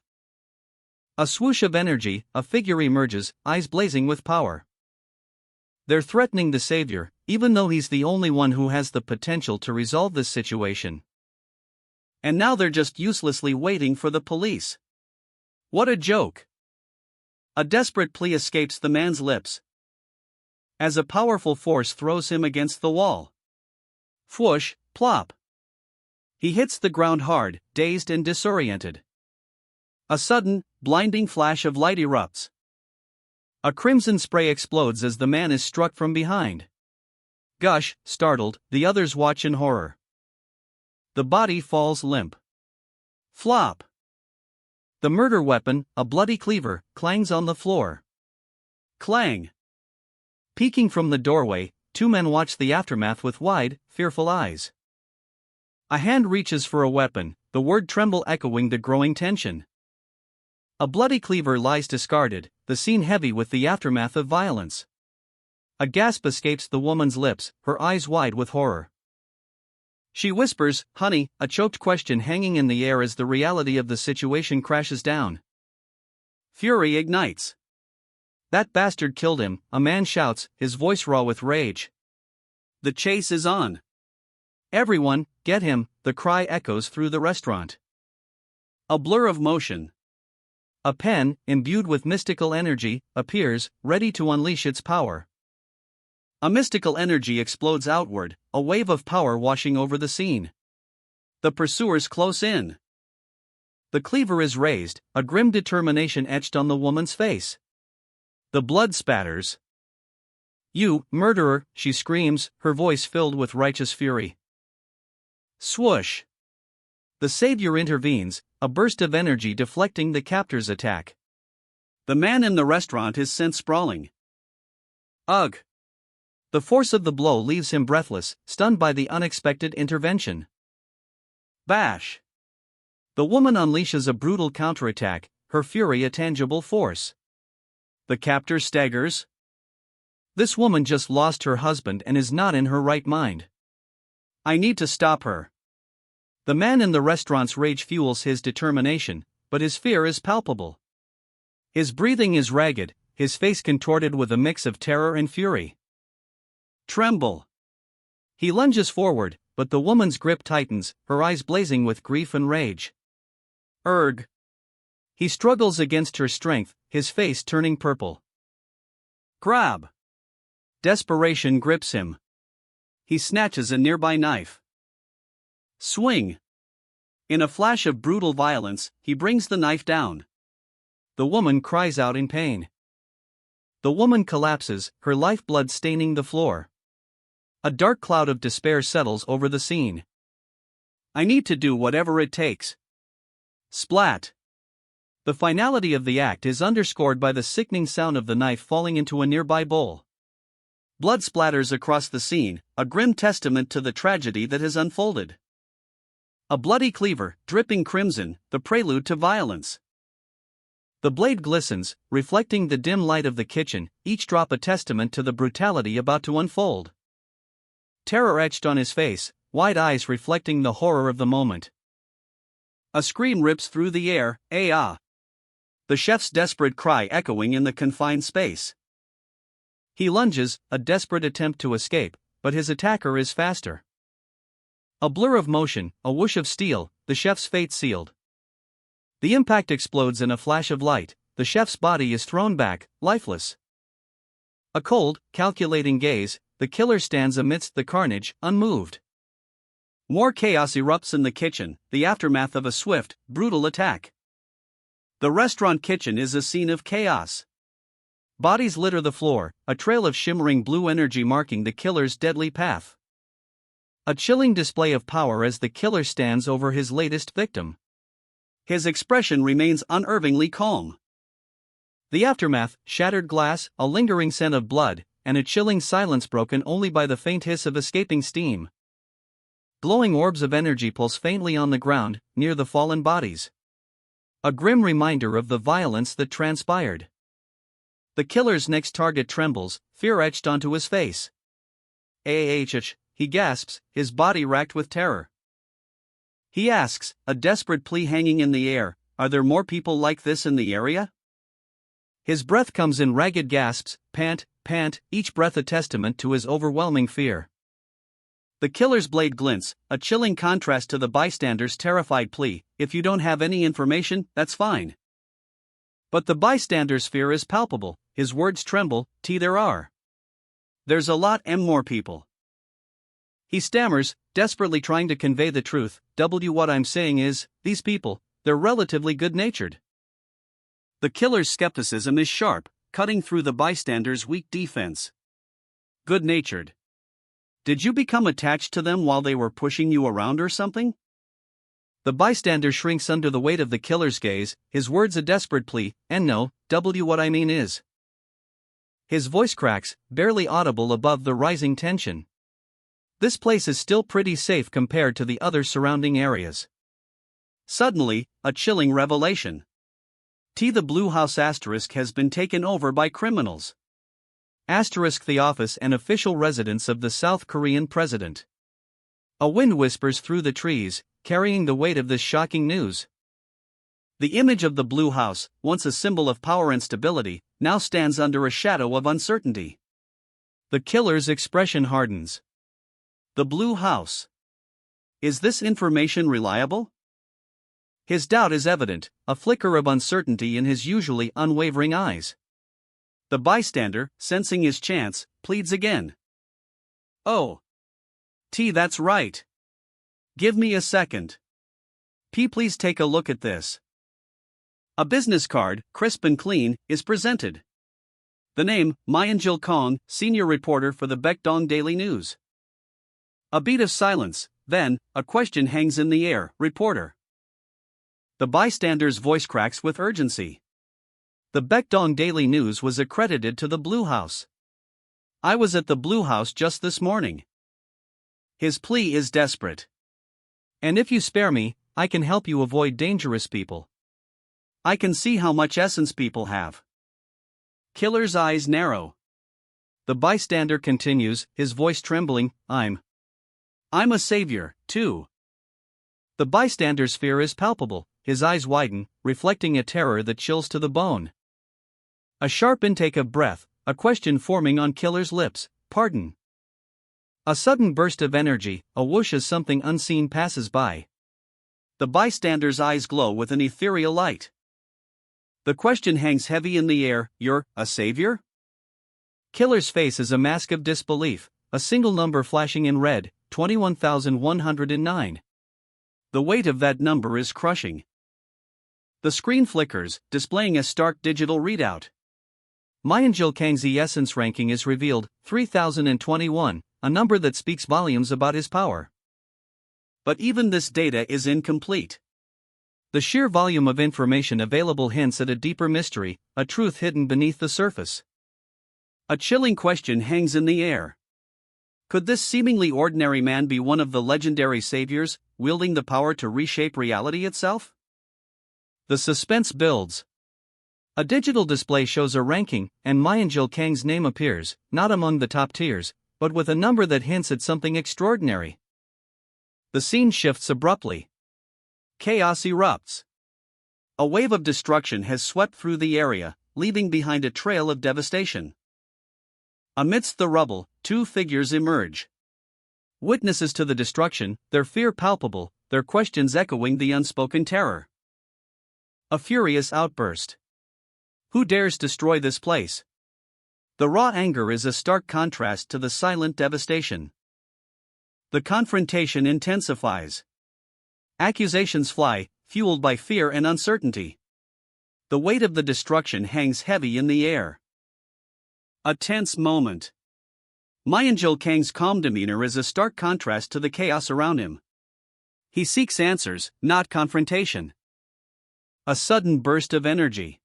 A: A swoosh of energy, a figure emerges, eyes blazing with power. They're threatening the savior, even though he's the only one who has the potential to resolve this situation. And now they're just uselessly waiting for the police. What a joke! A desperate plea escapes the man's lips, as a powerful force throws him against the wall. Whoosh, plop. He hits the ground hard, dazed and disoriented. A sudden, blinding flash of light erupts. A crimson spray explodes as the man is struck from behind. Gush, startled, the others watch in horror. The body falls limp. Flop. The murder weapon, a bloody cleaver, clangs on the floor. Clang. Peeking from the doorway, two men watch the aftermath with wide, fearful eyes. A hand reaches for a weapon, the word tremble echoing the growing tension. A bloody cleaver lies discarded, the scene heavy with the aftermath of violence. A gasp escapes the woman's lips, her eyes wide with horror. She whispers, "Honey," a choked question hanging in the air as the reality of the situation crashes down. Fury ignites. "That bastard killed him," a man shouts, his voice raw with rage. The chase is on. "Everyone, get him," the cry echoes through the restaurant. A blur of motion. A pen, imbued with mystical energy, appears, ready to unleash its power. A mystical energy explodes outward, a wave of power washing over the scene. The pursuers close in. The cleaver is raised, a grim determination etched on the woman's face. The blood spatters. "You, murderer," she screams, her voice filled with righteous fury. Swoosh! The savior intervenes, a burst of energy deflecting the captor's attack. The man in the restaurant is sent sprawling. Ugh! The force of the blow leaves him breathless, stunned by the unexpected intervention. Bash! The woman unleashes a brutal counterattack, her fury a tangible force. The captor staggers. This woman just lost her husband and is not in her right mind. I need to stop her. The man in the restaurant's rage fuels his determination, but his fear is palpable. His breathing is ragged, his face contorted with a mix of terror and fury. Tremble! He lunges forward, but the woman's grip tightens, her eyes blazing with grief and rage. Erg! He struggles against her strength, his face turning purple. Grab! Desperation grips him. He snatches a nearby knife. Swing! In a flash of brutal violence, he brings the knife down. The woman cries out in pain. The woman collapses, her lifeblood staining the floor. A dark cloud of despair settles over the scene. I need to do whatever it takes. Splat! The finality of the act is underscored by the sickening sound of the knife falling into a nearby bowl. Blood splatters across the scene, a grim testament to the tragedy that has unfolded. A bloody cleaver, dripping crimson, the prelude to violence. The blade glistens, reflecting the dim light of the kitchen, each drop a testament to the brutality about to unfold. Terror etched on his face, wide eyes reflecting the horror of the moment. A scream rips through the air, ah! The chef's desperate cry echoing in the confined space. He lunges, a desperate attempt to escape, but his attacker is faster. A blur of motion, a whoosh of steel, the chef's fate sealed. The impact explodes in a flash of light, the chef's body is thrown back, lifeless. A cold, calculating gaze, the killer stands amidst the carnage, unmoved. More chaos erupts in the kitchen, the aftermath of a swift, brutal attack. The restaurant kitchen is a scene of chaos. Bodies litter the floor, a trail of shimmering blue energy marking the killer's deadly path. A chilling display of power as the killer stands over his latest victim. His expression remains unervingly calm. The aftermath, shattered glass, a lingering scent of blood, and a chilling silence broken only by the faint hiss of escaping steam. Glowing orbs of energy pulse faintly on the ground, near the fallen bodies. A grim reminder of the violence that transpired. The killer's next target trembles, fear etched onto his face. He gasps, his body racked with terror. He asks, a desperate plea hanging in the air, are there more people like this in the area? His breath comes in ragged gasps, pant, each breath a testament to his overwhelming fear. The killer's blade glints, a chilling contrast to the bystander's terrified plea, if you don't have any information, that's fine. But the bystander's fear is palpable, his words tremble, there are. There's a lot more people. He stammers, desperately trying to convey the truth, what I'm saying is, these people, they're relatively good-natured. The killer's skepticism is sharp, cutting through the bystander's weak defense. Good-natured. Did you become attached to them while they were pushing you around or something? The bystander shrinks under the weight of the killer's gaze, his words a desperate plea, and no, what I mean is. His voice cracks, barely audible above the rising tension. This place is still pretty safe compared to the other surrounding areas. Suddenly, a chilling revelation. The Blue House asterisk has been taken over by criminals. Asterisk the office and official residence of the South Korean president. A wind whispers through the trees, carrying the weight of this shocking news. The image of the Blue House, once a symbol of power and stability, now stands under a shadow of uncertainty. The killer's expression hardens. The Blue House. Is this information reliable? His doubt is evident, a flicker of uncertainty in his usually unwavering eyes. The bystander, sensing his chance, pleads again. Oh. That's right. Give me a second. Please take a look at this. A business card, crisp and clean, is presented. The name, Manhwa Kong, senior reporter for the Baekdong Daily News. A beat of silence, then, a question hangs in the air, reporter. The bystander's voice cracks with urgency. The Baekdong Daily News was accredited to the Blue House. I was at the Blue House just this morning. His plea is desperate. And if you spare me, I can help you avoid dangerous people. I can see how much essence people have. Killer's eyes narrow. The bystander continues, his voice trembling, I'm a savior, too. The bystander's fear is palpable, his eyes widen, reflecting a terror that chills to the bone. A sharp intake of breath, a question forming on Killer's lips, pardon. A sudden burst of energy, a whoosh as something unseen passes by. The bystander's eyes glow with an ethereal light. The question hangs heavy in the air, you're a savior? Killer's face is a mask of disbelief, a single number flashing in red, 21,109. The weight of that number is crushing. The screen flickers, displaying a stark digital readout. Manhwa Kang's essence ranking is revealed, 3021, a number that speaks volumes about his power. But even this data is incomplete. The sheer volume of information available hints at a deeper mystery, a truth hidden beneath the surface. A chilling question hangs in the air. Could this seemingly ordinary man be one of the legendary saviors, wielding the power to reshape reality itself? The suspense builds. A digital display shows a ranking, and Manhwa Kang's name appears, not among the top tiers, but with a number that hints at something extraordinary. The scene shifts abruptly. Chaos erupts. A wave of destruction has swept through the area, leaving behind a trail of devastation. Amidst the rubble, two figures emerge. Witnesses to the destruction, their fear palpable, their questions echoing the unspoken terror. A furious outburst. Who dares destroy this place? The raw anger is a stark contrast to the silent devastation. The confrontation intensifies. Accusations fly, fueled by fear and uncertainty. The weight of the destruction hangs heavy in the air. A tense moment. Manhwa Kang's calm demeanor is a stark contrast to the chaos around him. He seeks answers, not confrontation. A sudden burst of energy.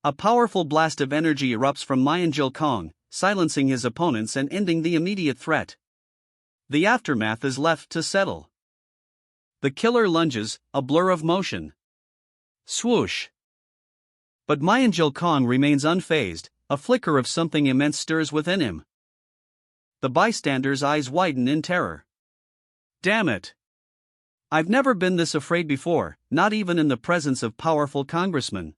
A: A powerful blast of energy erupts from Manhwa Kang, silencing his opponents and ending the immediate threat. The aftermath is left to settle. The killer lunges, a blur of motion. Swoosh. But Manhwa Kang remains unfazed, a flicker of something immense stirs within him. The bystander's eyes widen in terror. Damn it! I've never been this afraid before, not even in the presence of powerful congressmen.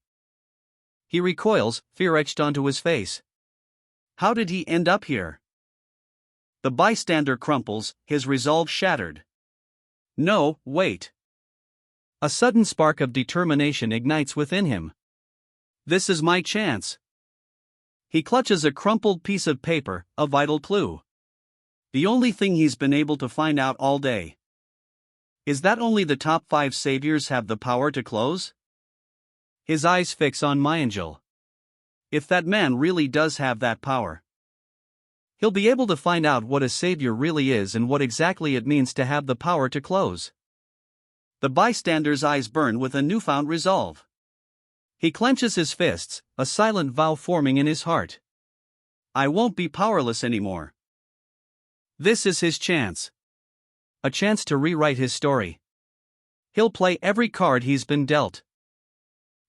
A: He recoils, fear etched onto his face. How did he end up here? The bystander crumples, his resolve shattered. No, wait. A sudden spark of determination ignites within him. This is my chance. He clutches a crumpled piece of paper, a vital clue. The only thing he's been able to find out all day. Is that only the top 5 saviors have the power to close? His eyes fix on Manhwa. If that man really does have that power, he'll be able to find out what a savior really is and what exactly it means to have the power to close. The bystander's eyes burn with a newfound resolve. He clenches his fists, a silent vow forming in his heart. I won't be powerless anymore. This is his chance. A chance to rewrite his story. He'll play every card he's been dealt,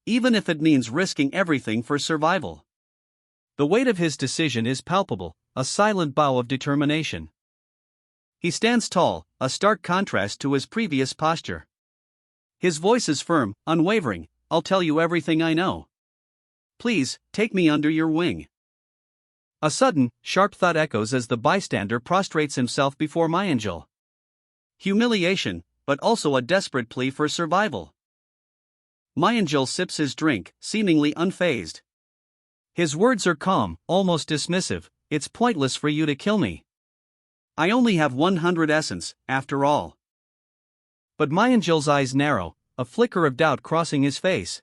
A: even if it means risking everything for survival. The weight of his decision is palpable, a silent bow of determination. He stands tall, a stark contrast to his previous posture. His voice is firm, unwavering. I'll tell you everything I know. Please, take me under your wing. A sudden, sharp thought echoes as the bystander prostrates himself before Manhwa. Humiliation, but also a desperate plea for survival. Manhwa sips his drink, seemingly unfazed. His words are calm, almost dismissive. It's pointless for you to kill me. I only have 100 essence, after all. But Manhwa's eyes narrow, a flicker of doubt crossing his face.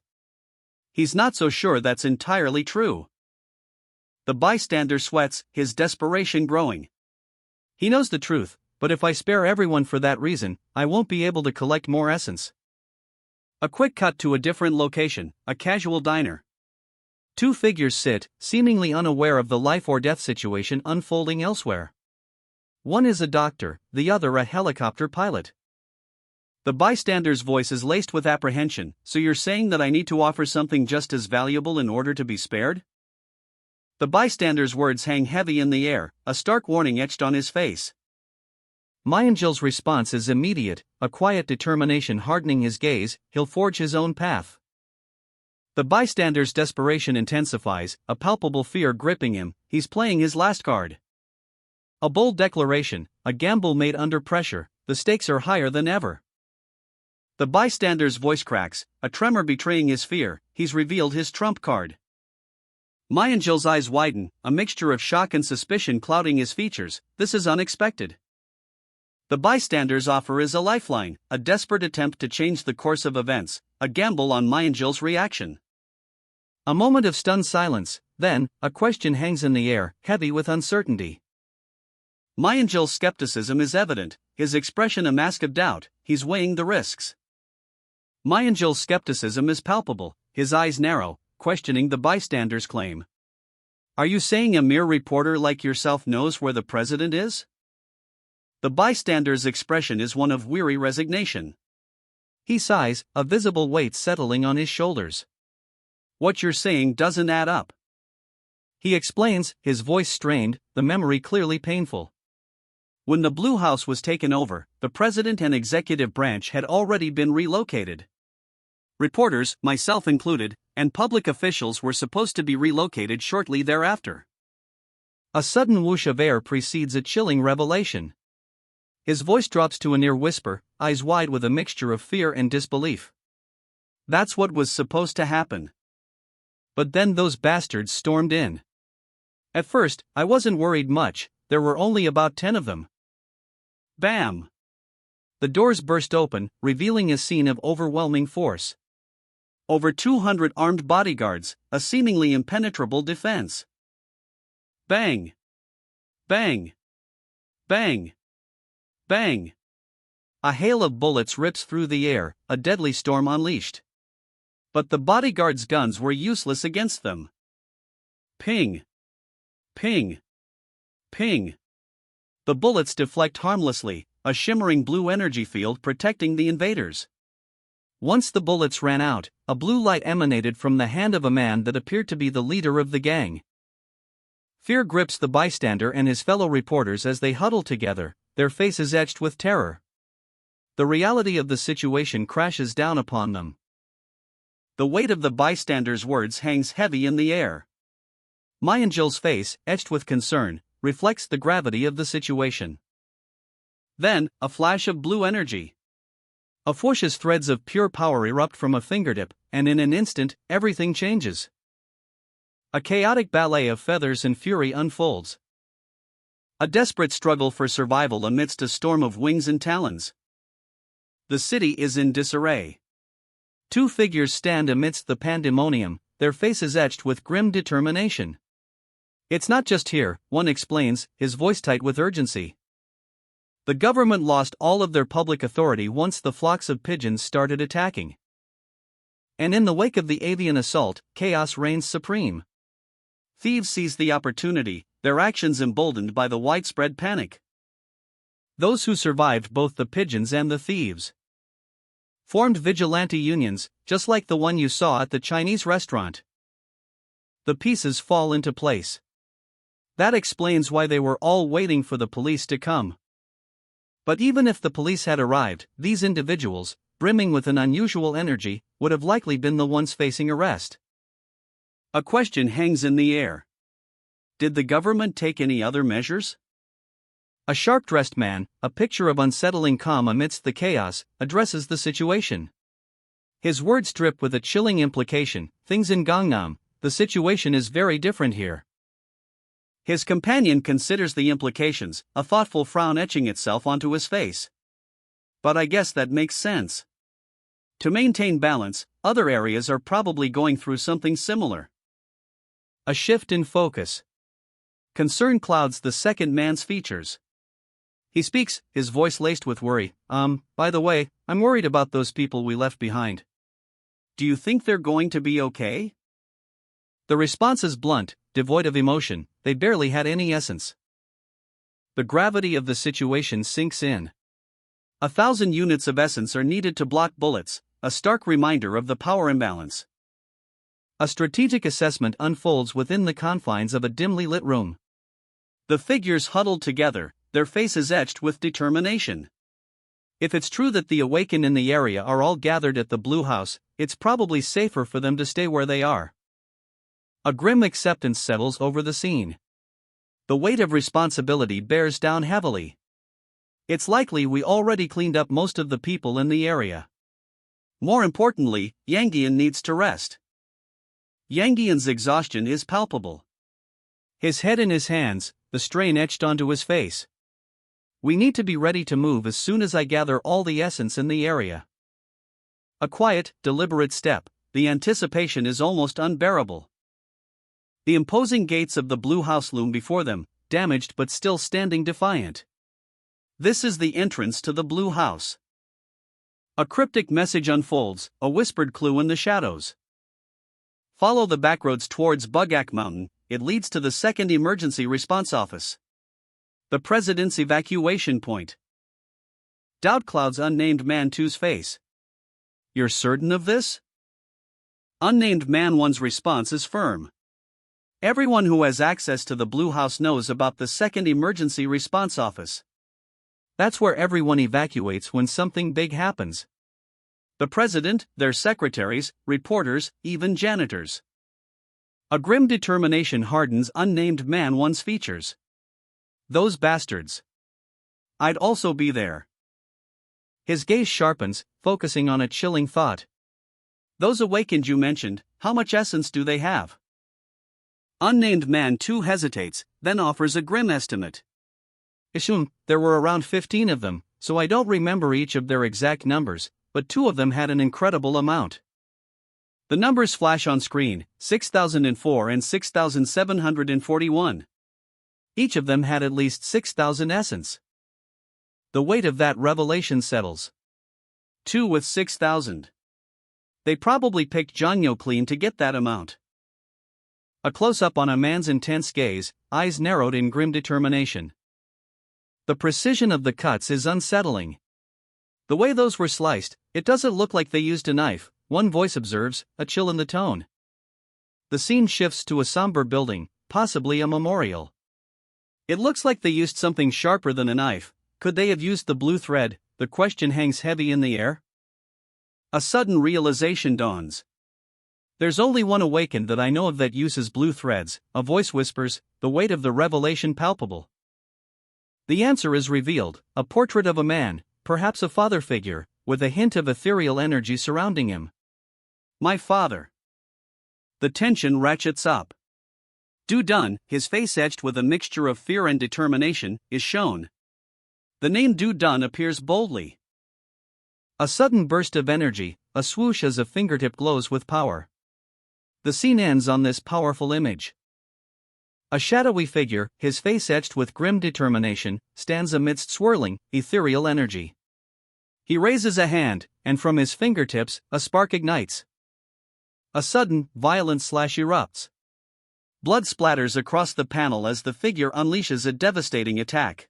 A: He's not so sure that's entirely true. The bystander sweats, his desperation growing. He knows the truth, but if I spare everyone for that reason, I won't be able to collect more essence. A quick cut to a different location, a casual diner. Two figures sit, seemingly unaware of the life or death situation unfolding elsewhere. One is a doctor, the other a helicopter pilot. The bystander's voice is laced with apprehension. So you're saying that I need to offer something just as valuable in order to be spared? The bystander's words hang heavy in the air, a stark warning etched on his face. Manhwa's response is immediate, a quiet determination hardening his gaze. He'll forge his own path. The bystander's desperation intensifies, a palpable fear gripping him. He's playing his last card. A bold declaration, a gamble made under pressure. The stakes are higher than ever. The bystander's voice cracks, a tremor betraying his fear. He's revealed his trump card. Manhwa's eyes widen, a mixture of shock and suspicion clouding his features. This is unexpected. The bystander's offer is a lifeline, a desperate attempt to change the course of events, a gamble on Manhwa's reaction. A moment of stunned silence, then, a question hangs in the air, heavy with uncertainty. Manhwa's skepticism is evident, his expression a mask of doubt. He's weighing the risks. Manhwa's skepticism is palpable, his eyes narrow, questioning the bystander's claim. Are you saying a mere reporter like yourself knows where the president is? The bystander's expression is one of weary resignation. He sighs, a visible weight settling on his shoulders. What you're saying doesn't add up. He explains, his voice strained, the memory clearly painful. When the Blue House was taken over, the president and executive branch had already been relocated. Reporters, myself included, and public officials were supposed to be relocated shortly thereafter. A sudden whoosh of air precedes a chilling revelation. His voice drops to a near whisper, eyes wide with a mixture of fear and disbelief. That's what was supposed to happen. But then those bastards stormed in. At first, I wasn't worried much, there were only about 10 of them. Bam! The doors burst open, revealing a scene of overwhelming force. Over 200 armed bodyguards, a seemingly impenetrable defense. Bang! Bang! Bang! Bang! A hail of bullets rips through the air, a deadly storm unleashed. But the bodyguards' guns were useless against them. Ping! Ping! Ping! The bullets deflect harmlessly, a shimmering blue energy field protecting the invaders. Once the bullets ran out, a blue light emanated from the hand of a man that appeared to be the leader of the gang. Fear grips the bystander and his fellow reporters as they huddle together, their faces etched with terror. The reality of the situation crashes down upon them. The weight of the bystander's words hangs heavy in the air. Manhwa's face, etched with concern, reflects the gravity of the situation. Then, a flash of blue energy. A whoosh as threads of pure power erupt from a fingertip, and in an instant, everything changes. A chaotic ballet of feathers and fury unfolds. A desperate struggle for survival amidst a storm of wings and talons. The city is in disarray. Two figures stand amidst the pandemonium, their faces etched with grim determination. It's not just here, one explains, his voice tight with urgency. The government lost all of their public authority once the flocks of pigeons started attacking. And in the wake of the avian assault, chaos reigns supreme. Thieves seized the opportunity, their actions emboldened by the widespread panic. Those who survived both the pigeons and the thieves. Formed vigilante unions, just like the one you saw at the Chinese restaurant. The pieces fall into place. That explains why they were all waiting for the police to come. But even if the police had arrived, these individuals, brimming with an unusual energy, would have likely been the ones facing arrest. A question hangs in the air. Did the government take any other measures? A sharp-dressed man, a picture of unsettling calm amidst the chaos, addresses the situation. His words drip with a chilling implication: things in Gangnam, the situation is very different here. His companion considers the implications, a thoughtful frown etching itself onto his face. But I guess that makes sense. To maintain balance, other areas are probably going through something similar. A shift in focus. Concern clouds the second man's features. He speaks, his voice laced with worry. By the way, I'm worried about those people we left behind. Do you think they're going to be okay? The response is blunt, devoid of emotion. They barely had any essence. The gravity of the situation sinks in. 1,000 units of essence are needed to block bullets, a stark reminder of the power imbalance. A strategic assessment unfolds within the confines of a dimly lit room. The figures huddled together, their faces etched with determination. If it's true that the awakened in the area are all gathered at the Blue House, it's probably safer for them to stay where they are. A grim acceptance settles over the scene. The weight of responsibility bears down heavily. It's likely we already cleaned up most of the people in the area. More importantly, Yangian needs to rest. Yangian's exhaustion is palpable. His head in his hands, the strain etched onto his face. We need to be ready to move as soon as I gather all the essence in the area. A quiet, deliberate step, the anticipation is almost unbearable. The imposing gates of the Blue House loom before them, damaged but still standing defiant. This is the entrance to the Blue House. A cryptic message unfolds, a whispered clue in the shadows. Follow the backroads towards Bugak Mountain, it leads to the second emergency response office. The president's evacuation point. Doubt clouds unnamed man 2's face. You're certain of this? Unnamed man 1's response is firm. Everyone who has access to the Blue House knows about the second emergency response office. That's where everyone evacuates when something big happens. The president, their secretaries, reporters, even janitors. A grim determination hardens unnamed man 1's features. Those bastards. I'd also be there. His gaze sharpens, focusing on a chilling thought. Those awakened you mentioned, how much essence do they have? Unnamed man 2 hesitates, then offers a grim estimate. There were around 15 of them, so I don't remember each of their exact numbers, but 2 of them had an incredible amount. The numbers flash on screen, 6,004 and 6,741. Each of them had at least 6,000 essence. The weight of that revelation settles. 2 with 6,000. They probably picked Janyo clean to get that amount. A close-up on a man's intense gaze, eyes narrowed in grim determination. The precision of the cuts is unsettling. The way those were sliced, it doesn't look like they used a knife, one voice observes, a chill in the tone. The scene shifts to a somber building, possibly a memorial. It looks like they used something sharper than a knife. Could they have used the blue thread? The question hangs heavy in the air. A sudden realization dawns. There's only one awakened that I know of that uses blue threads, a voice whispers, the weight of the revelation palpable. The answer is revealed, a portrait of a man, perhaps a father figure, with a hint of ethereal energy surrounding him. My father. The tension ratchets up. Du Dun, his face etched with a mixture of fear and determination, is shown. The name Du Dun appears boldly. A sudden burst of energy, a swoosh as a fingertip glows with power. The scene ends on this powerful image. A shadowy figure, his face etched with grim determination, stands amidst swirling, ethereal energy. He raises a hand, and from his fingertips, a spark ignites. A sudden, violent slash erupts. Blood splatters across the panel as the figure unleashes a devastating attack.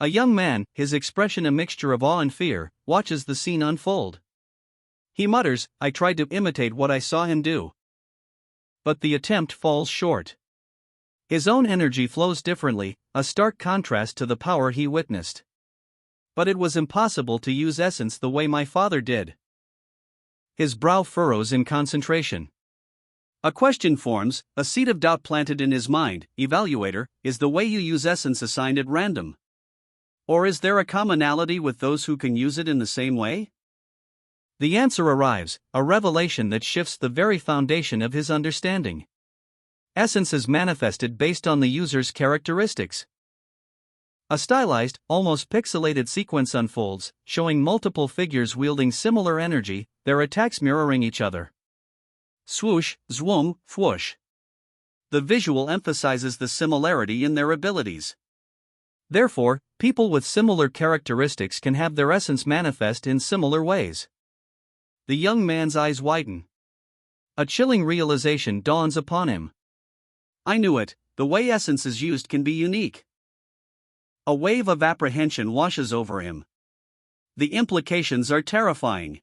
A: A young man, his expression a mixture of awe and fear, watches the scene unfold. He mutters, "I tried to imitate what I saw him do." But the attempt falls short. His own energy flows differently, a stark contrast to the power he witnessed. But it was impossible to use essence the way my father did. His brow furrows in concentration. A question forms, a seed of doubt planted in his mind. Evaluator, is the way you use essence assigned at random? Or is there a commonality with those who can use it in the same way? The answer arrives, a revelation that shifts the very foundation of his understanding. Essence is manifested based on the user's characteristics. A stylized, almost pixelated sequence unfolds, showing multiple figures wielding similar energy, their attacks mirroring each other. Swoosh, zwoom, whoosh. The visual emphasizes the similarity in their abilities. Therefore, people with similar characteristics can have their essence manifest in similar ways. The young man's eyes widen. A chilling realization dawns upon him. I knew it, the way essence is used can be unique. A wave of apprehension washes over him. The implications are terrifying.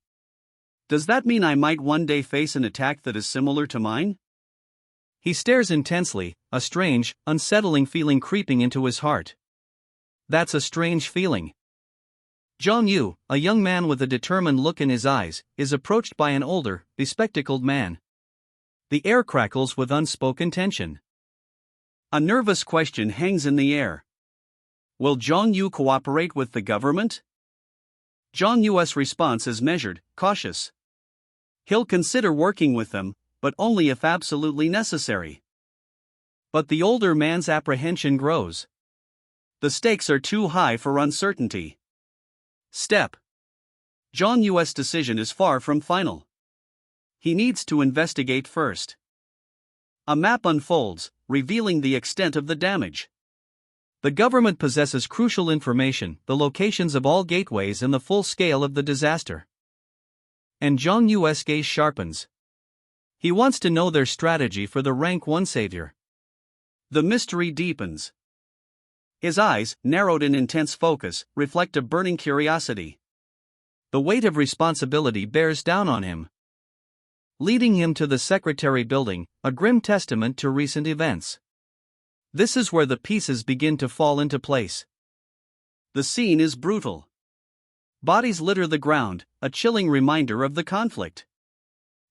A: Does that mean I might one day face an attack that is similar to mine? He stares intensely, a strange, unsettling feeling creeping into his heart. That's a strange feeling. Zhang Yu, a young man with a determined look in his eyes, is approached by an older, bespectacled man. The air crackles with unspoken tension. A nervous question hangs in the air. Will Zhang Yu cooperate with the government? Zhang Yu's response is measured, cautious. He'll consider working with them, but only if absolutely necessary. But the older man's apprehension grows. The stakes are too high for uncertainty. Step. Zhang Yu's decision is far from final. He needs to investigate first. A map unfolds, revealing the extent of the damage. The government possesses crucial information, the locations of all gateways and the full scale of the disaster. And Zhang Yu's gaze sharpens. He wants to know their strategy for the rank 1 savior. The mystery deepens. His eyes, narrowed in intense focus, reflect a burning curiosity. The weight of responsibility bears down on him, leading him to the secretary building, a grim testament to recent events. This is where the pieces begin to fall into place. The scene is brutal. Bodies litter the ground, a chilling reminder of the conflict.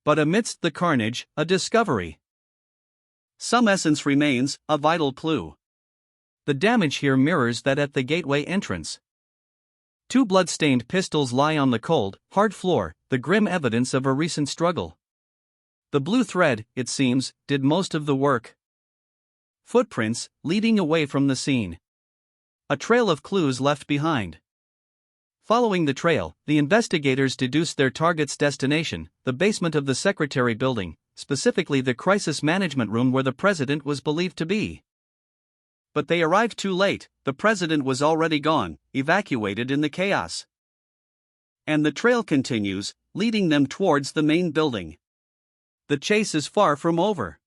A: But amidst the carnage, a discovery. Some essence remains, a vital clue. The damage here mirrors that at the gateway entrance. 2 blood-stained pistols lie on the cold, hard floor, the grim evidence of a recent struggle. The blue thread, it seems, did most of the work. Footprints, leading away from the scene. A trail of clues left behind. Following the trail, the investigators deduced their target's destination, the basement of the secretary building, specifically the crisis management room where the president was believed to be. But they arrived too late, the president was already gone, evacuated in the chaos. And the trail continues, leading them towards the main building. The chase is far from over.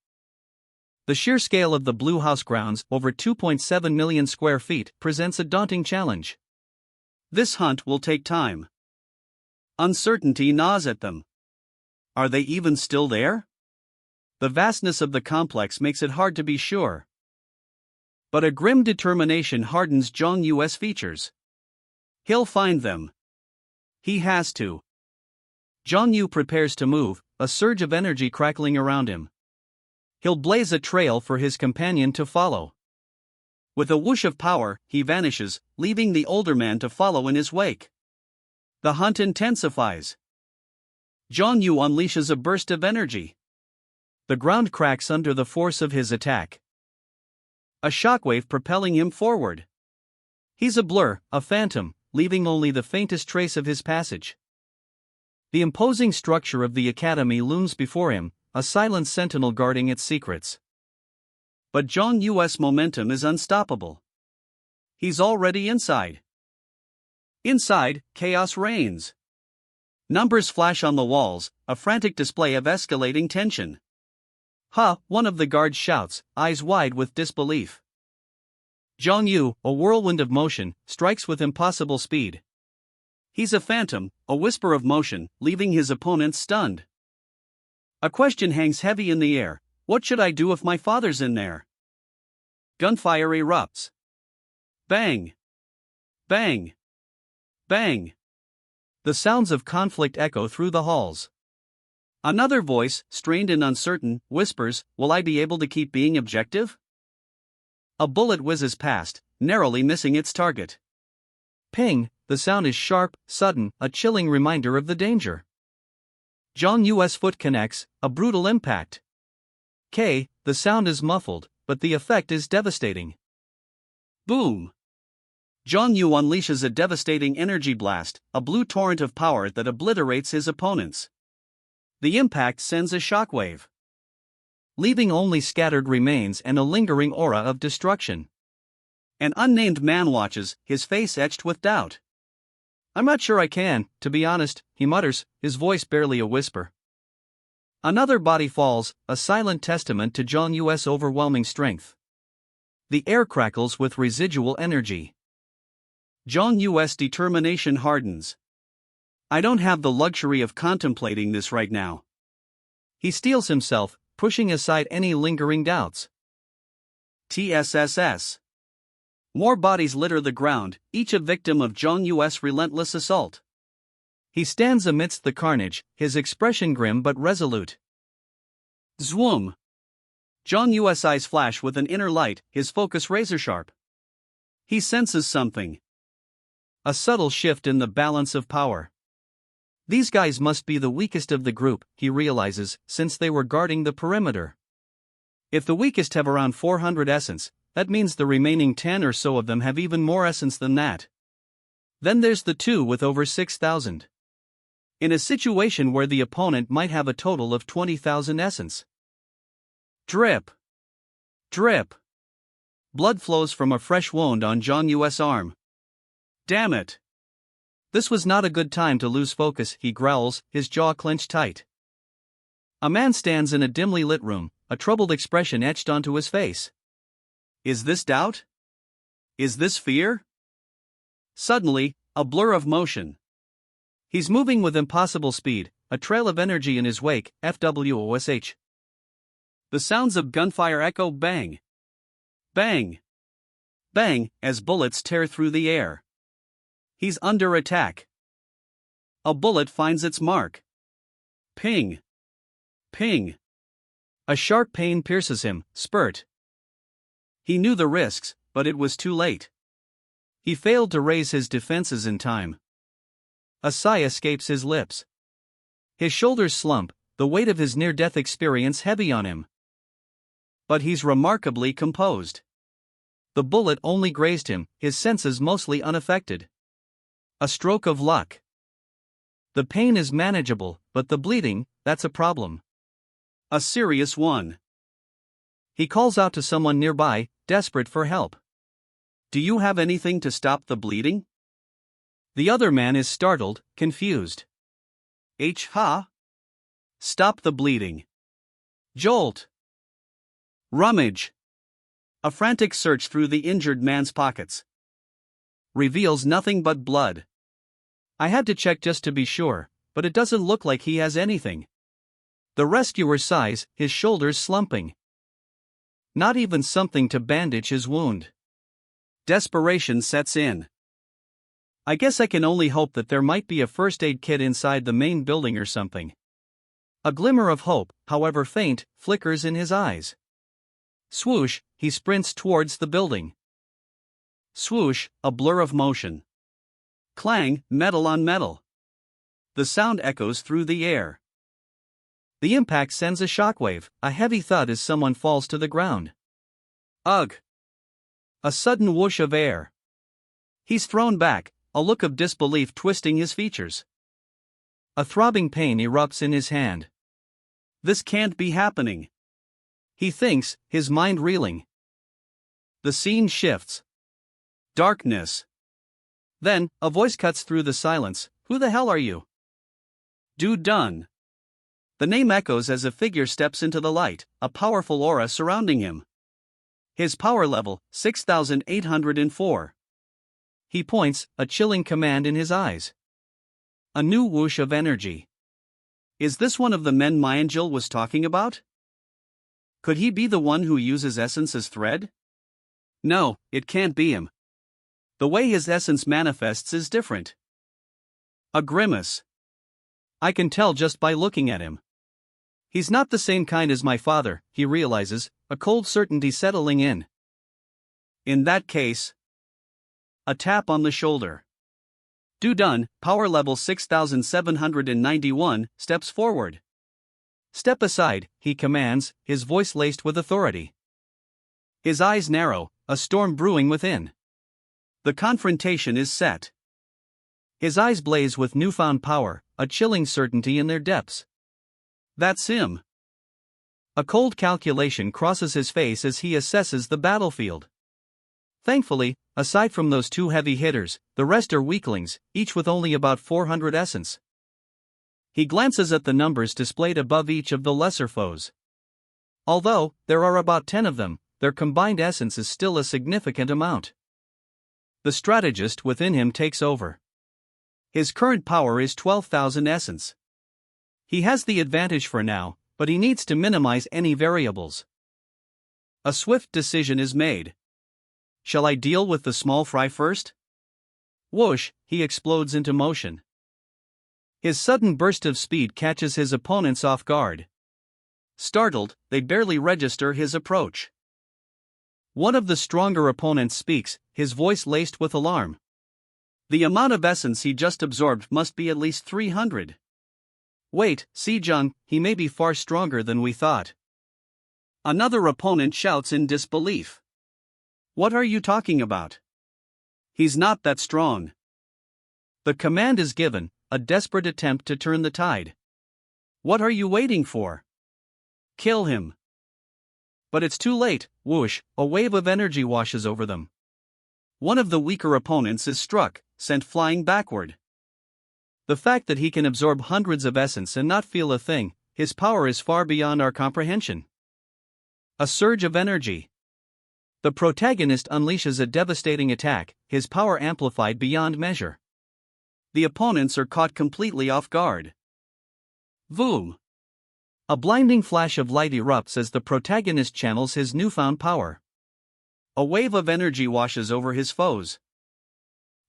A: The sheer scale of the Blue House grounds, over 2.7 million square feet, presents a daunting challenge. This hunt will take time. Uncertainty gnaws at them. Are they even still there? The vastness of the complex makes it hard to be sure. But a grim determination hardens Zhang Yu's features. He'll find them. He has to. Zhang Yu prepares to move, a surge of energy crackling around him. He'll blaze a trail for his companion to follow. With a whoosh of power, he vanishes, leaving the older man to follow in his wake. The hunt intensifies. Zhang Yu unleashes a burst of energy. The ground cracks under the force of his attack. A shockwave propelling him forward. He's a blur, a phantom, leaving only the faintest trace of his passage. The imposing structure of the academy looms before him, a silent sentinel guarding its secrets. But Zhang Yu's momentum is unstoppable. He's already inside. Inside, chaos reigns. Numbers flash on the walls, a frantic display of escalating tension. "Ha!" one of the guards shouts, eyes wide with disbelief. Zhang, a whirlwind of motion, strikes with impossible speed. He's a phantom, a whisper of motion, leaving his opponents stunned. A question hangs heavy in the air: what should I do if my father's in there? Gunfire erupts. Bang! Bang! Bang! The sounds of conflict echo through the halls. Another voice, strained and uncertain, whispers, "Will I be able to keep being objective?" A bullet whizzes past, narrowly missing its target. Ping! The sound is sharp, sudden, a chilling reminder of the danger. Zhang Yu's foot connects, a brutal impact. The sound is muffled, but the effect is devastating. Boom! Zhang Yu unleashes a devastating energy blast, a blue torrent of power that obliterates his opponents. The impact sends a shockwave, leaving only scattered remains and a lingering aura of destruction. An unnamed man watches, his face etched with doubt. "I'm not sure I can, to be honest," he mutters, his voice barely a whisper. Another body falls, a silent testament to Zhang Yu's overwhelming strength. The air crackles with residual energy. Zhang Yu's determination hardens. "I don't have the luxury of contemplating this right now." He steels himself, pushing aside any lingering doubts. TSSS. More bodies litter the ground, each a victim of Zhang Yu's relentless assault. He stands amidst the carnage, his expression grim but resolute. Zwoom! Zhang Yu's eyes flash with an inner light, his focus razor-sharp. He senses something. A subtle shift in the balance of power. These guys must be the weakest of the group, he realizes, since they were guarding the perimeter. If the weakest have around 400 essence, that means the remaining 10 or so of them have even more essence than that. Then there's the two with over 6,000. In a situation where the opponent might have a total of 20,000 essence. Drip! Drip! Blood flows from a fresh wound on Zhang Yu's arm. Damn it! This was not a good time to lose focus, he growls, his jaw clenched tight. A man stands in a dimly lit room, a troubled expression etched onto his face. Is this doubt? Is this fear? Suddenly, a blur of motion. He's moving with impossible speed, a trail of energy in his wake, FWOSH. The sounds of gunfire echo bang. Bang. Bang, as bullets tear through the air. He's under attack. A bullet finds its mark. Ping. Ping. A sharp pain pierces him, spurt. He knew the risks, but it was too late. He failed to raise his defenses in time. A sigh escapes his lips. His shoulders slump, the weight of his near-death experience heavy on him. But he's remarkably composed. The bullet only grazed him, his senses mostly unaffected. A stroke of luck. The pain is manageable, but the bleeding, that's a problem. A serious one. He calls out to someone nearby, desperate for help. "Do you have anything to stop the bleeding?" The other man is startled, confused. Ha? Stop the bleeding. Jolt. Rummage. A frantic search through the injured man's pockets. Reveals nothing but blood. I had to check just to be sure, but it doesn't look like he has anything. The rescuer sighs, his shoulders slumping. Not even something to bandage his wound. Desperation sets in. I guess I can only hope that there might be a first aid kit inside the main building or something. A glimmer of hope, however faint, flickers in his eyes. Swoosh, he sprints towards the building. Swoosh, a blur of motion. Clang, metal on metal. The sound echoes through the air. The impact sends a shockwave, a heavy thud as someone falls to the ground. Ugh! A sudden whoosh of air. He's thrown back, a look of disbelief twisting his features. A throbbing pain erupts in his hand. This can't be happening. He thinks, his mind reeling. The scene shifts. Darkness. Then, a voice cuts through the silence. "Who the hell are you?" "Do done." The name echoes as a figure steps into the light, a powerful aura surrounding him. His power level, 6804. He points, a chilling command in his eyes. A new whoosh of energy. Is this one of the men Mayangel was talking about? Could he be the one who uses essence as thread? No, it can't be him. The way his essence manifests is different. A grimace. I can tell just by looking at him. He's not the same kind as my father, he realizes, a cold certainty settling in. In that case. A tap on the shoulder. Du-dun, power level 6791, steps forward. Step aside, he commands, his voice laced with authority. His eyes narrow, a storm brewing within. The confrontation is set. His eyes blaze with newfound power, a chilling certainty in their depths. That's him. A cold calculation crosses his face as he assesses the battlefield. Thankfully, aside from those two heavy hitters, the rest are weaklings, each with only about 400 essence. He glances at the numbers displayed above each of the lesser foes. Although there are about 10 of them, their combined essence is still a significant amount. The strategist within him takes over. His current power is 12,000 essence. He has the advantage for now, but he needs to minimize any variables. A swift decision is made. Shall I deal with the small fry first? Whoosh, he explodes into motion. His sudden burst of speed catches his opponents off guard. Startled, they barely register his approach. One of the stronger opponents speaks, his voice laced with alarm. The amount of essence he just absorbed must be at least 300. Wait, Sejong, he may be far stronger than we thought. Another opponent shouts in disbelief. What are you talking about? He's not that strong. The command is given, a desperate attempt to turn the tide. What are you waiting for? Kill him. But it's too late, whoosh, a wave of energy washes over them. One of the weaker opponents is struck, sent flying backward. The fact that he can absorb hundreds of essence and not feel a thing, his power is far beyond our comprehension. A surge of energy. The protagonist unleashes a devastating attack, his power amplified beyond measure. The opponents are caught completely off guard. Voom! A blinding flash of light erupts as the protagonist channels his newfound power. A wave of energy washes over his foes.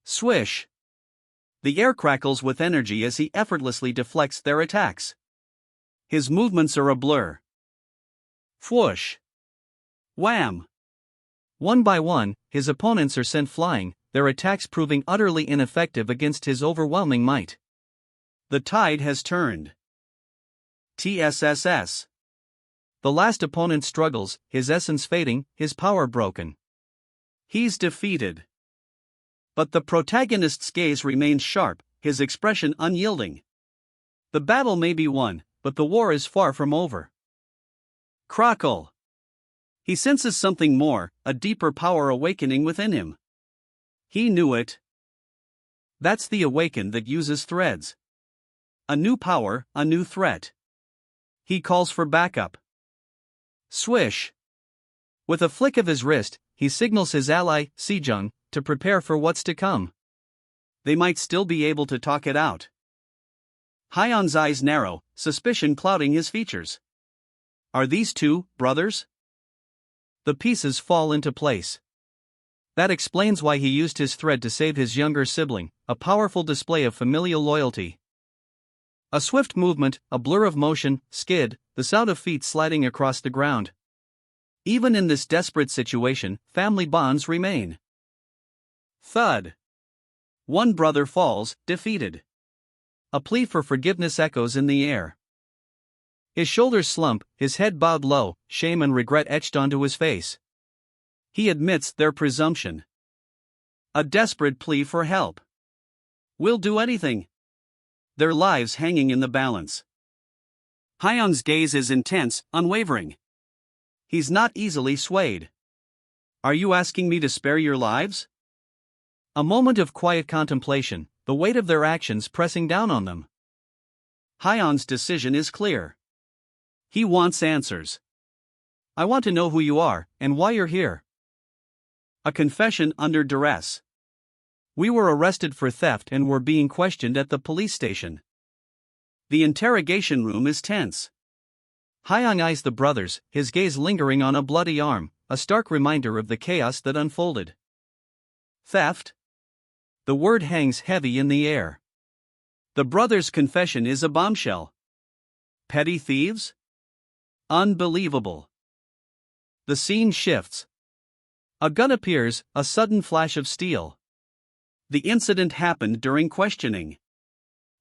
A: Swish! The air crackles with energy as he effortlessly deflects their attacks. His movements are a blur. Whoosh! Wham! One by one, his opponents are sent flying, their attacks proving utterly ineffective against his overwhelming might. The tide has turned. TSSS. The last opponent struggles, his essence fading, his power broken. He's defeated. But the protagonist's gaze remains sharp, his expression unyielding. The battle may be won, but the war is far from over. Crackle! He senses something more, a deeper power awakening within him. He knew it. That's the awakened that uses threads. A new power, a new threat. He calls for backup. Swish! With a flick of his wrist, he signals his ally, Sejong, to prepare for what's to come. They might still be able to talk it out. Hyun's eyes narrow, suspicion clouding his features. Are these two brothers? The pieces fall into place. That explains why he used his thread to save his younger sibling, a powerful display of familial loyalty. A swift movement, a blur of motion, skid, the sound of feet sliding across the ground. Even in this desperate situation, family bonds remain. Thud. One brother falls, defeated. A plea for forgiveness echoes in the air. His shoulders slump, his head bowed low, shame and regret etched onto his face. He admits their presumption. A desperate plea for help. We'll do anything. Their lives hanging in the balance. Hyun's gaze is intense, unwavering. He's not easily swayed. Are you asking me to spare your lives? A moment of quiet contemplation, the weight of their actions pressing down on them. Hyun's decision is clear. He wants answers. I want to know who you are, and why you're here. A confession under duress. We were arrested for theft and were being questioned at the police station. The interrogation room is tense. Hyung eyes the brothers, his gaze lingering on a bloody arm, a stark reminder of the chaos that unfolded. Theft? The word hangs heavy in the air. The brothers' confession is a bombshell. Petty thieves? Unbelievable. The scene shifts. A gun appears, a sudden flash of steel. The incident happened during questioning.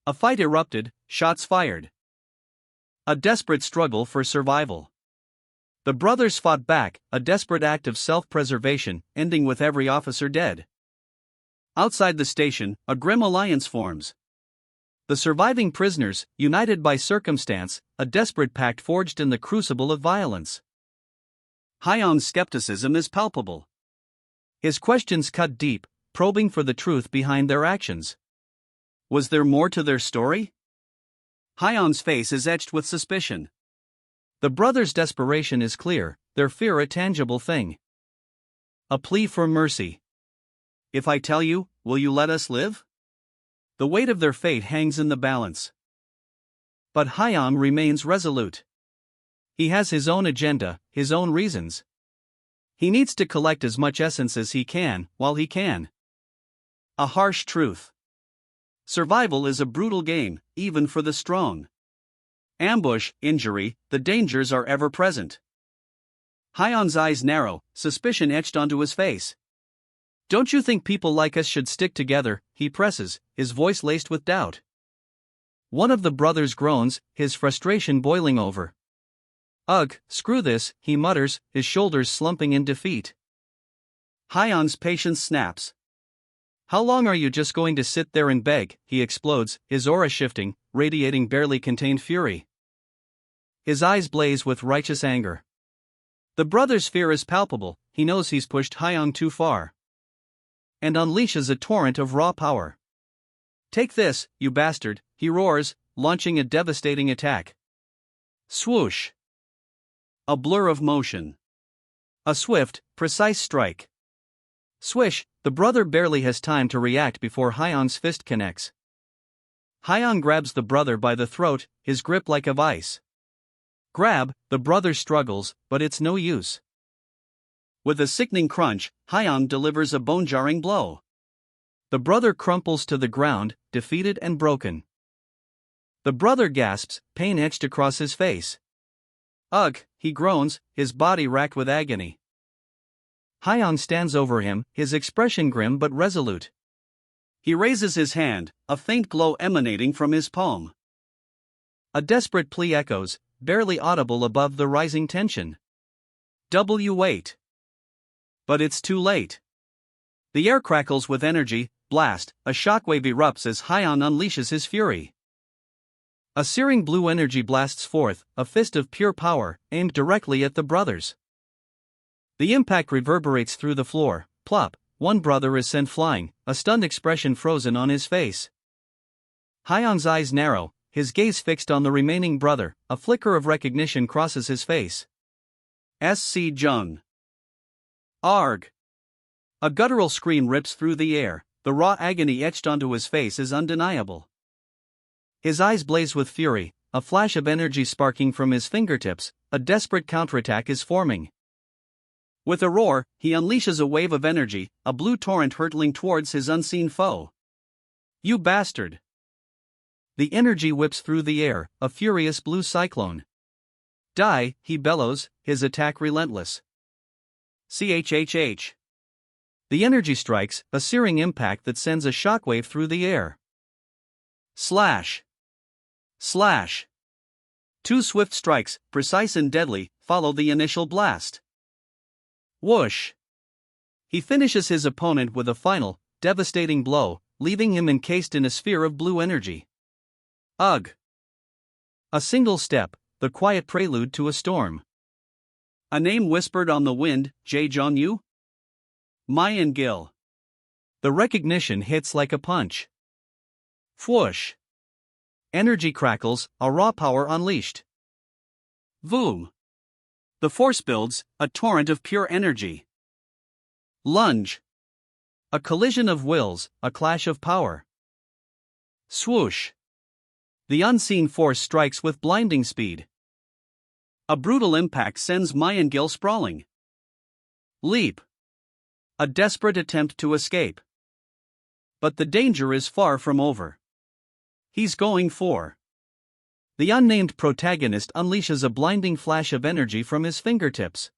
A: A fight erupted, shots fired. A desperate struggle for survival. The brothers fought back, a desperate act of self-preservation, ending with every officer dead. Outside the station, a grim alliance forms. The surviving prisoners, united by circumstance, a desperate pact forged in the crucible of violence. Hyun's skepticism is palpable. His questions cut deep, probing for the truth behind their actions. Was there more to their story? Hyun's face is etched with suspicion. The brothers' desperation is clear, their fear a tangible thing. A plea for mercy. If I tell you, will you let us live? The weight of their fate hangs in the balance. But Hyun remains resolute. He has his own agenda, his own reasons. He needs to collect as much essence as he can, while he can. A harsh truth. Survival is a brutal game, even for the strong. Ambush, injury, the dangers are ever present. Hyun's eyes narrow, suspicion etched onto his face. Don't you think people like us should stick together, he presses, his voice laced with doubt. One of the brothers groans, his frustration boiling over. Ugh, screw this, he mutters, his shoulders slumping in defeat. Hyun's patience snaps. How long are you just going to sit there and beg, he explodes, his aura shifting, radiating barely contained fury. His eyes blaze with righteous anger. The brother's fear is palpable, he knows he's pushed Hyun too far. And unleashes a torrent of raw power. Take this, you bastard, he roars, launching a devastating attack. Swoosh. A blur of motion. A swift, precise strike. Swish, the brother barely has time to react before Hyun's fist connects. Hyun grabs the brother by the throat, his grip like a vice. Grab, the brother struggles, but it's no use. With a sickening crunch, Hyun delivers a bone-jarring blow. The brother crumples to the ground, defeated and broken. The brother gasps, pain etched across his face. Ugh, he groans, his body racked with agony. Hyun stands over him, his expression grim but resolute. He raises his hand, a faint glow emanating from his palm. A desperate plea echoes, barely audible above the rising tension. Wait. But it's too late. The air crackles with energy, blast, a shockwave erupts as Hyun unleashes his fury. A searing blue energy blasts forth, a fist of pure power, aimed directly at the brothers. The impact reverberates through the floor, plop, one brother is sent flying, a stunned expression frozen on his face. Hyun's eyes narrow, his gaze fixed on the remaining brother, a flicker of recognition crosses his face. S.C. Jung. Arg! A guttural scream rips through the air, the raw agony etched onto his face is undeniable. His eyes blaze with fury, a flash of energy sparking from his fingertips, a desperate counterattack is forming. With a roar, he unleashes a wave of energy, a blue torrent hurtling towards his unseen foe. You bastard! The energy whips through the air, a furious blue cyclone. Die, he bellows, his attack relentless. CHHH. The energy strikes, a searing impact that sends a shockwave through the air. Slash. Slash. Two swift strikes, precise and deadly, follow the initial blast. Whoosh. He finishes his opponent with a final, devastating blow, leaving him encased in a sphere of blue energy. Ugh. A single step, the quiet prelude to a storm. A name whispered on the wind, Jae Jong-yu? Mayan Gil. The recognition hits like a punch. Whoosh. Energy crackles, a raw power unleashed. Voom. The force builds, a torrent of pure energy. Lunge. A collision of wills, a clash of power. Swoosh. The unseen force strikes with blinding speed. A brutal impact sends Mayangil sprawling. Leap. A desperate attempt to escape. But the danger is far from over. He's going for. The unnamed protagonist unleashes a blinding flash of energy from his fingertips.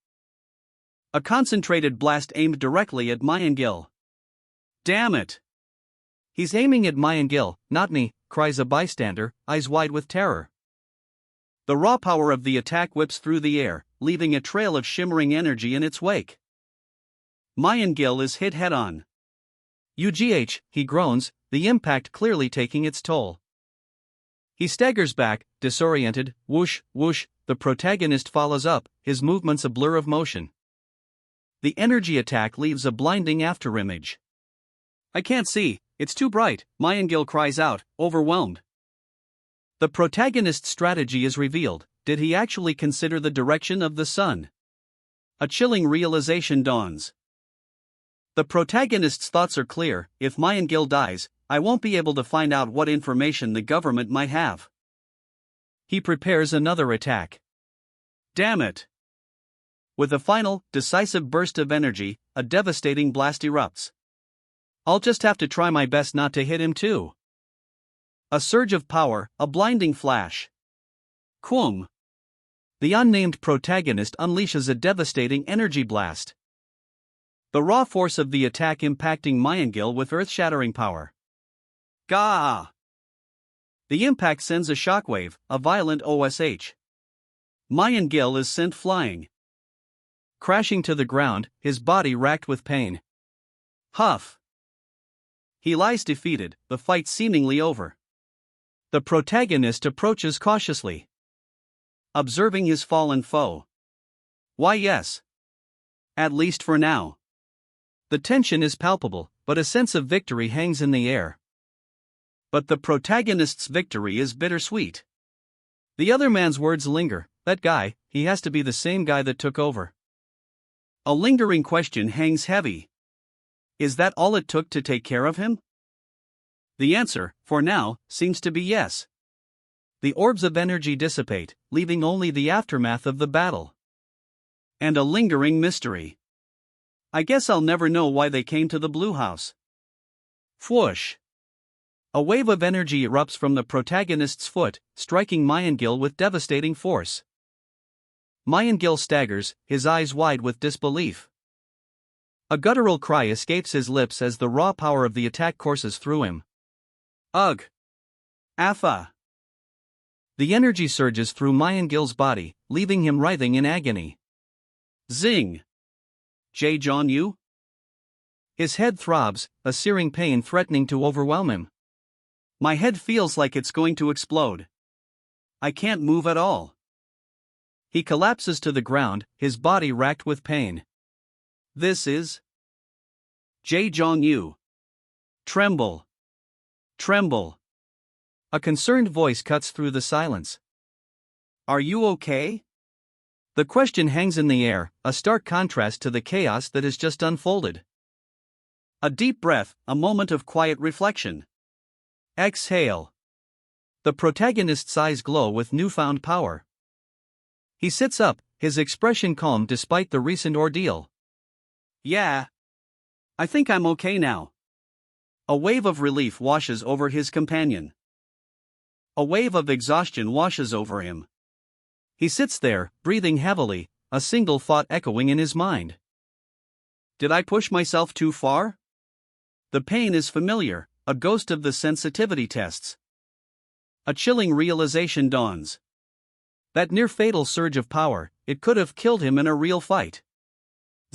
A: A concentrated blast aimed directly at Mayangil. Damn it! He's aiming at Mayangil, not me, cries a bystander, eyes wide with terror. The raw power of the attack whips through the air, leaving a trail of shimmering energy in its wake. Mayangil is hit head-on. Ugh, he groans, the impact clearly taking its toll. He staggers back, disoriented, whoosh, whoosh, the protagonist follows up, his movements a blur of motion. The energy attack leaves a blinding afterimage. I can't see, it's too bright, Mayangil cries out, overwhelmed. The protagonist's strategy is revealed. Did he actually consider the direction of the sun? A chilling realization dawns. The protagonist's thoughts are clear: if Mayangil dies, I won't be able to find out what information the government might have. He prepares another attack. Damn it! With a final, decisive burst of energy, a devastating blast erupts. I'll just have to try my best not to hit him too. A surge of power, a blinding flash. Quum. The unnamed protagonist unleashes a devastating energy blast. The raw force of the attack impacting Mayangil with earth-shattering power. Gah! The impact sends a shockwave, a violent OSH. Mayangil is sent flying. Crashing to the ground, his body racked with pain. Huff. He lies defeated, the fight seemingly over. The protagonist approaches cautiously, observing his fallen foe. Why, yes. At least for now. The tension is palpable, but a sense of victory hangs in the air. But the protagonist's victory is bittersweet. The other man's words linger: that guy, he has to be the same guy that took over. A lingering question hangs heavy. Is that all it took to take care of him? The answer, for now, seems to be yes. The orbs of energy dissipate, leaving only the aftermath of the battle. And a lingering mystery. I guess I'll never know why they came to the Blue House. Whoosh! A wave of energy erupts from the protagonist's foot, striking Mayangil with devastating force. Mayangil staggers, his eyes wide with disbelief. A guttural cry escapes his lips as the raw power of the attack courses through him. Ugh! Affa! The energy surges through Mayangil's body, leaving him writhing in agony. Zing! Jae-Jon-yu? His head throbs, a searing pain threatening to overwhelm him. My head feels like it's going to explode. I can't move at all. He collapses to the ground, his body racked with pain. This is Jae-Jon-yu. Tremble. Tremble. A concerned voice cuts through the silence. Are you okay? The question hangs in the air, a stark contrast to the chaos that has just unfolded. A deep breath, a moment of quiet reflection. Exhale. The protagonist's eyes glow with newfound power. He sits up, his expression calm despite the recent ordeal. Yeah. I think I'm okay now. A wave of relief washes over his companion. A wave of exhaustion washes over him. He sits there, breathing heavily, a single thought echoing in his mind. Did I push myself too far? The pain is familiar, a ghost of the sensitivity tests. A chilling realization dawns. That near-fatal surge of power, it could have killed him in a real fight.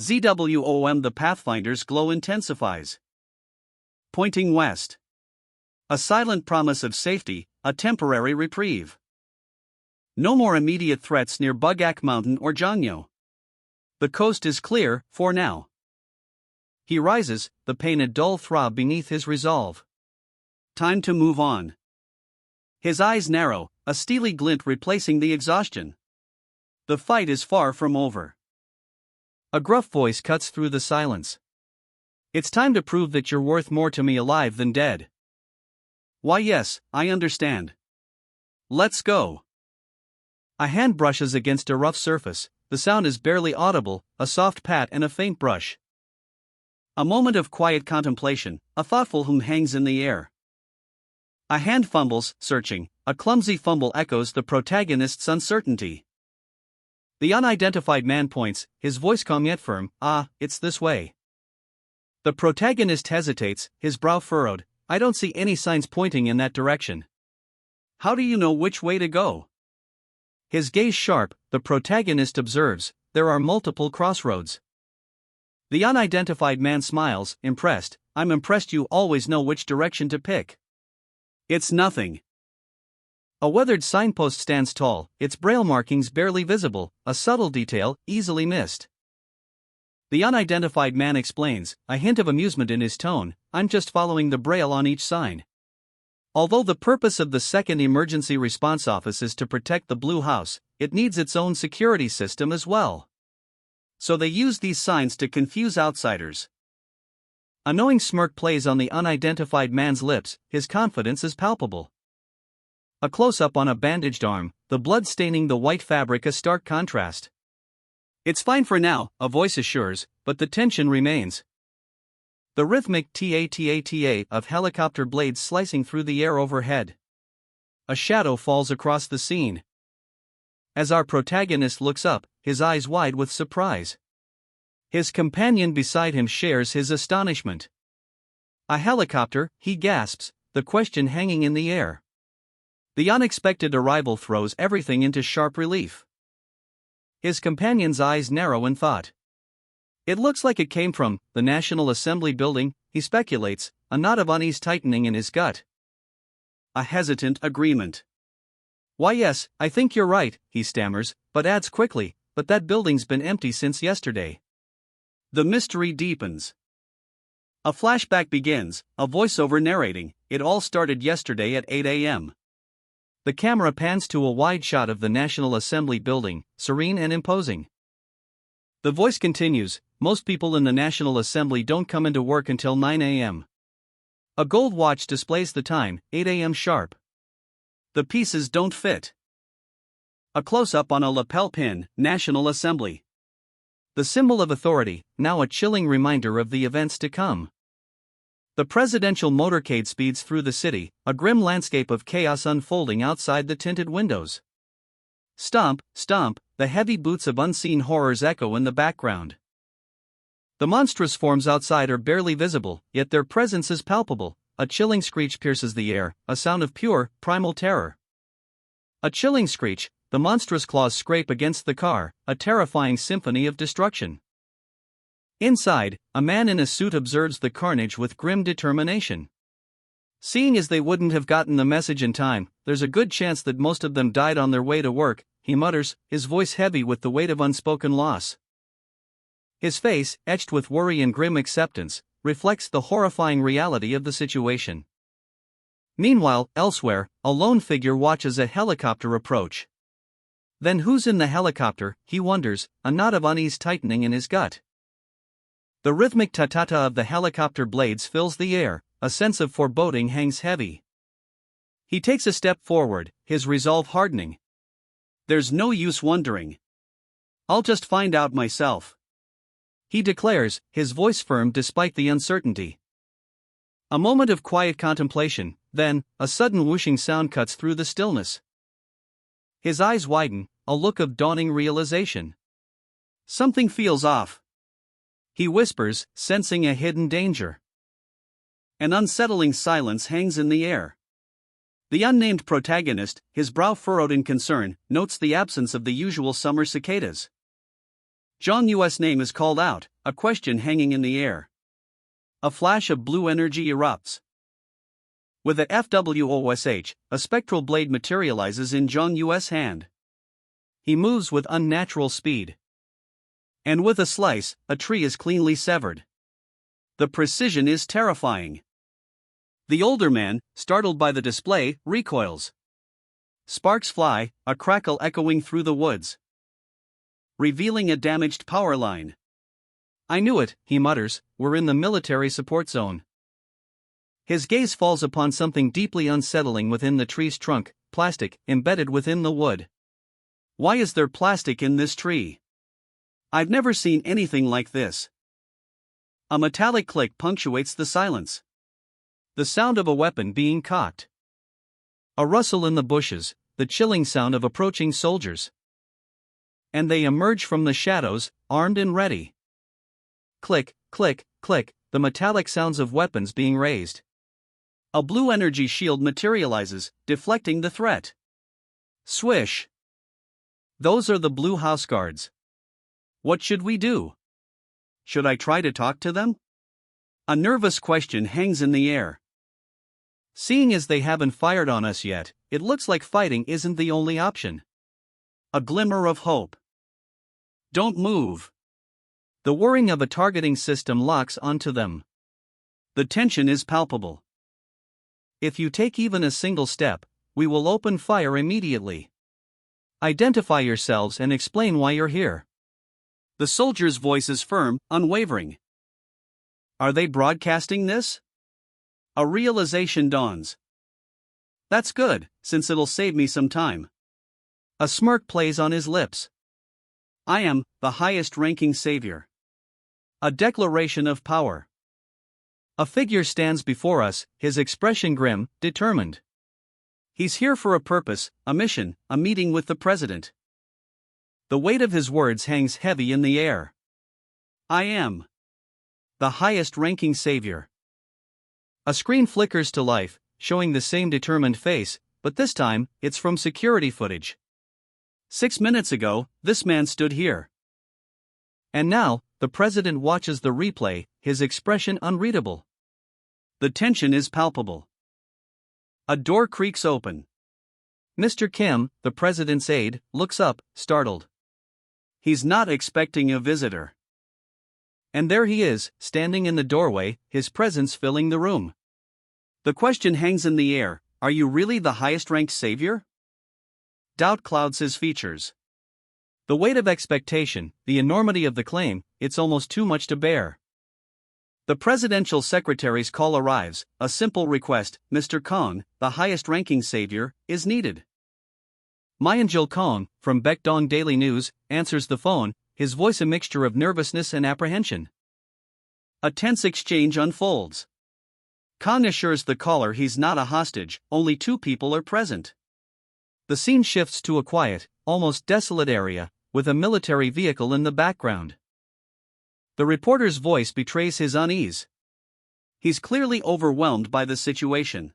A: ZWOM, the Pathfinder's glow intensifies. Pointing west. A silent promise of safety, a temporary reprieve. No more immediate threats near Bugak Mountain or Jangyo. The coast is clear, for now. He rises, the pain a dull throb beneath his resolve. Time to move on. His eyes narrow, a steely glint replacing the exhaustion. The fight is far from over. A gruff voice cuts through the silence. It's time to prove that you're worth more to me alive than dead. Why, yes, I understand. Let's go. A hand brushes against a rough surface, the sound is barely audible, a soft pat and a faint brush. A moment of quiet contemplation, a thoughtful hum hangs in the air. A hand fumbles, searching, a clumsy fumble echoes the protagonist's uncertainty. The unidentified man points, his voice calm yet firm, it's this way. The protagonist hesitates, his brow furrowed, I don't see any signs pointing in that direction. How do you know which way to go? His gaze sharp, the protagonist observes, there are multiple crossroads. The unidentified man smiles, impressed, I'm impressed you always know which direction to pick. It's nothing. A weathered signpost stands tall, its braille markings barely visible, a subtle detail, easily missed. The unidentified man explains, a hint of amusement in his tone, I'm just following the braille on each sign. Although the purpose of the Second Emergency Response Office is to protect the Blue House, it needs its own security system as well. So they use these signs to confuse outsiders. A knowing smirk plays on the unidentified man's lips, his confidence is palpable. A close-up on a bandaged arm, the blood staining the white fabric a stark contrast. It's fine for now, a voice assures, but the tension remains. The rhythmic ta-ta-ta of helicopter blades slicing through the air overhead. A shadow falls across the scene. As our protagonist looks up, his eyes wide with surprise. His companion beside him shares his astonishment. A helicopter, he gasps, the question hanging in the air. The unexpected arrival throws everything into sharp relief. His companion's eyes narrow in thought. It looks like it came from the National Assembly building, he speculates, a knot of unease tightening in his gut. A hesitant agreement. Why yes, I think you're right, he stammers, but adds quickly, but that building's been empty since yesterday. The mystery deepens. A flashback begins, a voiceover narrating, it all started yesterday at 8 a.m. The camera pans to a wide shot of the National Assembly building, serene and imposing. The voice continues, most people in the National Assembly don't come into work until 9 a.m. A gold watch displays the time, 8 a.m. sharp. The pieces don't fit. A close-up on a lapel pin, National Assembly. The symbol of authority, now a chilling reminder of the events to come. The presidential motorcade speeds through the city, a grim landscape of chaos unfolding outside the tinted windows. Stomp, stomp, the heavy boots of unseen horrors echo in the background. The monstrous forms outside are barely visible, yet their presence is palpable. A chilling screech pierces the air, a sound of pure, primal terror. A chilling screech, the monstrous claws scrape against the car, a terrifying symphony of destruction. Inside, a man in a suit observes the carnage with grim determination. Seeing as they wouldn't have gotten the message in time, there's a good chance that most of them died on their way to work, he mutters, his voice heavy with the weight of unspoken loss. His face, etched with worry and grim acceptance, reflects the horrifying reality of the situation. Meanwhile, elsewhere, a lone figure watches a helicopter approach. Then who's in the helicopter, he wonders, a knot of unease tightening in his gut. The rhythmic ta-ta-ta of the helicopter blades fills the air, a sense of foreboding hangs heavy. He takes a step forward, his resolve hardening. There's no use wondering. I'll just find out myself. He declares, his voice firm despite the uncertainty. A moment of quiet contemplation, then, a sudden whooshing sound cuts through the stillness. His eyes widen, a look of dawning realization. Something feels off. He whispers, sensing a hidden danger. An unsettling silence hangs in the air. The unnamed protagonist, his brow furrowed in concern, notes the absence of the usual summer cicadas. John U.S. name is called out, a question hanging in the air. A flash of blue energy erupts. With a FWOSH, a spectral blade materializes in John U.S. hand. He moves with unnatural speed. And with a slice, a tree is cleanly severed. The precision is terrifying. The older man, startled by the display, recoils. Sparks fly, a crackle echoing through the woods. revealing a damaged power line. "I knew it," he mutters, "we're in the military support zone." His gaze falls upon something deeply unsettling within the tree's trunk: plastic, embedded within the wood. Why is there plastic in this tree? I've never seen anything like this. A metallic click punctuates the silence. The sound of a weapon being cocked. A rustle in the bushes, the chilling sound of approaching soldiers. And they emerge from the shadows, armed and ready. Click, click, click, the metallic sounds of weapons being raised. A blue energy shield materializes, deflecting the threat. Swish. Those are the blue house guards. What should we do? Should I try to talk to them? A nervous question hangs in the air. Seeing as they haven't fired on us yet, it looks like fighting isn't the only option. A glimmer of hope. Don't move. The whirring of a targeting system locks onto them. The tension is palpable. If you take even a single step, we will open fire immediately. Identify yourselves and explain why you're here. The soldier's voice is firm, unwavering. Are they broadcasting this? A realization dawns. That's good, since it'll save me some time. A smirk plays on his lips. I am the highest-ranking savior. A declaration of power. A figure stands before us, his expression grim, determined. He's here for a purpose, a mission, a meeting with the president. The weight of his words hangs heavy in the air. I am the highest-ranking savior. A screen flickers to life, showing the same determined face, but this time, it's from security footage. 6 minutes ago, this man stood here. And now, the president watches the replay, his expression unreadable. The tension is palpable. A door creaks open. Mr. Kim, the president's aide, looks up, startled. He's not expecting a visitor. And there he is, standing in the doorway, his presence filling the room. The question hangs in the air: are you really the highest-ranked savior? Doubt clouds his features. The weight of expectation, the enormity of the claim, it's almost too much to bear. The presidential secretary's call arrives, a simple request: Mr. Kong, the highest-ranking savior, is needed. Manhwa Kong, from Baekdong Daily News, answers the phone, his voice a mixture of nervousness and apprehension. A tense exchange unfolds. Kong assures the caller he's not a hostage, only 2 people are present. The scene shifts to a quiet, almost desolate area, with a military vehicle in the background. The reporter's voice betrays his unease. He's clearly overwhelmed by the situation.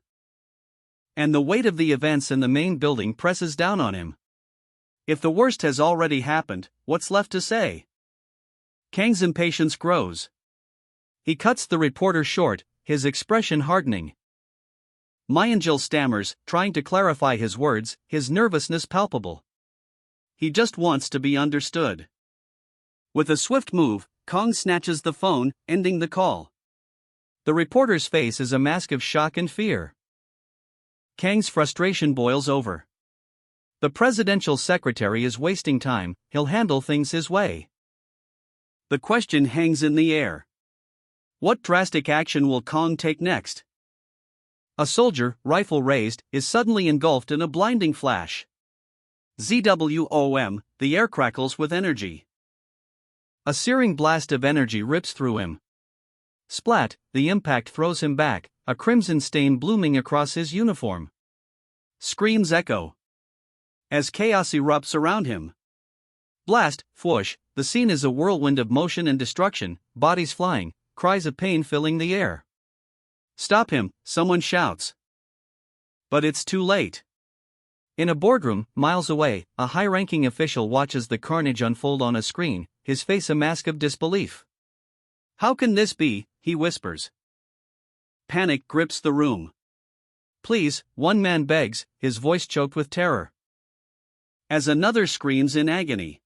A: And the weight of the events in the main building presses down on him. If the worst has already happened, what's left to say? Kang's impatience grows. He cuts the reporter short, his expression hardening. Manhwa stammers, trying to clarify his words, his nervousness palpable. He just wants to be understood. With a swift move, Kong snatches the phone, ending the call. The reporter's face is a mask of shock and fear. Kang's frustration boils over. The presidential secretary is wasting time, he'll handle things his way. The question hangs in the air. What drastic action will Kong take next? A soldier, rifle raised, is suddenly engulfed in a blinding flash. ZWOM, the air crackles with energy. A searing blast of energy rips through him. Splat, the impact throws him back, a crimson stain blooming across his uniform. Screams echo as chaos erupts around him. Blast, whoosh, the scene is a whirlwind of motion and destruction, bodies flying, cries of pain filling the air. Stop him, someone shouts. But it's too late. In a boardroom, miles away, a high-ranking official watches the carnage unfold on a screen, his face a mask of disbelief. How can this be? He whispers. Panic grips the room. Please, one man begs, his voice choked with terror. As another screams in agony.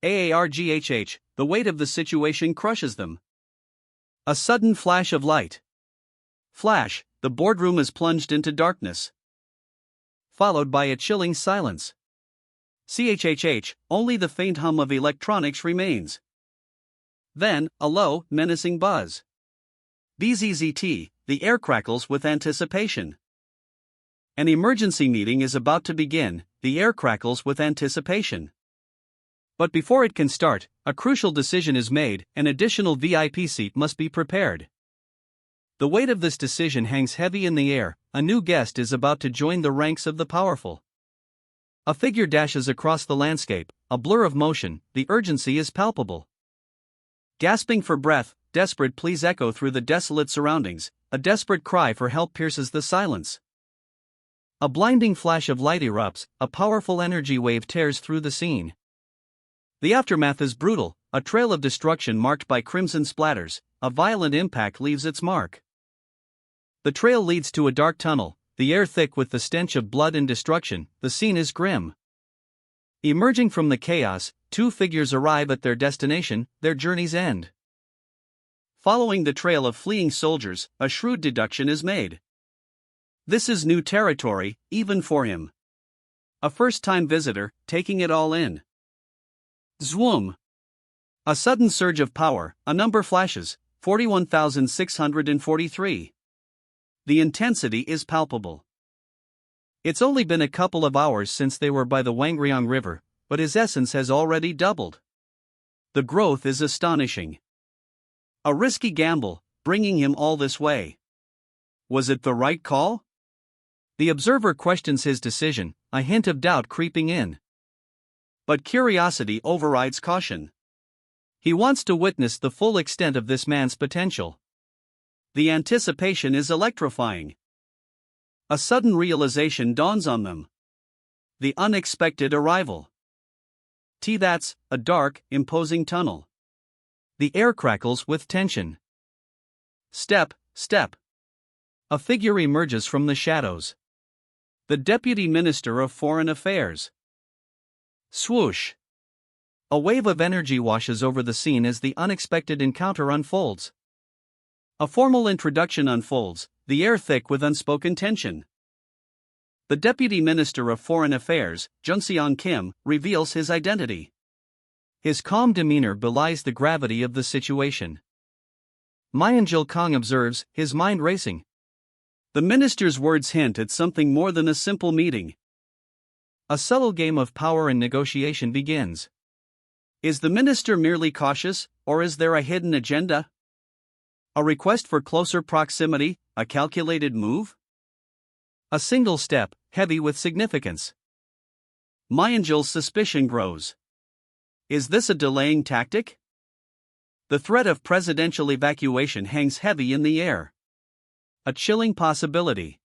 A: AARGHH, the weight of the situation crushes them. A sudden flash of light. Flash, the boardroom is plunged into darkness. Followed by a chilling silence. Chhh, only the faint hum of electronics remains. Then, a low, menacing buzz. Bzzzt, the air crackles with anticipation. An emergency meeting is about to begin, the air crackles with anticipation. But before it can start, a crucial decision is made, an additional VIP seat must be prepared. The weight of this decision hangs heavy in the air, a new guest is about to join the ranks of the powerful. A figure dashes across the landscape, a blur of motion, the urgency is palpable. Gasping for breath, desperate pleas echo through the desolate surroundings, a desperate cry for help pierces the silence. A blinding flash of light erupts, a powerful energy wave tears through the scene. The aftermath is brutal, a trail of destruction marked by crimson splatters, a violent impact leaves its mark. The trail leads to a dark tunnel, the air thick with the stench of blood and destruction, the scene is grim. Emerging from the chaos, two figures arrive at their destination, their journey's end. Following the trail of fleeing soldiers, a shrewd deduction is made. This is new territory, even for him. A first-time visitor, taking it all in. Zwoom! A sudden surge of power, a number flashes, 41,643. The intensity is palpable. It's only been a couple of hours since they were by the Wangryong River, but his essence has already doubled. The growth is astonishing. A risky gamble, bringing him all this way. Was it the right call? The observer questions his decision, a hint of doubt creeping in. But curiosity overrides caution. He wants to witness the full extent of this man's potential. The anticipation is electrifying. A sudden realization dawns on them. The unexpected arrival. That's a dark, imposing tunnel. The air crackles with tension. Step, step. A figure emerges from the shadows. The Deputy Minister of Foreign Affairs. Swoosh. A wave of energy washes over the scene as the unexpected encounter unfolds. A formal introduction unfolds, the air thick with unspoken tension. The Deputy Minister of Foreign Affairs, Jungseong Kim, reveals his identity. His calm demeanor belies the gravity of the situation. Myeonjil Kong observes, his mind racing. The minister's words hint at something more than a simple meeting. A subtle game of power and negotiation begins. Is the minister merely cautious, or is there a hidden agenda? A request for closer proximity, a calculated move? A single step, heavy with significance. Myeonjil's suspicion grows. Is this a delaying tactic? The threat of presidential evacuation hangs heavy in the air. A chilling possibility.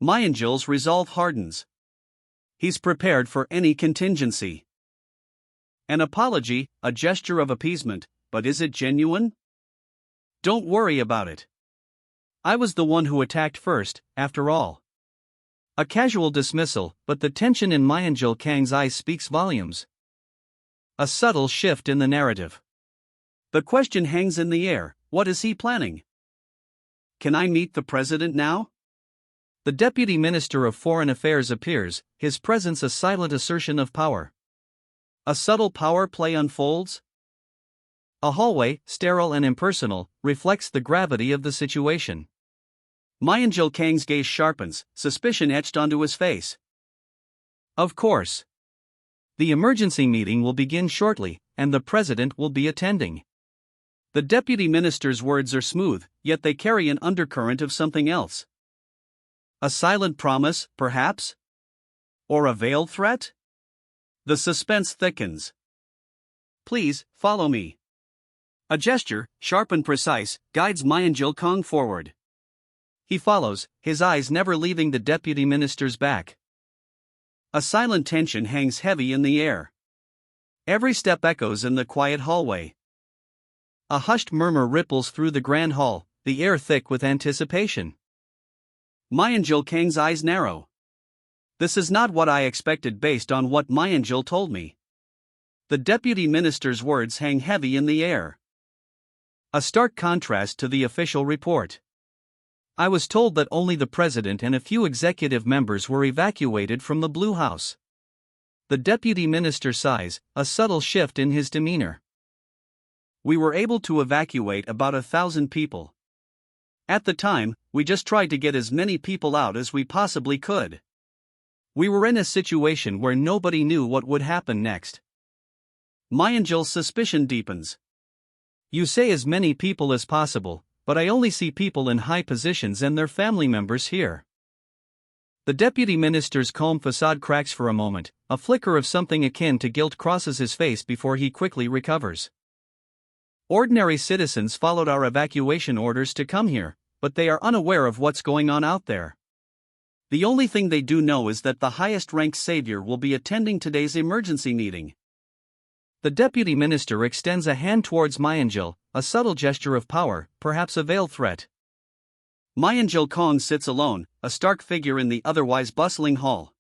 A: Myeonjil's resolve hardens. He's prepared for any contingency. An apology, a gesture of appeasement, but is it genuine? Don't worry about it. I was the one who attacked first, after all. A casual dismissal, but the tension in Myeonjil Kang's eyes speaks volumes. A subtle shift in the narrative. The question hangs in the air, what is he planning? Can I meet the president now? The Deputy Minister of Foreign Affairs appears, his presence a silent assertion of power. A subtle power play unfolds. A hallway, sterile and impersonal, reflects the gravity of the situation. Myeonjil Kang's gaze sharpens, suspicion etched onto his face. Of course. The emergency meeting will begin shortly, and the president will be attending. The deputy minister's words are smooth, yet they carry an undercurrent of something else. A silent promise, perhaps? Or a veiled threat? The suspense thickens. Please, follow me. A gesture, sharp and precise, guides Myeonjil Kang forward. He follows, his eyes never leaving the deputy minister's back. A silent tension hangs heavy in the air. Every step echoes in the quiet hallway. A hushed murmur ripples through the grand hall, the air thick with anticipation. Myeonjil Kang's eyes narrow. This is not what I expected based on what Myeonjil told me. The deputy minister's words hang heavy in the air. A stark contrast to the official report. I was told that only the president and a few executive members were evacuated from the Blue House. The deputy minister sighs, a subtle shift in his demeanor. We were able to evacuate about 1,000 people. At the time, we just tried to get as many people out as we possibly could. We were in a situation where nobody knew what would happen next. Myanjal's suspicion deepens. You say as many people as possible, but I only see people in high positions and their family members here. The deputy minister's calm facade cracks for a moment, a flicker of something akin to guilt crosses his face before he quickly recovers. Ordinary citizens followed our evacuation orders to come here, but they are unaware of what's going on out there. The only thing they do know is that the highest-ranked savior will be attending today's emergency meeting. The deputy minister extends a hand towards Myanjal, a subtle gesture of power, perhaps a veiled threat. Myanjal Kong sits alone, a stark figure in the otherwise bustling hall.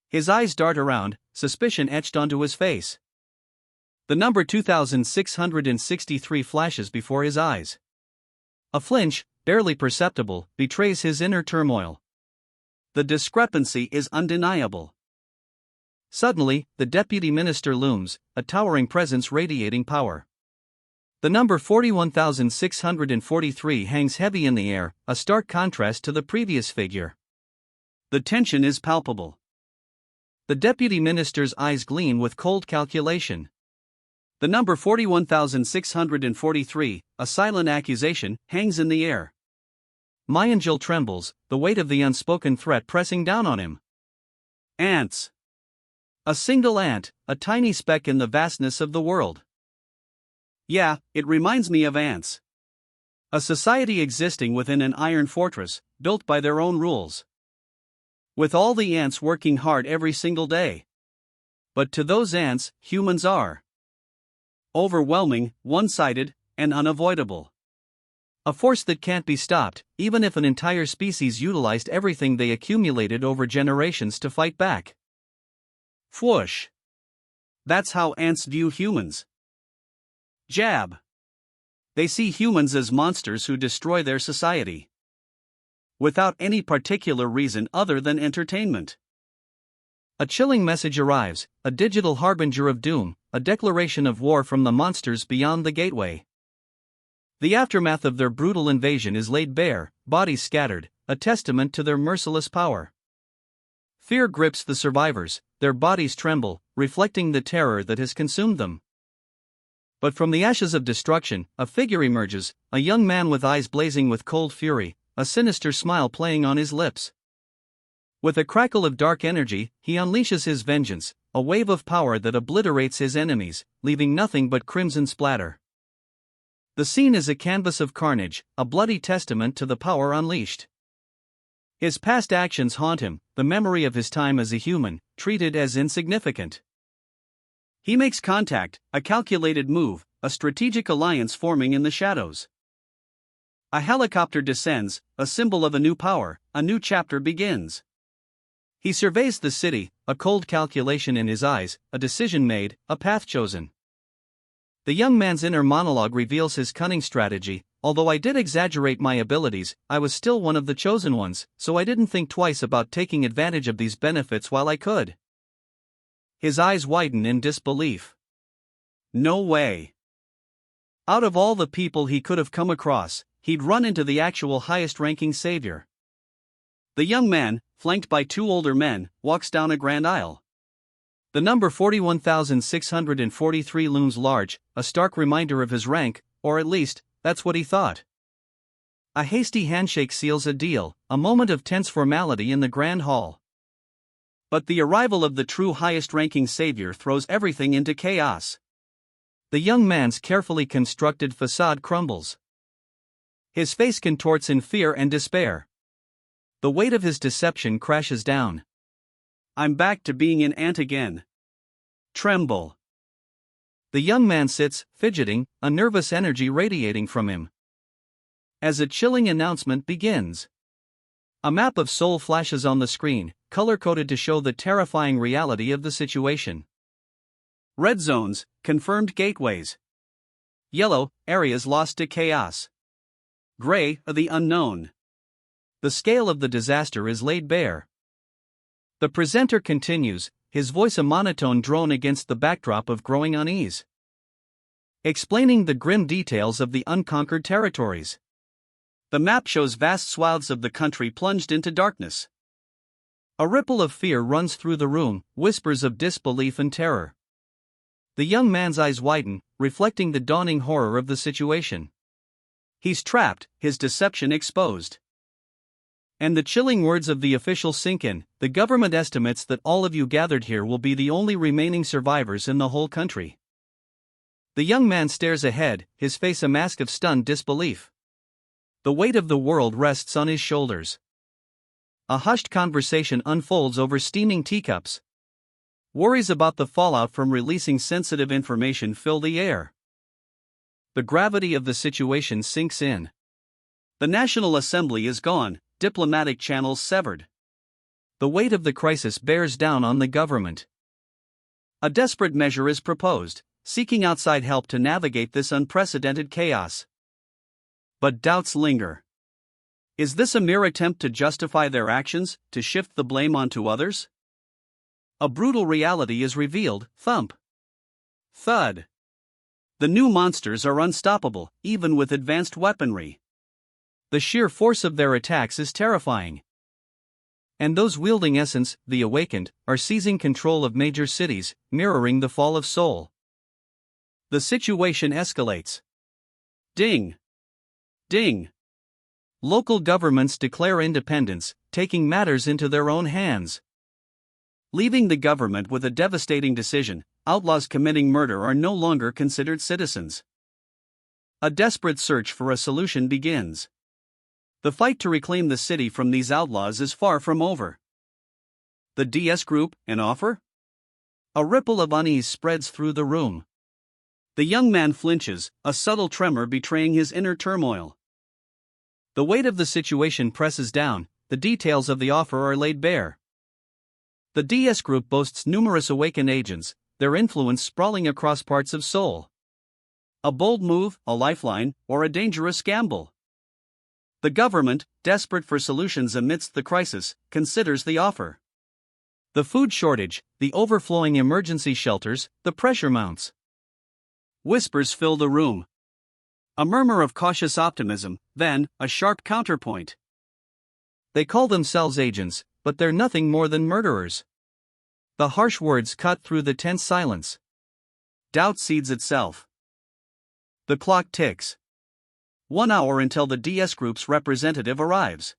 A: His eyes dart around, suspicion etched onto his face. The number 2663 flashes before his eyes. A flinch, barely perceptible, betrays his inner turmoil. The discrepancy is undeniable. Suddenly, the deputy minister looms, a towering presence radiating power. The number 41,643 hangs heavy in the air, a stark contrast to the previous figure. The tension is palpable. The deputy minister's eyes gleam with cold calculation. The number 41,643, a silent accusation, hangs in the air. Myanjal trembles, the weight of the unspoken threat pressing down on him. Ants. A single ant, a tiny speck in the vastness of the world. Yeah, it reminds me of ants. A society existing within an iron fortress, built by their own rules. With all the ants working hard every single day. But to those ants, humans are overwhelming, one-sided, and unavoidable. A force that can't be stopped, even if an entire species utilized everything they accumulated over generations to fight back. Whoosh. That's how ants view humans. Jab. They see humans as monsters who destroy their society. Without any particular reason other than entertainment. A chilling message arrives, a digital harbinger of doom, a declaration of war from the monsters beyond the gateway. The aftermath of their brutal invasion is laid bare, bodies scattered, a testament to their merciless power. Fear grips the survivors, their bodies tremble, reflecting the terror that has consumed them. But from the ashes of destruction, a figure emerges, a young man with eyes blazing with cold fury, a sinister smile playing on his lips. With a crackle of dark energy, he unleashes his vengeance, a wave of power that obliterates his enemies, leaving nothing but crimson splatter. The scene is a canvas of carnage, a bloody testament to the power unleashed. His past actions haunt him, the memory of his time as a human, treated as insignificant. He makes contact, a calculated move, a strategic alliance forming in the shadows. A helicopter descends, a symbol of a new power, a new chapter begins. He surveys the city, a cold calculation in his eyes, a decision made, a path chosen. The young man's inner monologue reveals his cunning strategy. Although I did exaggerate my abilities, I was still one of the chosen ones, so I didn't think twice about taking advantage of these benefits while I could. His eyes widen in disbelief. No way. Out of all the people he could have come across, he'd run into the actual highest-ranking savior. The young man, flanked by two older men, walks down a grand aisle. The number 41,643 looms large, a stark reminder of his rank, or at least, that's what he thought. A hasty handshake seals a deal, a moment of tense formality in the grand hall. But the arrival of the true highest-ranking savior throws everything into chaos. The young man's carefully constructed facade crumbles. His face contorts in fear and despair. The weight of his deception crashes down. I'm back to being an ant again. Tremble. The young man sits, fidgeting, a nervous energy radiating from him. As a chilling announcement begins. A map of Seoul flashes on the screen, color-coded to show the terrifying reality of the situation. Red zones, confirmed gateways. Yellow, areas lost to chaos. Gray, the unknown. The scale of the disaster is laid bare. The presenter continues, his voice a monotone drone against the backdrop of growing unease. Explaining the grim details of the unconquered territories. The map shows vast swaths of the country plunged into darkness. A ripple of fear runs through the room, whispers of disbelief and terror. The young man's eyes widen, reflecting the dawning horror of the situation. He's trapped, his deception exposed. And the chilling words of the official sink in. The government estimates that all of you gathered here will be the only remaining survivors in the whole country. The young man stares ahead, his face a mask of stunned disbelief. The weight of the world rests on his shoulders. A hushed conversation unfolds over steaming teacups. Worries about the fallout from releasing sensitive information fill the air. The gravity of the situation sinks in. The National Assembly is gone, diplomatic channels severed. The weight of the crisis bears down on the government. A desperate measure is proposed, seeking outside help to navigate this unprecedented chaos. But doubts linger. Is this a mere attempt to justify their actions, to shift the blame onto others? A brutal reality is revealed. Thump. Thud. The new monsters are unstoppable, even with advanced weaponry. The sheer force of their attacks is terrifying. And those wielding essence, the awakened, are seizing control of major cities, mirroring the fall of Seoul. The situation escalates. Ding. Ding. Local governments declare independence, taking matters into their own hands. Leaving the government with a devastating decision: outlaws committing murder are no longer considered citizens. A desperate search for a solution begins. The fight to reclaim the city from these outlaws is far from over. The DS Group, an offer? A ripple of unease spreads through the room. The young man flinches, a subtle tremor betraying his inner turmoil. The weight of the situation presses down, the details of the offer are laid bare. The DS Group boasts numerous awakened agents, their influence sprawling across parts of Seoul. A bold move, a lifeline, or a dangerous gamble? The government, desperate for solutions amidst the crisis, considers the offer. The food shortage, the overflowing emergency shelters, the pressure mounts. Whispers fill the room. A murmur of cautious optimism, then, a sharp counterpoint. They call themselves agents, but they're nothing more than murderers. The harsh words cut through the tense silence. Doubt seeds itself. The clock ticks. 1 hour until the DS Group's representative arrives.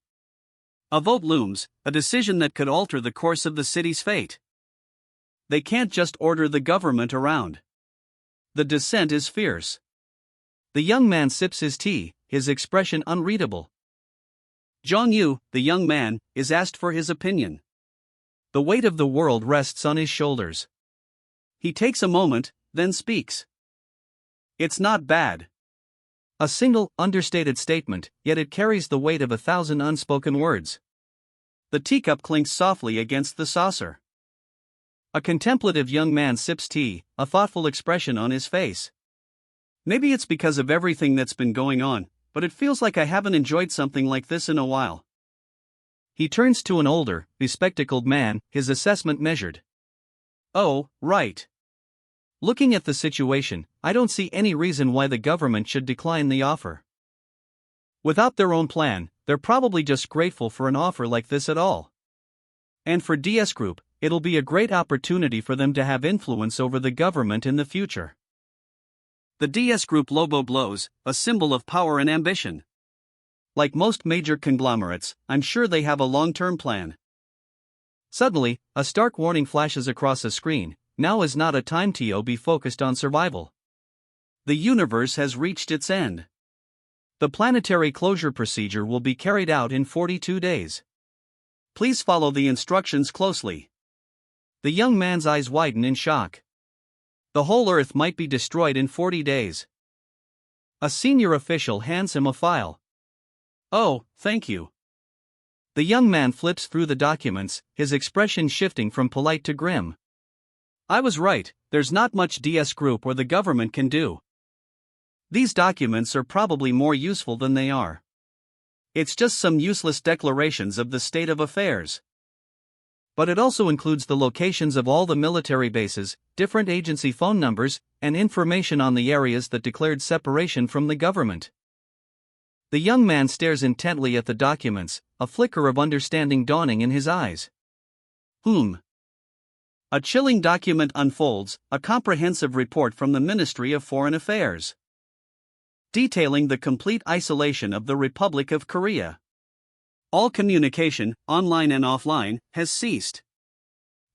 A: A vote looms, a decision that could alter the course of the city's fate. They can't just order the government around. The dissent is fierce. The young man sips his tea, his expression unreadable. Jong-yu, the young man, is asked for his opinion. The weight of the world rests on his shoulders. He takes a moment, then speaks. It's not bad. A single, understated statement, yet it carries the weight of 1,000 unspoken words. The teacup clinks softly against the saucer. A contemplative young man sips tea, a thoughtful expression on his face. Maybe it's because of everything that's been going on, but it feels like I haven't enjoyed something like this in a while. He turns to an older, bespectacled man, his assessment measured. Oh, right. Looking at the situation, I don't see any reason why the government should decline the offer. Without their own plan, they're probably just grateful for an offer like this at all. And for DS Group, it'll be a great opportunity for them to have influence over the government in the future. The DS Group logo blows, a symbol of power and ambition. Like most major conglomerates, I'm sure they have a long-term plan. Suddenly, a stark warning flashes across a screen. Now is not a time to be focused on survival. The universe has reached its end. The planetary closure procedure will be carried out in 42 days. Please follow the instructions closely. The young man's eyes widen in shock. The whole Earth might be destroyed in 40 days. A senior official hands him a file. Oh, thank you. The young man flips through the documents, his expression shifting from polite to grim. I was right, there's not much DS Group or the government can do. These documents are probably more useful than they are. It's just some useless declarations of the state of affairs. But it also includes the locations of all the military bases, different agency phone numbers, and information on the areas that declared separation from the government. The young man stares intently at the documents, a flicker of understanding dawning in his eyes. A chilling document unfolds, a comprehensive report from the Ministry of Foreign Affairs, detailing the complete isolation of the Republic of Korea. All communication, online and offline, has ceased.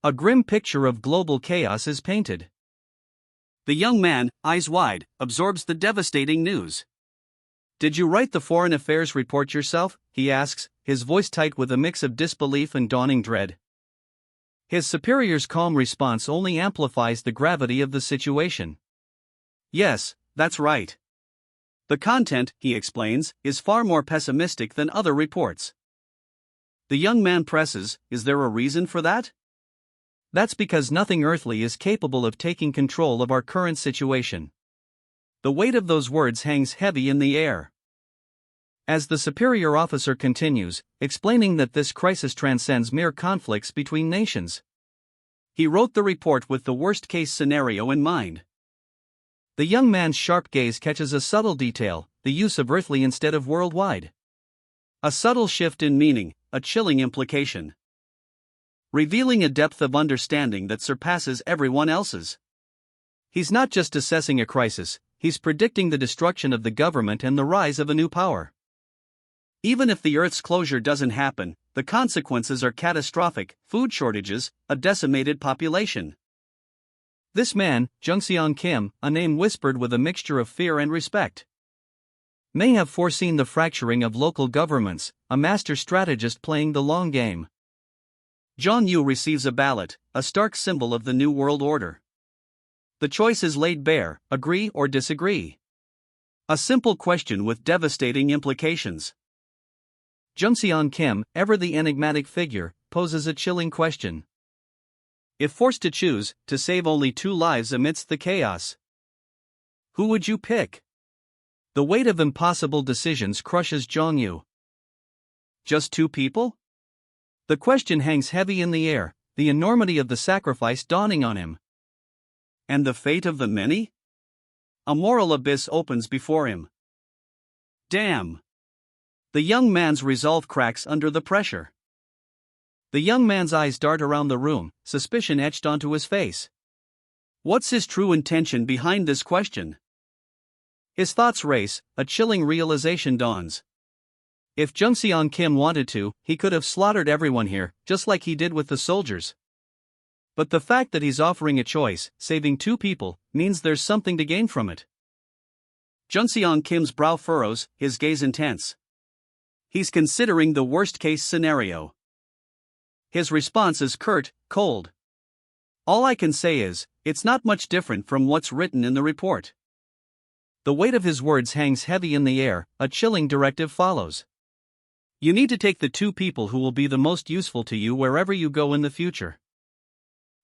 A: A grim picture of global chaos is painted. The young man, eyes wide, absorbs the devastating news. "Did you write the Foreign Affairs report yourself?" he asks, his voice tight with a mix of disbelief and dawning dread. His superior's calm response only amplifies the gravity of the situation. "Yes, that's right. The content," he explains, "is far more pessimistic than other reports." The young man presses, "Is there a reason for that?" "That's because nothing earthly is capable of taking control of our current situation." The weight of those words hangs heavy in the air. As the superior officer continues, explaining that this crisis transcends mere conflicts between nations. He wrote the report with the worst-case scenario in mind. The young man's sharp gaze catches a subtle detail, the use of earthly instead of worldwide. A subtle shift in meaning, a chilling implication, revealing a depth of understanding that surpasses everyone else's. He's not just assessing a crisis, he's predicting the destruction of the government and the rise of a new power. Even if the Earth's closure doesn't happen, the consequences are catastrophic: food shortages, a decimated population. This man, Jungseon Kim, a name whispered with a mixture of fear and respect, may have foreseen the fracturing of local governments, a master strategist playing the long game. Jong-yu receives a ballot, a stark symbol of the New World Order. The choice is laid bare: agree or disagree. A simple question with devastating implications. Jungseon Kim, ever the enigmatic figure, poses a chilling question. If forced to choose, to save only 2 lives amidst the chaos, who would you pick? The weight of impossible decisions crushes Jong-yu. Just 2 people? The question hangs heavy in the air, the enormity of the sacrifice dawning on him. And the fate of the many? A moral abyss opens before him. Damn! The young man's resolve cracks under the pressure. The young man's eyes dart around the room, suspicion etched onto his face. What's his true intention behind this question? His thoughts race, a chilling realization dawns. If Jungseon Kim wanted to, he could have slaughtered everyone here, just like he did with the soldiers. But the fact that he's offering a choice, saving 2 people, means there's something to gain from it. Jungseon Kim's brow furrows, his gaze intense. He's considering the worst-case scenario. His response is curt, cold. "All I can say is, it's not much different from what's written in the report." The weight of his words hangs heavy in the air, a chilling directive follows. You need to take the 2 people who will be the most useful to you wherever you go in the future.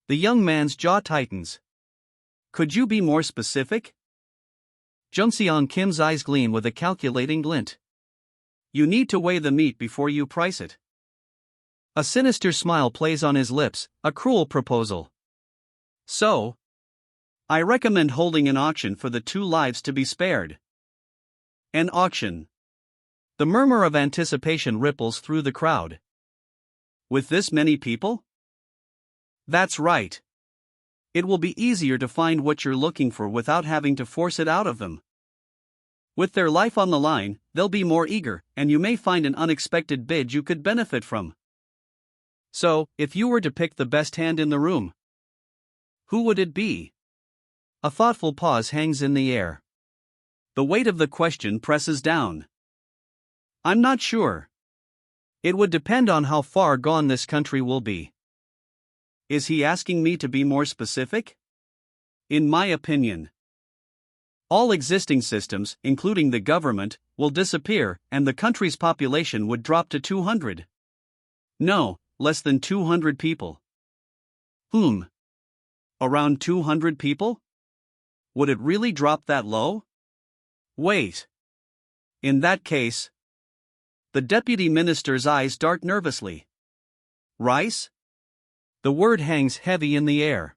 A: The young man's jaw tightens. Could you be more specific? Jungseon Kim's eyes gleam with a calculating glint. You need to weigh the meat before you price it. A sinister smile plays on his lips, a cruel proposal. So, I recommend holding an auction for the 2 lives to be spared. An auction. The murmur of anticipation ripples through the crowd. With this many people? That's right. It will be easier to find what you're looking for without having to force it out of them. With their life on the line, they'll be more eager, and you may find an unexpected bid you could benefit from. So, if you were to pick the best hand in the room, who would it be? A thoughtful pause hangs in the air. The weight of the question presses down. I'm not sure. It would depend on how far gone this country will be. Is he asking me to be more specific? In my opinion, all existing systems, including the government, will disappear, and the country's population would drop to 200. No, less than 200 people. Around 200 people? Would it really drop that low? Wait. In that case, the deputy minister's eyes dart nervously. Rice? The word hangs heavy in the air.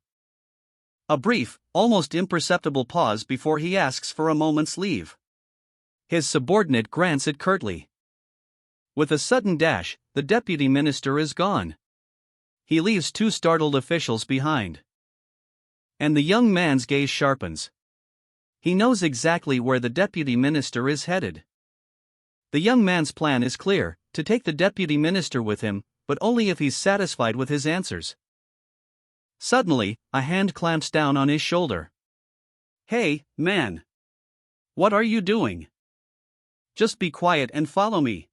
A: A brief, almost imperceptible pause before he asks for a moment's leave. His subordinate grants it curtly. With a sudden dash, the deputy minister is gone. He leaves two startled officials behind. And the young man's gaze sharpens. He knows exactly where the deputy minister is headed. The young man's plan is clear: to take the deputy minister with him, but only if he's satisfied with his answers. Suddenly, a hand clamps down on his shoulder. "Hey, man! What are you doing? Just be quiet and follow me."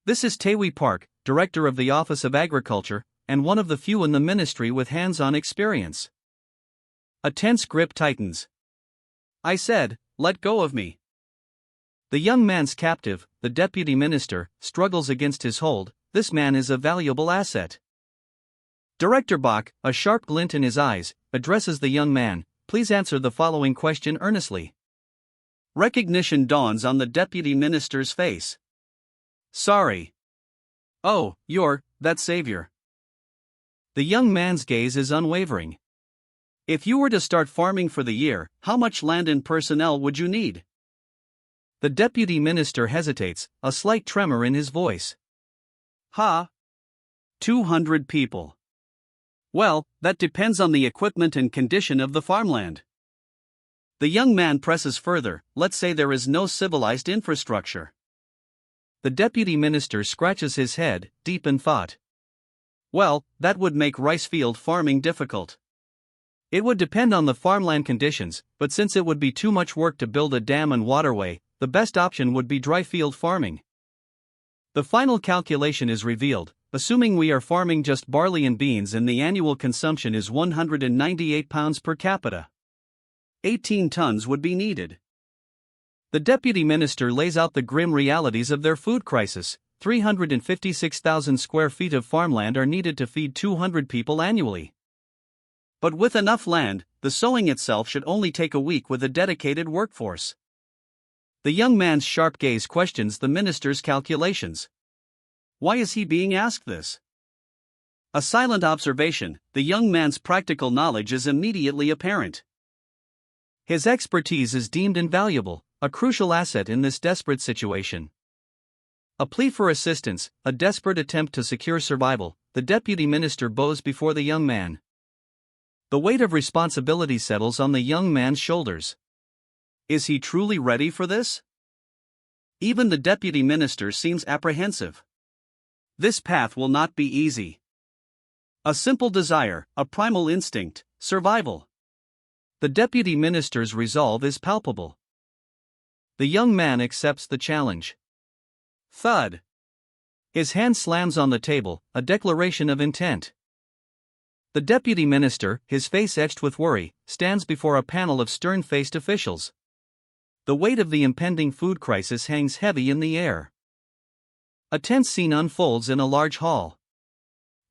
A: This is Taewi Park, director of the Office of Agriculture, and one of the few in the ministry with hands-on experience. A tense grip tightens. "I said, let go of me." The young man's captive, the deputy minister, struggles against his hold. This man is a valuable asset. Director Bach, a sharp glint in his eyes, addresses the young man. "Please answer the following question earnestly." Recognition dawns on the deputy minister's face. "Sorry." "Oh, you're that savior." The young man's gaze is unwavering. "If you were to start farming for the year, how much land and personnel would you need?" The deputy minister hesitates, a slight tremor in his voice. 200 people. Well, that depends on the equipment and condition of the farmland." The young man presses further. "Let's say there is no civilized infrastructure." The deputy minister scratches his head, deep in thought. "Well, that would make rice field farming difficult. It would depend on the farmland conditions, but since it would be too much work to build a dam and waterway, the best option would be dry field farming." The final calculation is revealed. Assuming we are farming just barley and beans and the annual consumption is 198 pounds per capita. 18 tons would be needed. The deputy minister lays out the grim realities of their food crisis. 356,000 square feet of farmland are needed to feed 200 people annually. But with enough land, the sowing itself should only take a week with a dedicated workforce. The young man's sharp gaze questions the minister's calculations. Why is he being asked this? A silent observation, the young man's practical knowledge is immediately apparent. His expertise is deemed invaluable, a crucial asset in this desperate situation. A plea for assistance, a desperate attempt to secure survival, the deputy minister bows before the young man. The weight of responsibility settles on the young man's shoulders. Is he truly ready for this? Even the deputy minister seems apprehensive. This path will not be easy. A simple desire, a primal instinct, survival. The deputy minister's resolve is palpable. The young man accepts the challenge. Thud. His hand slams on the table, a declaration of intent. The deputy minister, his face etched with worry, stands before a panel of stern-faced officials. The weight of the impending food crisis hangs heavy in the air. A tense scene unfolds in a large hall.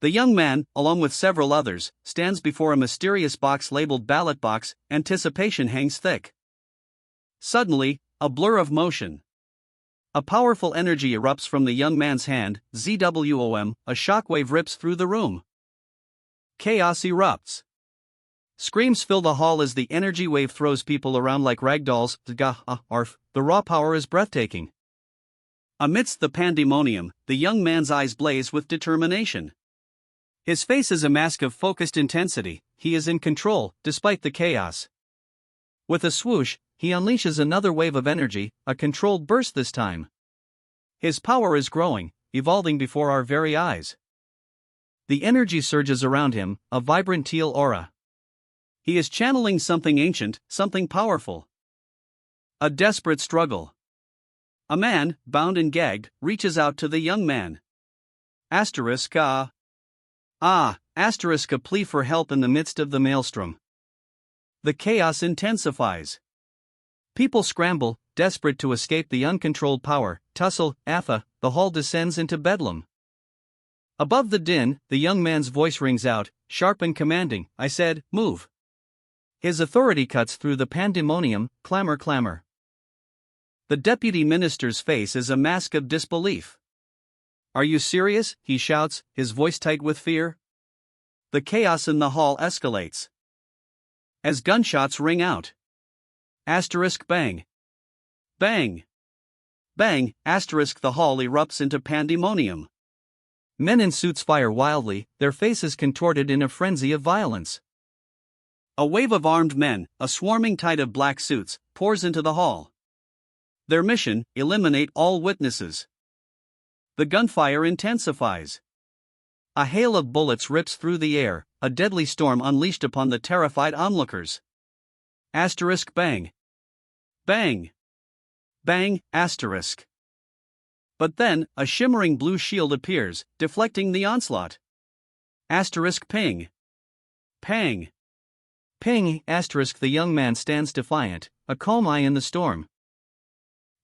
A: The young man, along with several others, stands before a mysterious box labeled ballot box. Anticipation hangs thick. Suddenly, a blur of motion. A powerful energy erupts from the young man's hand. ZWOM, a shockwave rips through the room. Chaos erupts. Screams fill the hall as the energy wave throws people around like ragdolls. The raw power is breathtaking. Amidst the pandemonium, the young man's eyes blaze with determination. His face is a mask of focused intensity. He is in control, despite the chaos. With a swoosh, he unleashes another wave of energy, a controlled burst this time. His power is growing, evolving before our very eyes. The energy surges around him, a vibrant teal aura. He is channeling something ancient, something powerful. A desperate struggle. A man, bound and gagged, reaches out to the young man. Asterisk a plea for help in the midst of the maelstrom. The chaos intensifies. People scramble, desperate to escape the uncontrolled power. Tussle, the hall descends into bedlam. Above the din, the young man's voice rings out, sharp and commanding. I said, move. His authority cuts through the pandemonium, clamor. The deputy minister's face is a mask of disbelief. Are you serious? He shouts, his voice tight with fear. The chaos in the hall escalates. As gunshots ring out. Asterisk bang. Bang. Bang, asterisk the hall erupts into pandemonium. Men in suits fire wildly, their faces contorted in a frenzy of violence. A wave of armed men, a swarming tide of black suits, pours into the hall. Their mission, eliminate all witnesses. The gunfire intensifies. A hail of bullets rips through the air, a deadly storm unleashed upon the terrified onlookers. Asterisk bang. Bang. Bang, asterisk. But then, a shimmering blue shield appears, deflecting the onslaught. Asterisk ping. Pang. Ping, asterisk the young man stands defiant, a calm eye in the storm.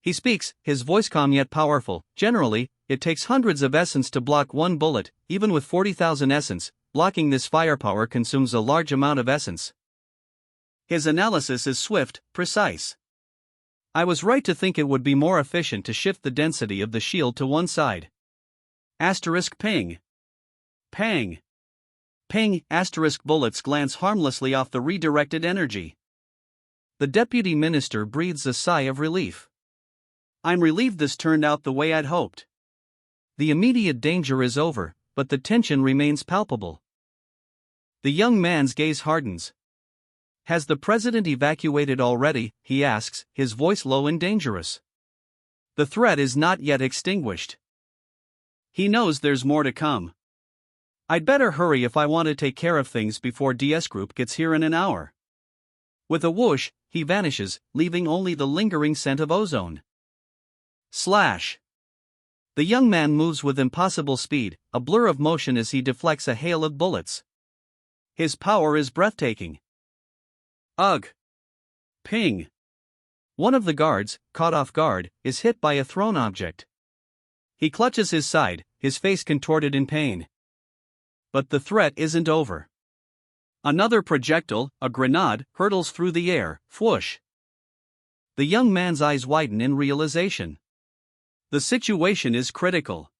A: He speaks, his voice calm yet powerful. Generally, it takes hundreds of essence to block one bullet, even with 40,000 essence, blocking this firepower consumes a large amount of essence. His analysis is swift, precise. I was right to think it would be more efficient to shift the density of the shield to one side. Asterisk ping. Pang. Ping, asterisk bullets glance harmlessly off the redirected energy. The deputy minister breathes a sigh of relief. I'm relieved this turned out the way I'd hoped. The immediate danger is over, but the tension remains palpable. The young man's gaze hardens. Has the president evacuated already? He asks, his voice low and dangerous. The threat is not yet extinguished. He knows there's more to come. I'd better hurry if I want to take care of things before DS Group gets here in an hour. With a whoosh, he vanishes, leaving only the lingering scent of ozone. Slash. The young man moves with impossible speed, a blur of motion as he deflects a hail of bullets. His power is breathtaking. Ugh. Ping. One of the guards, caught off guard, is hit by a thrown object. He clutches his side, his face contorted in pain. But the threat isn't over. Another projectile, a grenade, hurtles through the air, whoosh. The young man's eyes widen in realization. The situation is critical.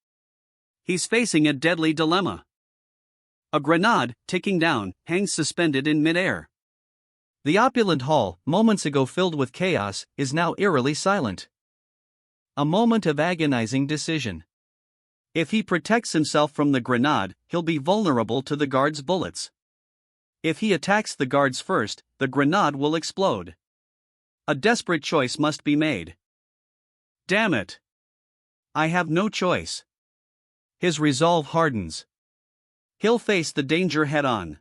A: He's facing a deadly dilemma. A grenade, ticking down, hangs suspended in midair. The opulent hall, moments ago filled with chaos, is now eerily silent. A moment of agonizing decision. If he protects himself from the grenade, he'll be vulnerable to the guard's bullets. If he attacks the guards first, the grenade will explode. A desperate choice must be made. Damn it! I have no choice. His resolve hardens. He'll face the danger head-on.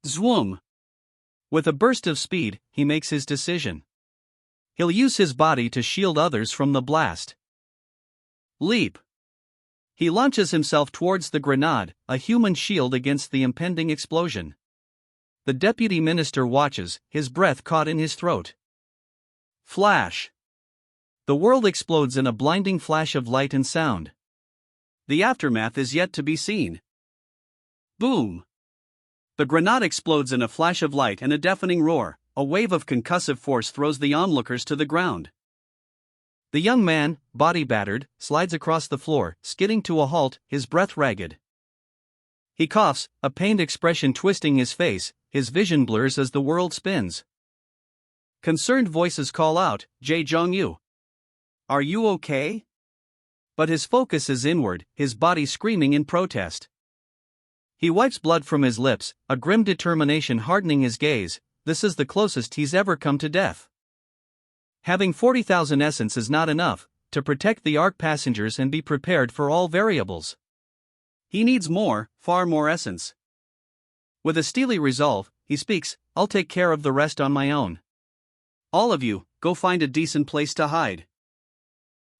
A: Zwoom! With a burst of speed, he makes his decision. He'll use his body to shield others from the blast. Leap! He launches himself towards the grenade, a human shield against the impending explosion. The deputy minister watches, his breath caught in his throat. Flash! The world explodes in a blinding flash of light and sound. The aftermath is yet to be seen. Boom! The grenade explodes in a flash of light and a deafening roar. A wave of concussive force throws the onlookers to the ground. The young man, body battered, slides across the floor, skidding to a halt, his breath ragged. He coughs, a pained expression twisting his face, his vision blurs as the world spins. Concerned voices call out, Jae Jong-yu. Are you okay? But his focus is inward, his body screaming in protest. He wipes blood from his lips, a grim determination hardening his gaze. This is the closest he's ever come to death. Having 40,000 essence is not enough to protect the ARC passengers and be prepared for all variables. He needs more, far more essence. With a steely resolve, he speaks, I'll take care of the rest on my own. All of you, go find a decent place to hide.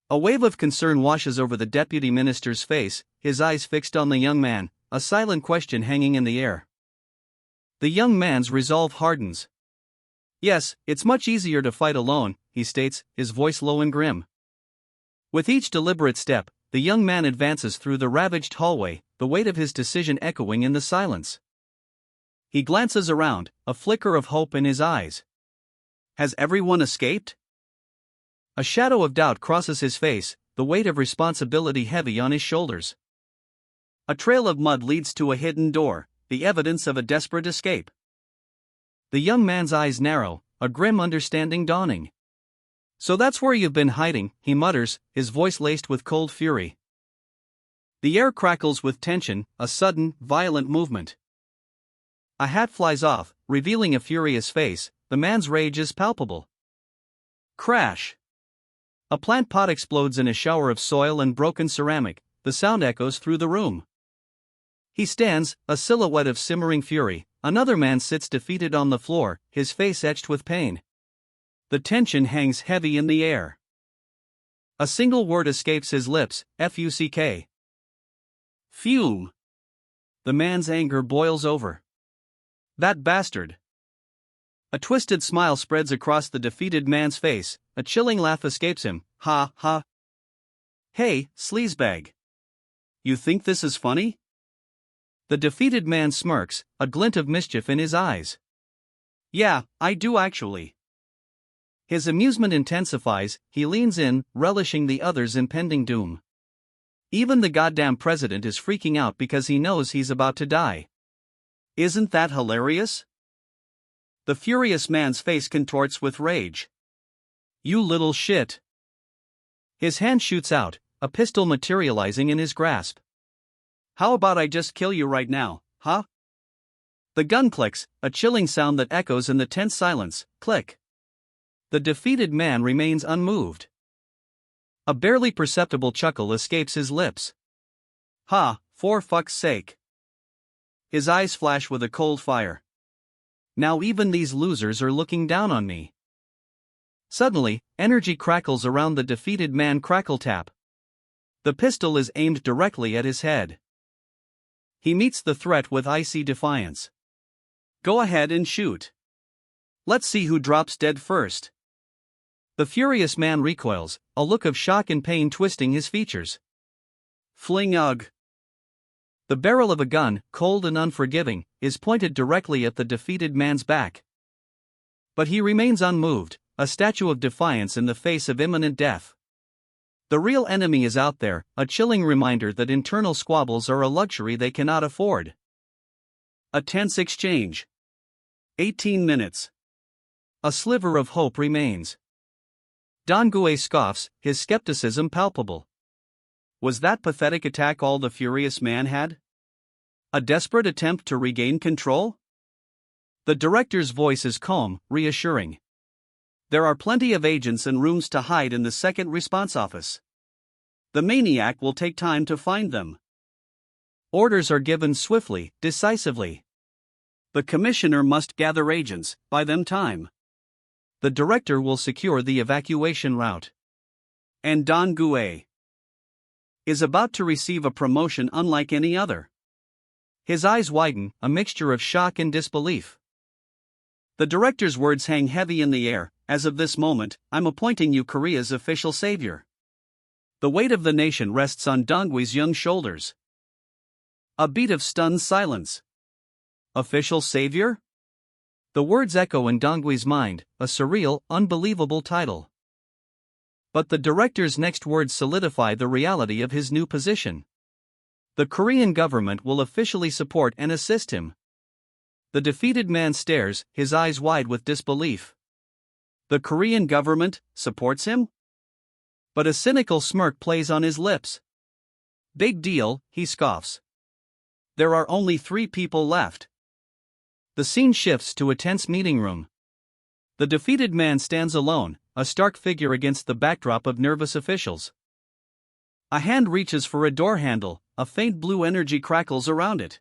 A: A wave of concern washes over the deputy minister's face, his eyes fixed on the young man, a silent question hanging in the air. The young man's resolve hardens. Yes, it's much easier to fight alone, he states, his voice low and grim. With each deliberate step, the young man advances through the ravaged hallway, the weight of his decision echoing in the silence. He glances around, a flicker of hope in his eyes. Has everyone escaped? A shadow of doubt crosses his face, the weight of responsibility heavy on his shoulders. A trail of mud leads to a hidden door, the evidence of a desperate escape. The young man's eyes narrow, a grim understanding dawning. "So that's where you've been hiding," he mutters, his voice laced with cold fury. The air crackles with tension, a sudden, violent movement. A hat flies off, revealing a furious face. The man's rage is palpable. Crash! A plant pot explodes in a shower of soil and broken ceramic. The sound echoes through the room. He stands, a silhouette of simmering fury. Another man sits defeated on the floor, his face etched with pain. The tension hangs heavy in the air. A single word escapes his lips: "Fuck." Fume. The man's anger boils over. That bastard. A twisted smile spreads across the defeated man's face, a chilling laugh escapes him. Ha ha. "Hey, sleazebag. You think this is funny?" The defeated man smirks, a glint of mischief in his eyes. "Yeah, I do actually." His amusement intensifies, he leans in, relishing the other's impending doom. Even the goddamn president is freaking out because he knows he's about to die. Isn't that hilarious? The furious man's face contorts with rage. "You little shit." His hand shoots out, a pistol materializing in his grasp. "How about I just kill you right now, huh?" The gun clicks, a chilling sound that echoes in the tense silence. Click. The defeated man remains unmoved. A barely perceptible chuckle escapes his lips. "Ha, for fuck's sake." His eyes flash with a cold fire. "Now even these losers are looking down on me." Suddenly, energy crackles around the defeated man. Crackle tap. The pistol is aimed directly at his head. He meets the threat with icy defiance. "Go ahead and shoot. Let's see who drops dead first." The furious man recoils, a look of shock and pain twisting his features. Fling ugh. The barrel of a gun, cold and unforgiving, is pointed directly at the defeated man's back. But he remains unmoved, a statue of defiance in the face of imminent death. The real enemy is out there, a chilling reminder that internal squabbles are a luxury they cannot afford. A tense exchange. 18 minutes. A sliver of hope remains. Dangue scoffs, his skepticism palpable. Was that pathetic attack all the furious man had? A desperate attempt to regain control? The director's voice is calm, reassuring. There are plenty of agents and rooms to hide in the second response office. The maniac will take time to find them. Orders are given swiftly, decisively. The commissioner must gather agents, buy them time. The director will secure the evacuation route. And Don Gue is about to receive a promotion unlike any other. His eyes widen, a mixture of shock and disbelief. The director's words hang heavy in the air. "As of this moment, I'm appointing you Korea's official savior." The weight of the nation rests on Donggui's young shoulders. A beat of stunned silence. Official savior? The words echo in Donggui's mind, a surreal, unbelievable title. But the director's next words solidify the reality of his new position. The Korean government will officially support and assist him. The defeated man stares, his eyes wide with disbelief. The Korean government supports him? But a cynical smirk plays on his lips. "Big deal," he scoffs. "There are only 3 people left." The scene shifts to a tense meeting room. The defeated man stands alone, a stark figure against the backdrop of nervous officials. A hand reaches for a door handle, a faint blue energy crackles around it.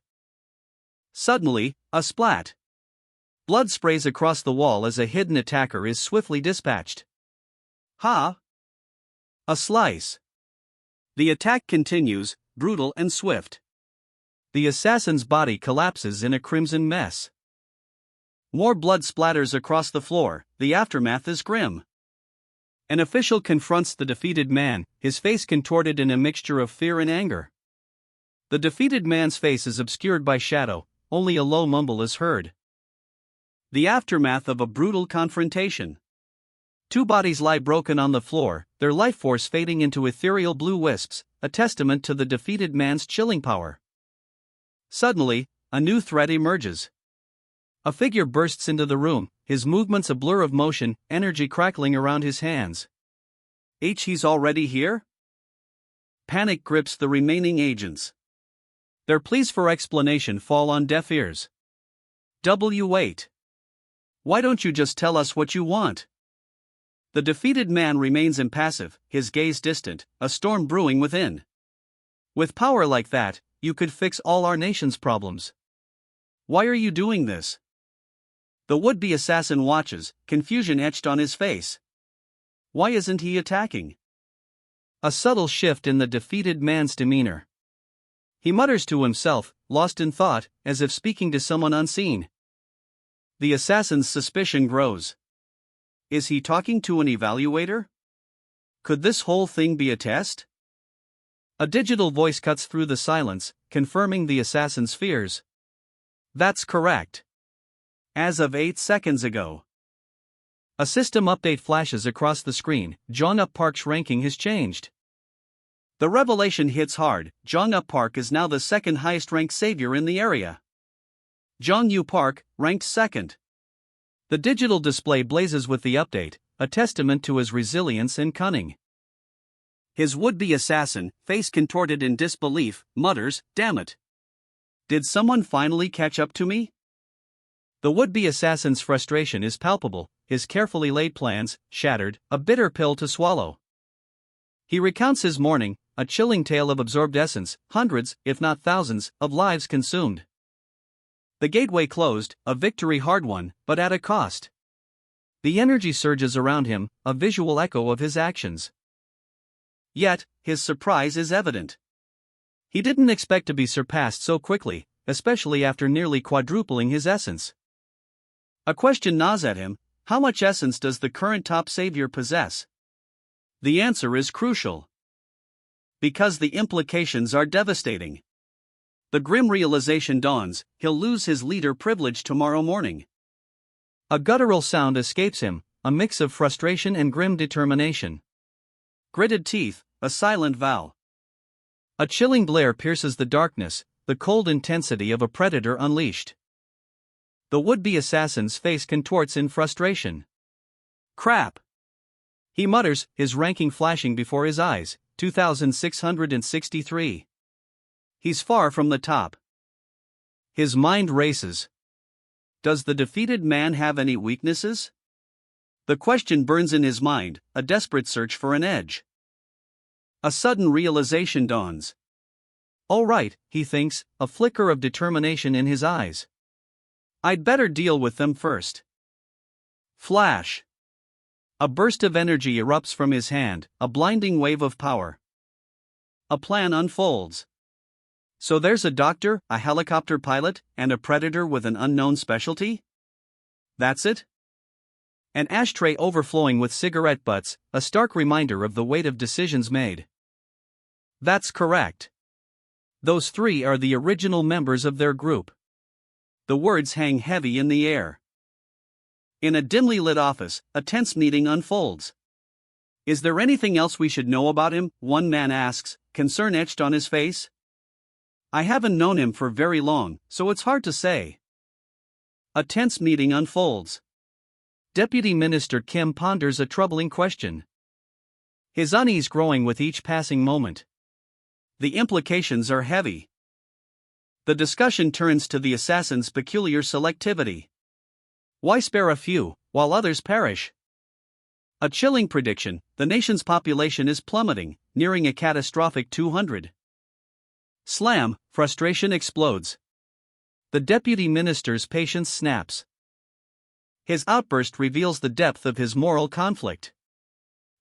A: Suddenly, a splat. Blood sprays across the wall as a hidden attacker is swiftly dispatched. Ha! A slice. The attack continues, brutal and swift. The assassin's body collapses in a crimson mess. More blood splatters across the floor, the aftermath is grim. An official confronts the defeated man, his face contorted in a mixture of fear and anger. The defeated man's face is obscured by shadow, only a low mumble is heard. The aftermath of a brutal confrontation. 2 bodies lie broken on the floor, their life force fading into ethereal blue wisps, a testament to the defeated man's chilling power. Suddenly, a new threat emerges. A figure bursts into the room, his movements a blur of motion, energy crackling around his hands. He's already here? Panic grips the remaining agents. Their pleas for explanation fall on deaf ears. Wait. Why don't you just tell us what you want? The defeated man remains impassive, his gaze distant, a storm brewing within. With power like that, you could fix all our nation's problems. Why are you doing this? The would-be assassin watches, confusion etched on his face. Why isn't he attacking? A subtle shift in the defeated man's demeanor. He mutters to himself, lost in thought, as if speaking to someone unseen. The assassin's suspicion grows. Is he talking to an evaluator? Could this whole thing be a test? A digital voice cuts through the silence, confirming the assassin's fears. That's correct. As of 8 seconds ago. A system update flashes across the screen. Jong-up Park's ranking has changed. The revelation hits hard. Jong-up Park is now the second highest ranked savior in the area. Jong-yu Park, ranked second. The digital display blazes with the update, a testament to his resilience and cunning. His would-be assassin, face contorted in disbelief, mutters, "Damn it. Did someone finally catch up to me?" The would-be assassin's frustration is palpable, his carefully laid plans, shattered, a bitter pill to swallow. He recounts his morning, a chilling tale of absorbed essence, hundreds, if not thousands, of lives consumed. The gateway closed, a victory hard won, but at a cost. The energy surges around him, a visual echo of his actions. Yet, his surprise is evident. He didn't expect to be surpassed so quickly, especially after nearly quadrupling his essence. A question gnaws at him: how much essence does the current top savior possess? The answer is crucial. Because the implications are devastating. The grim realization dawns: he'll lose his leader privilege tomorrow morning. A guttural sound escapes him, a mix of frustration and grim determination. Gritted teeth, a silent vow. A chilling glare pierces the darkness, the cold intensity of a predator unleashed. The would-be assassin's face contorts in frustration. Crap! He mutters, his ranking flashing before his eyes, 2,663. He's far from the top. His mind races. Does the defeated man have any weaknesses? The question burns in his mind, a desperate search for an edge. A sudden realization dawns. All right, he thinks, a flicker of determination in his eyes. I'd better deal with them first. Flash. A burst of energy erupts from his hand, a blinding wave of power. A plan unfolds. So there's a doctor, a helicopter pilot, and a predator with an unknown specialty? That's it? An ashtray overflowing with cigarette butts, a stark reminder of the weight of decisions made. That's correct. Those three are the original members of their group. The words hang heavy in the air. In a dimly lit office, a tense meeting unfolds. Is there anything else we should know about him? One man asks, concern etched on his face. I haven't known him for very long, so it's hard to say. A tense meeting unfolds. Deputy Minister Kim ponders a troubling question. His unease growing with each passing moment. The implications are heavy. The discussion turns to the assassin's peculiar selectivity. Why spare a few, while others perish? A chilling prediction: the nation's population is plummeting, nearing a catastrophic 200. Slam, frustration explodes. The deputy minister's patience snaps. His outburst reveals the depth of his moral conflict.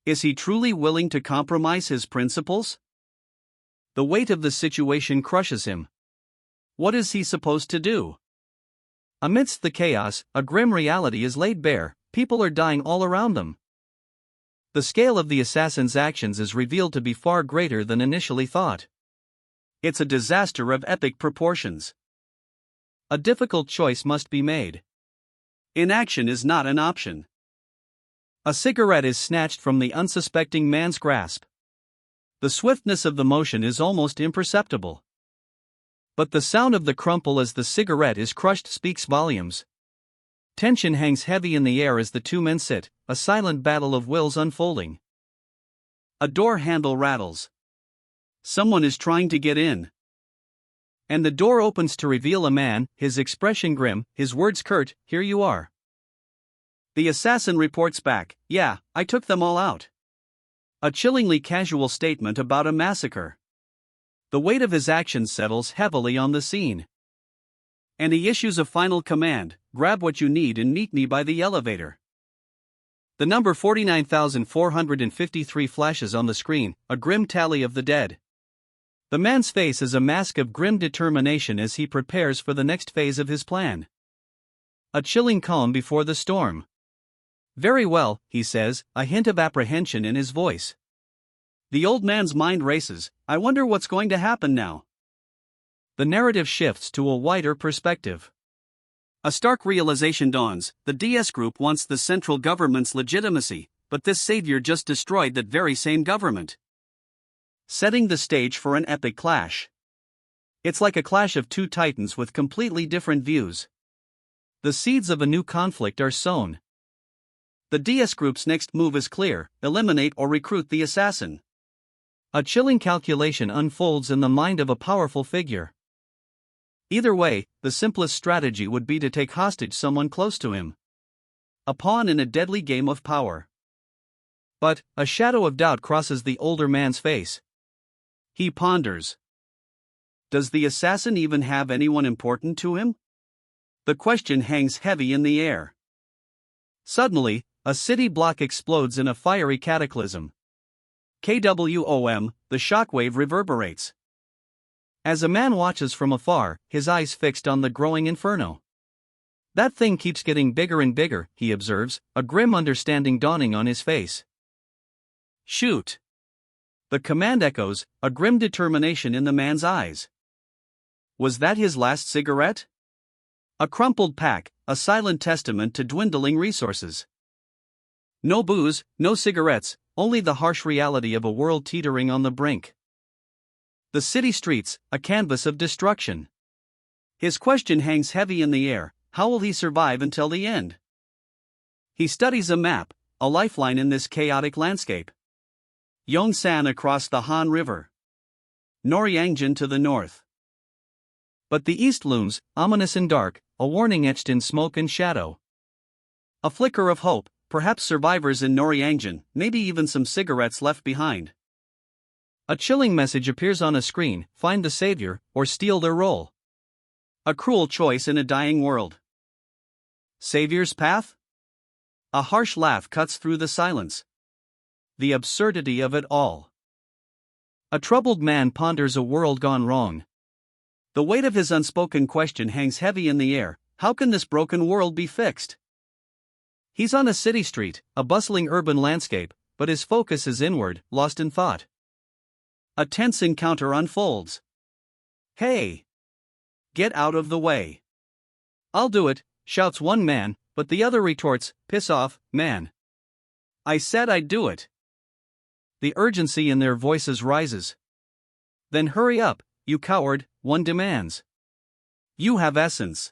A: Is he truly willing to compromise his principles? The weight of the situation crushes him. What is he supposed to do? Amidst the chaos, a grim reality is laid bare: people are dying all around them. The scale of the assassin's actions is revealed to be far greater than initially thought. It's a disaster of epic proportions. A difficult choice must be made. Inaction is not an option. A cigarette is snatched from the unsuspecting man's grasp. The swiftness of the motion is almost imperceptible. But the sound of the crumple as the cigarette is crushed speaks volumes. Tension hangs heavy in the air as the two men sit, a silent battle of wills unfolding. A door handle rattles. Someone is trying to get in. And the door opens to reveal a man, his expression grim, his words curt, "Here you are." The assassin reports back, "Yeah, I took them all out." A chillingly casual statement about a massacre. The weight of his actions settles heavily on the scene. And he issues a final command: "Grab what you need and meet me by the elevator." The number 49,453 flashes on the screen, a grim tally of the dead. The man's face is a mask of grim determination as he prepares for the next phase of his plan. A chilling calm before the storm. "Very well," he says, a hint of apprehension in his voice. The old man's mind races. "I wonder what's going to happen now." The narrative shifts to a wider perspective. A stark realization dawns: the DS group wants the central government's legitimacy, but this savior just destroyed that very same government. Setting the stage for an epic clash. It's like a clash of two titans with completely different views. The seeds of a new conflict are sown. The DS group's next move is clear: eliminate or recruit the assassin. A chilling calculation unfolds in the mind of a powerful figure. Either way, the simplest strategy would be to take hostage someone close to him. A pawn in a deadly game of power. But a shadow of doubt crosses the older man's face. He ponders. Does the assassin even have anyone important to him? The question hangs heavy in the air. Suddenly, a city block explodes in a fiery cataclysm. KWOM, the shockwave reverberates. As a man watches from afar, his eyes fixed on the growing inferno. "That thing keeps getting bigger and bigger," he observes, a grim understanding dawning on his face. "Shoot!" The command echoes, a grim determination in the man's eyes. Was that his last cigarette? A crumpled pack, a silent testament to dwindling resources. No booze, no cigarettes, only the harsh reality of a world teetering on the brink. The city streets, a canvas of destruction. His question hangs heavy in the air: how will he survive until the end? He studies a map, a lifeline in this chaotic landscape. Yongsan across the Han River. Noryangjin to the north. But the east looms, ominous and dark, a warning etched in smoke and shadow. A flicker of hope, perhaps survivors in Noryangjin, maybe even some cigarettes left behind. A chilling message appears on a screen: find the savior, or steal their role. A cruel choice in a dying world. Savior's path? A harsh laugh cuts through the silence. The absurdity of it all. A troubled man ponders a world gone wrong. The weight of his unspoken question hangs heavy in the air: how can this broken world be fixed? He's on a city street, a bustling urban landscape, but his focus is inward, lost in thought. A tense encounter unfolds. "Hey! Get out of the way." "I'll do it," shouts one man, but the other retorts, "Piss off, man. I said I'd do it." The urgency in their voices rises. "Then hurry up, you coward," one demands. "You have essence."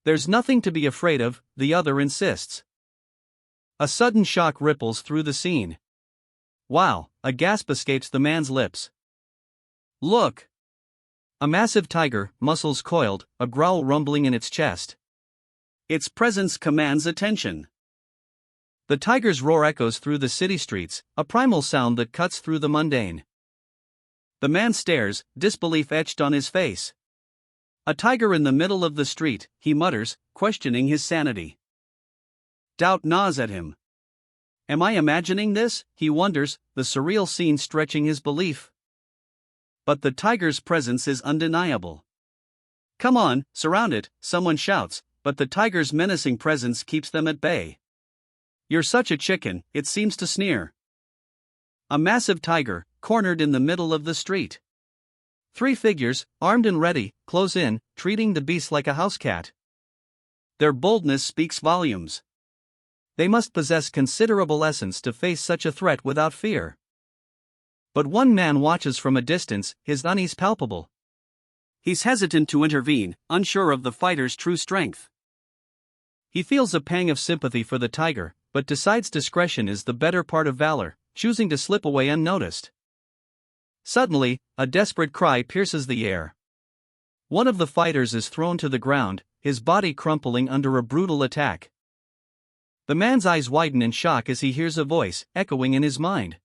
A: "There's nothing to be afraid of," the other insists. A sudden shock ripples through the scene. "Wow," a gasp escapes the man's lips. "Look!" A massive tiger, muscles coiled, a growl rumbling in its chest. Its presence commands attention. The tiger's roar echoes through the city streets, a primal sound that cuts through the mundane. The man stares, disbelief etched on his face. A tiger in the middle of the street, he mutters, questioning his sanity. Doubt gnaws at him. Am I imagining this? He wonders, the surreal scene stretching his belief. But the tiger's presence is undeniable. "Come on, surround it," someone shouts, but the tiger's menacing presence keeps them at bay. "You're such a chicken," it seems to sneer. A massive tiger, cornered in the middle of the street. Three figures, armed and ready, close in, treating the beast like a house cat. Their boldness speaks volumes. They must possess considerable essence to face such a threat without fear. But one man watches from a distance, his unease palpable. He's hesitant to intervene, unsure of the fighter's true strength. He feels a pang of sympathy for the tiger, but decides discretion is the better part of valor, choosing to slip away unnoticed. Suddenly, a desperate cry pierces the air. One of the fighters is thrown to the ground, his body crumpling under a brutal attack. The man's eyes widen in shock as he hears a voice echoing in his mind.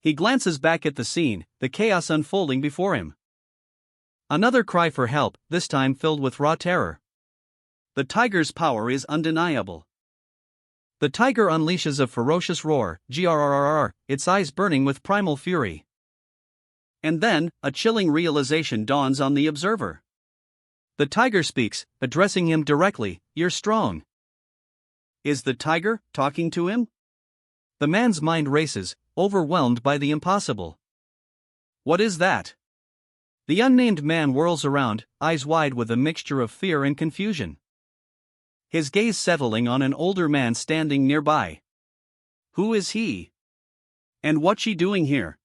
A: He glances back at the scene, the chaos unfolding before him. Another cry for help, this time filled with raw terror. The tiger's power is undeniable. The tiger unleashes a ferocious roar, grrrr, its eyes burning with primal fury. And then, a chilling realization dawns on the observer. The tiger speaks, addressing him directly, "You're strong." Is the tiger talking to him? The man's mind races, overwhelmed by the impossible. What is that? The unnamed man whirls around, eyes wide with a mixture of fear and confusion. His gaze settling on an older man standing nearby. Who is he? And what's she doing here?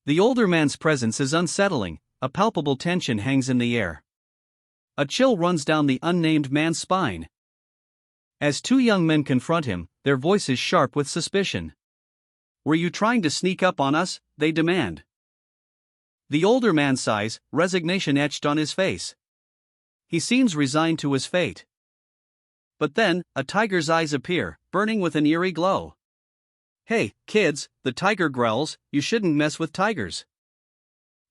A: The older man's presence is unsettling, a palpable tension hangs in the air. A chill runs down the unnamed man's spine. As two young men confront him, their voices sharp with suspicion. "Were you trying to sneak up on us?" they demand. The older man sighs, resignation etched on his face. He seems resigned to his fate. But then, a tiger's eyes appear, burning with an eerie glow. "Hey, kids," the tiger growls, "you shouldn't mess with tigers."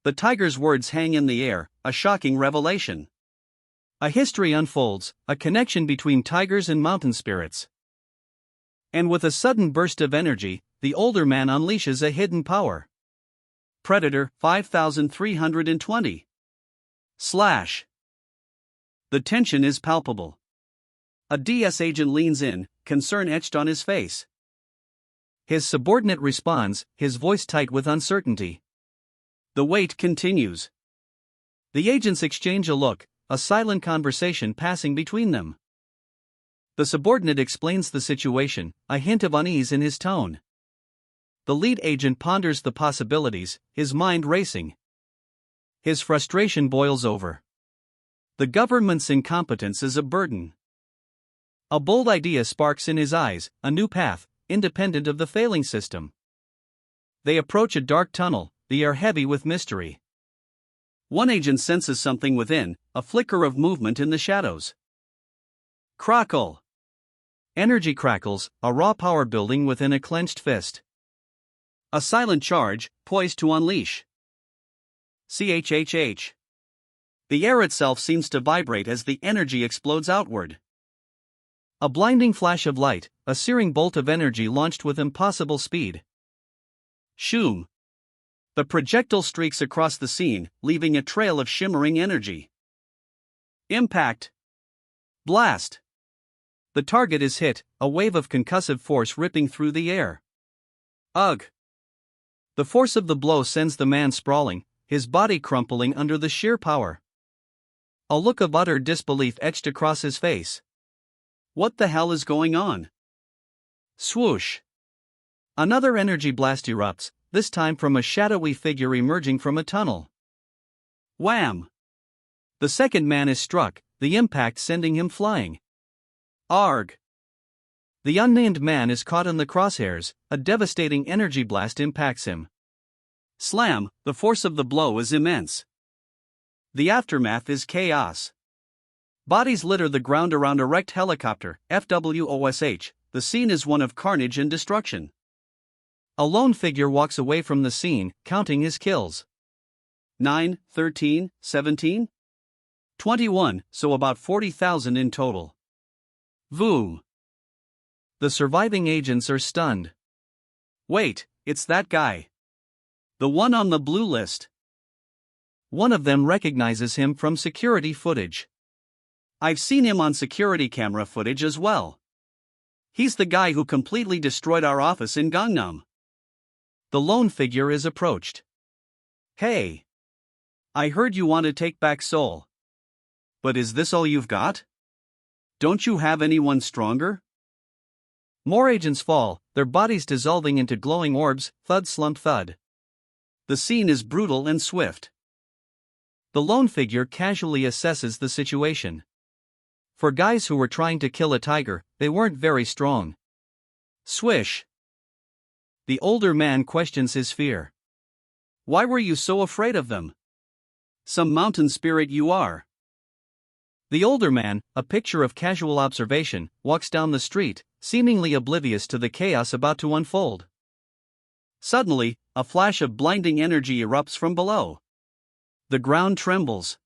A: The tiger's words hang in the air, a shocking revelation. A history unfolds, a connection between tigers and mountain spirits. And with a sudden burst of energy, the older man unleashes a hidden power. Predator 5320. Slash. The tension is palpable. A DS agent leans in, concern etched on his face. His subordinate responds, his voice tight with uncertainty. The wait continues. The agents exchange a look, a silent conversation passing between them. The subordinate explains the situation, a hint of unease in his tone. The lead agent ponders the possibilities, his mind racing. His frustration boils over. The government's incompetence is a burden. A bold idea sparks in his eyes, a new path, independent of the failing system. They approach a dark tunnel, the air heavy with mystery. One agent senses something within, a flicker of movement in the shadows. Crackle. Energy crackles, a raw power building within a clenched fist. A silent charge, poised to unleash. Chhh. The air itself seems to vibrate as the energy explodes outward. A blinding flash of light, a searing bolt of energy launched with impossible speed. Shoom. The projectile streaks across the scene, leaving a trail of shimmering energy. Impact. Blast. The target is hit, a wave of concussive force ripping through the air. Ugh. The force of the blow sends the man sprawling, his body crumpling under the sheer power. A look of utter disbelief etched across his face. What the hell is going on? Swoosh. Another energy blast erupts, this time from a shadowy figure emerging from a tunnel. Wham! The second man is struck, the impact sending him flying. Arg! The unnamed man is caught in the crosshairs, a devastating energy blast impacts him. Slam, the force of the blow is immense. The aftermath is chaos. Bodies litter the ground around a wrecked helicopter, FWOSH, the scene is one of carnage and destruction. A lone figure walks away from the scene, counting his kills. 9, 13, 17? 21, so about 40,000 in total. Vroom. The surviving agents are stunned. Wait, it's that guy. The one on the blue list. One of them recognizes him from security footage. I've seen him on security camera footage as well. He's the guy who completely destroyed our office in Gangnam. The lone figure is approached. Hey. I heard you want to take back Seoul. But is this all you've got? Don't you have anyone stronger? More agents fall, their bodies dissolving into glowing orbs, thud slump thud. The scene is brutal and swift. The lone figure casually assesses the situation. For guys who were trying to kill a tiger, they weren't very strong. Swish. The older man questions his fear. Why were you so afraid of them? Some mountain spirit you are. The older man, a picture of casual observation, walks down the street, seemingly oblivious to the chaos about to unfold. Suddenly, a flash of blinding energy erupts from below. The ground trembles.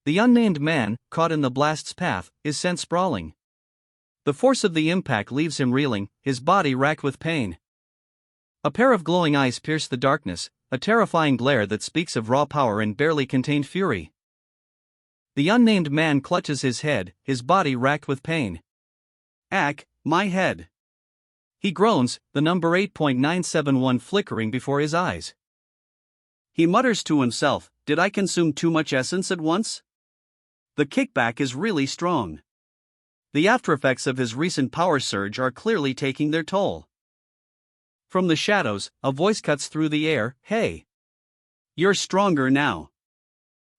A: The unnamed man, caught in the blast's path, is sent sprawling. The force of the impact leaves him reeling, his body racked with pain. A pair of glowing eyes pierce the darkness, a terrifying glare that speaks of raw power and barely contained fury. The unnamed man clutches his head, his body racked with pain. Ack, my head. He groans, the number 8.971 flickering before his eyes. He mutters to himself, did I consume too much essence at once? The kickback is really strong. The aftereffects of his recent power surge are clearly taking their toll. From the shadows, a voice cuts through the air, hey. You're stronger now.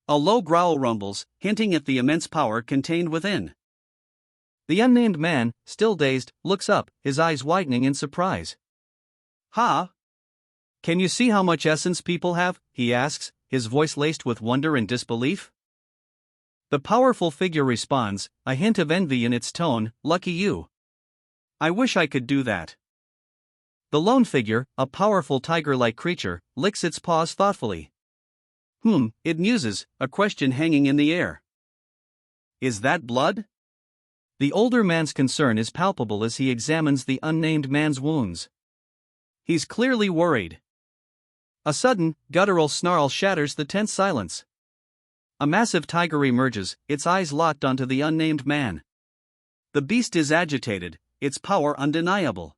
A: A low growl rumbles, hinting at the immense power contained within. The unnamed man, still dazed, looks up, his eyes widening in surprise. Ha! Can you see how much essence people have? He asks, his voice laced with wonder and disbelief. The powerful figure responds, a hint of envy in its tone, lucky you. I wish I could do that. The lone figure, a powerful tiger-like creature, licks its paws thoughtfully. It muses, a question hanging in the air. Is that blood? The older man's concern is palpable as he examines the unnamed man's wounds. He's clearly worried. A sudden, guttural snarl shatters the tense silence. A massive tiger emerges, its eyes locked onto the unnamed man. The beast is agitated, its power undeniable.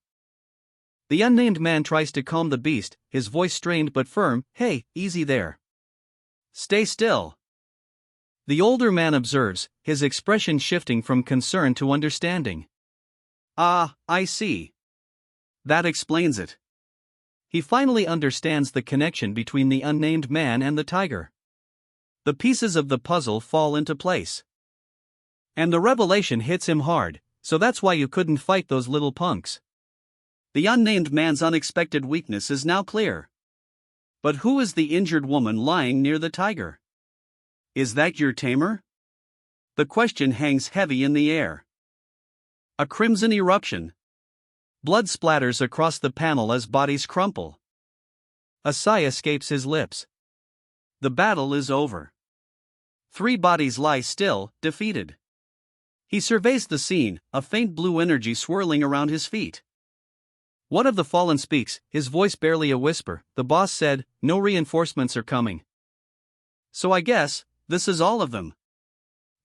A: The unnamed man tries to calm the beast, his voice strained but firm, hey, easy there. Stay still. The older man observes, his expression shifting from concern to understanding. Ah, I see. That explains it. He finally understands the connection between the unnamed man and the tiger. The pieces of the puzzle fall into place. And the revelation hits him hard, so that's why you couldn't fight those little punks. The unnamed man's unexpected weakness is now clear. But who is the injured woman lying near the tiger? Is that your tamer? The question hangs heavy in the air. A crimson eruption. Blood splatters across the panel as bodies crumple. A sigh escapes his lips. The battle is over. 3 bodies lie still, defeated. He surveys the scene, a faint blue energy swirling around his feet. One of the fallen speaks, his voice barely a whisper. The boss said, no reinforcements are coming. So I guess, this is all of them.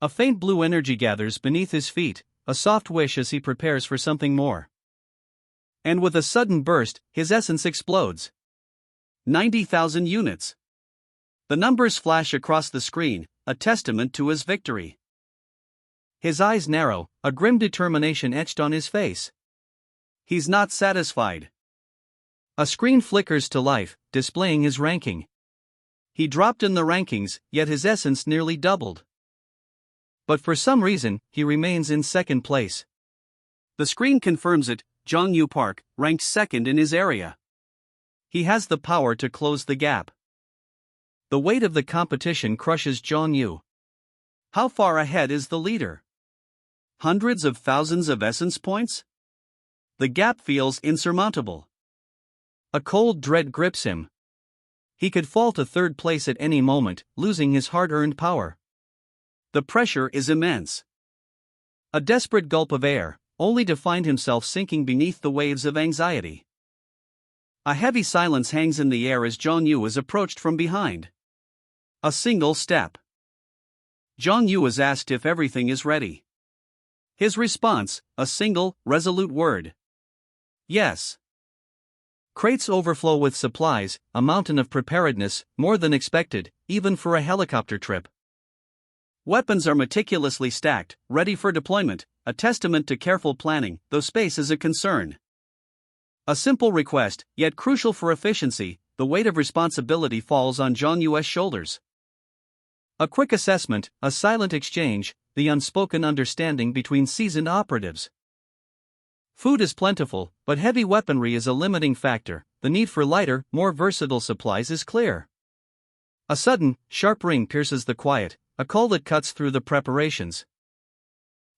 A: A faint blue energy gathers beneath his feet, a soft wish as he prepares for something more. And with a sudden burst, his essence explodes. 90,000 units. The numbers flash across the screen, a testament to his victory. His eyes narrow, a grim determination etched on his face. He's not satisfied. A screen flickers to life, displaying his ranking. He dropped in the rankings, yet his essence nearly doubled. But for some reason, he remains in second place. The screen confirms it, Jongyu Park, ranked second in his area. He has the power to close the gap. The weight of the competition crushes Jongyu. How far ahead is the leader? Hundreds of thousands of essence points? The gap feels insurmountable. A cold dread grips him. He could fall to third place at any moment, losing his hard-earned power. The pressure is immense. A desperate gulp of air, only to find himself sinking beneath the waves of anxiety. A heavy silence hangs in the air as Jongyu is approached from behind. A single step. Jongyu is asked if everything is ready. His response, a single, resolute word. Yes. Crates overflow with supplies, a mountain of preparedness, more than expected, even for a helicopter trip. Weapons are meticulously stacked, ready for deployment, a testament to careful planning, though space is a concern. A simple request, yet crucial for efficiency, the weight of responsibility falls on Zhang Yue's shoulders. A quick assessment, a silent exchange, the unspoken understanding between seasoned operatives. Food is plentiful, but heavy weaponry is a limiting factor. The need for lighter, more versatile supplies is clear. A sudden, sharp ring pierces the quiet, a call that cuts through the preparations.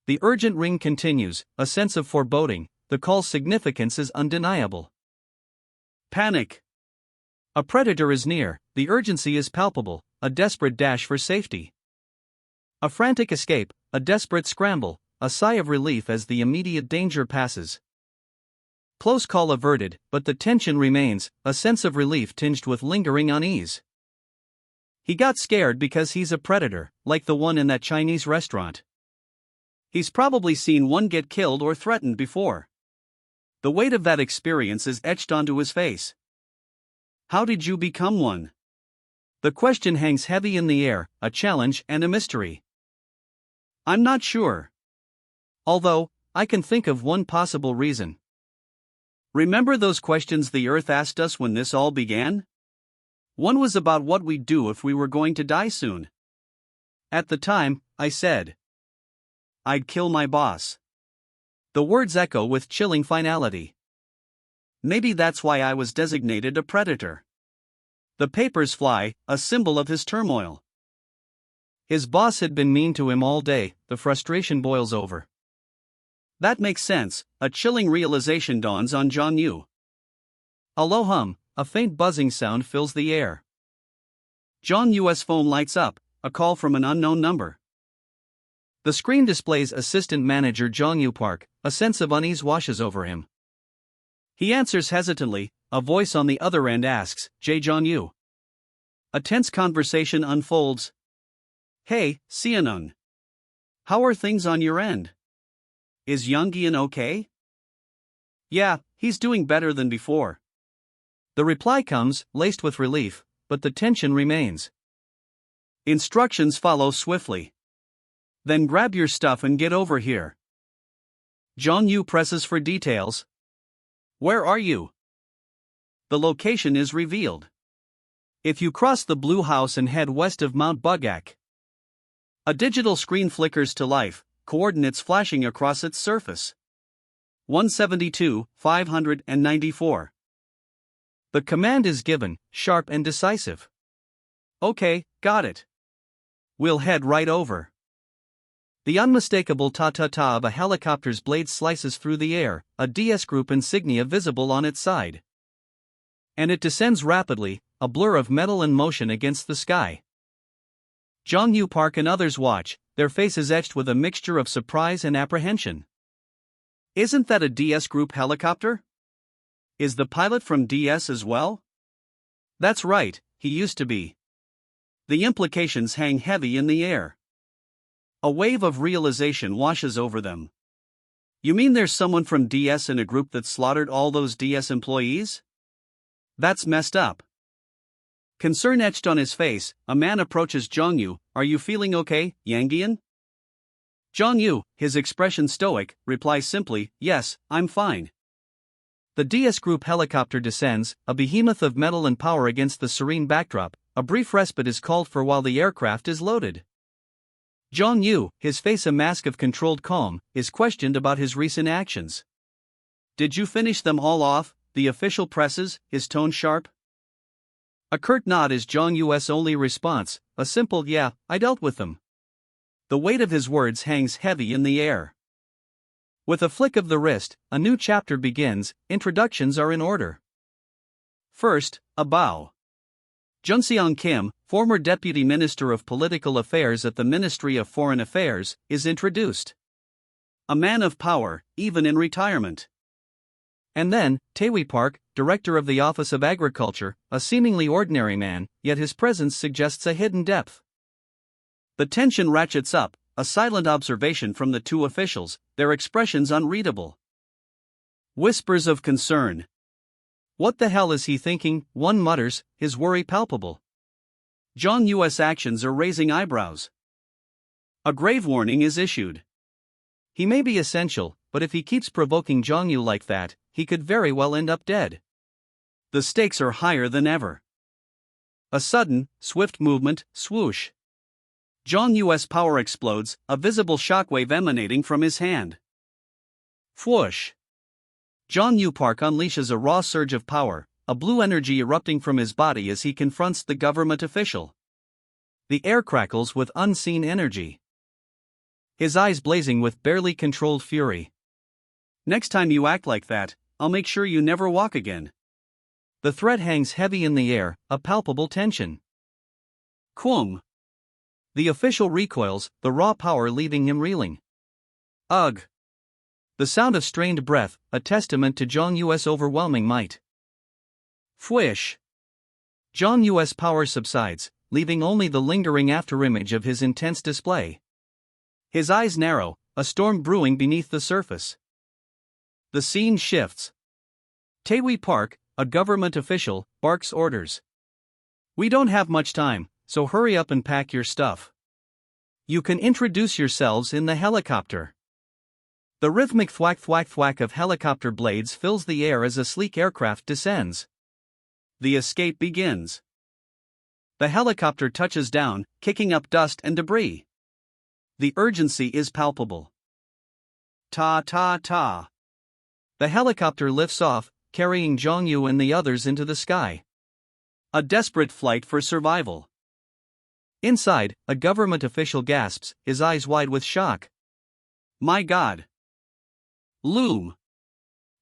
A: The urgent ring continues, a sense of foreboding. The call's significance is undeniable. Panic. A predator is near, the urgency is palpable, a desperate dash for safety. A frantic escape, a desperate scramble, a sigh of relief as the immediate danger passes. Close call averted, but the tension remains, a sense of relief tinged with lingering unease. He got scared because he's a predator, like the one in that Chinese restaurant. He's probably seen one get killed or threatened before. The weight of that experience is etched onto his face. How did you become one? The question hangs heavy in the air, a challenge and a mystery. I'm not sure. Although, I can think of one possible reason. Remember those questions the Earth asked us when this all began? One was about what we'd do if we were going to die soon. At the time, I said, I'd kill my boss. The words echo with chilling finality. Maybe that's why I was designated a predator. The papers fly, a symbol of his turmoil. His boss had been mean to him all day, the frustration boils over. That makes sense, a chilling realization dawns on John Yu. A low hum, a faint buzzing sound fills the air. John Yu's phone lights up, a call from an unknown number. The screen displays Assistant Manager Jong Yu Park, a sense of unease washes over him. He answers hesitantly, a voice on the other end asks, J. Jong Yu. A tense conversation unfolds. Hey, Seonung. How are things on your end? Is Younggian okay? Yeah, he's doing better than before. The reply comes, laced with relief, but the tension remains. Instructions follow swiftly. Then grab your stuff and get over here. Jong Yu presses for details. Where are you? The location is revealed. If you cross the Blue House and head west of Mount Bugak. A digital screen flickers to life, coordinates flashing across its surface. 172, 594. The command is given, sharp and decisive. Okay, got it. We'll head right over. The unmistakable ta-ta-ta of a helicopter's blade slices through the air, a DS Group insignia visible on its side. And it descends rapidly, a blur of metal and motion against the sky. Jong Yu Park and others watch, their faces etched with a mixture of surprise and apprehension. Isn't that a DS Group helicopter? Is the pilot from DS as well? That's right, he used to be. The implications hang heavy in the air. A wave of realization washes over them. You mean there's someone from DS in a group that slaughtered all those DS employees? That's messed up. Concern etched on his face, a man approaches Jong Yu. Are you feeling okay, Younggian? Jong Yu, his expression stoic, replies simply, yes, I'm fine. The DS Group helicopter descends, a behemoth of metal and power against the serene backdrop. A brief respite is called for while the aircraft is loaded. Jong Yu, his face a mask of controlled calm, is questioned about his recent actions. Did you finish them all off, the official presses, his tone sharp? A curt nod is Jong Yu's only response, a simple yeah, I dealt with them. The weight of his words hangs heavy in the air. With a flick of the wrist, a new chapter begins. Introductions are in order. First, a bow. Junseong Kim, former Deputy Minister of Political Affairs at the Ministry of Foreign Affairs, is introduced. A man of power, even in retirement. And then, Taewi Park, Director of the Office of Agriculture, a seemingly ordinary man, yet his presence suggests a hidden depth. The tension ratchets up, a silent observation from the two officials, their expressions unreadable. Whispers of concern. What the hell is he thinking? One mutters, his worry palpable. Jong Yu's actions are raising eyebrows. A grave warning is issued. He may be essential, but if he keeps provoking Jong Yu like that, he could very well end up dead. The stakes are higher than ever. A sudden, swift movement, swoosh. Jong Yu's power explodes, a visible shockwave emanating from his hand. Whoosh! Jong Yu Park unleashes a raw surge of power, a blue energy erupting from his body as he confronts the government official. The air crackles with unseen energy, his eyes blazing with barely controlled fury. Next time you act like that, I'll make sure you never walk again. The threat hangs heavy in the air, a palpable tension. Quum! The official recoils, the raw power leaving him reeling. Ugh! The sound of strained breath, a testament to Jong Yu's overwhelming might. Fwish! Jong Yu's power subsides, leaving only the lingering afterimage of his intense display. His eyes narrow, a storm brewing beneath the surface. The scene shifts. Taewi Park, a government official, barks orders. We don't have much time, so hurry up and pack your stuff. You can introduce yourselves in the helicopter. The rhythmic thwack thwack thwack of helicopter blades fills the air as a sleek aircraft descends. The escape begins. The helicopter touches down, kicking up dust and debris. The urgency is palpable. Ta ta ta. The helicopter lifts off, carrying Jong Yu and the others into the sky. A desperate flight for survival. Inside, a government official gasps, his eyes wide with shock. My God! Loom!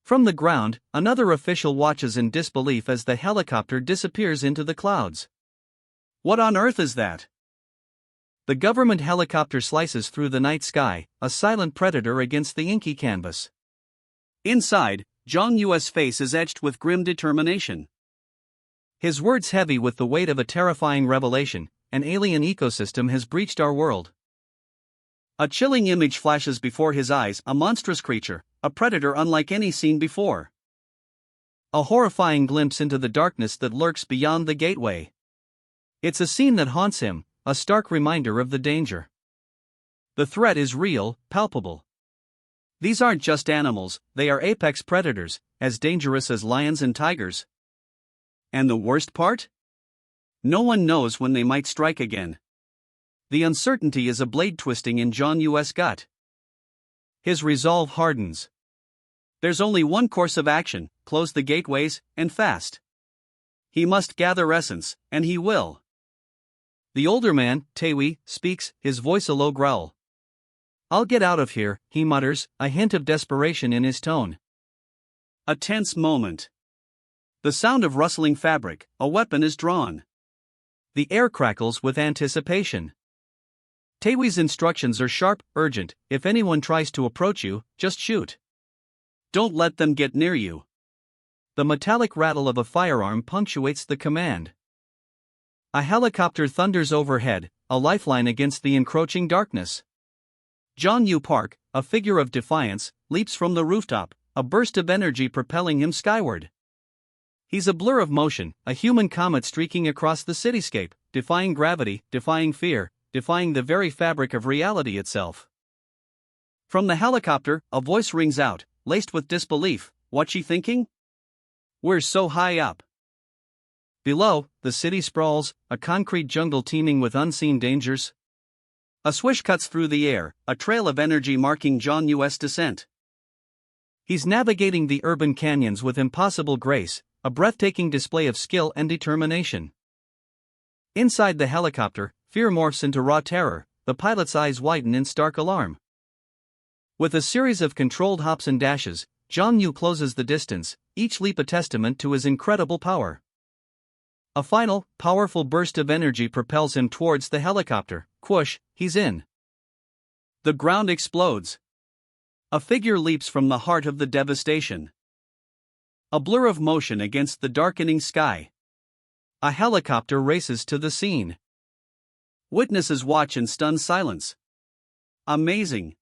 A: From the ground, another official watches in disbelief as the helicopter disappears into the clouds. What on earth is that? The government helicopter slices through the night sky, a silent predator against the inky canvas. Inside, Jong Yu's face is etched with grim determination. His words heavy with the weight of a terrifying revelation: an alien ecosystem has breached our world. A chilling image flashes before his eyes, a monstrous creature, a predator unlike any seen before. A horrifying glimpse into the darkness that lurks beyond the gateway. It's a scene that haunts him, a stark reminder of the danger. The threat is real, palpable. These aren't just animals, they are apex predators, as dangerous as lions and tigers. And the worst part? No one knows when they might strike again. The uncertainty is a blade twisting in Jong Yu's gut. His resolve hardens. There's only one course of action: close the gateways, and fast. He must gather essence, and he will. The older man, Taewi, speaks, his voice a low growl. I'll get out of here, he mutters, a hint of desperation in his tone. A tense moment. The sound of rustling fabric, a weapon is drawn. The air crackles with anticipation. Taewi's instructions are sharp, urgent: if anyone tries to approach you, just shoot. Don't let them get near you. The metallic rattle of a firearm punctuates the command. A helicopter thunders overhead, a lifeline against the encroaching darkness. Jong Yu Park, a figure of defiance, leaps from the rooftop, a burst of energy propelling him skyward. He's a blur of motion, a human comet streaking across the cityscape, defying gravity, defying fear, defying the very fabric of reality itself. From the helicopter, a voice rings out, laced with disbelief. What's she thinking? We're so high up. Below, the city sprawls, a concrete jungle teeming with unseen dangers. A swish cuts through the air, a trail of energy marking Jong Yu's descent. He's navigating the urban canyons with impossible grace, a breathtaking display of skill and determination. Inside the helicopter, fear morphs into raw terror, the pilot's eyes widen in stark alarm. With a series of controlled hops and dashes, Jong Yu closes the distance, each leap a testament to his incredible power. A final, powerful burst of energy propels him towards the helicopter. Whoosh, he's in. The ground explodes. A figure leaps from the heart of the devastation. A blur of motion against the darkening sky. A helicopter races to the scene. Witnesses watch in stunned silence. Amazing.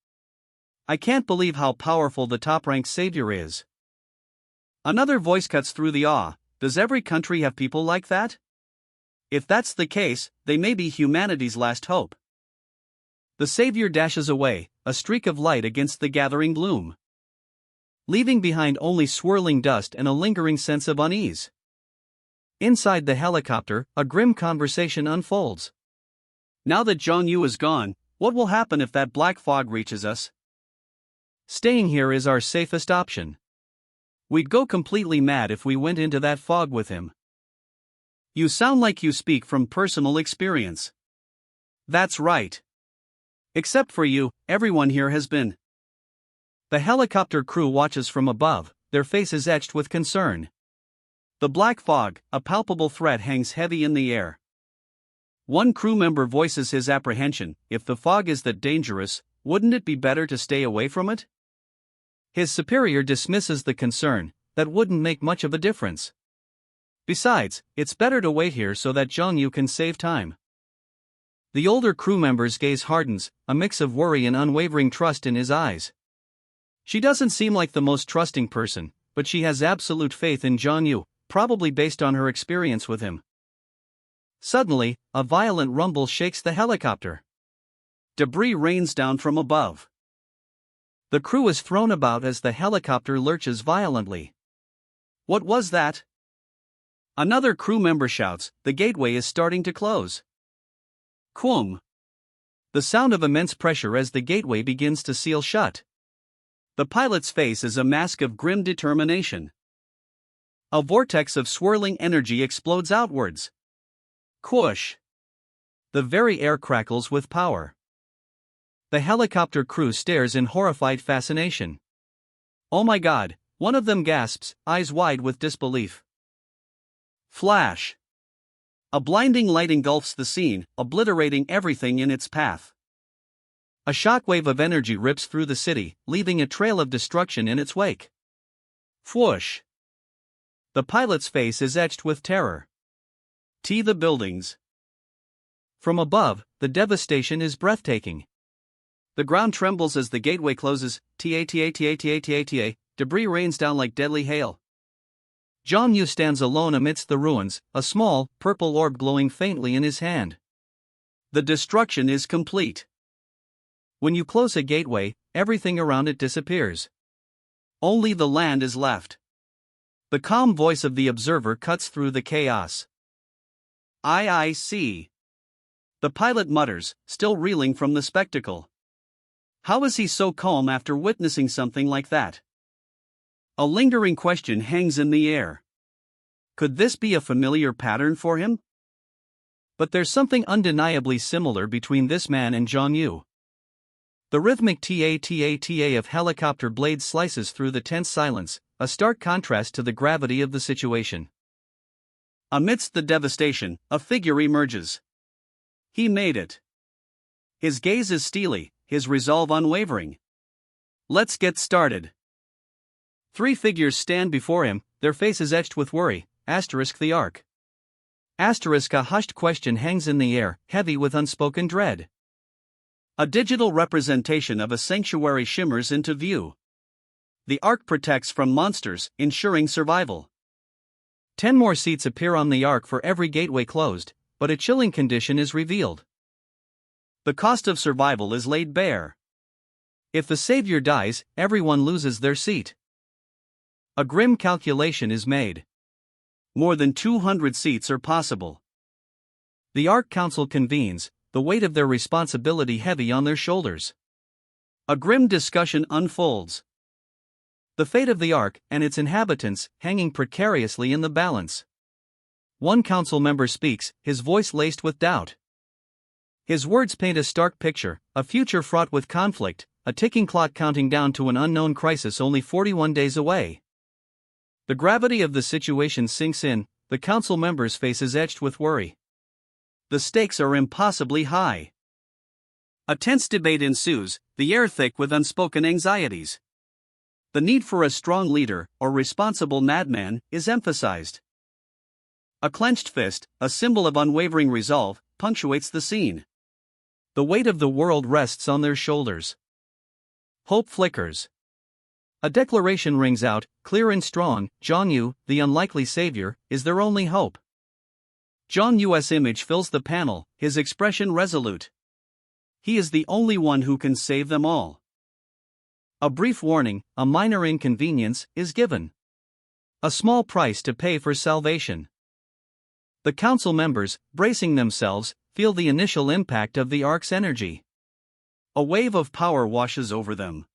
A: I can't believe how powerful the top-ranked savior is. Another voice cuts through the awe. Does every country have people like that? If that's the case, they may be humanity's last hope. The savior dashes away, a streak of light against the gathering gloom, leaving behind only swirling dust and a lingering sense of unease. Inside the helicopter, a grim conversation unfolds. Now that Zhang Yu is gone, what will happen if that black fog reaches us? Staying here is our safest option. We'd go completely mad if we went into that fog with him. You sound like you speak from personal experience. That's right. Except for you, everyone here has been. The helicopter crew watches from above, their faces etched with concern. The black fog, a palpable threat, hangs heavy in the air. One crew member voices his apprehension. If the fog is that dangerous, wouldn't it be better to stay away from it? His superior dismisses the concern. That wouldn't make much of a difference. Besides, it's better to wait here so that Zhang Yu can save time. The older crew member's gaze hardens, a mix of worry and unwavering trust in his eyes. She doesn't seem like the most trusting person, but she has absolute faith in Zhang Yu, probably based on her experience with him. Suddenly, a violent rumble shakes the helicopter. Debris rains down from above. The crew is thrown about as the helicopter lurches violently. What was that? Another crew member shouts, the gateway is starting to close. Quum. The sound of immense pressure as the gateway begins to seal shut. The pilot's face is a mask of grim determination. A vortex of swirling energy explodes outwards. Whoosh! The very air crackles with power. The helicopter crew stares in horrified fascination. Oh my God, one of them gasps, eyes wide with disbelief. Flash! A blinding light engulfs the scene, obliterating everything in its path. A shockwave of energy rips through the city, leaving a trail of destruction in its wake. Whoosh! The pilot's face is etched with terror. The buildings. From above, the devastation is breathtaking. The ground trembles as the gateway closes. Debris rains down like deadly hail. Zhang Yu stands alone amidst the ruins, a small, purple orb glowing faintly in his hand. The destruction is complete. When you close a gateway, everything around it disappears. Only the land is left. The calm voice of the observer cuts through the chaos. I see. The pilot mutters, still reeling from the spectacle. How is he so calm after witnessing something like that? A lingering question hangs in the air. Could this be a familiar pattern for him? But there's something undeniably similar between this man and Zhang Yu. The rhythmic ta of helicopter blades slices through the tense silence, a stark contrast to the gravity of the situation. Amidst the devastation, a figure emerges. He made it. His gaze is steely, his resolve unwavering. Let's get started. Three figures stand before him, their faces etched with worry. The Ark. A hushed question hangs in the air, heavy with unspoken dread. A digital representation of a sanctuary shimmers into view. The Ark protects from monsters, ensuring survival. 10 more seats appear on the Ark for every gateway closed, but a chilling condition is revealed. The cost of survival is laid bare. If the savior dies, everyone loses their seat. A grim calculation is made. More than 200 seats are possible. The Ark Council convenes, the weight of their responsibility heavy on their shoulders. A grim discussion unfolds. The fate of the Ark and its inhabitants hanging precariously in the balance. One council member speaks, his voice laced with doubt. His words paint a stark picture, a future fraught with conflict, a ticking clock counting down to an unknown crisis only 41 days away. The gravity of the situation sinks in, the council members' faces etched with worry. The stakes are impossibly high. A tense debate ensues, the air thick with unspoken anxieties. The need for a strong leader, or responsible madman, is emphasized. A clenched fist, a symbol of unwavering resolve, punctuates the scene. The weight of the world rests on their shoulders. Hope flickers. A declaration rings out, clear and strong. Zhang Yu, the unlikely savior, is their only hope. Zhang Yu's image fills the panel, his expression resolute. He is the only one who can save them all. A brief warning, a minor inconvenience, is given. A small price to pay for salvation. The council members, bracing themselves, feel the initial impact of the ark's energy. A wave of power washes over them.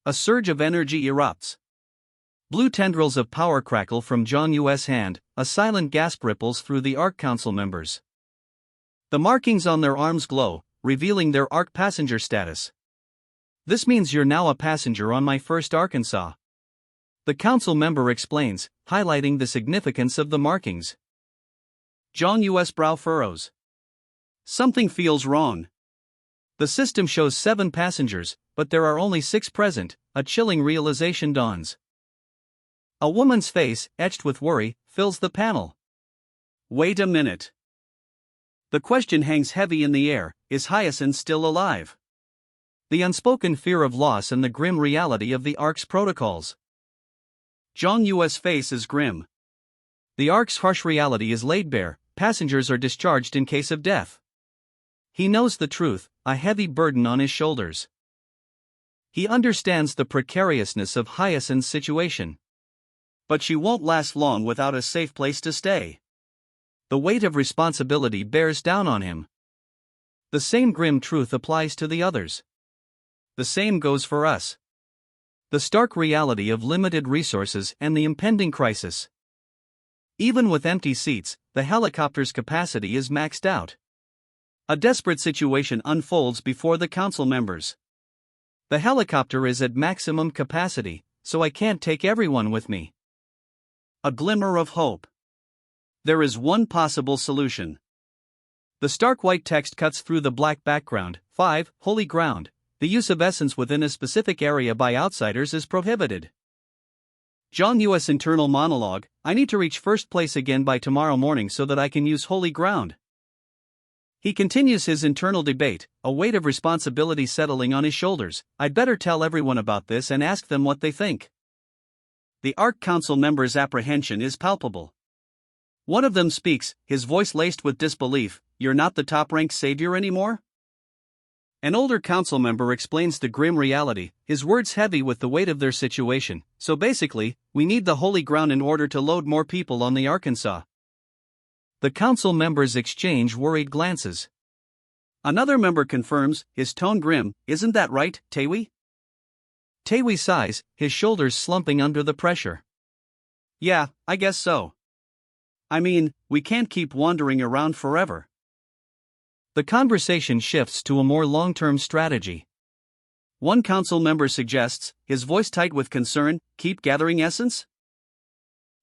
A: A surge of energy erupts. Blue tendrils of power crackle from John Yu's hand, a silent gasp ripples through the Ark Council members. The markings on their arms glow, revealing their Ark passenger status. This means you're now a passenger on my first Arkansas. The council member explains, highlighting the significance of the markings. John Yu's brow furrows. Something feels wrong. The system shows 7 passengers, but there are only 6 present. A chilling realization dawns. A woman's face, etched with worry, fills the panel. Wait a minute. The question hangs heavy in the air: is Hyacinth still alive? The unspoken fear of loss and the grim reality of the Ark's protocols. John Yu's face is grim. The Ark's harsh reality is laid bare: passengers are discharged in case of death. He knows the truth, a heavy burden on his shoulders. He understands the precariousness of Hyacinth's situation. But she won't last long without a safe place to stay. The weight of responsibility bears down on him. The same grim truth applies to the others. The same goes for us. The stark reality of limited resources and the impending crisis. Even with empty seats, the helicopter's capacity is maxed out. A desperate situation unfolds before the council members. The helicopter is at maximum capacity, so I can't take everyone with me. A glimmer of hope. There is one possible solution. The stark white text cuts through the black background. 5. Holy ground. The use of essence within a specific area by outsiders is prohibited. John Yu's internal monologue: I need to reach first place again by tomorrow morning so that I can use holy ground. He continues his internal debate, a weight of responsibility settling on his shoulders. I'd better tell everyone about this and ask them what they think. The Ark Council members' apprehension is palpable. One of them speaks, his voice laced with disbelief: you're not the top-ranked savior anymore? An older council member explains the grim reality, his words heavy with the weight of their situation. So basically, we need the holy ground in order to load more people on the Arkansas. The council members exchange worried glances. Another member confirms, his tone grim: isn't that right, Taewi? Taewi sighs, his shoulders slumping under the pressure. Yeah, I guess so. I mean, we can't keep wandering around forever. The conversation shifts to a more long-term strategy. One council member suggests, his voice tight with concern, keep gathering essence?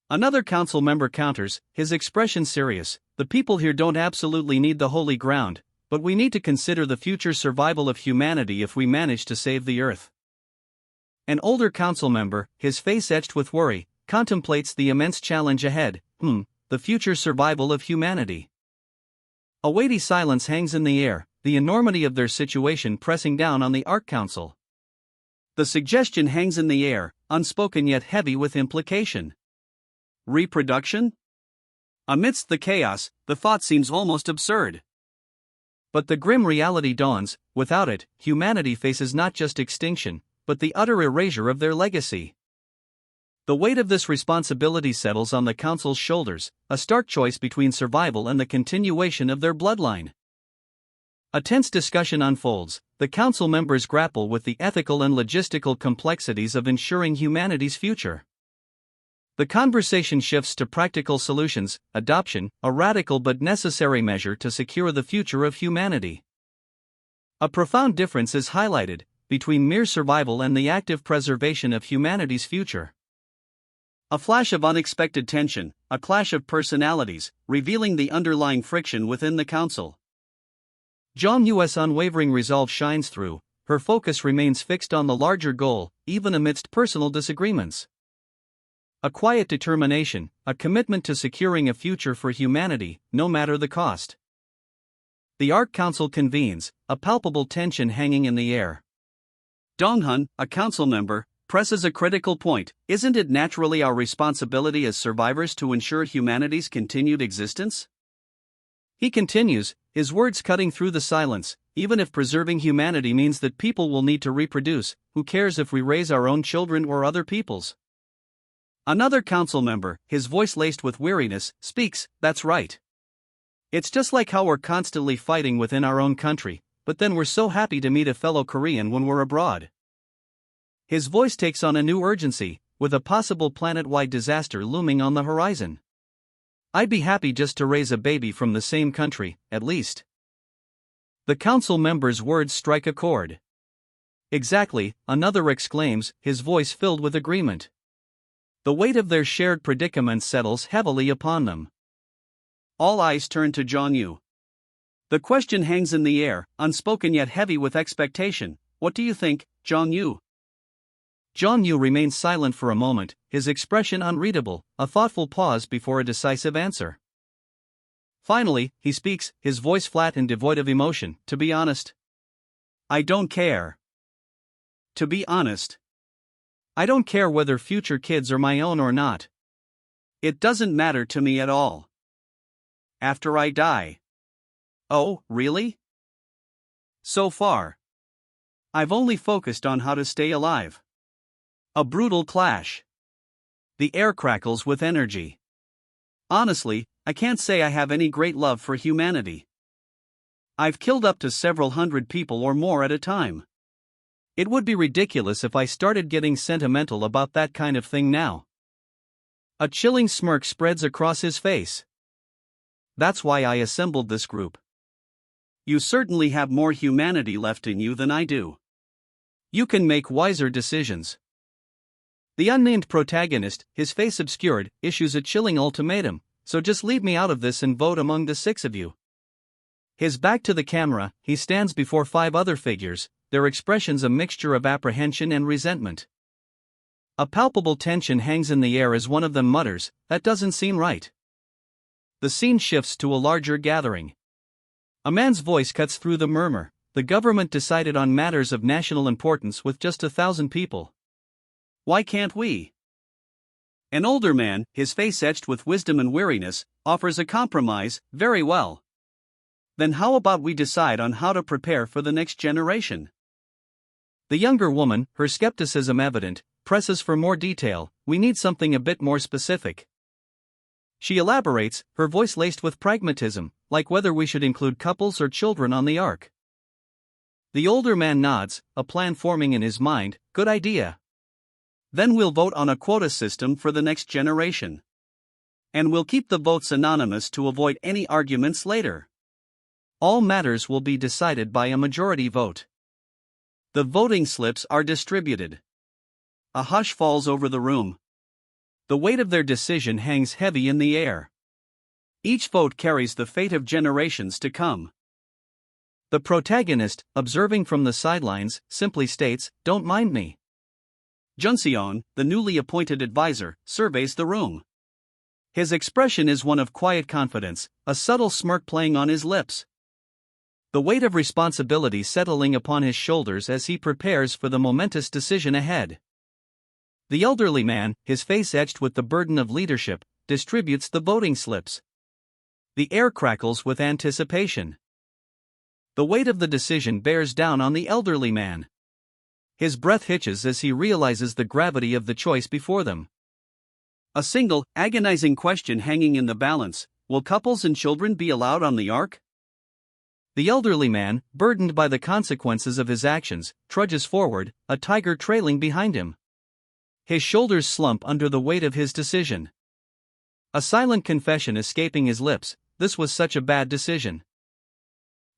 A: Another council member counters, his expression serious: the people here don't absolutely need the holy ground, but we need to consider the future survival of humanity if we manage to save the Earth. An older council member, his face etched with worry, contemplates the immense challenge ahead. The future survival of humanity. A weighty silence hangs in the air, the enormity of their situation pressing down on the Ark Council. The suggestion hangs in the air, unspoken yet heavy with implication. Reproduction? Amidst the chaos, the thought seems almost absurd. But the grim reality dawns: without it, humanity faces not just extinction, but the utter erasure of their legacy. The weight of this responsibility settles on the council's shoulders, a stark choice between survival and the continuation of their bloodline. A tense discussion unfolds. The council members grapple with the ethical and logistical complexities of ensuring humanity's future. The conversation shifts to practical solutions: adoption, a radical but necessary measure to secure the future of humanity. A profound difference is highlighted between mere survival and the active preservation of humanity's future. A flash of unexpected tension, a clash of personalities, revealing the underlying friction within the council. John Yu's unwavering resolve shines through, her focus remains fixed on the larger goal, even amidst personal disagreements. A quiet determination, a commitment to securing a future for humanity, no matter the cost. The Ark Council convenes, a palpable tension hanging in the air. Donghun, a council member, presses a critical point: isn't it naturally our responsibility as survivors to ensure humanity's continued existence? He continues, his words cutting through the silence: even if preserving humanity means that people will need to reproduce, who cares if we raise our own children or other people's? Another council member, his voice laced with weariness, speaks: that's right. It's just like how we're constantly fighting within our own country, but then we're so happy to meet a fellow Korean when we're abroad. His voice takes on a new urgency, with a possible planet-wide disaster looming on the horizon. I'd be happy just to raise a baby from the same country, at least. The council member's words strike a chord. Exactly, another exclaims, his voice filled with agreement. The weight of their shared predicament settles heavily upon them. All eyes turn to John Yu. The question hangs in the air, unspoken yet heavy with expectation. What do you think, John Yu? John Yu remains silent for a moment, his expression unreadable, a thoughtful pause before a decisive answer. Finally, he speaks, his voice flat and devoid of emotion. To be honest, I don't care. To be honest, I don't care whether future kids are my own or not. It doesn't matter to me at all. After I die. Oh, really? So far, I've only focused on how to stay alive. A brutal clash. The air crackles with energy. Honestly, I can't say I have any great love for humanity. I've killed up to several hundred people or more at a time. It would be ridiculous if I started getting sentimental about that kind of thing now. A chilling smirk spreads across his face. That's why I assembled this group. You certainly have more humanity left in you than I do. You can make wiser decisions. The unnamed protagonist, his face obscured, issues a chilling ultimatum, so just leave me out of this and vote among the 6 of you. His back to the camera, he stands before 5 other figures, their expressions a mixture of apprehension and resentment. A palpable tension hangs in the air as one of them mutters, "That doesn't seem right." The scene shifts to a larger gathering. A man's voice cuts through the murmur. The government decided on matters of national importance with just 1,000 people. Why can't we? An older man, his face etched with wisdom and weariness, offers a compromise. Very well. Then how about we decide on how to prepare for the next generation? The younger woman, her skepticism evident, presses for more detail. We need something a bit more specific. She elaborates, her voice laced with pragmatism, like whether we should include couples or children on the ark. The older man nods, a plan forming in his mind. Good idea. Then we'll vote on a quota system for the next generation. And we'll keep the votes anonymous to avoid any arguments later. All matters will be decided by a majority vote. The voting slips are distributed. A hush falls over the room. The weight of their decision hangs heavy in the air. Each vote carries the fate of generations to come. The protagonist, observing from the sidelines, simply states, "Don't mind me." Junseon, the newly appointed advisor, surveys the room. His expression is one of quiet confidence, a subtle smirk playing on his lips. The weight of responsibility settling upon his shoulders as he prepares for the momentous decision ahead. The elderly man, his face etched with the burden of leadership, distributes the voting slips. The air crackles with anticipation. The weight of the decision bears down on the elderly man. His breath hitches as he realizes the gravity of the choice before them. A single, agonizing question hanging in the balance: will couples and children be allowed on the ark? The elderly man, burdened by the consequences of his actions, trudges forward, a tiger trailing behind him. His shoulders slump under the weight of his decision. A silent confession escaping his lips: this was such a bad decision.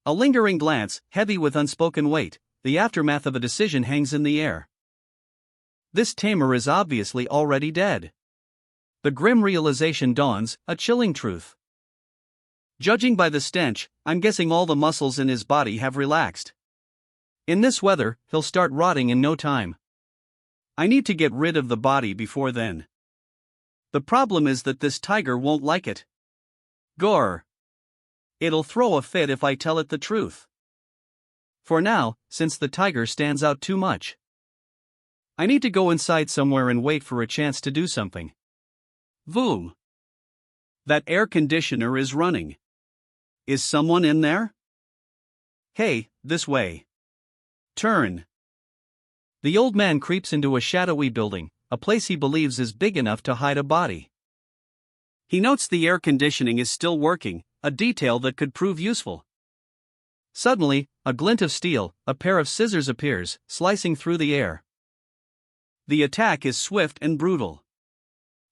A: A lingering glance, heavy with unspoken weight, the aftermath of a decision hangs in the air. This tamer is obviously already dead. The grim realization dawns, a chilling truth. Judging by the stench, I'm guessing all the muscles in his body have relaxed. In this weather, he'll start rotting in no time. I need to get rid of the body before then. The problem is that this tiger won't like it. Gore. It'll throw a fit if I tell it the truth. For now, since the tiger stands out too much, I need to go inside somewhere and wait for a chance to do something. Boom. That air conditioner is running. Is someone in there? Hey, this way. Turn. The old man creeps into a shadowy building, a place he believes is big enough to hide a body. He notes the air conditioning is still working, a detail that could prove useful. Suddenly, a glint of steel, a pair of scissors appears, slicing through the air. The attack is swift and brutal.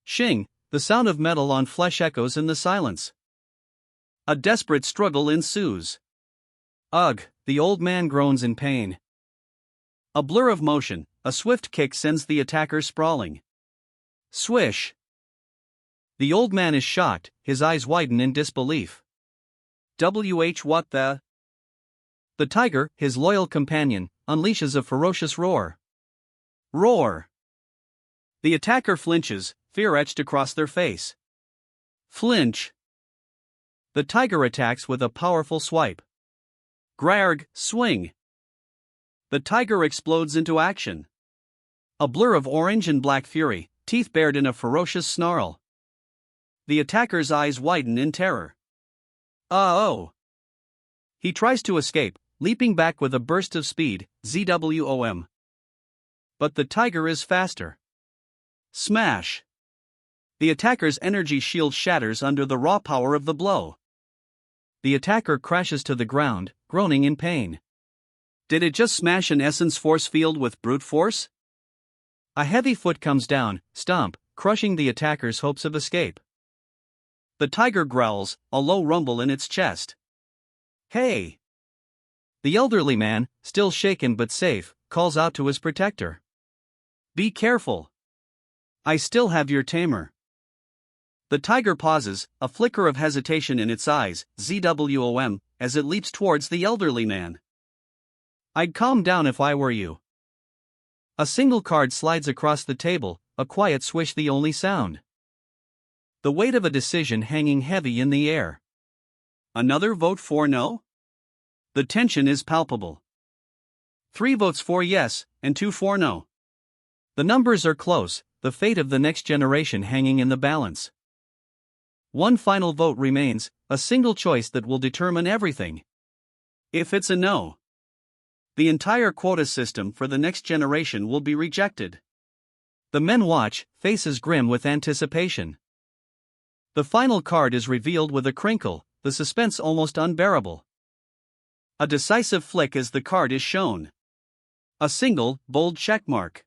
A: Shing, the sound of metal on flesh echoes in the silence. A desperate struggle ensues. Ugh, the old man groans in pain. A blur of motion, a swift kick sends the attacker sprawling. Swish. The old man is shocked, his eyes widen in disbelief. What the? The tiger, his loyal companion, unleashes a ferocious roar. Roar! The attacker flinches, fear etched across their face. Flinch! The tiger attacks with a powerful swipe. Grarg, swing! The tiger explodes into action. A blur of orange and black fury, teeth bared in a ferocious snarl. The attacker's eyes widen in terror. Oh! He tries to escape, leaping back with a burst of speed, ZWOM. But the tiger is faster. Smash! The attacker's energy shield shatters under the raw power of the blow. The attacker crashes to the ground, groaning in pain. Did it just smash an essence force field with brute force? A heavy foot comes down, stomp, crushing the attacker's hopes of escape. The tiger growls, a low rumble in its chest. Hey! The elderly man, still shaken but safe, calls out to his protector. Be careful. I still have your tamer. The tiger pauses, a flicker of hesitation in its eyes, ZWOM, as it leaps towards the elderly man. I'd calm down if I were you. A single card slides across the table, a quiet swish the only sound. The weight of a decision hanging heavy in the air. Another vote for no? The tension is palpable. 3 votes for yes, and 2 for no. The numbers are close, the fate of the next generation hanging in the balance. One final vote remains, a single choice that will determine everything. If it's a no, the entire quota system for the next generation will be rejected. The men watch, faces grim with anticipation. The final card is revealed with a crinkle, the suspense almost unbearable. A decisive flick as the card is shown. A single, bold checkmark.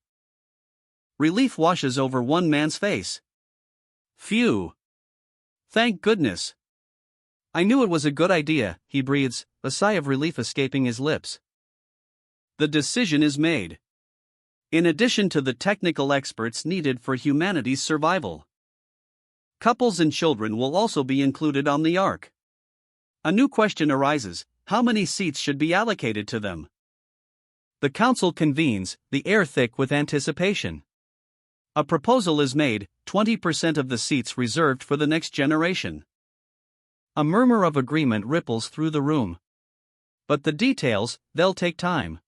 A: Relief washes over one man's face. Phew! Thank goodness! I knew it was a good idea, he breathes, a sigh of relief escaping his lips. The decision is made. In addition to the technical experts needed for humanity's survival, couples and children will also be included on the ark. A new question arises: how many seats should be allocated to them? The council convenes, the air thick with anticipation. A proposal is made, 20% of the seats reserved for the next generation. A murmur of agreement ripples through the room. But the details, they'll take time.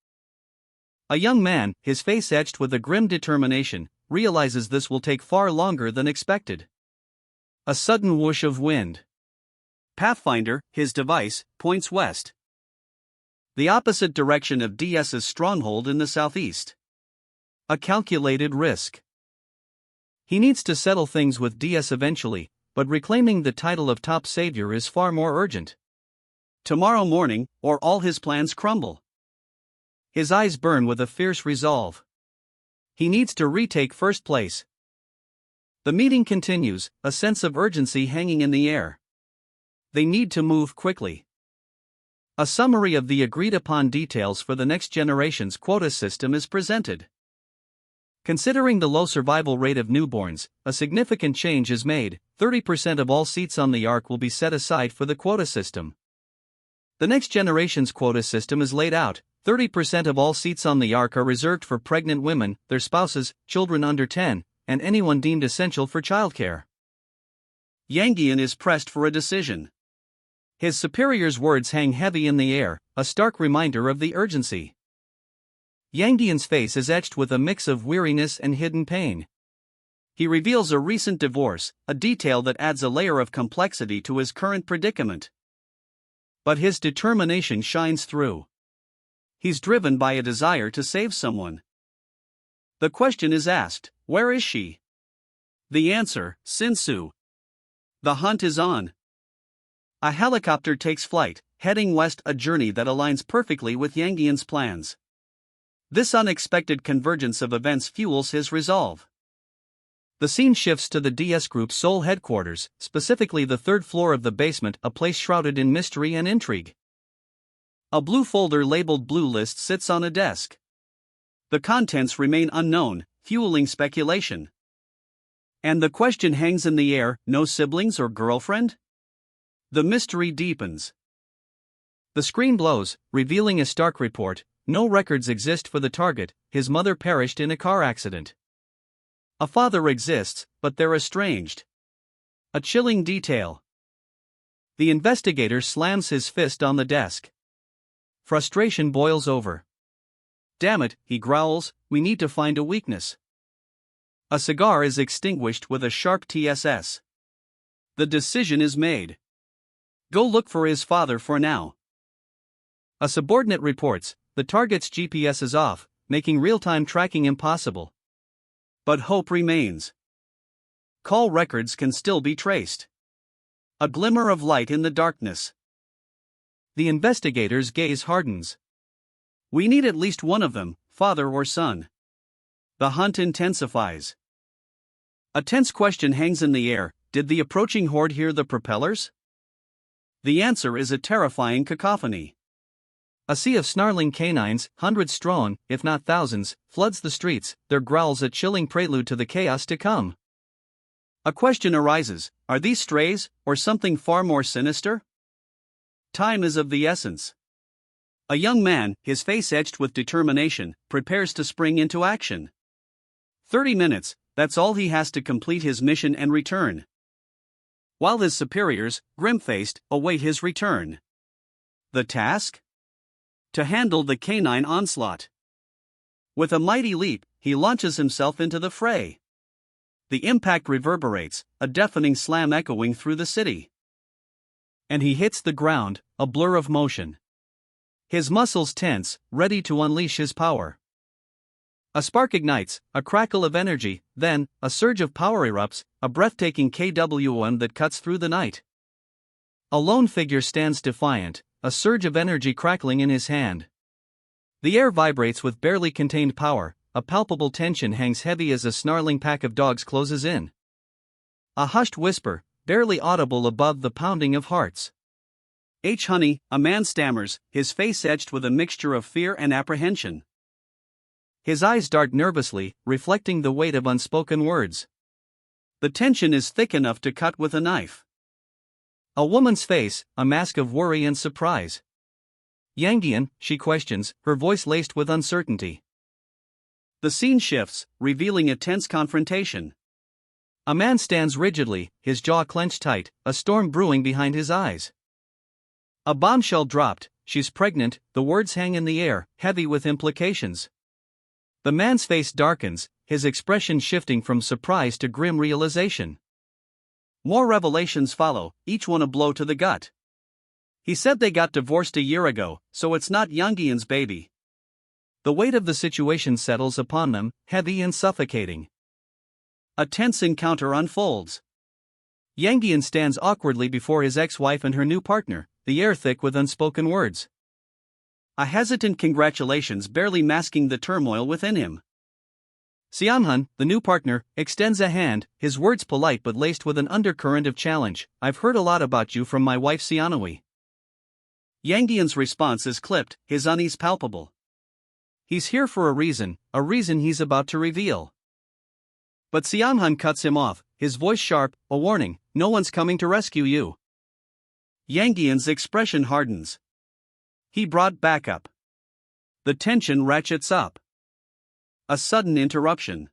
A: A young man, his face etched with a grim determination, realizes this will take far longer than expected. A sudden whoosh of wind. Pathfinder, his device, points west. The opposite direction of DS's stronghold in the southeast. A calculated risk. He needs to settle things with DS eventually, but reclaiming the title of top savior is far more urgent. Tomorrow morning, or all his plans crumble. His eyes burn with a fierce resolve. He needs to retake first place. The meeting continues, a sense of urgency hanging in the air. They need to move quickly. A summary of the agreed-upon details for the next generation's quota system is presented. Considering the low survival rate of newborns, a significant change is made. 30% of all seats on the Ark will be set aside for the quota system. The next generation's quota system is laid out. 30% of all seats on the Ark are reserved for pregnant women, their spouses, children under 10, and anyone deemed essential for childcare. Yangian is pressed for a decision. His superior's words hang heavy in the air, a stark reminder of the urgency. Yangian's face is etched with a mix of weariness and hidden pain. He reveals a recent divorce, a detail that adds a layer of complexity to his current predicament. But his determination shines through. He's driven by a desire to save someone. The question is asked, where is she? The answer, Sinsu. The hunt is on. A helicopter takes flight, heading west, a journey that aligns perfectly with Yangian's plans. This unexpected convergence of events fuels his resolve. The scene shifts to the DS Group's Seoul headquarters, specifically the third floor of the basement, a place shrouded in mystery and intrigue. A blue folder labeled Blue List sits on a desk. The contents remain unknown, fueling speculation. And the question hangs in the air: no siblings or girlfriend? The mystery deepens. The screen blows, revealing a stark report: no records exist for the target, his mother perished in a car accident. A father exists, but they're estranged. A chilling detail. The investigator slams his fist on the desk. Frustration boils over. Damn it, he growls, we need to find a weakness. A cigar is extinguished with a sharp TSS. The decision is made. Go look for his father for now. A subordinate reports, the target's GPS is off, making real-time tracking impossible. But hope remains. Call records can still be traced. A glimmer of light in the darkness. The investigator's gaze hardens. We need at least one of them, father or son. The hunt intensifies. A tense question hangs in the air: did the approaching horde hear the propellers? The answer is a terrifying cacophony. A sea of snarling canines, hundreds strong, if not thousands, floods the streets, their growls a chilling prelude to the chaos to come. A question arises: are these strays, or something far more sinister? Time is of the essence. A young man, his face etched with determination, prepares to spring into action. 30 minutes, that's all he has to complete his mission and return. While his superiors, grim-faced, await his return. The task? To handle the canine onslaught. With a mighty leap, he launches himself into the fray. The impact reverberates, a deafening slam echoing through the city. And he hits the ground, a blur of motion. His muscles tense, ready to unleash his power. A spark ignites, a crackle of energy, then, a surge of power erupts, a breathtaking KWM that cuts through the night. A lone figure stands defiant, a surge of energy crackling in his hand. The air vibrates with barely contained power, a palpable tension hangs heavy as a snarling pack of dogs closes in. A hushed whisper, barely audible above the pounding of hearts. Honey, a man stammers, his face etched with a mixture of fear and apprehension. His eyes dart nervously, reflecting the weight of unspoken words. The tension is thick enough to cut with a knife. A woman's face, a mask of worry and surprise. Yangian, she questions, her voice laced with uncertainty. The scene shifts, revealing a tense confrontation. A man stands rigidly, his jaw clenched tight, a storm brewing behind his eyes. A bombshell dropped: she's pregnant, the words hang in the air, heavy with implications. The man's face darkens, his expression shifting from surprise to grim realization. More revelations follow, each one a blow to the gut. He said they got divorced a year ago, so it's not Yangian's baby. The weight of the situation settles upon them, heavy and suffocating. A tense encounter unfolds. Yangian stands awkwardly before his ex-wife and her new partner, the air thick with unspoken words. A hesitant congratulations barely masking the turmoil within him. Seonhan, the new partner, extends a hand, his words polite but laced with an undercurrent of challenge. I've heard a lot about you from my wife Seonhui. Yangian's response is clipped, his unease palpable. He's here for a reason he's about to reveal. But Seonhan cuts him off, his voice sharp, a warning: no one's coming to rescue you. Yangian's expression hardens. He brought backup. The tension ratchets up. A sudden interruption.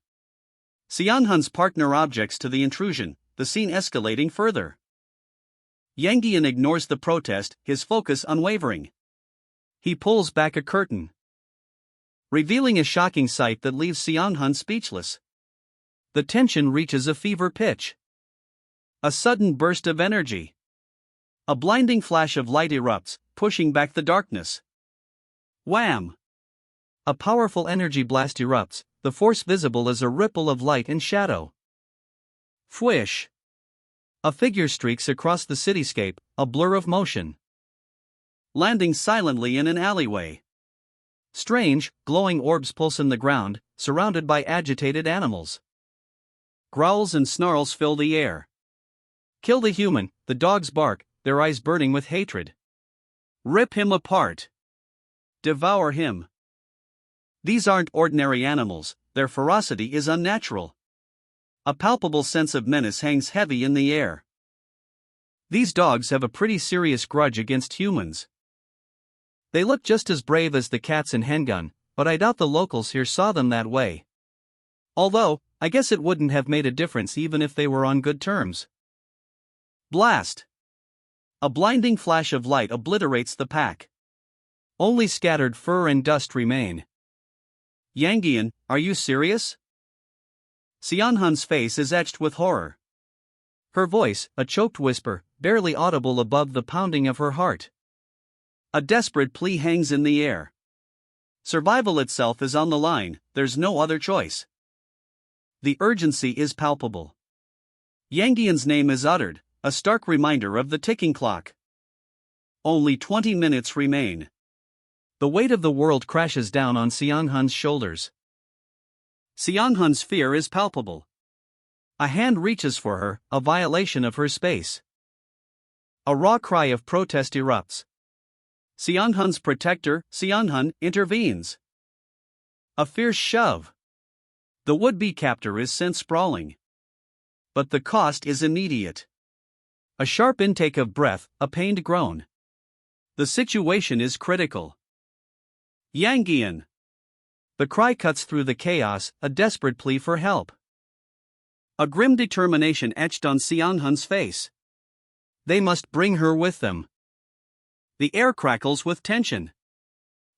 A: Seonhan's partner objects to the intrusion, the scene escalating further. Yangian ignores the protest, his focus unwavering. He pulls back a curtain, revealing a shocking sight that leaves Seonhan speechless. The tension reaches a fever pitch. A sudden burst of energy. A blinding flash of light erupts, pushing back the darkness. Wham! A powerful energy blast erupts, the force visible as a ripple of light and shadow. Fwish! A figure streaks across the cityscape, a blur of motion, landing silently in an alleyway. Strange, glowing orbs pulse in the ground, surrounded by agitated animals. Growls and snarls fill the air. Kill the human, the dogs bark, their eyes burning with hatred. Rip him apart. Devour him. These aren't ordinary animals, their ferocity is unnatural. A palpable sense of menace hangs heavy in the air. These dogs have a pretty serious grudge against humans. They look just as brave as the cats in Hengun, but I doubt the locals here saw them that way. Although, I guess it wouldn't have made a difference even if they were on good terms. Blast! A blinding flash of light obliterates the pack. Only scattered fur and dust remain. Yangian, are you serious? Xianhun's face is etched with horror. Her voice, a choked whisper, barely audible above the pounding of her heart. A desperate plea hangs in the air. Survival itself is on the line, there's no other choice. The urgency is palpable. Yangian's name is uttered, a stark reminder of the ticking clock. Only 20 minutes remain. The weight of the world crashes down on Xianhun's shoulders. Xianhun's fear is palpable. A hand reaches for her, a violation of her space. A raw cry of protest erupts. Xianhun's protector, Xianhun, intervenes. A fierce shove. The would-be captor is sent sprawling. But the cost is immediate. A sharp intake of breath, a pained groan. The situation is critical. Yangian! The cry cuts through the chaos, a desperate plea for help. A grim determination etched on Xianhun's face. They must bring her with them. The air crackles with tension.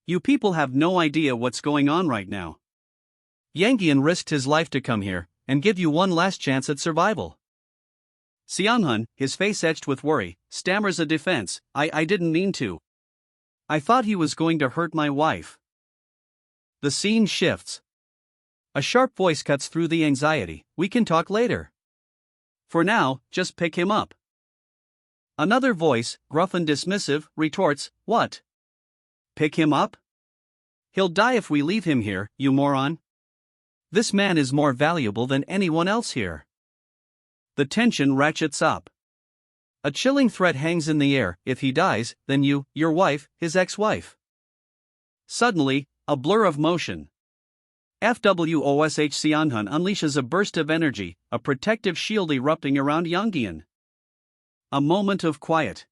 A: You people have no idea what's going on right now. Yangian risked his life to come here, and give you one last chance at survival. Xianhun, his face etched with worry, stammers a defense, I didn't mean to. I thought he was going to hurt my wife. The scene shifts. A sharp voice cuts through the anxiety, we can talk later. For now, just pick him up. Another voice, gruff and dismissive, retorts, what? Pick him up? He'll die if we leave him here, you moron. This man is more valuable than anyone else here. The tension ratchets up. A chilling threat hangs in the air, if he dies, then you, your wife, his ex-wife. Suddenly, a blur of motion. FWOSH Xianhun unleashes a burst of energy, a protective shield erupting around Yangian. A moment of quiet.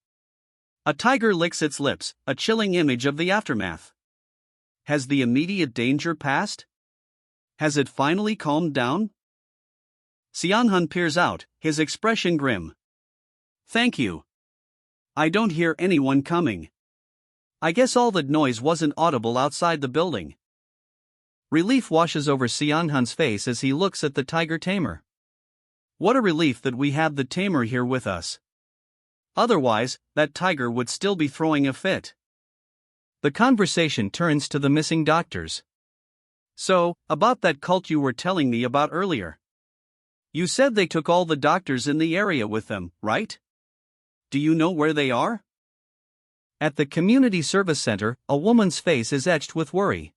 A: A tiger licks its lips, a chilling image of the aftermath. Has the immediate danger passed? Has it finally calmed down? Xianhun peers out, his expression grim. Thank you. I don't hear anyone coming. I guess all that noise wasn't audible outside the building. Relief washes over Xianhun's face as he looks at the tiger tamer. What a relief that we have the tamer here with us. Otherwise, that tiger would still be throwing a fit. The conversation turns to the missing doctors. So, about that cult you were telling me about earlier. You said they took all the doctors in the area with them, right? Do you know where they are? At the community service center, a woman's face is etched with worry.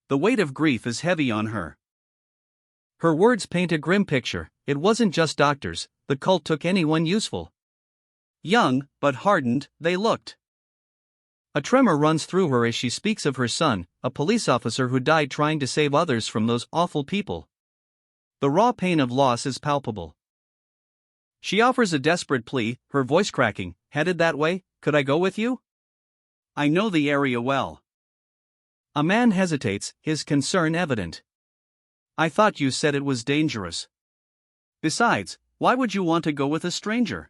A: The weight of grief is heavy on her. Her words paint a grim picture. It wasn't just doctors, the cult took anyone useful. Young, but hardened, they looked. A tremor runs through her as she speaks of her son, a police officer who died trying to save others from those awful people. The raw pain of loss is palpable. She offers a desperate plea, her voice cracking, headed that way, could I go with you? I know the area well. A man hesitates, his concern evident. I thought you said it was dangerous. Besides, why would you want to go with a stranger?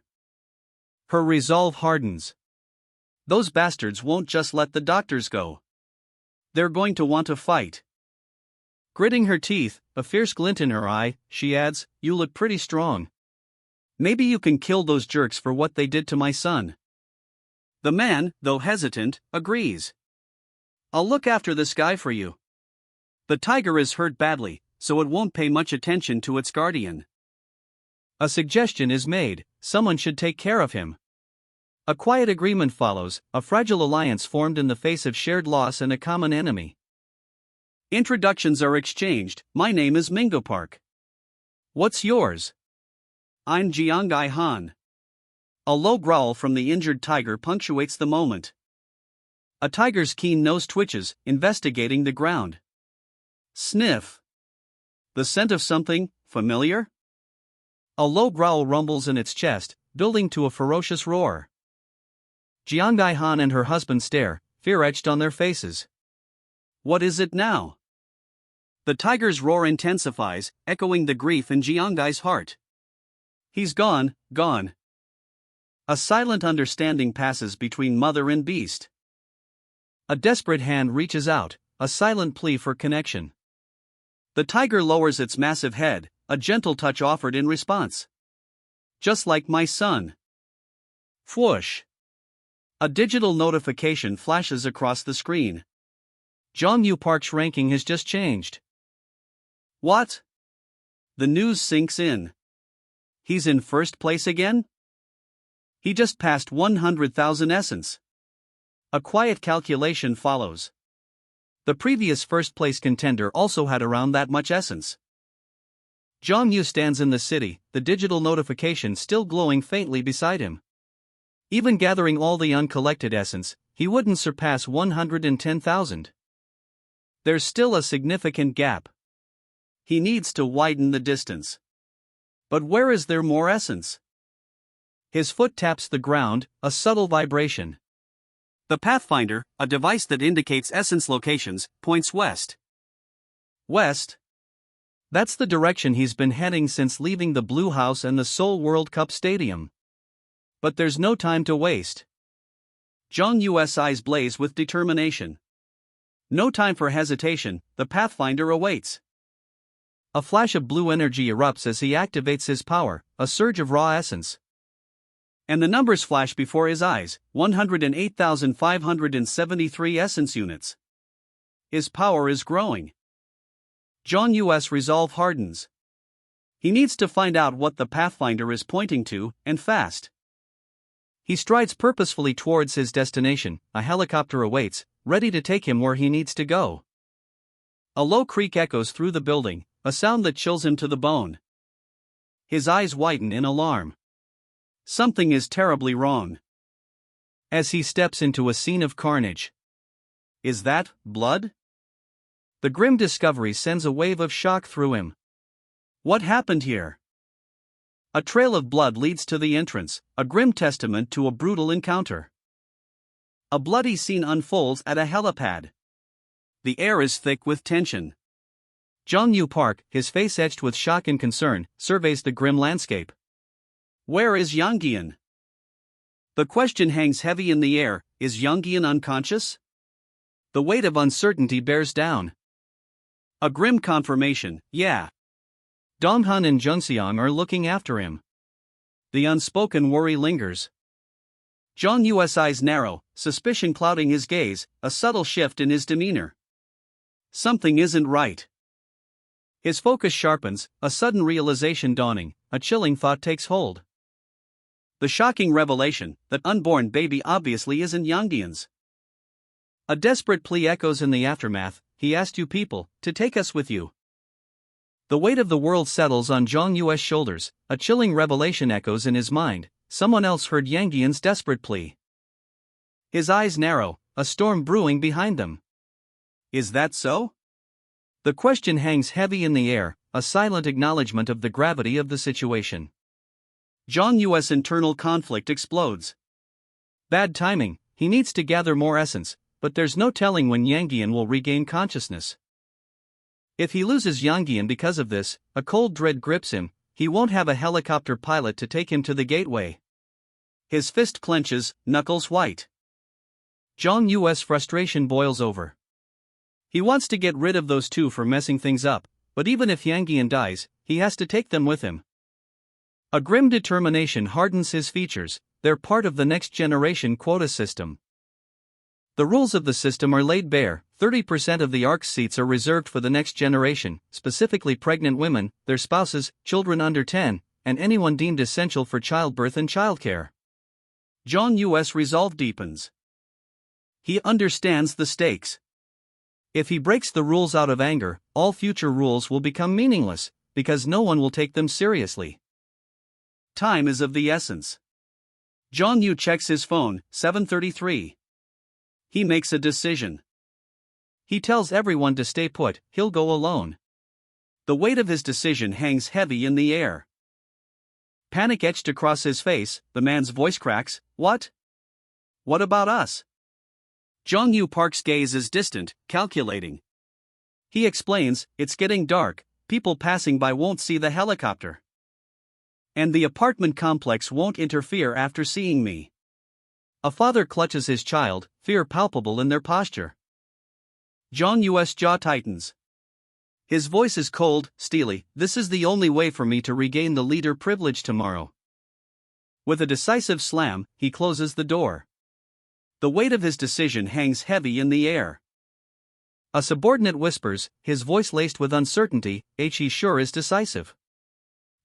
A: Her resolve hardens. Those bastards won't just let the doctors go. They're going to want to fight. Gritting her teeth, a fierce glint in her eye, she adds, you look pretty strong. Maybe you can kill those jerks for what they did to my son. The man, though hesitant, agrees. I'll look after this guy for you. The tiger is hurt badly, so it won't pay much attention to its guardian. A suggestion is made: someone should take care of him. A quiet agreement follows, a fragile alliance formed in the face of shared loss and a common enemy. Introductions are exchanged. My name is Mingo Park. What's yours? I'm Jiangai Han. A low growl from the injured tiger punctuates the moment. A tiger's keen nose twitches, investigating the ground. Sniff. The scent of something familiar? A low growl rumbles in its chest, building to a ferocious roar. Jiangai Han and her husband stare, fear etched on their faces. What is it now? The tiger's roar intensifies, echoing the grief in Jiangai's heart. He's gone, gone. A silent understanding passes between mother and beast. A desperate hand reaches out, a silent plea for connection. The tiger lowers its massive head, a gentle touch offered in response. Just like my son. Whoosh. A digital notification flashes across the screen. Jong-yu Park's ranking has just changed. What? The news sinks in. He's in first place again? He just passed 100,000 essence. A quiet calculation follows. The previous first place contender also had around that much essence. Jong-yu stands in the city, the digital notification still glowing faintly beside him. Even gathering all the uncollected essence, he wouldn't surpass 110,000. There's still a significant gap. He needs to widen the distance. But where is there more essence? His foot taps the ground, a subtle vibration. The Pathfinder, a device that indicates essence locations, points west. West? That's the direction he's been heading since leaving the Blue House and the Seoul World Cup Stadium. But there's no time to waste. Jong-yu's eyes blaze with determination. No time for hesitation, the Pathfinder awaits. A flash of blue energy erupts as he activates his power, a surge of raw essence. And the numbers flash before his eyes, 108,573 essence units. His power is growing. Jong-yu's resolve hardens. He needs to find out what the Pathfinder is pointing to, and fast. He strides purposefully towards his destination. A helicopter awaits, ready to take him where he needs to go. A low creak echoes through the building, a sound that chills him to the bone. His eyes widen in alarm. Something is terribly wrong. As he steps into a scene of carnage. Is that blood? The grim discovery sends a wave of shock through him. What happened here? A trail of blood leads to the entrance, a grim testament to a brutal encounter. A bloody scene unfolds at a helipad. The air is thick with tension. Jong-yu Park, his face etched with shock and concern, surveys the grim landscape. Where is Yonggian? The question hangs heavy in the air. Is Yonggian unconscious? The weight of uncertainty bears down. A grim confirmation, yeah. Donghan and Jungseong are looking after him. The unspoken worry lingers. Jong-yu's eyes narrow, suspicion clouding his gaze, a subtle shift in his demeanor. Something isn't right. His focus sharpens, a sudden realization dawning, a chilling thought takes hold. The shocking revelation, that unborn baby obviously isn't Yonggian's. A desperate plea echoes in the aftermath. He asked you people to take us with you. The weight of the world settles on Jong-yu's shoulders, a chilling revelation echoes in his mind. Someone else heard Yonggian's desperate plea. His eyes narrow, a storm brewing behind them. Is that so? The question hangs heavy in the air, a silent acknowledgement of the gravity of the situation. Jong-yu's internal conflict explodes. Bad timing, he needs to gather more essence, but there's no telling when Yonggian will regain consciousness. If he loses Yonggian because of this, a cold dread grips him. He won't have a helicopter pilot to take him to the gateway. His fist clenches, knuckles white. Jong-yu's frustration boils over. He wants to get rid of those two for messing things up, but even if Yonggian dies, he has to take them with him. A grim determination hardens his features. They're part of the next generation quota system. The rules of the system are laid bare. 30% of the ARC's seats are reserved for the next generation, specifically pregnant women, their spouses, children under 10, and anyone deemed essential for childbirth and childcare. Jong Yu's resolve deepens. He understands the stakes. If he breaks the rules out of anger, all future rules will become meaningless, because no one will take them seriously. Time is of the essence. Jong Yu checks his phone, 7:33. He makes a decision. He tells everyone to stay put, he'll go alone. The weight of his decision hangs heavy in the air. Panic etched across his face, the man's voice cracks, "What? What about us?" Jong Yu Park's gaze is distant, calculating. He explains, "It's getting dark, people passing by won't see the helicopter. And the apartment complex won't interfere after seeing me." A father clutches his child, fear palpable in their posture. Jong Yu's jaw tightens. His voice is cold, steely. "This is the only way for me to regain the leader privilege tomorrow." With a decisive slam, he closes the door. The weight of his decision hangs heavy in the air. A subordinate whispers, his voice laced with uncertainty, "He sure is decisive.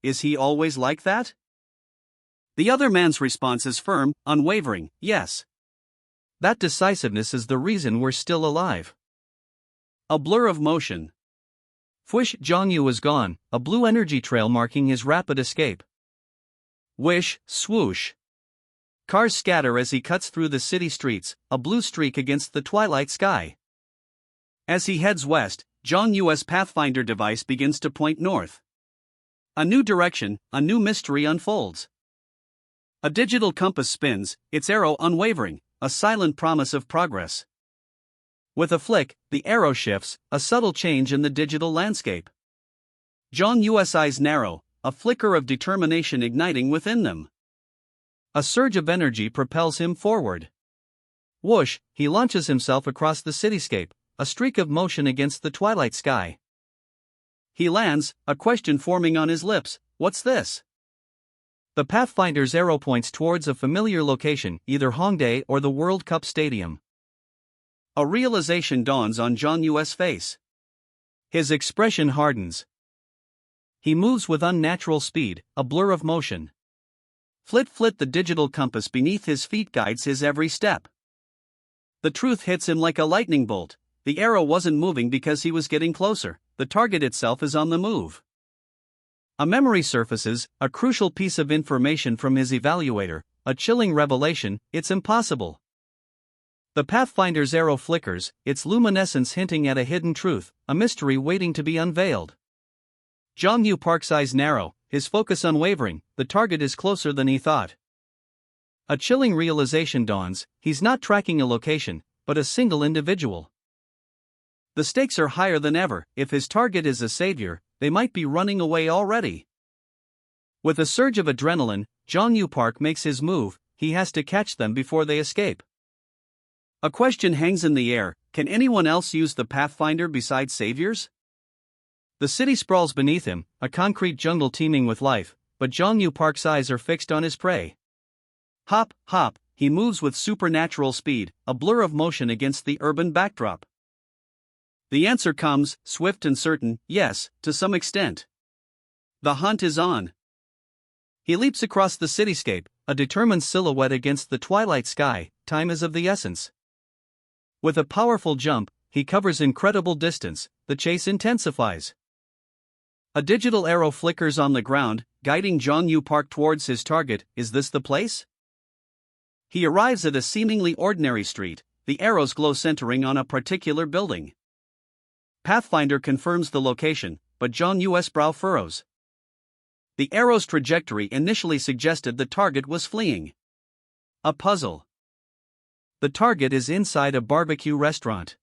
A: Is he always like that?" The other man's response is firm, unwavering, "Yes. That decisiveness is the reason we're still alive." A blur of motion. Fwish, Jong Yu is gone, a blue energy trail marking his rapid escape. Whish, swoosh. Cars scatter as he cuts through the city streets, a blue streak against the twilight sky. As he heads west, Jong Yu's Pathfinder device begins to point north. A new direction, a new mystery unfolds. A digital compass spins, its arrow unwavering, a silent promise of progress. With a flick, the arrow shifts, a subtle change in the digital landscape. Jong Yu's eyes narrow, a flicker of determination igniting within them. A surge of energy propels him forward. Whoosh, he launches himself across the cityscape, a streak of motion against the twilight sky. He lands, a question forming on his lips, "What's this?" The Pathfinder's arrow points towards a familiar location, either Hongdae or the World Cup Stadium. A realization dawns on Jong Yu's face. His expression hardens. He moves with unnatural speed, a blur of motion. Flit, the digital compass beneath his feet guides his every step. The truth hits him like a lightning bolt. The arrow wasn't moving because he was getting closer, the target itself is on the move. A memory surfaces, a crucial piece of information from his evaluator, a chilling revelation, it's impossible. The Pathfinder's arrow flickers, its luminescence hinting at a hidden truth, a mystery waiting to be unveiled. Jong Yu Park's eyes narrow, his focus unwavering, the target is closer than he thought. A chilling realization dawns, he's not tracking a location, but a single individual. The stakes are higher than ever, if his target is a savior, they might be running away already. With a surge of adrenaline, Jong Yu Park makes his move, he has to catch them before they escape. A question hangs in the air, can anyone else use the Pathfinder besides saviors? The city sprawls beneath him, a concrete jungle teeming with life, but Jong Yu Park's eyes are fixed on his prey. Hop, he moves with supernatural speed, a blur of motion against the urban backdrop. The answer comes, swift and certain, yes, to some extent. The hunt is on. He leaps across the cityscape, a determined silhouette against the twilight sky, time is of the essence. With a powerful jump, he covers incredible distance, the chase intensifies. A digital arrow flickers on the ground, guiding Jong Yu Park towards his target. Is this the place? He arrives at a seemingly ordinary street, the arrows glow centering on a particular building. Pathfinder confirms the location, but Jong Yu's brow furrows. The arrow's trajectory initially suggested the target was fleeing. A puzzle. The target is inside a barbecue restaurant.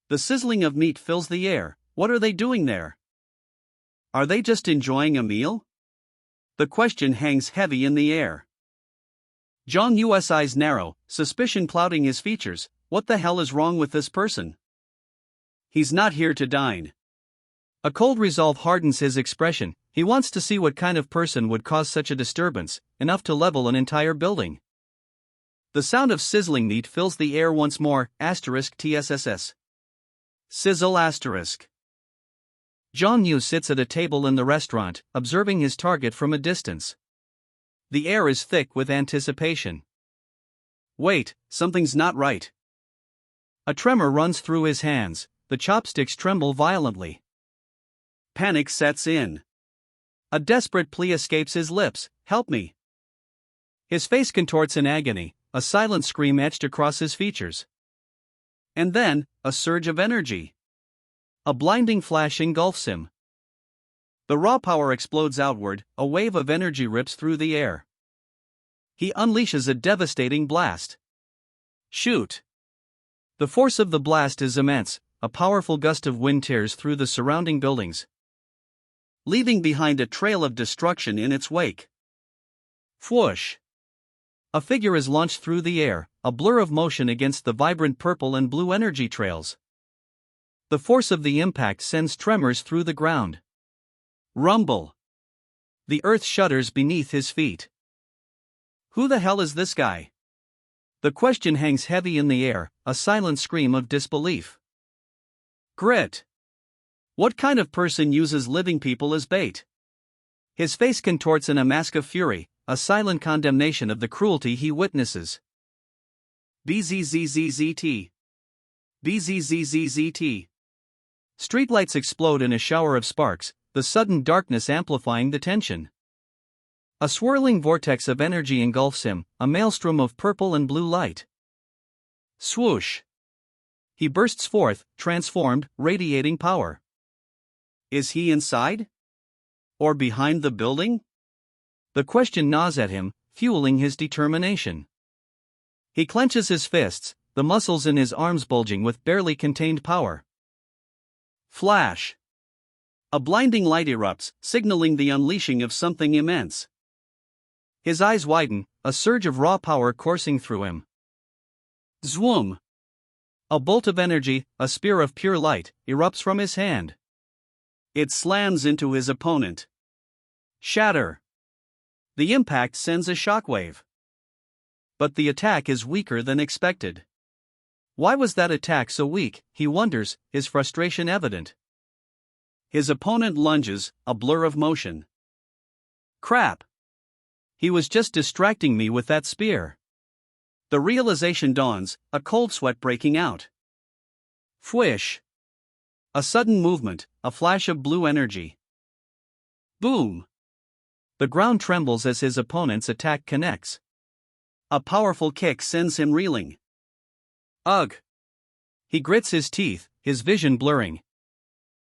A: The sizzling of meat fills the air. What are they doing there? Are they just enjoying a meal? The question hangs heavy in the air. Jong Yu's eyes narrow, suspicion clouding his features. What the hell is wrong with this person? He's not here to dine. A cold resolve hardens his expression. He wants to see what kind of person would cause such a disturbance, enough to level an entire building. The sound of sizzling meat fills the air once more, *TSSS. Sizzle *. Zhang Yu sits at a table in the restaurant, observing his target from a distance. The air is thick with anticipation. Wait, something's not right. A tremor runs through his hands, the chopsticks tremble violently. Panic sets in. A desperate plea escapes his lips, "Help me." His face contorts in agony, a silent scream etched across his features. And then, a surge of energy. A blinding flash engulfs him. The raw power explodes outward, a wave of energy rips through the air. He unleashes a devastating blast. Shoot! The force of the blast is immense, a powerful gust of wind tears through the surrounding buildings, leaving behind a trail of destruction in its wake. Whoosh! A figure is launched through the air, a blur of motion against the vibrant purple and blue energy trails. The force of the impact sends tremors through the ground. Rumble! The earth shudders beneath his feet. Who the hell is this guy? The question hangs heavy in the air, a silent scream of disbelief. Grit! What kind of person uses living people as bait? His face contorts in a mask of fury, a silent condemnation of the cruelty he witnesses. BZZZZT. BZZZZT. Streetlights explode in a shower of sparks, the sudden darkness amplifying the tension. A swirling vortex of energy engulfs him, a maelstrom of purple and blue light. Swoosh! He bursts forth, transformed, radiating power. Is he inside? Or behind the building? The question gnaws at him, fueling his determination. He clenches his fists, the muscles in his arms bulging with barely contained power. Flash! A blinding light erupts, signaling the unleashing of something immense. His eyes widen, a surge of raw power coursing through him. Zwoom! A bolt of energy, a spear of pure light, erupts from his hand. It slams into his opponent. Shatter! The impact sends a shockwave. But the attack is weaker than expected. Why was that attack so weak, he wonders, his frustration evident. His opponent lunges, a blur of motion. Crap! He was just distracting me with that spear. The realization dawns, a cold sweat breaking out. Fwish! A sudden movement, a flash of blue energy. Boom! The ground trembles as his opponent's attack connects. A powerful kick sends him reeling. Ugh! He grits his teeth, his vision blurring.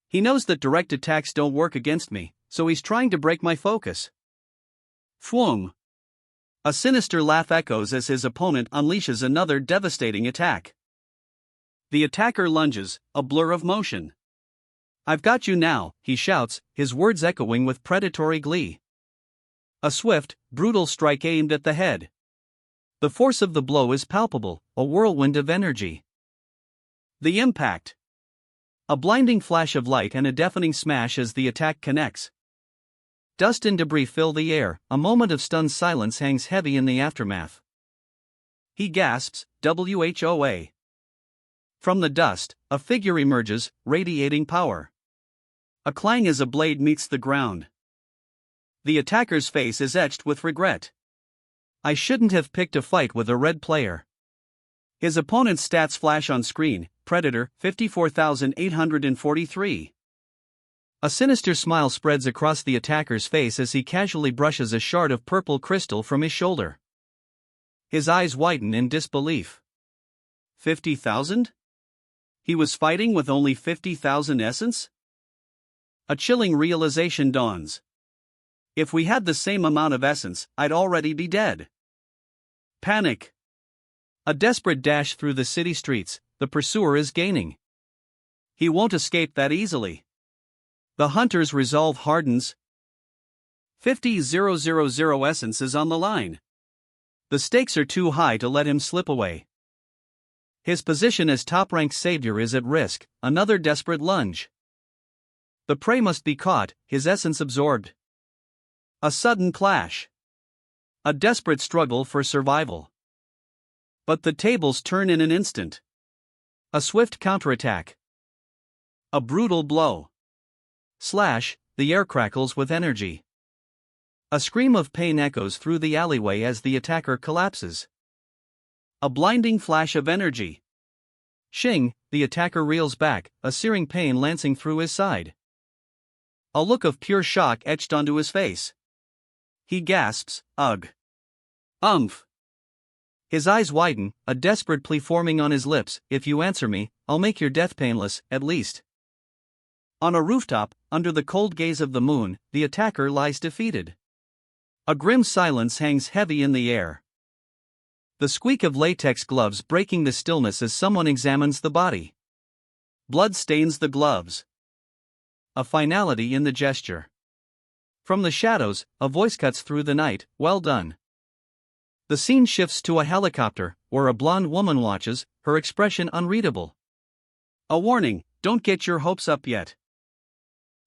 A: He knows that direct attacks don't work against me, so he's trying to break my focus. Fwoom! A sinister laugh echoes as his opponent unleashes another devastating attack. The attacker lunges, a blur of motion. I've got you now, he shouts, his words echoing with predatory glee. A swift, brutal strike aimed at the head. The force of the blow is palpable, a whirlwind of energy. The impact. A blinding flash of light and a deafening smash as the attack connects. Dust and debris fill the air, a moment of stunned silence hangs heavy in the aftermath. He gasps, "WHOA." From the dust, a figure emerges, radiating power. A clang as a blade meets the ground. The attacker's face is etched with regret. I shouldn't have picked a fight with a red player. His opponent's stats flash on screen, Predator, 54,843. A sinister smile spreads across the attacker's face as he casually brushes a shard of purple crystal from his shoulder. His eyes widen in disbelief. 50,000? He was fighting with only 50,000 essence? A chilling realization dawns. If we had the same amount of essence, I'd already be dead. Panic. A desperate dash through the city streets, the pursuer is gaining. He won't escape that easily. The hunter's resolve hardens. 50,000 essence is on the line. The stakes are too high to let him slip away. His position as top-ranked savior is at risk, another desperate lunge. The prey must be caught, his essence absorbed. A sudden clash. A desperate struggle for survival. But the tables turn in an instant. A swift counterattack. A brutal blow. Slash, the air crackles with energy. A scream of pain echoes through the alleyway as the attacker collapses. A blinding flash of energy. Shing, the attacker reels back, a searing pain lancing through his side. A look of pure shock etched onto his face. He gasps, "Ugh! Umph!" His eyes widen, a desperate plea forming on his lips, "If you answer me, I'll make your death painless, at least." On a rooftop, under the cold gaze of the moon, the attacker lies defeated. A grim silence hangs heavy in the air. The squeak of latex gloves breaking the stillness as someone examines the body. Blood stains the gloves. A finality in the gesture. From the shadows, a voice cuts through the night, "Well done." The scene shifts to a helicopter, where a blonde woman watches, her expression unreadable. A warning, don't get your hopes up yet.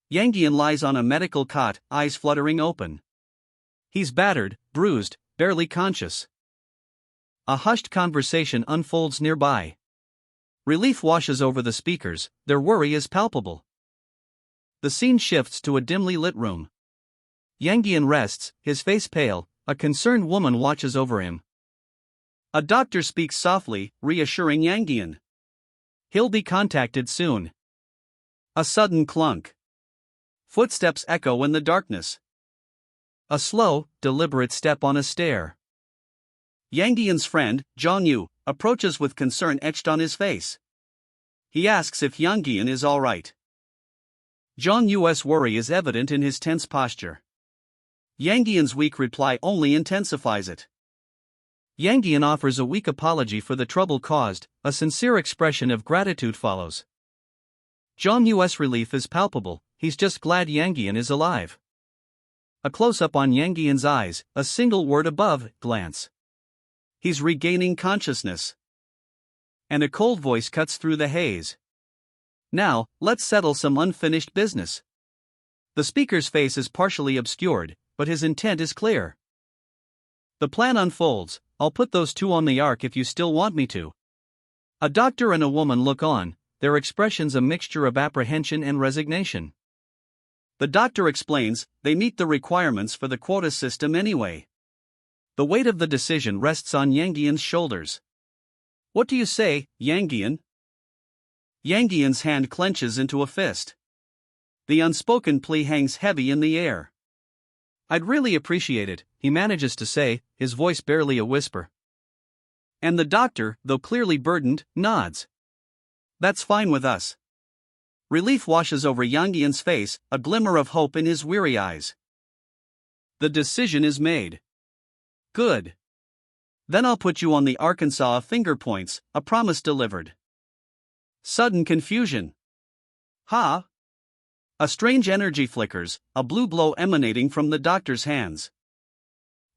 A: Yangian lies on a medical cot, eyes fluttering open. He's battered, bruised, barely conscious. A hushed conversation unfolds nearby. Relief washes over the speakers, their worry is palpable. The scene shifts to a dimly lit room. Yangian rests, his face pale, a concerned woman watches over him. A doctor speaks softly, reassuring Yangian. He'll be contacted soon. A sudden clunk. Footsteps echo in the darkness. A slow, deliberate step on a stair. Yangian's friend, Zhang approaches with concern etched on his face. He asks if Yangian is all right. Zhang's worry is evident in his tense posture. Yangian's weak reply only intensifies it. Yangian offers a weak apology for the trouble caused, a sincere expression of gratitude follows. Zhang's relief is palpable, he's just glad Yangian is alive. A close-up on Yangian's eyes, a single word above, glance. He's regaining consciousness. And a cold voice cuts through the haze. Now, let's settle some unfinished business. The speaker's face is partially obscured, but his intent is clear. The plan unfolds, I'll put those two on the ark if you still want me to. A doctor and a woman look on, their expressions a mixture of apprehension and resignation. The doctor explains, they meet the requirements for the quota system anyway. The weight of the decision rests on Yangian's shoulders. What do you say, Yangian? Yangian's hand clenches into a fist. The unspoken plea hangs heavy in the air. I'd really appreciate it, he manages to say, his voice barely a whisper. And the doctor, though clearly burdened, nods. That's fine with us. Relief washes over Yangian's face, a glimmer of hope in his weary eyes. The decision is made. Good. Then I'll put you on the Arkansas finger points, a promise delivered. Sudden confusion. Ha! A strange energy flickers, a blue glow emanating from the doctor's hands.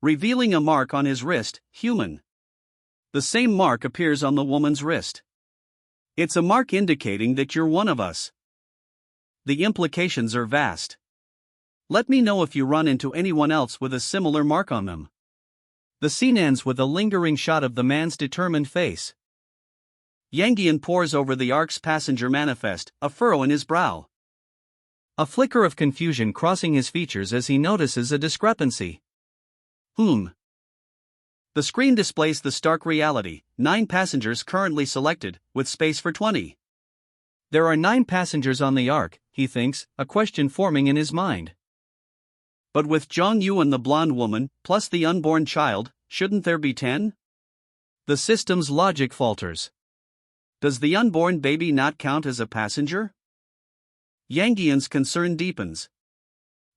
A: Revealing a mark on his wrist, human. The same mark appears on the woman's wrist. It's a mark indicating that you're one of us. The implications are vast. Let me know if you run into anyone else with a similar mark on them. The scene ends with a lingering shot of the man's determined face. Yangian pores over the ark's passenger manifest, a furrow in his brow. A flicker of confusion crossing his features as he notices a discrepancy. The screen displays the stark reality, 9 passengers currently selected, with space for 20. There are 9 passengers on the ark, he thinks, a question forming in his mind. But with Zhang Yu and the blonde woman, plus the unborn child, shouldn't there be 10? The system's logic falters. Does the unborn baby not count as a passenger? Yangian's concern deepens.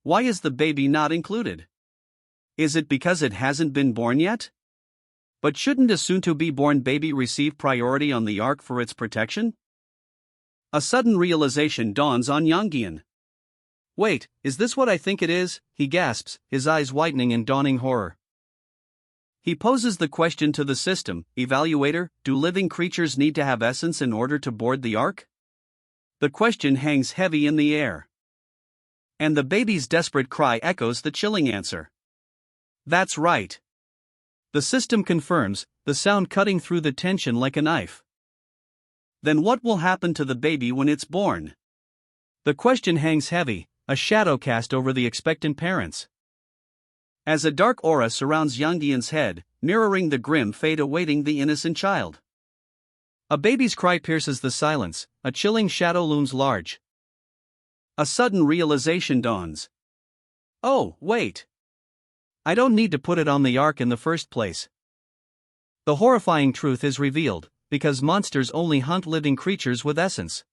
A: Why is the baby not included? Is it because it hasn't been born yet? But shouldn't a soon-to-be-born baby receive priority on the ark for its protection? A sudden realization dawns on Yangian. Wait, is this what I think it is? He gasps, his eyes widening in dawning horror. He poses the question to the system, evaluator, do living creatures need to have essence in order to board the ark? The question hangs heavy in the air. And the baby's desperate cry echoes the chilling answer. That's right. The system confirms, the sound cutting through the tension like a knife. Then what will happen to the baby when it's born? The question hangs heavy, a shadow cast over the expectant parents. As a dark aura surrounds Yangdian's head, mirroring the grim fate awaiting the innocent child. A baby's cry pierces the silence, a chilling shadow looms large. A sudden realization dawns. Oh, wait. I don't need to put it on the ark in the first place. The horrifying truth is revealed, because monsters only hunt living creatures with essence.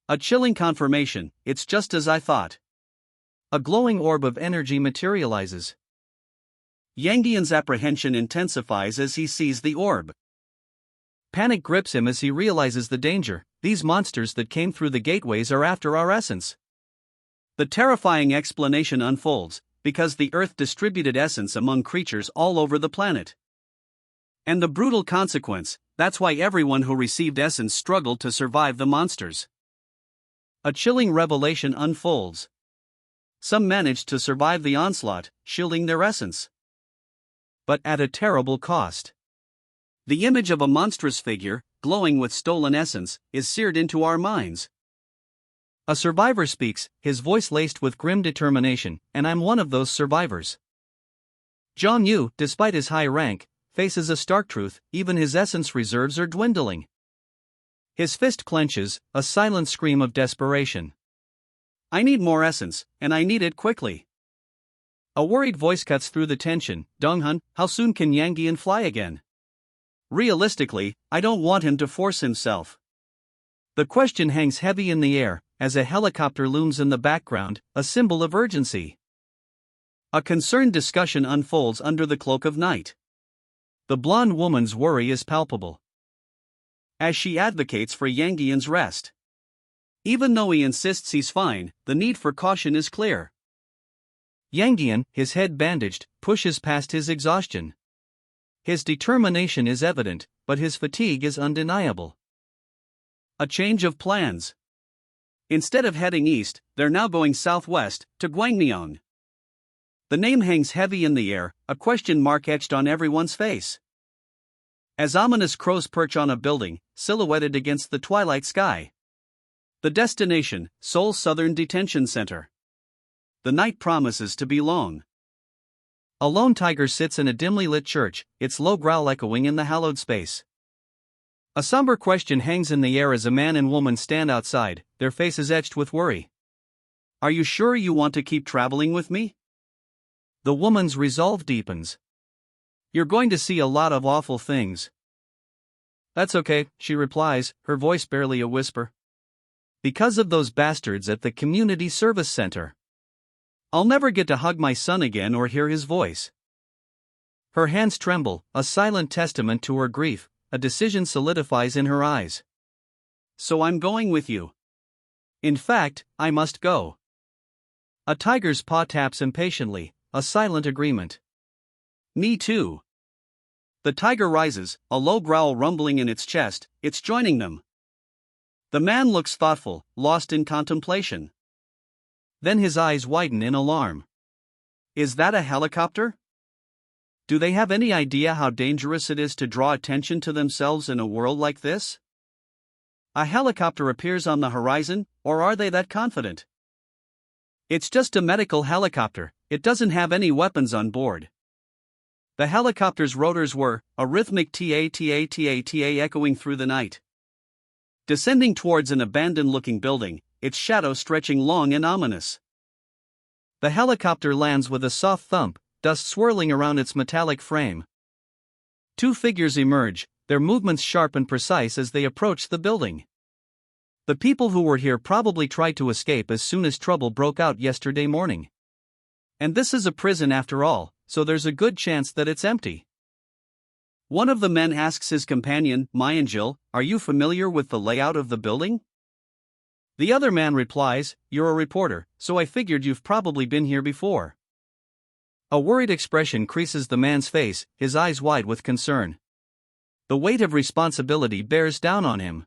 A: A chilling confirmation, it's just as I thought. A glowing orb of energy materializes. Yangdian's apprehension intensifies as he sees the orb. Panic grips him as he realizes the danger. These monsters that came through the gateways are after our essence. The terrifying explanation unfolds, because the Earth distributed essence among creatures all over the planet. And the brutal consequence, that's why everyone who received essence struggled to survive the monsters. A chilling revelation unfolds. Some managed to survive the onslaught, shielding their essence. But at a terrible cost. The image of a monstrous figure, glowing with stolen essence, is seared into our minds. A survivor speaks, his voice laced with grim determination, and I'm one of those survivors. Zhang Yu, despite his high rank, faces a stark truth, even his essence reserves are dwindling. His fist clenches, a silent scream of desperation. I need more essence, and I need it quickly. A worried voice cuts through the tension. Donghun, how soon can Yangdian fly again? Realistically, I don't want him to force himself. The question hangs heavy in the air, as a helicopter looms in the background, a symbol of urgency. A concerned discussion unfolds under the cloak of night. The blonde woman's worry is palpable. As she advocates for Yangdian's rest. Even though he insists he's fine, the need for caution is clear. Yangdian, his head bandaged, pushes past his exhaustion. His determination is evident, but his fatigue is undeniable. A change of plans. Instead of heading east, they're now going southwest, to Guangmyong. The name hangs heavy in the air, a question mark etched on everyone's face. As ominous crows perch on a building, silhouetted against the twilight sky. The destination, Seoul's Southern Detention Center. The night promises to be long. A lone tiger sits in a dimly lit church, its low growl echoing in the hallowed space. A somber question hangs in the air as a man and woman stand outside, their faces etched with worry. Are you sure you want to keep traveling with me? The woman's resolve deepens. You're going to see a lot of awful things. That's okay, she replies, her voice barely a whisper. Because of those bastards at the community service center. I'll never get to hug my son again or hear his voice. Her hands tremble, a silent testament to her grief, a decision solidifies in her eyes. So I'm going with you. In fact, I must go. A tiger's paw taps impatiently, a silent agreement. Me too. The tiger rises, a low growl rumbling in its chest, it's joining them. The man looks thoughtful, lost in contemplation. Then his eyes widen in alarm. Is that a helicopter? Do they have any idea how dangerous it is to draw attention to themselves in a world like this? A helicopter appears on the horizon, or are they that confident? It's just a medical helicopter, it doesn't have any weapons on board. The helicopter's rotors were, a rhythmic ta-ta-ta-ta echoing through the night. Descending towards an abandoned-looking building, its shadow stretching long and ominous. The helicopter lands with a soft thump, dust swirling around its metallic frame. Two figures emerge, their movements sharp and precise as they approach the building. The people who were here probably tried to escape as soon as trouble broke out yesterday morning. And this is a prison after all, so there's a good chance that it's empty. One of the men asks his companion, Mayanjil, are you familiar with the layout of the building? The other man replies, you're a reporter, so I figured you've probably been here before. A worried expression creases the man's face, his eyes wide with concern. The weight of responsibility bears down on him.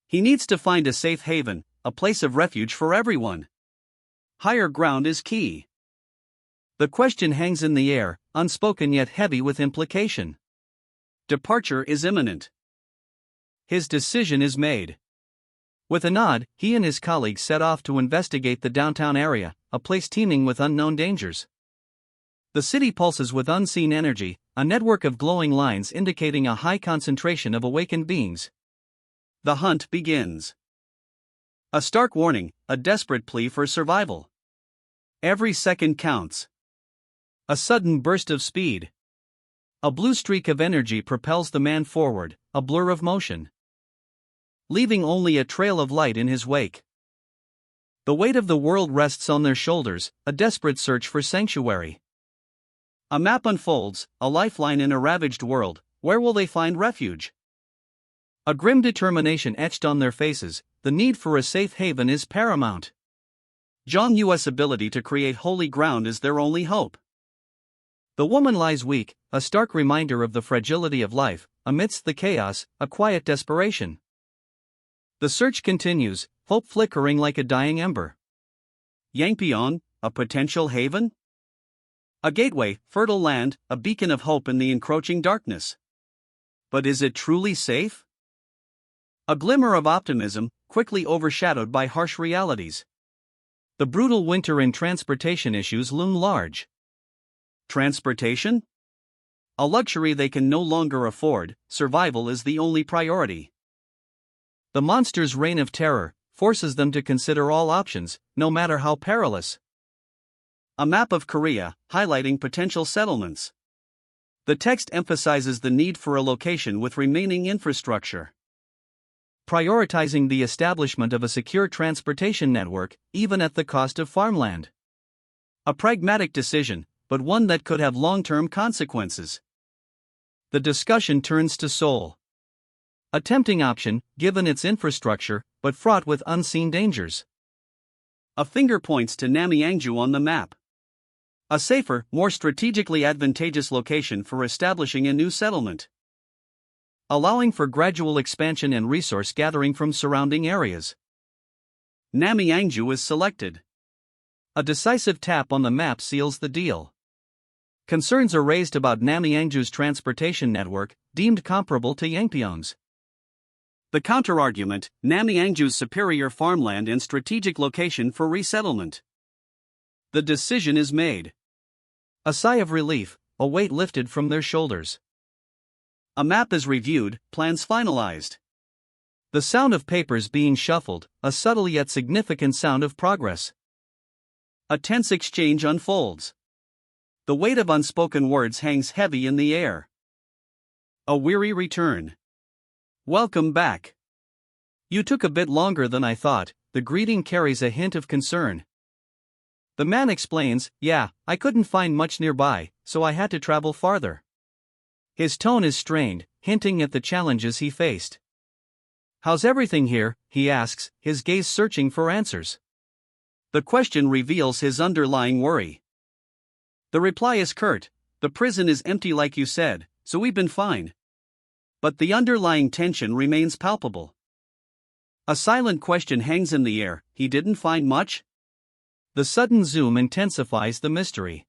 A: He needs to find a safe haven, a place of refuge for everyone. Higher ground is key. The question hangs in the air, unspoken yet heavy with implication. Departure is imminent. His decision is made. With a nod, he and his colleagues set off to investigate the downtown area, a place teeming with unknown dangers. The city pulses with unseen energy, a network of glowing lines indicating a high concentration of awakened beings. The hunt begins. A stark warning, a desperate plea for survival. Every second counts. A sudden burst of speed. A blue streak of energy propels the man forward, a blur of motion, leaving only a trail of light in his wake. The weight of the world rests on their shoulders, a desperate search for sanctuary. A map unfolds, a lifeline in a ravaged world. Where will they find refuge? A grim determination etched on their faces, the need for a safe haven is paramount. Zhang Yue's ability to create holy ground is their only hope. The woman lies weak, a stark reminder of the fragility of life. Amidst the chaos, a quiet desperation. The search continues, hope flickering like a dying ember. Yangpyeong, a potential haven? A gateway, fertile land, a beacon of hope in the encroaching darkness. But is it truly safe? A glimmer of optimism, quickly overshadowed by harsh realities. The brutal winter and transportation issues loom large. Transportation? A luxury they can no longer afford, survival is the only priority. The monster's reign of terror forces them to consider all options, no matter how perilous. A map of Korea, highlighting potential settlements. The text emphasizes the need for a location with remaining infrastructure, prioritizing the establishment of a secure transportation network, even at the cost of farmland. A pragmatic decision, but one that could have long-term consequences. The discussion turns to Seoul. A tempting option, given its infrastructure, but fraught with unseen dangers. A finger points to Namyangju on the map. A safer, more strategically advantageous location for establishing a new settlement, allowing for gradual expansion and resource gathering from surrounding areas. Namyangju is selected. A decisive tap on the map seals the deal. Concerns are raised about Namyangju's transportation network, deemed comparable to Yangpyeong's. The counterargument, Namyangju's superior farmland and strategic location for resettlement. The decision is made. A sigh of relief, a weight lifted from their shoulders. A map is reviewed, plans finalized. The sound of papers being shuffled, a subtle yet significant sound of progress. A tense exchange unfolds. The weight of unspoken words hangs heavy in the air. A weary return. Welcome back. You took a bit longer than I thought. The greeting carries a hint of concern. The man explains, yeah, I couldn't find much nearby, so I had to travel farther. His tone is strained, hinting at the challenges he faced. How's everything here? He asks, his gaze searching for answers. The question reveals his underlying worry. The reply is curt, the prison is empty like you said, so we've been fine. But the underlying tension remains palpable. A silent question hangs in the air, he didn't find much? The sudden zoom intensifies the mystery.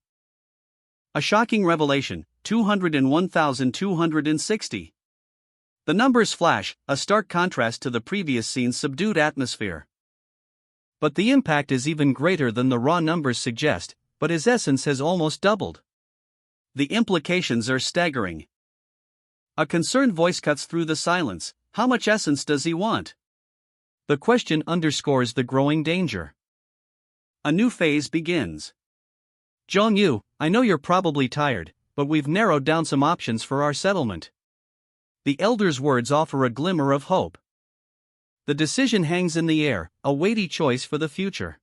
A: A shocking revelation, 201,260. The numbers flash, a stark contrast to the previous scene's subdued atmosphere. But the impact is even greater than the raw numbers suggest, but his essence has almost doubled. The implications are staggering. A concerned voice cuts through the silence, how much essence does he want? The question underscores the growing danger. A new phase begins. Jong-yu, I know you're probably tired, but we've narrowed down some options for our settlement. The elder's words offer a glimmer of hope. The decision hangs in the air, a weighty choice for the future.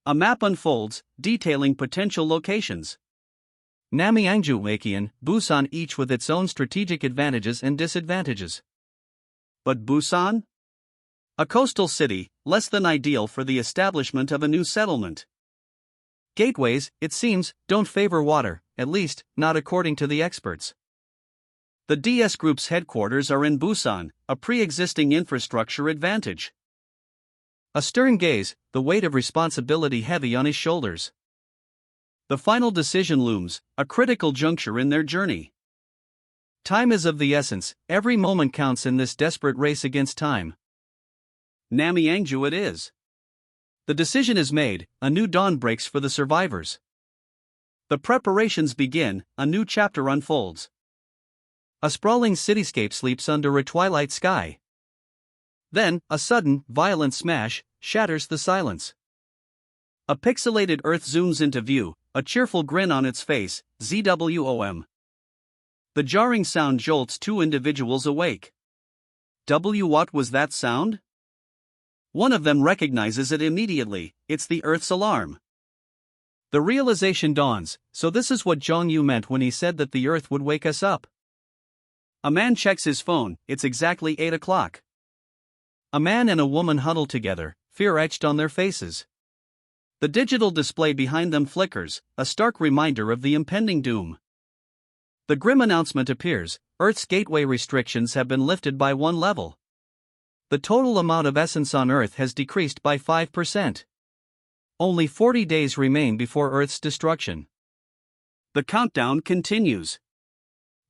A: A map unfolds, detailing potential locations. Namyangju, Wakian, Busan, each with its own strategic advantages and disadvantages. But Busan? A coastal city, less than ideal for the establishment of a new settlement. Gateways, it seems, don't favor water, at least, not according to the experts. The DS Group's headquarters are in Busan, a pre-existing infrastructure advantage. A stern gaze, the weight of responsibility heavy on his shoulders. The final decision looms, a critical juncture in their journey. Time is of the essence, every moment counts in this desperate race against time. Namyangju it is. The decision is made, a new dawn breaks for the survivors. The preparations begin, a new chapter unfolds. A sprawling cityscape sleeps under a twilight sky. Then, a sudden, violent smash shatters the silence. A pixelated Earth zooms into view, a cheerful grin on its face, ZWOM. The jarring sound jolts two individuals awake. What was that sound? One of them recognizes it immediately, it's the Earth's alarm. The realization dawns, so this is what Zhongyu meant when he said that the Earth would wake us up. A man checks his phone, it's exactly 8 o'clock. A man and a woman huddle together, fear etched on their faces. The digital display behind them flickers, a stark reminder of the impending doom. The grim announcement appears, Earth's gateway restrictions have been lifted by 1 level. The total amount of essence on Earth has decreased by 5%. Only 40 days remain before Earth's destruction. The countdown continues.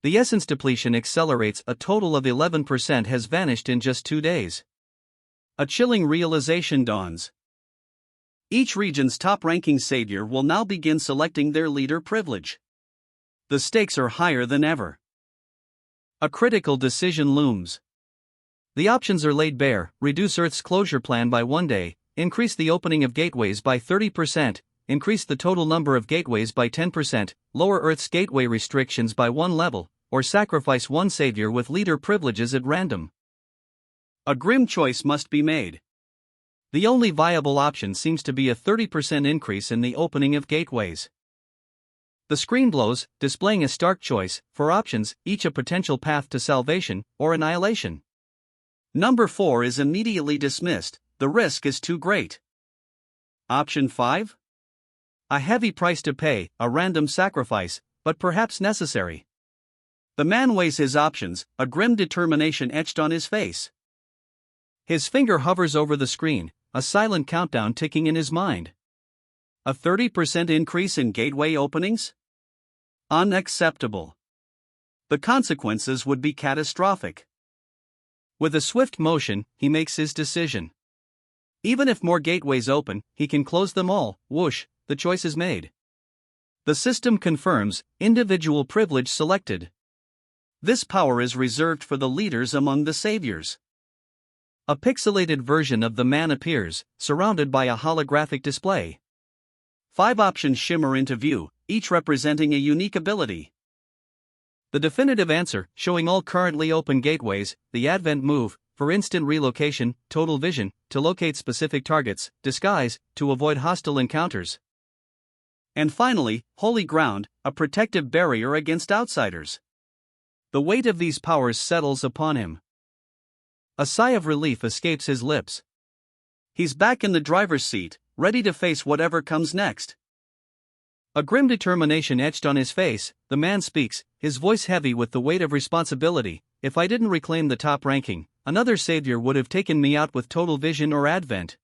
A: The essence depletion accelerates, a total of 11% has vanished in just 2 days. A chilling realization dawns. Each region's top-ranking savior will now begin selecting their leader privilege. The stakes are higher than ever. A critical decision looms. The options are laid bare: reduce Earth's closure plan by 1 day, increase the opening of gateways by 30%, increase the total number of gateways by 10%, lower Earth's gateway restrictions by 1 level, or sacrifice one savior with leader privileges at random. A grim choice must be made. The only viable option seems to be a 30% increase in the opening of gateways. The screen glows, displaying a stark choice, 4 options, each a potential path to salvation or annihilation. Number 4 is immediately dismissed, the risk is too great. Option 5? A heavy price to pay, a random sacrifice, but perhaps necessary. The man weighs his options, a grim determination etched on his face. His finger hovers over the screen, a silent countdown ticking in his mind. A 30% increase in gateway openings? Unacceptable. The consequences would be catastrophic. With a swift motion, he makes his decision. Even if more gateways open, he can close them all. Whoosh, the choice is made. The system confirms, individual privilege selected. This power is reserved for the leaders among the saviors. A pixelated version of the man appears, surrounded by a holographic display. 5 options shimmer into view, each representing a unique ability. The definitive answer, showing all currently open gateways, the Advent move, for instant relocation, total vision, to locate specific targets, disguise, to avoid hostile encounters. And finally, Holy Ground, a protective barrier against outsiders. The weight of these powers settles upon him. A sigh of relief escapes his lips. He's back in the driver's seat, ready to face whatever comes next. A grim determination etched on his face, the man speaks, his voice heavy with the weight of responsibility. If I didn't reclaim the top ranking, another savior would have taken me out with total vision or Advent.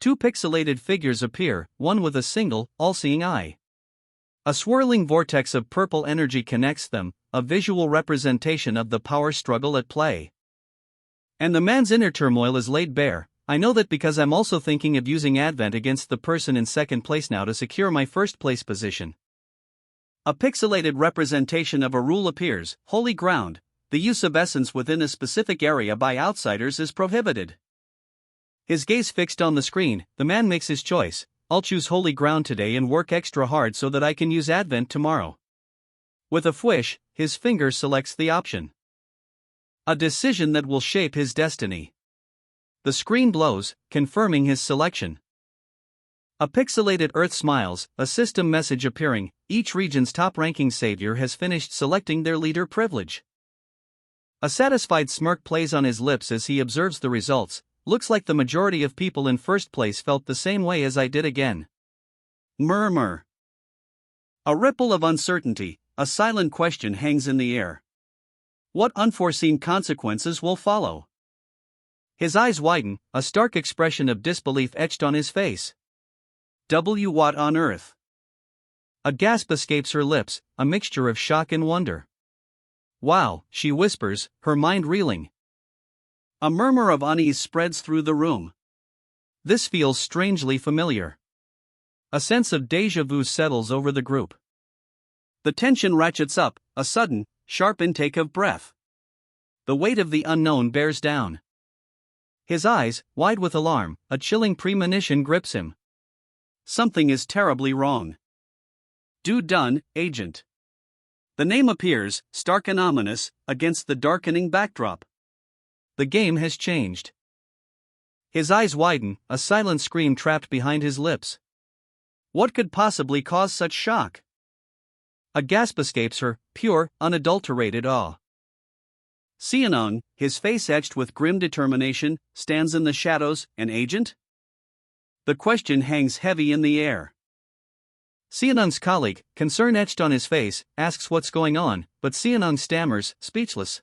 A: 2 pixelated figures appear, one with a single, all-seeing eye. A swirling vortex of purple energy connects them, a visual representation of the power struggle at play. And the man's inner turmoil is laid bare. I know that because I'm also thinking of using Advent against the person in second place now to secure my first place position. A pixelated representation of a rule appears: Holy Ground, the use of essence within a specific area by outsiders is prohibited. His gaze fixed on the screen, the man makes his choice: I'll choose Holy Ground today and work extra hard so that I can use Advent tomorrow. With a fwish, his finger selects the option. A decision that will shape his destiny. The screen blows, confirming his selection. A pixelated Earth smiles, a system message appearing: each region's top-ranking savior has finished selecting their leader privilege. A satisfied smirk plays on his lips as he observes the results. Looks like the majority of people in first place felt the same way as I did again. Murmur. A ripple of uncertainty, a silent question hangs in the air. What unforeseen consequences will follow? His eyes widen, a stark expression of disbelief etched on his face. What on earth? A gasp escapes her lips, a mixture of shock and wonder. Wow, she whispers, her mind reeling. A murmur of unease spreads through the room. This feels strangely familiar. A sense of déjà vu settles over the group. The tension ratchets up, a sudden, sharp intake of breath. The weight of the unknown bears down. His eyes, wide with alarm, a chilling premonition grips him. Something is terribly wrong. Do done, agent. The name appears, stark and ominous, against the darkening backdrop. The game has changed. His eyes widen, a silent scream trapped behind his lips. What could possibly cause such shock? A gasp escapes her, pure, unadulterated awe. Seonung, his face etched with grim determination, stands in the shadows. An agent? The question hangs heavy in the air. Seonung's colleague, concern etched on his face, asks what's going on, but Seonung stammers, speechless.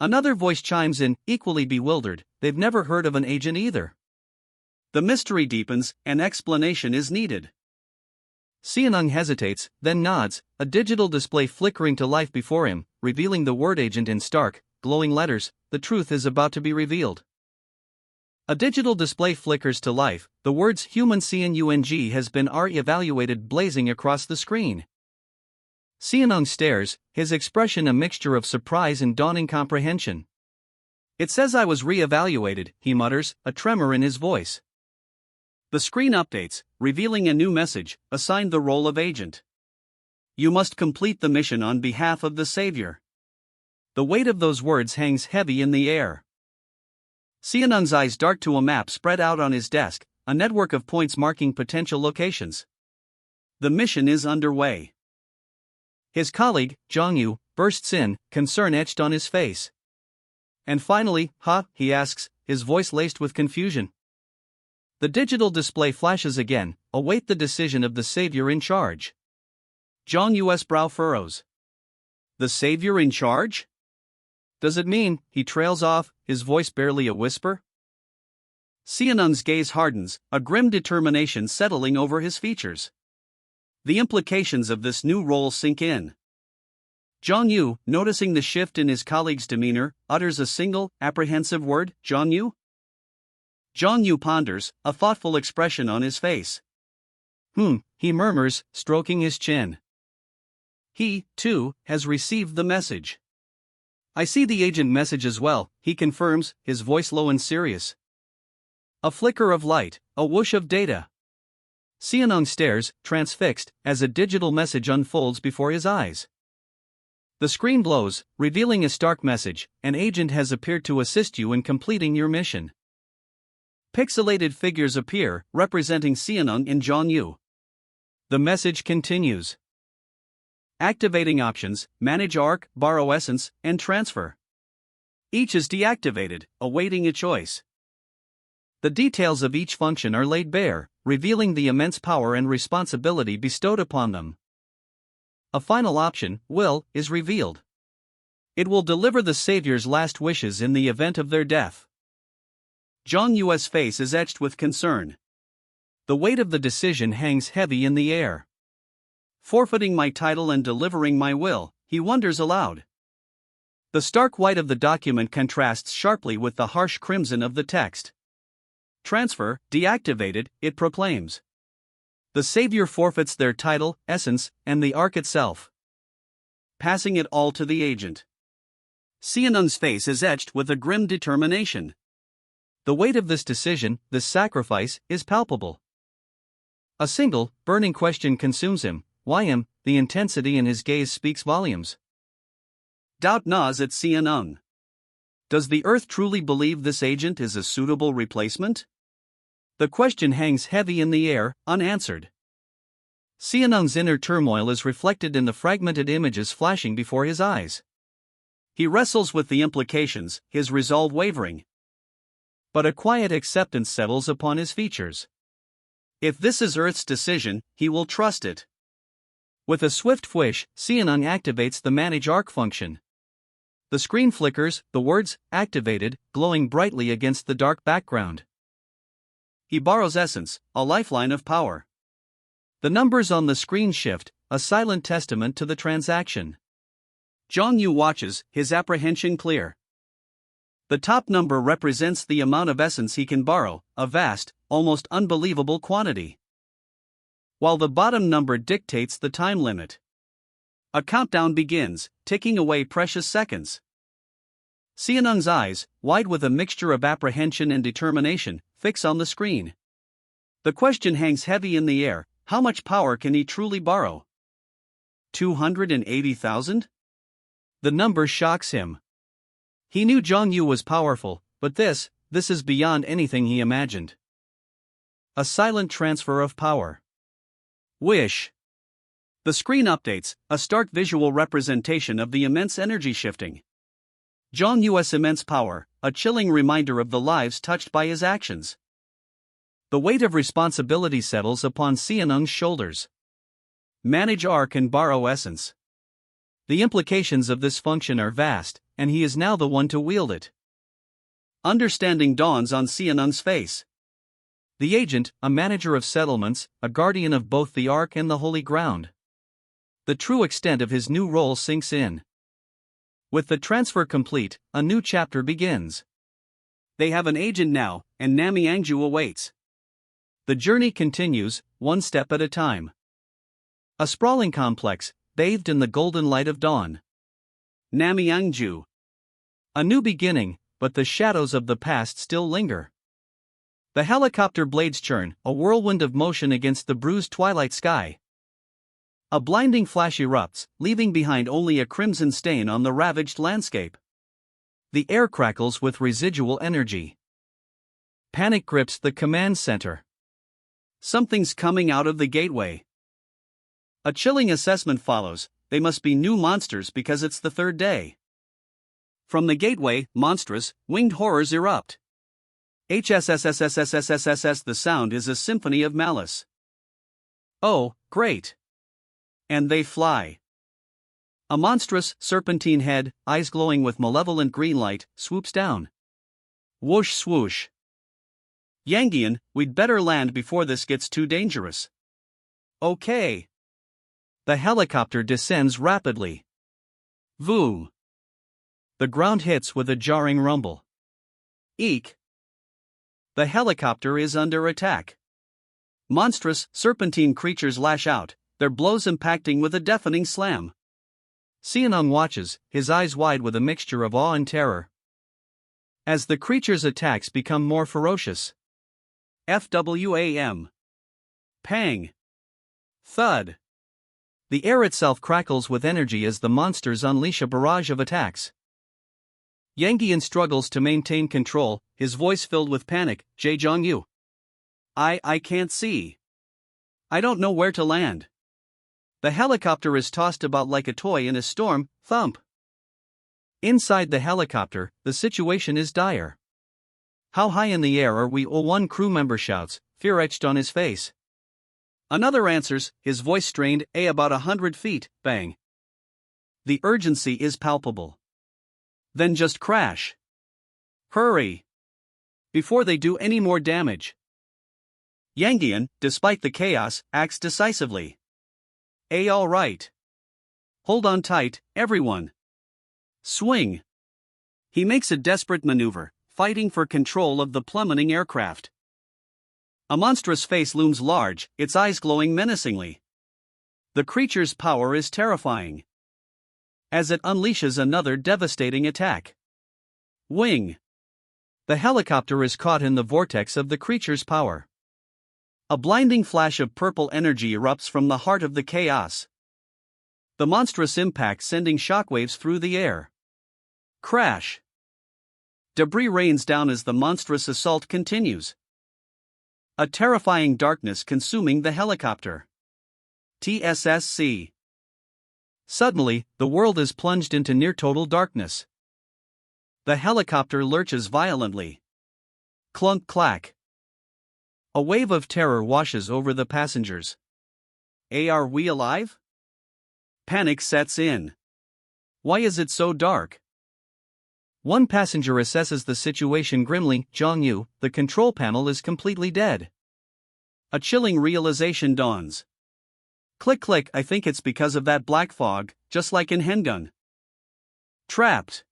A: Another voice chimes in, equally bewildered, they've never heard of an agent either. The mystery deepens, an explanation is needed. Seonung hesitates, then nods, a digital display flickering to life before him, revealing the word agent in stark, glowing letters. The truth is about to be revealed. A digital display flickers to life, the words human CNUNG has been re-evaluated blazing across the screen. Seonung stares, his expression a mixture of surprise and dawning comprehension. It says I was re-evaluated, he mutters, a tremor in his voice. The screen updates, revealing a new message, assigned the role of agent. You must complete the mission on behalf of the Savior. The weight of those words hangs heavy in the air. Seonung's eyes dart to a map spread out on his desk, a network of points marking potential locations. The mission is underway. His colleague, Jongyu, bursts in, concern etched on his face. And finally, he asks, his voice laced with confusion. The digital display flashes again, await the decision of the Savior in charge. Jongyu's brow furrows. The Savior in charge? Does it mean, he trails off, his voice barely a whisper? Seonung's gaze hardens, a grim determination settling over his features. The implications of this new role sink in. Jongyu, noticing the shift in his colleague's demeanor, utters a single, apprehensive word, Jongyu? Jongyu ponders, a thoughtful expression on his face. He murmurs, stroking his chin. He, too, has received the message. I see the agent message as well, he confirms, his voice low and serious. A flicker of light, a whoosh of data. Seonung stares, transfixed, as a digital message unfolds before his eyes. The screen glows, revealing a stark message, an agent has appeared to assist you in completing your mission. Pixelated figures appear, representing Seonung and Jongyu. The message continues. Activating options, manage arc, borrow essence, and transfer. Each is deactivated, awaiting a choice. The details of each function are laid bare, revealing the immense power and responsibility bestowed upon them. A final option, will, is revealed. It will deliver the Savior's last wishes in the event of their death. Jongyu's face is etched with concern. The weight of the decision hangs heavy in the air. Forfeiting my title and delivering my will, he wonders aloud. The stark white of the document contrasts sharply with the harsh crimson of the text. Transfer, deactivated, it proclaims. The Savior forfeits their title, essence, and the arc itself. Passing it all to the agent. Seonung's face is etched with a grim determination. The weight of this decision, this sacrifice, is palpable. A single, burning question consumes him. Why him? The intensity in his gaze speaks volumes. Doubt gnaws at Seonung. Does the Earth truly believe this agent is a suitable replacement? The question hangs heavy in the air, unanswered. Seonung's inner turmoil is reflected in the fragmented images flashing before his eyes. He wrestles with the implications, his resolve wavering. But a quiet acceptance settles upon his features. If this is Earth's decision, he will trust it. With a swift wish, Seonung activates the manage arc function. The screen flickers, the words, activated, glowing brightly against the dark background. He borrows essence, a lifeline of power. The numbers on the screen shift, a silent testament to the transaction. Jongyu watches, his apprehension clear. The top number represents the amount of essence he can borrow, a vast, almost unbelievable quantity. While the bottom number dictates the time limit. A countdown begins, ticking away precious seconds. Seonung's eyes, wide with a mixture of apprehension and determination, fix on the screen. The question hangs heavy in the air: how much power can he truly borrow? 280,000? The number shocks him. He knew Jong-yu was powerful, but this is beyond anything he imagined. A silent transfer of power. Wish. The screen updates, a stark visual representation of the immense energy shifting. Jong-yu's immense power, a chilling reminder of the lives touched by his actions. The weight of responsibility settles upon Seonung's shoulders. Manage arc and borrow essence. The implications of this function are vast, and he is now the one to wield it. Understanding dawns on Seonung's face. The agent, a manager of settlements, a guardian of both the Ark and the Holy Ground. The true extent of his new role sinks in. With the transfer complete, a new chapter begins. They have an agent now, and Namyangju awaits. The journey continues, one step at a time. A sprawling complex, bathed in the golden light of dawn. Namyangju. A new beginning, but the shadows of the past still linger. The helicopter blades churn, a whirlwind of motion against the bruised twilight sky. A blinding flash erupts, leaving behind only a crimson stain on the ravaged landscape. The air crackles with residual energy. Panic grips the command center. Something's coming out of the gateway. A chilling assessment follows: they must be new monsters because it's the third day. From the gateway, monstrous, winged horrors erupt. HSSSSSSSSS. The sound is a symphony of malice. Oh, great! And they fly. A monstrous, serpentine head, eyes glowing with malevolent green light, swoops down. Whoosh swoosh. Yangian, we'd better land before this gets too dangerous. Okay. The helicopter descends rapidly. Voo. The ground hits with a jarring rumble. Eek. The helicopter is under attack. Monstrous, serpentine creatures lash out, their blows impacting with a deafening slam. Seonung watches, his eyes wide with a mixture of awe and terror. As the creatures' attacks become more ferocious. FWAM. Pang. Thud. The air itself crackles with energy as the monsters unleash a barrage of attacks. Yangian struggles to maintain control, his voice filled with panic. Jae Jong-yu. I can't see. I don't know where to land. The helicopter is tossed about like a toy in a storm. Thump. Inside the helicopter, the situation is dire. How high in the air are we? One crew member shouts, fear etched on his face. Another answers, his voice strained, about 100 feet, bang. The urgency is palpable. Then just crash. Hurry. Before they do any more damage. Yangian, despite the chaos, acts decisively. All right. Hold on tight, everyone. Swing. He makes a desperate maneuver, fighting for control of the plummeting aircraft. A monstrous face looms large, its eyes glowing menacingly. The creature's power is terrifying. As it unleashes another devastating attack. Wing. The helicopter is caught in the vortex of the creature's power. A blinding flash of purple energy erupts from the heart of the chaos. The monstrous impact sending shockwaves through the air. Crash. Debris rains down as the monstrous assault continues. A terrifying darkness consuming the helicopter. TSSC. Suddenly, the world is plunged into near-total darkness. The helicopter lurches violently. Clunk-clack. A wave of terror washes over the passengers. Are we alive? Panic sets in. Why is it so dark? One passenger assesses the situation grimly. Jong-yu, the control panel is completely dead. A chilling realization dawns. Click click, I think it's because of that black fog, just like in Hengun. Trapped.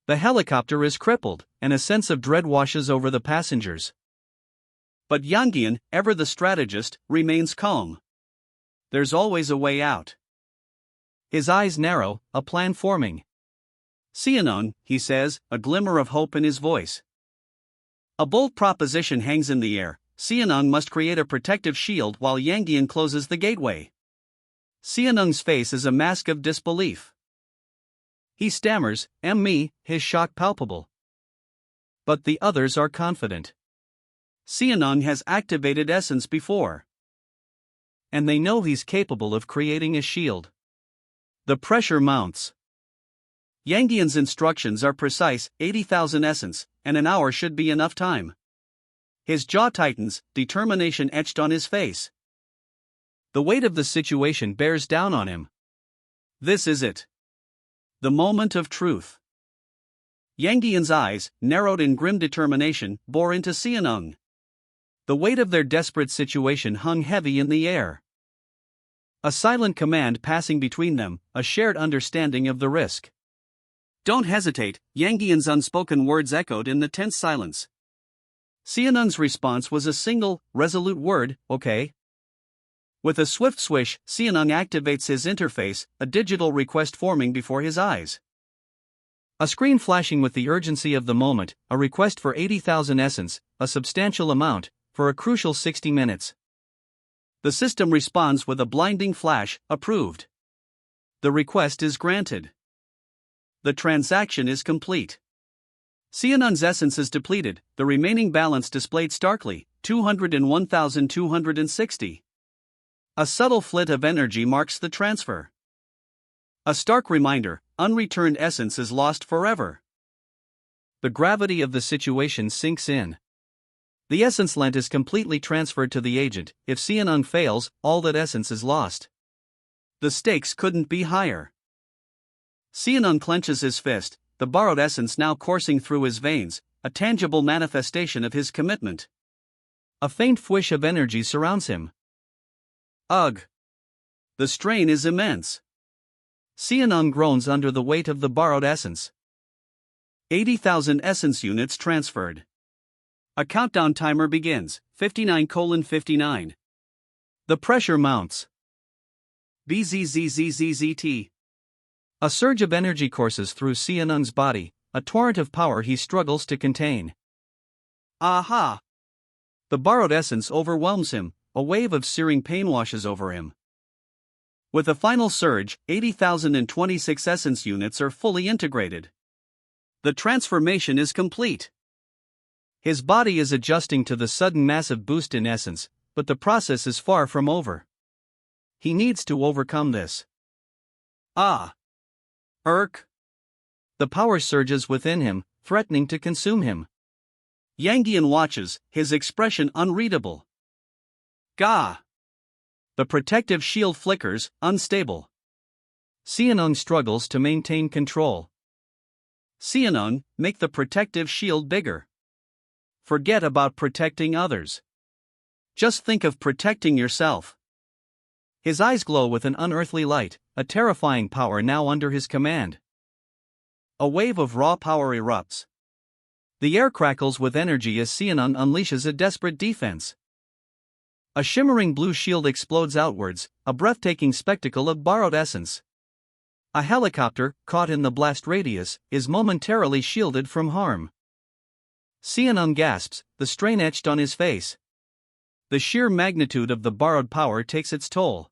A: The helicopter is crippled, and a sense of dread washes over the passengers. But Yangian, ever the strategist, remains calm. There's always a way out. His eyes narrow, a plan forming. Xianon, he says, a glimmer of hope in his voice. A bold proposition hangs in the air. Xianon must create a protective shield while Yangian closes the gateway. Xianong's face is a mask of disbelief. He stammers, me, his shock palpable. But the others are confident. Xianon has activated essence before. And they know he's capable of creating a shield. The pressure mounts. Yangian's instructions are precise, 80,000 essence, and an hour should be enough time. His jaw tightens, determination etched on his face. The weight of the situation bears down on him. This is it. The moment of truth. Yangian's eyes, narrowed in grim determination, bore into Xianong. The weight of their desperate situation hung heavy in the air. A silent command passing between them, a shared understanding of the risk. Don't hesitate, Yangian's unspoken words echoed in the tense silence. Xianong's response was a single, resolute word, okay. With a swift swish, Xianong activates his interface, a digital request forming before his eyes. A screen flashing with the urgency of the moment, a request for 80,000 essence, a substantial amount, for a crucial 60 minutes. The system responds with a blinding flash, approved. The request is granted. The transaction is complete. Xianong's essence is depleted, the remaining balance displayed starkly, 201,260. A subtle flit of energy marks the transfer. A stark reminder, unreturned essence is lost forever. The gravity of the situation sinks in. The essence lent is completely transferred to the agent. If Xianong fails, all that essence is lost. The stakes couldn't be higher. Xianong clenches his fist, the borrowed essence now coursing through his veins, a tangible manifestation of his commitment. A faint fwish of energy surrounds him. Ugh! The strain is immense. Xianong groans under the weight of the borrowed essence. 80,000 essence units transferred. A countdown timer begins, 59:59. The pressure mounts. Bzzzzzt. A surge of energy courses through Xianong's body, a torrent of power he struggles to contain. Aha! The borrowed essence overwhelms him, a wave of searing pain washes over him. With a final surge, 80,026 essence units are fully integrated. The transformation is complete. His body is adjusting to the sudden massive boost in essence, but the process is far from over. He needs to overcome this. Ah! Irk! The power surges within him, threatening to consume him. Yangian watches, his expression unreadable. Gah! The protective shield flickers, unstable. Xianong struggles to maintain control. Xianong, make the protective shield bigger. Forget about protecting others. Just think of protecting yourself. His eyes glow with an unearthly light, a terrifying power now under his command. A wave of raw power erupts. The air crackles with energy as Xianong unleashes a desperate defense. A shimmering blue shield explodes outwards, a breathtaking spectacle of borrowed essence. A helicopter, caught in the blast radius, is momentarily shielded from harm. Xianong gasps, the strain etched on his face. The sheer magnitude of the borrowed power takes its toll.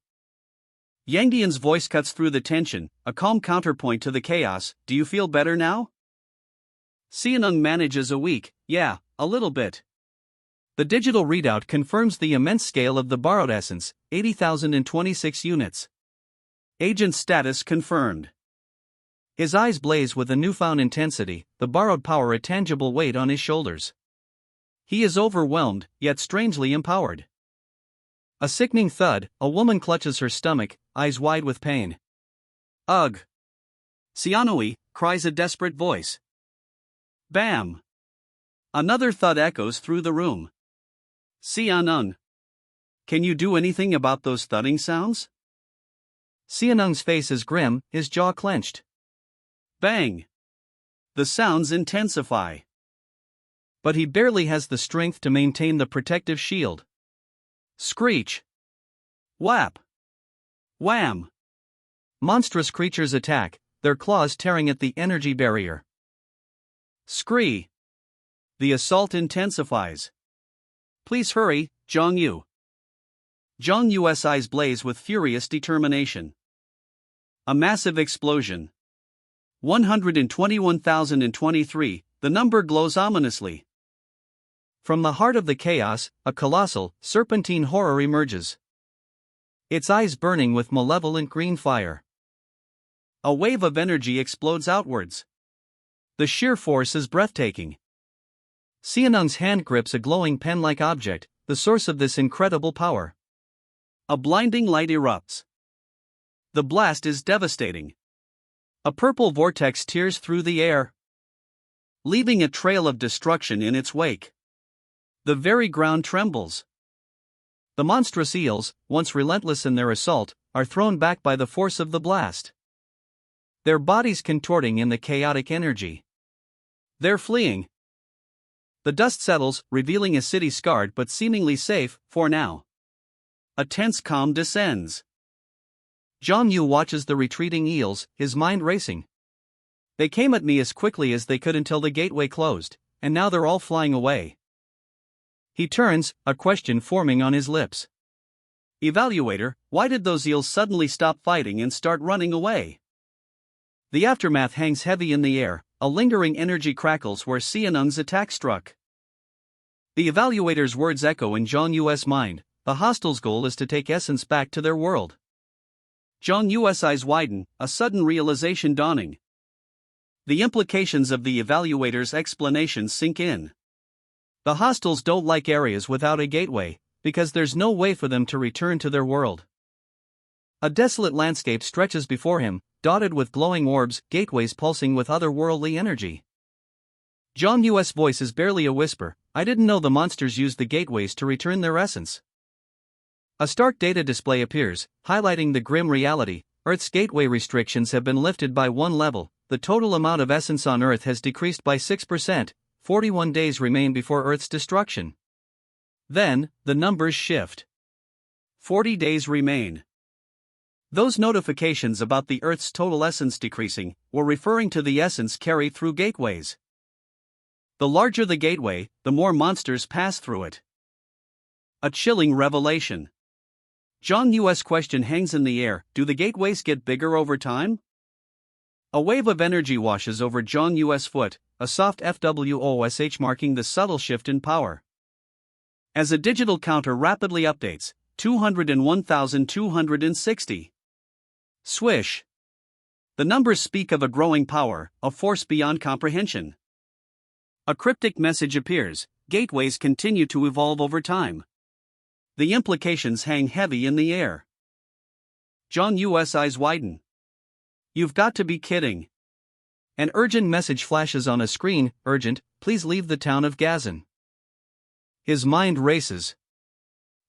A: Yangian's voice cuts through the tension, a calm counterpoint to the chaos. Do you feel better now? Xianong manages a weak, yeah, a little bit. The digital readout confirms the immense scale of the borrowed essence, 80,026 units. Agent status confirmed. His eyes blaze with a newfound intensity, the borrowed power a tangible weight on his shoulders. He is overwhelmed, yet strangely empowered. A sickening thud, a woman clutches her stomach, eyes wide with pain. Ugh! Xianoi, cries a desperate voice. Bam! Another thud echoes through the room. Xianong. Can you do anything about those thudding sounds? Xianong's face is grim, his jaw clenched. Bang! the sounds intensify. But he barely has the strength to maintain the protective shield. Screech. Whap. Wham. Monstrous creatures attack, their claws tearing at the energy barrier. Scree. The assault intensifies. Please hurry, Zhang Yu's eyes blaze with furious determination. A massive explosion. 121,023, the number glows ominously. From the heart of the chaos, a colossal, serpentine horror emerges. Its eyes burning with malevolent green fire. A wave of energy explodes outwards. The sheer force is breathtaking. Xianung's hand grips a glowing pen-like object, the source of this incredible power. A blinding light erupts. The blast is devastating. A purple vortex tears through the air, leaving a trail of destruction in its wake. The very ground trembles. The monstrous eels, once relentless in their assault, are thrown back by the force of the blast. Their bodies contorting in the chaotic energy. They're fleeing. The dust settles, revealing a city scarred but seemingly safe, for now. A tense calm descends. Zhang Yu watches the retreating eels, his mind racing. They came at me as quickly as they could until the gateway closed, and now they're all flying away. He turns, a question forming on his lips. Evaluator, why did those eels suddenly stop fighting and start running away? The aftermath hangs heavy in the air, a lingering energy crackles where Xianung's attack struck. The evaluator's words echo in Zhang Yu's mind. The hostiles' goal is to take essence back to their world. Zhang Yu's eyes widen, a sudden realization dawning. The implications of the evaluator's explanations sink in. The hostiles don't like areas without a gateway, because there's no way for them to return to their world. A desolate landscape stretches before him, dotted with glowing orbs, gateways pulsing with otherworldly energy. Zhang Yu's voice is barely a whisper. I didn't know the monsters used the gateways to return their essence. A stark data display appears, highlighting the grim reality. Earth's gateway restrictions have been lifted by one level. The total amount of essence on Earth has decreased by 6%. 41 days remain before Earth's destruction. Then, the numbers shift. 40 days remain. Those notifications about the Earth's total essence decreasing were referring to the essence carried through gateways. The larger the gateway, the more monsters pass through it. A chilling revelation. Zhang Yu's question hangs in the air. Do the gateways get bigger over time? A wave of energy washes over Zhang Yu's foot, a soft FWOSH marking the subtle shift in power. As a digital counter rapidly updates, 201,260. Swish. The numbers speak of a growing power, a force beyond comprehension. A cryptic message appears. Gateways continue to evolve over time. The implications hang heavy in the air. Zhang Yu's eyes widen. You've got to be kidding. An urgent message flashes on a screen. Urgent, please leave the town of Gazan. His mind races.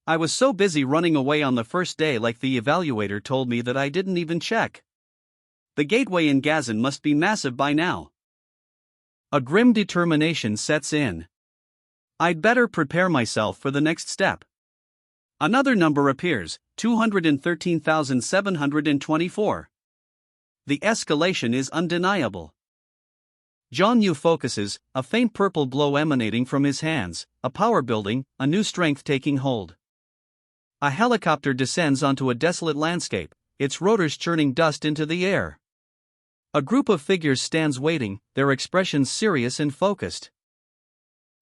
A: I was so busy running away on the first day, like the evaluator told me, that I didn't even check. The gateway in Gazan must be massive by now. A grim determination sets in. I'd better prepare myself for the next step. Another number appears, 213,724. The escalation is undeniable. Zhang Yu focuses, a faint purple glow emanating from his hands, a power building, a new strength taking hold. A helicopter descends onto a desolate landscape, its rotors churning dust into the air. A group of figures stands waiting, their expressions serious and focused.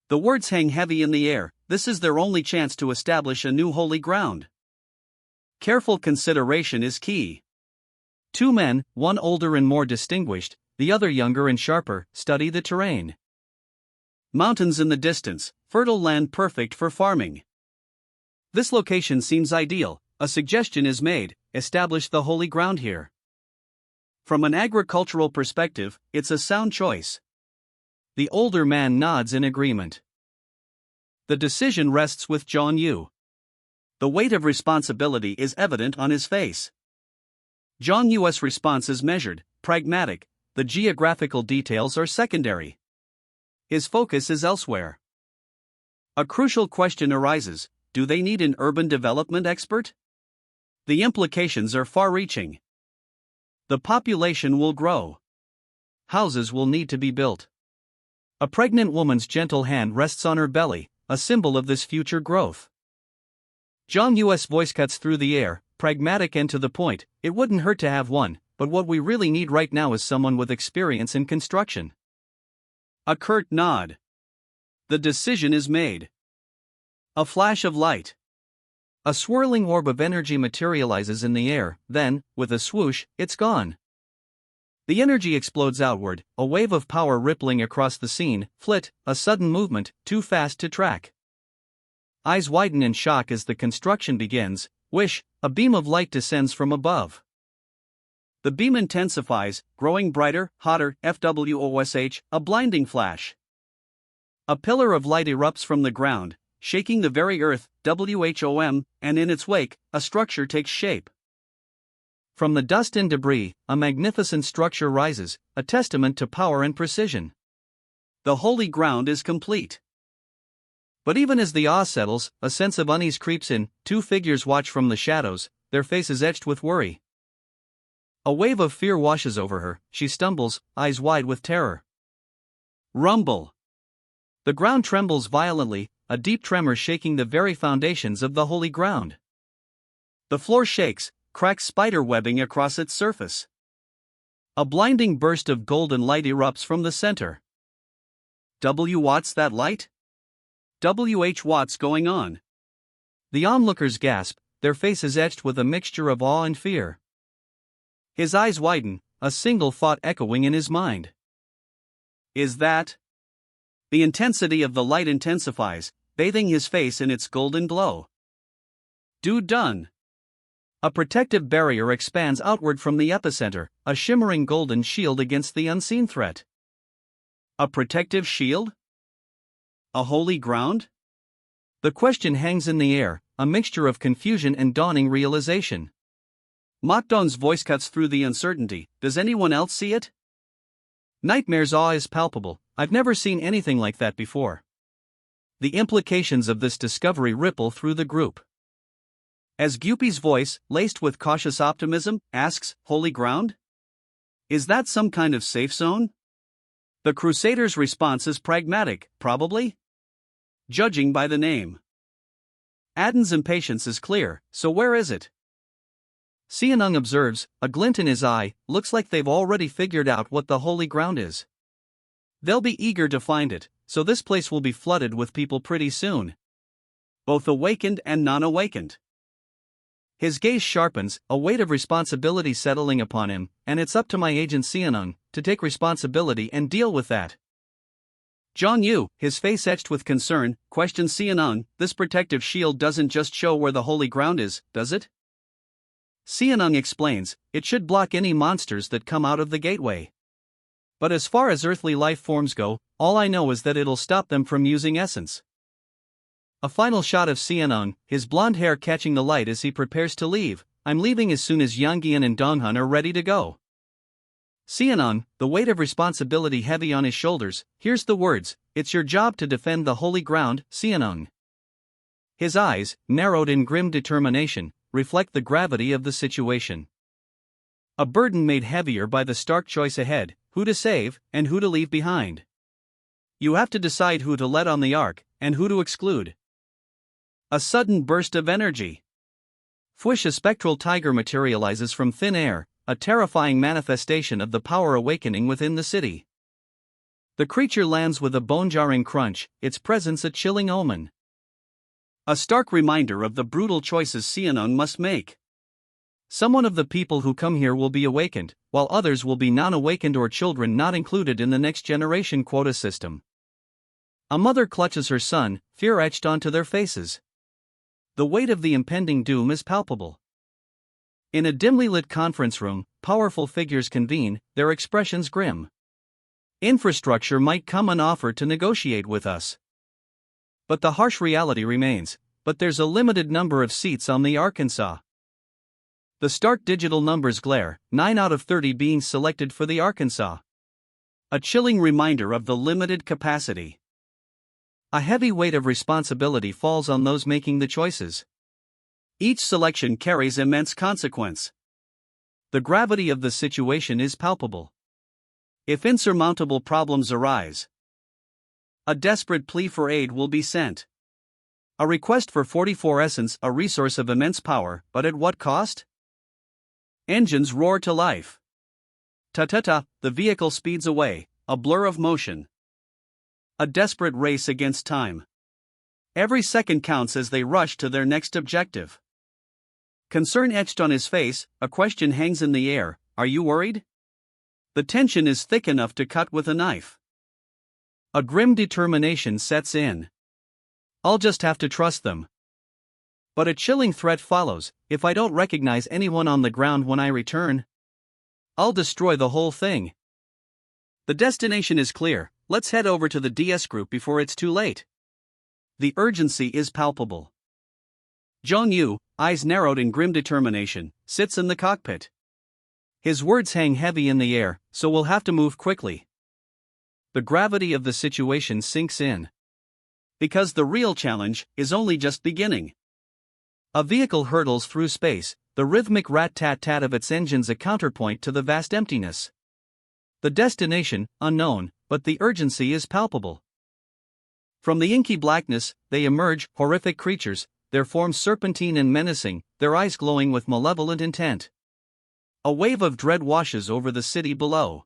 A: The words hang heavy in the air. This is their only chance to establish a new holy ground. Careful consideration is key. Two men, one older and more distinguished, the other younger and sharper, study the terrain. Mountains in the distance, fertile land perfect for farming. This location seems ideal. A suggestion is made: establish the holy ground here. From an agricultural perspective, it's a sound choice. The older man nods in agreement. The decision rests with Zhang Yu. The weight of responsibility is evident on his face. Zhang Yu's response is measured, pragmatic. the geographical details are secondary. His focus is elsewhere. A crucial question arises: do they need an urban development expert? The implications are far-reaching. The population will grow. Houses will need to be built. A pregnant woman's gentle hand rests on her belly, a symbol of this future growth. Jong Yu's voice cuts through the air, pragmatic and to the point. It wouldn't hurt to have one, but what we really need right now is someone with experience in construction. A curt nod. The decision is made. A flash of light. A swirling orb of energy materializes in the air, then, with a swoosh, it's gone. The energy explodes outward, a wave of power rippling across the scene. Flit, a sudden movement, too fast to track. Eyes widen in shock as the construction begins. Whish, a beam of light descends from above. The beam intensifies, growing brighter, hotter. FWOSH, a blinding flash. A pillar of light erupts from the ground, shaking the very earth. WHOM, and in its wake, a structure takes shape. From the dust and debris, a magnificent structure rises, a testament to power and precision. The holy ground is complete. But even as the awe settles, a sense of unease creeps in. Two figures watch from the shadows, their faces etched with worry. A wave of fear washes over her. She stumbles, eyes wide with terror. Rumble. The ground trembles violently, a deep tremor shaking the very foundations of the holy ground. The floor shakes, cracks spider webbing across its surface. A blinding burst of golden light erupts from the center. What's that light? What's going on? The onlookers gasp, their faces etched with a mixture of awe and fear. His eyes widen, a single thought echoing in his mind. Is that? The intensity of the light intensifies, bathing his face in its golden glow. Done. A protective barrier expands outward from the epicenter, a shimmering golden shield against the unseen threat. A protective shield? A holy ground? The question hangs in the air, a mixture of confusion and dawning realization. Mokdong's voice cuts through the uncertainty. Does anyone else see it? Nightmare's awe is palpable. I've never seen anything like that before. The implications of this discovery ripple through the group. As Gyupi's voice, laced with cautious optimism, asks, holy ground? Is that some kind of safe zone? The Crusaders' response is pragmatic, probably? Judging by the name. Aden's impatience is clear, so where is it? Xianung observes, a glint in his eye. Looks like they've already figured out what the holy ground is. They'll be eager to find it, so this place will be flooded with people pretty soon. Both awakened and non-awakened. His gaze sharpens, a weight of responsibility settling upon him, and it's up to my agent Xianung to take responsibility and deal with that. Zhang Yu, his face etched with concern, questions Xianung. This protective shield doesn't just show where the holy ground is, does it? Xianung explains, it should block any monsters that come out of the gateway. But as far as earthly life forms go, all I know is that it'll stop them from using essence. A final shot of Xianung, his blonde hair catching the light as he prepares to leave. I'm leaving as soon as Yangyan and Donghun are ready to go. Xianung, the weight of responsibility heavy on his shoulders, hears the words, it's your job to defend the holy ground, Xianung. His eyes, narrowed in grim determination, reflect the gravity of the situation. A burden made heavier by the stark choice ahead, who to save, and who to leave behind. You have to decide who to let on the ark, and who to exclude. A sudden burst of energy. Fwish, a spectral tiger materializes from thin air, a terrifying manifestation of the power awakening within the city. The creature lands with a bone-jarring crunch, its presence a chilling omen. A stark reminder of the brutal choices Xianung must make. Some of the people who come here will be awakened, while others will be non-awakened or children not included in the next generation quota system. A mother clutches her son, fear etched onto their faces. The weight of the impending doom is palpable. In a dimly lit conference room, powerful figures convene, their expressions grim. Infrastructure might come and offer to negotiate with us. But the harsh reality remains, but there's a limited number of seats on the Arkansas. The stark digital numbers glare, 9 out of 30 being selected for the Arkansas. A chilling reminder of the limited capacity. A heavy weight of responsibility falls on those making the choices. Each selection carries immense consequence. The gravity of the situation is palpable. If insurmountable problems arise, a desperate plea for aid will be sent. A request for 44 essence, a resource of immense power, but at what cost? Engines roar to life. Ta-ta-ta, the vehicle speeds away, a blur of motion. A desperate race against time. Every second counts as they rush to their next objective. Concern etched on his face, a question hangs in the air, are you worried? The tension is thick enough to cut with a knife. A grim determination sets in. I'll just have to trust them. But a chilling threat follows, if I don't recognize anyone on the ground when I return, I'll destroy the whole thing. The destination is clear, let's head over to the DS group before it's too late. The urgency is palpable. Jong Yu, eyes narrowed in grim determination, sits in the cockpit. His words hang heavy in the air, so we'll have to move quickly. The gravity of the situation sinks in. Because the real challenge is only just beginning. A vehicle hurtles through space, the rhythmic rat-tat-tat of its engines a counterpoint to the vast emptiness. The destination, unknown, but the urgency is palpable. From the inky blackness, they emerge, horrific creatures, their forms serpentine and menacing, their eyes glowing with malevolent intent. A wave of dread washes over the city below.